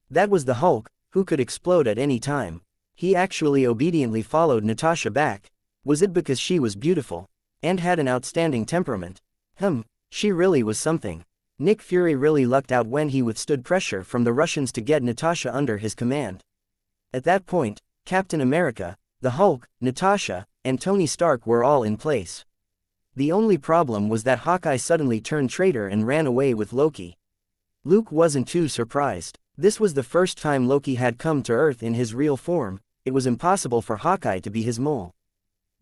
That was the Hulk, who could explode at any time. He actually obediently followed Natasha back. Was it because she was beautiful? And had an outstanding temperament? She really was something. Nick Fury really lucked out when he withstood pressure from the Russians to get Natasha under his command. At that point, Captain America, the Hulk, Natasha, and Tony Stark were all in place. The only problem was that Hawkeye suddenly turned traitor and ran away with Loki. Luke wasn't too surprised. This was the first time Loki had come to Earth in his real form. It was impossible for Hawkeye to be his mole.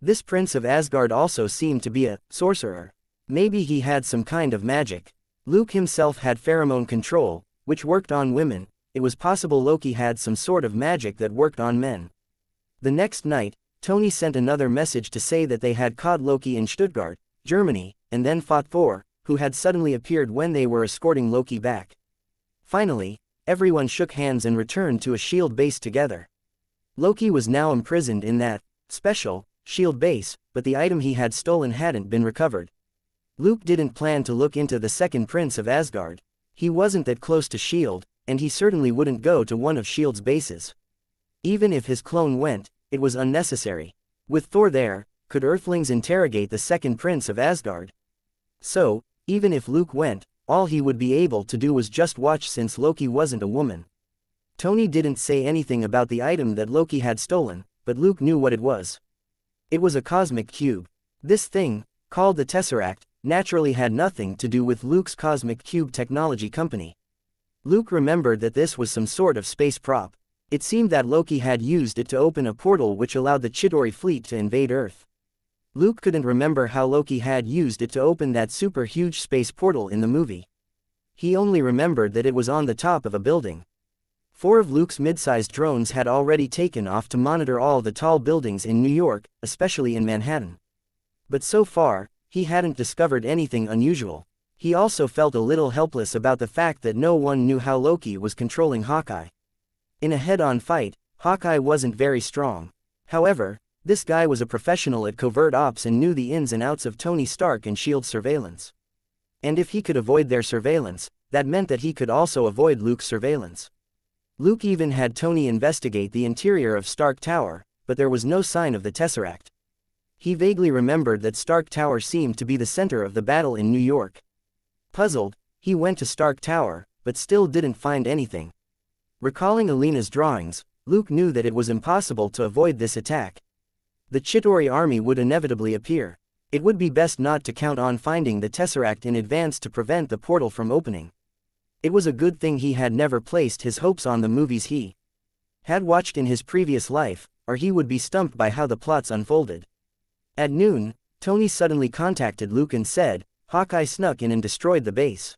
This prince of Asgard also seemed to be a sorcerer. Maybe he had some kind of magic. Luke himself had pheromone control, which worked on women. It was possible Loki had some sort of magic that worked on men. The next night, Tony sent another message to say that they had caught Loki in Stuttgart, Germany, and then fought Thor, who had suddenly appeared when they were escorting Loki back. Finally, everyone shook hands and returned to a S.H.I.E.L.D. base together. Loki was now imprisoned in that special S.H.I.E.L.D. base, but the item he had stolen hadn't been recovered. Luke didn't plan to look into the second prince of Asgard. He wasn't that close to S.H.I.E.L.D., and he certainly wouldn't go to one of S.H.I.E.L.D.'s bases. Even if his clone went, it was unnecessary. With Thor there, could Earthlings interrogate the second prince of Asgard? So, even if Luke went, all he would be able to do was just watch since Loki wasn't a woman. Tony didn't say anything about the item that Loki had stolen, but Luke knew what it was. It was a cosmic cube. This thing, called the Tesseract, naturally had nothing to do with Luke's cosmic cube technology company. Luke remembered that this was some sort of space prop. It seemed that Loki had used it to open a portal which allowed the Chitauri fleet to invade Earth. Luke couldn't remember how Loki had used it to open that super huge space portal in the movie. He only remembered that it was on the top of a building. 4 of Luke's mid-sized drones had already taken off to monitor all the tall buildings in New York, especially in Manhattan. But so far, he hadn't discovered anything unusual. He also felt a little helpless about the fact that no one knew how Loki was controlling Hawkeye. In a head-on fight, Hawkeye wasn't very strong. However, this guy was a professional at covert ops and knew the ins and outs of Tony Stark and S.H.I.E.L.D. surveillance. And if he could avoid their surveillance, that meant that he could also avoid Luke's surveillance. Luke even had Tony investigate the interior of Stark Tower, but there was no sign of the Tesseract. He vaguely remembered that Stark Tower seemed to be the center of the battle in New York. Puzzled, he went to Stark Tower, but still didn't find anything. Recalling Alina's drawings, Luke knew that it was impossible to avoid this attack. The Chitauri army would inevitably appear. It would be best not to count on finding the Tesseract in advance to prevent the portal from opening. It was a good thing he had never placed his hopes on the movies he had watched in his previous life, or he would be stumped by how the plots unfolded. At noon, Tony suddenly contacted Luke and said, "Hawkeye snuck in and destroyed the base.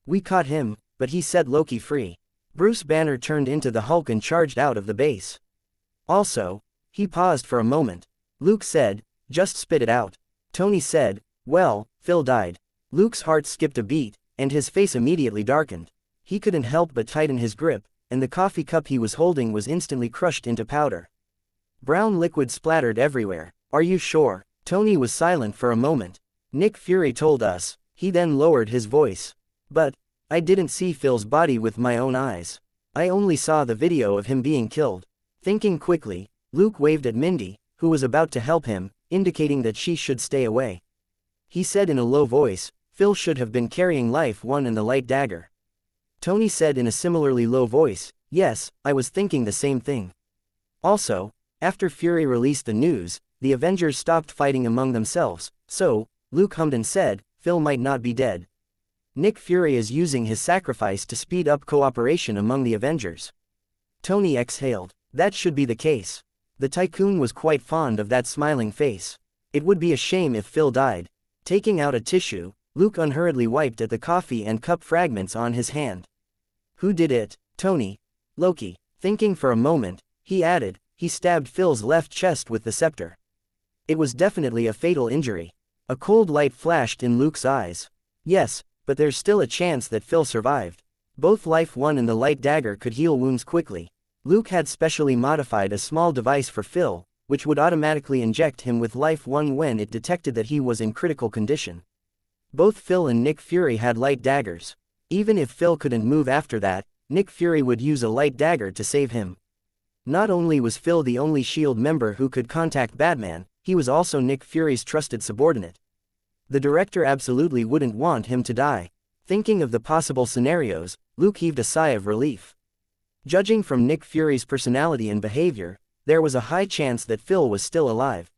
We caught him, but he set Loki free." Bruce Banner turned into the Hulk and charged out of the base. Also, he paused for a moment. Luke said, "Just spit it out." Tony said, "Well, Phil died." Luke's heart skipped a beat, and his face immediately darkened. He couldn't help but tighten his grip, and the coffee cup he was holding was instantly crushed into powder. Brown liquid splattered everywhere. "Are you sure?" Tony was silent for a moment. "Nick Fury told us." He then lowered his voice. "But I didn't see Phil's body with my own eyes. I only saw the video of him being killed." Thinking quickly, Luke waved at Mindy, who was about to help him, indicating that she should stay away. He said in a low voice, "Phil should have been carrying Life 1 and the light dagger." Tony said in a similarly low voice, "Yes, I was thinking the same thing." Also, after Fury released the news, the Avengers stopped fighting among themselves, so, Luke hummed and said, "Phil might not be dead. Nick Fury is using his sacrifice to speed up cooperation among the Avengers." Tony exhaled. That should be the case. The Tycoon was quite fond of that smiling face. It would be a shame if Phil died. Taking out a tissue, Luke unhurriedly wiped at the coffee and cup fragments on his hand. "Who did it?" "Tony. Loki." Thinking for a moment, he added, "He stabbed Phil's left chest with the scepter." It was definitely a fatal injury. A cold light flashed in Luke's eyes. "Yes, but there's still a chance that Phil survived. Both Life 1 and the light dagger could heal wounds quickly." Luke had specially modified a small device for Phil, which would automatically inject him with Life 1 when it detected that he was in critical condition. Both Phil and Nick Fury had light daggers. Even if Phil couldn't move after that, Nick Fury would use a light dagger to save him. Not only was Phil the only S.H.I.E.L.D. member who could contact Batman, he was also Nick Fury's trusted subordinate. The director absolutely wouldn't want him to die. Thinking of the possible scenarios, Luke heaved a sigh of relief. Judging from Nick Fury's personality and behavior, there was a high chance that Phil was still alive.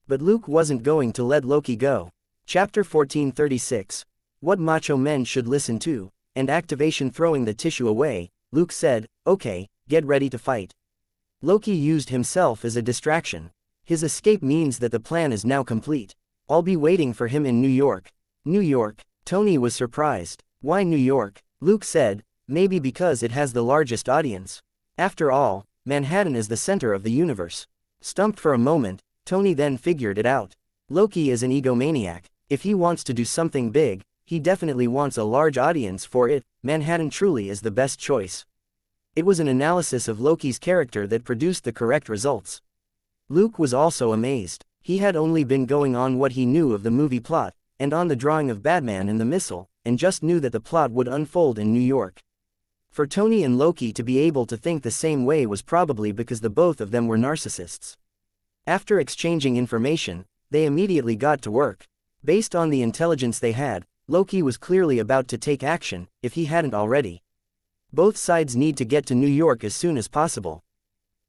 But Luke wasn't going to let Loki go. Chapter 1436. What macho men should listen to, and activation. Throwing the tissue away, Luke said, "Okay, get ready to fight." Loki used himself as a distraction. His escape means that the plan is now complete. I'll be waiting for him in New York. New York? Tony was surprised. Why New York? Luke said, "Maybe because it has the largest audience. After all, Manhattan is the center of the universe." Stumped for a moment, Tony then figured it out. Loki is an egomaniac. If he wants to do something big, he definitely wants a large audience for it. Manhattan truly is the best choice. It was an analysis of Loki's character that produced the correct results. Luke was also amazed. He had only been going on what he knew of the movie plot, and on the drawing of Batman and the missile, and just knew that the plot would unfold in New York. For Tony and Loki to be able to think the same way was probably because the both of them were narcissists. After exchanging information, they immediately got to work. Based on the intelligence they had, Loki was clearly about to take action, if he hadn't already. Both sides need to get to New York as soon as possible.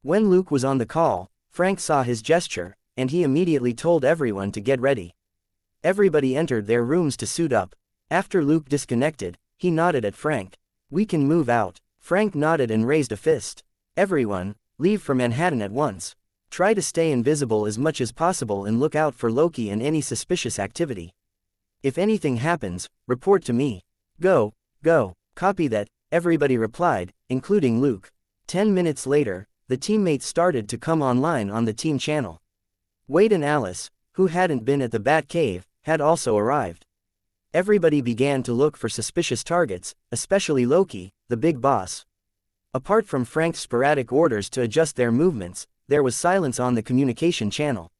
When Luke was on the call, Frank saw his gesture, and he immediately told everyone to get ready. Everybody entered their rooms to suit up. After Luke disconnected, he nodded at Frank. "We can move out." Frank nodded and raised a fist. "Everyone, leave for Manhattan at once. Try to stay invisible as much as possible and look out for Loki and any suspicious activity. If anything happens, report to me." Go. Copy that," everybody replied, including Luke. 10 minutes later, the teammates started to come online on the team channel. Wade and Alice, who hadn't been at the Bat Cave, had also arrived. Everybody began to look for suspicious targets, especially Loki, the big boss. Apart from Frank's sporadic orders to adjust their movements, there was silence on the communication channel.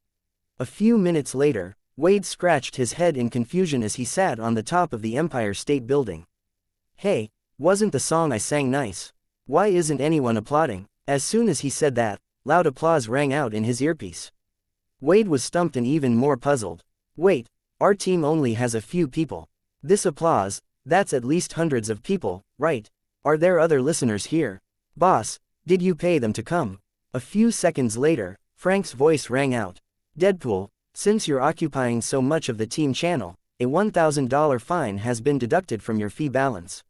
A few minutes later, Wade scratched his head in confusion as he sat on the top of the Empire State Building. "Hey, wasn't the song I sang nice? Why isn't anyone applauding?" As soon as he said that, loud applause rang out in his earpiece. Wade was stumped and even more puzzled. "Wait, our team only has a few people. This applause, that's at least hundreds of people, right? Are there other listeners here? Boss, did you pay them to come?" A few seconds later, Frank's voice rang out. "Deadpool, since you're occupying so much of the team channel, a $1,000 fine has been deducted from your fee balance."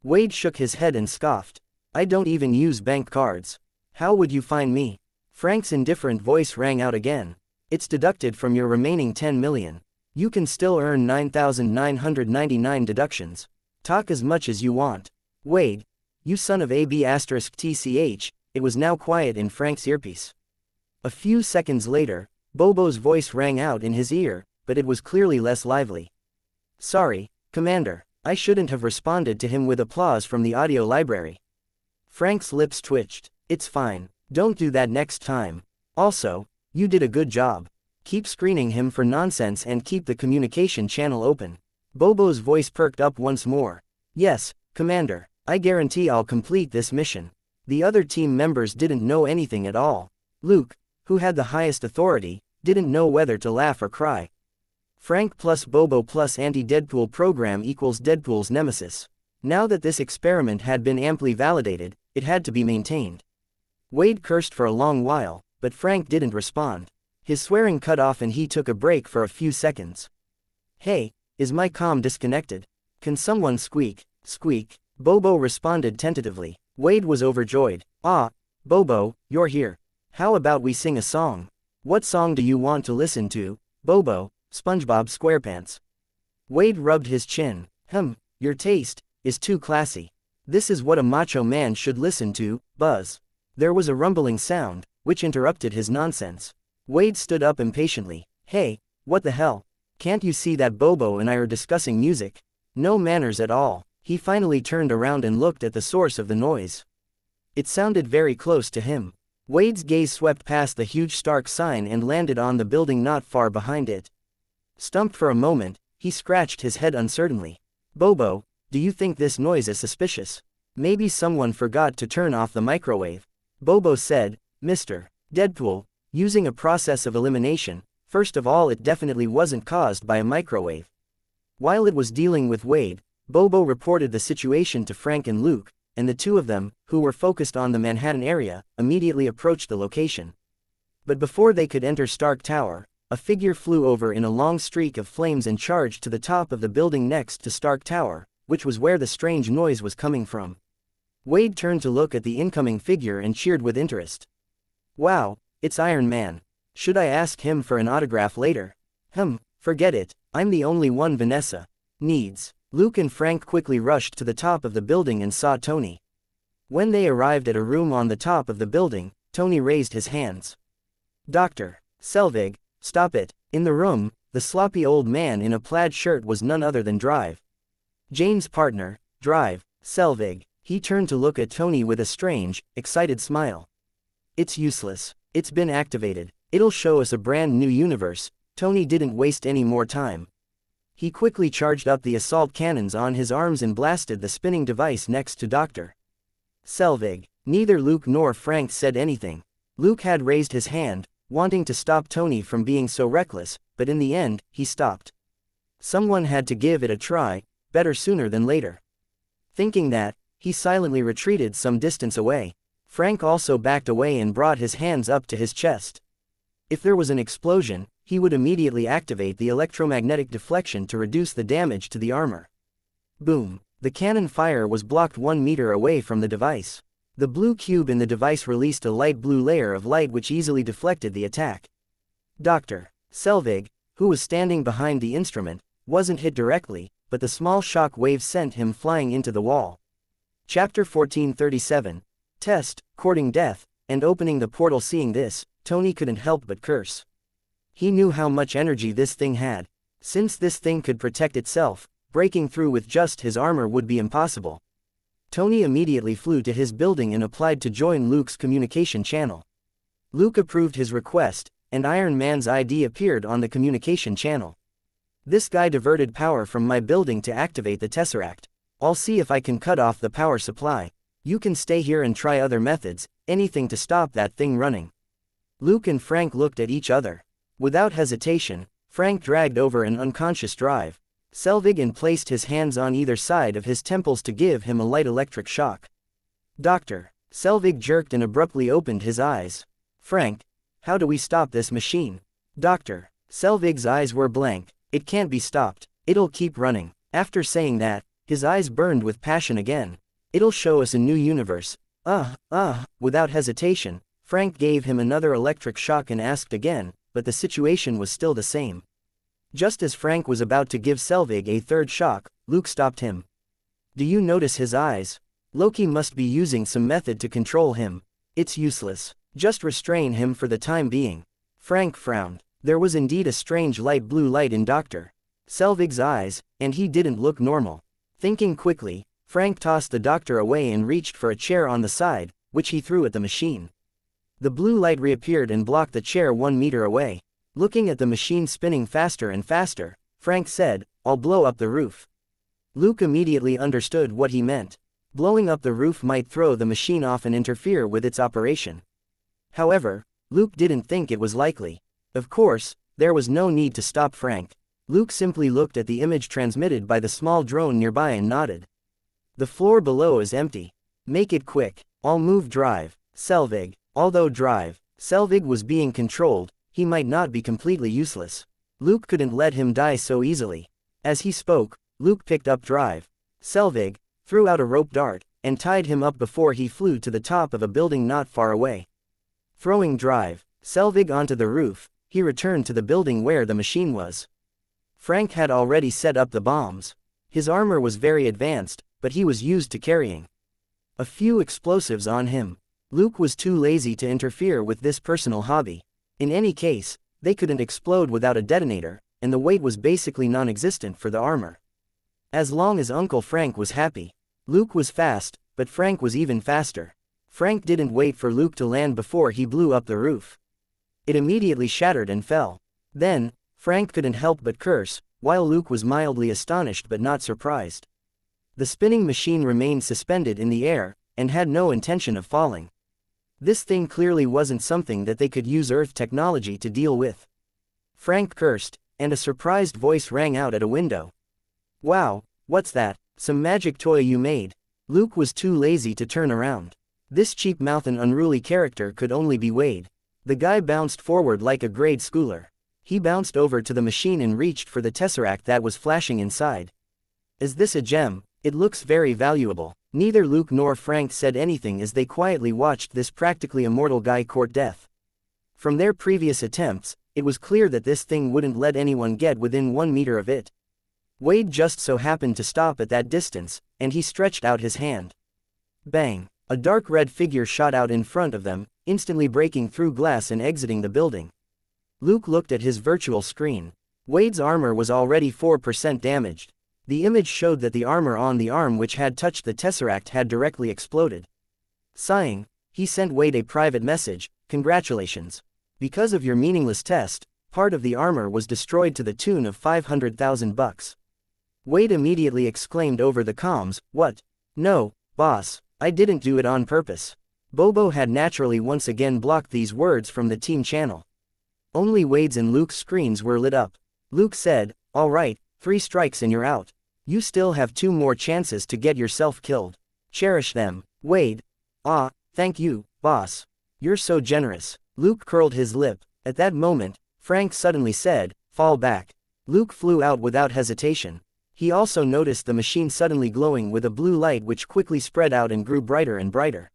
Wade shook his head and scoffed. "I don't even use bank cards. How would you fine me?" Frank's indifferent voice rang out again. "It's deducted from your remaining 10 million. You can still earn 9,999 deductions. Talk as much as you want." "Wade, you son of a b*tch, it was now quiet in Frank's earpiece. A few seconds later, Bobo's voice rang out in his ear, but it was clearly less lively. "Sorry, Commander, I shouldn't have responded to him with applause from the audio library." Frank's lips twitched. "It's fine, don't do that next time. Also, you did a good job. Keep screening him for nonsense and keep the communication channel open." Bobo's voice perked up once more. "Yes, Commander, I guarantee I'll complete this mission." The other team members didn't know anything at all. Luke, who had the highest authority, didn't know whether to laugh or cry. Frank plus Bobo plus anti-Deadpool program equals Deadpool's nemesis. Now that this experiment had been amply validated, it had to be maintained. Wade cursed for a long while, but Frank didn't respond. His swearing cut off and he took a break for a few seconds. "Hey, is my comm disconnected? Can someone squeak?" "Squeak," Bobo responded tentatively. Wade was overjoyed. "Ah, Bobo, you're here. How about we sing a song? What song do you want to listen to, Bobo?" "SpongeBob SquarePants." Wade rubbed his chin. Your taste is too classy. This is what a macho man should listen to, Buzz." There was a rumbling sound, which interrupted his nonsense. Wade stood up impatiently. "Hey, what the hell? Can't you see that Bobo and I are discussing music? No manners at all." He finally turned around and looked at the source of the noise. It sounded very close to him. Wade's gaze swept past the huge Stark sign and landed on the building not far behind it. Stumped for a moment, he scratched his head uncertainly. "Bobo, do you think this noise is suspicious? Maybe someone forgot to turn off the microwave." Bobo said, "Mr. Deadpool, using a process of elimination, first of all it definitely wasn't caused by a microwave." While it was dealing with Wade, Bobo reported the situation to Frank and Luke, and the two of them, who were focused on the Manhattan area, immediately approached the location. But before they could enter Stark Tower, a figure flew over in a long streak of flames and charged to the top of the building next to Stark Tower, which was where the strange noise was coming from. Wade turned to look at the incoming figure and cheered with interest. "Wow, it's Iron Man. Should I ask him for an autograph later?" Forget it, I'm the only one Vanessa needs." Luke and Frank quickly rushed to the top of the building and saw Tony. When they arrived at a room on the top of the building, Tony raised his hands. "Dr. Selvig, stop it." In the room, the sloppy old man in a plaid shirt was none other than Drive. Jane's partner, Drive, Selvig. He turned to look at Tony with a strange, excited smile. "It's useless. It's been activated. It'll show us a brand new universe." Tony didn't waste any more time. He quickly charged up the assault cannons on his arms and blasted the spinning device next to Dr. Selvig. Neither Luke nor Frank said anything. Luke had raised his hand, wanting to stop Tony from being so reckless, but in the end, he stopped. Someone had to give it a try, better sooner than later. Thinking that, he silently retreated some distance away. Frank also backed away and brought his hands up to his chest. If there was an explosion, he would immediately activate the electromagnetic deflection to reduce the damage to the armor. Boom! The cannon fire was blocked 1 meter away from the device. The blue cube in the device released a light blue layer of light which easily deflected the attack. Dr. Selvig, who was standing behind the instrument, wasn't hit directly, but the small shock wave sent him flying into the wall. Chapter 1437. Test, Courting Death, and opening the portal. Seeing this, Tony couldn't help but curse. He knew how much energy this thing had. Since this thing could protect itself, breaking through with just his armor would be impossible. Tony immediately flew to his building and applied to join Luke's communication channel. Luke approved his request, and Iron Man's ID appeared on the communication channel. This guy diverted power from my building to activate the Tesseract. I'll see if I can cut off the power supply. You can stay here and try other methods, anything to stop that thing running. Luke and Frank looked at each other. Without hesitation, Frank dragged over an unconscious Drive Selvig and placed his hands on either side of his temples to give him a light electric shock. Dr. Selvig jerked and abruptly opened his eyes. Frank, how do we stop this machine? Dr. Selvig's eyes were blank. It can't be stopped. It'll keep running. After saying that, his eyes burned with passion again. It'll show us a new universe. Without hesitation, Frank gave him another electric shock and asked again, but the situation was still the same. Just as Frank was about to give Selvig a third shock, Luke stopped him. Do you notice his eyes? Loki must be using some method to control him. It's useless. Just restrain him for the time being. Frank frowned. There was indeed a strange light blue light in Dr. Selvig's eyes, and he didn't look normal. Thinking quickly, Frank tossed the doctor away and reached for a chair on the side, which he threw at the machine. The blue light reappeared and blocked the chair 1 meter away. Looking at the machine spinning faster and faster, Frank said, I'll blow up the roof. Luke immediately understood what he meant. Blowing up the roof might throw the machine off and interfere with its operation. However, Luke didn't think it was likely. Of course, there was no need to stop Frank. Luke simply looked at the image transmitted by the small drone nearby and nodded. The floor below is empty. Make it quick. I'll move Drive Selvig. Although Drive Selvig was being controlled, he might not be completely useless. Luke couldn't let him die so easily. As he spoke, Luke picked up Drive Selvig, threw out a rope dart, and tied him up before he flew to the top of a building not far away. Throwing Drive Selvig onto the roof, he returned to the building where the machine was. Frank had already set up the bombs. His armor was very advanced, but he was used to carrying a few explosives on him. Luke was too lazy to interfere with this personal hobby. In any case, they couldn't explode without a detonator, and the weight was basically non-existent for the armor. As long as Uncle Frank was happy. Luke was fast, but Frank was even faster. Frank didn't wait for Luke to land before he blew up the roof. It immediately shattered and fell. Then, Frank couldn't help but curse, while Luke was mildly astonished but not surprised. The spinning machine remained suspended in the air, and had no intention of falling. This thing clearly wasn't something that they could use Earth technology to deal with. Frank cursed, and a surprised voice rang out at a window. Wow, what's that? Some magic toy you made? Luke was too lazy to turn around. This cheap-mouthed and unruly character could only be Wade. The guy bounced forward like a grade schooler. He bounced over to the machine and reached for the tesseract that was flashing inside. Is this a gem? It looks very valuable. Neither Luke nor Frank said anything as they quietly watched this practically immortal guy court death. From their previous attempts, it was clear that this thing wouldn't let anyone get within 1 meter of it. Wade just so happened to stop at that distance, and he stretched out his hand. Bang! A dark red figure shot out in front of them, instantly breaking through glass and exiting the building. Luke looked at his virtual screen. Wade's armor was already 4% damaged. The image showed that the armor on the arm which had touched the tesseract had directly exploded. Sighing, he sent Wade a private message, "Congratulations. Because of your meaningless test, part of the armor was destroyed to the tune of $500,000. Wade immediately exclaimed over the comms, "What? No, boss, I didn't do it on purpose." Bobo had naturally once again blocked these words from the team channel. Only Wade's and Luke's screens were lit up. Luke said, "All right, 3 strikes and you're out. You still have 2 more chances to get yourself killed. Cherish them. Wade. Ah, thank you, boss. You're so generous. Luke curled his lip. At that moment, Frank suddenly said, fall back. Luke flew out without hesitation. He also noticed the machine suddenly glowing with a blue light which quickly spread out and grew brighter and brighter.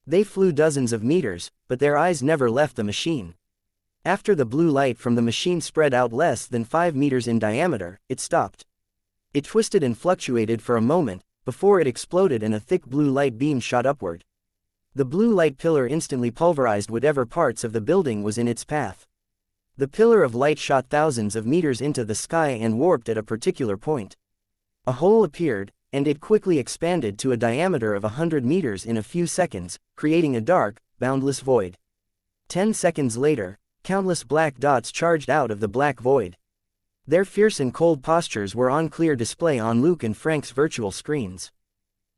They flew dozens of meters, but their eyes never left the machine. After the blue light from the machine spread out less than 5 meters in diameter, it stopped. It twisted and fluctuated for a moment, before it exploded and a thick blue light beam shot upward. The blue light pillar instantly pulverized whatever parts of the building was in its path. The pillar of light shot thousands of meters into the sky and warped at a particular point. A hole appeared, and it quickly expanded to a diameter of 100 meters in a few seconds, creating a dark, boundless void. 10 seconds later, countless black dots charged out of the black void. Their fierce and cold postures were on clear display on Luke and Frank's virtual screens.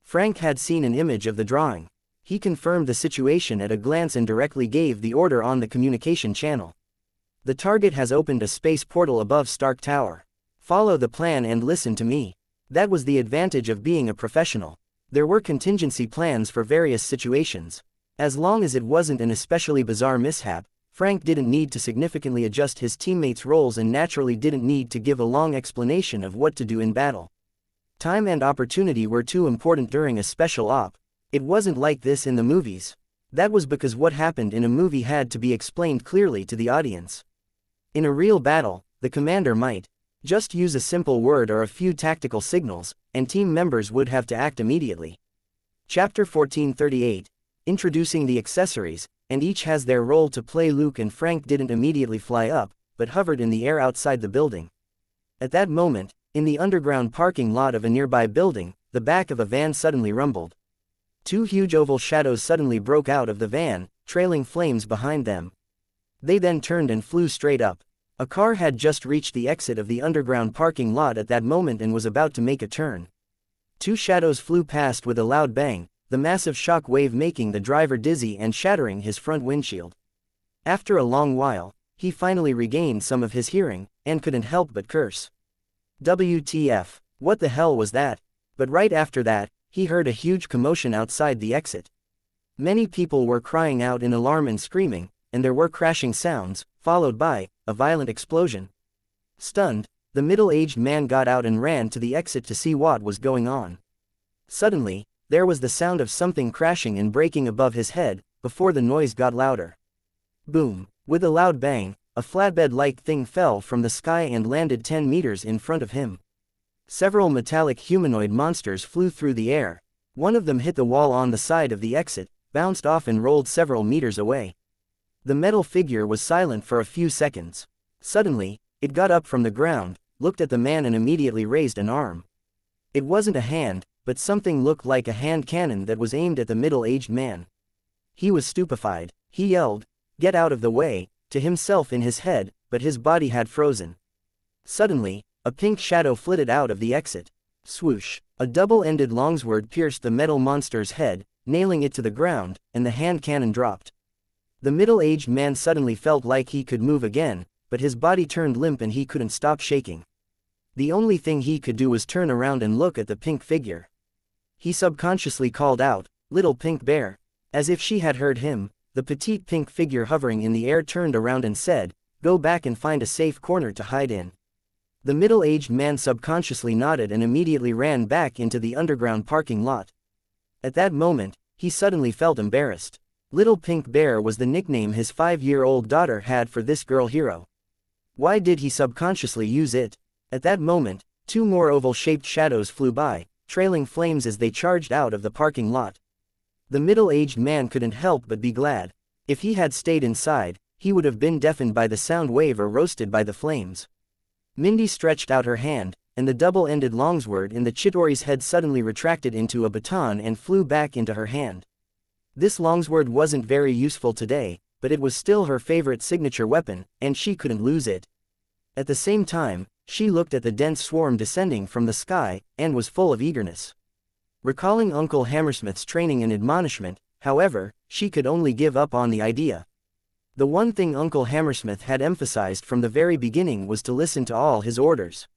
Frank had seen an image of the drawing. He confirmed the situation at a glance and directly gave the order on the communication channel. The target has opened a space portal above Stark Tower. Follow the plan and listen to me. That was the advantage of being a professional. There were contingency plans for various situations. As long as it wasn't an especially bizarre mishap, Frank didn't need to significantly adjust his teammates' roles and naturally didn't need to give a long explanation of what to do in battle. Time and opportunity were too important during a special op. It wasn't like this in the movies. That was because what happened in a movie had to be explained clearly to the audience. In a real battle, the commander might just use a simple word or a few tactical signals, and team members would have to act immediately. Chapter 1438. Introducing the accessories, and each has their role to play. Luke and Frank didn't immediately fly up, but hovered in the air outside the building. At that moment, in the underground parking lot of a nearby building, the back of a van suddenly rumbled. 2 huge oval shadows suddenly broke out of the van, trailing flames behind them. They then turned and flew straight up. A car had just reached the exit of the underground parking lot at that moment and was about to make a turn. 2 shadows flew past with a loud bang, the massive shock wave making the driver dizzy and shattering his front windshield. After a long while, he finally regained some of his hearing, and couldn't help but curse. WTF, what the hell was that? But right after that, he heard a huge commotion outside the exit. Many people were crying out in alarm and screaming, and there were crashing sounds, followed by a violent explosion. Stunned, the middle-aged man got out and ran to the exit to see what was going on. Suddenly, there was the sound of something crashing and breaking above his head, before the noise got louder. Boom! With a loud bang, a flatbed-like thing fell from the sky and landed 10 meters in front of him. Several metallic humanoid monsters flew through the air. One of them hit the wall on the side of the exit, bounced off and rolled several meters away. The metal figure was silent for a few seconds. Suddenly, it got up from the ground, looked at the man and immediately raised an arm. It wasn't a hand, but something looked like a hand cannon that was aimed at the middle-aged man. He was stupefied. He yelled, "Get out of the way," to himself in his head, but his body had frozen. Suddenly, a pink shadow flitted out of the exit. Swoosh! A double-ended longsword pierced the metal monster's head, nailing it to the ground, and the hand cannon dropped. The middle-aged man suddenly felt like he could move again, but his body turned limp and he couldn't stop shaking. The only thing he could do was turn around and look at the pink figure. He subconsciously called out, "Little pink bear." As if she had heard him, the petite pink figure hovering in the air turned around and said, "Go back and find a safe corner to hide in." The middle-aged man subconsciously nodded and immediately ran back into the underground parking lot. At that moment, he suddenly felt embarrassed. Little Pink Bear was the nickname his 5-year-old daughter had for this girl hero. Why did he subconsciously use it? At that moment, 2 more oval-shaped shadows flew by, trailing flames as they charged out of the parking lot. The middle-aged man couldn't help but be glad. If he had stayed inside, he would have been deafened by the sound wave or roasted by the flames. Mindy stretched out her hand, and the double-ended longsword in the Chidori's head suddenly retracted into a baton and flew back into her hand. This longsword wasn't very useful today, but it was still her favorite signature weapon, and she couldn't lose it. At the same time, she looked at the dense swarm descending from the sky, and was full of eagerness. Recalling Uncle Hammersmith's training and admonishment, however, she could only give up on the idea. The one thing Uncle Hammersmith had emphasized from the very beginning was to listen to all his orders.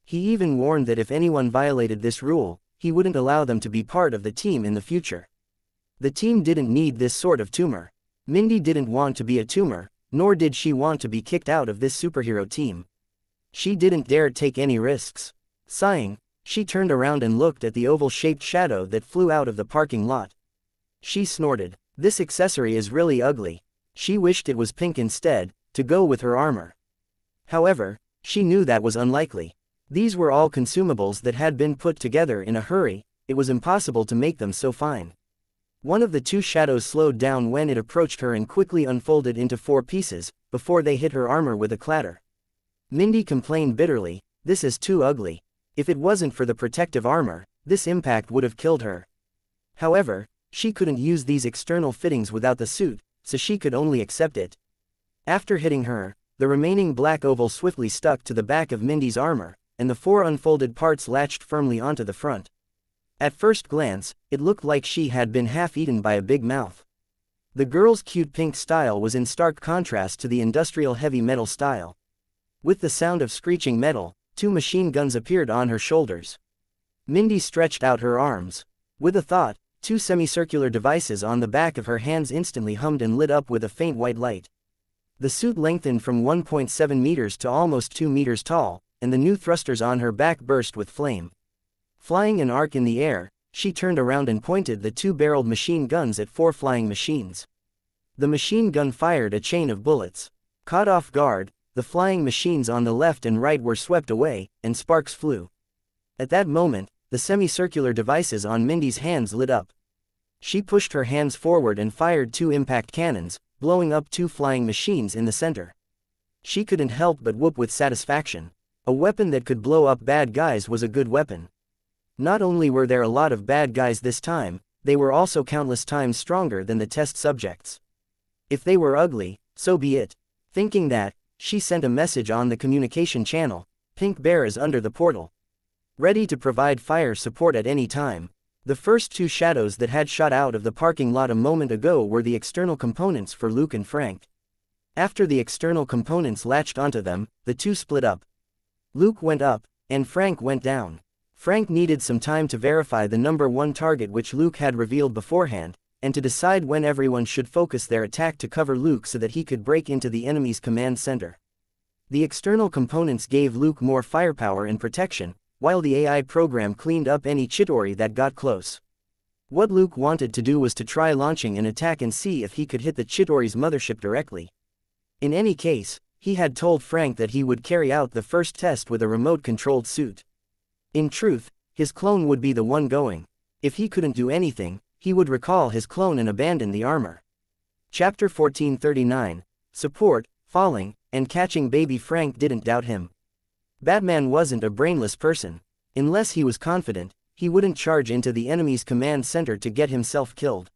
He even warned that if anyone violated this rule, he wouldn't allow them to be part of the team in the future. The team didn't need this sort of tumor. Mindy didn't want to be a tumor, nor did she want to be kicked out of this superhero team. She didn't dare take any risks. Sighing, she turned around and looked at the oval-shaped shadow that flew out of the parking lot. She snorted. This accessory is really ugly. She wished it was pink instead, to go with her armor. However, she knew that was unlikely. These were all consumables that had been put together in a hurry, it was impossible to make them so fine. One of the two shadows slowed down when it approached her and quickly unfolded into 4 pieces, before they hit her armor with a clatter. Mindy complained bitterly, "This is too ugly. If it wasn't for the protective armor, this impact would have killed her." However, she couldn't use these external fittings without the suit, so she could only accept it. After hitting her, the remaining black oval swiftly stuck to the back of Mindy's armor, and the 4 unfolded parts latched firmly onto the front. At first glance, it looked like she had been half-eaten by a big mouth. The girl's cute pink style was in stark contrast to the industrial heavy metal style. With the sound of screeching metal, 2 machine guns appeared on her shoulders. Mindy stretched out her arms. With a thought, 2 semicircular devices on the back of her hands instantly hummed and lit up with a faint white light. The suit lengthened from 1.7 meters to almost 2 meters tall, and the new thrusters on her back burst with flame. Flying an arc in the air, she turned around and pointed the 2-barreled machine guns at 4 flying machines. The machine gun fired a chain of bullets. Caught off guard, the flying machines on the left and right were swept away, and sparks flew. At that moment, the semicircular devices on Mindy's hands lit up. She pushed her hands forward and fired 2 impact cannons, blowing up 2 flying machines in the center. She couldn't help but whoop with satisfaction. A weapon that could blow up bad guys was a good weapon. Not only were there a lot of bad guys this time, they were also countless times stronger than the test subjects. If they were ugly, so be it. Thinking that, she sent a message on the communication channel, "Pink Bear is under the portal. Ready to provide fire support at any time." The first 2 shadows that had shot out of the parking lot a moment ago were the external components for Luke and Frank. After the external components latched onto them, the 2 split up. Luke went up, and Frank went down. Frank needed some time to verify the number 1 target which Luke had revealed beforehand, and to decide when everyone should focus their attack to cover Luke so that he could break into the enemy's command center. The external components gave Luke more firepower and protection, while the AI program cleaned up any Chitauri that got close. What Luke wanted to do was to try launching an attack and see if he could hit the Chitauri's mothership directly. In any case, he had told Frank that he would carry out the first test with a remote-controlled suit. In truth, his clone would be the one going. If he couldn't do anything, he would recall his clone and abandon the armor. Chapter 1439, Support, Falling, and Catching. Baby Frank didn't doubt him. Batman wasn't a brainless person. Unless he was confident, he wouldn't charge into the enemy's command center to get himself killed.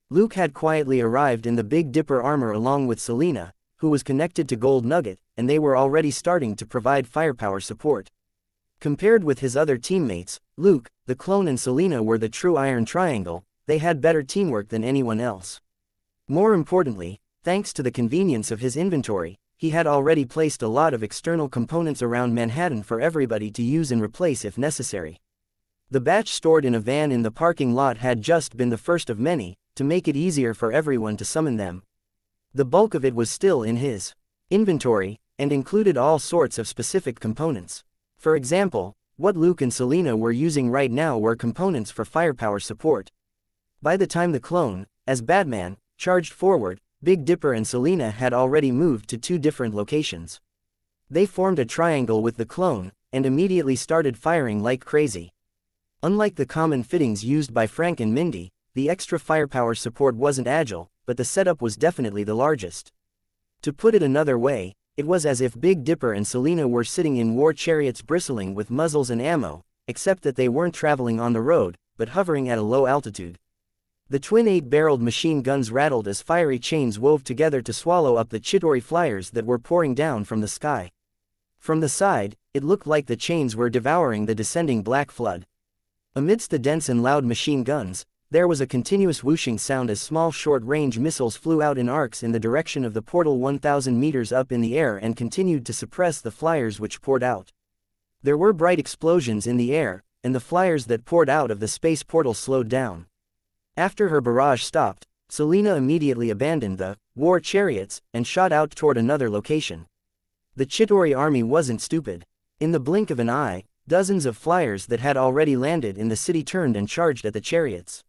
Luke had quietly arrived in the Big Dipper armor along with Selena, who was connected to Gold Nugget, and they were already starting to provide firepower support. Compared with his other teammates, Luke, the clone and Selena were the true Iron Triangle. They had better teamwork than anyone else. More importantly, thanks to the convenience of his inventory, he had already placed a lot of external components around Manhattan for everybody to use and replace if necessary. The batch stored in a van in the parking lot had just been the first of many, to make it easier for everyone to summon them. The bulk of it was still in his inventory, and included all sorts of specific components. For example, what Luke and Selena were using right now were components for firepower support. By the time the clone, as Batman, charged forward, Big Dipper and Selena had already moved to 2 different locations. They formed a triangle with the clone, and immediately started firing like crazy. Unlike the common fittings used by Frank and Mindy, the extra firepower support wasn't agile, but the setup was definitely the largest. To put it another way, it was as if Big Dipper and Selena were sitting in war chariots bristling with muzzles and ammo, except that they weren't traveling on the road, but hovering at a low altitude. The twin 8-barreled machine guns rattled as fiery chains wove together to swallow up the Chitauri flyers that were pouring down from the sky. From the side, it looked like the chains were devouring the descending black flood. Amidst the dense and loud machine guns, there was a continuous whooshing sound as small short-range missiles flew out in arcs in the direction of the portal 1,000 meters up in the air and continued to suppress the flyers which poured out. There were bright explosions in the air, and the flyers that poured out of the space portal slowed down. After her barrage stopped, Selena immediately abandoned the war chariots and shot out toward another location. The Chitauri army wasn't stupid. In the blink of an eye, dozens of flyers that had already landed in the city turned and charged at the chariots.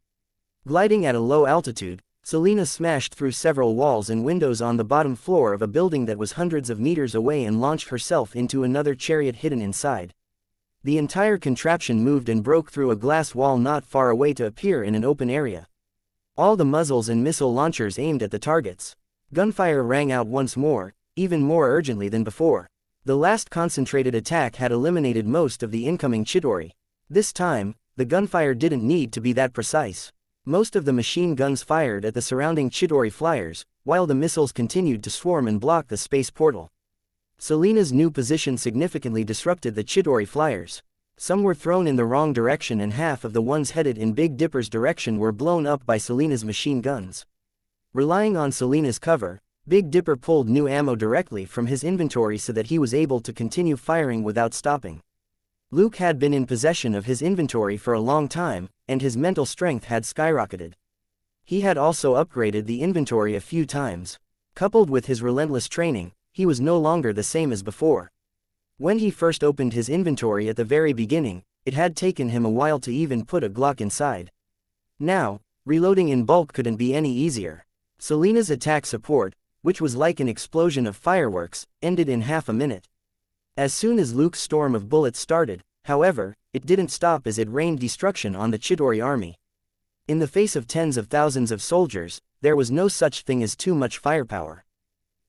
Gliding at a low altitude, Selena smashed through several walls and windows on the bottom floor of a building that was hundreds of meters away and launched herself into another chariot hidden inside. The entire contraption moved and broke through a glass wall not far away to appear in an open area. All the muzzles and missile launchers aimed at the targets. Gunfire rang out once more, even more urgently than before. The last concentrated attack had eliminated most of the incoming Chitauri. This time, the gunfire didn't need to be that precise. Most of the machine guns fired at the surrounding Chitauri flyers, while the missiles continued to swarm and block the space portal. Selena's new position significantly disrupted the Chitauri flyers. Some were thrown in the wrong direction and half of the ones headed in Big Dipper's direction were blown up by Selena's machine guns. Relying on Selena's cover, Big Dipper pulled new ammo directly from his inventory so that he was able to continue firing without stopping. Luke had been in possession of his inventory for a long time, and his mental strength had skyrocketed. He had also upgraded the inventory a few times. Coupled with his relentless training, he was no longer the same as before. When he first opened his inventory at the very beginning, it had taken him a while to even put a Glock inside. Now, reloading in bulk couldn't be any easier. Selena's attack support, which was like an explosion of fireworks, ended in half a minute. As soon as Luke's storm of bullets started, however, it didn't stop as it rained destruction on the Chitauri army. In the face of tens of thousands of soldiers, there was no such thing as too much firepower.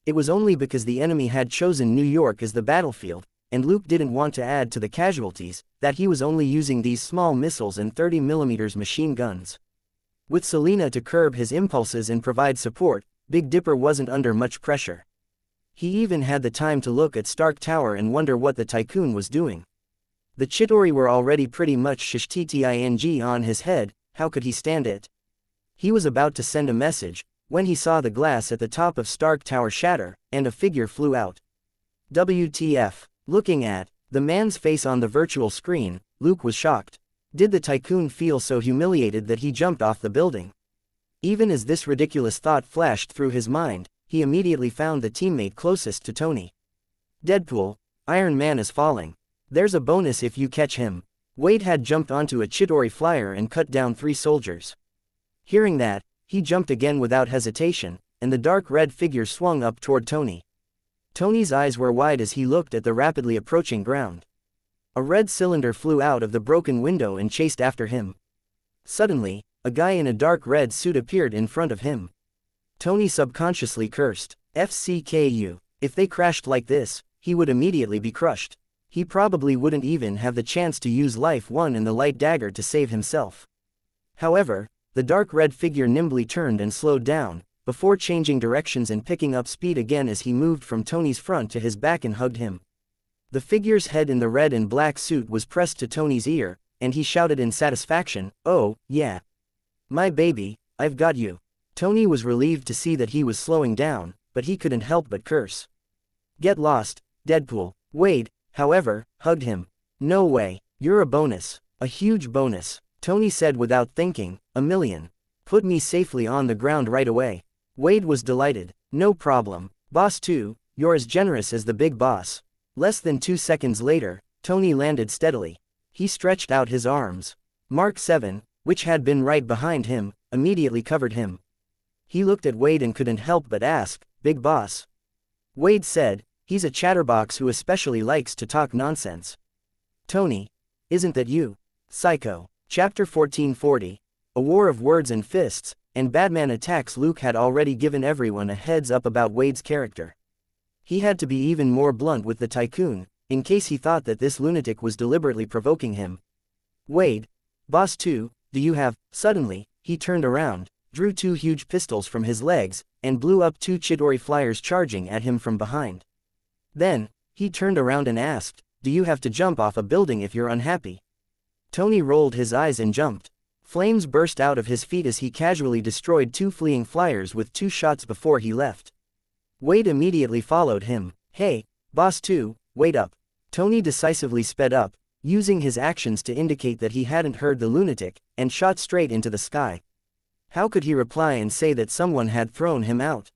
It was only because the enemy had chosen New York as the battlefield, and Luke didn't want to add to the casualties, that he was only using these small missiles and 30mm machine guns. With Selena to curb his impulses and provide support, Big Dipper wasn't under much pressure. He even had the time to look at Stark Tower and wonder what the Tycoon was doing. The Chitauri were already pretty much shishtiting on his head, how could he stand it? He was about to send a message, when he saw the glass at the top of Stark Tower shatter, and a figure flew out. WTF? Looking at the man's face on the virtual screen, Luke was shocked. Did the Tycoon feel so humiliated that he jumped off the building? Even as this ridiculous thought flashed through his mind, he immediately found the teammate closest to Tony. Deadpool, Iron Man is falling. There's a bonus if you catch him. Wade had jumped onto a Chitauri flyer and cut down 3 soldiers. Hearing that, he jumped again without hesitation, and the dark red figure swung up toward Tony. Tony's eyes were wide as he looked at the rapidly approaching ground. A red cylinder flew out of the broken window and chased after him. Suddenly, a guy in a dark red suit appeared in front of him. Tony subconsciously cursed, FCKU. If they crashed like this, he would immediately be crushed. He probably wouldn't even have the chance to use Life 1 and the light dagger to save himself. However, the dark red figure nimbly turned and slowed down, before changing directions and picking up speed again as he moved from Tony's front to his back and hugged him. The figure's head in the red and black suit was pressed to Tony's ear, and he shouted in satisfaction, "Oh, yeah. My baby, I've got you." Tony was relieved to see that he was slowing down, but he couldn't help but curse. "Get lost, Deadpool." Wade, however, hugged him. "No way, you're a bonus. A huge bonus," Tony said without thinking, "1 million. Put me safely on the ground right away." Wade was delighted. "No problem, Boss 2, you're as generous as the big boss." Less than 2 seconds later, Tony landed steadily. He stretched out his arms. Mark 7, which had been right behind him, immediately covered him. He looked at Wade and couldn't help but ask, "Big boss?" Wade said, "He's a chatterbox who especially likes to talk nonsense." "Tony, isn't that you?" Psycho. Chapter 1440. A War of Words and Fists, and Batman Attacks. Luke had already given everyone a heads up about Wade's character. He had to be even more blunt with the Tycoon, in case he thought that this lunatic was deliberately provoking him. "Wade, Boss 2, do you have..." Suddenly, he turned around, drew 2 huge pistols from his legs, and blew up 2 Chitauri flyers charging at him from behind. Then, he turned around and asked, "Do you have to jump off a building if you're unhappy?" Tony rolled his eyes and jumped. Flames burst out of his feet as he casually destroyed 2 fleeing flyers with 2 shots before he left. Wade immediately followed him. "Hey, Boss 2, wait up." Tony decisively sped up, using his actions to indicate that he hadn't heard the lunatic, and shot straight into the sky. How could he reply and say that someone had thrown him out?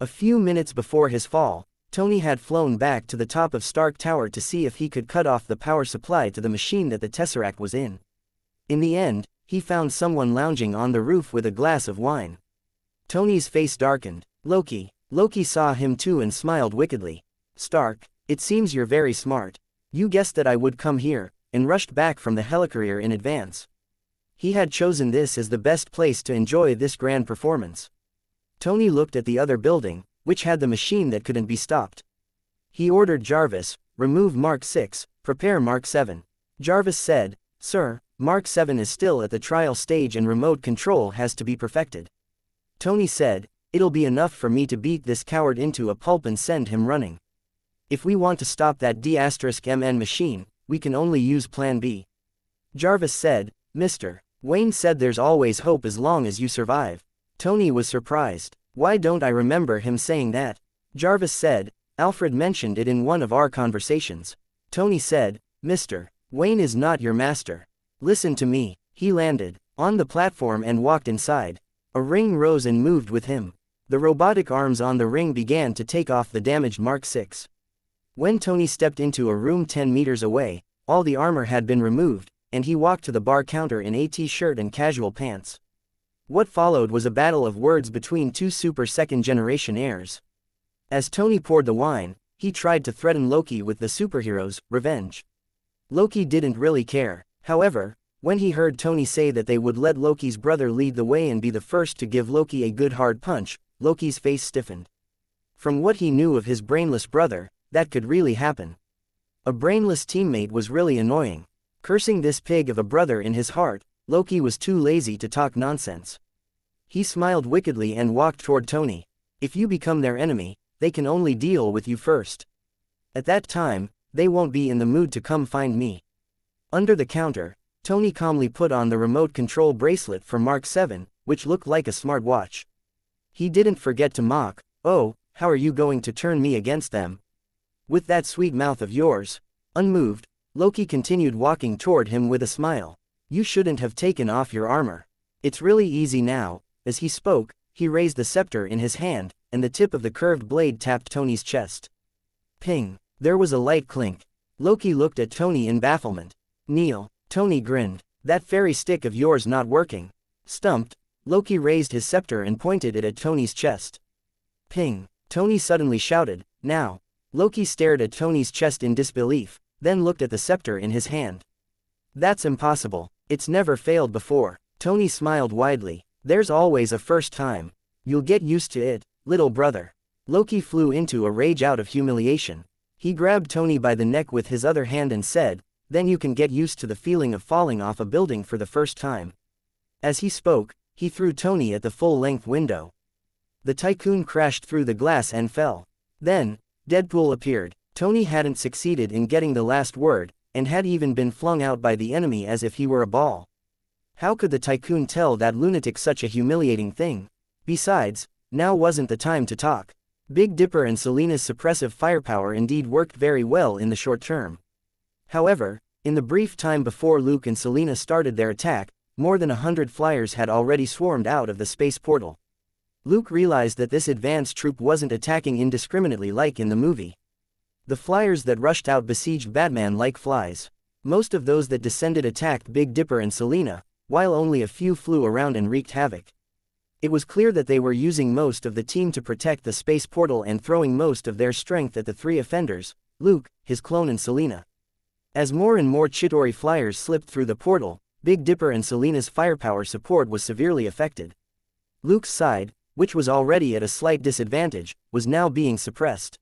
A few minutes before his fall, Tony had flown back to the top of Stark Tower to see if he could cut off the power supply to the machine that the Tesseract was in. In the end, he found someone lounging on the roof with a glass of wine. Tony's face darkened. Loki. Loki saw him too and smiled wickedly. Stark, it seems you're very smart. You guessed that I would come here, and rushed back from the helicarrier in advance. He had chosen this as the best place to enjoy this grand performance. Tony looked at the other building, which had the machine that couldn't be stopped. He ordered Jarvis, remove Mark 6, prepare Mark 7. Jarvis said, Sir, Mark 7 is still at the trial stage and remote control has to be perfected. Tony said, it'll be enough for me to beat this coward into a pulp and send him running. If we want to stop that D*MN machine, we can only use Plan B. Jarvis said, Mr. Wayne said there's always hope as long as you survive. Tony was surprised. Why don't I remember him saying that? Jarvis said, Alfred mentioned it in one of our conversations. Tony said, Mr. Wayne is not your master. Listen to me. He landed on the platform and walked inside. A ring rose and moved with him. The robotic arms on the ring began to take off the damaged Mark 6. When Tony stepped into a room 10 meters away, all the armor had been removed, and he walked to the bar counter in a t-shirt and casual pants. What followed was a battle of words between two super second-generation heirs. As Tony poured the wine, he tried to threaten Loki with the superhero's revenge. Loki didn't really care. However, when he heard Tony say that they would let Loki's brother lead the way and be the first to give Loki a good hard punch, Loki's face stiffened. From what he knew of his brainless brother, that could really happen. A brainless teammate was really annoying. Cursing this pig of a brother in his heart, Loki was too lazy to talk nonsense. He smiled wickedly and walked toward Tony. If you become their enemy, they can only deal with you first. At that time, they won't be in the mood to come find me. Under the counter, Tony calmly put on the remote control bracelet for Mark 7, which looked like a smart watch. He didn't forget to mock, oh, how are you going to turn me against them? With that sweet mouth of yours. Unmoved, Loki continued walking toward him with a smile. You shouldn't have taken off your armor. It's really easy now. As he spoke, he raised the scepter in his hand, and the tip of the curved blade tapped Tony's chest. Ping! There was a light clink. Loki looked at Tony in bafflement. Kneel. Tony grinned. That fairy stick of yours not working. Stumped, Loki raised his scepter and pointed it at Tony's chest. Ping! Tony suddenly shouted, now. Loki stared at Tony's chest in disbelief, then looked at the scepter in his hand. That's impossible. It's never failed before. Tony smiled widely. There's always a first time. You'll get used to it, little brother. Loki flew into a rage out of humiliation. He grabbed Tony by the neck with his other hand and said, then you can get used to the feeling of falling off a building for the first time. As he spoke, he threw Tony at the full-length window. The tycoon crashed through the glass and fell. Then, Deadpool appeared. Tony hadn't succeeded in getting the last word, and had even been flung out by the enemy as if he were a ball. How could the tycoon tell that lunatic such a humiliating thing? Besides, now wasn't the time to talk. Big Dipper and Selena's suppressive firepower indeed worked very well in the short term. However, in the brief time before Luke and Selena started their attack, more than 100 flyers had already swarmed out of the space portal. Luke realized that this advanced troop wasn't attacking indiscriminately like in the movie. The flyers that rushed out besieged Batman like flies. Most of those that descended attacked Big Dipper and Selena, while only a few flew around and wreaked havoc. It was clear that they were using most of the team to protect the space portal and throwing most of their strength at the three offenders, Luke, his clone and Selena. As more and more Chitauri flyers slipped through the portal, Big Dipper and Selena's firepower support was severely affected. Luke's side, which was already at a slight disadvantage, was now being suppressed.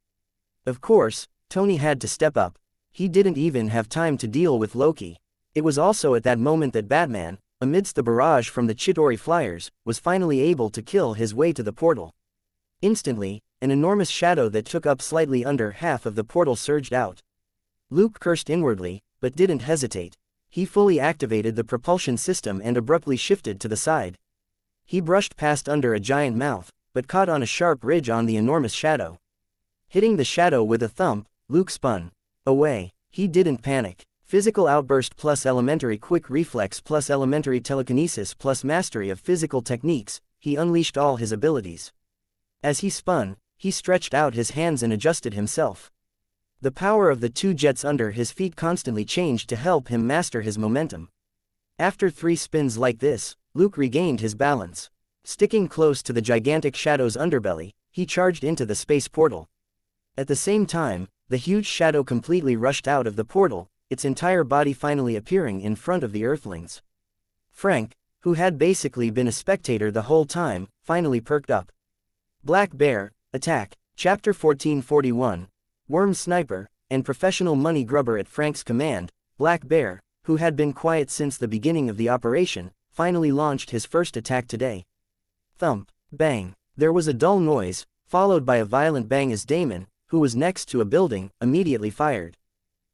Of course, Tony had to step up. He didn't even have time to deal with Loki. It was also at that moment that Batman, amidst the barrage from the Chitauri flyers, was finally able to kill his way to the portal. Instantly, an enormous shadow that took up slightly under half of the portal surged out. Luke cursed inwardly, but didn't hesitate. He fully activated the propulsion system and abruptly shifted to the side. He brushed past under a giant mouth, but caught on a sharp ridge on the enormous shadow. Hitting the shadow with a thump, Luke spun away. He didn't panic. Physical outburst plus elementary quick reflex plus elementary telekinesis plus mastery of physical techniques, he unleashed all his abilities. As he spun, he stretched out his hands and adjusted himself. The power of the two jets under his feet constantly changed to help him master his momentum. After 3 spins like this, Luke regained his balance. Sticking close to the gigantic shadow's underbelly, he charged into the space portal. At the same time, the huge shadow completely rushed out of the portal, its entire body finally appearing in front of the Earthlings. Frank, who had basically been a spectator the whole time, finally perked up. Black Bear, Attack, Chapter 1441. Worm Sniper, and professional money grubber at Frank's command, Black Bear, who had been quiet since the beginning of the operation, finally launched his first attack today. Thump, bang. There was a dull noise, followed by a violent bang as Damon, who was next to a building, immediately fired.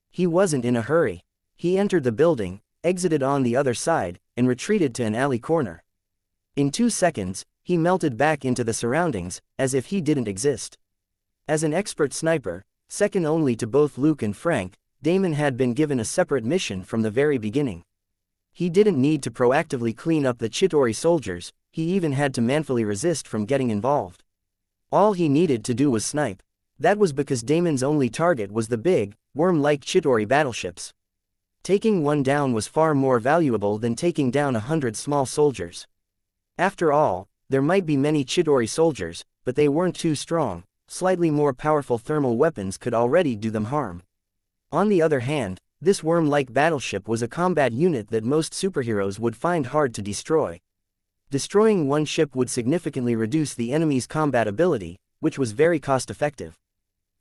He wasn't in a hurry. He entered the building, exited on the other side, and retreated to an alley corner. In 2 seconds, he melted back into the surroundings, as if he didn't exist. As an expert sniper, second only to both Luke and Frank, Damon had been given a separate mission from the very beginning. He didn't need to proactively clean up the Chitauri soldiers, he even had to manfully resist from getting involved. All he needed to do was snipe. That was because Damon's only target was the big, worm-like Chitauri battleships. Taking one down was far more valuable than taking down 100 small soldiers. After all, there might be many Chitauri soldiers, but they weren't too strong. Slightly more powerful thermal weapons could already do them harm. On the other hand, this worm-like battleship was a combat unit that most superheroes would find hard to destroy. Destroying one ship would significantly reduce the enemy's combat ability, which was very cost-effective.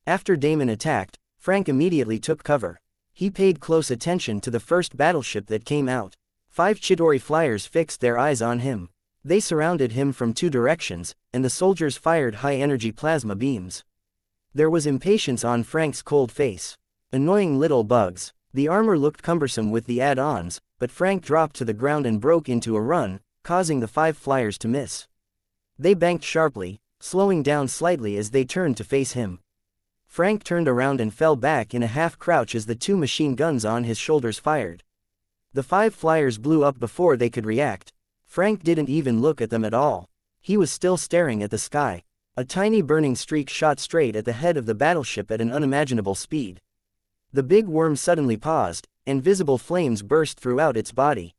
After Damon attacked, Frank immediately took cover. He paid close attention to the first battleship that came out. 5 Chitauri flyers fixed their eyes on him. They surrounded him from 2 directions, and the soldiers fired high-energy plasma beams. There was impatience on Frank's cold face. Annoying little bugs. The armor looked cumbersome with the add-ons, but Frank dropped to the ground and broke into a run, causing the 5 flyers to miss. They banked sharply, slowing down slightly as they turned to face him. Frank turned around and fell back in a half-crouch as the 2 machine guns on his shoulders fired. The 5 flyers blew up before they could react. Frank didn't even look at them at all. He was still staring at the sky. A tiny burning streak shot straight at the head of the battleship at an unimaginable speed. The big worm suddenly paused, and visible flames burst throughout its body.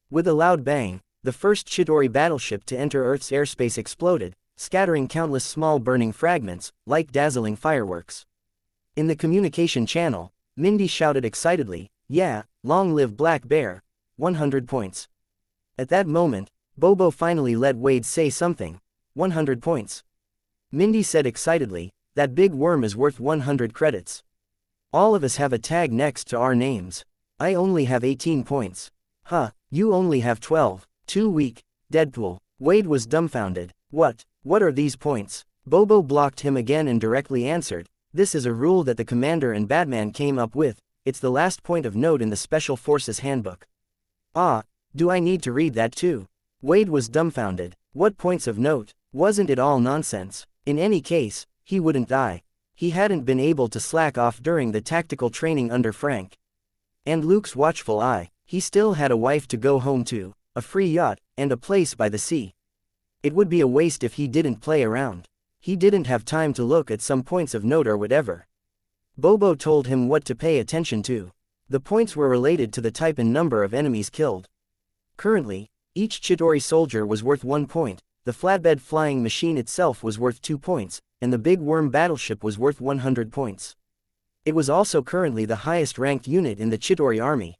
With a loud bang, the first Chitauri battleship to enter Earth's airspace exploded, scattering countless small burning fragments, like dazzling fireworks. In the communication channel, Mindy shouted excitedly, "Yeah, long live Black Bear, 100 points." At that moment, Bobo finally let Wade say something. 100 points. Mindy said excitedly, "That big worm is worth 100 credits. All of us have a tag next to our names. I only have 18 points. Huh, you only have 12. Too weak, Deadpool." Wade was dumbfounded. What are these points? Bobo blocked him again and directly answered, "This is a rule that the Commander and Batman came up with. It's the last point of note in the Special Forces Handbook." "Ah, do I need to read that too?" Wade was dumbfounded. What points of note? Wasn't it all nonsense? In any case, he wouldn't die. He hadn't been able to slack off during the tactical training under Frank. And Luke's watchful eye. He still had a wife to go home to, a free yacht, and a place by the sea. It would be a waste if he didn't play around. He didn't have time to look at some points of note or whatever. Bobo told him what to pay attention to. The points were related to the type and number of enemies killed. Currently, each Chitauri soldier was worth 1 point, the flatbed flying machine itself was worth 2 points, and the big worm battleship was worth 100 points. It was also currently the highest ranked unit in the Chitauri army.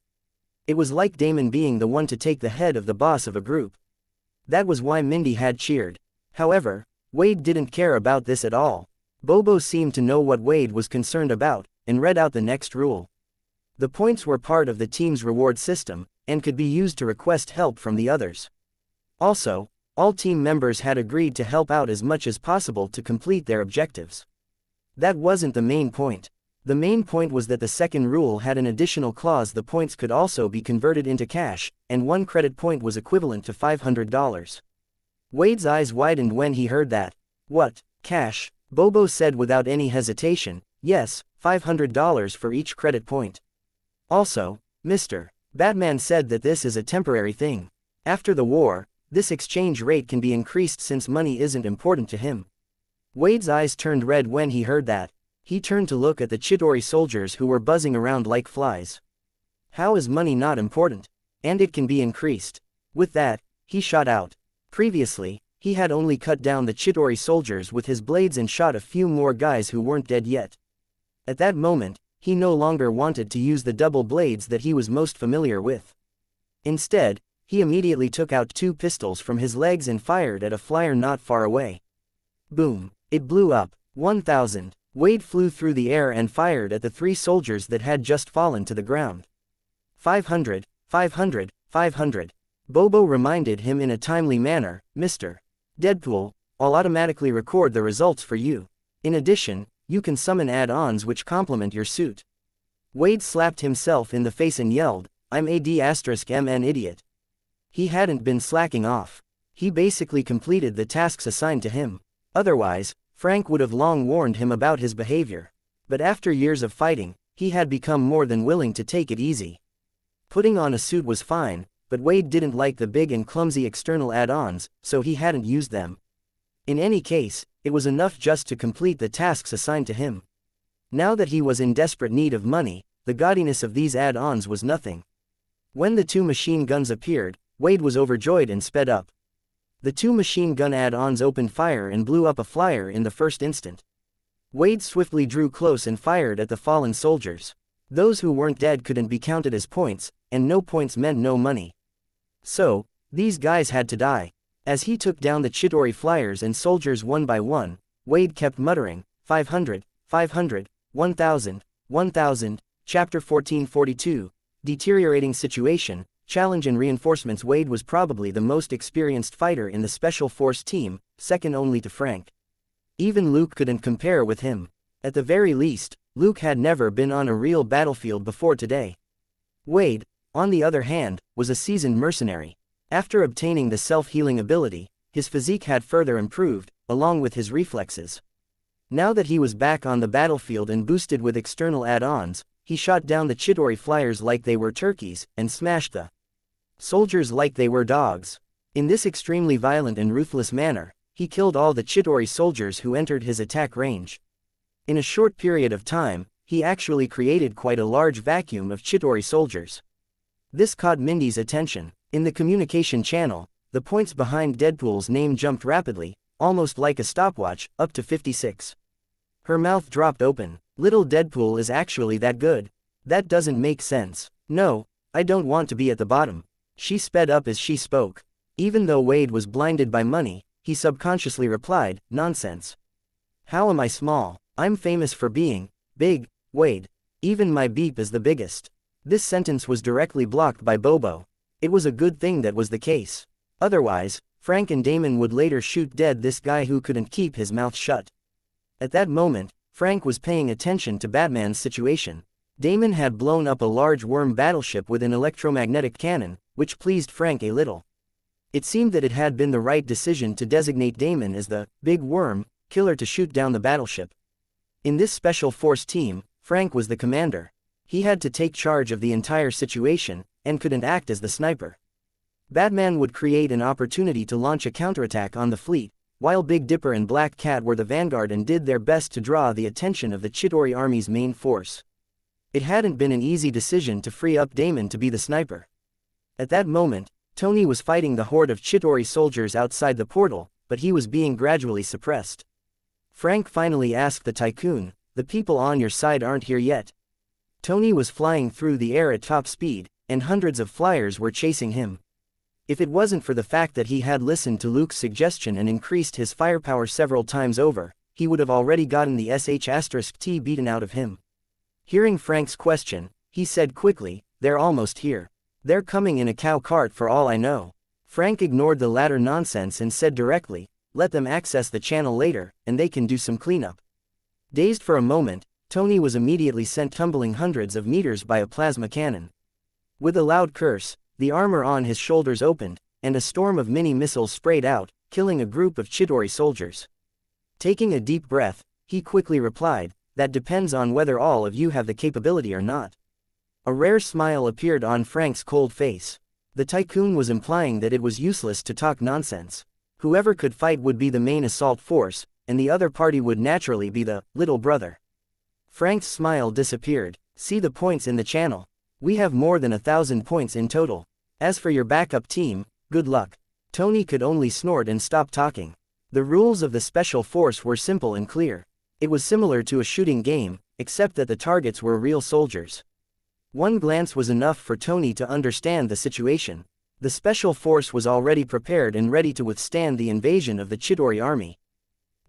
It was like Damon being the one to take the head of the boss of a group. That was why Mindy had cheered. However, Wade didn't care about this at all. Bobo seemed to know what Wade was concerned about, and read out the next rule. The points were part of the team's reward system, and could be used to request help from the others. Also, all team members had agreed to help out as much as possible to complete their objectives. That wasn't the main point. The main point was that the second rule had an additional clause: the points could also be converted into cash, and 1 credit point was equivalent to $500. Wade's eyes widened when he heard that. "What, cash?" Bobo said without any hesitation. "Yes, $500 for each credit point. Also, Mr. Batman said that this is a temporary thing. After the war, this exchange rate can be increased since money isn't important to him. Wade's eyes turned red when he heard that. He turned to look at the Chidori soldiers who were buzzing around like flies. How is money not important? And it can be increased. With that, he shot out. Previously, he had only cut down the Chidori soldiers with his blades and shot a few more guys who weren't dead yet. At that moment, he no longer wanted to use the double blades that he was most familiar with. Instead, he immediately took out 2 pistols from his legs and fired at a flyer not far away. Boom! It blew up. 1,000. Wade flew through the air and fired at the 3 soldiers that had just fallen to the ground. 500, 500, 500. Bobo reminded him in a timely manner, Mr. Deadpool, I'll automatically record the results for you. In addition, you can summon add-ons which complement your suit. Wade slapped himself in the face and yelled, I'm AD*MN idiot. He hadn't been slacking off. He basically completed the tasks assigned to him. Otherwise, Frank would have long warned him about his behavior. But after years of fighting, he had become more than willing to take it easy. Putting on a suit was fine, but Wade didn't like the big and clumsy external add-ons, so he hadn't used them. In any case, it was enough just to complete the tasks assigned to him. Now that he was in desperate need of money, the gaudiness of these add-ons was nothing. When the 2 machine guns appeared, Wade was overjoyed and sped up. The 2 machine gun add-ons opened fire and blew up a flyer in the first instant. Wade swiftly drew close and fired at the fallen soldiers. Those who weren't dead couldn't be counted as points, and no points meant no money. So, these guys had to die. As he took down the Chidori flyers and soldiers one by one, Wade kept muttering, 500, 500, 1,000, 1,000, Chapter 1442, Deteriorating Situation, Challenge and Reinforcements. Wade was probably the most experienced fighter in the Special Force team, second only to Frank. Even Luke couldn't compare with him. At the very least, Luke had never been on a real battlefield before today. Wade, on the other hand, was a seasoned mercenary. After obtaining the self-healing ability, his physique had further improved, along with his reflexes. Now that he was back on the battlefield and boosted with external add-ons, he shot down the Chidori flyers like they were turkeys, and smashed the soldiers like they were dogs. In this extremely violent and ruthless manner, he killed all the Chidori soldiers who entered his attack range. In a short period of time, he actually created quite a large vacuum of Chidori soldiers. This caught Mindy's attention. In the communication channel, the points behind Deadpool's name jumped rapidly, almost like a stopwatch, up to 56. Her mouth dropped open. Little Deadpool is actually that good. That doesn't make sense. No, I don't want to be at the bottom. She sped up as she spoke. Even though Wade was blinded by money, he subconsciously replied, nonsense. How am I small? I'm famous for being big, Wade. Even my beep is the biggest. This sentence was directly blocked by Bobo. It was a good thing that was the case. Otherwise, Frank and Damon would later shoot dead this guy who couldn't keep his mouth shut. At that moment, Frank was paying attention to Batman's situation. Damon had blown up a large worm battleship with an electromagnetic cannon, which pleased Frank a little. It seemed that it had been the right decision to designate Damon as the big worm killer to shoot down the battleship. In this special force team, Frank was the commander. He had to take charge of the entire situation, and couldn't act as the sniper. Batman would create an opportunity to launch a counterattack on the fleet, while Big Dipper and Black Cat were the vanguard and did their best to draw the attention of the Chidori army's main force. It hadn't been an easy decision to free up Damon to be the sniper. At that moment, Tony was fighting the horde of Chidori soldiers outside the portal, but he was being gradually suppressed. Frank finally asked the Tycoon, "The people on your side aren't here yet?" Tony was flying through the air at top speed, and hundreds of flyers were chasing him. If it wasn't for the fact that he had listened to Luke's suggestion and increased his firepower several times over, he would have already gotten the sh*T beaten out of him. Hearing Frank's question, he said quickly, "They're almost here. They're coming in a cow cart for all I know." Frank ignored the latter nonsense and said directly, "Let them access the channel later, and they can do some cleanup." Dazed for a moment, Tony was immediately sent tumbling hundreds of meters by a plasma cannon. With a loud curse, the armor on his shoulders opened, and a storm of mini-missiles sprayed out, killing a group of Chidori soldiers. Taking a deep breath, he quickly replied, that depends on whether all of you have the capability or not. A rare smile appeared on Frank's cold face. The tycoon was implying that it was useless to talk nonsense. Whoever could fight would be the main assault force, and the other party would naturally be the little brother. Frank's smile disappeared. See the points in the channel. We have more than 1,000 points in total. As for your backup team, good luck. Tony could only snort and stop talking. The rules of the special force were simple and clear. It was similar to a shooting game, except that the targets were real soldiers. One glance was enough for Tony to understand the situation. The special force was already prepared and ready to withstand the invasion of the Chidori army.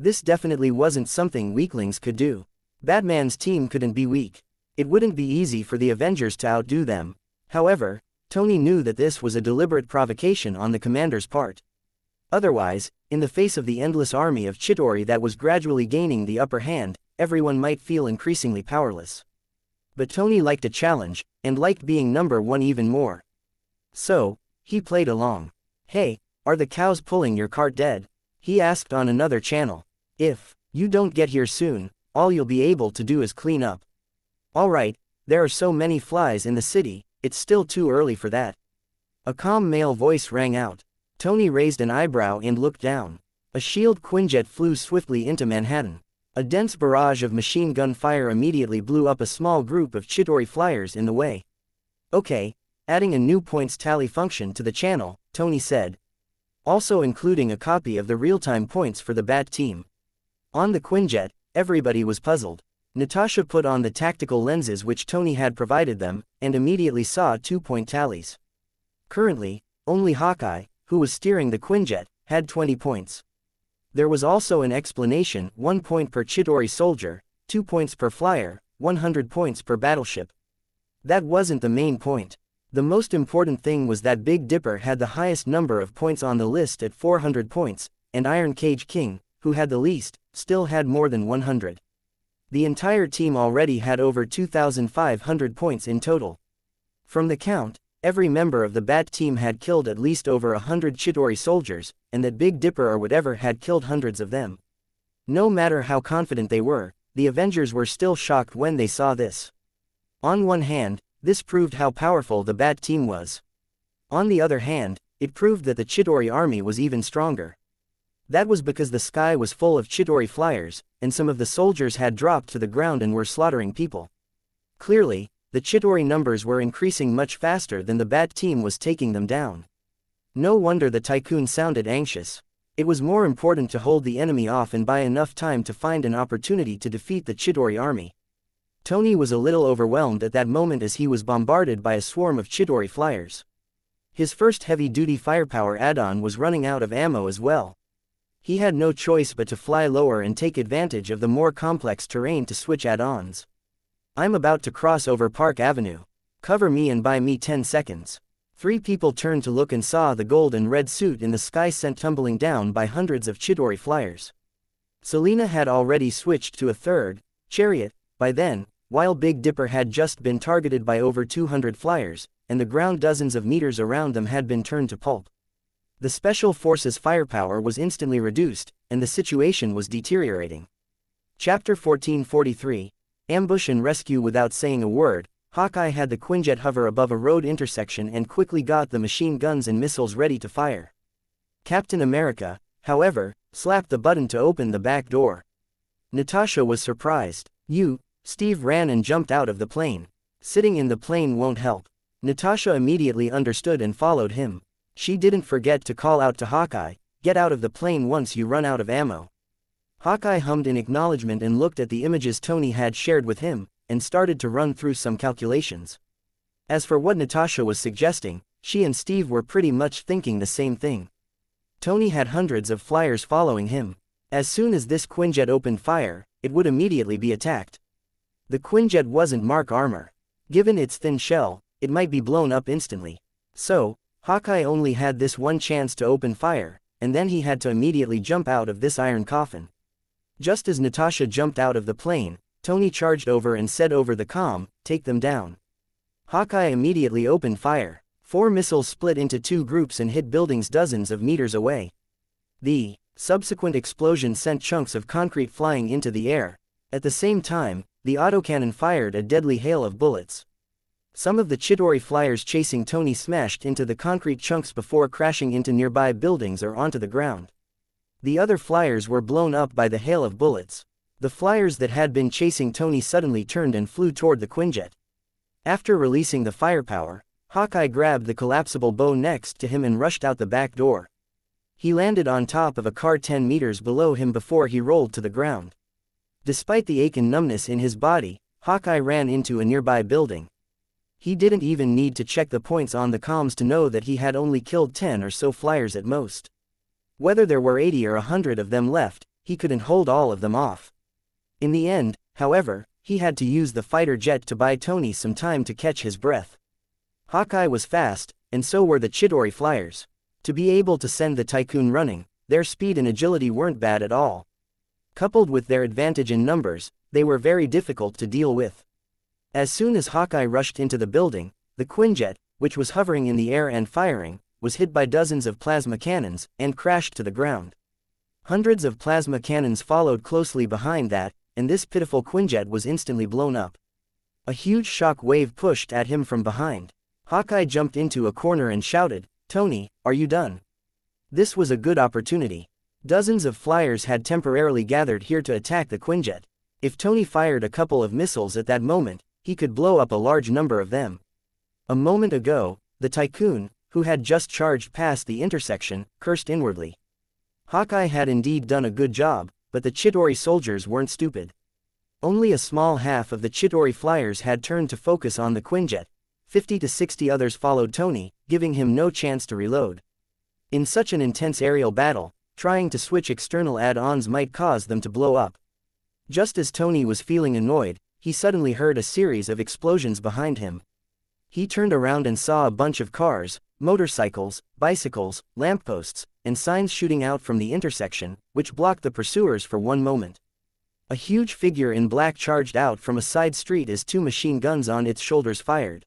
This definitely wasn't something weaklings could do. Batman's team couldn't be weak. It wouldn't be easy for the Avengers to outdo them. However, Tony knew that this was a deliberate provocation on the commander's part. Otherwise, in the face of the endless army of Chidori that was gradually gaining the upper hand, everyone might feel increasingly powerless. But Tony liked a challenge, and liked being number one even more. So, he played along. Hey, are the cows pulling your cart dead? He asked on another channel. If you don't get here soon, all you'll be able to do is clean up. Alright, there are so many flies in the city, it's still too early for that. A calm male voice rang out. Tony raised an eyebrow and looked down. A shield Quinjet flew swiftly into Manhattan. A dense barrage of machine gun fire immediately blew up a small group of Chidori flyers in the way. Okay, adding a new points tally function to the channel, Tony said. Also including a copy of the real-time points for the Bat team. On the Quinjet, everybody was puzzled. Natasha put on the tactical lenses which Tony had provided them, and immediately saw 2-point tallies. Currently, only Hawkeye, who was steering the Quinjet, had 20 points. There was also an explanation: 1 point per Chidori soldier, 2 points per flyer, 100 points per battleship. That wasn't the main point. The most important thing was that Big Dipper had the highest number of points on the list at 400 points, and Iron Cage King, who had the least, still had more than 100. The entire team already had over 2,500 points in total. From the count, every member of the Bat team had killed at least over 100 Chidori soldiers, and that Big Dipper or whatever had killed hundreds of them. No matter how confident they were, the Avengers were still shocked when they saw this. On one hand, this proved how powerful the Bat team was. On the other hand, it proved that the Chidori army was even stronger. That was because the sky was full of Chidori flyers, and some of the soldiers had dropped to the ground and were slaughtering people. Clearly, the Chidori numbers were increasing much faster than the Bat team was taking them down. No wonder the tycoon sounded anxious. It was more important to hold the enemy off and buy enough time to find an opportunity to defeat the Chidori army. Tony was a little overwhelmed at that moment as he was bombarded by a swarm of Chidori flyers. His first heavy-duty firepower add-on was running out of ammo as well. He had no choice but to fly lower and take advantage of the more complex terrain to switch add-ons. I'm about to cross over Park Avenue. Cover me and buy me 10 seconds. 3 people turned to look and saw the gold and red suit in the sky sent tumbling down by hundreds of Chidori flyers. Selina had already switched to a third chariot by then, while Big Dipper had just been targeted by over 200 flyers, and the ground dozens of meters around them had been turned to pulp. The Special Forces' firepower was instantly reduced, and the situation was deteriorating. Chapter 1443. Ambush and Rescue. Without saying a word, Hawkeye had the Quinjet hover above a road intersection and quickly got the machine guns and missiles ready to fire. Captain America, however, slapped the button to open the back door. Natasha was surprised. Steve ran and jumped out of the plane. Sitting in the plane won't help. Natasha immediately understood and followed him. She didn't forget to call out to Hawkeye, "Get out of the plane once you run out of ammo." Hawkeye hummed in acknowledgement and looked at the images Tony had shared with him, and started to run through some calculations. As for what Natasha was suggesting, she and Steve were pretty much thinking the same thing. Tony had hundreds of flyers following him. As soon as this Quinjet opened fire, it would immediately be attacked. The Quinjet wasn't Mark armor. Given its thin shell, it might be blown up instantly. So, Hawkeye only had this one chance to open fire, and then he had to immediately jump out of this iron coffin. Just as Natasha jumped out of the plane, Tony charged over and said over the comm, "Take them down." Hawkeye immediately opened fire. 4 missiles split into 2 groups and hit buildings dozens of meters away. The subsequent explosion sent chunks of concrete flying into the air, At the same time, the autocannon fired a deadly hail of bullets. Some of the Chidori flyers chasing Tony smashed into the concrete chunks before crashing into nearby buildings or onto the ground. The other flyers were blown up by the hail of bullets. The flyers that had been chasing Tony suddenly turned and flew toward the Quinjet. After releasing the firepower, Hawkeye grabbed the collapsible bow next to him and rushed out the back door. He landed on top of a car 10 meters below him before he rolled to the ground. Despite the ache and numbness in his body, Hawkeye ran into a nearby building. He didn't even need to check the points on the comms to know that he had only killed 10 or so flyers at most. Whether there were 80 or 100 of them left, he couldn't hold all of them off. In the end, however, he had to use the fighter jet to buy Tony some time to catch his breath. Hawkeye was fast, and so were the Chidori flyers. To be able to send the Tycoon running, their speed and agility weren't bad at all. Coupled with their advantage in numbers, they were very difficult to deal with. As soon as Hawkeye rushed into the building, the Quinjet, which was hovering in the air and firing, was hit by dozens of plasma cannons, and crashed to the ground. Hundreds of plasma cannons followed closely behind that, and this pitiful Quinjet was instantly blown up. A huge shock wave pushed at him from behind. Hawkeye jumped into a corner and shouted, "Tony, are you done?" This was a good opportunity. Dozens of flyers had temporarily gathered here to attack the Quinjet. If Tony fired a couple of missiles at that moment, he could blow up a large number of them. A moment ago, the Tycoon, who had just charged past the intersection, cursed inwardly. Hawkeye had indeed done a good job, but the Chidori soldiers weren't stupid. Only a small half of the Chidori flyers had turned to focus on the Quinjet. 50 to 60 others followed Tony, giving him no chance to reload. In such an intense aerial battle, trying to switch external add-ons might cause them to blow up. Just as Tony was feeling annoyed, he suddenly heard a series of explosions behind him. He turned around and saw a bunch of cars, motorcycles, bicycles, lampposts, and signs shooting out from the intersection, which blocked the pursuers for one moment. A huge figure in black charged out from a side street as two machine guns on its shoulders fired.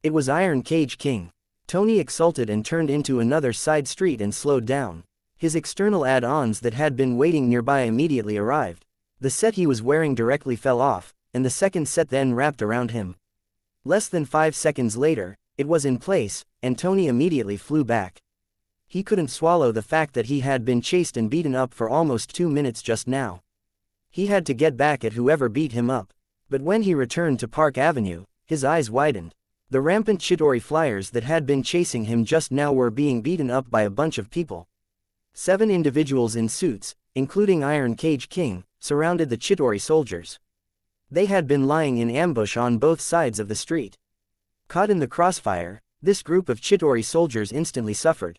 It was Iron Cage King. Tony exulted and turned into another side street and slowed down. His external add-ons that had been waiting nearby immediately arrived. The set he was wearing directly fell off, and the second set then wrapped around him. Less than 5 seconds later, it was in place, and Tony immediately flew back. He couldn't swallow the fact that he had been chased and beaten up for almost 2 minutes just now. He had to get back at whoever beat him up. But when he returned to Park Avenue, his eyes widened. The rampant Chidori flyers that had been chasing him just now were being beaten up by a bunch of people. 7 individuals in suits, including Iron Cage King, surrounded the Chidori soldiers. They had been lying in ambush on both sides of the street. Caught in the crossfire, this group of Chidori soldiers instantly suffered.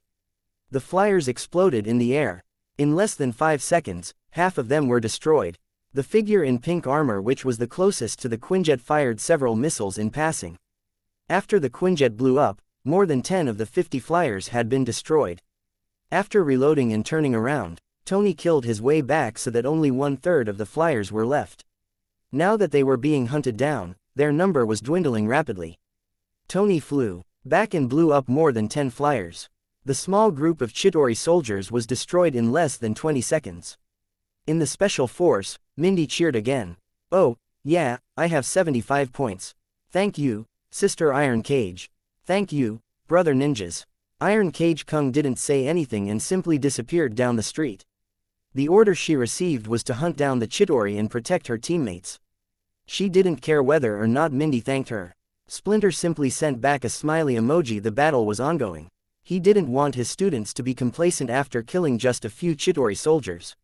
The flyers exploded in the air. In less than 5 seconds, half of them were destroyed. The figure in pink armor, which was the closest to the Quinjet, fired several missiles in passing. After the Quinjet blew up, more than 10 of the 50 flyers had been destroyed. After reloading and turning around, Tony killed his way back so that only 1/3 of the flyers were left. Now that they were being hunted down, their number was dwindling rapidly. Tony flew back and blew up more than 10 flyers. The small group of Chidori soldiers was destroyed in less than 20 seconds. In the special force, Mindy cheered again. "Oh, yeah, I have 75 points. Thank you, Sister Iron Cage. Thank you, Brother Ninjas." Iron Cage Kung didn't say anything and simply disappeared down the street. The order she received was to hunt down the Chidori and protect her teammates. She didn't care whether or not Mindy thanked her. Splinter simply sent back a smiley emoji. The battle was ongoing. He didn't want his students to be complacent after killing just a few Chidori soldiers.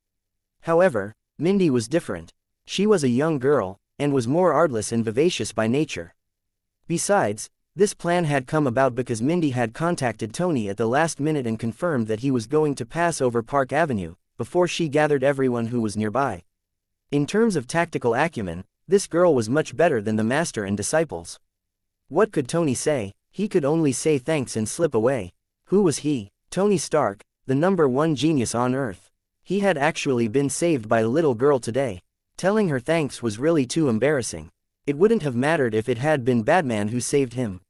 However, Mindy was different. She was a young girl, and was more artless and vivacious by nature. Besides, this plan had come about because Mindy had contacted Tony at the last minute and confirmed that he was going to pass over Park Avenue, before she gathered everyone who was nearby. In terms of tactical acumen, this girl was much better than the master and disciples. What could Tony say? He could only say thanks and slip away. Who was he? Tony Stark, the #1 genius on Earth. He had actually been saved by a little girl today. Telling her thanks was really too embarrassing. It wouldn't have mattered if it had been Batman who saved him.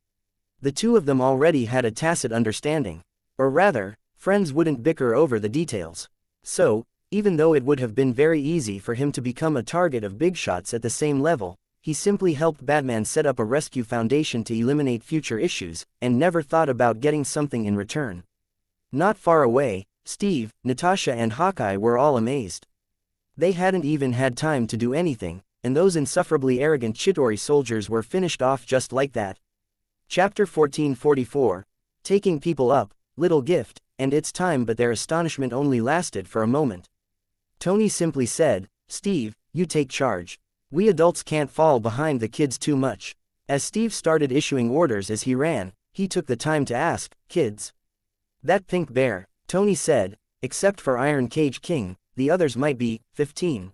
The two of them already had a tacit understanding. Or rather, friends wouldn't bicker over the details. So, Even though it would have been very easy for him to become a target of big shots at the same level, he simply helped Batman set up a rescue foundation to eliminate future issues, and never thought about getting something in return. Not far away, Steve, Natasha and Hawkeye were all amazed. They hadn't even had time to do anything, and those insufferably arrogant Chitauri soldiers were finished off just like that. Chapter 1444, Taking People Up, Little Gift, and It's Time, but their astonishment only lasted for a moment. Tony simply said, "Steve, you take charge. We adults can't fall behind the kids too much." As Steve started issuing orders as he ran, he took the time to ask, "Kids? That pink bear," Tony said, "except for Iron Cage King, the others might be 15.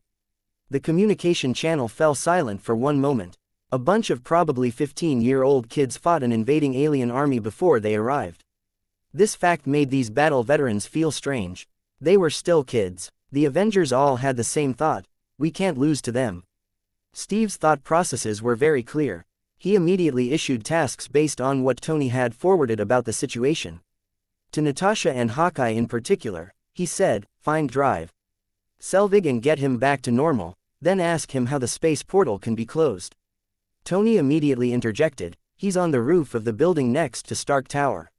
The communication channel fell silent for one moment. A bunch of probably 15-year-old kids fought an invading alien army before they arrived. This fact made these battle veterans feel strange. They were still kids. The Avengers all had the same thought: we can't lose to them. Steve's thought processes were very clear. He immediately issued tasks based on what Tony had forwarded about the situation. To Natasha and Hawkeye in particular, he said, "Find Drive Selvig and get him back to normal, then ask him how the space portal can be closed." Tony immediately interjected, "He's on the roof of the building next to Stark Tower."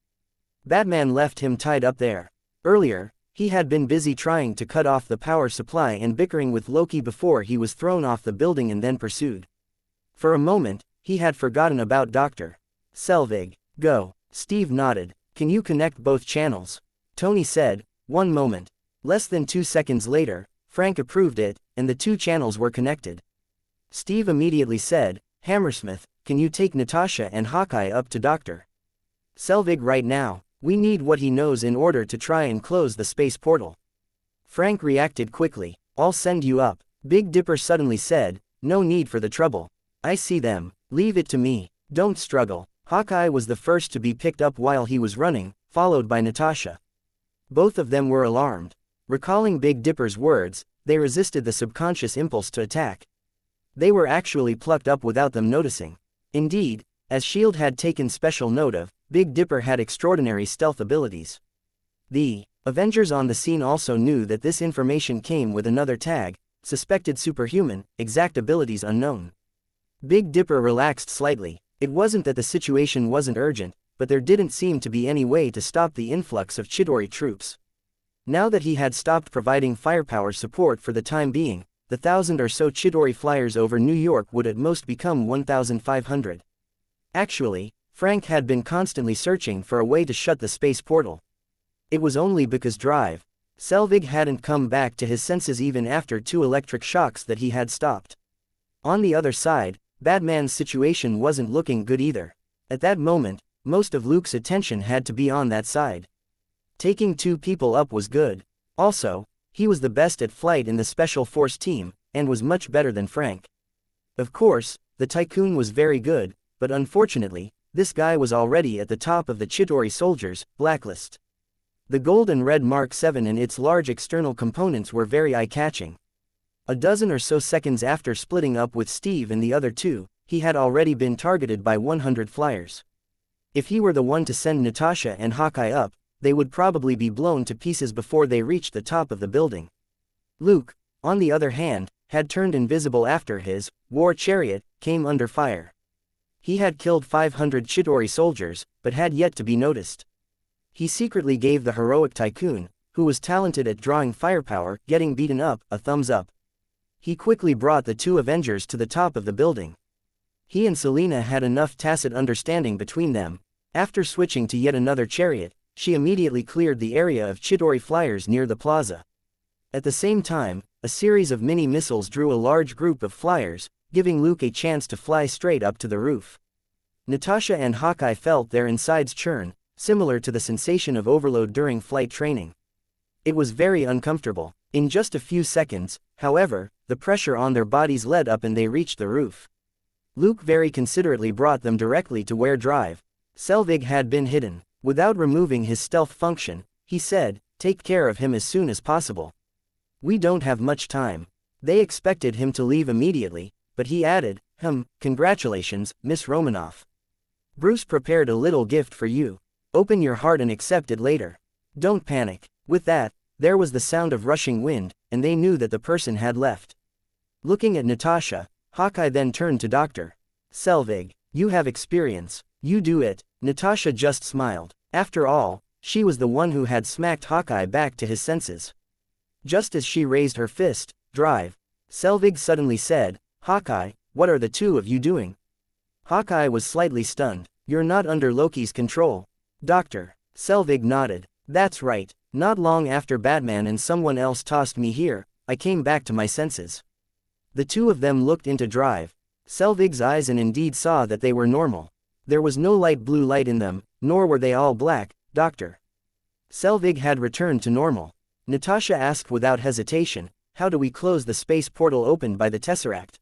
Batman left him tied up there. Earlier, he had been busy trying to cut off the power supply and bickering with Loki before he was thrown off the building and then pursued. For a moment, he had forgotten about Dr. Selvig. "Go." Steve nodded. "Can you connect both channels?" Tony said, "One moment." Less than 2 seconds later, Frank approved it, and the two channels were connected. Steve immediately said, "Hammersmith, can you take Natasha and Hawkeye up to Dr. Selvig right now? We need what he knows in order to try and close the space portal." Frank reacted quickly. "I'll send you up." Big Dipper suddenly said, "No need for the trouble. I see them. Leave it to me. Don't struggle." Hawkeye was the first to be picked up while he was running, followed by Natasha. Both of them were alarmed. Recalling Big Dipper's words, they resisted the subconscious impulse to attack. They were actually plucked up without them noticing. Indeed, as S.H.I.E.L.D. had taken special note of, Big Dipper had extraordinary stealth abilities. The Avengers on the scene also knew that this information came with another tag: suspected superhuman, exact abilities unknown. Big Dipper relaxed slightly. It wasn't that the situation wasn't urgent, but there didn't seem to be any way to stop the influx of Chitauri troops. Now that he had stopped providing firepower support for the time being, the 1,000 or so Chitauri flyers over New York would at most become 1,500. Actually, Frank had been constantly searching for a way to shut the space portal. It was only because Drive Selvig hadn't come back to his senses even after 2 electric shocks that he had stopped. On the other side, Batman's situation wasn't looking good either. At that moment, most of Luke's attention had to be on that side. Taking 2 people up was good. Also, he was the best at flight in the Special Force team, and was much better than Frank. Of course, the Tycoon was very good, but unfortunately, this guy was already at the top of the Chitauri soldiers' blacklist. The gold and red Mark 7 and its large external components were very eye-catching. A dozen or so seconds after splitting up with Steve and the other 2, he had already been targeted by 100 flyers. If he were the one to send Natasha and Hawkeye up, they would probably be blown to pieces before they reached the top of the building. Luke, on the other hand, had turned invisible after his war chariot came under fire. He had killed 500 Chitauri soldiers, but had yet to be noticed. He secretly gave the heroic Tycoon, who was talented at drawing firepower, getting beaten up, a thumbs up. He quickly brought the 2 Avengers to the top of the building. He and Selina had enough tacit understanding between them. After switching to yet another chariot, she immediately cleared the area of Chitauri flyers near the plaza. At the same time, a series of mini-missiles drew a large group of flyers, giving Luke a chance to fly straight up to the roof. Natasha and Hawkeye felt their insides churn, similar to the sensation of overload during flight training. It was very uncomfortable. In just a few seconds, however, the pressure on their bodies let up and they reached the roof. Luke very considerately brought them directly to where Drive Selvig had been hidden. Without removing his stealth function, he said, "Take care of him as soon as possible. We don't have much time." They expected him to leave immediately, but he added, "Congratulations, Miss Romanoff. Bruce prepared a little gift for you. Open your heart and accept it later. Don't panic." With that, there was the sound of rushing wind, and they knew that the person had left. Looking at Natasha, Hawkeye then turned to Dr. Selvig. You have experience. You do it. Natasha just smiled. After all, she was the one who had smacked Hawkeye back to his senses. Just as she raised her fist, drive. Selvig suddenly said, Hawkeye, what are the two of you doing? Hawkeye was slightly stunned. You're not under Loki's control. Dr. Selvig nodded. That's right. Not long after Batman and someone else tossed me here, I came back to my senses. The two of them looked into Drive. Selvig's eyes and indeed saw that they were normal. There was no light blue light in them, nor were they all black. Dr. Selvig had returned to normal. Natasha asked without hesitation, how do we close the space portal opened by the Tesseract?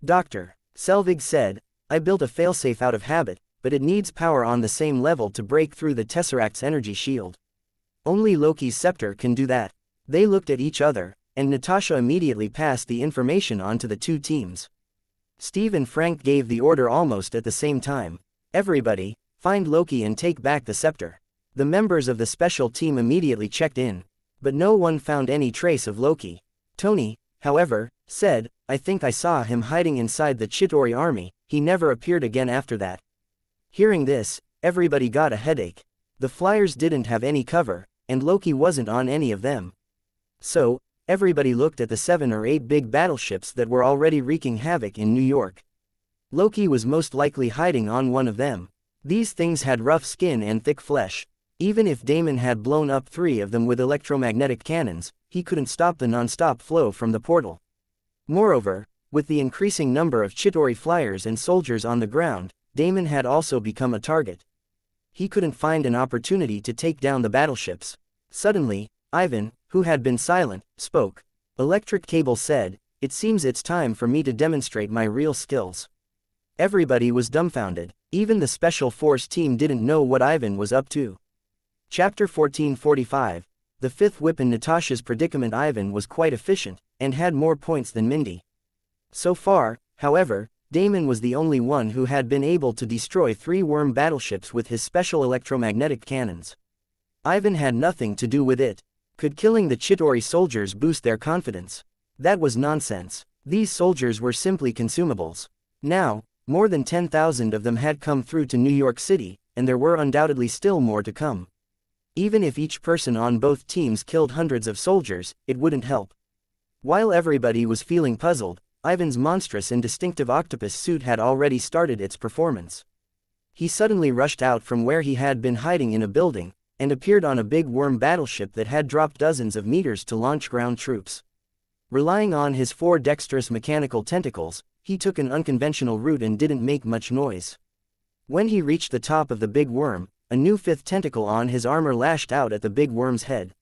Dr. Selvig said, I built a failsafe out of habit, but it needs power on the same level to break through the Tesseract's energy shield. Only Loki's scepter can do that. They looked at each other, and Natasha immediately passed the information on to the two teams. Steve and Frank gave the order almost at the same time. Everybody, find Loki and take back the scepter. The members of the special team immediately checked in, but no one found any trace of Loki. Tony, however, said, I think I saw him hiding inside the Chitauri army. He never appeared again after that. Hearing this, everybody got a headache. The flyers didn't have any cover, and Loki wasn't on any of them. So, everybody looked at the 7 or 8 big battleships that were already wreaking havoc in New York. Loki was most likely hiding on one of them. These things had rough skin and thick flesh. Even if Damon had blown up 3 of them with electromagnetic cannons, he couldn't stop the non-stop flow from the portal. Moreover, with the increasing number of Chitauri flyers and soldiers on the ground, Damon had also become a target. He couldn't find an opportunity to take down the battleships. Suddenly, Ivan, who had been silent, spoke. Electric Cable said, it seems it's time for me to demonstrate my real skills. Everybody was dumbfounded. Even the Special Force team didn't know what Ivan was up to. Chapter 1445. The fifth whip. In Natasha's predicament, Ivan was quite efficient, and had more points than Mindy. So far, however, Damon was the only one who had been able to destroy 3 worm battleships with his special electromagnetic cannons. Ivan had nothing to do with it. Could killing the Chitauri soldiers boost their confidence? That was nonsense. These soldiers were simply consumables. Now, more than 10,000 of them had come through to New York City, and there were undoubtedly still more to come. Even if each person on both teams killed hundreds of soldiers, it wouldn't help. While everybody was feeling puzzled, Ivan's monstrous and distinctive octopus suit had already started its performance. He suddenly rushed out from where he had been hiding in a building, and appeared on a big worm battleship that had dropped dozens of meters to launch ground troops. Relying on his 4 dexterous mechanical tentacles, he took an unconventional route and didn't make much noise. When he reached the top of the big worm, a new 5th tentacle on his armor lashed out at the big worm's head.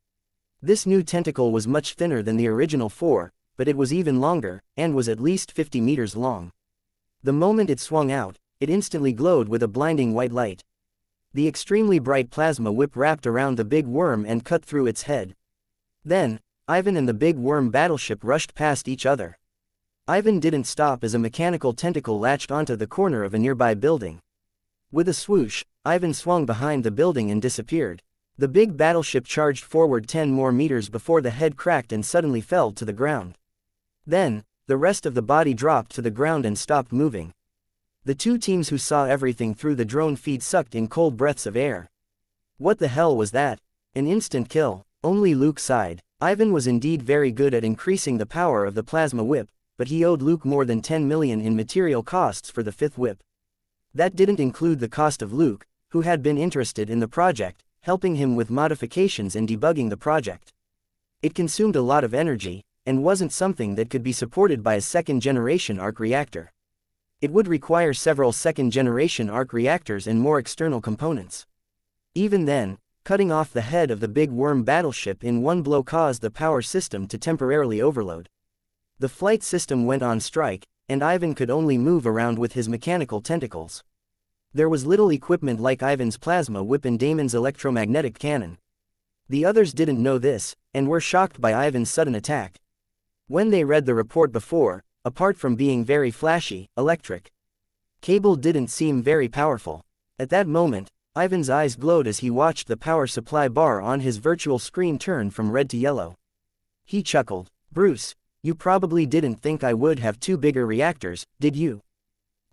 This new tentacle was much thinner than the original 4, but it was even longer, and was at least 50 meters long. The moment it swung out, it instantly glowed with a blinding white light. The extremely bright plasma whip wrapped around the big worm and cut through its head. Then, Ivan and the big worm battleship rushed past each other. Ivan didn't stop as a mechanical tentacle latched onto the corner of a nearby building. With a swoosh, Ivan swung behind the building and disappeared. The big battleship charged forward 10 more meters before the head cracked and suddenly fell to the ground. Then, the rest of the body dropped to the ground and stopped moving. The two teams who saw everything through the drone feed sucked in cold breaths of air. What the hell was that? An instant kill. Only Luke sighed. Ivan was indeed very good at increasing the power of the plasma whip, but he owed Luke more than 10 million in material costs for the 5th whip. That didn't include the cost of Luke, who had been interested in the project, helping him with modifications and debugging the project. It consumed a lot of energy, and wasn't something that could be supported by a second-generation arc reactor. It would require several second-generation arc reactors and more external components. Even then, cutting off the head of the big worm battleship in one blow caused the power system to temporarily overload. The flight system went on strike, and Ivan could only move around with his mechanical tentacles. There was little equipment like Ivan's plasma whip and Damon's electromagnetic cannon. The others didn't know this, and were shocked by Ivan's sudden attack. When they read the report before, apart from being very flashy, electric cable didn't seem very powerful. At that moment, Ivan's eyes glowed as he watched the power supply bar on his virtual screen turn from red to yellow. He chuckled. Bruce, you probably didn't think I would have two bigger reactors, did you?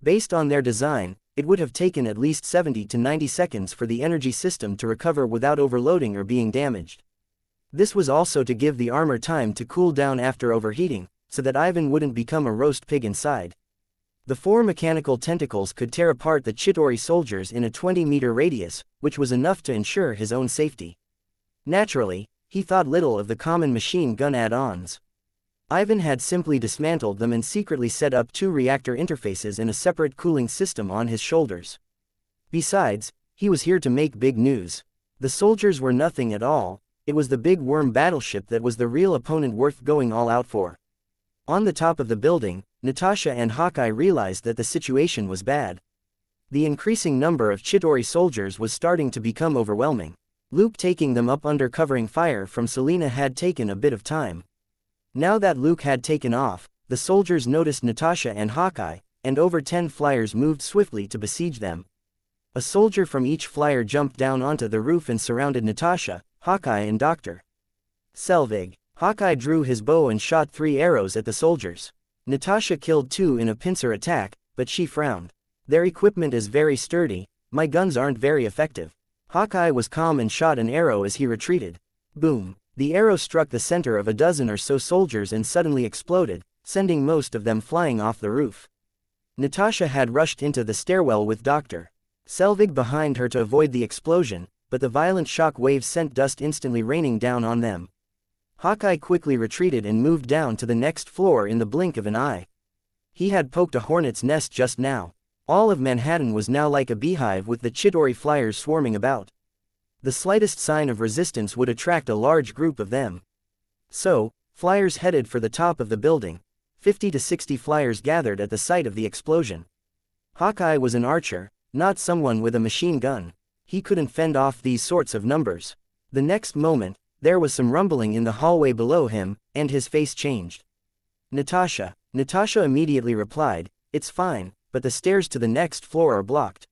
Based on their design, it would have taken at least 70 to 90 seconds for the energy system to recover without overloading or being damaged. This was also to give the armor time to cool down after overheating, so that Ivan wouldn't become a roast pig inside. The 4 mechanical tentacles could tear apart the Chitauri soldiers in a 20-meter radius, which was enough to ensure his own safety. Naturally, he thought little of the common machine gun add-ons. Ivan had simply dismantled them and secretly set up 2 reactor interfaces in a separate cooling system on his shoulders. Besides, he was here to make big news. The soldiers were nothing at all, it was the big worm battleship that was the real opponent worth going all out for. On the top of the building, Natasha and Hawkeye realized that the situation was bad. The increasing number of Chitauri soldiers was starting to become overwhelming. Luke taking them up under covering fire from Selena had taken a bit of time. Now that Luke had taken off, the soldiers noticed Natasha and Hawkeye, and over 10 flyers moved swiftly to besiege them. A soldier from each flyer jumped down onto the roof and surrounded Natasha, Hawkeye and Dr. Selvig. Hawkeye drew his bow and shot 3 arrows at the soldiers. Natasha killed 2 in a pincer attack, but she frowned. Their equipment is very sturdy, my guns aren't very effective. Hawkeye was calm and shot an arrow as he retreated. Boom. The arrow struck the center of a dozen or so soldiers and suddenly exploded, sending most of them flying off the roof. Natasha had rushed into the stairwell with Dr. Selvig behind her to avoid the explosion, but the violent shock waves sent dust instantly raining down on them. Hawkeye quickly retreated and moved down to the next floor in the blink of an eye. He had poked a hornet's nest just now. All of Manhattan was now like a beehive with the Chitauri flyers swarming about. The slightest sign of resistance would attract a large group of them. So, flyers headed for the top of the building. 50 to 60 flyers gathered at the site of the explosion. Hawkeye was an archer, not someone with a machine gun. He couldn't fend off these sorts of numbers. The next moment, there was some rumbling in the hallway below him, and his face changed. Natasha. Natasha immediately replied, "It's fine, but the stairs to the next floor are blocked."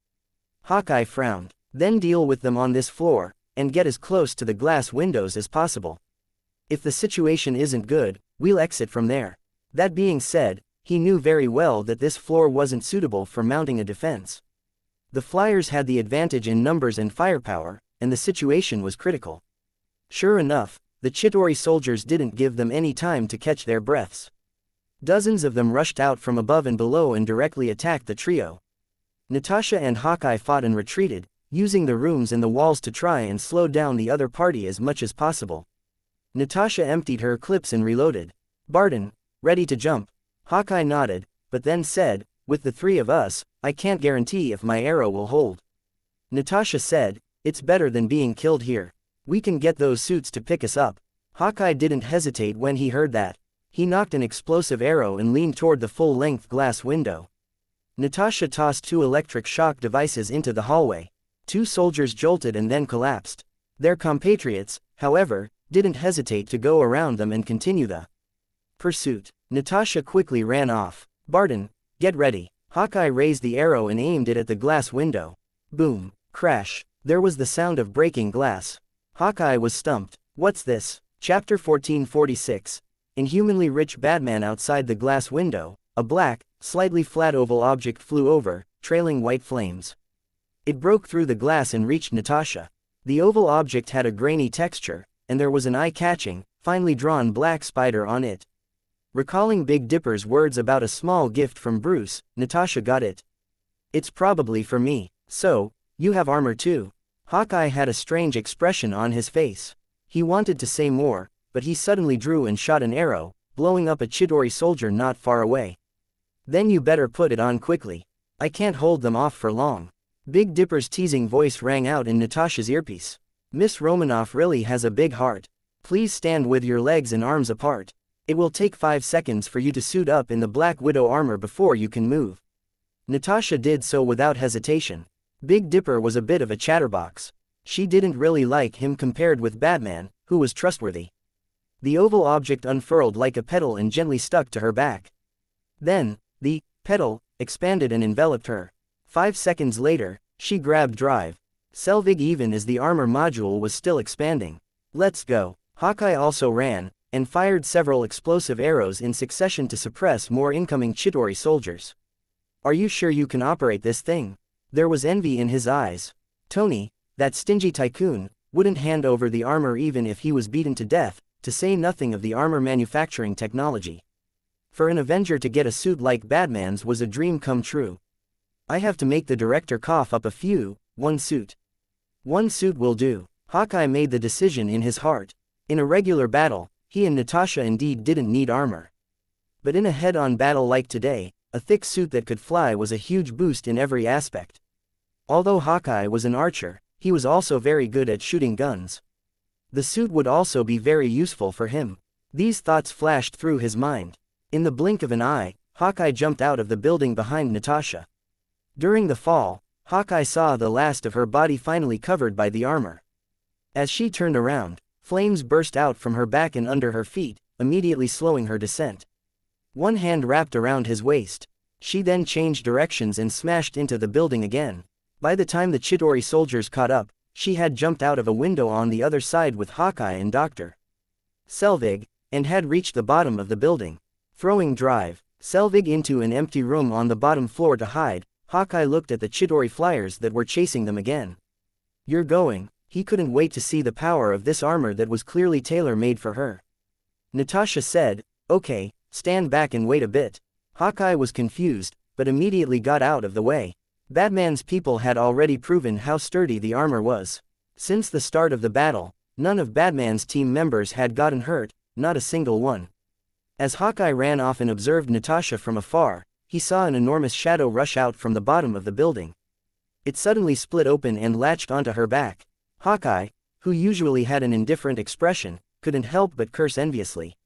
Hawkeye frowned. "Then deal with them on this floor, and get as close to the glass windows as possible. If the situation isn't good, we'll exit from there." That being said, he knew very well that this floor wasn't suitable for mounting a defense. The flyers had the advantage in numbers and firepower, and the situation was critical. Sure enough, the Chitauri soldiers didn't give them any time to catch their breaths. Dozens of them rushed out from above and below and directly attacked the trio. Natasha and Hawkeye fought and retreated, using the rooms and the walls to try and slow down the other party as much as possible. Natasha emptied her clips and reloaded. "Barton, ready to jump?" Hawkeye nodded, but then said, "With the 3 of us, I can't guarantee if my arrow will hold." Natasha said, "It's better than being killed here. We can get those suits to pick us up." Hawkeye didn't hesitate when he heard that. He knocked an explosive arrow and leaned toward the full-length glass window. Natasha tossed 2 electric shock devices into the hallway. 2 soldiers jolted and then collapsed. Their compatriots, however, didn't hesitate to go around them and continue the pursuit. Natasha quickly ran off. "Barton, get ready." Hawkeye raised the arrow and aimed it at the glass window. Boom. Crash. There was the sound of breaking glass. Hawkeye was stumped. "What's this?" Chapter 1446. Inhumanly rich Batman. Outside the glass window, a black, slightly flat oval object flew over, trailing white flames. It broke through the glass and reached Natasha. The oval object had a grainy texture, and there was an eye-catching, finely drawn black spider on it. Recalling Big Dipper's words about a small gift from Bruce, Natasha got it. "It's probably for me." "So, you have armor too?" Hawkeye had a strange expression on his face. He wanted to say more, but he suddenly drew and shot an arrow, blowing up a Chitauri soldier not far away. "Then you better put it on quickly. I can't hold them off for long." Big Dipper's teasing voice rang out in Natasha's earpiece. "Miss Romanoff really has a big heart. Please stand with your legs and arms apart. It will take 5 seconds for you to suit up in the Black Widow armor before you can move." Natasha did so without hesitation. Big Dipper was a bit of a chatterbox. She didn't really like him compared with Batman, who was trustworthy. The oval object unfurled like a petal and gently stuck to her back. Then, the petal expanded and enveloped her. 5 seconds later, she grabbed drive. Selvig even as the armor module was still expanding. "Let's go." Hawkeye also ran, and fired several explosive arrows in succession to suppress more incoming Chidori soldiers. "Are you sure you can operate this thing?" There was envy in his eyes. Tony, that stingy tycoon, wouldn't hand over the armor even if he was beaten to death, to say nothing of the armor manufacturing technology. For an Avenger to get a suit like Batman's was a dream come true. "I have to make the director cough up a few. One suit. One suit will do." Hawkeye made the decision in his heart. In a regular battle, he and Natasha indeed didn't need armor. But in a head-on battle like today, a thick suit that could fly was a huge boost in every aspect. Although Hawkeye was an archer, he was also very good at shooting guns. The suit would also be very useful for him. These thoughts flashed through his mind. In the blink of an eye, Hawkeye jumped out of the building behind Natasha. During the fall, Hawkeye saw the last of her body finally covered by the armor. As she turned around, flames burst out from her back and under her feet, immediately slowing her descent. One hand wrapped around his waist. She then changed directions and smashed into the building again. By the time the Chidori soldiers caught up, she had jumped out of a window on the other side with Hawkeye and Dr. Selvig, and had reached the bottom of the building. Throwing drive Selvig into an empty room on the bottom floor to hide, Hawkeye looked at the Chidori flyers that were chasing them again. "You're going." He couldn't wait to see the power of this armor that was clearly tailor-made for her. Natasha said, "Okay, stand back and wait a bit." Hawkeye was confused, but immediately got out of the way. Batman's people had already proven how sturdy the armor was. Since the start of the battle, none of Batman's team members had gotten hurt, not a single one. As Hawkeye ran off and observed Natasha from afar, he saw an enormous shadow rush out from the bottom of the building. It suddenly split open and latched onto her back. Hawkeye, who usually had an indifferent expression, couldn't help but curse enviously.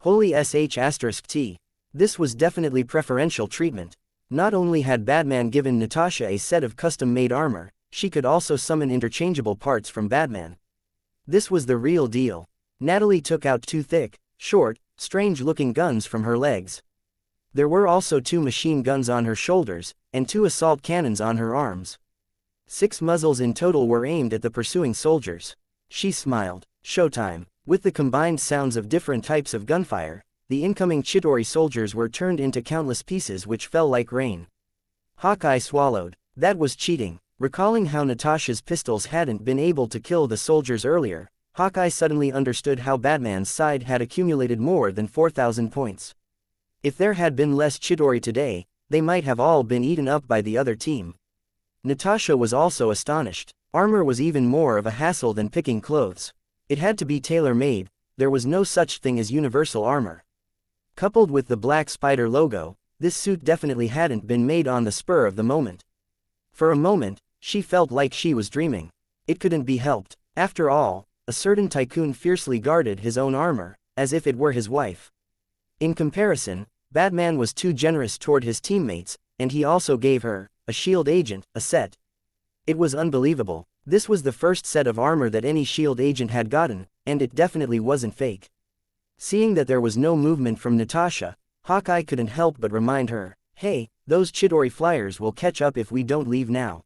Holy sh**t. This was definitely preferential treatment. Not only had Batman given Natasha a set of custom-made armor, she could also summon interchangeable parts from Batman. This was the real deal. Natalie took out two thick, short, strange-looking guns from her legs. There were also 2 machine guns on her shoulders, and 2 assault cannons on her arms. 6 muzzles in total were aimed at the pursuing soldiers. She smiled. Showtime. With the combined sounds of different types of gunfire, the incoming Chidori soldiers were turned into countless pieces which fell like rain. Hawkeye swallowed. That was cheating. Recalling how Natasha's pistols hadn't been able to kill the soldiers earlier, Hawkeye suddenly understood how Batman's side had accumulated more than 4,000 points. If there had been less Chidori today, they might have all been eaten up by the other team. Natasha was also astonished. Armor was even more of a hassle than picking clothes. It had to be tailor-made. There was no such thing as universal armor. Coupled with the Black Spider logo, this suit definitely hadn't been made on the spur of the moment. For a moment, she felt like she was dreaming. It couldn't be helped. After all, a certain tycoon fiercely guarded his own armor, as if it were his wife. In comparison, Batman was too generous toward his teammates, and he also gave her, a shield agent, a set. It was unbelievable. This was the first set of armor that any shield agent had gotten, and it definitely wasn't fake. Seeing that there was no movement from Natasha, Hawkeye couldn't help but remind her, "Hey, those Chidori flyers will catch up if we don't leave now."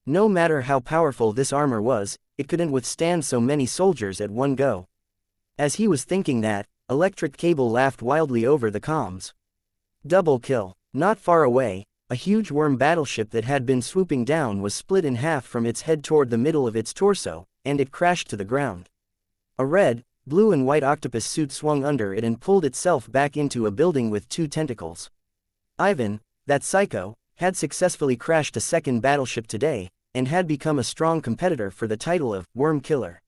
No matter how powerful this armor was, it couldn't withstand so many soldiers at one go. As he was thinking that, Electric Cable laughed wildly over the comms. Double kill. Not far away, a huge worm battleship that had been swooping down was split in half from its head toward the middle of its torso, and it crashed to the ground. A red, blue and white octopus suit swung under it and pulled itself back into a building with 2 tentacles. Ivan, that psycho, had successfully crashed a second battleship today, and had become a strong competitor for the title of Worm Killer.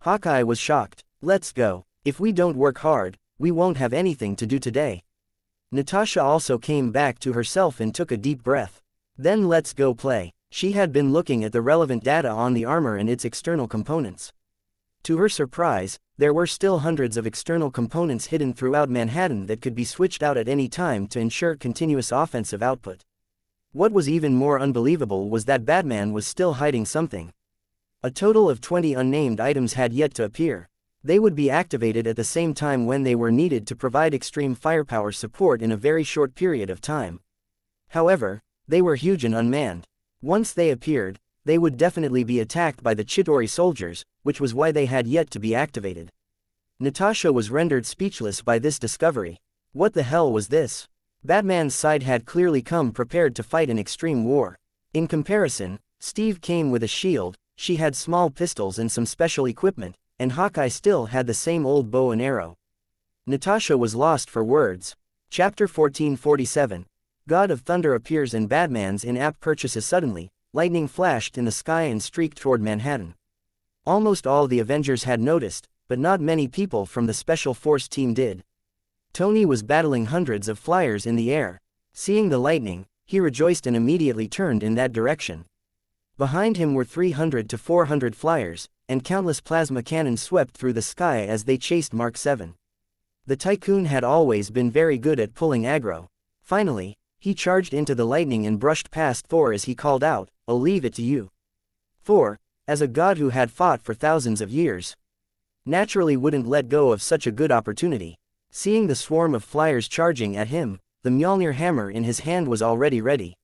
Hawkeye was shocked. "Let's go. If we don't work hard, we won't have anything to do today." Natasha also came back to herself and took a deep breath. "Then let's go play." She had been looking at the relevant data on the armor and its external components. To her surprise, there were still hundreds of external components hidden throughout Manhattan that could be switched out at any time to ensure continuous offensive output. What was even more unbelievable was that Batman was still hiding something. A total of 20 unnamed items had yet to appear. They would be activated at the same time when they were needed to provide extreme firepower support in a very short period of time. However, they were huge and unmanned. Once they appeared, they would definitely be attacked by the Chidori soldiers, which was why they had yet to be activated. Natasha was rendered speechless by this discovery. What the hell was this? Batman's side had clearly come prepared to fight an extreme war. In comparison, Steve came with a shield, she had small pistols and some special equipment, and Hawkeye still had the same old bow and arrow. Natasha was lost for words. Chapter 1447. God of Thunder appears and Batman's in-app purchases suddenly, lightning flashed in the sky and streaked toward Manhattan. Almost all the Avengers had noticed, but not many people from the Special Force team did. Tony was battling hundreds of flyers in the air. Seeing the lightning, he rejoiced and immediately turned in that direction. Behind him were 300 to 400 flyers, and countless plasma cannons swept through the sky as they chased Mark 7. The Tycoon had always been very good at pulling aggro. Finally, he charged into the lightning and brushed past Thor as he called out, "I'll leave it to you." Thor, as a god who had fought for thousands of years, naturally wouldn't let go of such a good opportunity. Seeing the swarm of flyers charging at him, the Mjolnir hammer in his hand was already ready.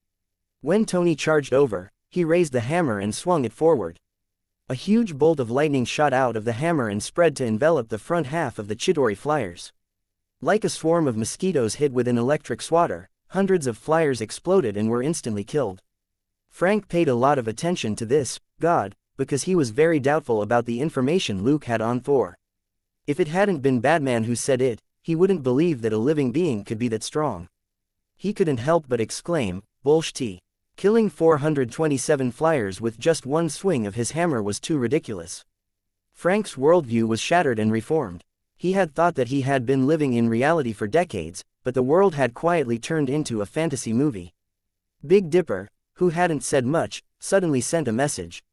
When Tony charged over, he raised the hammer and swung it forward. A huge bolt of lightning shot out of the hammer and spread to envelop the front half of the Chidori flyers. Like a swarm of mosquitoes hit with an electric swatter, hundreds of flyers exploded and were instantly killed. Frank paid a lot of attention to this god, because he was very doubtful about the information Luke had on Thor. If it hadn't been Batman who said it, he wouldn't believe that a living being could be that strong. He couldn't help but exclaim, "Bullshit. Killing 427 flyers with just one swing of his hammer was too ridiculous." Frank's worldview was shattered and reformed. He had thought that he had been living in reality for decades, but the world had quietly turned into a fantasy movie. Big Dipper, who hadn't said much, suddenly sent a message.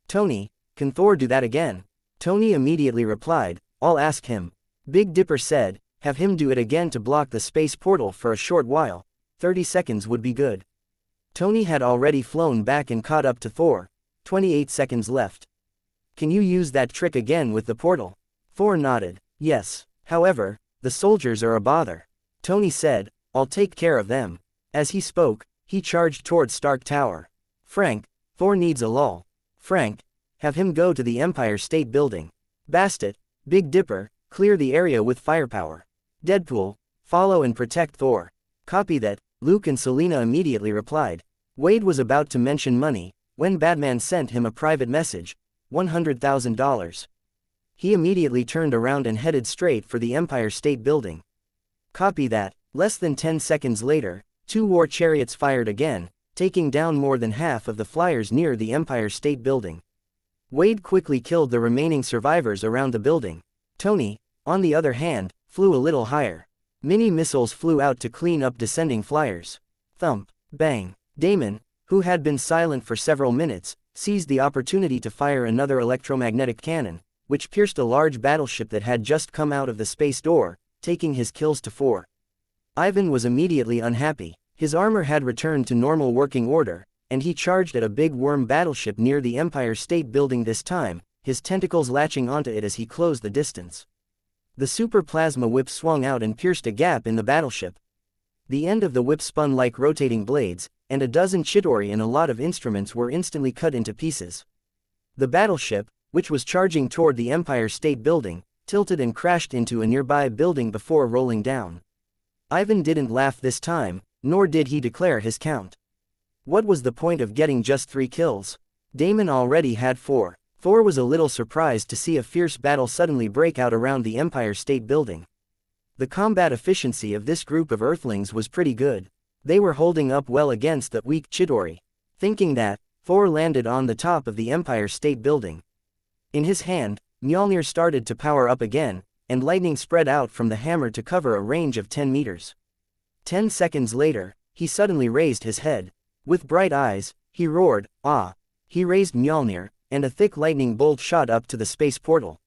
"Tony, can Thor do that again?" Tony immediately replied, "I'll ask him." Big Dipper said, "Have him do it again to block the space portal for a short while. 30 seconds would be good." Tony had already flown back and caught up to Thor. 28 seconds left. "Can you use that trick again with the portal?" Thor nodded. "Yes. However, the soldiers are a bother." Tony said, "I'll take care of them." As he spoke, he charged toward Stark Tower. "Frank, Thor needs a lull." "Frank, have him go to the Empire State Building." "Bastet, Big Dipper, clear the area with firepower." "Deadpool, follow and protect Thor." "Copy that," Luke and Selena immediately replied. Wade was about to mention money, when Batman sent him a private message, $100,000. He immediately turned around and headed straight for the Empire State Building. "Copy that." Less than 10 seconds later, 2 war chariots fired again, taking down more than half of the flyers near the Empire State Building. Wade quickly killed the remaining survivors around the building. Tony, on the other hand, flew a little higher. Mini missiles flew out to clean up descending flyers. Thump, bang. Damon, who had been silent for several minutes, seized the opportunity to fire another electromagnetic cannon, which pierced a large battleship that had just come out of the space door, taking his kills to 4. Ivan was immediately unhappy. His armor had returned to normal working order, and he charged at a big worm battleship near the Empire State Building this time, his tentacles latching onto it as he closed the distance. The super plasma whip swung out and pierced a gap in the battleship. The end of the whip spun like rotating blades, and a dozen Chidori and a lot of instruments were instantly cut into pieces. The battleship, which was charging toward the Empire State Building, tilted and crashed into a nearby building before rolling down. Ivan didn't laugh this time, nor did he declare his count. What was the point of getting just 3 kills? Damon already had 4. Thor was a little surprised to see a fierce battle suddenly break out around the Empire State Building. The combat efficiency of this group of Earthlings was pretty good. They were holding up well against the weak Chidori. Thinking that, Thor landed on the top of the Empire State Building. In his hand, Mjolnir started to power up again, and lightning spread out from the hammer to cover a range of 10 meters. 10 seconds later, he suddenly raised his head. With bright eyes, he roared, "Ah!" He raised Mjolnir, and a thick lightning bolt shot up to the space portal.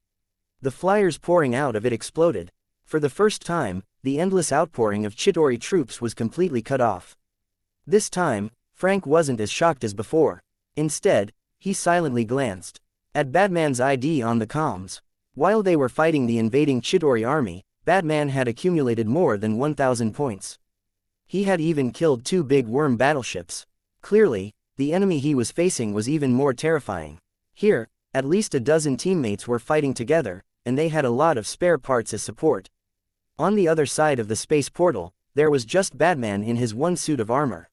The flyers pouring out of it exploded. For the first time, the endless outpouring of Chidori troops was completely cut off. This time, Frank wasn't as shocked as before. Instead, he silently glanced at Batman's ID on the comms. While they were fighting the invading Chidori army, Batman had accumulated more than 1,000 points. He had even killed 2 big worm battleships. Clearly, the enemy he was facing was even more terrifying. Here, at least a dozen teammates were fighting together, and they had a lot of spare parts as support. On the other side of the space portal, there was just Batman in his one suit of armor.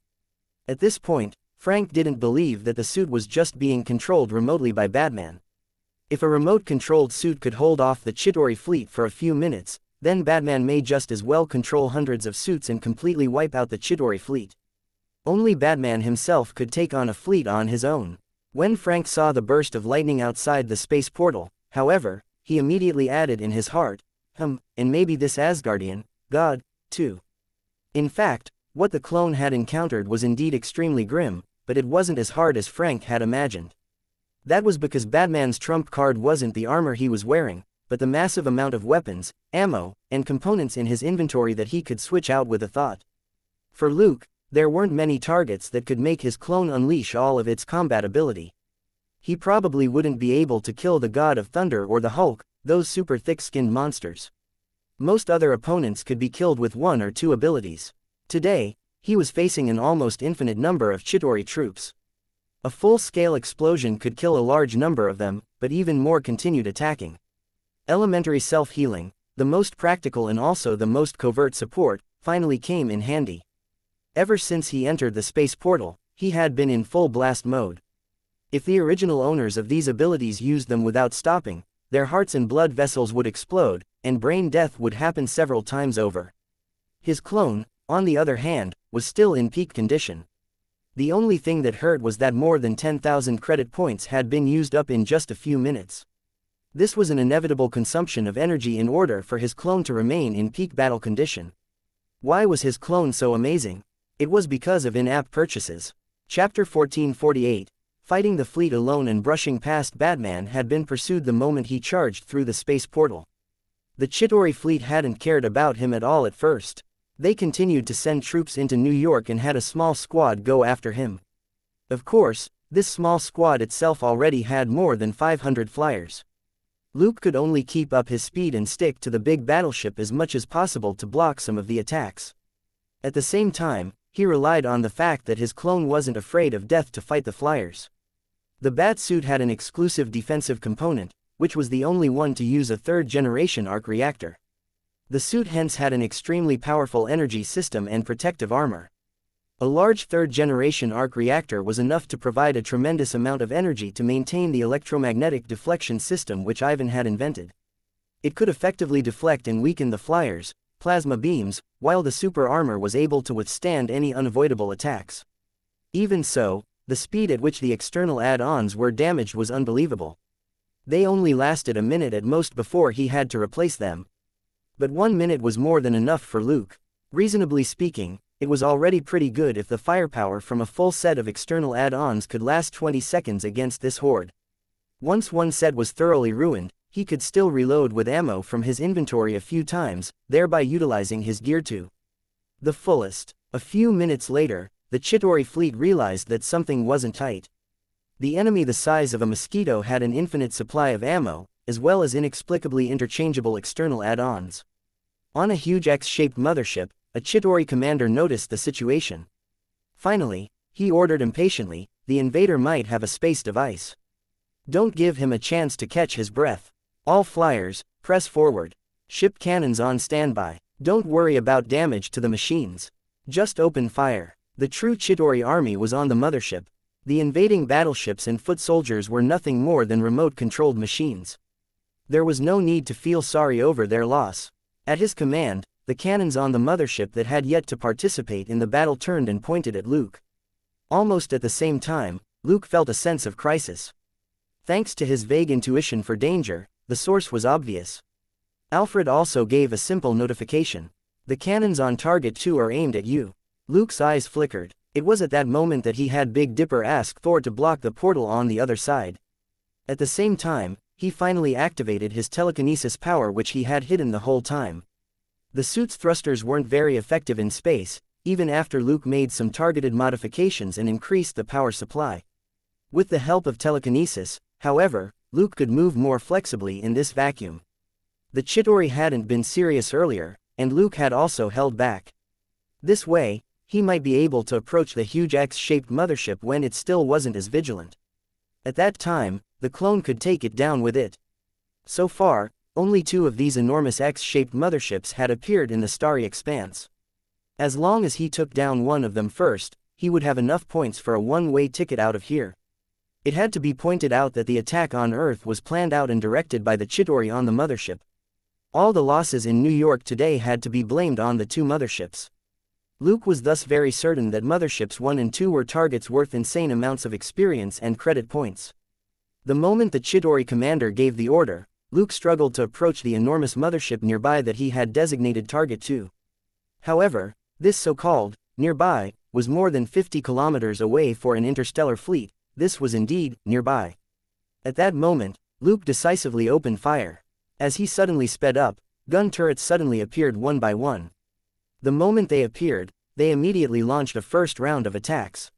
At this point, Frank didn't believe that the suit was just being controlled remotely by Batman. If a remote-controlled suit could hold off the Chitauri fleet for a few minutes, then Batman may just as well control hundreds of suits and completely wipe out the Chitauri fleet. Only Batman himself could take on a fleet on his own. When Frank saw the burst of lightning outside the space portal, however, he immediately added in his heart, and maybe this Asgardian god, too. In fact, what the clone had encountered was indeed extremely grim, but it wasn't as hard as Frank had imagined. That was because Batman's trump card wasn't the armor he was wearing, but the massive amount of weapons, ammo, and components in his inventory that he could switch out with a thought. For Luke, there weren't many targets that could make his clone unleash all of its combat ability. He probably wouldn't be able to kill the God of Thunder or the Hulk, those super thick-skinned monsters. Most other opponents could be killed with one or two abilities. Today, he was facing an almost infinite number of Chitauri troops. A full-scale explosion could kill a large number of them, but even more continued attacking. Elementary self-healing, the most practical and also the most covert support, finally came in handy. Ever since he entered the space portal, he had been in full blast mode. If the original owners of these abilities used them without stopping, their hearts and blood vessels would explode, and brain death would happen several times over. His clone, on the other hand, was still in peak condition. The only thing that hurt was that more than 10,000 credit points had been used up in just a few minutes. This was an inevitable consumption of energy in order for his clone to remain in peak battle condition. Why was his clone so amazing? It was because of in-app purchases. Chapter 1448, Fighting the fleet alone and brushing past Batman had been pursued the moment he charged through the space portal. The Chitauri fleet hadn't cared about him at all at first. They continued to send troops into New York and had a small squad go after him. Of course, this small squad itself already had more than 500 flyers. Luke could only keep up his speed and stick to the big battleship as much as possible to block some of the attacks. At the same time, he relied on the fact that his clone wasn't afraid of death to fight the flyers. The bat suit had an exclusive defensive component, which was the only one to use a third-generation arc reactor. The suit hence had an extremely powerful energy system and protective armor. A large third-generation arc reactor was enough to provide a tremendous amount of energy to maintain the electromagnetic deflection system which Ivan had invented. It could effectively deflect and weaken the flyers' plasma beams, while the super armor was able to withstand any unavoidable attacks. Even so, the speed at which the external add-ons were damaged was unbelievable. They only lasted a minute at most before he had to replace them. But 1 minute was more than enough for Luke. Reasonably speaking, it was already pretty good if the firepower from a full set of external add-ons could last 20 seconds against this horde. Once one set was thoroughly ruined, he could still reload with ammo from his inventory a few times, thereby utilizing his gear to the fullest. A few minutes later, the Chitauri fleet realized that something wasn't tight. The enemy the size of a mosquito had an infinite supply of ammo, as well as inexplicably interchangeable external add-ons. On a huge X-shaped mothership, a Chitauri commander noticed the situation. Finally, he ordered impatiently, the invader might have a space device. Don't give him a chance to catch his breath. All flyers, press forward. Ship cannons on standby. Don't worry about damage to the machines. Just open fire. The true Chitauri army was on the mothership. The invading battleships and foot soldiers were nothing more than remote-controlled machines. There was no need to feel sorry over their loss. At his command, the cannons on the mothership that had yet to participate in the battle turned and pointed at Luke. Almost at the same time, Luke felt a sense of crisis. Thanks to his vague intuition for danger, the source was obvious. Alfred also gave a simple notification. The cannons on target 2 are aimed at you. Luke's eyes flickered. It was at that moment that he had Big Dipper ask Thor to block the portal on the other side. At the same time, he finally activated his telekinesis power which he had hidden the whole time. The suit's thrusters weren't very effective in space, even after Luke made some targeted modifications and increased the power supply. With the help of telekinesis, however, Luke could move more flexibly in this vacuum. The Chitauri hadn't been serious earlier, and Luke had also held back. This way, he might be able to approach the huge X-shaped mothership when it still wasn't as vigilant. At that time, the clone could take it down with it. So far, Only 2 of these enormous X-shaped motherships had appeared in the starry expanse. As long as he took down one of them first, he would have enough points for a one-way ticket out of here. It had to be pointed out that the attack on Earth was planned out and directed by the Chitauri on the mothership. All the losses in New York today had to be blamed on the 2 motherships. Luke was thus very certain that motherships 1 and 2 were targets worth insane amounts of experience and credit points. The moment the Chitauri commander gave the order, Luke struggled to approach the enormous mothership nearby that he had designated Target 2. However, this so-called nearby was more than 50 kilometers away for an interstellar fleet. This was indeed nearby. At that moment, Luke decisively opened fire. As he suddenly sped up, gun turrets suddenly appeared one by one. The moment they appeared, they immediately launched a first round of attacks.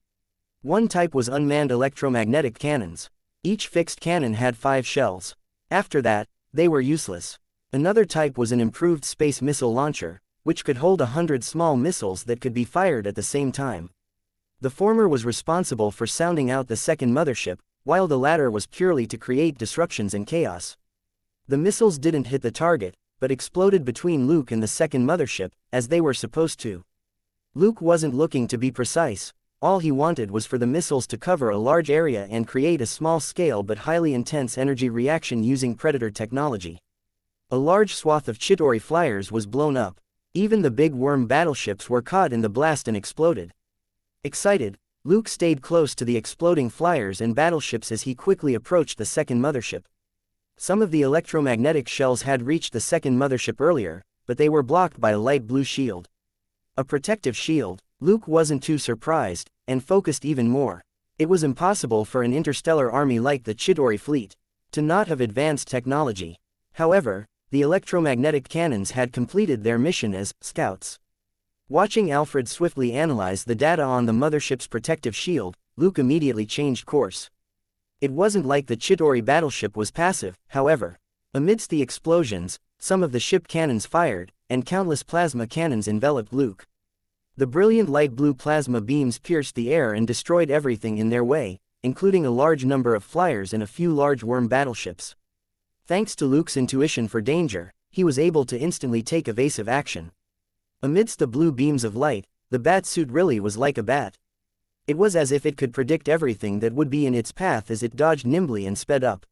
One type was unmanned electromagnetic cannons. Each fixed cannon had 5 shells. After that, they were useless. Another type was an improved space missile launcher, which could hold 100 small missiles that could be fired at the same time. The former was responsible for sounding out the second mothership, while the latter was purely to create disruptions and chaos. The missiles didn't hit the target, but exploded between Luke and the second mothership, as they were supposed to. Luke wasn't looking to be precise. All he wanted was for the missiles to cover a large area and create a small-scale but highly intense energy reaction using Predator technology. A large swath of Chitauri flyers was blown up. Even the big worm battleships were caught in the blast and exploded. Excited, Luke stayed close to the exploding flyers and battleships as he quickly approached the second mothership. Some of the electromagnetic shells had reached the second mothership earlier, but they were blocked by a light blue shield. A protective shield. Luke wasn't too surprised, and focused even more. It was impossible for an interstellar army like the Chitauri fleet to not have advanced technology. However, the electromagnetic cannons had completed their mission as scouts. Watching Alfred swiftly analyze the data on the mothership's protective shield, Luke immediately changed course. It wasn't like the Chitauri battleship was passive, however. Amidst the explosions, some of the ship cannons fired, and countless plasma cannons enveloped Luke. The brilliant light blue plasma beams pierced the air and destroyed everything in their way, including a large number of flyers and a few large worm battleships. Thanks to Luke's intuition for danger, he was able to instantly take evasive action. Amidst the blue beams of light, the bat suit really was like a bat. It was as if it could predict everything that would be in its path as it dodged nimbly and sped up.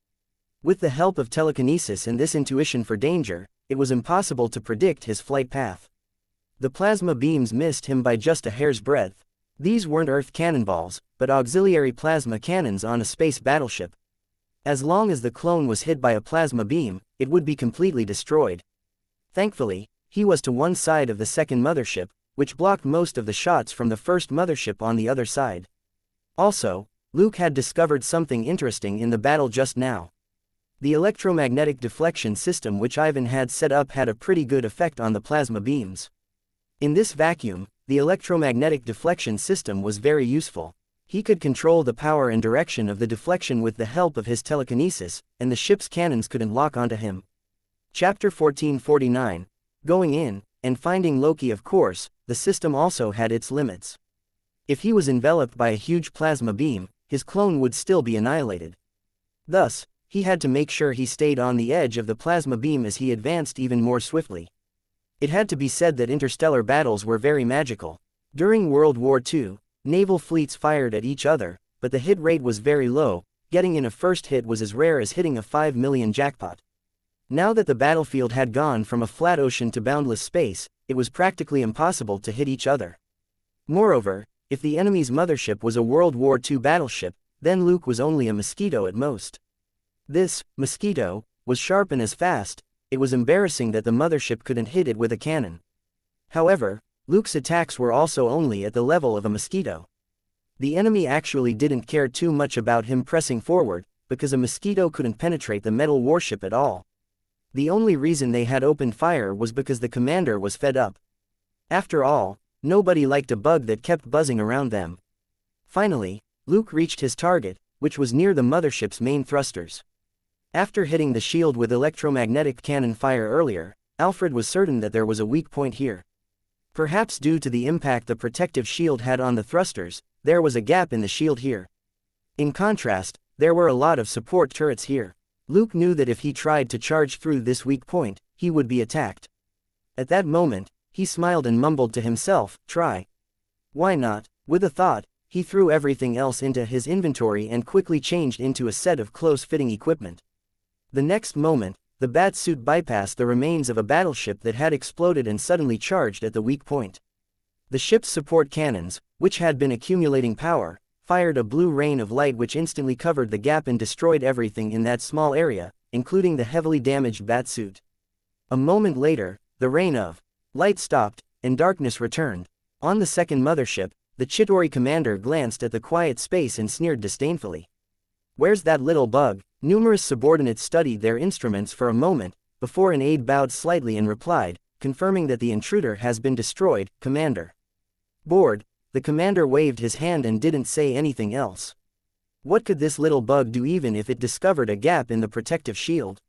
With the help of telekinesis and this intuition for danger, it was impossible to predict his flight path. The plasma beams missed him by just a hair's breadth. These weren't Earth cannonballs, but auxiliary plasma cannons on a space battleship. As long as the clone was hit by a plasma beam, it would be completely destroyed. Thankfully, he was to one side of the second mothership, which blocked most of the shots from the first mothership on the other side. Also, Luke had discovered something interesting in the battle just now. The electromagnetic deflection system which Ivan had set up had a pretty good effect on the plasma beams. In this vacuum, the electromagnetic deflection system was very useful. He could control the power and direction of the deflection with the help of his telekinesis, and the ship's cannons couldn't lock onto him. Chapter 1449. Going in, and finding Loki. Of course, the system also had its limits. If he was enveloped by a huge plasma beam, his clone would still be annihilated. Thus, he had to make sure he stayed on the edge of the plasma beam as he advanced even more swiftly. It had to be said that interstellar battles were very magical. During World War II, naval fleets fired at each other, but the hit rate was very low. Getting in a first hit was as rare as hitting a 5 million jackpot. Now that the battlefield had gone from a flat ocean to boundless space, it was practically impossible to hit each other. Moreover, if the enemy's mothership was a World War II battleship, then Luke was only a mosquito at most. This mosquito was sharp and as fast. It was embarrassing that the mothership couldn't hit it with a cannon. However, Luke's attacks were also only at the level of a mosquito. The enemy actually didn't care too much about him pressing forward, because a mosquito couldn't penetrate the metal warship at all. The only reason they had opened fire was because the commander was fed up. After all, nobody liked a bug that kept buzzing around them. Finally, Luke reached his target, which was near the mothership's main thrusters. After hitting the shield with electromagnetic cannon fire earlier, Alfred was certain that there was a weak point here. Perhaps due to the impact the protective shield had on the thrusters, there was a gap in the shield here. In contrast, there were a lot of support turrets here. Luke knew that if he tried to charge through this weak point, he would be attacked. At that moment, he smiled and mumbled to himself, "Try. Why not?" With a thought, he threw everything else into his inventory and quickly changed into a set of close-fitting equipment. The next moment, the bat suit bypassed the remains of a battleship that had exploded and suddenly charged at the weak point. The ship's support cannons, which had been accumulating power, fired a blue rain of light which instantly covered the gap and destroyed everything in that small area, including the heavily damaged batsuit. A moment later, the rain of light stopped, and darkness returned. On the second mothership, the Chitauri commander glanced at the quiet space and sneered disdainfully. "Where's that little bug?" Numerous subordinates studied their instruments for a moment, before an aide bowed slightly and replied, confirming that the intruder has been destroyed, Commander. Bored, the commander waved his hand and didn't say anything else. What could this little bug do even if it discovered a gap in the protective shield?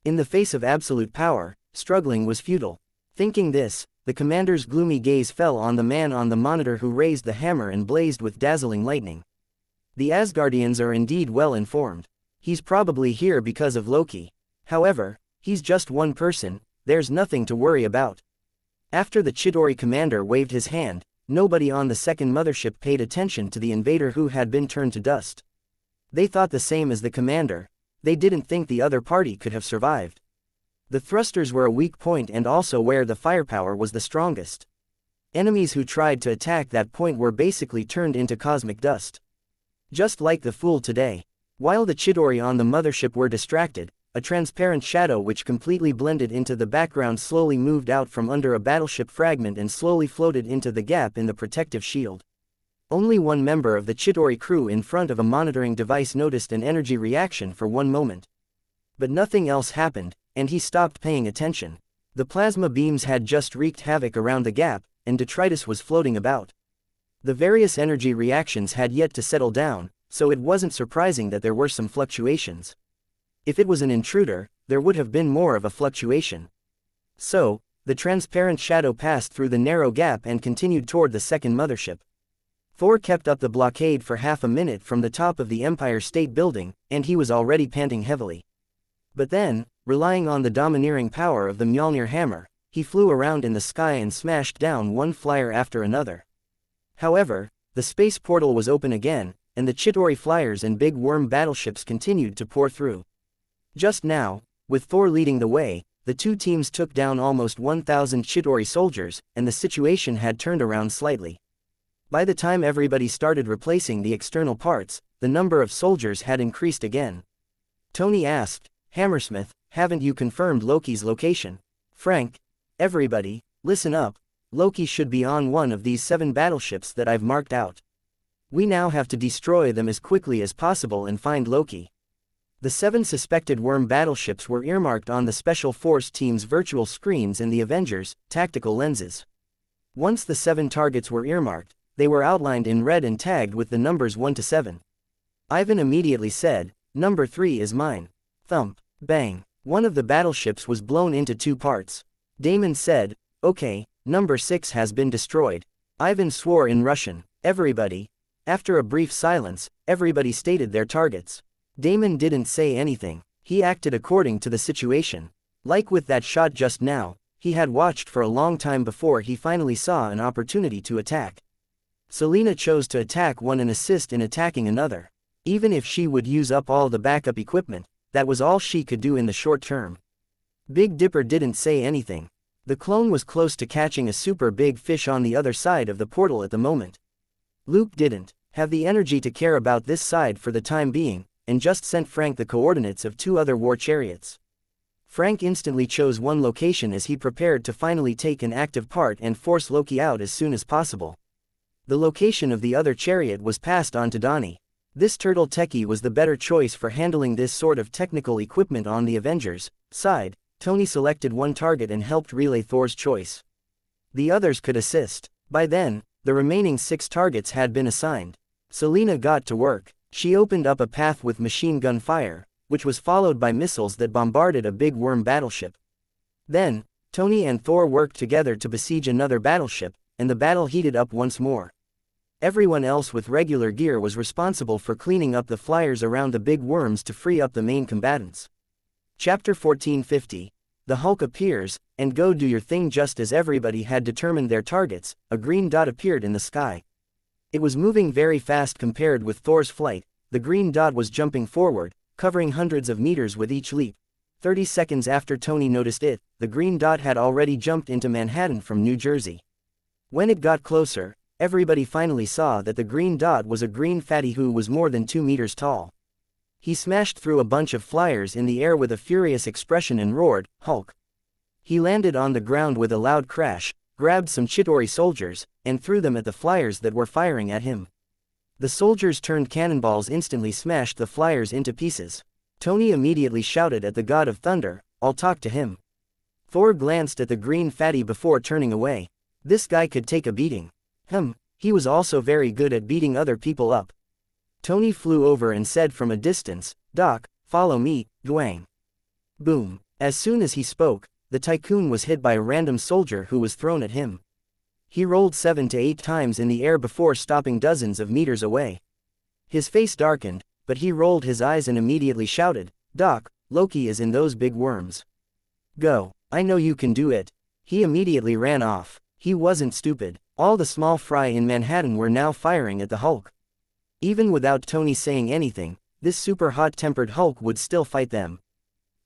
In the face of absolute power, struggling was futile. Thinking this, the commander's gloomy gaze fell on the man on the monitor who raised the hammer and blazed with dazzling lightning. The Asgardians are indeed well informed. He's probably here because of Loki. However, he's just one person, there's nothing to worry about. After the Chitauri commander waved his hand, nobody on the second mothership paid attention to the invader who had been turned to dust. They thought the same as the commander. They didn't think the other party could have survived. The thrusters were a weak point and also where the firepower was the strongest. Enemies who tried to attack that point were basically turned into cosmic dust. Just like the Fool today. While the Chitauri on the mothership were distracted, a transparent shadow which completely blended into the background slowly moved out from under a battleship fragment and slowly floated into the gap in the protective shield. Only one member of the Chitauri crew in front of a monitoring device noticed an energy reaction for one moment. But nothing else happened, and he stopped paying attention. The plasma beams had just wreaked havoc around the gap, and detritus was floating about. The various energy reactions had yet to settle down, so it wasn't surprising that there were some fluctuations. If it was an intruder, there would have been more of a fluctuation. So, the transparent shadow passed through the narrow gap and continued toward the second mothership. Thor kept up the blockade for half a minute from the top of the Empire State Building, and he was already panting heavily. But then, relying on the domineering power of the Mjolnir hammer, he flew around in the sky and smashed down one flyer after another. However, the space portal was open again, and the Chitauri flyers and big worm battleships continued to pour through. Just now, with Thor leading the way, the two teams took down almost 1,000 Chitauri soldiers, and the situation had turned around slightly. By the time everybody started replacing the external parts, the number of soldiers had increased again. Tony asked, "Hammersmith, haven't you confirmed Loki's location?" "Frank, everybody, listen up. Loki should be on one of these 7 battleships that I've marked out. We now have to destroy them as quickly as possible and find Loki." The 7 suspected worm battleships were earmarked on the Special Force team's virtual screens and the Avengers' tactical lenses. Once the 7 targets were earmarked, they were outlined in red and tagged with the numbers 1 to 7. Ivan immediately said, "Number 3 is mine." Thump, bang. One of the battleships was blown into 2 parts. Damon said, "Okay, number 6 has been destroyed." Ivan swore in Russian, "Everybody." After a brief silence, everybody stated their targets. Damon didn't say anything. He acted according to the situation. Like with that shot just now, he had watched for a long time before he finally saw an opportunity to attack. Selena chose to attack one and assist in attacking another. Even if she would use up all the backup equipment, that was all she could do in the short term. Big Dipper didn't say anything. The clone was close to catching a super big fish on the other side of the portal at the moment. Luke didn't have the energy to care about this side for the time being, and just sent Frank the coordinates of 2 other war chariots. Frank instantly chose one location as he prepared to finally take an active part and force Loki out as soon as possible. The location of the other chariot was passed on to Donnie. This turtle techie was the better choice for handling this sort of technical equipment on the Avengers' side. Tony selected one target and helped relay Thor's choice. The others could assist. By then, the remaining 6 targets had been assigned. Selena got to work. She opened up a path with machine gun fire, which was followed by missiles that bombarded a big worm battleship. Then, Tony and Thor worked together to besiege another battleship, and the battle heated up once more. Everyone else with regular gear was responsible for cleaning up the flyers around the big worms to free up the main combatants. Chapter 1450. The Hulk appears, and go do your thing. Just as everybody had determined their targets, a green dot appeared in the sky. It was moving very fast compared with Thor's flight. The green dot was jumping forward, covering hundreds of meters with each leap. 30 seconds after Tony noticed it, the green dot had already jumped into Manhattan from New Jersey. When it got closer, everybody finally saw that the green dot was a green fatty who was more than 2 meters tall. He smashed through a bunch of flyers in the air with a furious expression and roared, "Hulk!" He landed on the ground with a loud crash, grabbed some Chitauri soldiers, and threw them at the flyers that were firing at him. The soldiers turned cannonballs, instantly smashed the flyers into pieces. Tony immediately shouted at the God of Thunder, "I'll talk to him." Thor glanced at the green fatty before turning away. This guy could take a beating. He was also very good at beating other people up. Tony flew over and said from a distance, "Doc, follow me, Dwayne." Boom. As soon as he spoke, the tycoon was hit by a random soldier who was thrown at him. He rolled 7 to 8 times in the air before stopping dozens of meters away. His face darkened, but he rolled his eyes and immediately shouted, "Doc, Loki is in those big worms. Go, I know you can do it." He immediately ran off. He wasn't stupid. All the small fry in Manhattan were now firing at the Hulk. Even without Tony saying anything, this super hot-tempered Hulk would still fight them.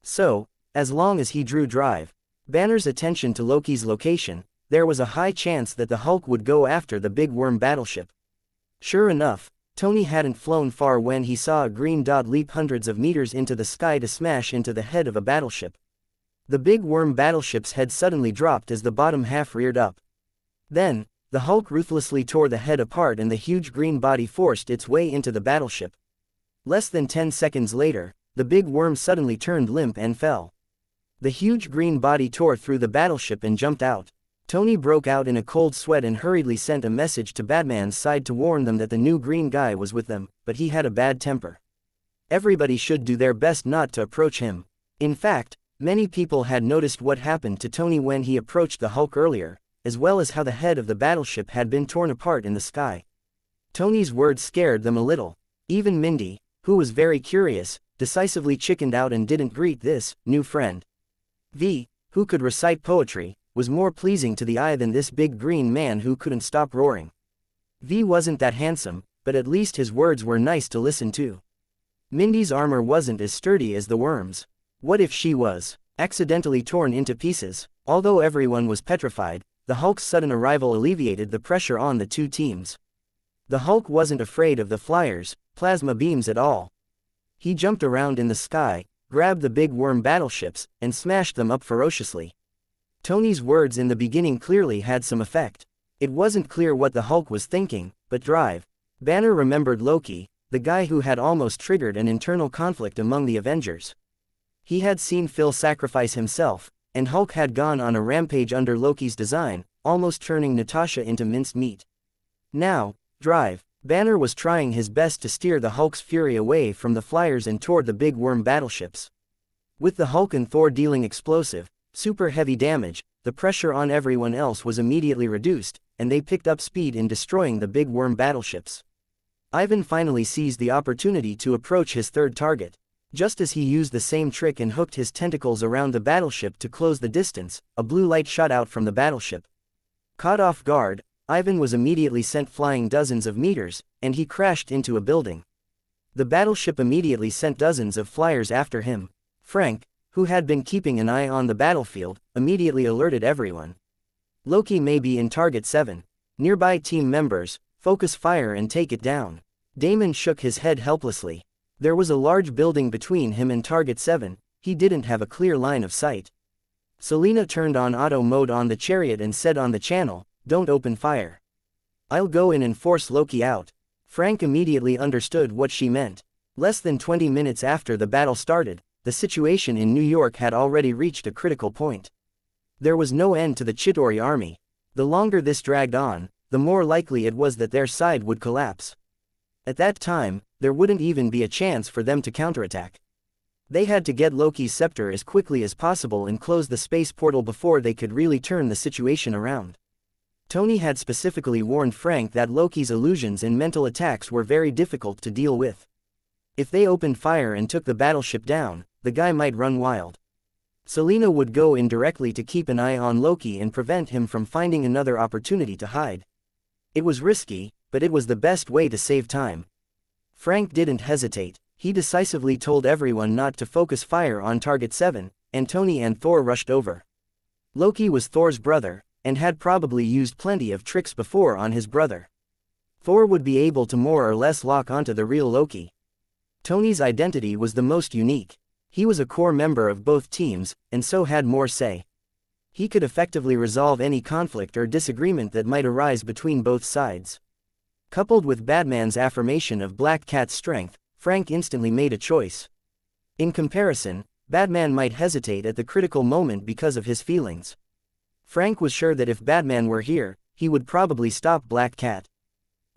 So, as long as he drew Drive Banner's attention to Loki's location, there was a high chance that the Hulk would go after the big worm battleship. Sure enough, Tony hadn't flown far when he saw a green dot leap hundreds of meters into the sky to smash into the head of a battleship. The big worm battleship's head suddenly dropped as the bottom half reared up. Then, the Hulk ruthlessly tore the head apart and the huge green body forced its way into the battleship. Less than 10 seconds later, the big worm suddenly turned limp and fell. The huge green body tore through the battleship and jumped out. Tony broke out in a cold sweat and hurriedly sent a message to Batman's side to warn them that the new green guy was with them, but he had a bad temper. Everybody should do their best not to approach him. In fact, many people had noticed what happened to Tony when he approached the Hulk earlier, as well as how the head of the battleship had been torn apart in the sky. Tony's words scared them a little. Even Mindy, who was very curious, decisively chickened out and didn't greet this new friend. V, who could recite poetry, was more pleasing to the eye than this big green man who couldn't stop roaring. V wasn't that handsome, but at least his words were nice to listen to. Mindy's armor wasn't as sturdy as the worm's. What if she was accidentally torn into pieces? Although everyone was petrified, the Hulk's sudden arrival alleviated the pressure on the two teams. The Hulk wasn't afraid of the flyers, plasma beams at all. He jumped around in the sky, grabbed the big worm battleships, and smashed them up ferociously. Tony's words in the beginning clearly had some effect. It wasn't clear what the Hulk was thinking, but Drive Banner remembered Loki, the guy who had almost triggered an internal conflict among the Avengers. He had seen Phil sacrifice himself, and Hulk had gone on a rampage under Loki's design, almost turning Natasha into minced meat. Now, Drive Banner was trying his best to steer the Hulk's fury away from the flyers and toward the big worm battleships. With the Hulk and Thor dealing explosive, super heavy damage, the pressure on everyone else was immediately reduced, and they picked up speed in destroying the big worm battleships. Ivan finally seized the opportunity to approach his third target. Just as he used the same trick and hooked his tentacles around the battleship to close the distance, a blue light shot out from the battleship. Caught off guard, Ivan was immediately sent flying dozens of meters, and he crashed into a building. The battleship immediately sent dozens of flyers after him. Frank, who had been keeping an eye on the battlefield, immediately alerted everyone. Loki may be in Target 7. Nearby team members, focus fire and take it down. Damon shook his head helplessly. There was a large building between him and Target 7, he didn't have a clear line of sight. Selena turned on auto mode on the chariot and said on the channel, "Don't open fire. I'll go in and force Loki out." Frank immediately understood what she meant. Less than 20 minutes after the battle started, the situation in New York had already reached a critical point. There was no end to the Chitauri army. The longer this dragged on, the more likely it was that their side would collapse. At that time, there wouldn't even be a chance for them to counterattack. They had to get Loki's scepter as quickly as possible and close the space portal before they could really turn the situation around. Tony had specifically warned Frank that Loki's illusions and mental attacks were very difficult to deal with. If they opened fire and took the battleship down, the guy might run wild. Selena would go in directly to keep an eye on Loki and prevent him from finding another opportunity to hide. It was risky, but it was the best way to save time. Frank didn't hesitate. He decisively told everyone not to focus fire on Target 7, and Tony and Thor rushed over. Loki was Thor's brother, and had probably used plenty of tricks before on his brother. Thor would be able to more or less lock onto the real Loki. Tony's identity was the most unique. He was a core member of both teams, and so had more say. He could effectively resolve any conflict or disagreement that might arise between both sides. Coupled with Batman's affirmation of Black Cat's strength, Frank instantly made a choice. In comparison, Batman might hesitate at the critical moment because of his feelings. Frank was sure that if Batman were here, he would probably stop Black Cat.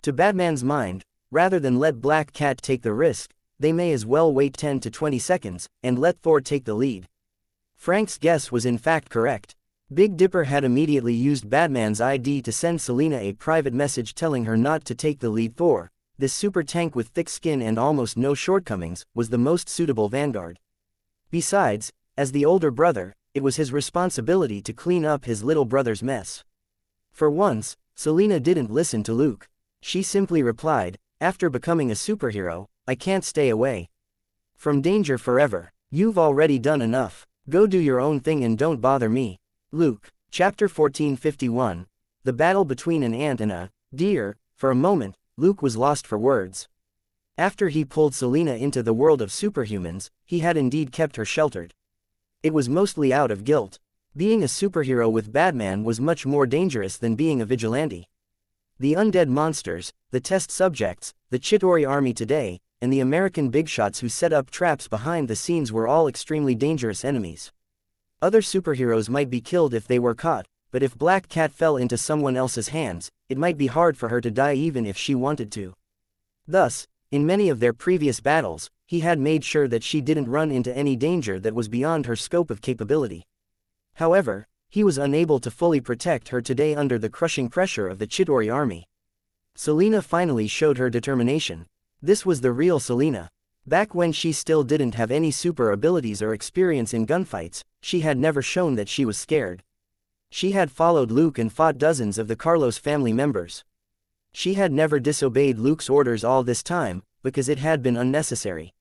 To Batman's mind, rather than let Black Cat take the risk, they may as well wait 10 to 20 seconds, and let Thor take the lead. Frank's guess was in fact correct. Big Dipper had immediately used Batman's ID to send Selena a private message telling her not to take the lead. Thor, this super tank with thick skin and almost no shortcomings, was the most suitable vanguard. Besides, as the older brother, it was his responsibility to clean up his little brother's mess. For once, Selena didn't listen to Luke. She simply replied, "After becoming a superhero, I can't stay away from danger forever. You've already done enough. Go do your own thing and don't bother me." Luke, Chapter 14:51. The battle between an ant and a deer. For a moment, Luke was lost for words. After he pulled Selena into the world of superhumans, he had indeed kept her sheltered. It was mostly out of guilt. Being a superhero with Batman was much more dangerous than being a vigilante. The undead monsters, the test subjects, the Chitauri army today, and the American bigshots who set up traps behind the scenes were all extremely dangerous enemies. Other superheroes might be killed if they were caught, but if Black Cat fell into someone else's hands, it might be hard for her to die even if she wanted to. Thus, in many of their previous battles, he had made sure that she didn't run into any danger that was beyond her scope of capability. However, he was unable to fully protect her today under the crushing pressure of the Chitauri army. Selena finally showed her determination. This was the real Selena. Back when she still didn't have any super abilities or experience in gunfights, she had never shown that she was scared. She had followed Luke and fought dozens of the Carlos family members. She had never disobeyed Luke's orders all this time, because it had been unnecessary.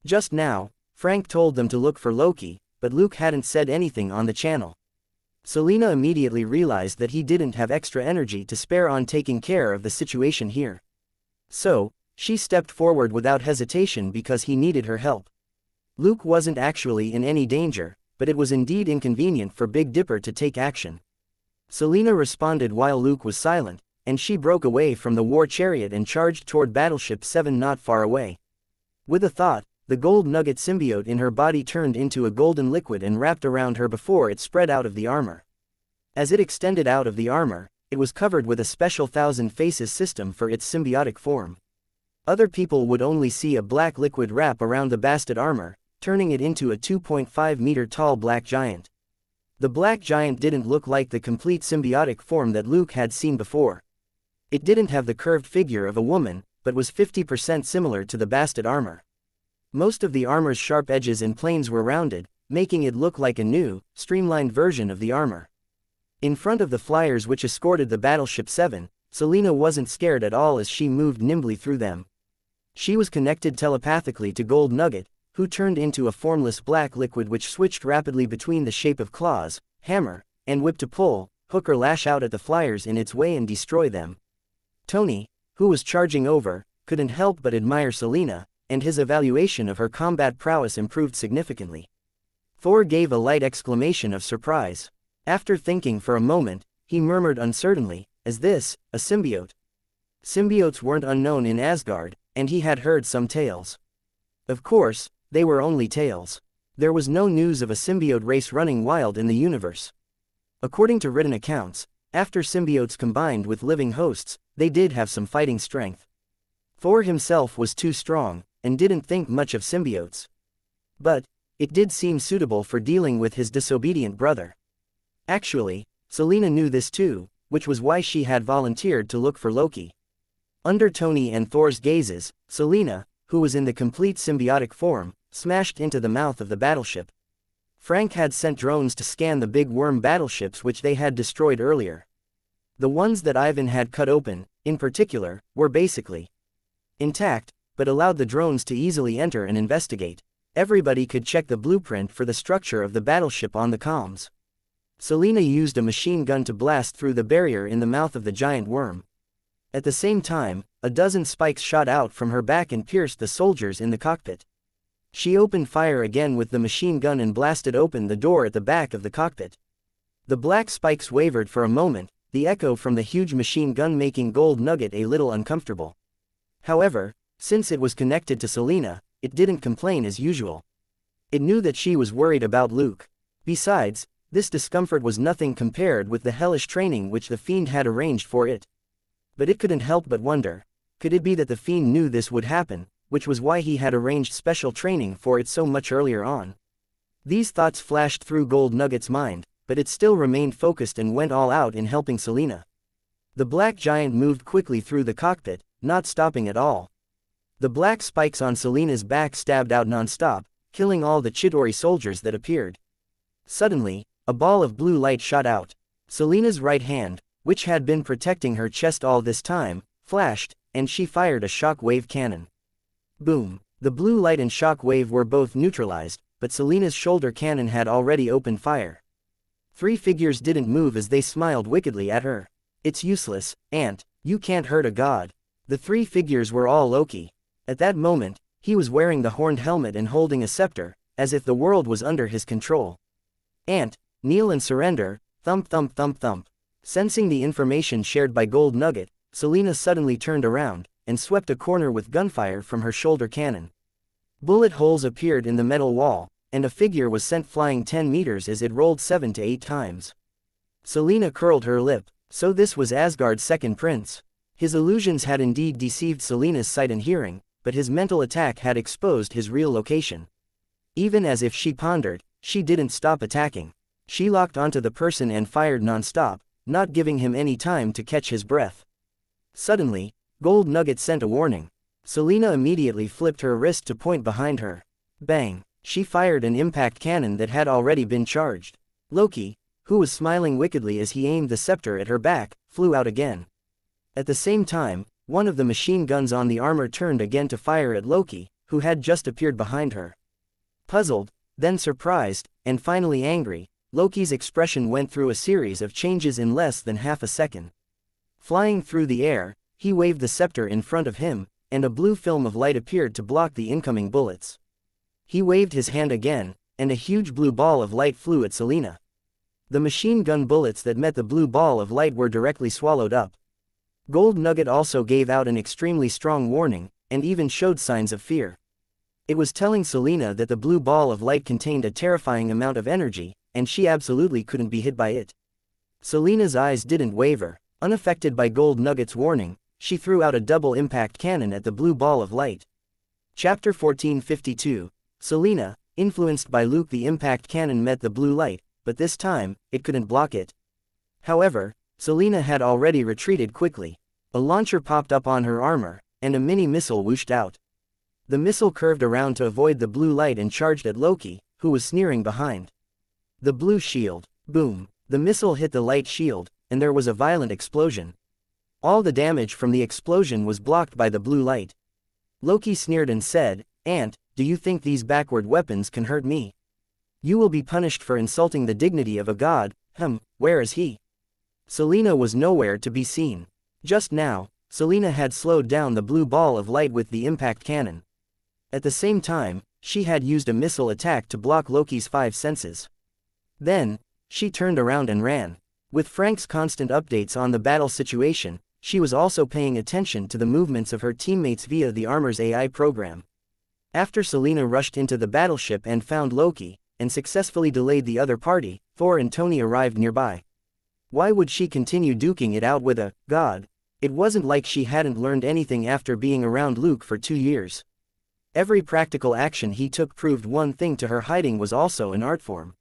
Just now, Frank told them to look for Loki, but Luke hadn't said anything on the channel. Selena immediately realized that he didn't have extra energy to spare on taking care of the situation here. So, she stepped forward without hesitation because he needed her help. Luke wasn't actually in any danger, but it was indeed inconvenient for Big Dipper to take action. Selena responded while Luke was silent, and she broke away from the war chariot and charged toward Battleship 7 not far away. With a thought, the gold nugget symbiote in her body turned into a golden liquid and wrapped around her before it spread out of the armor. As it extended out of the armor, it was covered with a special thousand faces system for its symbiotic form. Other people would only see a black liquid wrap around the bastard armor, turning it into a 2.5-meter tall black giant. The black giant didn't look like the complete symbiotic form that Luke had seen before. It didn't have the curved figure of a woman, but was 50% similar to the bastard armor. Most of the armor's sharp edges and planes were rounded, making it look like a new, streamlined version of the armor. In front of the flyers which escorted the Battleship 7, Selena wasn't scared at all as she moved nimbly through them. She was connected telepathically to Gold Nugget, who turned into a formless black liquid which switched rapidly between the shape of claws, hammer, and whip to pull, hook or lash out at the flyers in its way and destroy them. Tony, who was charging over, couldn't help but admire Selena, and his evaluation of her combat prowess improved significantly. Thor gave a light exclamation of surprise. After thinking for a moment, he murmured uncertainly, "Is this a symbiote?" Symbiotes weren't unknown in Asgard, and he had heard some tales. Of course, they were only tales. There was no news of a symbiote race running wild in the universe. According to written accounts, after symbiotes combined with living hosts, they did have some fighting strength. Thor himself was too strong, and didn't think much of symbiotes. But it did seem suitable for dealing with his disobedient brother. Actually, Selena knew this too, which was why she had volunteered to look for Loki. Under Tony and Thor's gazes, Selena, who was in the complete symbiotic form, smashed into the mouth of the battleship. Frank had sent drones to scan the big worm battleships which they had destroyed earlier. The ones that Ivan had cut open, in particular, were basically intact, but allowed the drones to easily enter and investigate. Everybody could check the blueprint for the structure of the battleship on the comms. Selena used a machine gun to blast through the barrier in the mouth of the giant worm. At the same time, a dozen spikes shot out from her back and pierced the soldiers in the cockpit. She opened fire again with the machine gun and blasted open the door at the back of the cockpit. The black spikes wavered for a moment, the echo from the huge machine gun making Gold Nugget a little uncomfortable. However, since it was connected to Selena, it didn't complain as usual. It knew that she was worried about Luke. Besides, this discomfort was nothing compared with the hellish training which the Fiend had arranged for it. But it couldn't help but wonder, could it be that the Fiend knew this would happen, which was why he had arranged special training for it so much earlier on? These thoughts flashed through Gold Nugget's mind, but it still remained focused and went all out in helping Selena. The black giant moved quickly through the cockpit, not stopping at all. The black spikes on Selena's back stabbed out non-stop, killing all the Chidori soldiers that appeared. Suddenly, a ball of blue light shot out. Selena's right hand, which had been protecting her chest all this time, flashed, and she fired a shock wave cannon. Boom! The blue light and shock wave were both neutralized, but Selena's shoulder cannon had already opened fire. Three figures didn't move as they smiled wickedly at her. "It's useless, Aunt. You can't hurt a god." The three figures were all Loki. At that moment, he was wearing the horned helmet and holding a scepter, as if the world was under his control. "Aunt, kneel and surrender." Thump thump thump thump. Sensing the information shared by Gold Nugget, Selena suddenly turned around, and swept a corner with gunfire from her shoulder cannon. Bullet holes appeared in the metal wall, and a figure was sent flying 10 meters as it rolled 7 to 8 times. Selena curled her lip. So this was Asgard's second prince. His illusions had indeed deceived Selena's sight and hearing, but his mental attack had exposed his real location. Even as if she pondered, she didn't stop attacking. She locked onto the person and fired non-stop, not giving him any time to catch his breath. Suddenly, Gold Nugget sent a warning. Selena immediately flipped her wrist to point behind her. Bang! She fired an impact cannon that had already been charged. Loki, who was smiling wickedly as he aimed the scepter at her back, flew out again. At the same time, one of the machine guns on the armor turned again to fire at Loki, who had just appeared behind her. Puzzled, then surprised, and finally angry, Loki's expression went through a series of changes in less than half a second. Flying through the air, he waved the scepter in front of him, and a blue film of light appeared to block the incoming bullets. He waved his hand again, and a huge blue ball of light flew at Selena. The machine gun bullets that met the blue ball of light were directly swallowed up. Gold Nugget also gave out an extremely strong warning, and even showed signs of fear. It was telling Selena that the blue ball of light contained a terrifying amount of energy, and she absolutely couldn't be hit by it. Selena's eyes didn't waver. Unaffected by Gold Nugget's warning, she threw out a double impact cannon at the blue ball of light. Chapter 1452. Selena, influenced by Luke. The impact cannon met the blue light, but this time, it couldn't block it. However, Selena had already retreated quickly. A launcher popped up on her armor, and a mini missile whooshed out. The missile curved around to avoid the blue light and charged at Loki, who was sneering behind. The blue shield. Boom. The missile hit the light shield, and there was a violent explosion. All the damage from the explosion was blocked by the blue light. Loki sneered and said, "Aunt, do you think these backward weapons can hurt me? You will be punished for insulting the dignity of a god." Where is he? Selena was nowhere to be seen. Just now, Selena had slowed down the blue ball of light with the impact cannon. At the same time, she had used a missile attack to block Loki's 5 senses. Then, she turned around and ran. With Frank's constant updates on the battle situation, she was also paying attention to the movements of her teammates via the armor's AI program. After Selena rushed into the battleship and found Loki, and successfully delayed the other party, Thor and Tony arrived nearby. Why would she continue duking it out with a god? It wasn't like she hadn't learned anything after being around Luke for 2 years. Every practical action he took proved one thing to her: hiding was also an art form.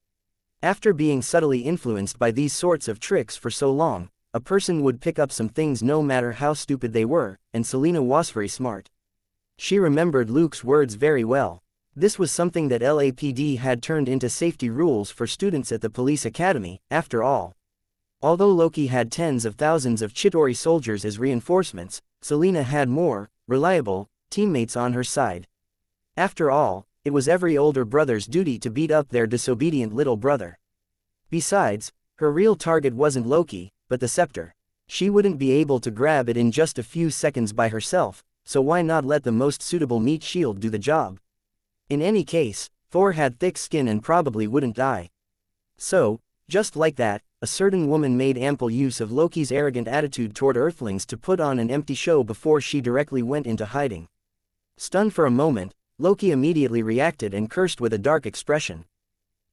After being subtly influenced by these sorts of tricks for so long, a person would pick up some things no matter how stupid they were, and Selena was very smart. She remembered Luke's words very well. This was something that LAPD had turned into safety rules for students at the police academy, after all. Although Loki had tens of thousands of Chitauri soldiers as reinforcements, Selena had more, reliable, teammates on her side. After all, it was every older brother's duty to beat up their disobedient little brother. Besides, her real target wasn't Loki, but the scepter. She wouldn't be able to grab it in just a few seconds by herself, so why not let the most suitable meat shield do the job? In any case, Thor had thick skin and probably wouldn't die. So, just like that, a certain woman made ample use of Loki's arrogant attitude toward Earthlings to put on an empty show before she directly went into hiding. Stunned for a moment, Loki immediately reacted and cursed with a dark expression.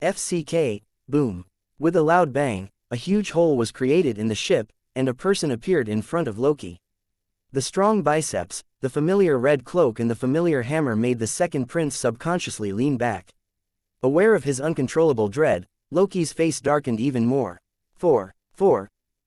FCK, boom. With a loud bang, a huge hole was created in the ship, and a person appeared in front of Loki. The strong biceps, the familiar red cloak and the familiar hammer made the second prince subconsciously lean back. Aware of his uncontrollable dread, Loki's face darkened even more. Thor,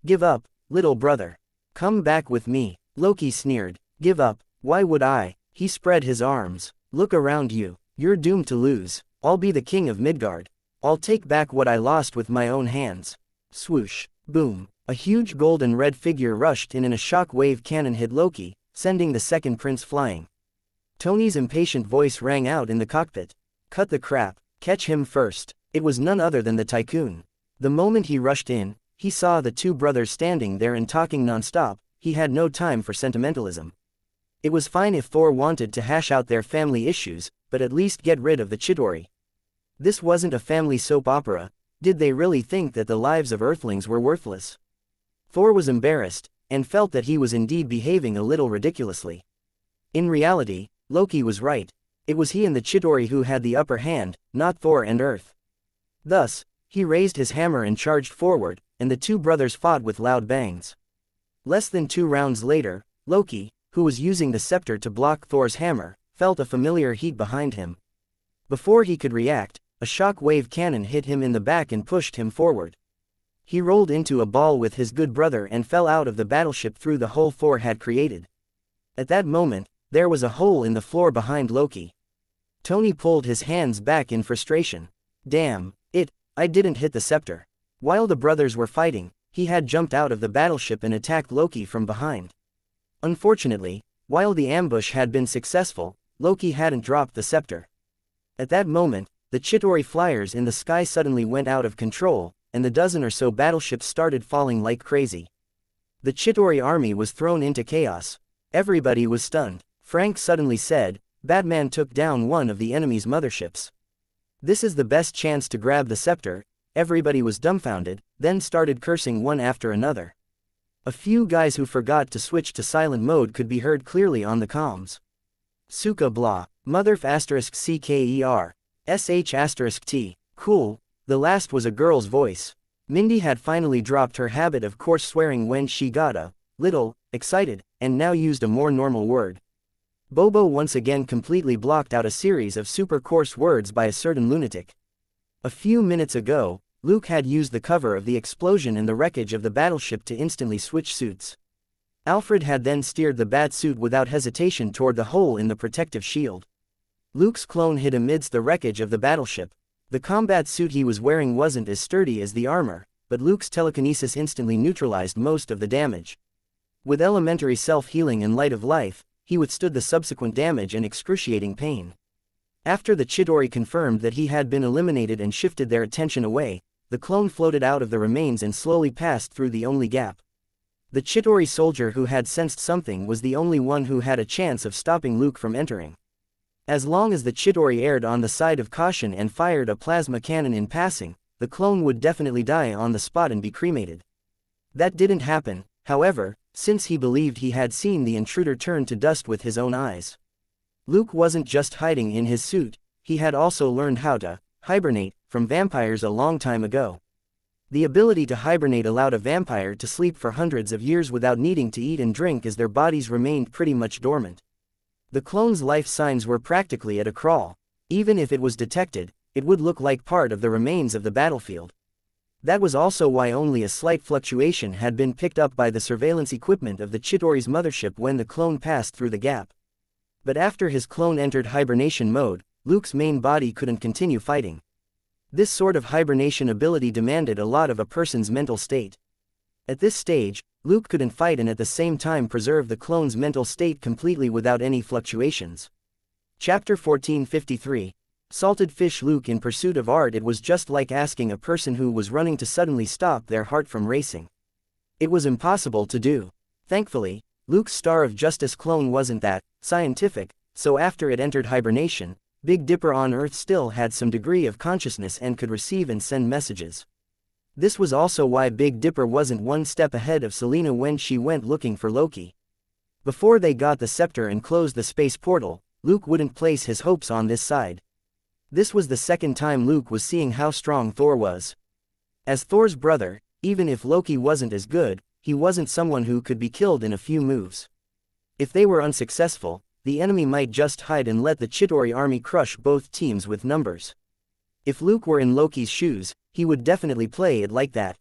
give up, little brother. Come back with me, Loki sneered. Give up, why would I? He spread his arms. Look around you, you're doomed to lose. I'll be the king of Midgard. I'll take back what I lost with my own hands. Swoosh, boom. A huge golden red figure rushed in and a shock wave cannon hit Loki, sending the second prince flying. Tony's impatient voice rang out in the cockpit. Cut the crap, catch him first. It was none other than the tycoon. The moment he rushed in, he saw the two brothers standing there and talking non-stop. He had no time for sentimentalism. It was fine if Thor wanted to hash out their family issues, but at least get rid of the Chitauri. This wasn't a family soap opera. Did they really think that the lives of Earthlings were worthless? Thor was embarrassed, and felt that he was indeed behaving a little ridiculously. In reality, Loki was right. It was he and the Chitauri who had the upper hand, not Thor and Earth. Thus, he raised his hammer and charged forward, and the two brothers fought with loud bangs. Less than 2 rounds later, Loki, who was using the scepter to block Thor's hammer, felt a familiar heat behind him. Before he could react, a shock wave cannon hit him in the back and pushed him forward. He rolled into a ball with his good brother and fell out of the battleship through the hole Thor had created. At that moment, there was a hole in the floor behind Loki. Tony pulled his hands back in frustration. Damn, I didn't hit the scepter. While the brothers were fighting, he had jumped out of the battleship and attacked Loki from behind. Unfortunately, while the ambush had been successful, Loki hadn't dropped the scepter. At that moment, the Chitauri flyers in the sky suddenly went out of control, and the dozen or so battleships started falling like crazy. The Chitauri army was thrown into chaos. Everybody was stunned. Frank suddenly said, Batman took down one of the enemy's motherships. This is the best chance to grab the scepter. Everybody was dumbfounded, then started cursing one after another. A few guys who forgot to switch to silent mode could be heard clearly on the comms. Suka blah, motherf *CKER, SH *T, cool, the last was a girl's voice. Mindy had finally dropped her habit of coarse swearing when she got a little excited, and now used a more normal word. Bobo once again completely blocked out a series of super coarse words by a certain lunatic. A few minutes ago, Luke had used the cover of the explosion and the wreckage of the battleship to instantly switch suits. Alfred had then steered the bat suit without hesitation toward the hole in the protective shield. Luke's clone hid amidst the wreckage of the battleship. The combat suit he was wearing wasn't as sturdy as the armor, but Luke's telekinesis instantly neutralized most of the damage. With elementary self-healing and light of life, he withstood the subsequent damage and excruciating pain. After the Chitauri confirmed that he had been eliminated and shifted their attention away, the clone floated out of the remains and slowly passed through the only gap. The Chitauri soldier who had sensed something was the only one who had a chance of stopping Luke from entering. As long as the Chitauri erred on the side of caution and fired a plasma cannon in passing, the clone would definitely die on the spot and be cremated. That didn't happen, however, since he believed he had seen the intruder turn to dust with his own eyes. Luke wasn't just hiding in his suit, he had also learned how to hibernate from vampires a long time ago. The ability to hibernate allowed a vampire to sleep for hundreds of years without needing to eat and drink as their bodies remained pretty much dormant. The clone's life signs were practically at a crawl. Even if it was detected, it would look like part of the remains of the battlefield. That was also why only a slight fluctuation had been picked up by the surveillance equipment of the Chitauri's mothership when the clone passed through the gap. But after his clone entered hibernation mode, Luke's main body couldn't continue fighting. This sort of hibernation ability demanded a lot of a person's mental state. At this stage, Luke couldn't fight and at the same time preserve the clone's mental state completely without any fluctuations. Chapter 1453. Salted fish. Luke in pursuit of art. It was just like asking a person who was running to suddenly stop their heart from racing. It was impossible to do. Thankfully, Luke's Star of Justice clone wasn't that scientific, so after it entered hibernation, Big Dipper on Earth still had some degree of consciousness and could receive and send messages. This was also why Big Dipper wasn't one step ahead of Selena when she went looking for Loki. Before they got the scepter and closed the space portal, Luke wouldn't place his hopes on this side. This was the second time Luke was seeing how strong Thor was. As Thor's brother, even if Loki wasn't as good, he wasn't someone who could be killed in a few moves. If they were unsuccessful, the enemy might just hide and let the Chitauri army crush both teams with numbers. If Luke were in Loki's shoes, he would definitely play it like that.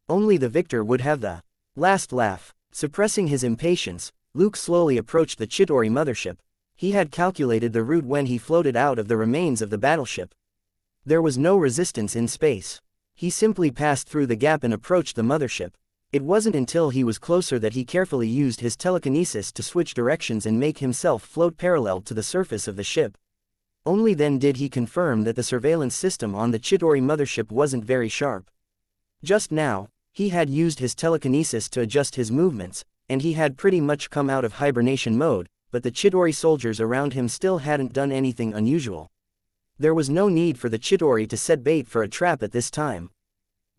Only the victor would have the last laugh. Suppressing his impatience, Luke slowly approached the Chitauri mothership. He had calculated the route when he floated out of the remains of the battleship. There was no resistance in space. He simply passed through the gap and approached the mothership. It wasn't until he was closer that he carefully used his telekinesis to switch directions and make himself float parallel to the surface of the ship. Only then did he confirm that the surveillance system on the Chitauri mothership wasn't very sharp. Just now, he had used his telekinesis to adjust his movements, and he had pretty much come out of hibernation mode, but the Chitauri soldiers around him still hadn't done anything unusual. There was no need for the Chitauri to set bait for a trap at this time.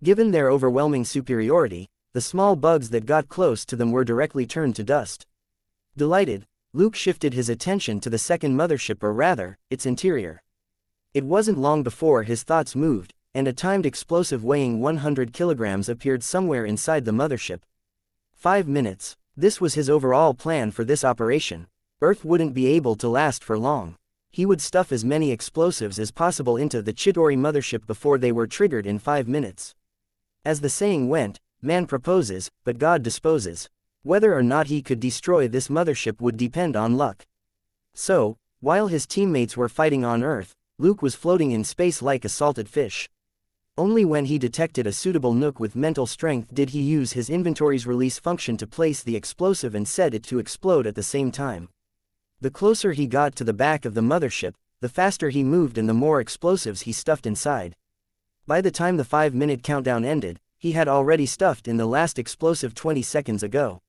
Given their overwhelming superiority, the small bugs that got close to them were directly turned to dust. Delighted, Luke shifted his attention to the second mothership, or rather, its interior. It wasn't long before his thoughts moved, and a timed explosive weighing 100 kilograms appeared somewhere inside the mothership. 5 minutes. This was his overall plan for this operation. Earth wouldn't be able to last for long. He would stuff as many explosives as possible into the Chitauri mothership before they were triggered in 5 minutes. As the saying went, man proposes, but God disposes. Whether or not he could destroy this mothership would depend on luck. So, while his teammates were fighting on Earth, Luke was floating in space like a salted fish. Only when he detected a suitable nook with mental strength did he use his inventory's release function to place the explosive and set it to explode at the same time. The closer he got to the back of the mothership, the faster he moved and the more explosives he stuffed inside. By the time the 5-minute countdown ended, he had already stuffed in the last explosive 20 seconds ago.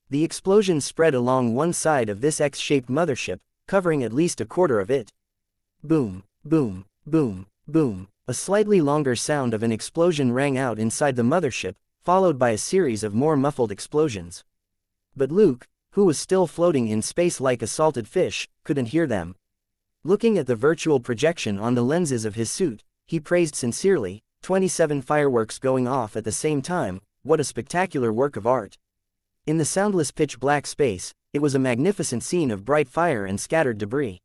The explosion spread along one side of this X-shaped mothership, covering at least a quarter of it. Boom, boom, boom, boom. A slightly longer sound of an explosion rang out inside the mothership, followed by a series of more muffled explosions. But Luke, who was still floating in space like a salted fish, couldn't hear them. Looking at the virtual projection on the lenses of his suit, he praised sincerely, 27 fireworks going off at the same time, what a spectacular work of art. In the soundless pitch-black space, it was a magnificent scene of bright fire and scattered debris.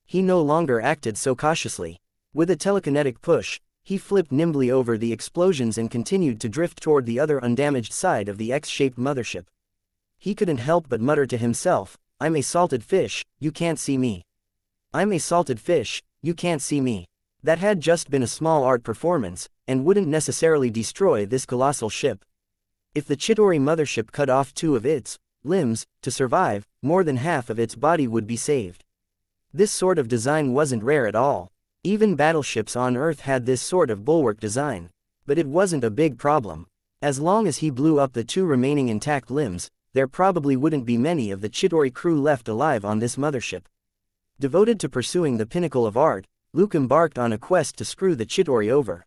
He no longer acted so cautiously. With a telekinetic push, he flipped nimbly over the explosions and continued to drift toward the other undamaged side of the X-shaped mothership. He couldn't help but mutter to himself, "I'm a salted fish, you can't see me. I'm a salted fish, you can't see me." That had just been a small art performance, and wouldn't necessarily destroy this colossal ship. If the Chitauri mothership cut off 2 of its limbs to survive, more than half of its body would be saved. This sort of design wasn't rare at all. Even battleships on Earth had this sort of bulwark design. But it wasn't a big problem. As long as he blew up the 2 remaining intact limbs, there probably wouldn't be many of the Chitauri crew left alive on this mothership. Devoted to pursuing the pinnacle of art, Luke embarked on a quest to screw the Chitauri over.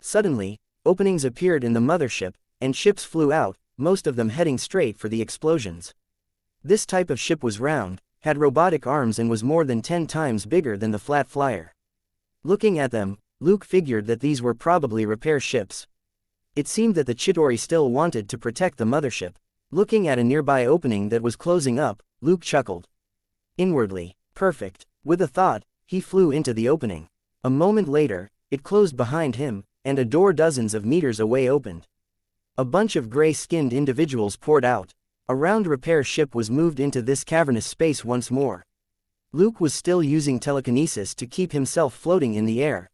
Suddenly, openings appeared in the mothership, and ships flew out, most of them heading straight for the explosions. This type of ship was round, had robotic arms and was more than 10 times bigger than the flat flyer. Looking at them, Luke figured that these were probably repair ships. It seemed that the Chitauri still wanted to protect the mothership. Looking at a nearby opening that was closing up, Luke chuckled. Inwardly, perfect. With a thought, he flew into the opening. A moment later, it closed behind him, and a door dozens of meters away opened. A bunch of gray-skinned individuals poured out. A round repair ship was moved into this cavernous space once more. Luke was still using telekinesis to keep himself floating in the air.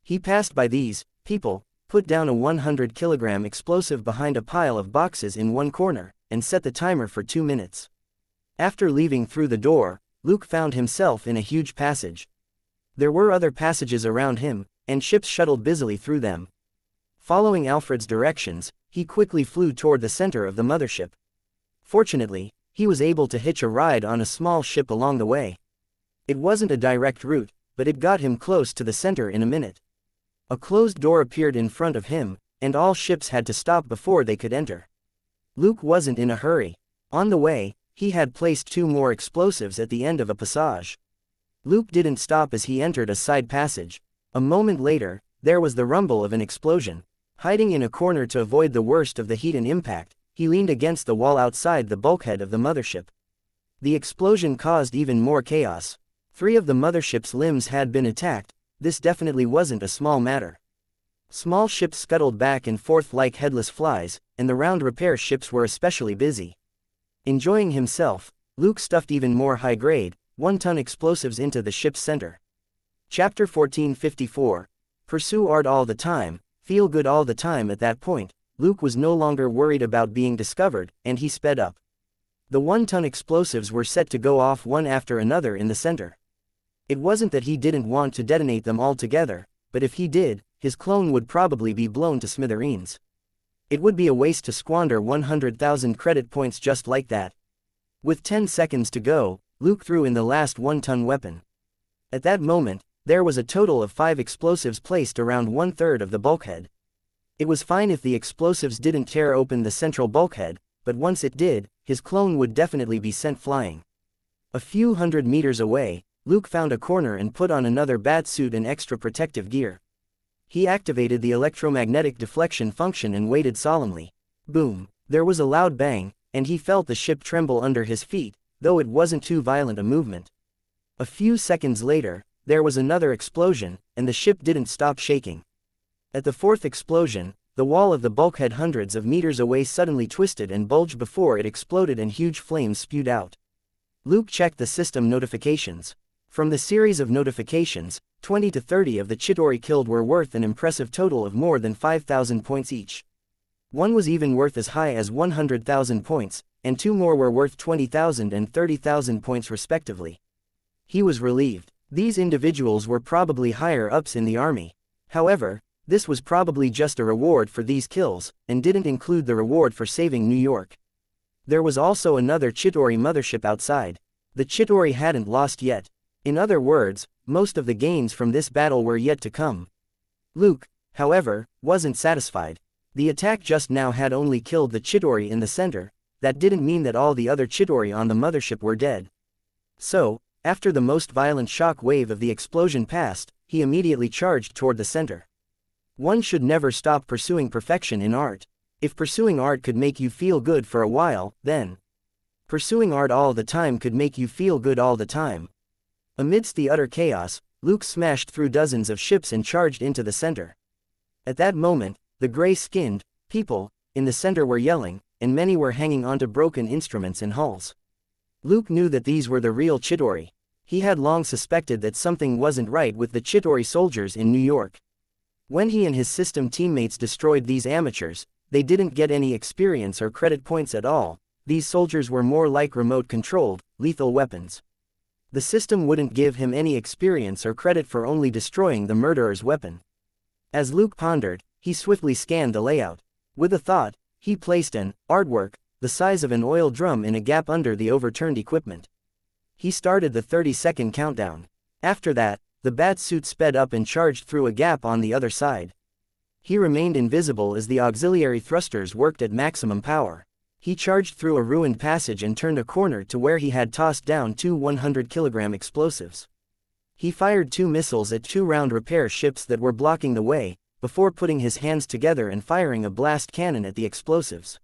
He passed by these people, put down a 100-kilogram explosive behind a pile of boxes in one corner, and set the timer for 2 minutes. After leaving through the door, Luke found himself in a huge passage. There were other passages around him, and ships shuttled busily through them. Following Alfred's directions, he quickly flew toward the center of the mothership. Fortunately, he was able to hitch a ride on a small ship along the way. It wasn't a direct route, but it got him close to the center in a minute. A closed door appeared in front of him, and all ships had to stop before they could enter. Luke wasn't in a hurry. On the way, he had placed 2 more explosives at the end of a passage. Luke didn't stop as he entered a side passage. A moment later, there was the rumble of an explosion. Hiding in a corner to avoid the worst of the heat and impact, he leaned against the wall outside the bulkhead of the mothership. The explosion caused even more chaos. 3 of the mothership's limbs had been attacked. This definitely wasn't a small matter. Small ships scuttled back and forth like headless flies, and the round repair ships were especially busy. Enjoying himself, Luke stuffed even more high-grade, 1-ton explosives into the ship's center. Chapter 1454. Pursue art all the time, feel good all the time. At that point, Luke was no longer worried about being discovered, and he sped up. The 1-ton explosives were set to go off one after another in the center. It wasn't that he didn't want to detonate them all together, but if he did, his clone would probably be blown to smithereens. It would be a waste to squander 100,000 credit points just like that. With 10 seconds to go, Luke threw in the last 1-ton weapon. At that moment, there was a total of 5 explosives placed around 1/3 of the bulkhead. It was fine if the explosives didn't tear open the central bulkhead, but once it did, his clone would definitely be sent flying. A few hundred meters away, Luke found a corner and put on another bat suit and extra protective gear. He activated the electromagnetic deflection function and waited solemnly. Boom! There was a loud bang, and he felt the ship tremble under his feet, though it wasn't too violent a movement. A few seconds later, there was another explosion, and the ship didn't stop shaking. At the 4th explosion, the wall of the bulkhead hundreds of meters away suddenly twisted and bulged before it exploded and huge flames spewed out. Luke checked the system notifications. From the series of notifications, 20 to 30 of the Chitauri killed were worth an impressive total of more than 5,000 points each. One was even worth as high as 100,000 points, and 2 more were worth 20,000 and 30,000 points respectively. He was relieved. These individuals were probably higher-ups in the army. However, this was probably just a reward for these kills, and didn't include the reward for saving New York. There was also another Chitauri mothership outside. The Chitauri hadn't lost yet. In other words, most of the gains from this battle were yet to come. Luke, however, wasn't satisfied. The attack just now had only killed the Chitauri in the center. That didn't mean that all the other Chitauri on the mothership were dead. So, after the most violent shock wave of the explosion passed, he immediately charged toward the center. One should never stop pursuing perfection in art. If pursuing art could make you feel good for a while, then pursuing art all the time could make you feel good all the time. Amidst the utter chaos, Luke smashed through dozens of ships and charged into the center. At that moment, the gray-skinned people in the center were yelling, and many were hanging onto broken instruments and hulls. Luke knew that these were the real Chitauri. He had long suspected that something wasn't right with the Chitauri soldiers in New York. When he and his system teammates destroyed these amateurs, they didn't get any experience or credit points at all. These soldiers were more like remote-controlled, lethal weapons. The system wouldn't give him any experience or credit for only destroying the murderer's weapon. As Luke pondered, he swiftly scanned the layout. With a thought, he placed an artwork the size of an oil drum in a gap under the overturned equipment. He started the 30-second countdown. After that, the bat suit sped up and charged through a gap on the other side. He remained invisible as the auxiliary thrusters worked at maximum power. He charged through a ruined passage and turned a corner to where he had tossed down 2 100-kilogram explosives. He fired 2 missiles at 2 round repair ships that were blocking the way, before putting his hands together and firing a blast cannon at the explosives.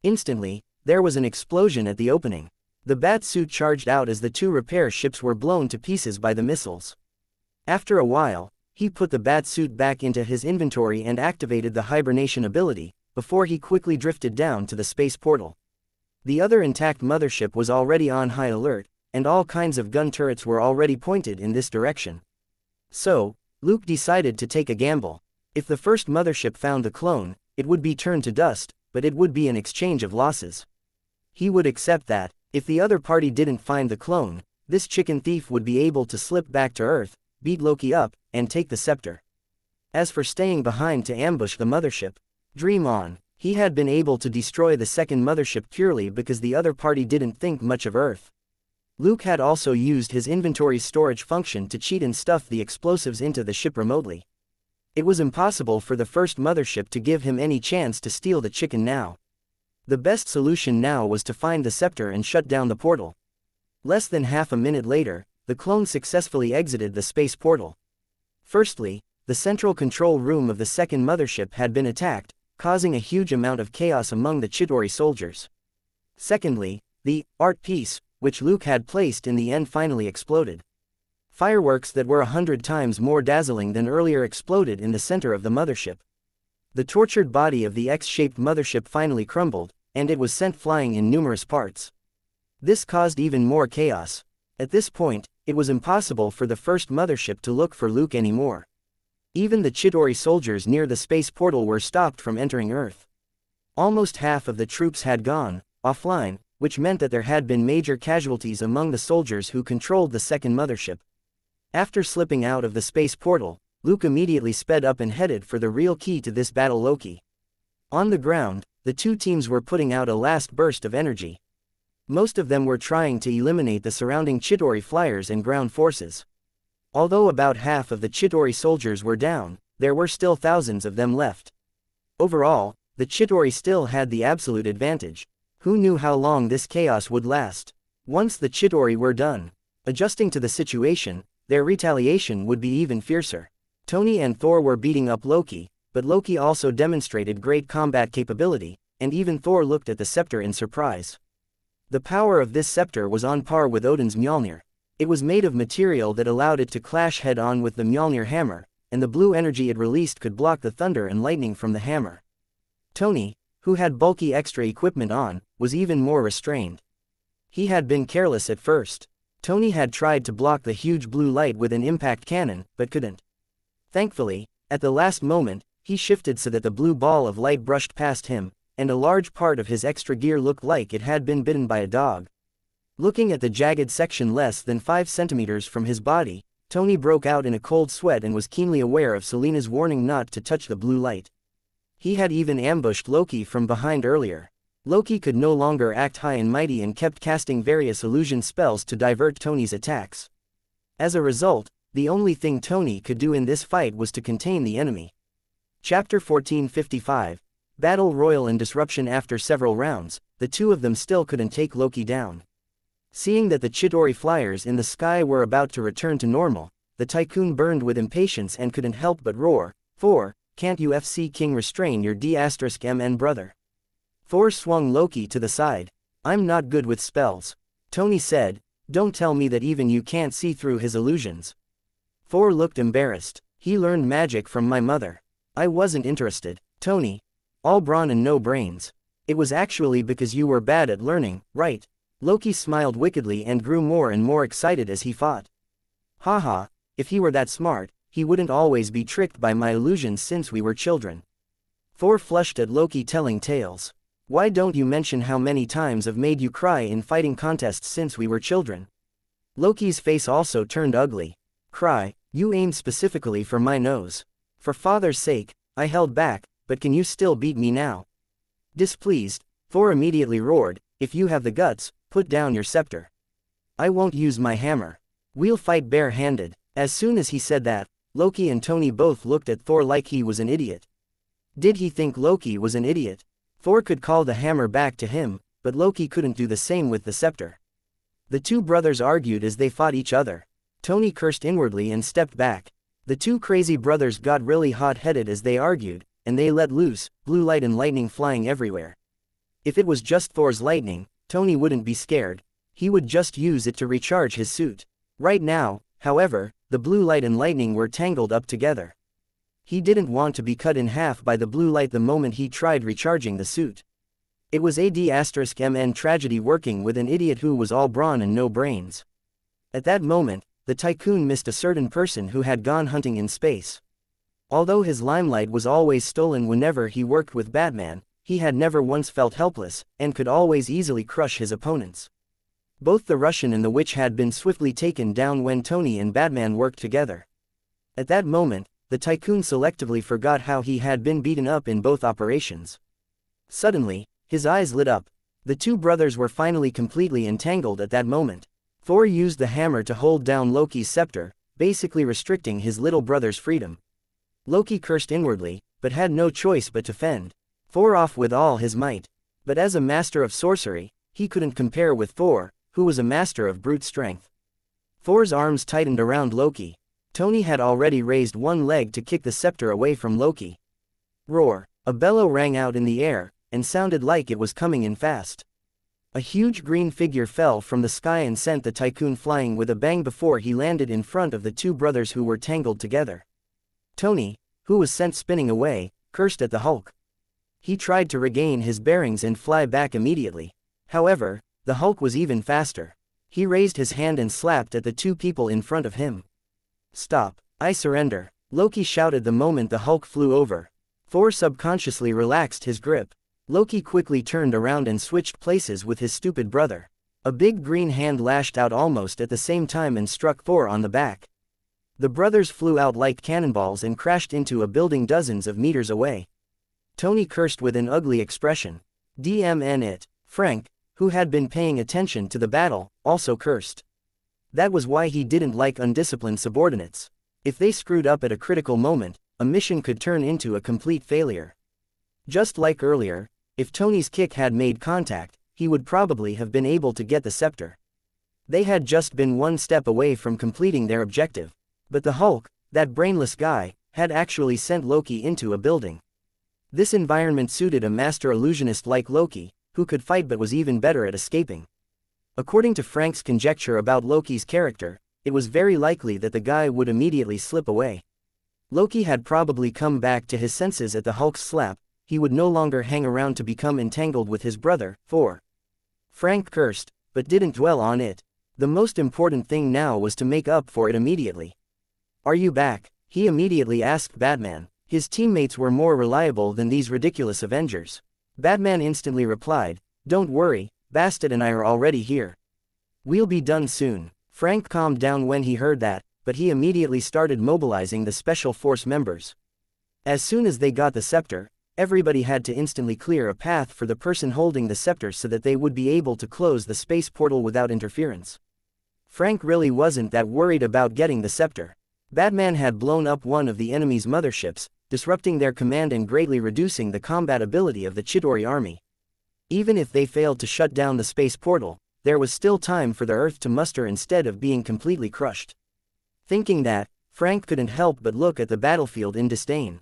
Instantly, there was an explosion at the opening. The bat suit charged out as the 2 repair ships were blown to pieces by the missiles. After a while, he put the bat suit back into his inventory and activated the hibernation ability, before he quickly drifted down to the space portal. The other intact mothership was already on high alert, and all kinds of gun turrets were already pointed in this direction. So, Luke decided to take a gamble. If the first mothership found the clone, it would be turned to dust, but it would be an exchange of losses. He would accept that. If the other party didn't find the clone, this chicken thief would be able to slip back to Earth, beat Loki up, and take the scepter. As for staying behind to ambush the mothership, dream on. He had been able to destroy the second mothership purely because the other party didn't think much of Earth. Luke had also used his inventory storage function to cheat and stuff the explosives into the ship remotely. It was impossible for the first mothership to give him any chance to steal the chicken now. The best solution now was to find the scepter and shut down the portal. Less than half a minute later, the clone successfully exited the space portal. Firstly, the central control room of the second mothership had been attacked, causing a huge amount of chaos among the Chitauri soldiers. Secondly, the art piece, which Luke had placed in the end, finally exploded. Fireworks that were 100 times more dazzling than earlier exploded in the center of the mothership. The tortured body of the X-shaped mothership finally crumbled, and it was sent flying in numerous parts. This caused even more chaos. At this point, it was impossible for the first mothership to look for Luke anymore. Even the Chitauri soldiers near the space portal were stopped from entering Earth. Almost half of the troops had gone offline, which meant that there had been major casualties among the soldiers who controlled the second mothership. After slipping out of the space portal, Luke immediately sped up and headed for the real key to this battle, Loki. On the ground, the two teams were putting out a last burst of energy. Most of them were trying to eliminate the surrounding Chitauri flyers and ground forces. Although about half of the Chitauri soldiers were down, there were still thousands of them left. Overall, the Chitauri still had the absolute advantage. Who knew how long this chaos would last? Once the Chitauri were done adjusting to the situation, their retaliation would be even fiercer. Tony and Thor were beating up Loki, but Loki also demonstrated great combat capability, and even Thor looked at the scepter in surprise. The power of this scepter was on par with Odin's Mjolnir. It was made of material that allowed it to clash head-on with the Mjolnir hammer, and the blue energy it released could block the thunder and lightning from the hammer. Tony, who had bulky extra equipment on, was even more restrained. He had been careless at first. Tony had tried to block the huge blue light with an impact cannon, but couldn't. Thankfully, at the last moment, he shifted so that the blue ball of light brushed past him, and a large part of his extra gear looked like it had been bitten by a dog. Looking at the jagged section less than 5 centimeters from his body, Tony broke out in a cold sweat and was keenly aware of Selena's warning not to touch the blue light. He had even ambushed Loki from behind earlier. Loki could no longer act high and mighty and kept casting various illusion spells to divert Tony's attacks. As a result, the only thing Tony could do in this fight was to contain the enemy. Chapter 1455, Battle Royal and Disruption. After several rounds, the two of them still couldn't take Loki down. Seeing that the Chitauri flyers in the sky were about to return to normal, the tycoon burned with impatience and couldn't help but roar, "Thor, can't you FC King restrain your D*MN brother?" Thor swung Loki to the side. "I'm not good with spells," Tony said. "Don't tell me that even you can't see through his illusions." Thor looked embarrassed. "He learned magic from my mother. I wasn't interested." "Tony, all brawn and no brains. It was actually because you were bad at learning, right?" Loki smiled wickedly and grew more and more excited as he fought. "Haha, if he were that smart, he wouldn't always be tricked by my illusions since we were children." Thor flushed at Loki telling tales. "Why don't you mention how many times I've made you cry in fighting contests since we were children?" Loki's face also turned ugly. "Cry? You aimed specifically for my nose. For father's sake, I held back, but can you still beat me now?" Displeased, Thor immediately roared, "If you have the guts, put down your scepter. I won't use my hammer. We'll fight bare-handed." As soon as he said that, Loki and Tony both looked at Thor like he was an idiot. Did he think Loki was an idiot? Thor could call the hammer back to him, but Loki couldn't do the same with the scepter. The two brothers argued as they fought each other. Tony cursed inwardly and stepped back. The two crazy brothers got really hot-headed as they argued, and they let loose, blue light and lightning flying everywhere. If it was just Thor's lightning, Tony wouldn't be scared. He would just use it to recharge his suit. Right now, however, the blue light and lightning were tangled up together. He didn't want to be cut in half by the blue light the moment he tried recharging the suit. It was a D*MN tragedy working with an idiot who was all brawn and no brains. At that moment, the tycoon missed a certain person who had gone hunting in space. Although his limelight was always stolen whenever he worked with Batman, he had never once felt helpless, and could always easily crush his opponents. Both the Russian and the witch had been swiftly taken down when Tony and Batman worked together. At that moment, the tycoon selectively forgot how he had been beaten up in both operations. Suddenly, his eyes lit up. The two brothers were finally completely entangled at that moment. Thor used the hammer to hold down Loki's scepter, basically restricting his little brother's freedom. Loki cursed inwardly, but had no choice but to fend Thor off with all his might. But as a master of sorcery, he couldn't compare with Thor, who was a master of brute strength. Thor's arms tightened around Loki. Tony had already raised one leg to kick the scepter away from Loki. Roar! A bellow rang out in the air, and sounded like it was coming in fast. A huge green figure fell from the sky and sent the tycoon flying with a bang before he landed in front of the two brothers who were tangled together. Tony, who was sent spinning away, cursed at the Hulk. He tried to regain his bearings and fly back immediately. However, the Hulk was even faster. He raised his hand and slapped at the two people in front of him. "Stop, I surrender," Loki shouted the moment the Hulk flew over. Thor subconsciously relaxed his grip. Loki quickly turned around and switched places with his stupid brother. A big green hand lashed out almost at the same time and struck Thor on the back. The brothers flew out like cannonballs and crashed into a building dozens of meters away. Tony cursed with an ugly expression. It. Frank, who had been paying attention to the battle, also cursed. That was why he didn't like undisciplined subordinates. If they screwed up at a critical moment, a mission could turn into a complete failure. Just like earlier, if Tony's kick had made contact, he would probably have been able to get the scepter. They had just been one step away from completing their objective. But the Hulk, that brainless guy, had actually sent Loki into a building. This environment suited a master illusionist like Loki, who could fight but was even better at escaping. According to Frank's conjecture about Loki's character, it was very likely that the guy would immediately slip away. Loki had probably come back to his senses at the Hulk's slap. He would no longer hang around to become entangled with his brother, Thor. Frank cursed, but didn't dwell on it. The most important thing now was to make up for it immediately. "Are you back?" he immediately asked Batman. His teammates were more reliable than these ridiculous Avengers. Batman instantly replied, "Don't worry, Bastet and I are already here. We'll be done soon." Frank calmed down when he heard that, but he immediately started mobilizing the Special Force members. As soon as they got the scepter, everybody had to instantly clear a path for the person holding the scepter so that they would be able to close the space portal without interference. Frank really wasn't that worried about getting the scepter. Batman had blown up one of the enemy's motherships, disrupting their command and greatly reducing the combat ability of the Chitauri army. Even if they failed to shut down the space portal, there was still time for the Earth to muster instead of being completely crushed. Thinking that, Frank couldn't help but look at the battlefield in disdain.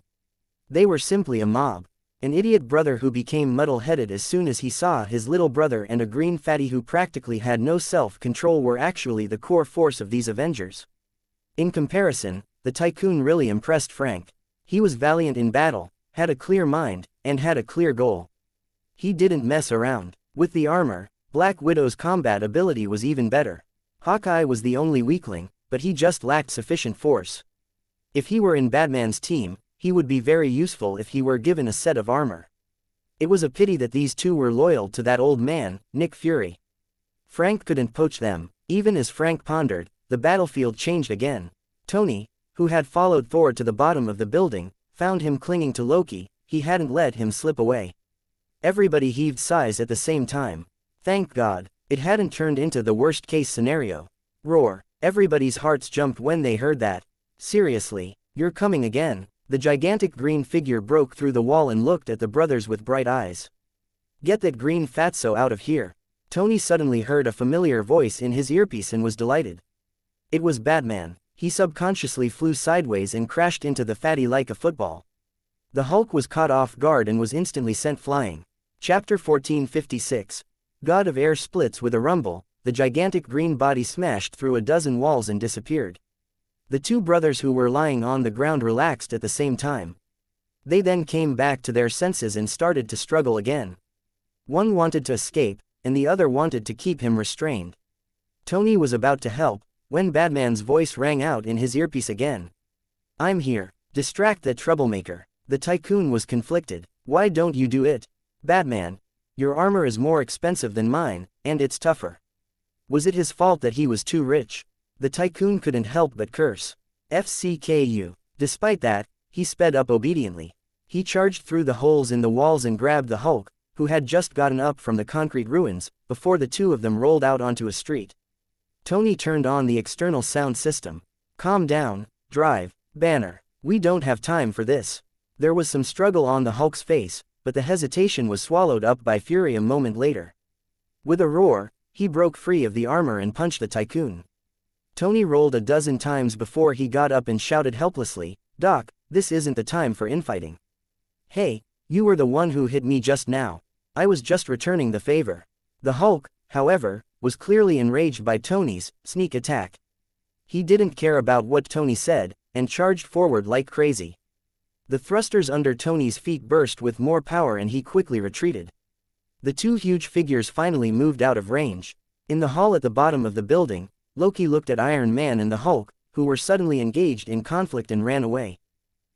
They were simply a mob. An idiot brother who became muddle-headed as soon as he saw his little brother and a green fatty who practically had no self-control were actually the core force of these Avengers. In comparison, the tycoon really impressed Frank. He was valiant in battle, had a clear mind, and had a clear goal. He didn't mess around. With the armor, Black Widow's combat ability was even better. Hawkeye was the only weakling, but he just lacked sufficient force. If he were in Batman's team, he would be very useful if he were given a set of armor. It was a pity that these two were loyal to that old man, Nick Fury. Frank couldn't poach them. Even as Frank pondered, the battlefield changed again. Tony, who had followed Thor to the bottom of the building, found him clinging to Loki. He hadn't let him slip away. Everybody heaved sighs at the same time. Thank God, it hadn't turned into the worst-case scenario. Roar! Everybody's hearts jumped when they heard that. Seriously, you're coming again? The gigantic green figure broke through the wall and looked at the brothers with bright eyes. Get that green fatso out of here. Tony suddenly heard a familiar voice in his earpiece and was delighted. It was Batman. He subconsciously flew sideways and crashed into the fatty like a football. The Hulk was caught off guard and was instantly sent flying. Chapter 1456. God of Air splits with a rumble. The gigantic green body smashed through a dozen walls and disappeared. The two brothers who were lying on the ground relaxed at the same time. They then came back to their senses and started to struggle again. One wanted to escape, and the other wanted to keep him restrained. Tony was about to help, when Batman's voice rang out in his earpiece again. I'm here. Distract that troublemaker. The tycoon was conflicted. Why don't you do it? Batman, your armor is more expensive than mine, and it's tougher. Was it his fault that he was too rich? The tycoon couldn't help but curse. FCKU. Despite that, he sped up obediently. He charged through the holes in the walls and grabbed the Hulk, who had just gotten up from the concrete ruins, before the two of them rolled out onto a street. Tony turned on the external sound system. Calm down, drive, banner. We don't have time for this. There was some struggle on the Hulk's face, but the hesitation was swallowed up by fury a moment later. With a roar, he broke free of the armor and punched the tycoon. Tony rolled a dozen times before he got up and shouted helplessly, Doc, this isn't the time for infighting. Hey, you were the one who hit me just now. I was just returning the favor. The Hulk, however, was clearly enraged by Tony's sneak attack. He didn't care about what Tony said, and charged forward like crazy. The thrusters under Tony's feet burst with more power and he quickly retreated. The two huge figures finally moved out of range. In the hall at the bottom of the building, Loki looked at Iron Man and the Hulk, who were suddenly engaged in conflict, and ran away.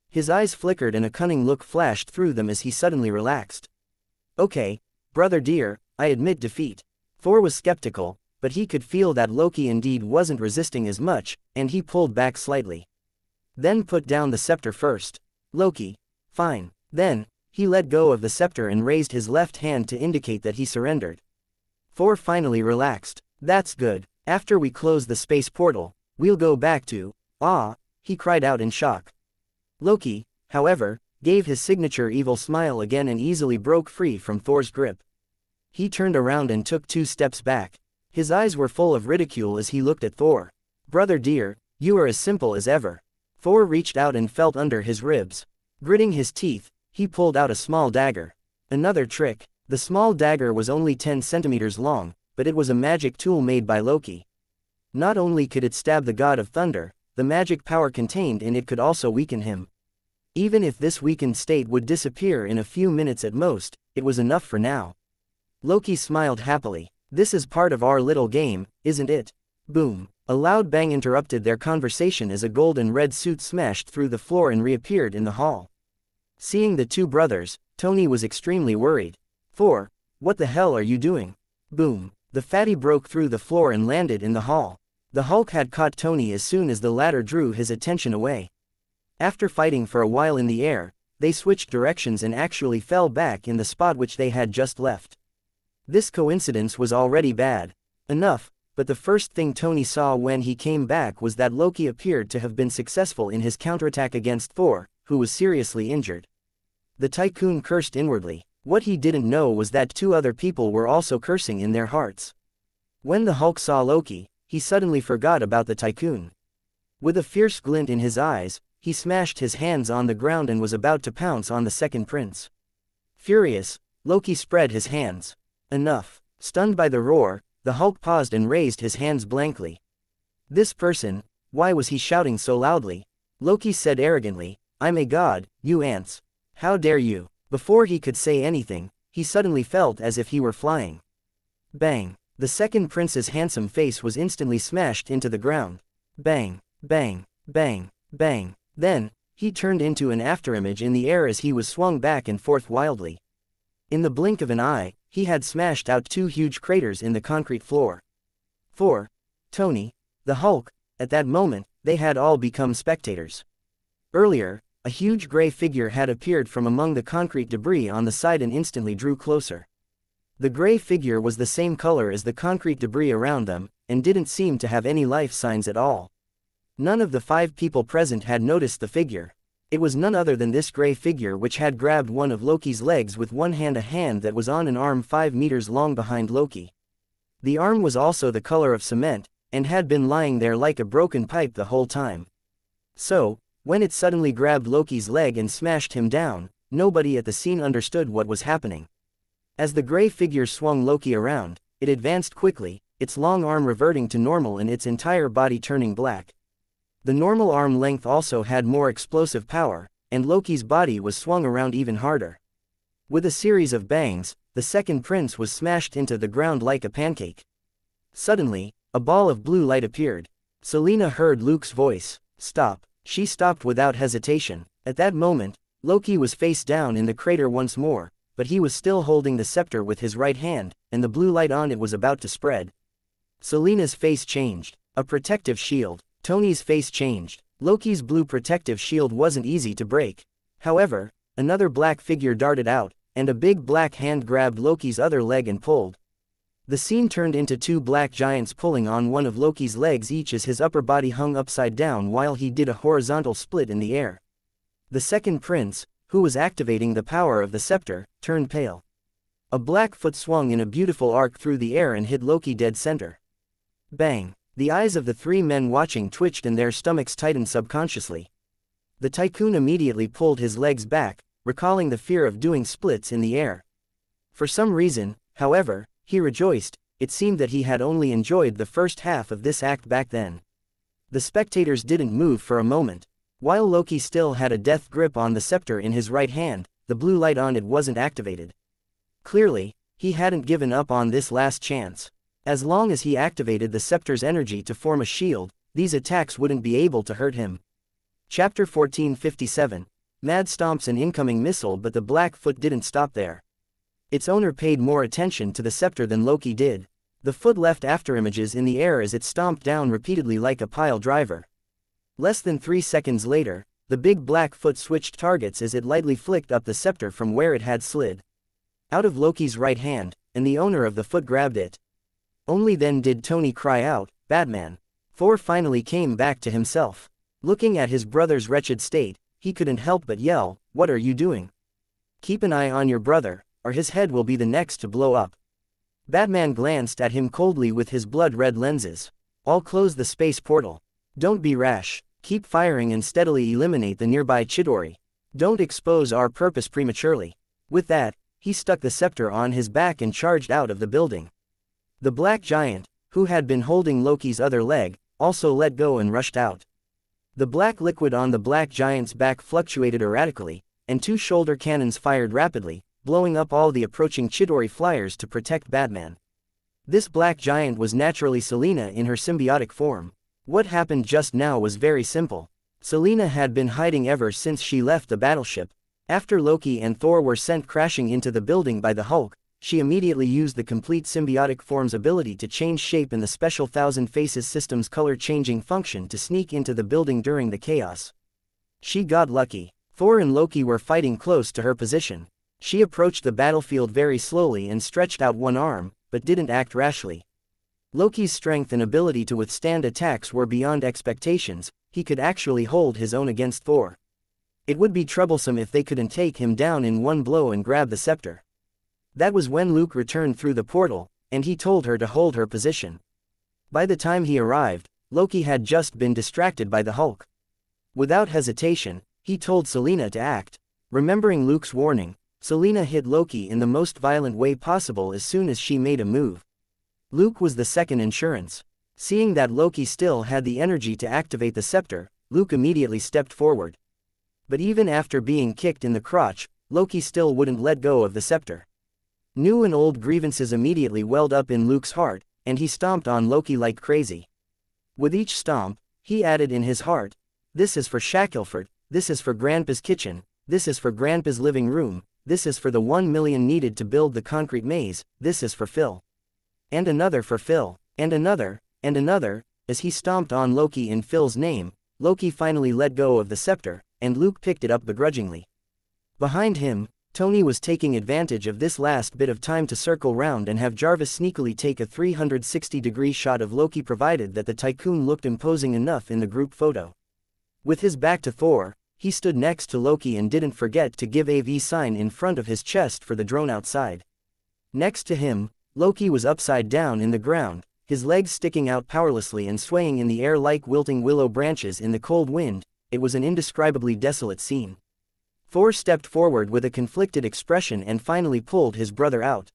His eyes flickered and a cunning look flashed through them as he suddenly relaxed. Okay, brother dear, I admit defeat. Thor was skeptical, but he could feel that Loki indeed wasn't resisting as much, and he pulled back slightly. Then put down the scepter first. Loki. Fine. Then, he let go of the scepter and raised his left hand to indicate that he surrendered. Thor finally relaxed. That's good. After we close the space portal, we'll go back to, he cried out in shock. Loki, however, gave his signature evil smile again and easily broke free from Thor's grip. He turned around and took 2 steps back. His eyes were full of ridicule as he looked at Thor. Brother dear, you are as simple as ever. Thor reached out and felt under his ribs. Gritting his teeth, he pulled out a small dagger. Another trick. The small dagger was only 10 centimeters long, but it was a magic tool made by Loki. Not only could it stab the god of thunder, the magic power contained in it could also weaken him. Even if this weakened state would disappear in a few minutes at most, it was enough for now. Loki smiled happily. This is part of our little game, isn't it? Boom. A loud bang interrupted their conversation as a gold and red suit smashed through the floor and reappeared in the hall. Seeing the two brothers, Tony was extremely worried. Thor, what the hell are you doing? Boom. The fatty broke through the floor and landed in the hall. The Hulk had caught Tony as soon as the latter drew his attention away. After fighting for a while in the air, they switched directions and actually fell back in the spot which they had just left. This coincidence was already bad enough, but the first thing Tony saw when he came back was that Loki appeared to have been successful in his counterattack against Thor, who was seriously injured. The tycoon cursed inwardly. What he didn't know was that 2 other people were also cursing in their hearts. When the Hulk saw Loki, he suddenly forgot about the tycoon. With a fierce glint in his eyes, he smashed his hands on the ground and was about to pounce on the second prince. Furious, Loki spread his hands. Enough. Stunned by the roar, the Hulk paused and raised his hands blankly. This person, why was he shouting so loudly? Loki said arrogantly, I'm a god, you ants. How dare you? Before he could say anything, he suddenly felt as if he were flying. Bang. The second prince's handsome face was instantly smashed into the ground. Bang, bang, bang, bang. Then, he turned into an afterimage in the air as he was swung back and forth wildly. In the blink of an eye, he had smashed out 2 huge craters in the concrete floor. Thor, Tony, the Hulk, at that moment, they had all become spectators. Earlier, a huge gray figure had appeared from among the concrete debris on the side and instantly drew closer. The gray figure was the same color as the concrete debris around them, and didn't seem to have any life signs at all. None of the 5 people present had noticed the figure. It was none other than this gray figure which had grabbed one of Loki's legs with one hand, a hand that was on an arm 5 meters long behind Loki. The arm was also the color of cement, and had been lying there like a broken pipe the whole time. So, when it suddenly grabbed Loki's leg and smashed him down, nobody at the scene understood what was happening. As the gray figure swung Loki around, it advanced quickly, its long arm reverting to normal and its entire body turning black. The normal arm length also had more explosive power, and Loki's body was swung around even harder. With a series of bangs, the second prince was smashed into the ground like a pancake. Suddenly, a ball of blue light appeared. Selena heard Luke's voice. Stop. She stopped without hesitation. At that moment, Loki was face down in the crater once more, but he was still holding the scepter with his right hand, and the blue light on it was about to spread. Selena's face changed. A protective shield. Tony's face changed. Loki's blue protective shield wasn't easy to break. However, another black figure darted out, and a big black hand grabbed Loki's other leg and pulled. The scene turned into two black giants pulling on one of Loki's legs each as his upper body hung upside down while he did a horizontal split in the air. The second prince, who was activating the power of the scepter, turned pale. A black foot swung in a beautiful arc through the air and hit Loki dead center. Bang! The eyes of the three men watching twitched and their stomachs tightened subconsciously. The tycoon immediately pulled his legs back, recalling the fear of doing splits in the air. For some reason, however, he rejoiced. It seemed that he had only enjoyed the first half of this act back then. The spectators didn't move for a moment. While Loki still had a death grip on the scepter in his right hand, the blue light on it wasn't activated. Clearly, he hadn't given up on this last chance. As long as he activated the scepter's energy to form a shield, these attacks wouldn't be able to hurt him. Chapter 1457. Mad stomps an incoming missile, but the black foot didn't stop there. Its owner paid more attention to the scepter than Loki did. The foot left afterimages in the air as it stomped down repeatedly like a pile driver. Less than 3 seconds later, the big black foot switched targets as it lightly flicked up the scepter from where it had slid out of Loki's right hand, and the owner of the foot grabbed it. Only then did Tony cry out, "Batman!" Thor finally came back to himself. Looking at his brother's wretched state, he couldn't help but yell, "What are you doing? Keep an eye on your brother, or his head will be the next to blow up." Batman glanced at him coldly with his blood-red lenses. "I'll close the space portal. Don't be rash. Keep firing and steadily eliminate the nearby Chidori. Don't expose our purpose prematurely." With that, he stuck the scepter on his back and charged out of the building. The black giant, who had been holding Loki's other leg, also let go and rushed out. The black liquid on the black giant's back fluctuated erratically, and 2 shoulder cannons fired rapidly, blowing up all the approaching Chidori flyers to protect Batman. This black giant was naturally Selena in her symbiotic form. What happened just now was very simple. Selena had been hiding ever since she left the battleship. After Loki and Thor were sent crashing into the building by the Hulk, she immediately used the complete symbiotic form's ability to change shape in the special Thousand Faces system's color-changing function to sneak into the building during the chaos. She got lucky. Thor and Loki were fighting close to her position. She approached the battlefield very slowly and stretched out one arm, but didn't act rashly. Loki's strength and ability to withstand attacks were beyond expectations. He could actually hold his own against Thor. It would be troublesome if they couldn't take him down in one blow and grab the scepter. That was when Luke returned through the portal, and he told her to hold her position. By the time he arrived, Loki had just been distracted by the Hulk. Without hesitation, he told Selena to act. Remembering Luke's warning, Selena hit Loki in the most violent way possible as soon as she made a move. Luke was the second insurance. Seeing that Loki still had the energy to activate the scepter, Luke immediately stepped forward. But even after being kicked in the crotch, Loki still wouldn't let go of the scepter. New and old grievances immediately welled up in Luke's heart, and he stomped on Loki like crazy. With each stomp, he added in his heart, "This is for Shackelford, this is for Grandpa's kitchen, this is for Grandpa's living room, this is for the 1 million needed to build the concrete maze, this is for Phil. And another for Phil, and another, and another." As he stomped on Loki in Phil's name, Loki finally let go of the scepter, and Luke picked it up begrudgingly. Behind him, Tony was taking advantage of this last bit of time to circle round and have Jarvis sneakily take a 360-degree shot of Loki, provided that the tycoon looked imposing enough in the group photo. With his back to Thor, he stood next to Loki and didn't forget to give a V sign in front of his chest for the drone outside. Next to him, Loki was upside down in the ground, his legs sticking out powerlessly and swaying in the air like wilting willow branches in the cold wind. It was an indescribably desolate scene. Thor stepped forward with a conflicted expression and finally pulled his brother out.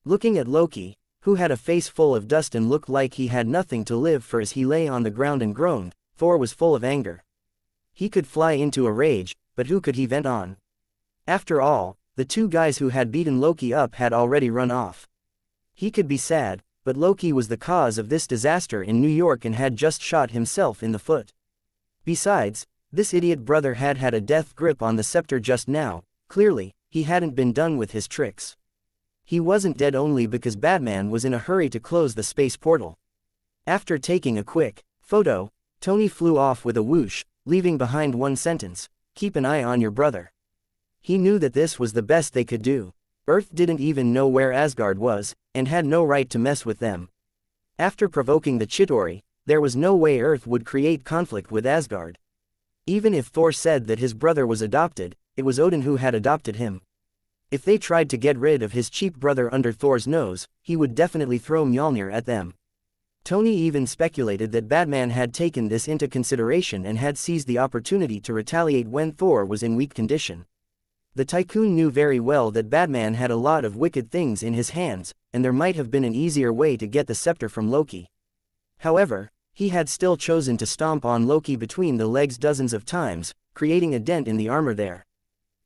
Looking at Loki, who had a face full of dust and looked like he had nothing to live for as he lay on the ground and groaned, Thor was full of anger. He could fly into a rage, but who could he vent on? After all, the 2 guys who had beaten Loki up had already run off. He could be sad, but Loki was the cause of this disaster in New York and had just shot himself in the foot. Besides, this idiot brother had had a death grip on the scepter just now. Clearly, he hadn't been done with his tricks. He wasn't dead only because Batman was in a hurry to close the space portal. After taking a quick photo, Tony flew off with a whoosh, leaving behind one sentence: keep an eye on your brother. He knew that this was the best they could do. Earth didn't even know where Asgard was, and had no right to mess with them. After provoking the Chitauri, there was no way Earth would create conflict with Asgard. Even if Thor said that his brother was adopted, it was Odin who had adopted him. If they tried to get rid of his cheap brother under Thor's nose, he would definitely throw Mjolnir at them. Tony even speculated that Batman had taken this into consideration and had seized the opportunity to retaliate when Thor was in weak condition. The Tycoon knew very well that Batman had a lot of wicked things in his hands, and there might have been an easier way to get the scepter from Loki. However, he had still chosen to stomp on Loki between the legs dozens of times, creating a dent in the armor there.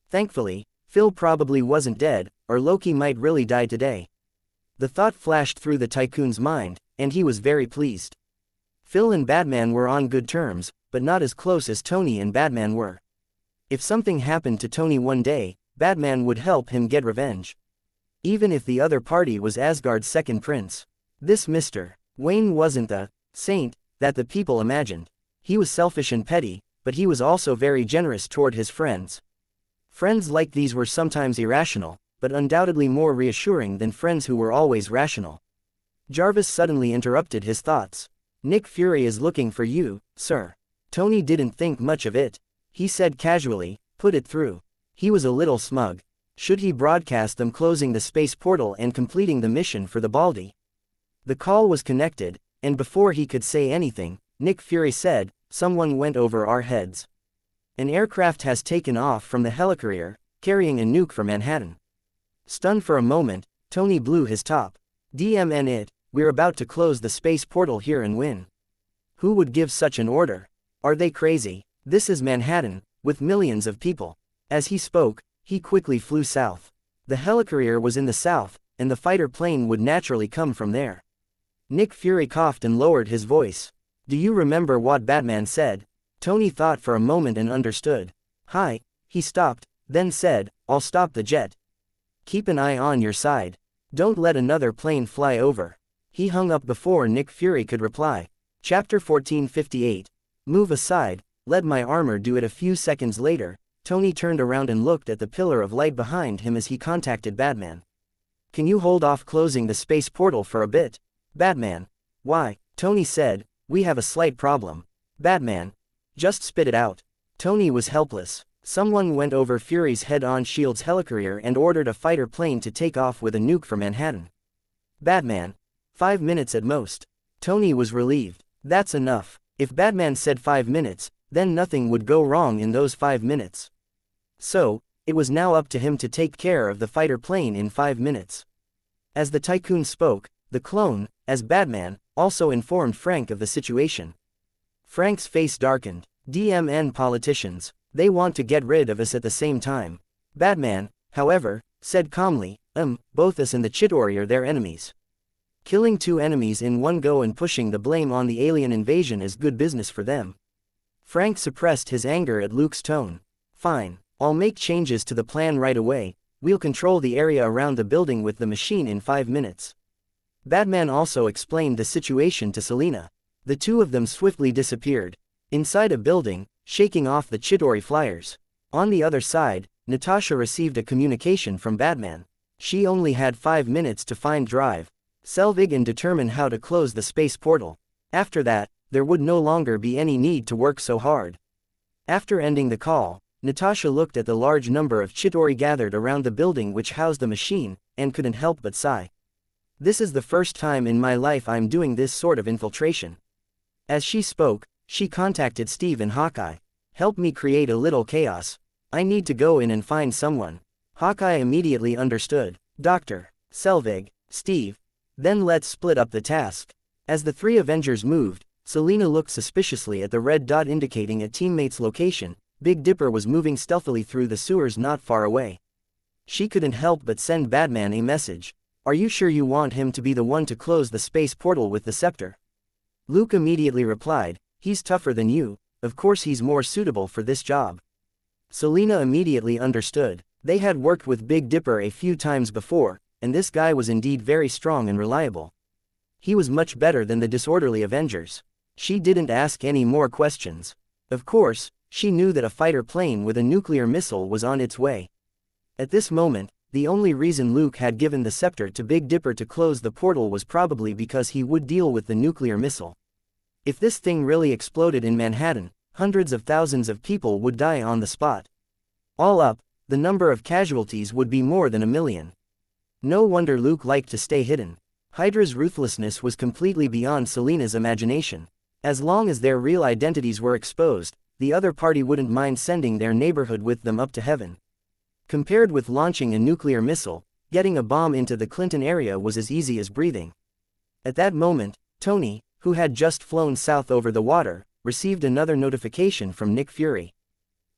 Thankfully, Phil probably wasn't dead, or Loki might really die today. The thought flashed through the Tycoon's mind, and he was very pleased. Phil and Batman were on good terms, but not as close as Tony and Batman were. If something happened to Tony one day, Batman would help him get revenge. Even if the other party was Asgard's second prince. This Mr. Wayne wasn't the saint that the people imagined. He was selfish and petty, but he was also very generous toward his friends. Friends like these were sometimes irrational, but undoubtedly more reassuring than friends who were always rational. Jarvis suddenly interrupted his thoughts. Nick Fury is looking for you, sir. Tony didn't think much of it. He said casually, put it through. He was a little smug. Should he broadcast them closing the space portal and completing the mission for the Baldy? The call was connected, and before he could say anything, Nick Fury said, someone went over our heads. An aircraft has taken off from the helicarrier, carrying a nuke for Manhattan. Stunned for a moment, Tony blew his top. DMN it, we're about to close the space portal here and win. Who would give such an order? Are they crazy? This is Manhattan, with millions of people. As he spoke, he quickly flew south. The helicarrier was in the south, and the fighter plane would naturally come from there. Nick Fury coughed and lowered his voice. Do you remember what Batman said? Tony thought for a moment and understood. Hi, he stopped, then said, I'll stop the jet. Keep an eye on your side. Don't let another plane fly over. He hung up before Nick Fury could reply. Chapter 1458. Move aside, let my armor do it. A few seconds later, Tony turned around and looked at the pillar of light behind him as he contacted Batman. Can you hold off closing the space portal for a bit? Batman. Why? Tony said, we have a slight problem. Batman. Just spit it out. Tony was helpless. Someone went over Fury's head on S.H.I.E.L.D.'s helicarrier and ordered a fighter plane to take off with a nuke for Manhattan. Batman. 5 minutes at most. Tony was relieved. That's enough. If Batman said 5 minutes, then nothing would go wrong in those 5 minutes. So, it was now up to him to take care of the fighter plane in 5 minutes. As the Tycoon spoke, the clone, as Batman, also informed Frank of the situation. Frank's face darkened. DMN politicians. They want to get rid of us at the same time. Batman, however, said calmly, both us and the Chitauri are their enemies. Killing 2 enemies in one go and pushing the blame on the alien invasion is good business for them. Frank suppressed his anger at Luke's tone. Fine, I'll make changes to the plan right away. We'll control the area around the building with the machine in 5 minutes. Batman also explained the situation to Selina. The two of them swiftly disappeared. Inside a building, shaking off the Chitauri flyers. On the other side, Natasha received a communication from Batman. She only had 5 minutes to find Drive, Selvig and determine how to close the space portal. After that, there would no longer be any need to work so hard. After ending the call, Natasha looked at the large number of Chitauri gathered around the building which housed the machine, and couldn't help but sigh. This is the first time in my life I'm doing this sort of infiltration. As she spoke, she contacted Steve and Hawkeye. Help me create a little chaos. I need to go in and find someone. Hawkeye immediately understood. Dr. Selvig, Steve. Then let's split up the task. As the 3 Avengers moved, Selina looked suspiciously at the red dot indicating a teammate's location. Big Dipper was moving stealthily through the sewers not far away. She couldn't help but send Batman a message. Are you sure you want him to be the one to close the space portal with the scepter? Luke immediately replied, he's tougher than you, of course he's more suitable for this job. Selena immediately understood. They had worked with Big Dipper a few times before, and this guy was indeed very strong and reliable. He was much better than the disorderly Avengers. She didn't ask any more questions. Of course, she knew that a fighter plane with a nuclear missile was on its way. At this moment, the only reason Luke had given the scepter to Big Dipper to close the portal was probably because he would deal with the nuclear missile. If this thing really exploded in Manhattan, hundreds of thousands of people would die on the spot. All up, the number of casualties would be more than 1 million. No wonder Luke liked to stay hidden. Hydra's ruthlessness was completely beyond Selena's imagination. As long as their real identities were exposed, the other party wouldn't mind sending their neighborhood with them up to heaven. Compared with launching a nuclear missile, getting a bomb into the Clinton area was as easy as breathing. At that moment, Tony, who had just flown south over the water, received another notification from Nick Fury.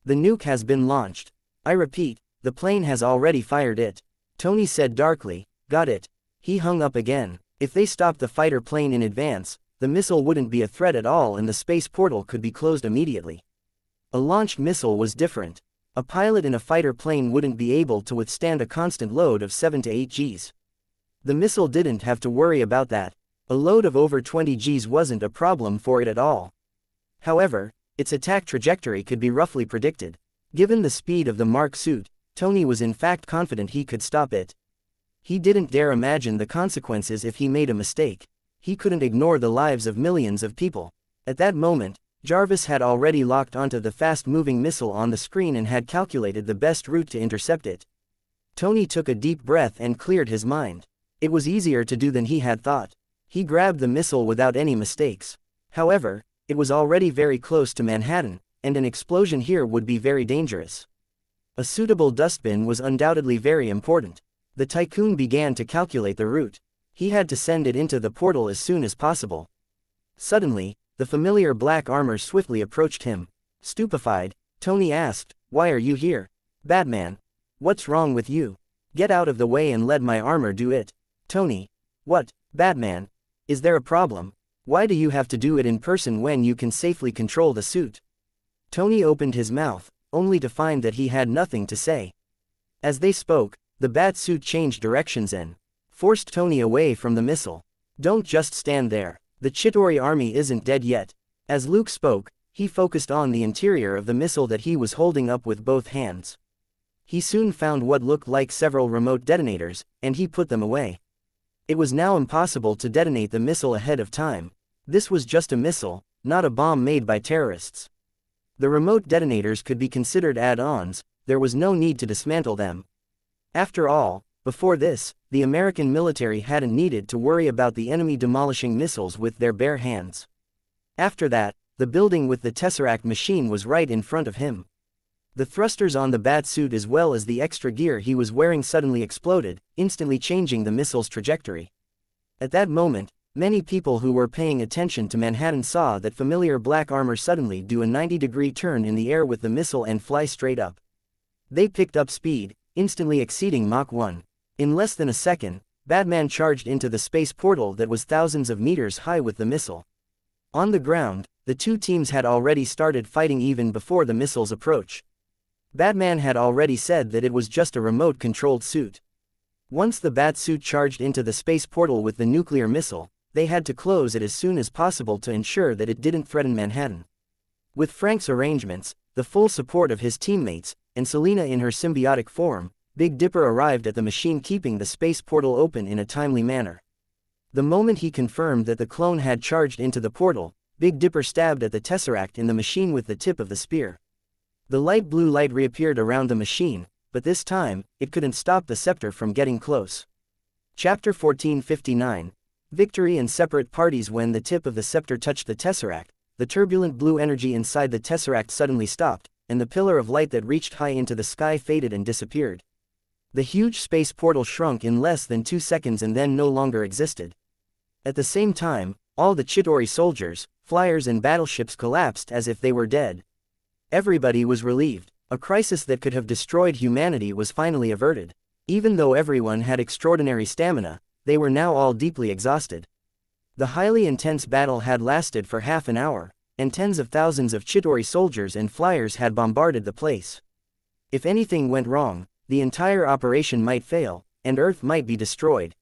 The nuke has been launched. I repeat, the plane has already fired it. Tony said darkly, got it. He hung up again. If they stopped the fighter plane in advance, the missile wouldn't be a threat at all and the space portal could be closed immediately. A launched missile was different. A pilot in a fighter plane wouldn't be able to withstand a constant load of 7 to 8 Gs. The missile didn't have to worry about that. A load of over 20 Gs wasn't a problem for it at all. However, its attack trajectory could be roughly predicted. Given the speed of the Mark suit, Tony was in fact confident he could stop it. He didn't dare imagine the consequences if he made a mistake. He couldn't ignore the lives of millions of people. At that moment, Jarvis had already locked onto the fast-moving missile on the screen and had calculated the best route to intercept it. Tony took a deep breath and cleared his mind. It was easier to do than he had thought. He grabbed the missile without any mistakes. However, it was already very close to Manhattan, and an explosion here would be very dangerous. A suitable dustbin was undoubtedly very important. The tycoon began to calculate the route. He had to send it into the portal as soon as possible. Suddenly, the familiar black armor swiftly approached him. Stupefied, Tony asked, "Why are you here? Batman? What's wrong with you? Get out of the way and let my armor do it." Tony. "What, Batman? Is there a problem? Why do you have to do it in person when you can safely control the suit?" Tony opened his mouth, only to find that he had nothing to say. As they spoke, the bat suit changed directions and forced Tony away from the missile. "Don't just stand there. The Chitauri army isn't dead yet." As Luke spoke, he focused on the interior of the missile that he was holding up with both hands. He soon found what looked like several remote detonators, and he put them away. It was now impossible to detonate the missile ahead of time. This was just a missile, not a bomb made by terrorists. The remote detonators could be considered add-ons, there was no need to dismantle them. After all, before this, the American military hadn't needed to worry about the enemy demolishing missiles with their bare hands. After that, the building with the Tesseract machine was right in front of him. The thrusters on the bat suit as well as the extra gear he was wearing suddenly exploded, instantly changing the missile's trajectory. At that moment, many people who were paying attention to Manhattan saw that familiar black armor suddenly do a 90-degree turn in the air with the missile and fly straight up. They picked up speed, instantly exceeding Mach 1. In less than a second, Batman charged into the space portal that was thousands of meters high with the missile. On the ground, the two teams had already started fighting even before the missile's approach. Batman had already said that it was just a remote-controlled suit. Once the bat suit charged into the space portal with the nuclear missile, they had to close it as soon as possible to ensure that it didn't threaten Manhattan. With Frank's arrangements, the full support of his teammates, and Selena in her symbiotic form, Big Dipper arrived at the machine keeping the space portal open in a timely manner. The moment he confirmed that the clone had charged into the portal, Big Dipper stabbed at the Tesseract in the machine with the tip of the spear. The light blue light reappeared around the machine, but this time, it couldn't stop the scepter from getting close. Chapter 1459. Victory and separate parties. When the tip of the scepter touched the Tesseract, the turbulent blue energy inside the Tesseract suddenly stopped, and the pillar of light that reached high into the sky faded and disappeared. The huge space portal shrunk in less than 2 seconds and then no longer existed. At the same time, all the Chitauri soldiers, flyers and battleships collapsed as if they were dead. Everybody was relieved. A crisis that could have destroyed humanity was finally averted. Even though everyone had extraordinary stamina, they were now all deeply exhausted. The highly intense battle had lasted for half an hour, and tens of thousands of Chitauri soldiers and flyers had bombarded the place. If anything went wrong, the entire operation might fail, and Earth might be destroyed.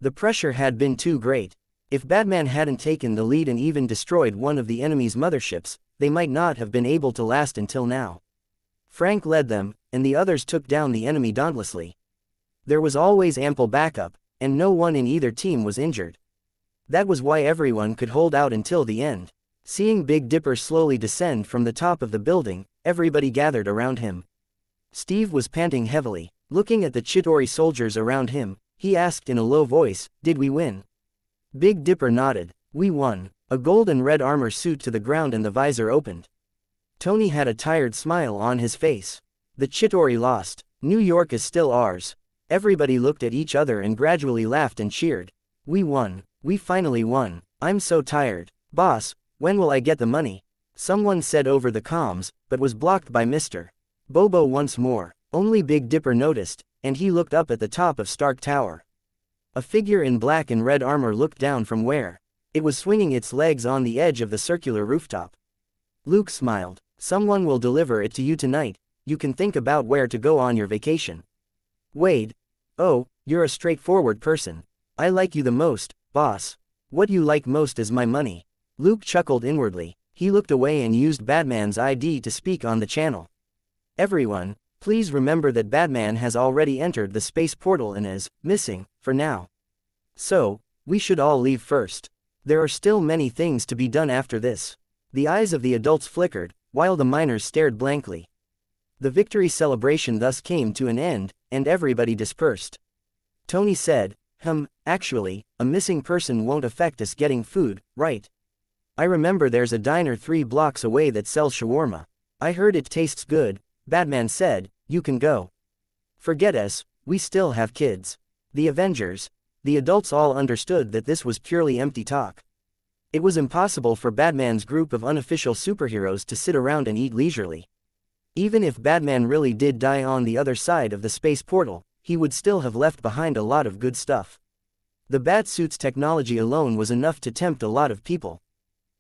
The pressure had been too great. If Batman hadn't taken the lead and even destroyed one of the enemy's motherships, they might not have been able to last until now. Frank led them, and the others took down the enemy dauntlessly. There was always ample backup, and no one in either team was injured. That was why everyone could hold out until the end. Seeing Big Dipper slowly descend from the top of the building, everybody gathered around him. Steve was panting heavily. Looking at the Chitauri soldiers around him, he asked in a low voice, "Did we win?" Big Dipper nodded. "We won." A gold and red armor suit to the ground and the visor opened. Tony had a tired smile on his face. "The Chitauri lost. New York is still ours." Everybody looked at each other and gradually laughed and cheered. "We won. We finally won. I'm so tired. Boss, when will I get the money?" Someone said over the comms, but was blocked by Mr. Bobo once more. Only Big Dipper noticed, and he looked up at the top of Stark Tower. A figure in black and red armor looked down from where it was swinging its legs on the edge of the circular rooftop. Luke smiled. "Someone will deliver it to you tonight. You can think about where to go on your vacation." Wade. "Oh, you're a straightforward person. I like you the most, boss. What you like most is my money." Luke chuckled inwardly. He looked away and used Batman's ID to speak on the channel. "Everyone, please remember that Batman has already entered the space portal and is missing, for now. So, we should all leave first. There are still many things to be done after this." The eyes of the adults flickered, while the minors stared blankly. The victory celebration thus came to an end, and everybody dispersed. Tony said, Actually, a missing person won't affect us getting food, right? I remember there's a diner 3 blocks away that sells shawarma. I heard it tastes good." Batman said, "You can go. Forget us, we still have kids." The Avengers. The adults all understood that this was purely empty talk. It was impossible for Batman's group of unofficial superheroes to sit around and eat leisurely. Even if Batman really did die on the other side of the space portal, he would still have left behind a lot of good stuff. The Batsuit's technology alone was enough to tempt a lot of people.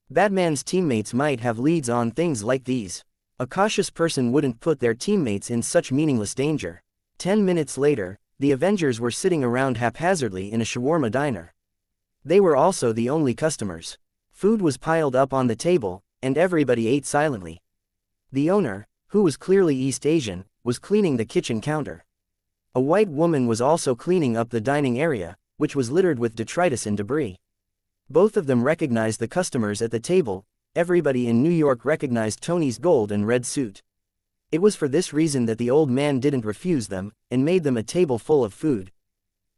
Batman's teammates might have leads on things like these. A cautious person wouldn't put their teammates in such meaningless danger. 10 minutes later, the Avengers were sitting around haphazardly in a shawarma diner. They were also the only customers. Food was piled up on the table, and everybody ate silently. The owner, who was clearly East Asian, was cleaning the kitchen counter. A white woman was also cleaning up the dining area, which was littered with detritus and debris. Both of them recognized the customers at the table. Everybody in New York recognized Tony's gold and red suit. It was for this reason that the old man didn't refuse them, and made them a table full of food.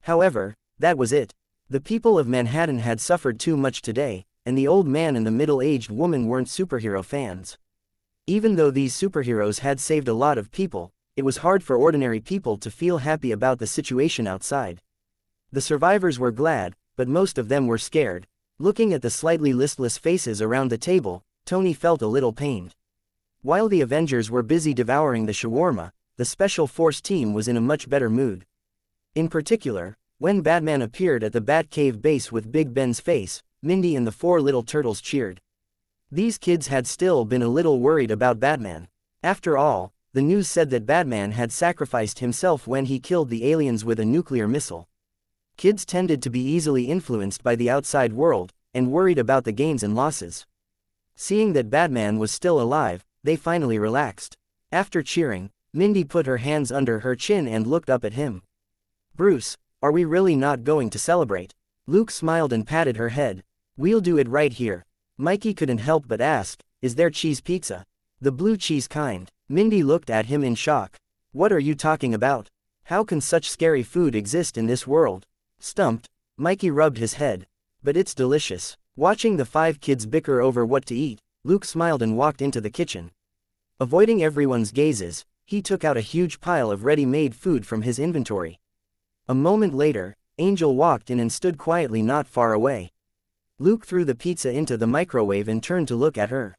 However, that was it. The people of Manhattan had suffered too much today, and the old man and the middle-aged woman weren't superhero fans. Even though these superheroes had saved a lot of people, it was hard for ordinary people to feel happy about the situation outside. The survivors were glad, but most of them were scared. Looking at the slightly listless faces around the table, Tony felt a little pained. While the Avengers were busy devouring the shawarma, the Special Force team was in a much better mood. In particular, when Batman appeared at the Batcave base with Big Ben's face, Mindy and the 4 little turtles cheered. These kids had still been a little worried about Batman. After all, the news said that Batman had sacrificed himself when he killed the aliens with a nuclear missile. Kids tended to be easily influenced by the outside world, and worried about the gains and losses. Seeing that Batman was still alive, they finally relaxed. After cheering, Mindy put her hands under her chin and looked up at him. "Bruce, are we really not going to celebrate?" Luke smiled and patted her head. "We'll do it right here." Mikey couldn't help but ask, "Is there cheese pizza?" "The blue cheese kind." Mindy looked at him in shock. "What are you talking about? How can such scary food exist in this world?" Stumped, Mikey rubbed his head. "But it's delicious." Watching the 5 kids bicker over what to eat, Luke smiled and walked into the kitchen. Avoiding everyone's gazes, he took out a huge pile of ready-made food from his inventory. A moment later, Angel walked in and stood quietly not far away. Luke threw the pizza into the microwave and turned to look at her.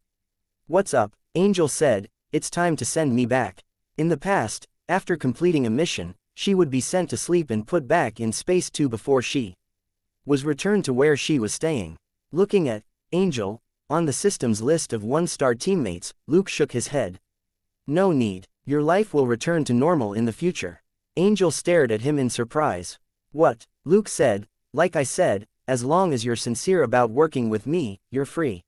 "What's up?" Angel said. "It's time to send me back." In the past, after completing a mission, she would be sent to sleep and put back in space 2 before she was returned to where she was staying. Looking at Angel on the system's list of one-star teammates, Luke shook his head. No need. Your life will return to normal in the future. Angel stared at him in surprise. What? Luke said, like I said, as long as you're sincere about working with me, you're free.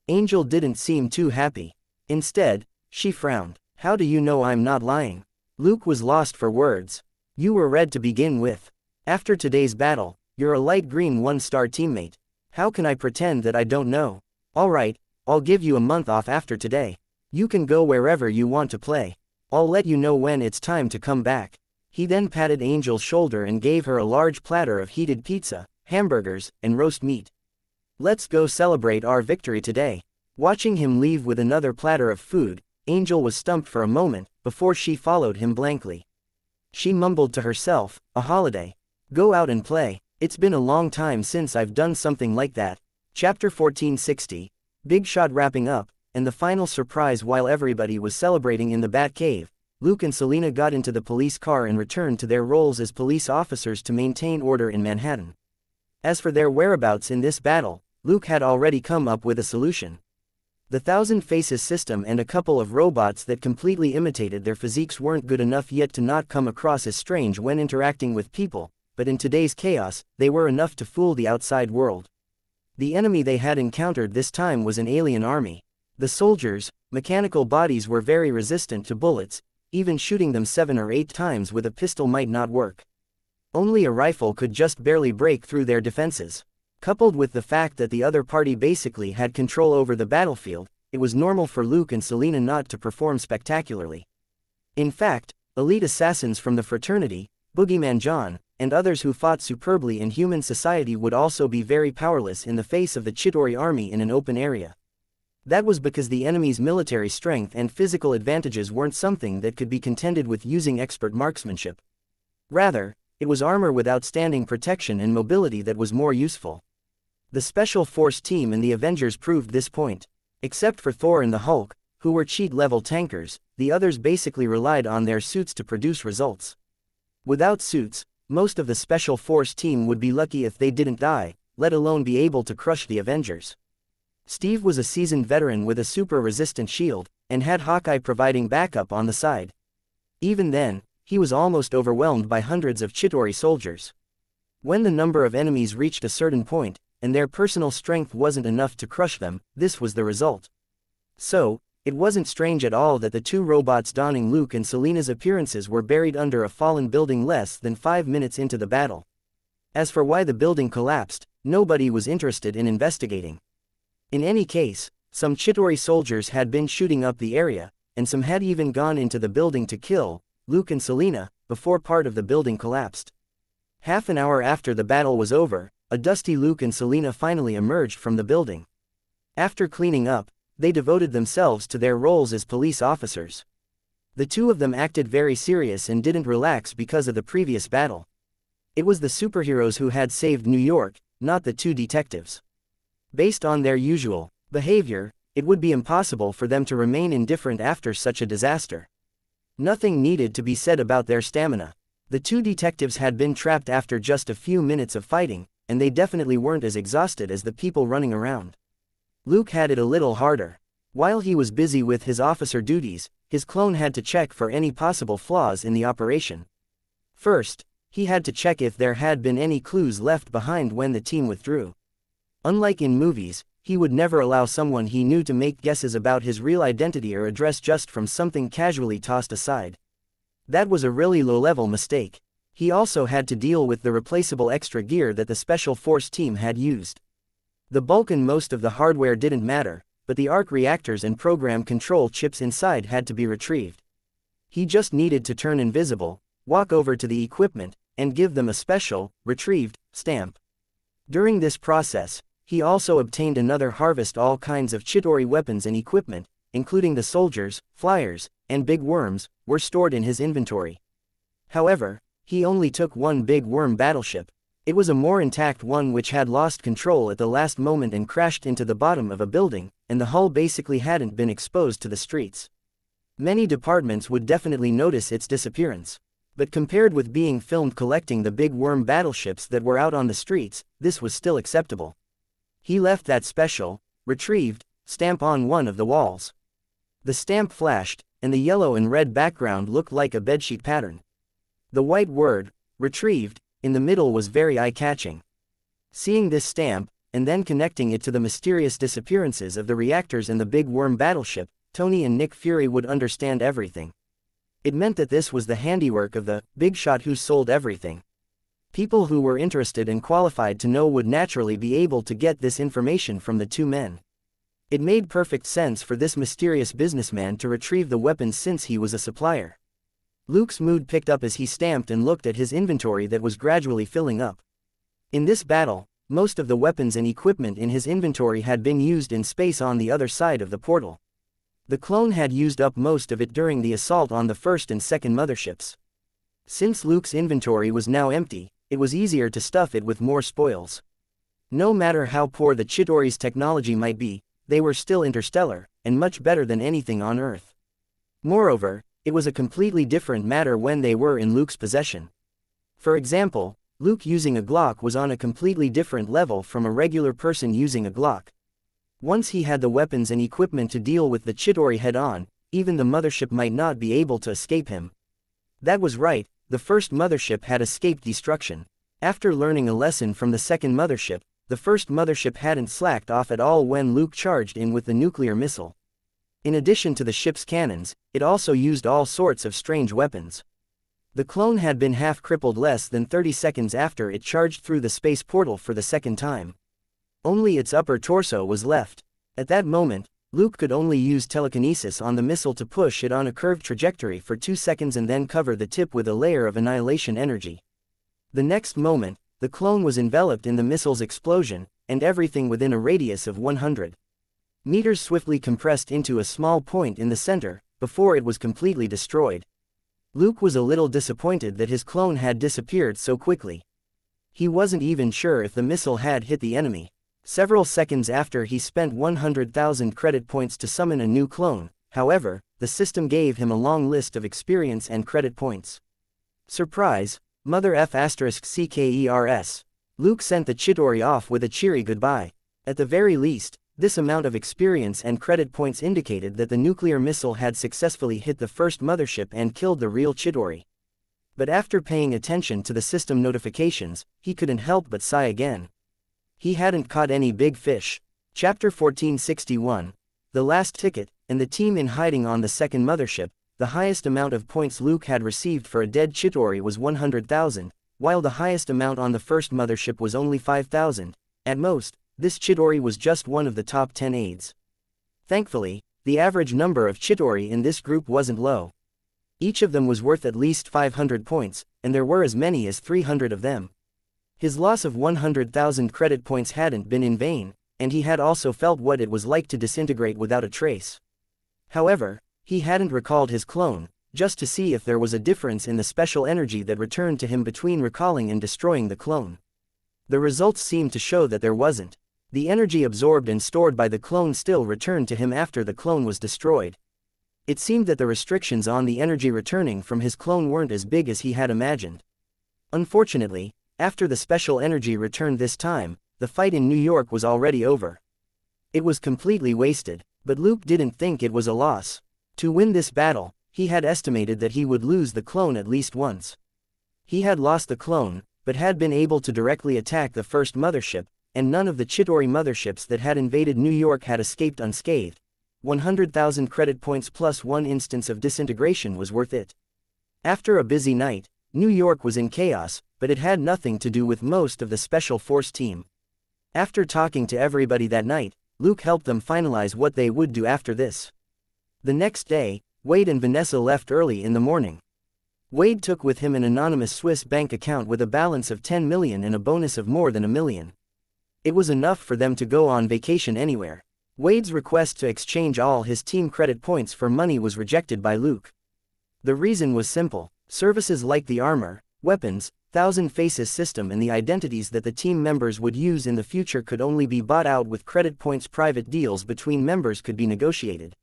Angel didn't seem too happy. Instead, she frowned. How do you know I'm not lying? Luke was lost for words. You were red to begin with. After today's battle, you're a light green one-star teammate. How can I pretend that I don't know? Alright, I'll give you a month off after today. You can go wherever you want to play. I'll let you know when it's time to come back. He then patted Angel's shoulder and gave her a large platter of heated pizza, hamburgers, and roast meat. Let's go celebrate our victory today. Watching him leave with another platter of food, Angel was stumped for a moment, before she followed him blankly. She mumbled to herself, a holiday. Go out and play. It's been a long time since I've done something like that. Chapter 1460. Big Shot wrapping up, and the final surprise. While everybody was celebrating in the Batcave, Luke and Selena got into the police car and returned to their roles as police officers to maintain order in Manhattan. As for their whereabouts in this battle, Luke had already come up with a solution. The Thousand Faces system and a couple of robots that completely imitated their physiques weren't good enough yet to not come across as strange when interacting with people, but in today's chaos, they were enough to fool the outside world. The enemy they had encountered this time was an alien army. The soldiers' mechanical bodies were very resistant to bullets, even shooting them 7 or 8 times with a pistol might not work. Only a rifle could just barely break through their defenses. Coupled with the fact that the other party basically had control over the battlefield, it was normal for Luke and Selena not to perform spectacularly. In fact, elite assassins from the fraternity, Boogeyman John, and others who fought superbly in human society would also be very powerless in the face of the Chitauri army in an open area. That was because the enemy's military strength and physical advantages weren't something that could be contended with using expert marksmanship. Rather, it was armor with outstanding protection and mobility that was more useful. The Special Force team and the Avengers proved this point. Except for Thor and the Hulk, who were cheat-level tankers, the others basically relied on their suits to produce results. Without suits, most of the Special Force team would be lucky if they didn't die, let alone be able to crush the Avengers. Steve was a seasoned veteran with a super-resistant shield, and had Hawkeye providing backup on the side. Even then, he was almost overwhelmed by hundreds of Chitauri soldiers. When the number of enemies reached a certain point, and their personal strength wasn't enough to crush them, this was the result. So, it wasn't strange at all that the two robots donning Luke and Selena's appearances were buried under a fallen building less than 5 minutes into the battle. As for why the building collapsed, nobody was interested in investigating. In any case, some Chitauri soldiers had been shooting up the area, and some had even gone into the building to kill Luke and Selena, before part of the building collapsed. Half an hour after the battle was over, a dusty Luke and Selena finally emerged from the building. After cleaning up, they devoted themselves to their roles as police officers. The two of them acted very serious and didn't relax because of the previous battle. It was the superheroes who had saved New York, not the two detectives. Based on their usual behavior, it would be impossible for them to remain indifferent after such a disaster. Nothing needed to be said about their stamina. The two detectives had been trapped after just a few minutes of fighting, and they definitely weren't as exhausted as the people running around. Luke had it a little harder. While he was busy with his officer duties, his clone had to check for any possible flaws in the operation. First, he had to check if there had been any clues left behind when the team withdrew. Unlike in movies, he would never allow someone he knew to make guesses about his real identity or address just from something casually tossed aside. That was a really low-level mistake. He also had to deal with the replaceable extra gear that the Special Force team had used. The bulk and most of the hardware didn't matter, but the arc reactors and program control chips inside had to be retrieved. He just needed to turn invisible, walk over to the equipment, and give them a special, retrieved, stamp. During this process, he also obtained another harvest. All kinds of Chitauri weapons and equipment, including the soldiers, flyers, and big worms, were stored in his inventory. However, he only took one big worm battleship. It was a more intact one which had lost control at the last moment and crashed into the bottom of a building, and the hull basically hadn't been exposed to the streets. Many departments would definitely notice its disappearance. But compared with being filmed collecting the big worm battleships that were out on the streets, this was still acceptable. He left that special, retrieved, stamp on one of the walls. The stamp flashed, and the yellow and red background looked like a bedsheet pattern. The white word, retrieved, in the middle was very eye-catching. Seeing this stamp, and then connecting it to the mysterious disappearances of the reactors and the big worm battleship, Tony and Nick Fury would understand everything. It meant that this was the handiwork of the big shot who sold everything. People who were interested and qualified to know would naturally be able to get this information from the two men. It made perfect sense for this mysterious businessman to retrieve the weapons since he was a supplier. Luke's mood picked up as he stamped and looked at his inventory that was gradually filling up. In this battle, most of the weapons and equipment in his inventory had been used in space on the other side of the portal. The clone had used up most of it during the assault on the first and second motherships. Since Luke's inventory was now empty, it was easier to stuff it with more spoils. No matter how poor the Chitauri's technology might be, they were still interstellar, and much better than anything on Earth. Moreover, it was a completely different matter when they were in Luke's possession. For example, Luke using a Glock was on a completely different level from a regular person using a Glock. Once he had the weapons and equipment to deal with the Chitauri head-on, even the mothership might not be able to escape him. That was right, the first mothership had escaped destruction. After learning a lesson from the second mothership, the first mothership hadn't slacked off at all when Luke charged in with the nuclear missile. In addition to the ship's cannons, it also used all sorts of strange weapons. The clone had been half crippled less than 30 seconds after it charged through the space portal for the second time. Only its upper torso was left. At that moment, Luke could only use telekinesis on the missile to push it on a curved trajectory for 2 seconds and then cover the tip with a layer of annihilation energy. The next moment, the clone was enveloped in the missile's explosion, and everything within a radius of 100 meters swiftly compressed into a small point in the center, before it was completely destroyed. Luke was a little disappointed that his clone had disappeared so quickly. He wasn't even sure if the missile had hit the enemy. Several seconds after he spent 100,000 credit points to summon a new clone, however, the system gave him a long list of experience and credit points. Surprise, Mother F***CKERS. Luke sent the Chitauri off with a cheery goodbye. At the very least, this amount of experience and credit points indicated that the nuclear missile had successfully hit the first mothership and killed the real Chitauri. But after paying attention to the system notifications, he couldn't help but sigh again. He hadn't caught any big fish. Chapter 1461. The Last Ticket, and the team in hiding on the second mothership. The highest amount of points Luke had received for a dead Chitauri was 100,000, while the highest amount on the first mothership was only 5,000. At most, this Chitauri was just one of the top 10 aides. Thankfully, the average number of Chitauri in this group wasn't low. Each of them was worth at least 500 points, and there were as many as 300 of them. His loss of 100,000 credit points hadn't been in vain, and he had also felt what it was like to disintegrate without a trace. However, he hadn't recalled his clone, just to see if there was a difference in the special energy that returned to him between recalling and destroying the clone. The results seemed to show that there wasn't. The energy absorbed and stored by the clone still returned to him after the clone was destroyed. It seemed that the restrictions on the energy returning from his clone weren't as big as he had imagined. Unfortunately, after the special energy returned this time, the fight in New York was already over. It was completely wasted, but Luke didn't think it was a loss. To win this battle, he had estimated that he would lose the clone at least once. He had lost the clone, but had been able to directly attack the first mothership, and none of the Chitauri motherships that had invaded New York had escaped unscathed. 100,000 credit points plus one instance of disintegration was worth it. After a busy night, New York was in chaos, but it had nothing to do with most of the Special Force team. After talking to everybody that night, Luke helped them finalize what they would do after this. The next day, Wade and Vanessa left early in the morning. Wade took with him an anonymous Swiss bank account with a balance of 10 million and a bonus of more than $1 million. It was enough for them to go on vacation anywhere. Wade's request to exchange all his team credit points for money was rejected by Luke. The reason was simple. Services like the armor, weapons, Thousand Faces system and the identities that the team members would use in the future could only be bought out with credit points. Private deals between members could be negotiated.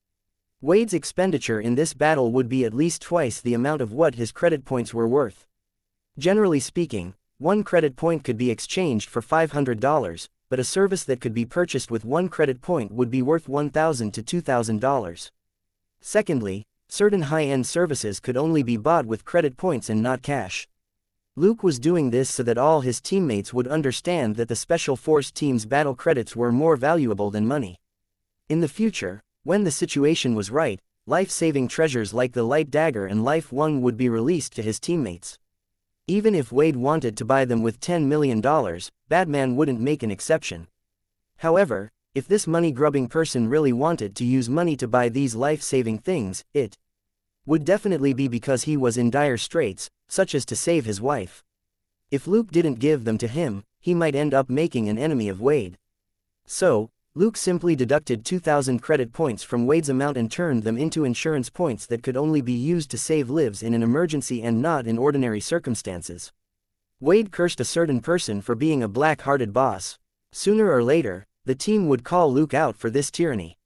Wade's expenditure in this battle would be at least twice the amount of what his credit points were worth. Generally speaking, one credit point could be exchanged for $500, but a service that could be purchased with one credit point would be worth $1,000 to $2,000. Secondly, certain high-end services could only be bought with credit points and not cash. Luke was doing this so that all his teammates would understand that the Special Force team's battle credits were more valuable than money. In the future, when the situation was right, life-saving treasures like the Light Dagger and Life One would be released to his teammates. Even if Wade wanted to buy them with $10 million, Batman wouldn't make an exception. However, if this money-grubbing person really wanted to use money to buy these life-saving things, it would definitely be because he was in dire straits, such as to save his wife. If Luke didn't give them to him, he might end up making an enemy of Wade. So, Luke simply deducted 2,000 credit points from Wade's amount and turned them into insurance points that could only be used to save lives in an emergency and not in ordinary circumstances. Wade cursed a certain person for being a black-hearted boss. Sooner or later, the team would call Luke out for this tyranny.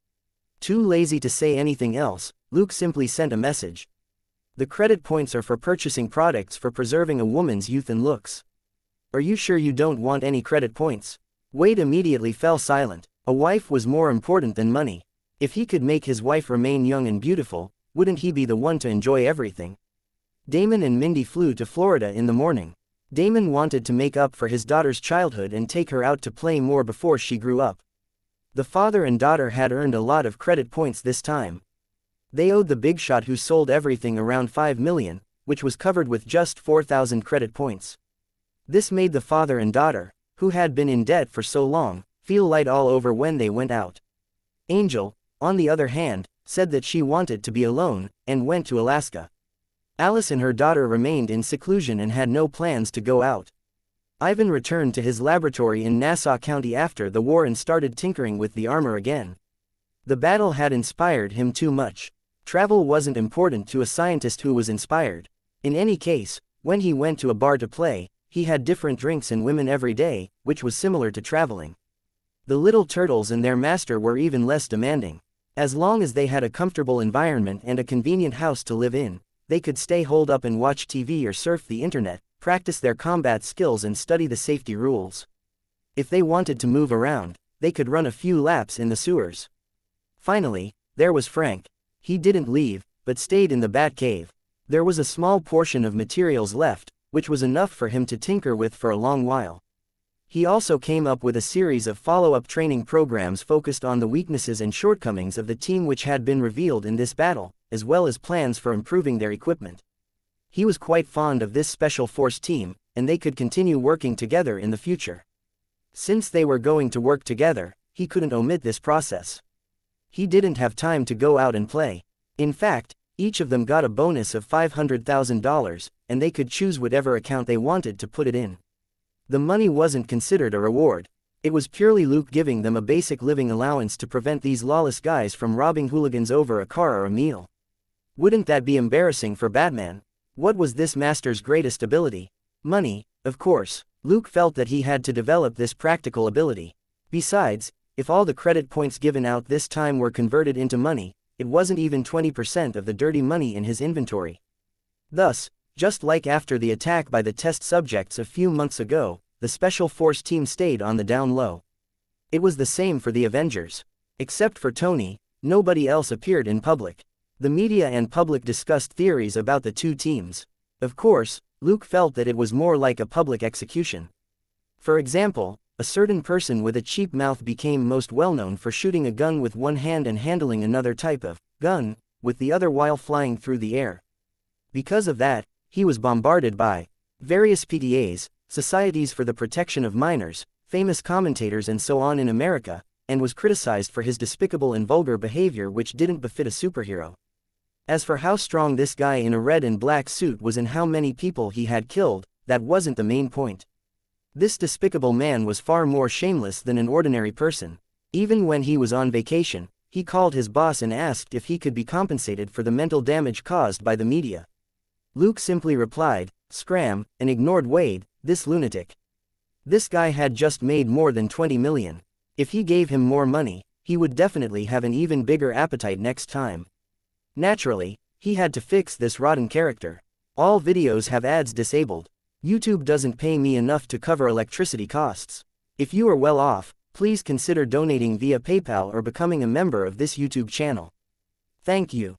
Too lazy to say anything else, Luke simply sent a message. The credit points are for purchasing products for preserving a woman's youth and looks. Are you sure you don't want any credit points? Wade immediately fell silent. A wife was more important than money. If he could make his wife remain young and beautiful, wouldn't he be the one to enjoy everything? Damon and Mindy flew to Florida in the morning. Damon wanted to make up for his daughter's childhood and take her out to play more before she grew up. The father and daughter had earned a lot of credit points this time. They owed the big shot who sold everything around $5 million, which was covered with just 4,000 credit points. This made the father and daughter, who had been in debt for so long, feel light all over when they went out. Angel, on the other hand, said that she wanted to be alone, and went to Alaska. Alice and her daughter remained in seclusion and had no plans to go out. Ivan returned to his laboratory in Nassau County after the war and started tinkering with the armor again. The battle had inspired him too much. Travel wasn't important to a scientist who was inspired. In any case, when he went to a bar to play, he had different drinks and women every day, which was similar to traveling. The little turtles and their master were even less demanding. As long as they had a comfortable environment and a convenient house to live in, they could stay holed up and watch TV or surf the internet, practice their combat skills and study the safety rules. If they wanted to move around, they could run a few laps in the sewers. Finally, there was Frank. He didn't leave, but stayed in the Bat Cave. There was a small portion of materials left, which was enough for him to tinker with for a long while. He also came up with a series of follow-up training programs focused on the weaknesses and shortcomings of the team which had been revealed in this battle, as well as plans for improving their equipment. He was quite fond of this Special Force team, and they could continue working together in the future. Since they were going to work together, he couldn't omit this process. He didn't have time to go out and play. In fact, each of them got a bonus of $500,000, and they could choose whatever account they wanted to put it in. The money wasn't considered a reward. It was purely Luke giving them a basic living allowance to prevent these lawless guys from robbing hooligans over a car or a meal. Wouldn't that be embarrassing for Batman? What was this master's greatest ability? Money, of course. Luke felt that he had to develop this practical ability. Besides, if all the credit points given out this time were converted into money, it wasn't even 20% of the dirty money in his inventory. Thus, just like after the attack by the test subjects a few months ago, the Special Force team stayed on the down low. It was the same for the Avengers. Except for Tony, nobody else appeared in public. The media and public discussed theories about the two teams. Of course, Luke felt that it was more like a public execution. For example, a certain person with a cheap mouth became most well known for shooting a gun with one hand and handling another type of gun with the other while flying through the air. Because of that, he was bombarded by various PTAs, societies for the protection of minors, famous commentators and so on in America, and was criticized for his despicable and vulgar behavior which didn't befit a superhero. As for how strong this guy in a red and black suit was and how many people he had killed, that wasn't the main point. This despicable man was far more shameless than an ordinary person. Even when he was on vacation, he called his boss and asked if he could be compensated for the mental damage caused by the media. Luke simply replied, "Scram," and ignored Wade, this lunatic. This guy had just made more than 20 million. If he gave him more money, he would definitely have an even bigger appetite next time. Naturally, he had to fix this rotten character. All videos have ads disabled. YouTube doesn't pay me enough to cover electricity costs. If you are well off, please consider donating via PayPal or becoming a member of this YouTube channel. Thank you.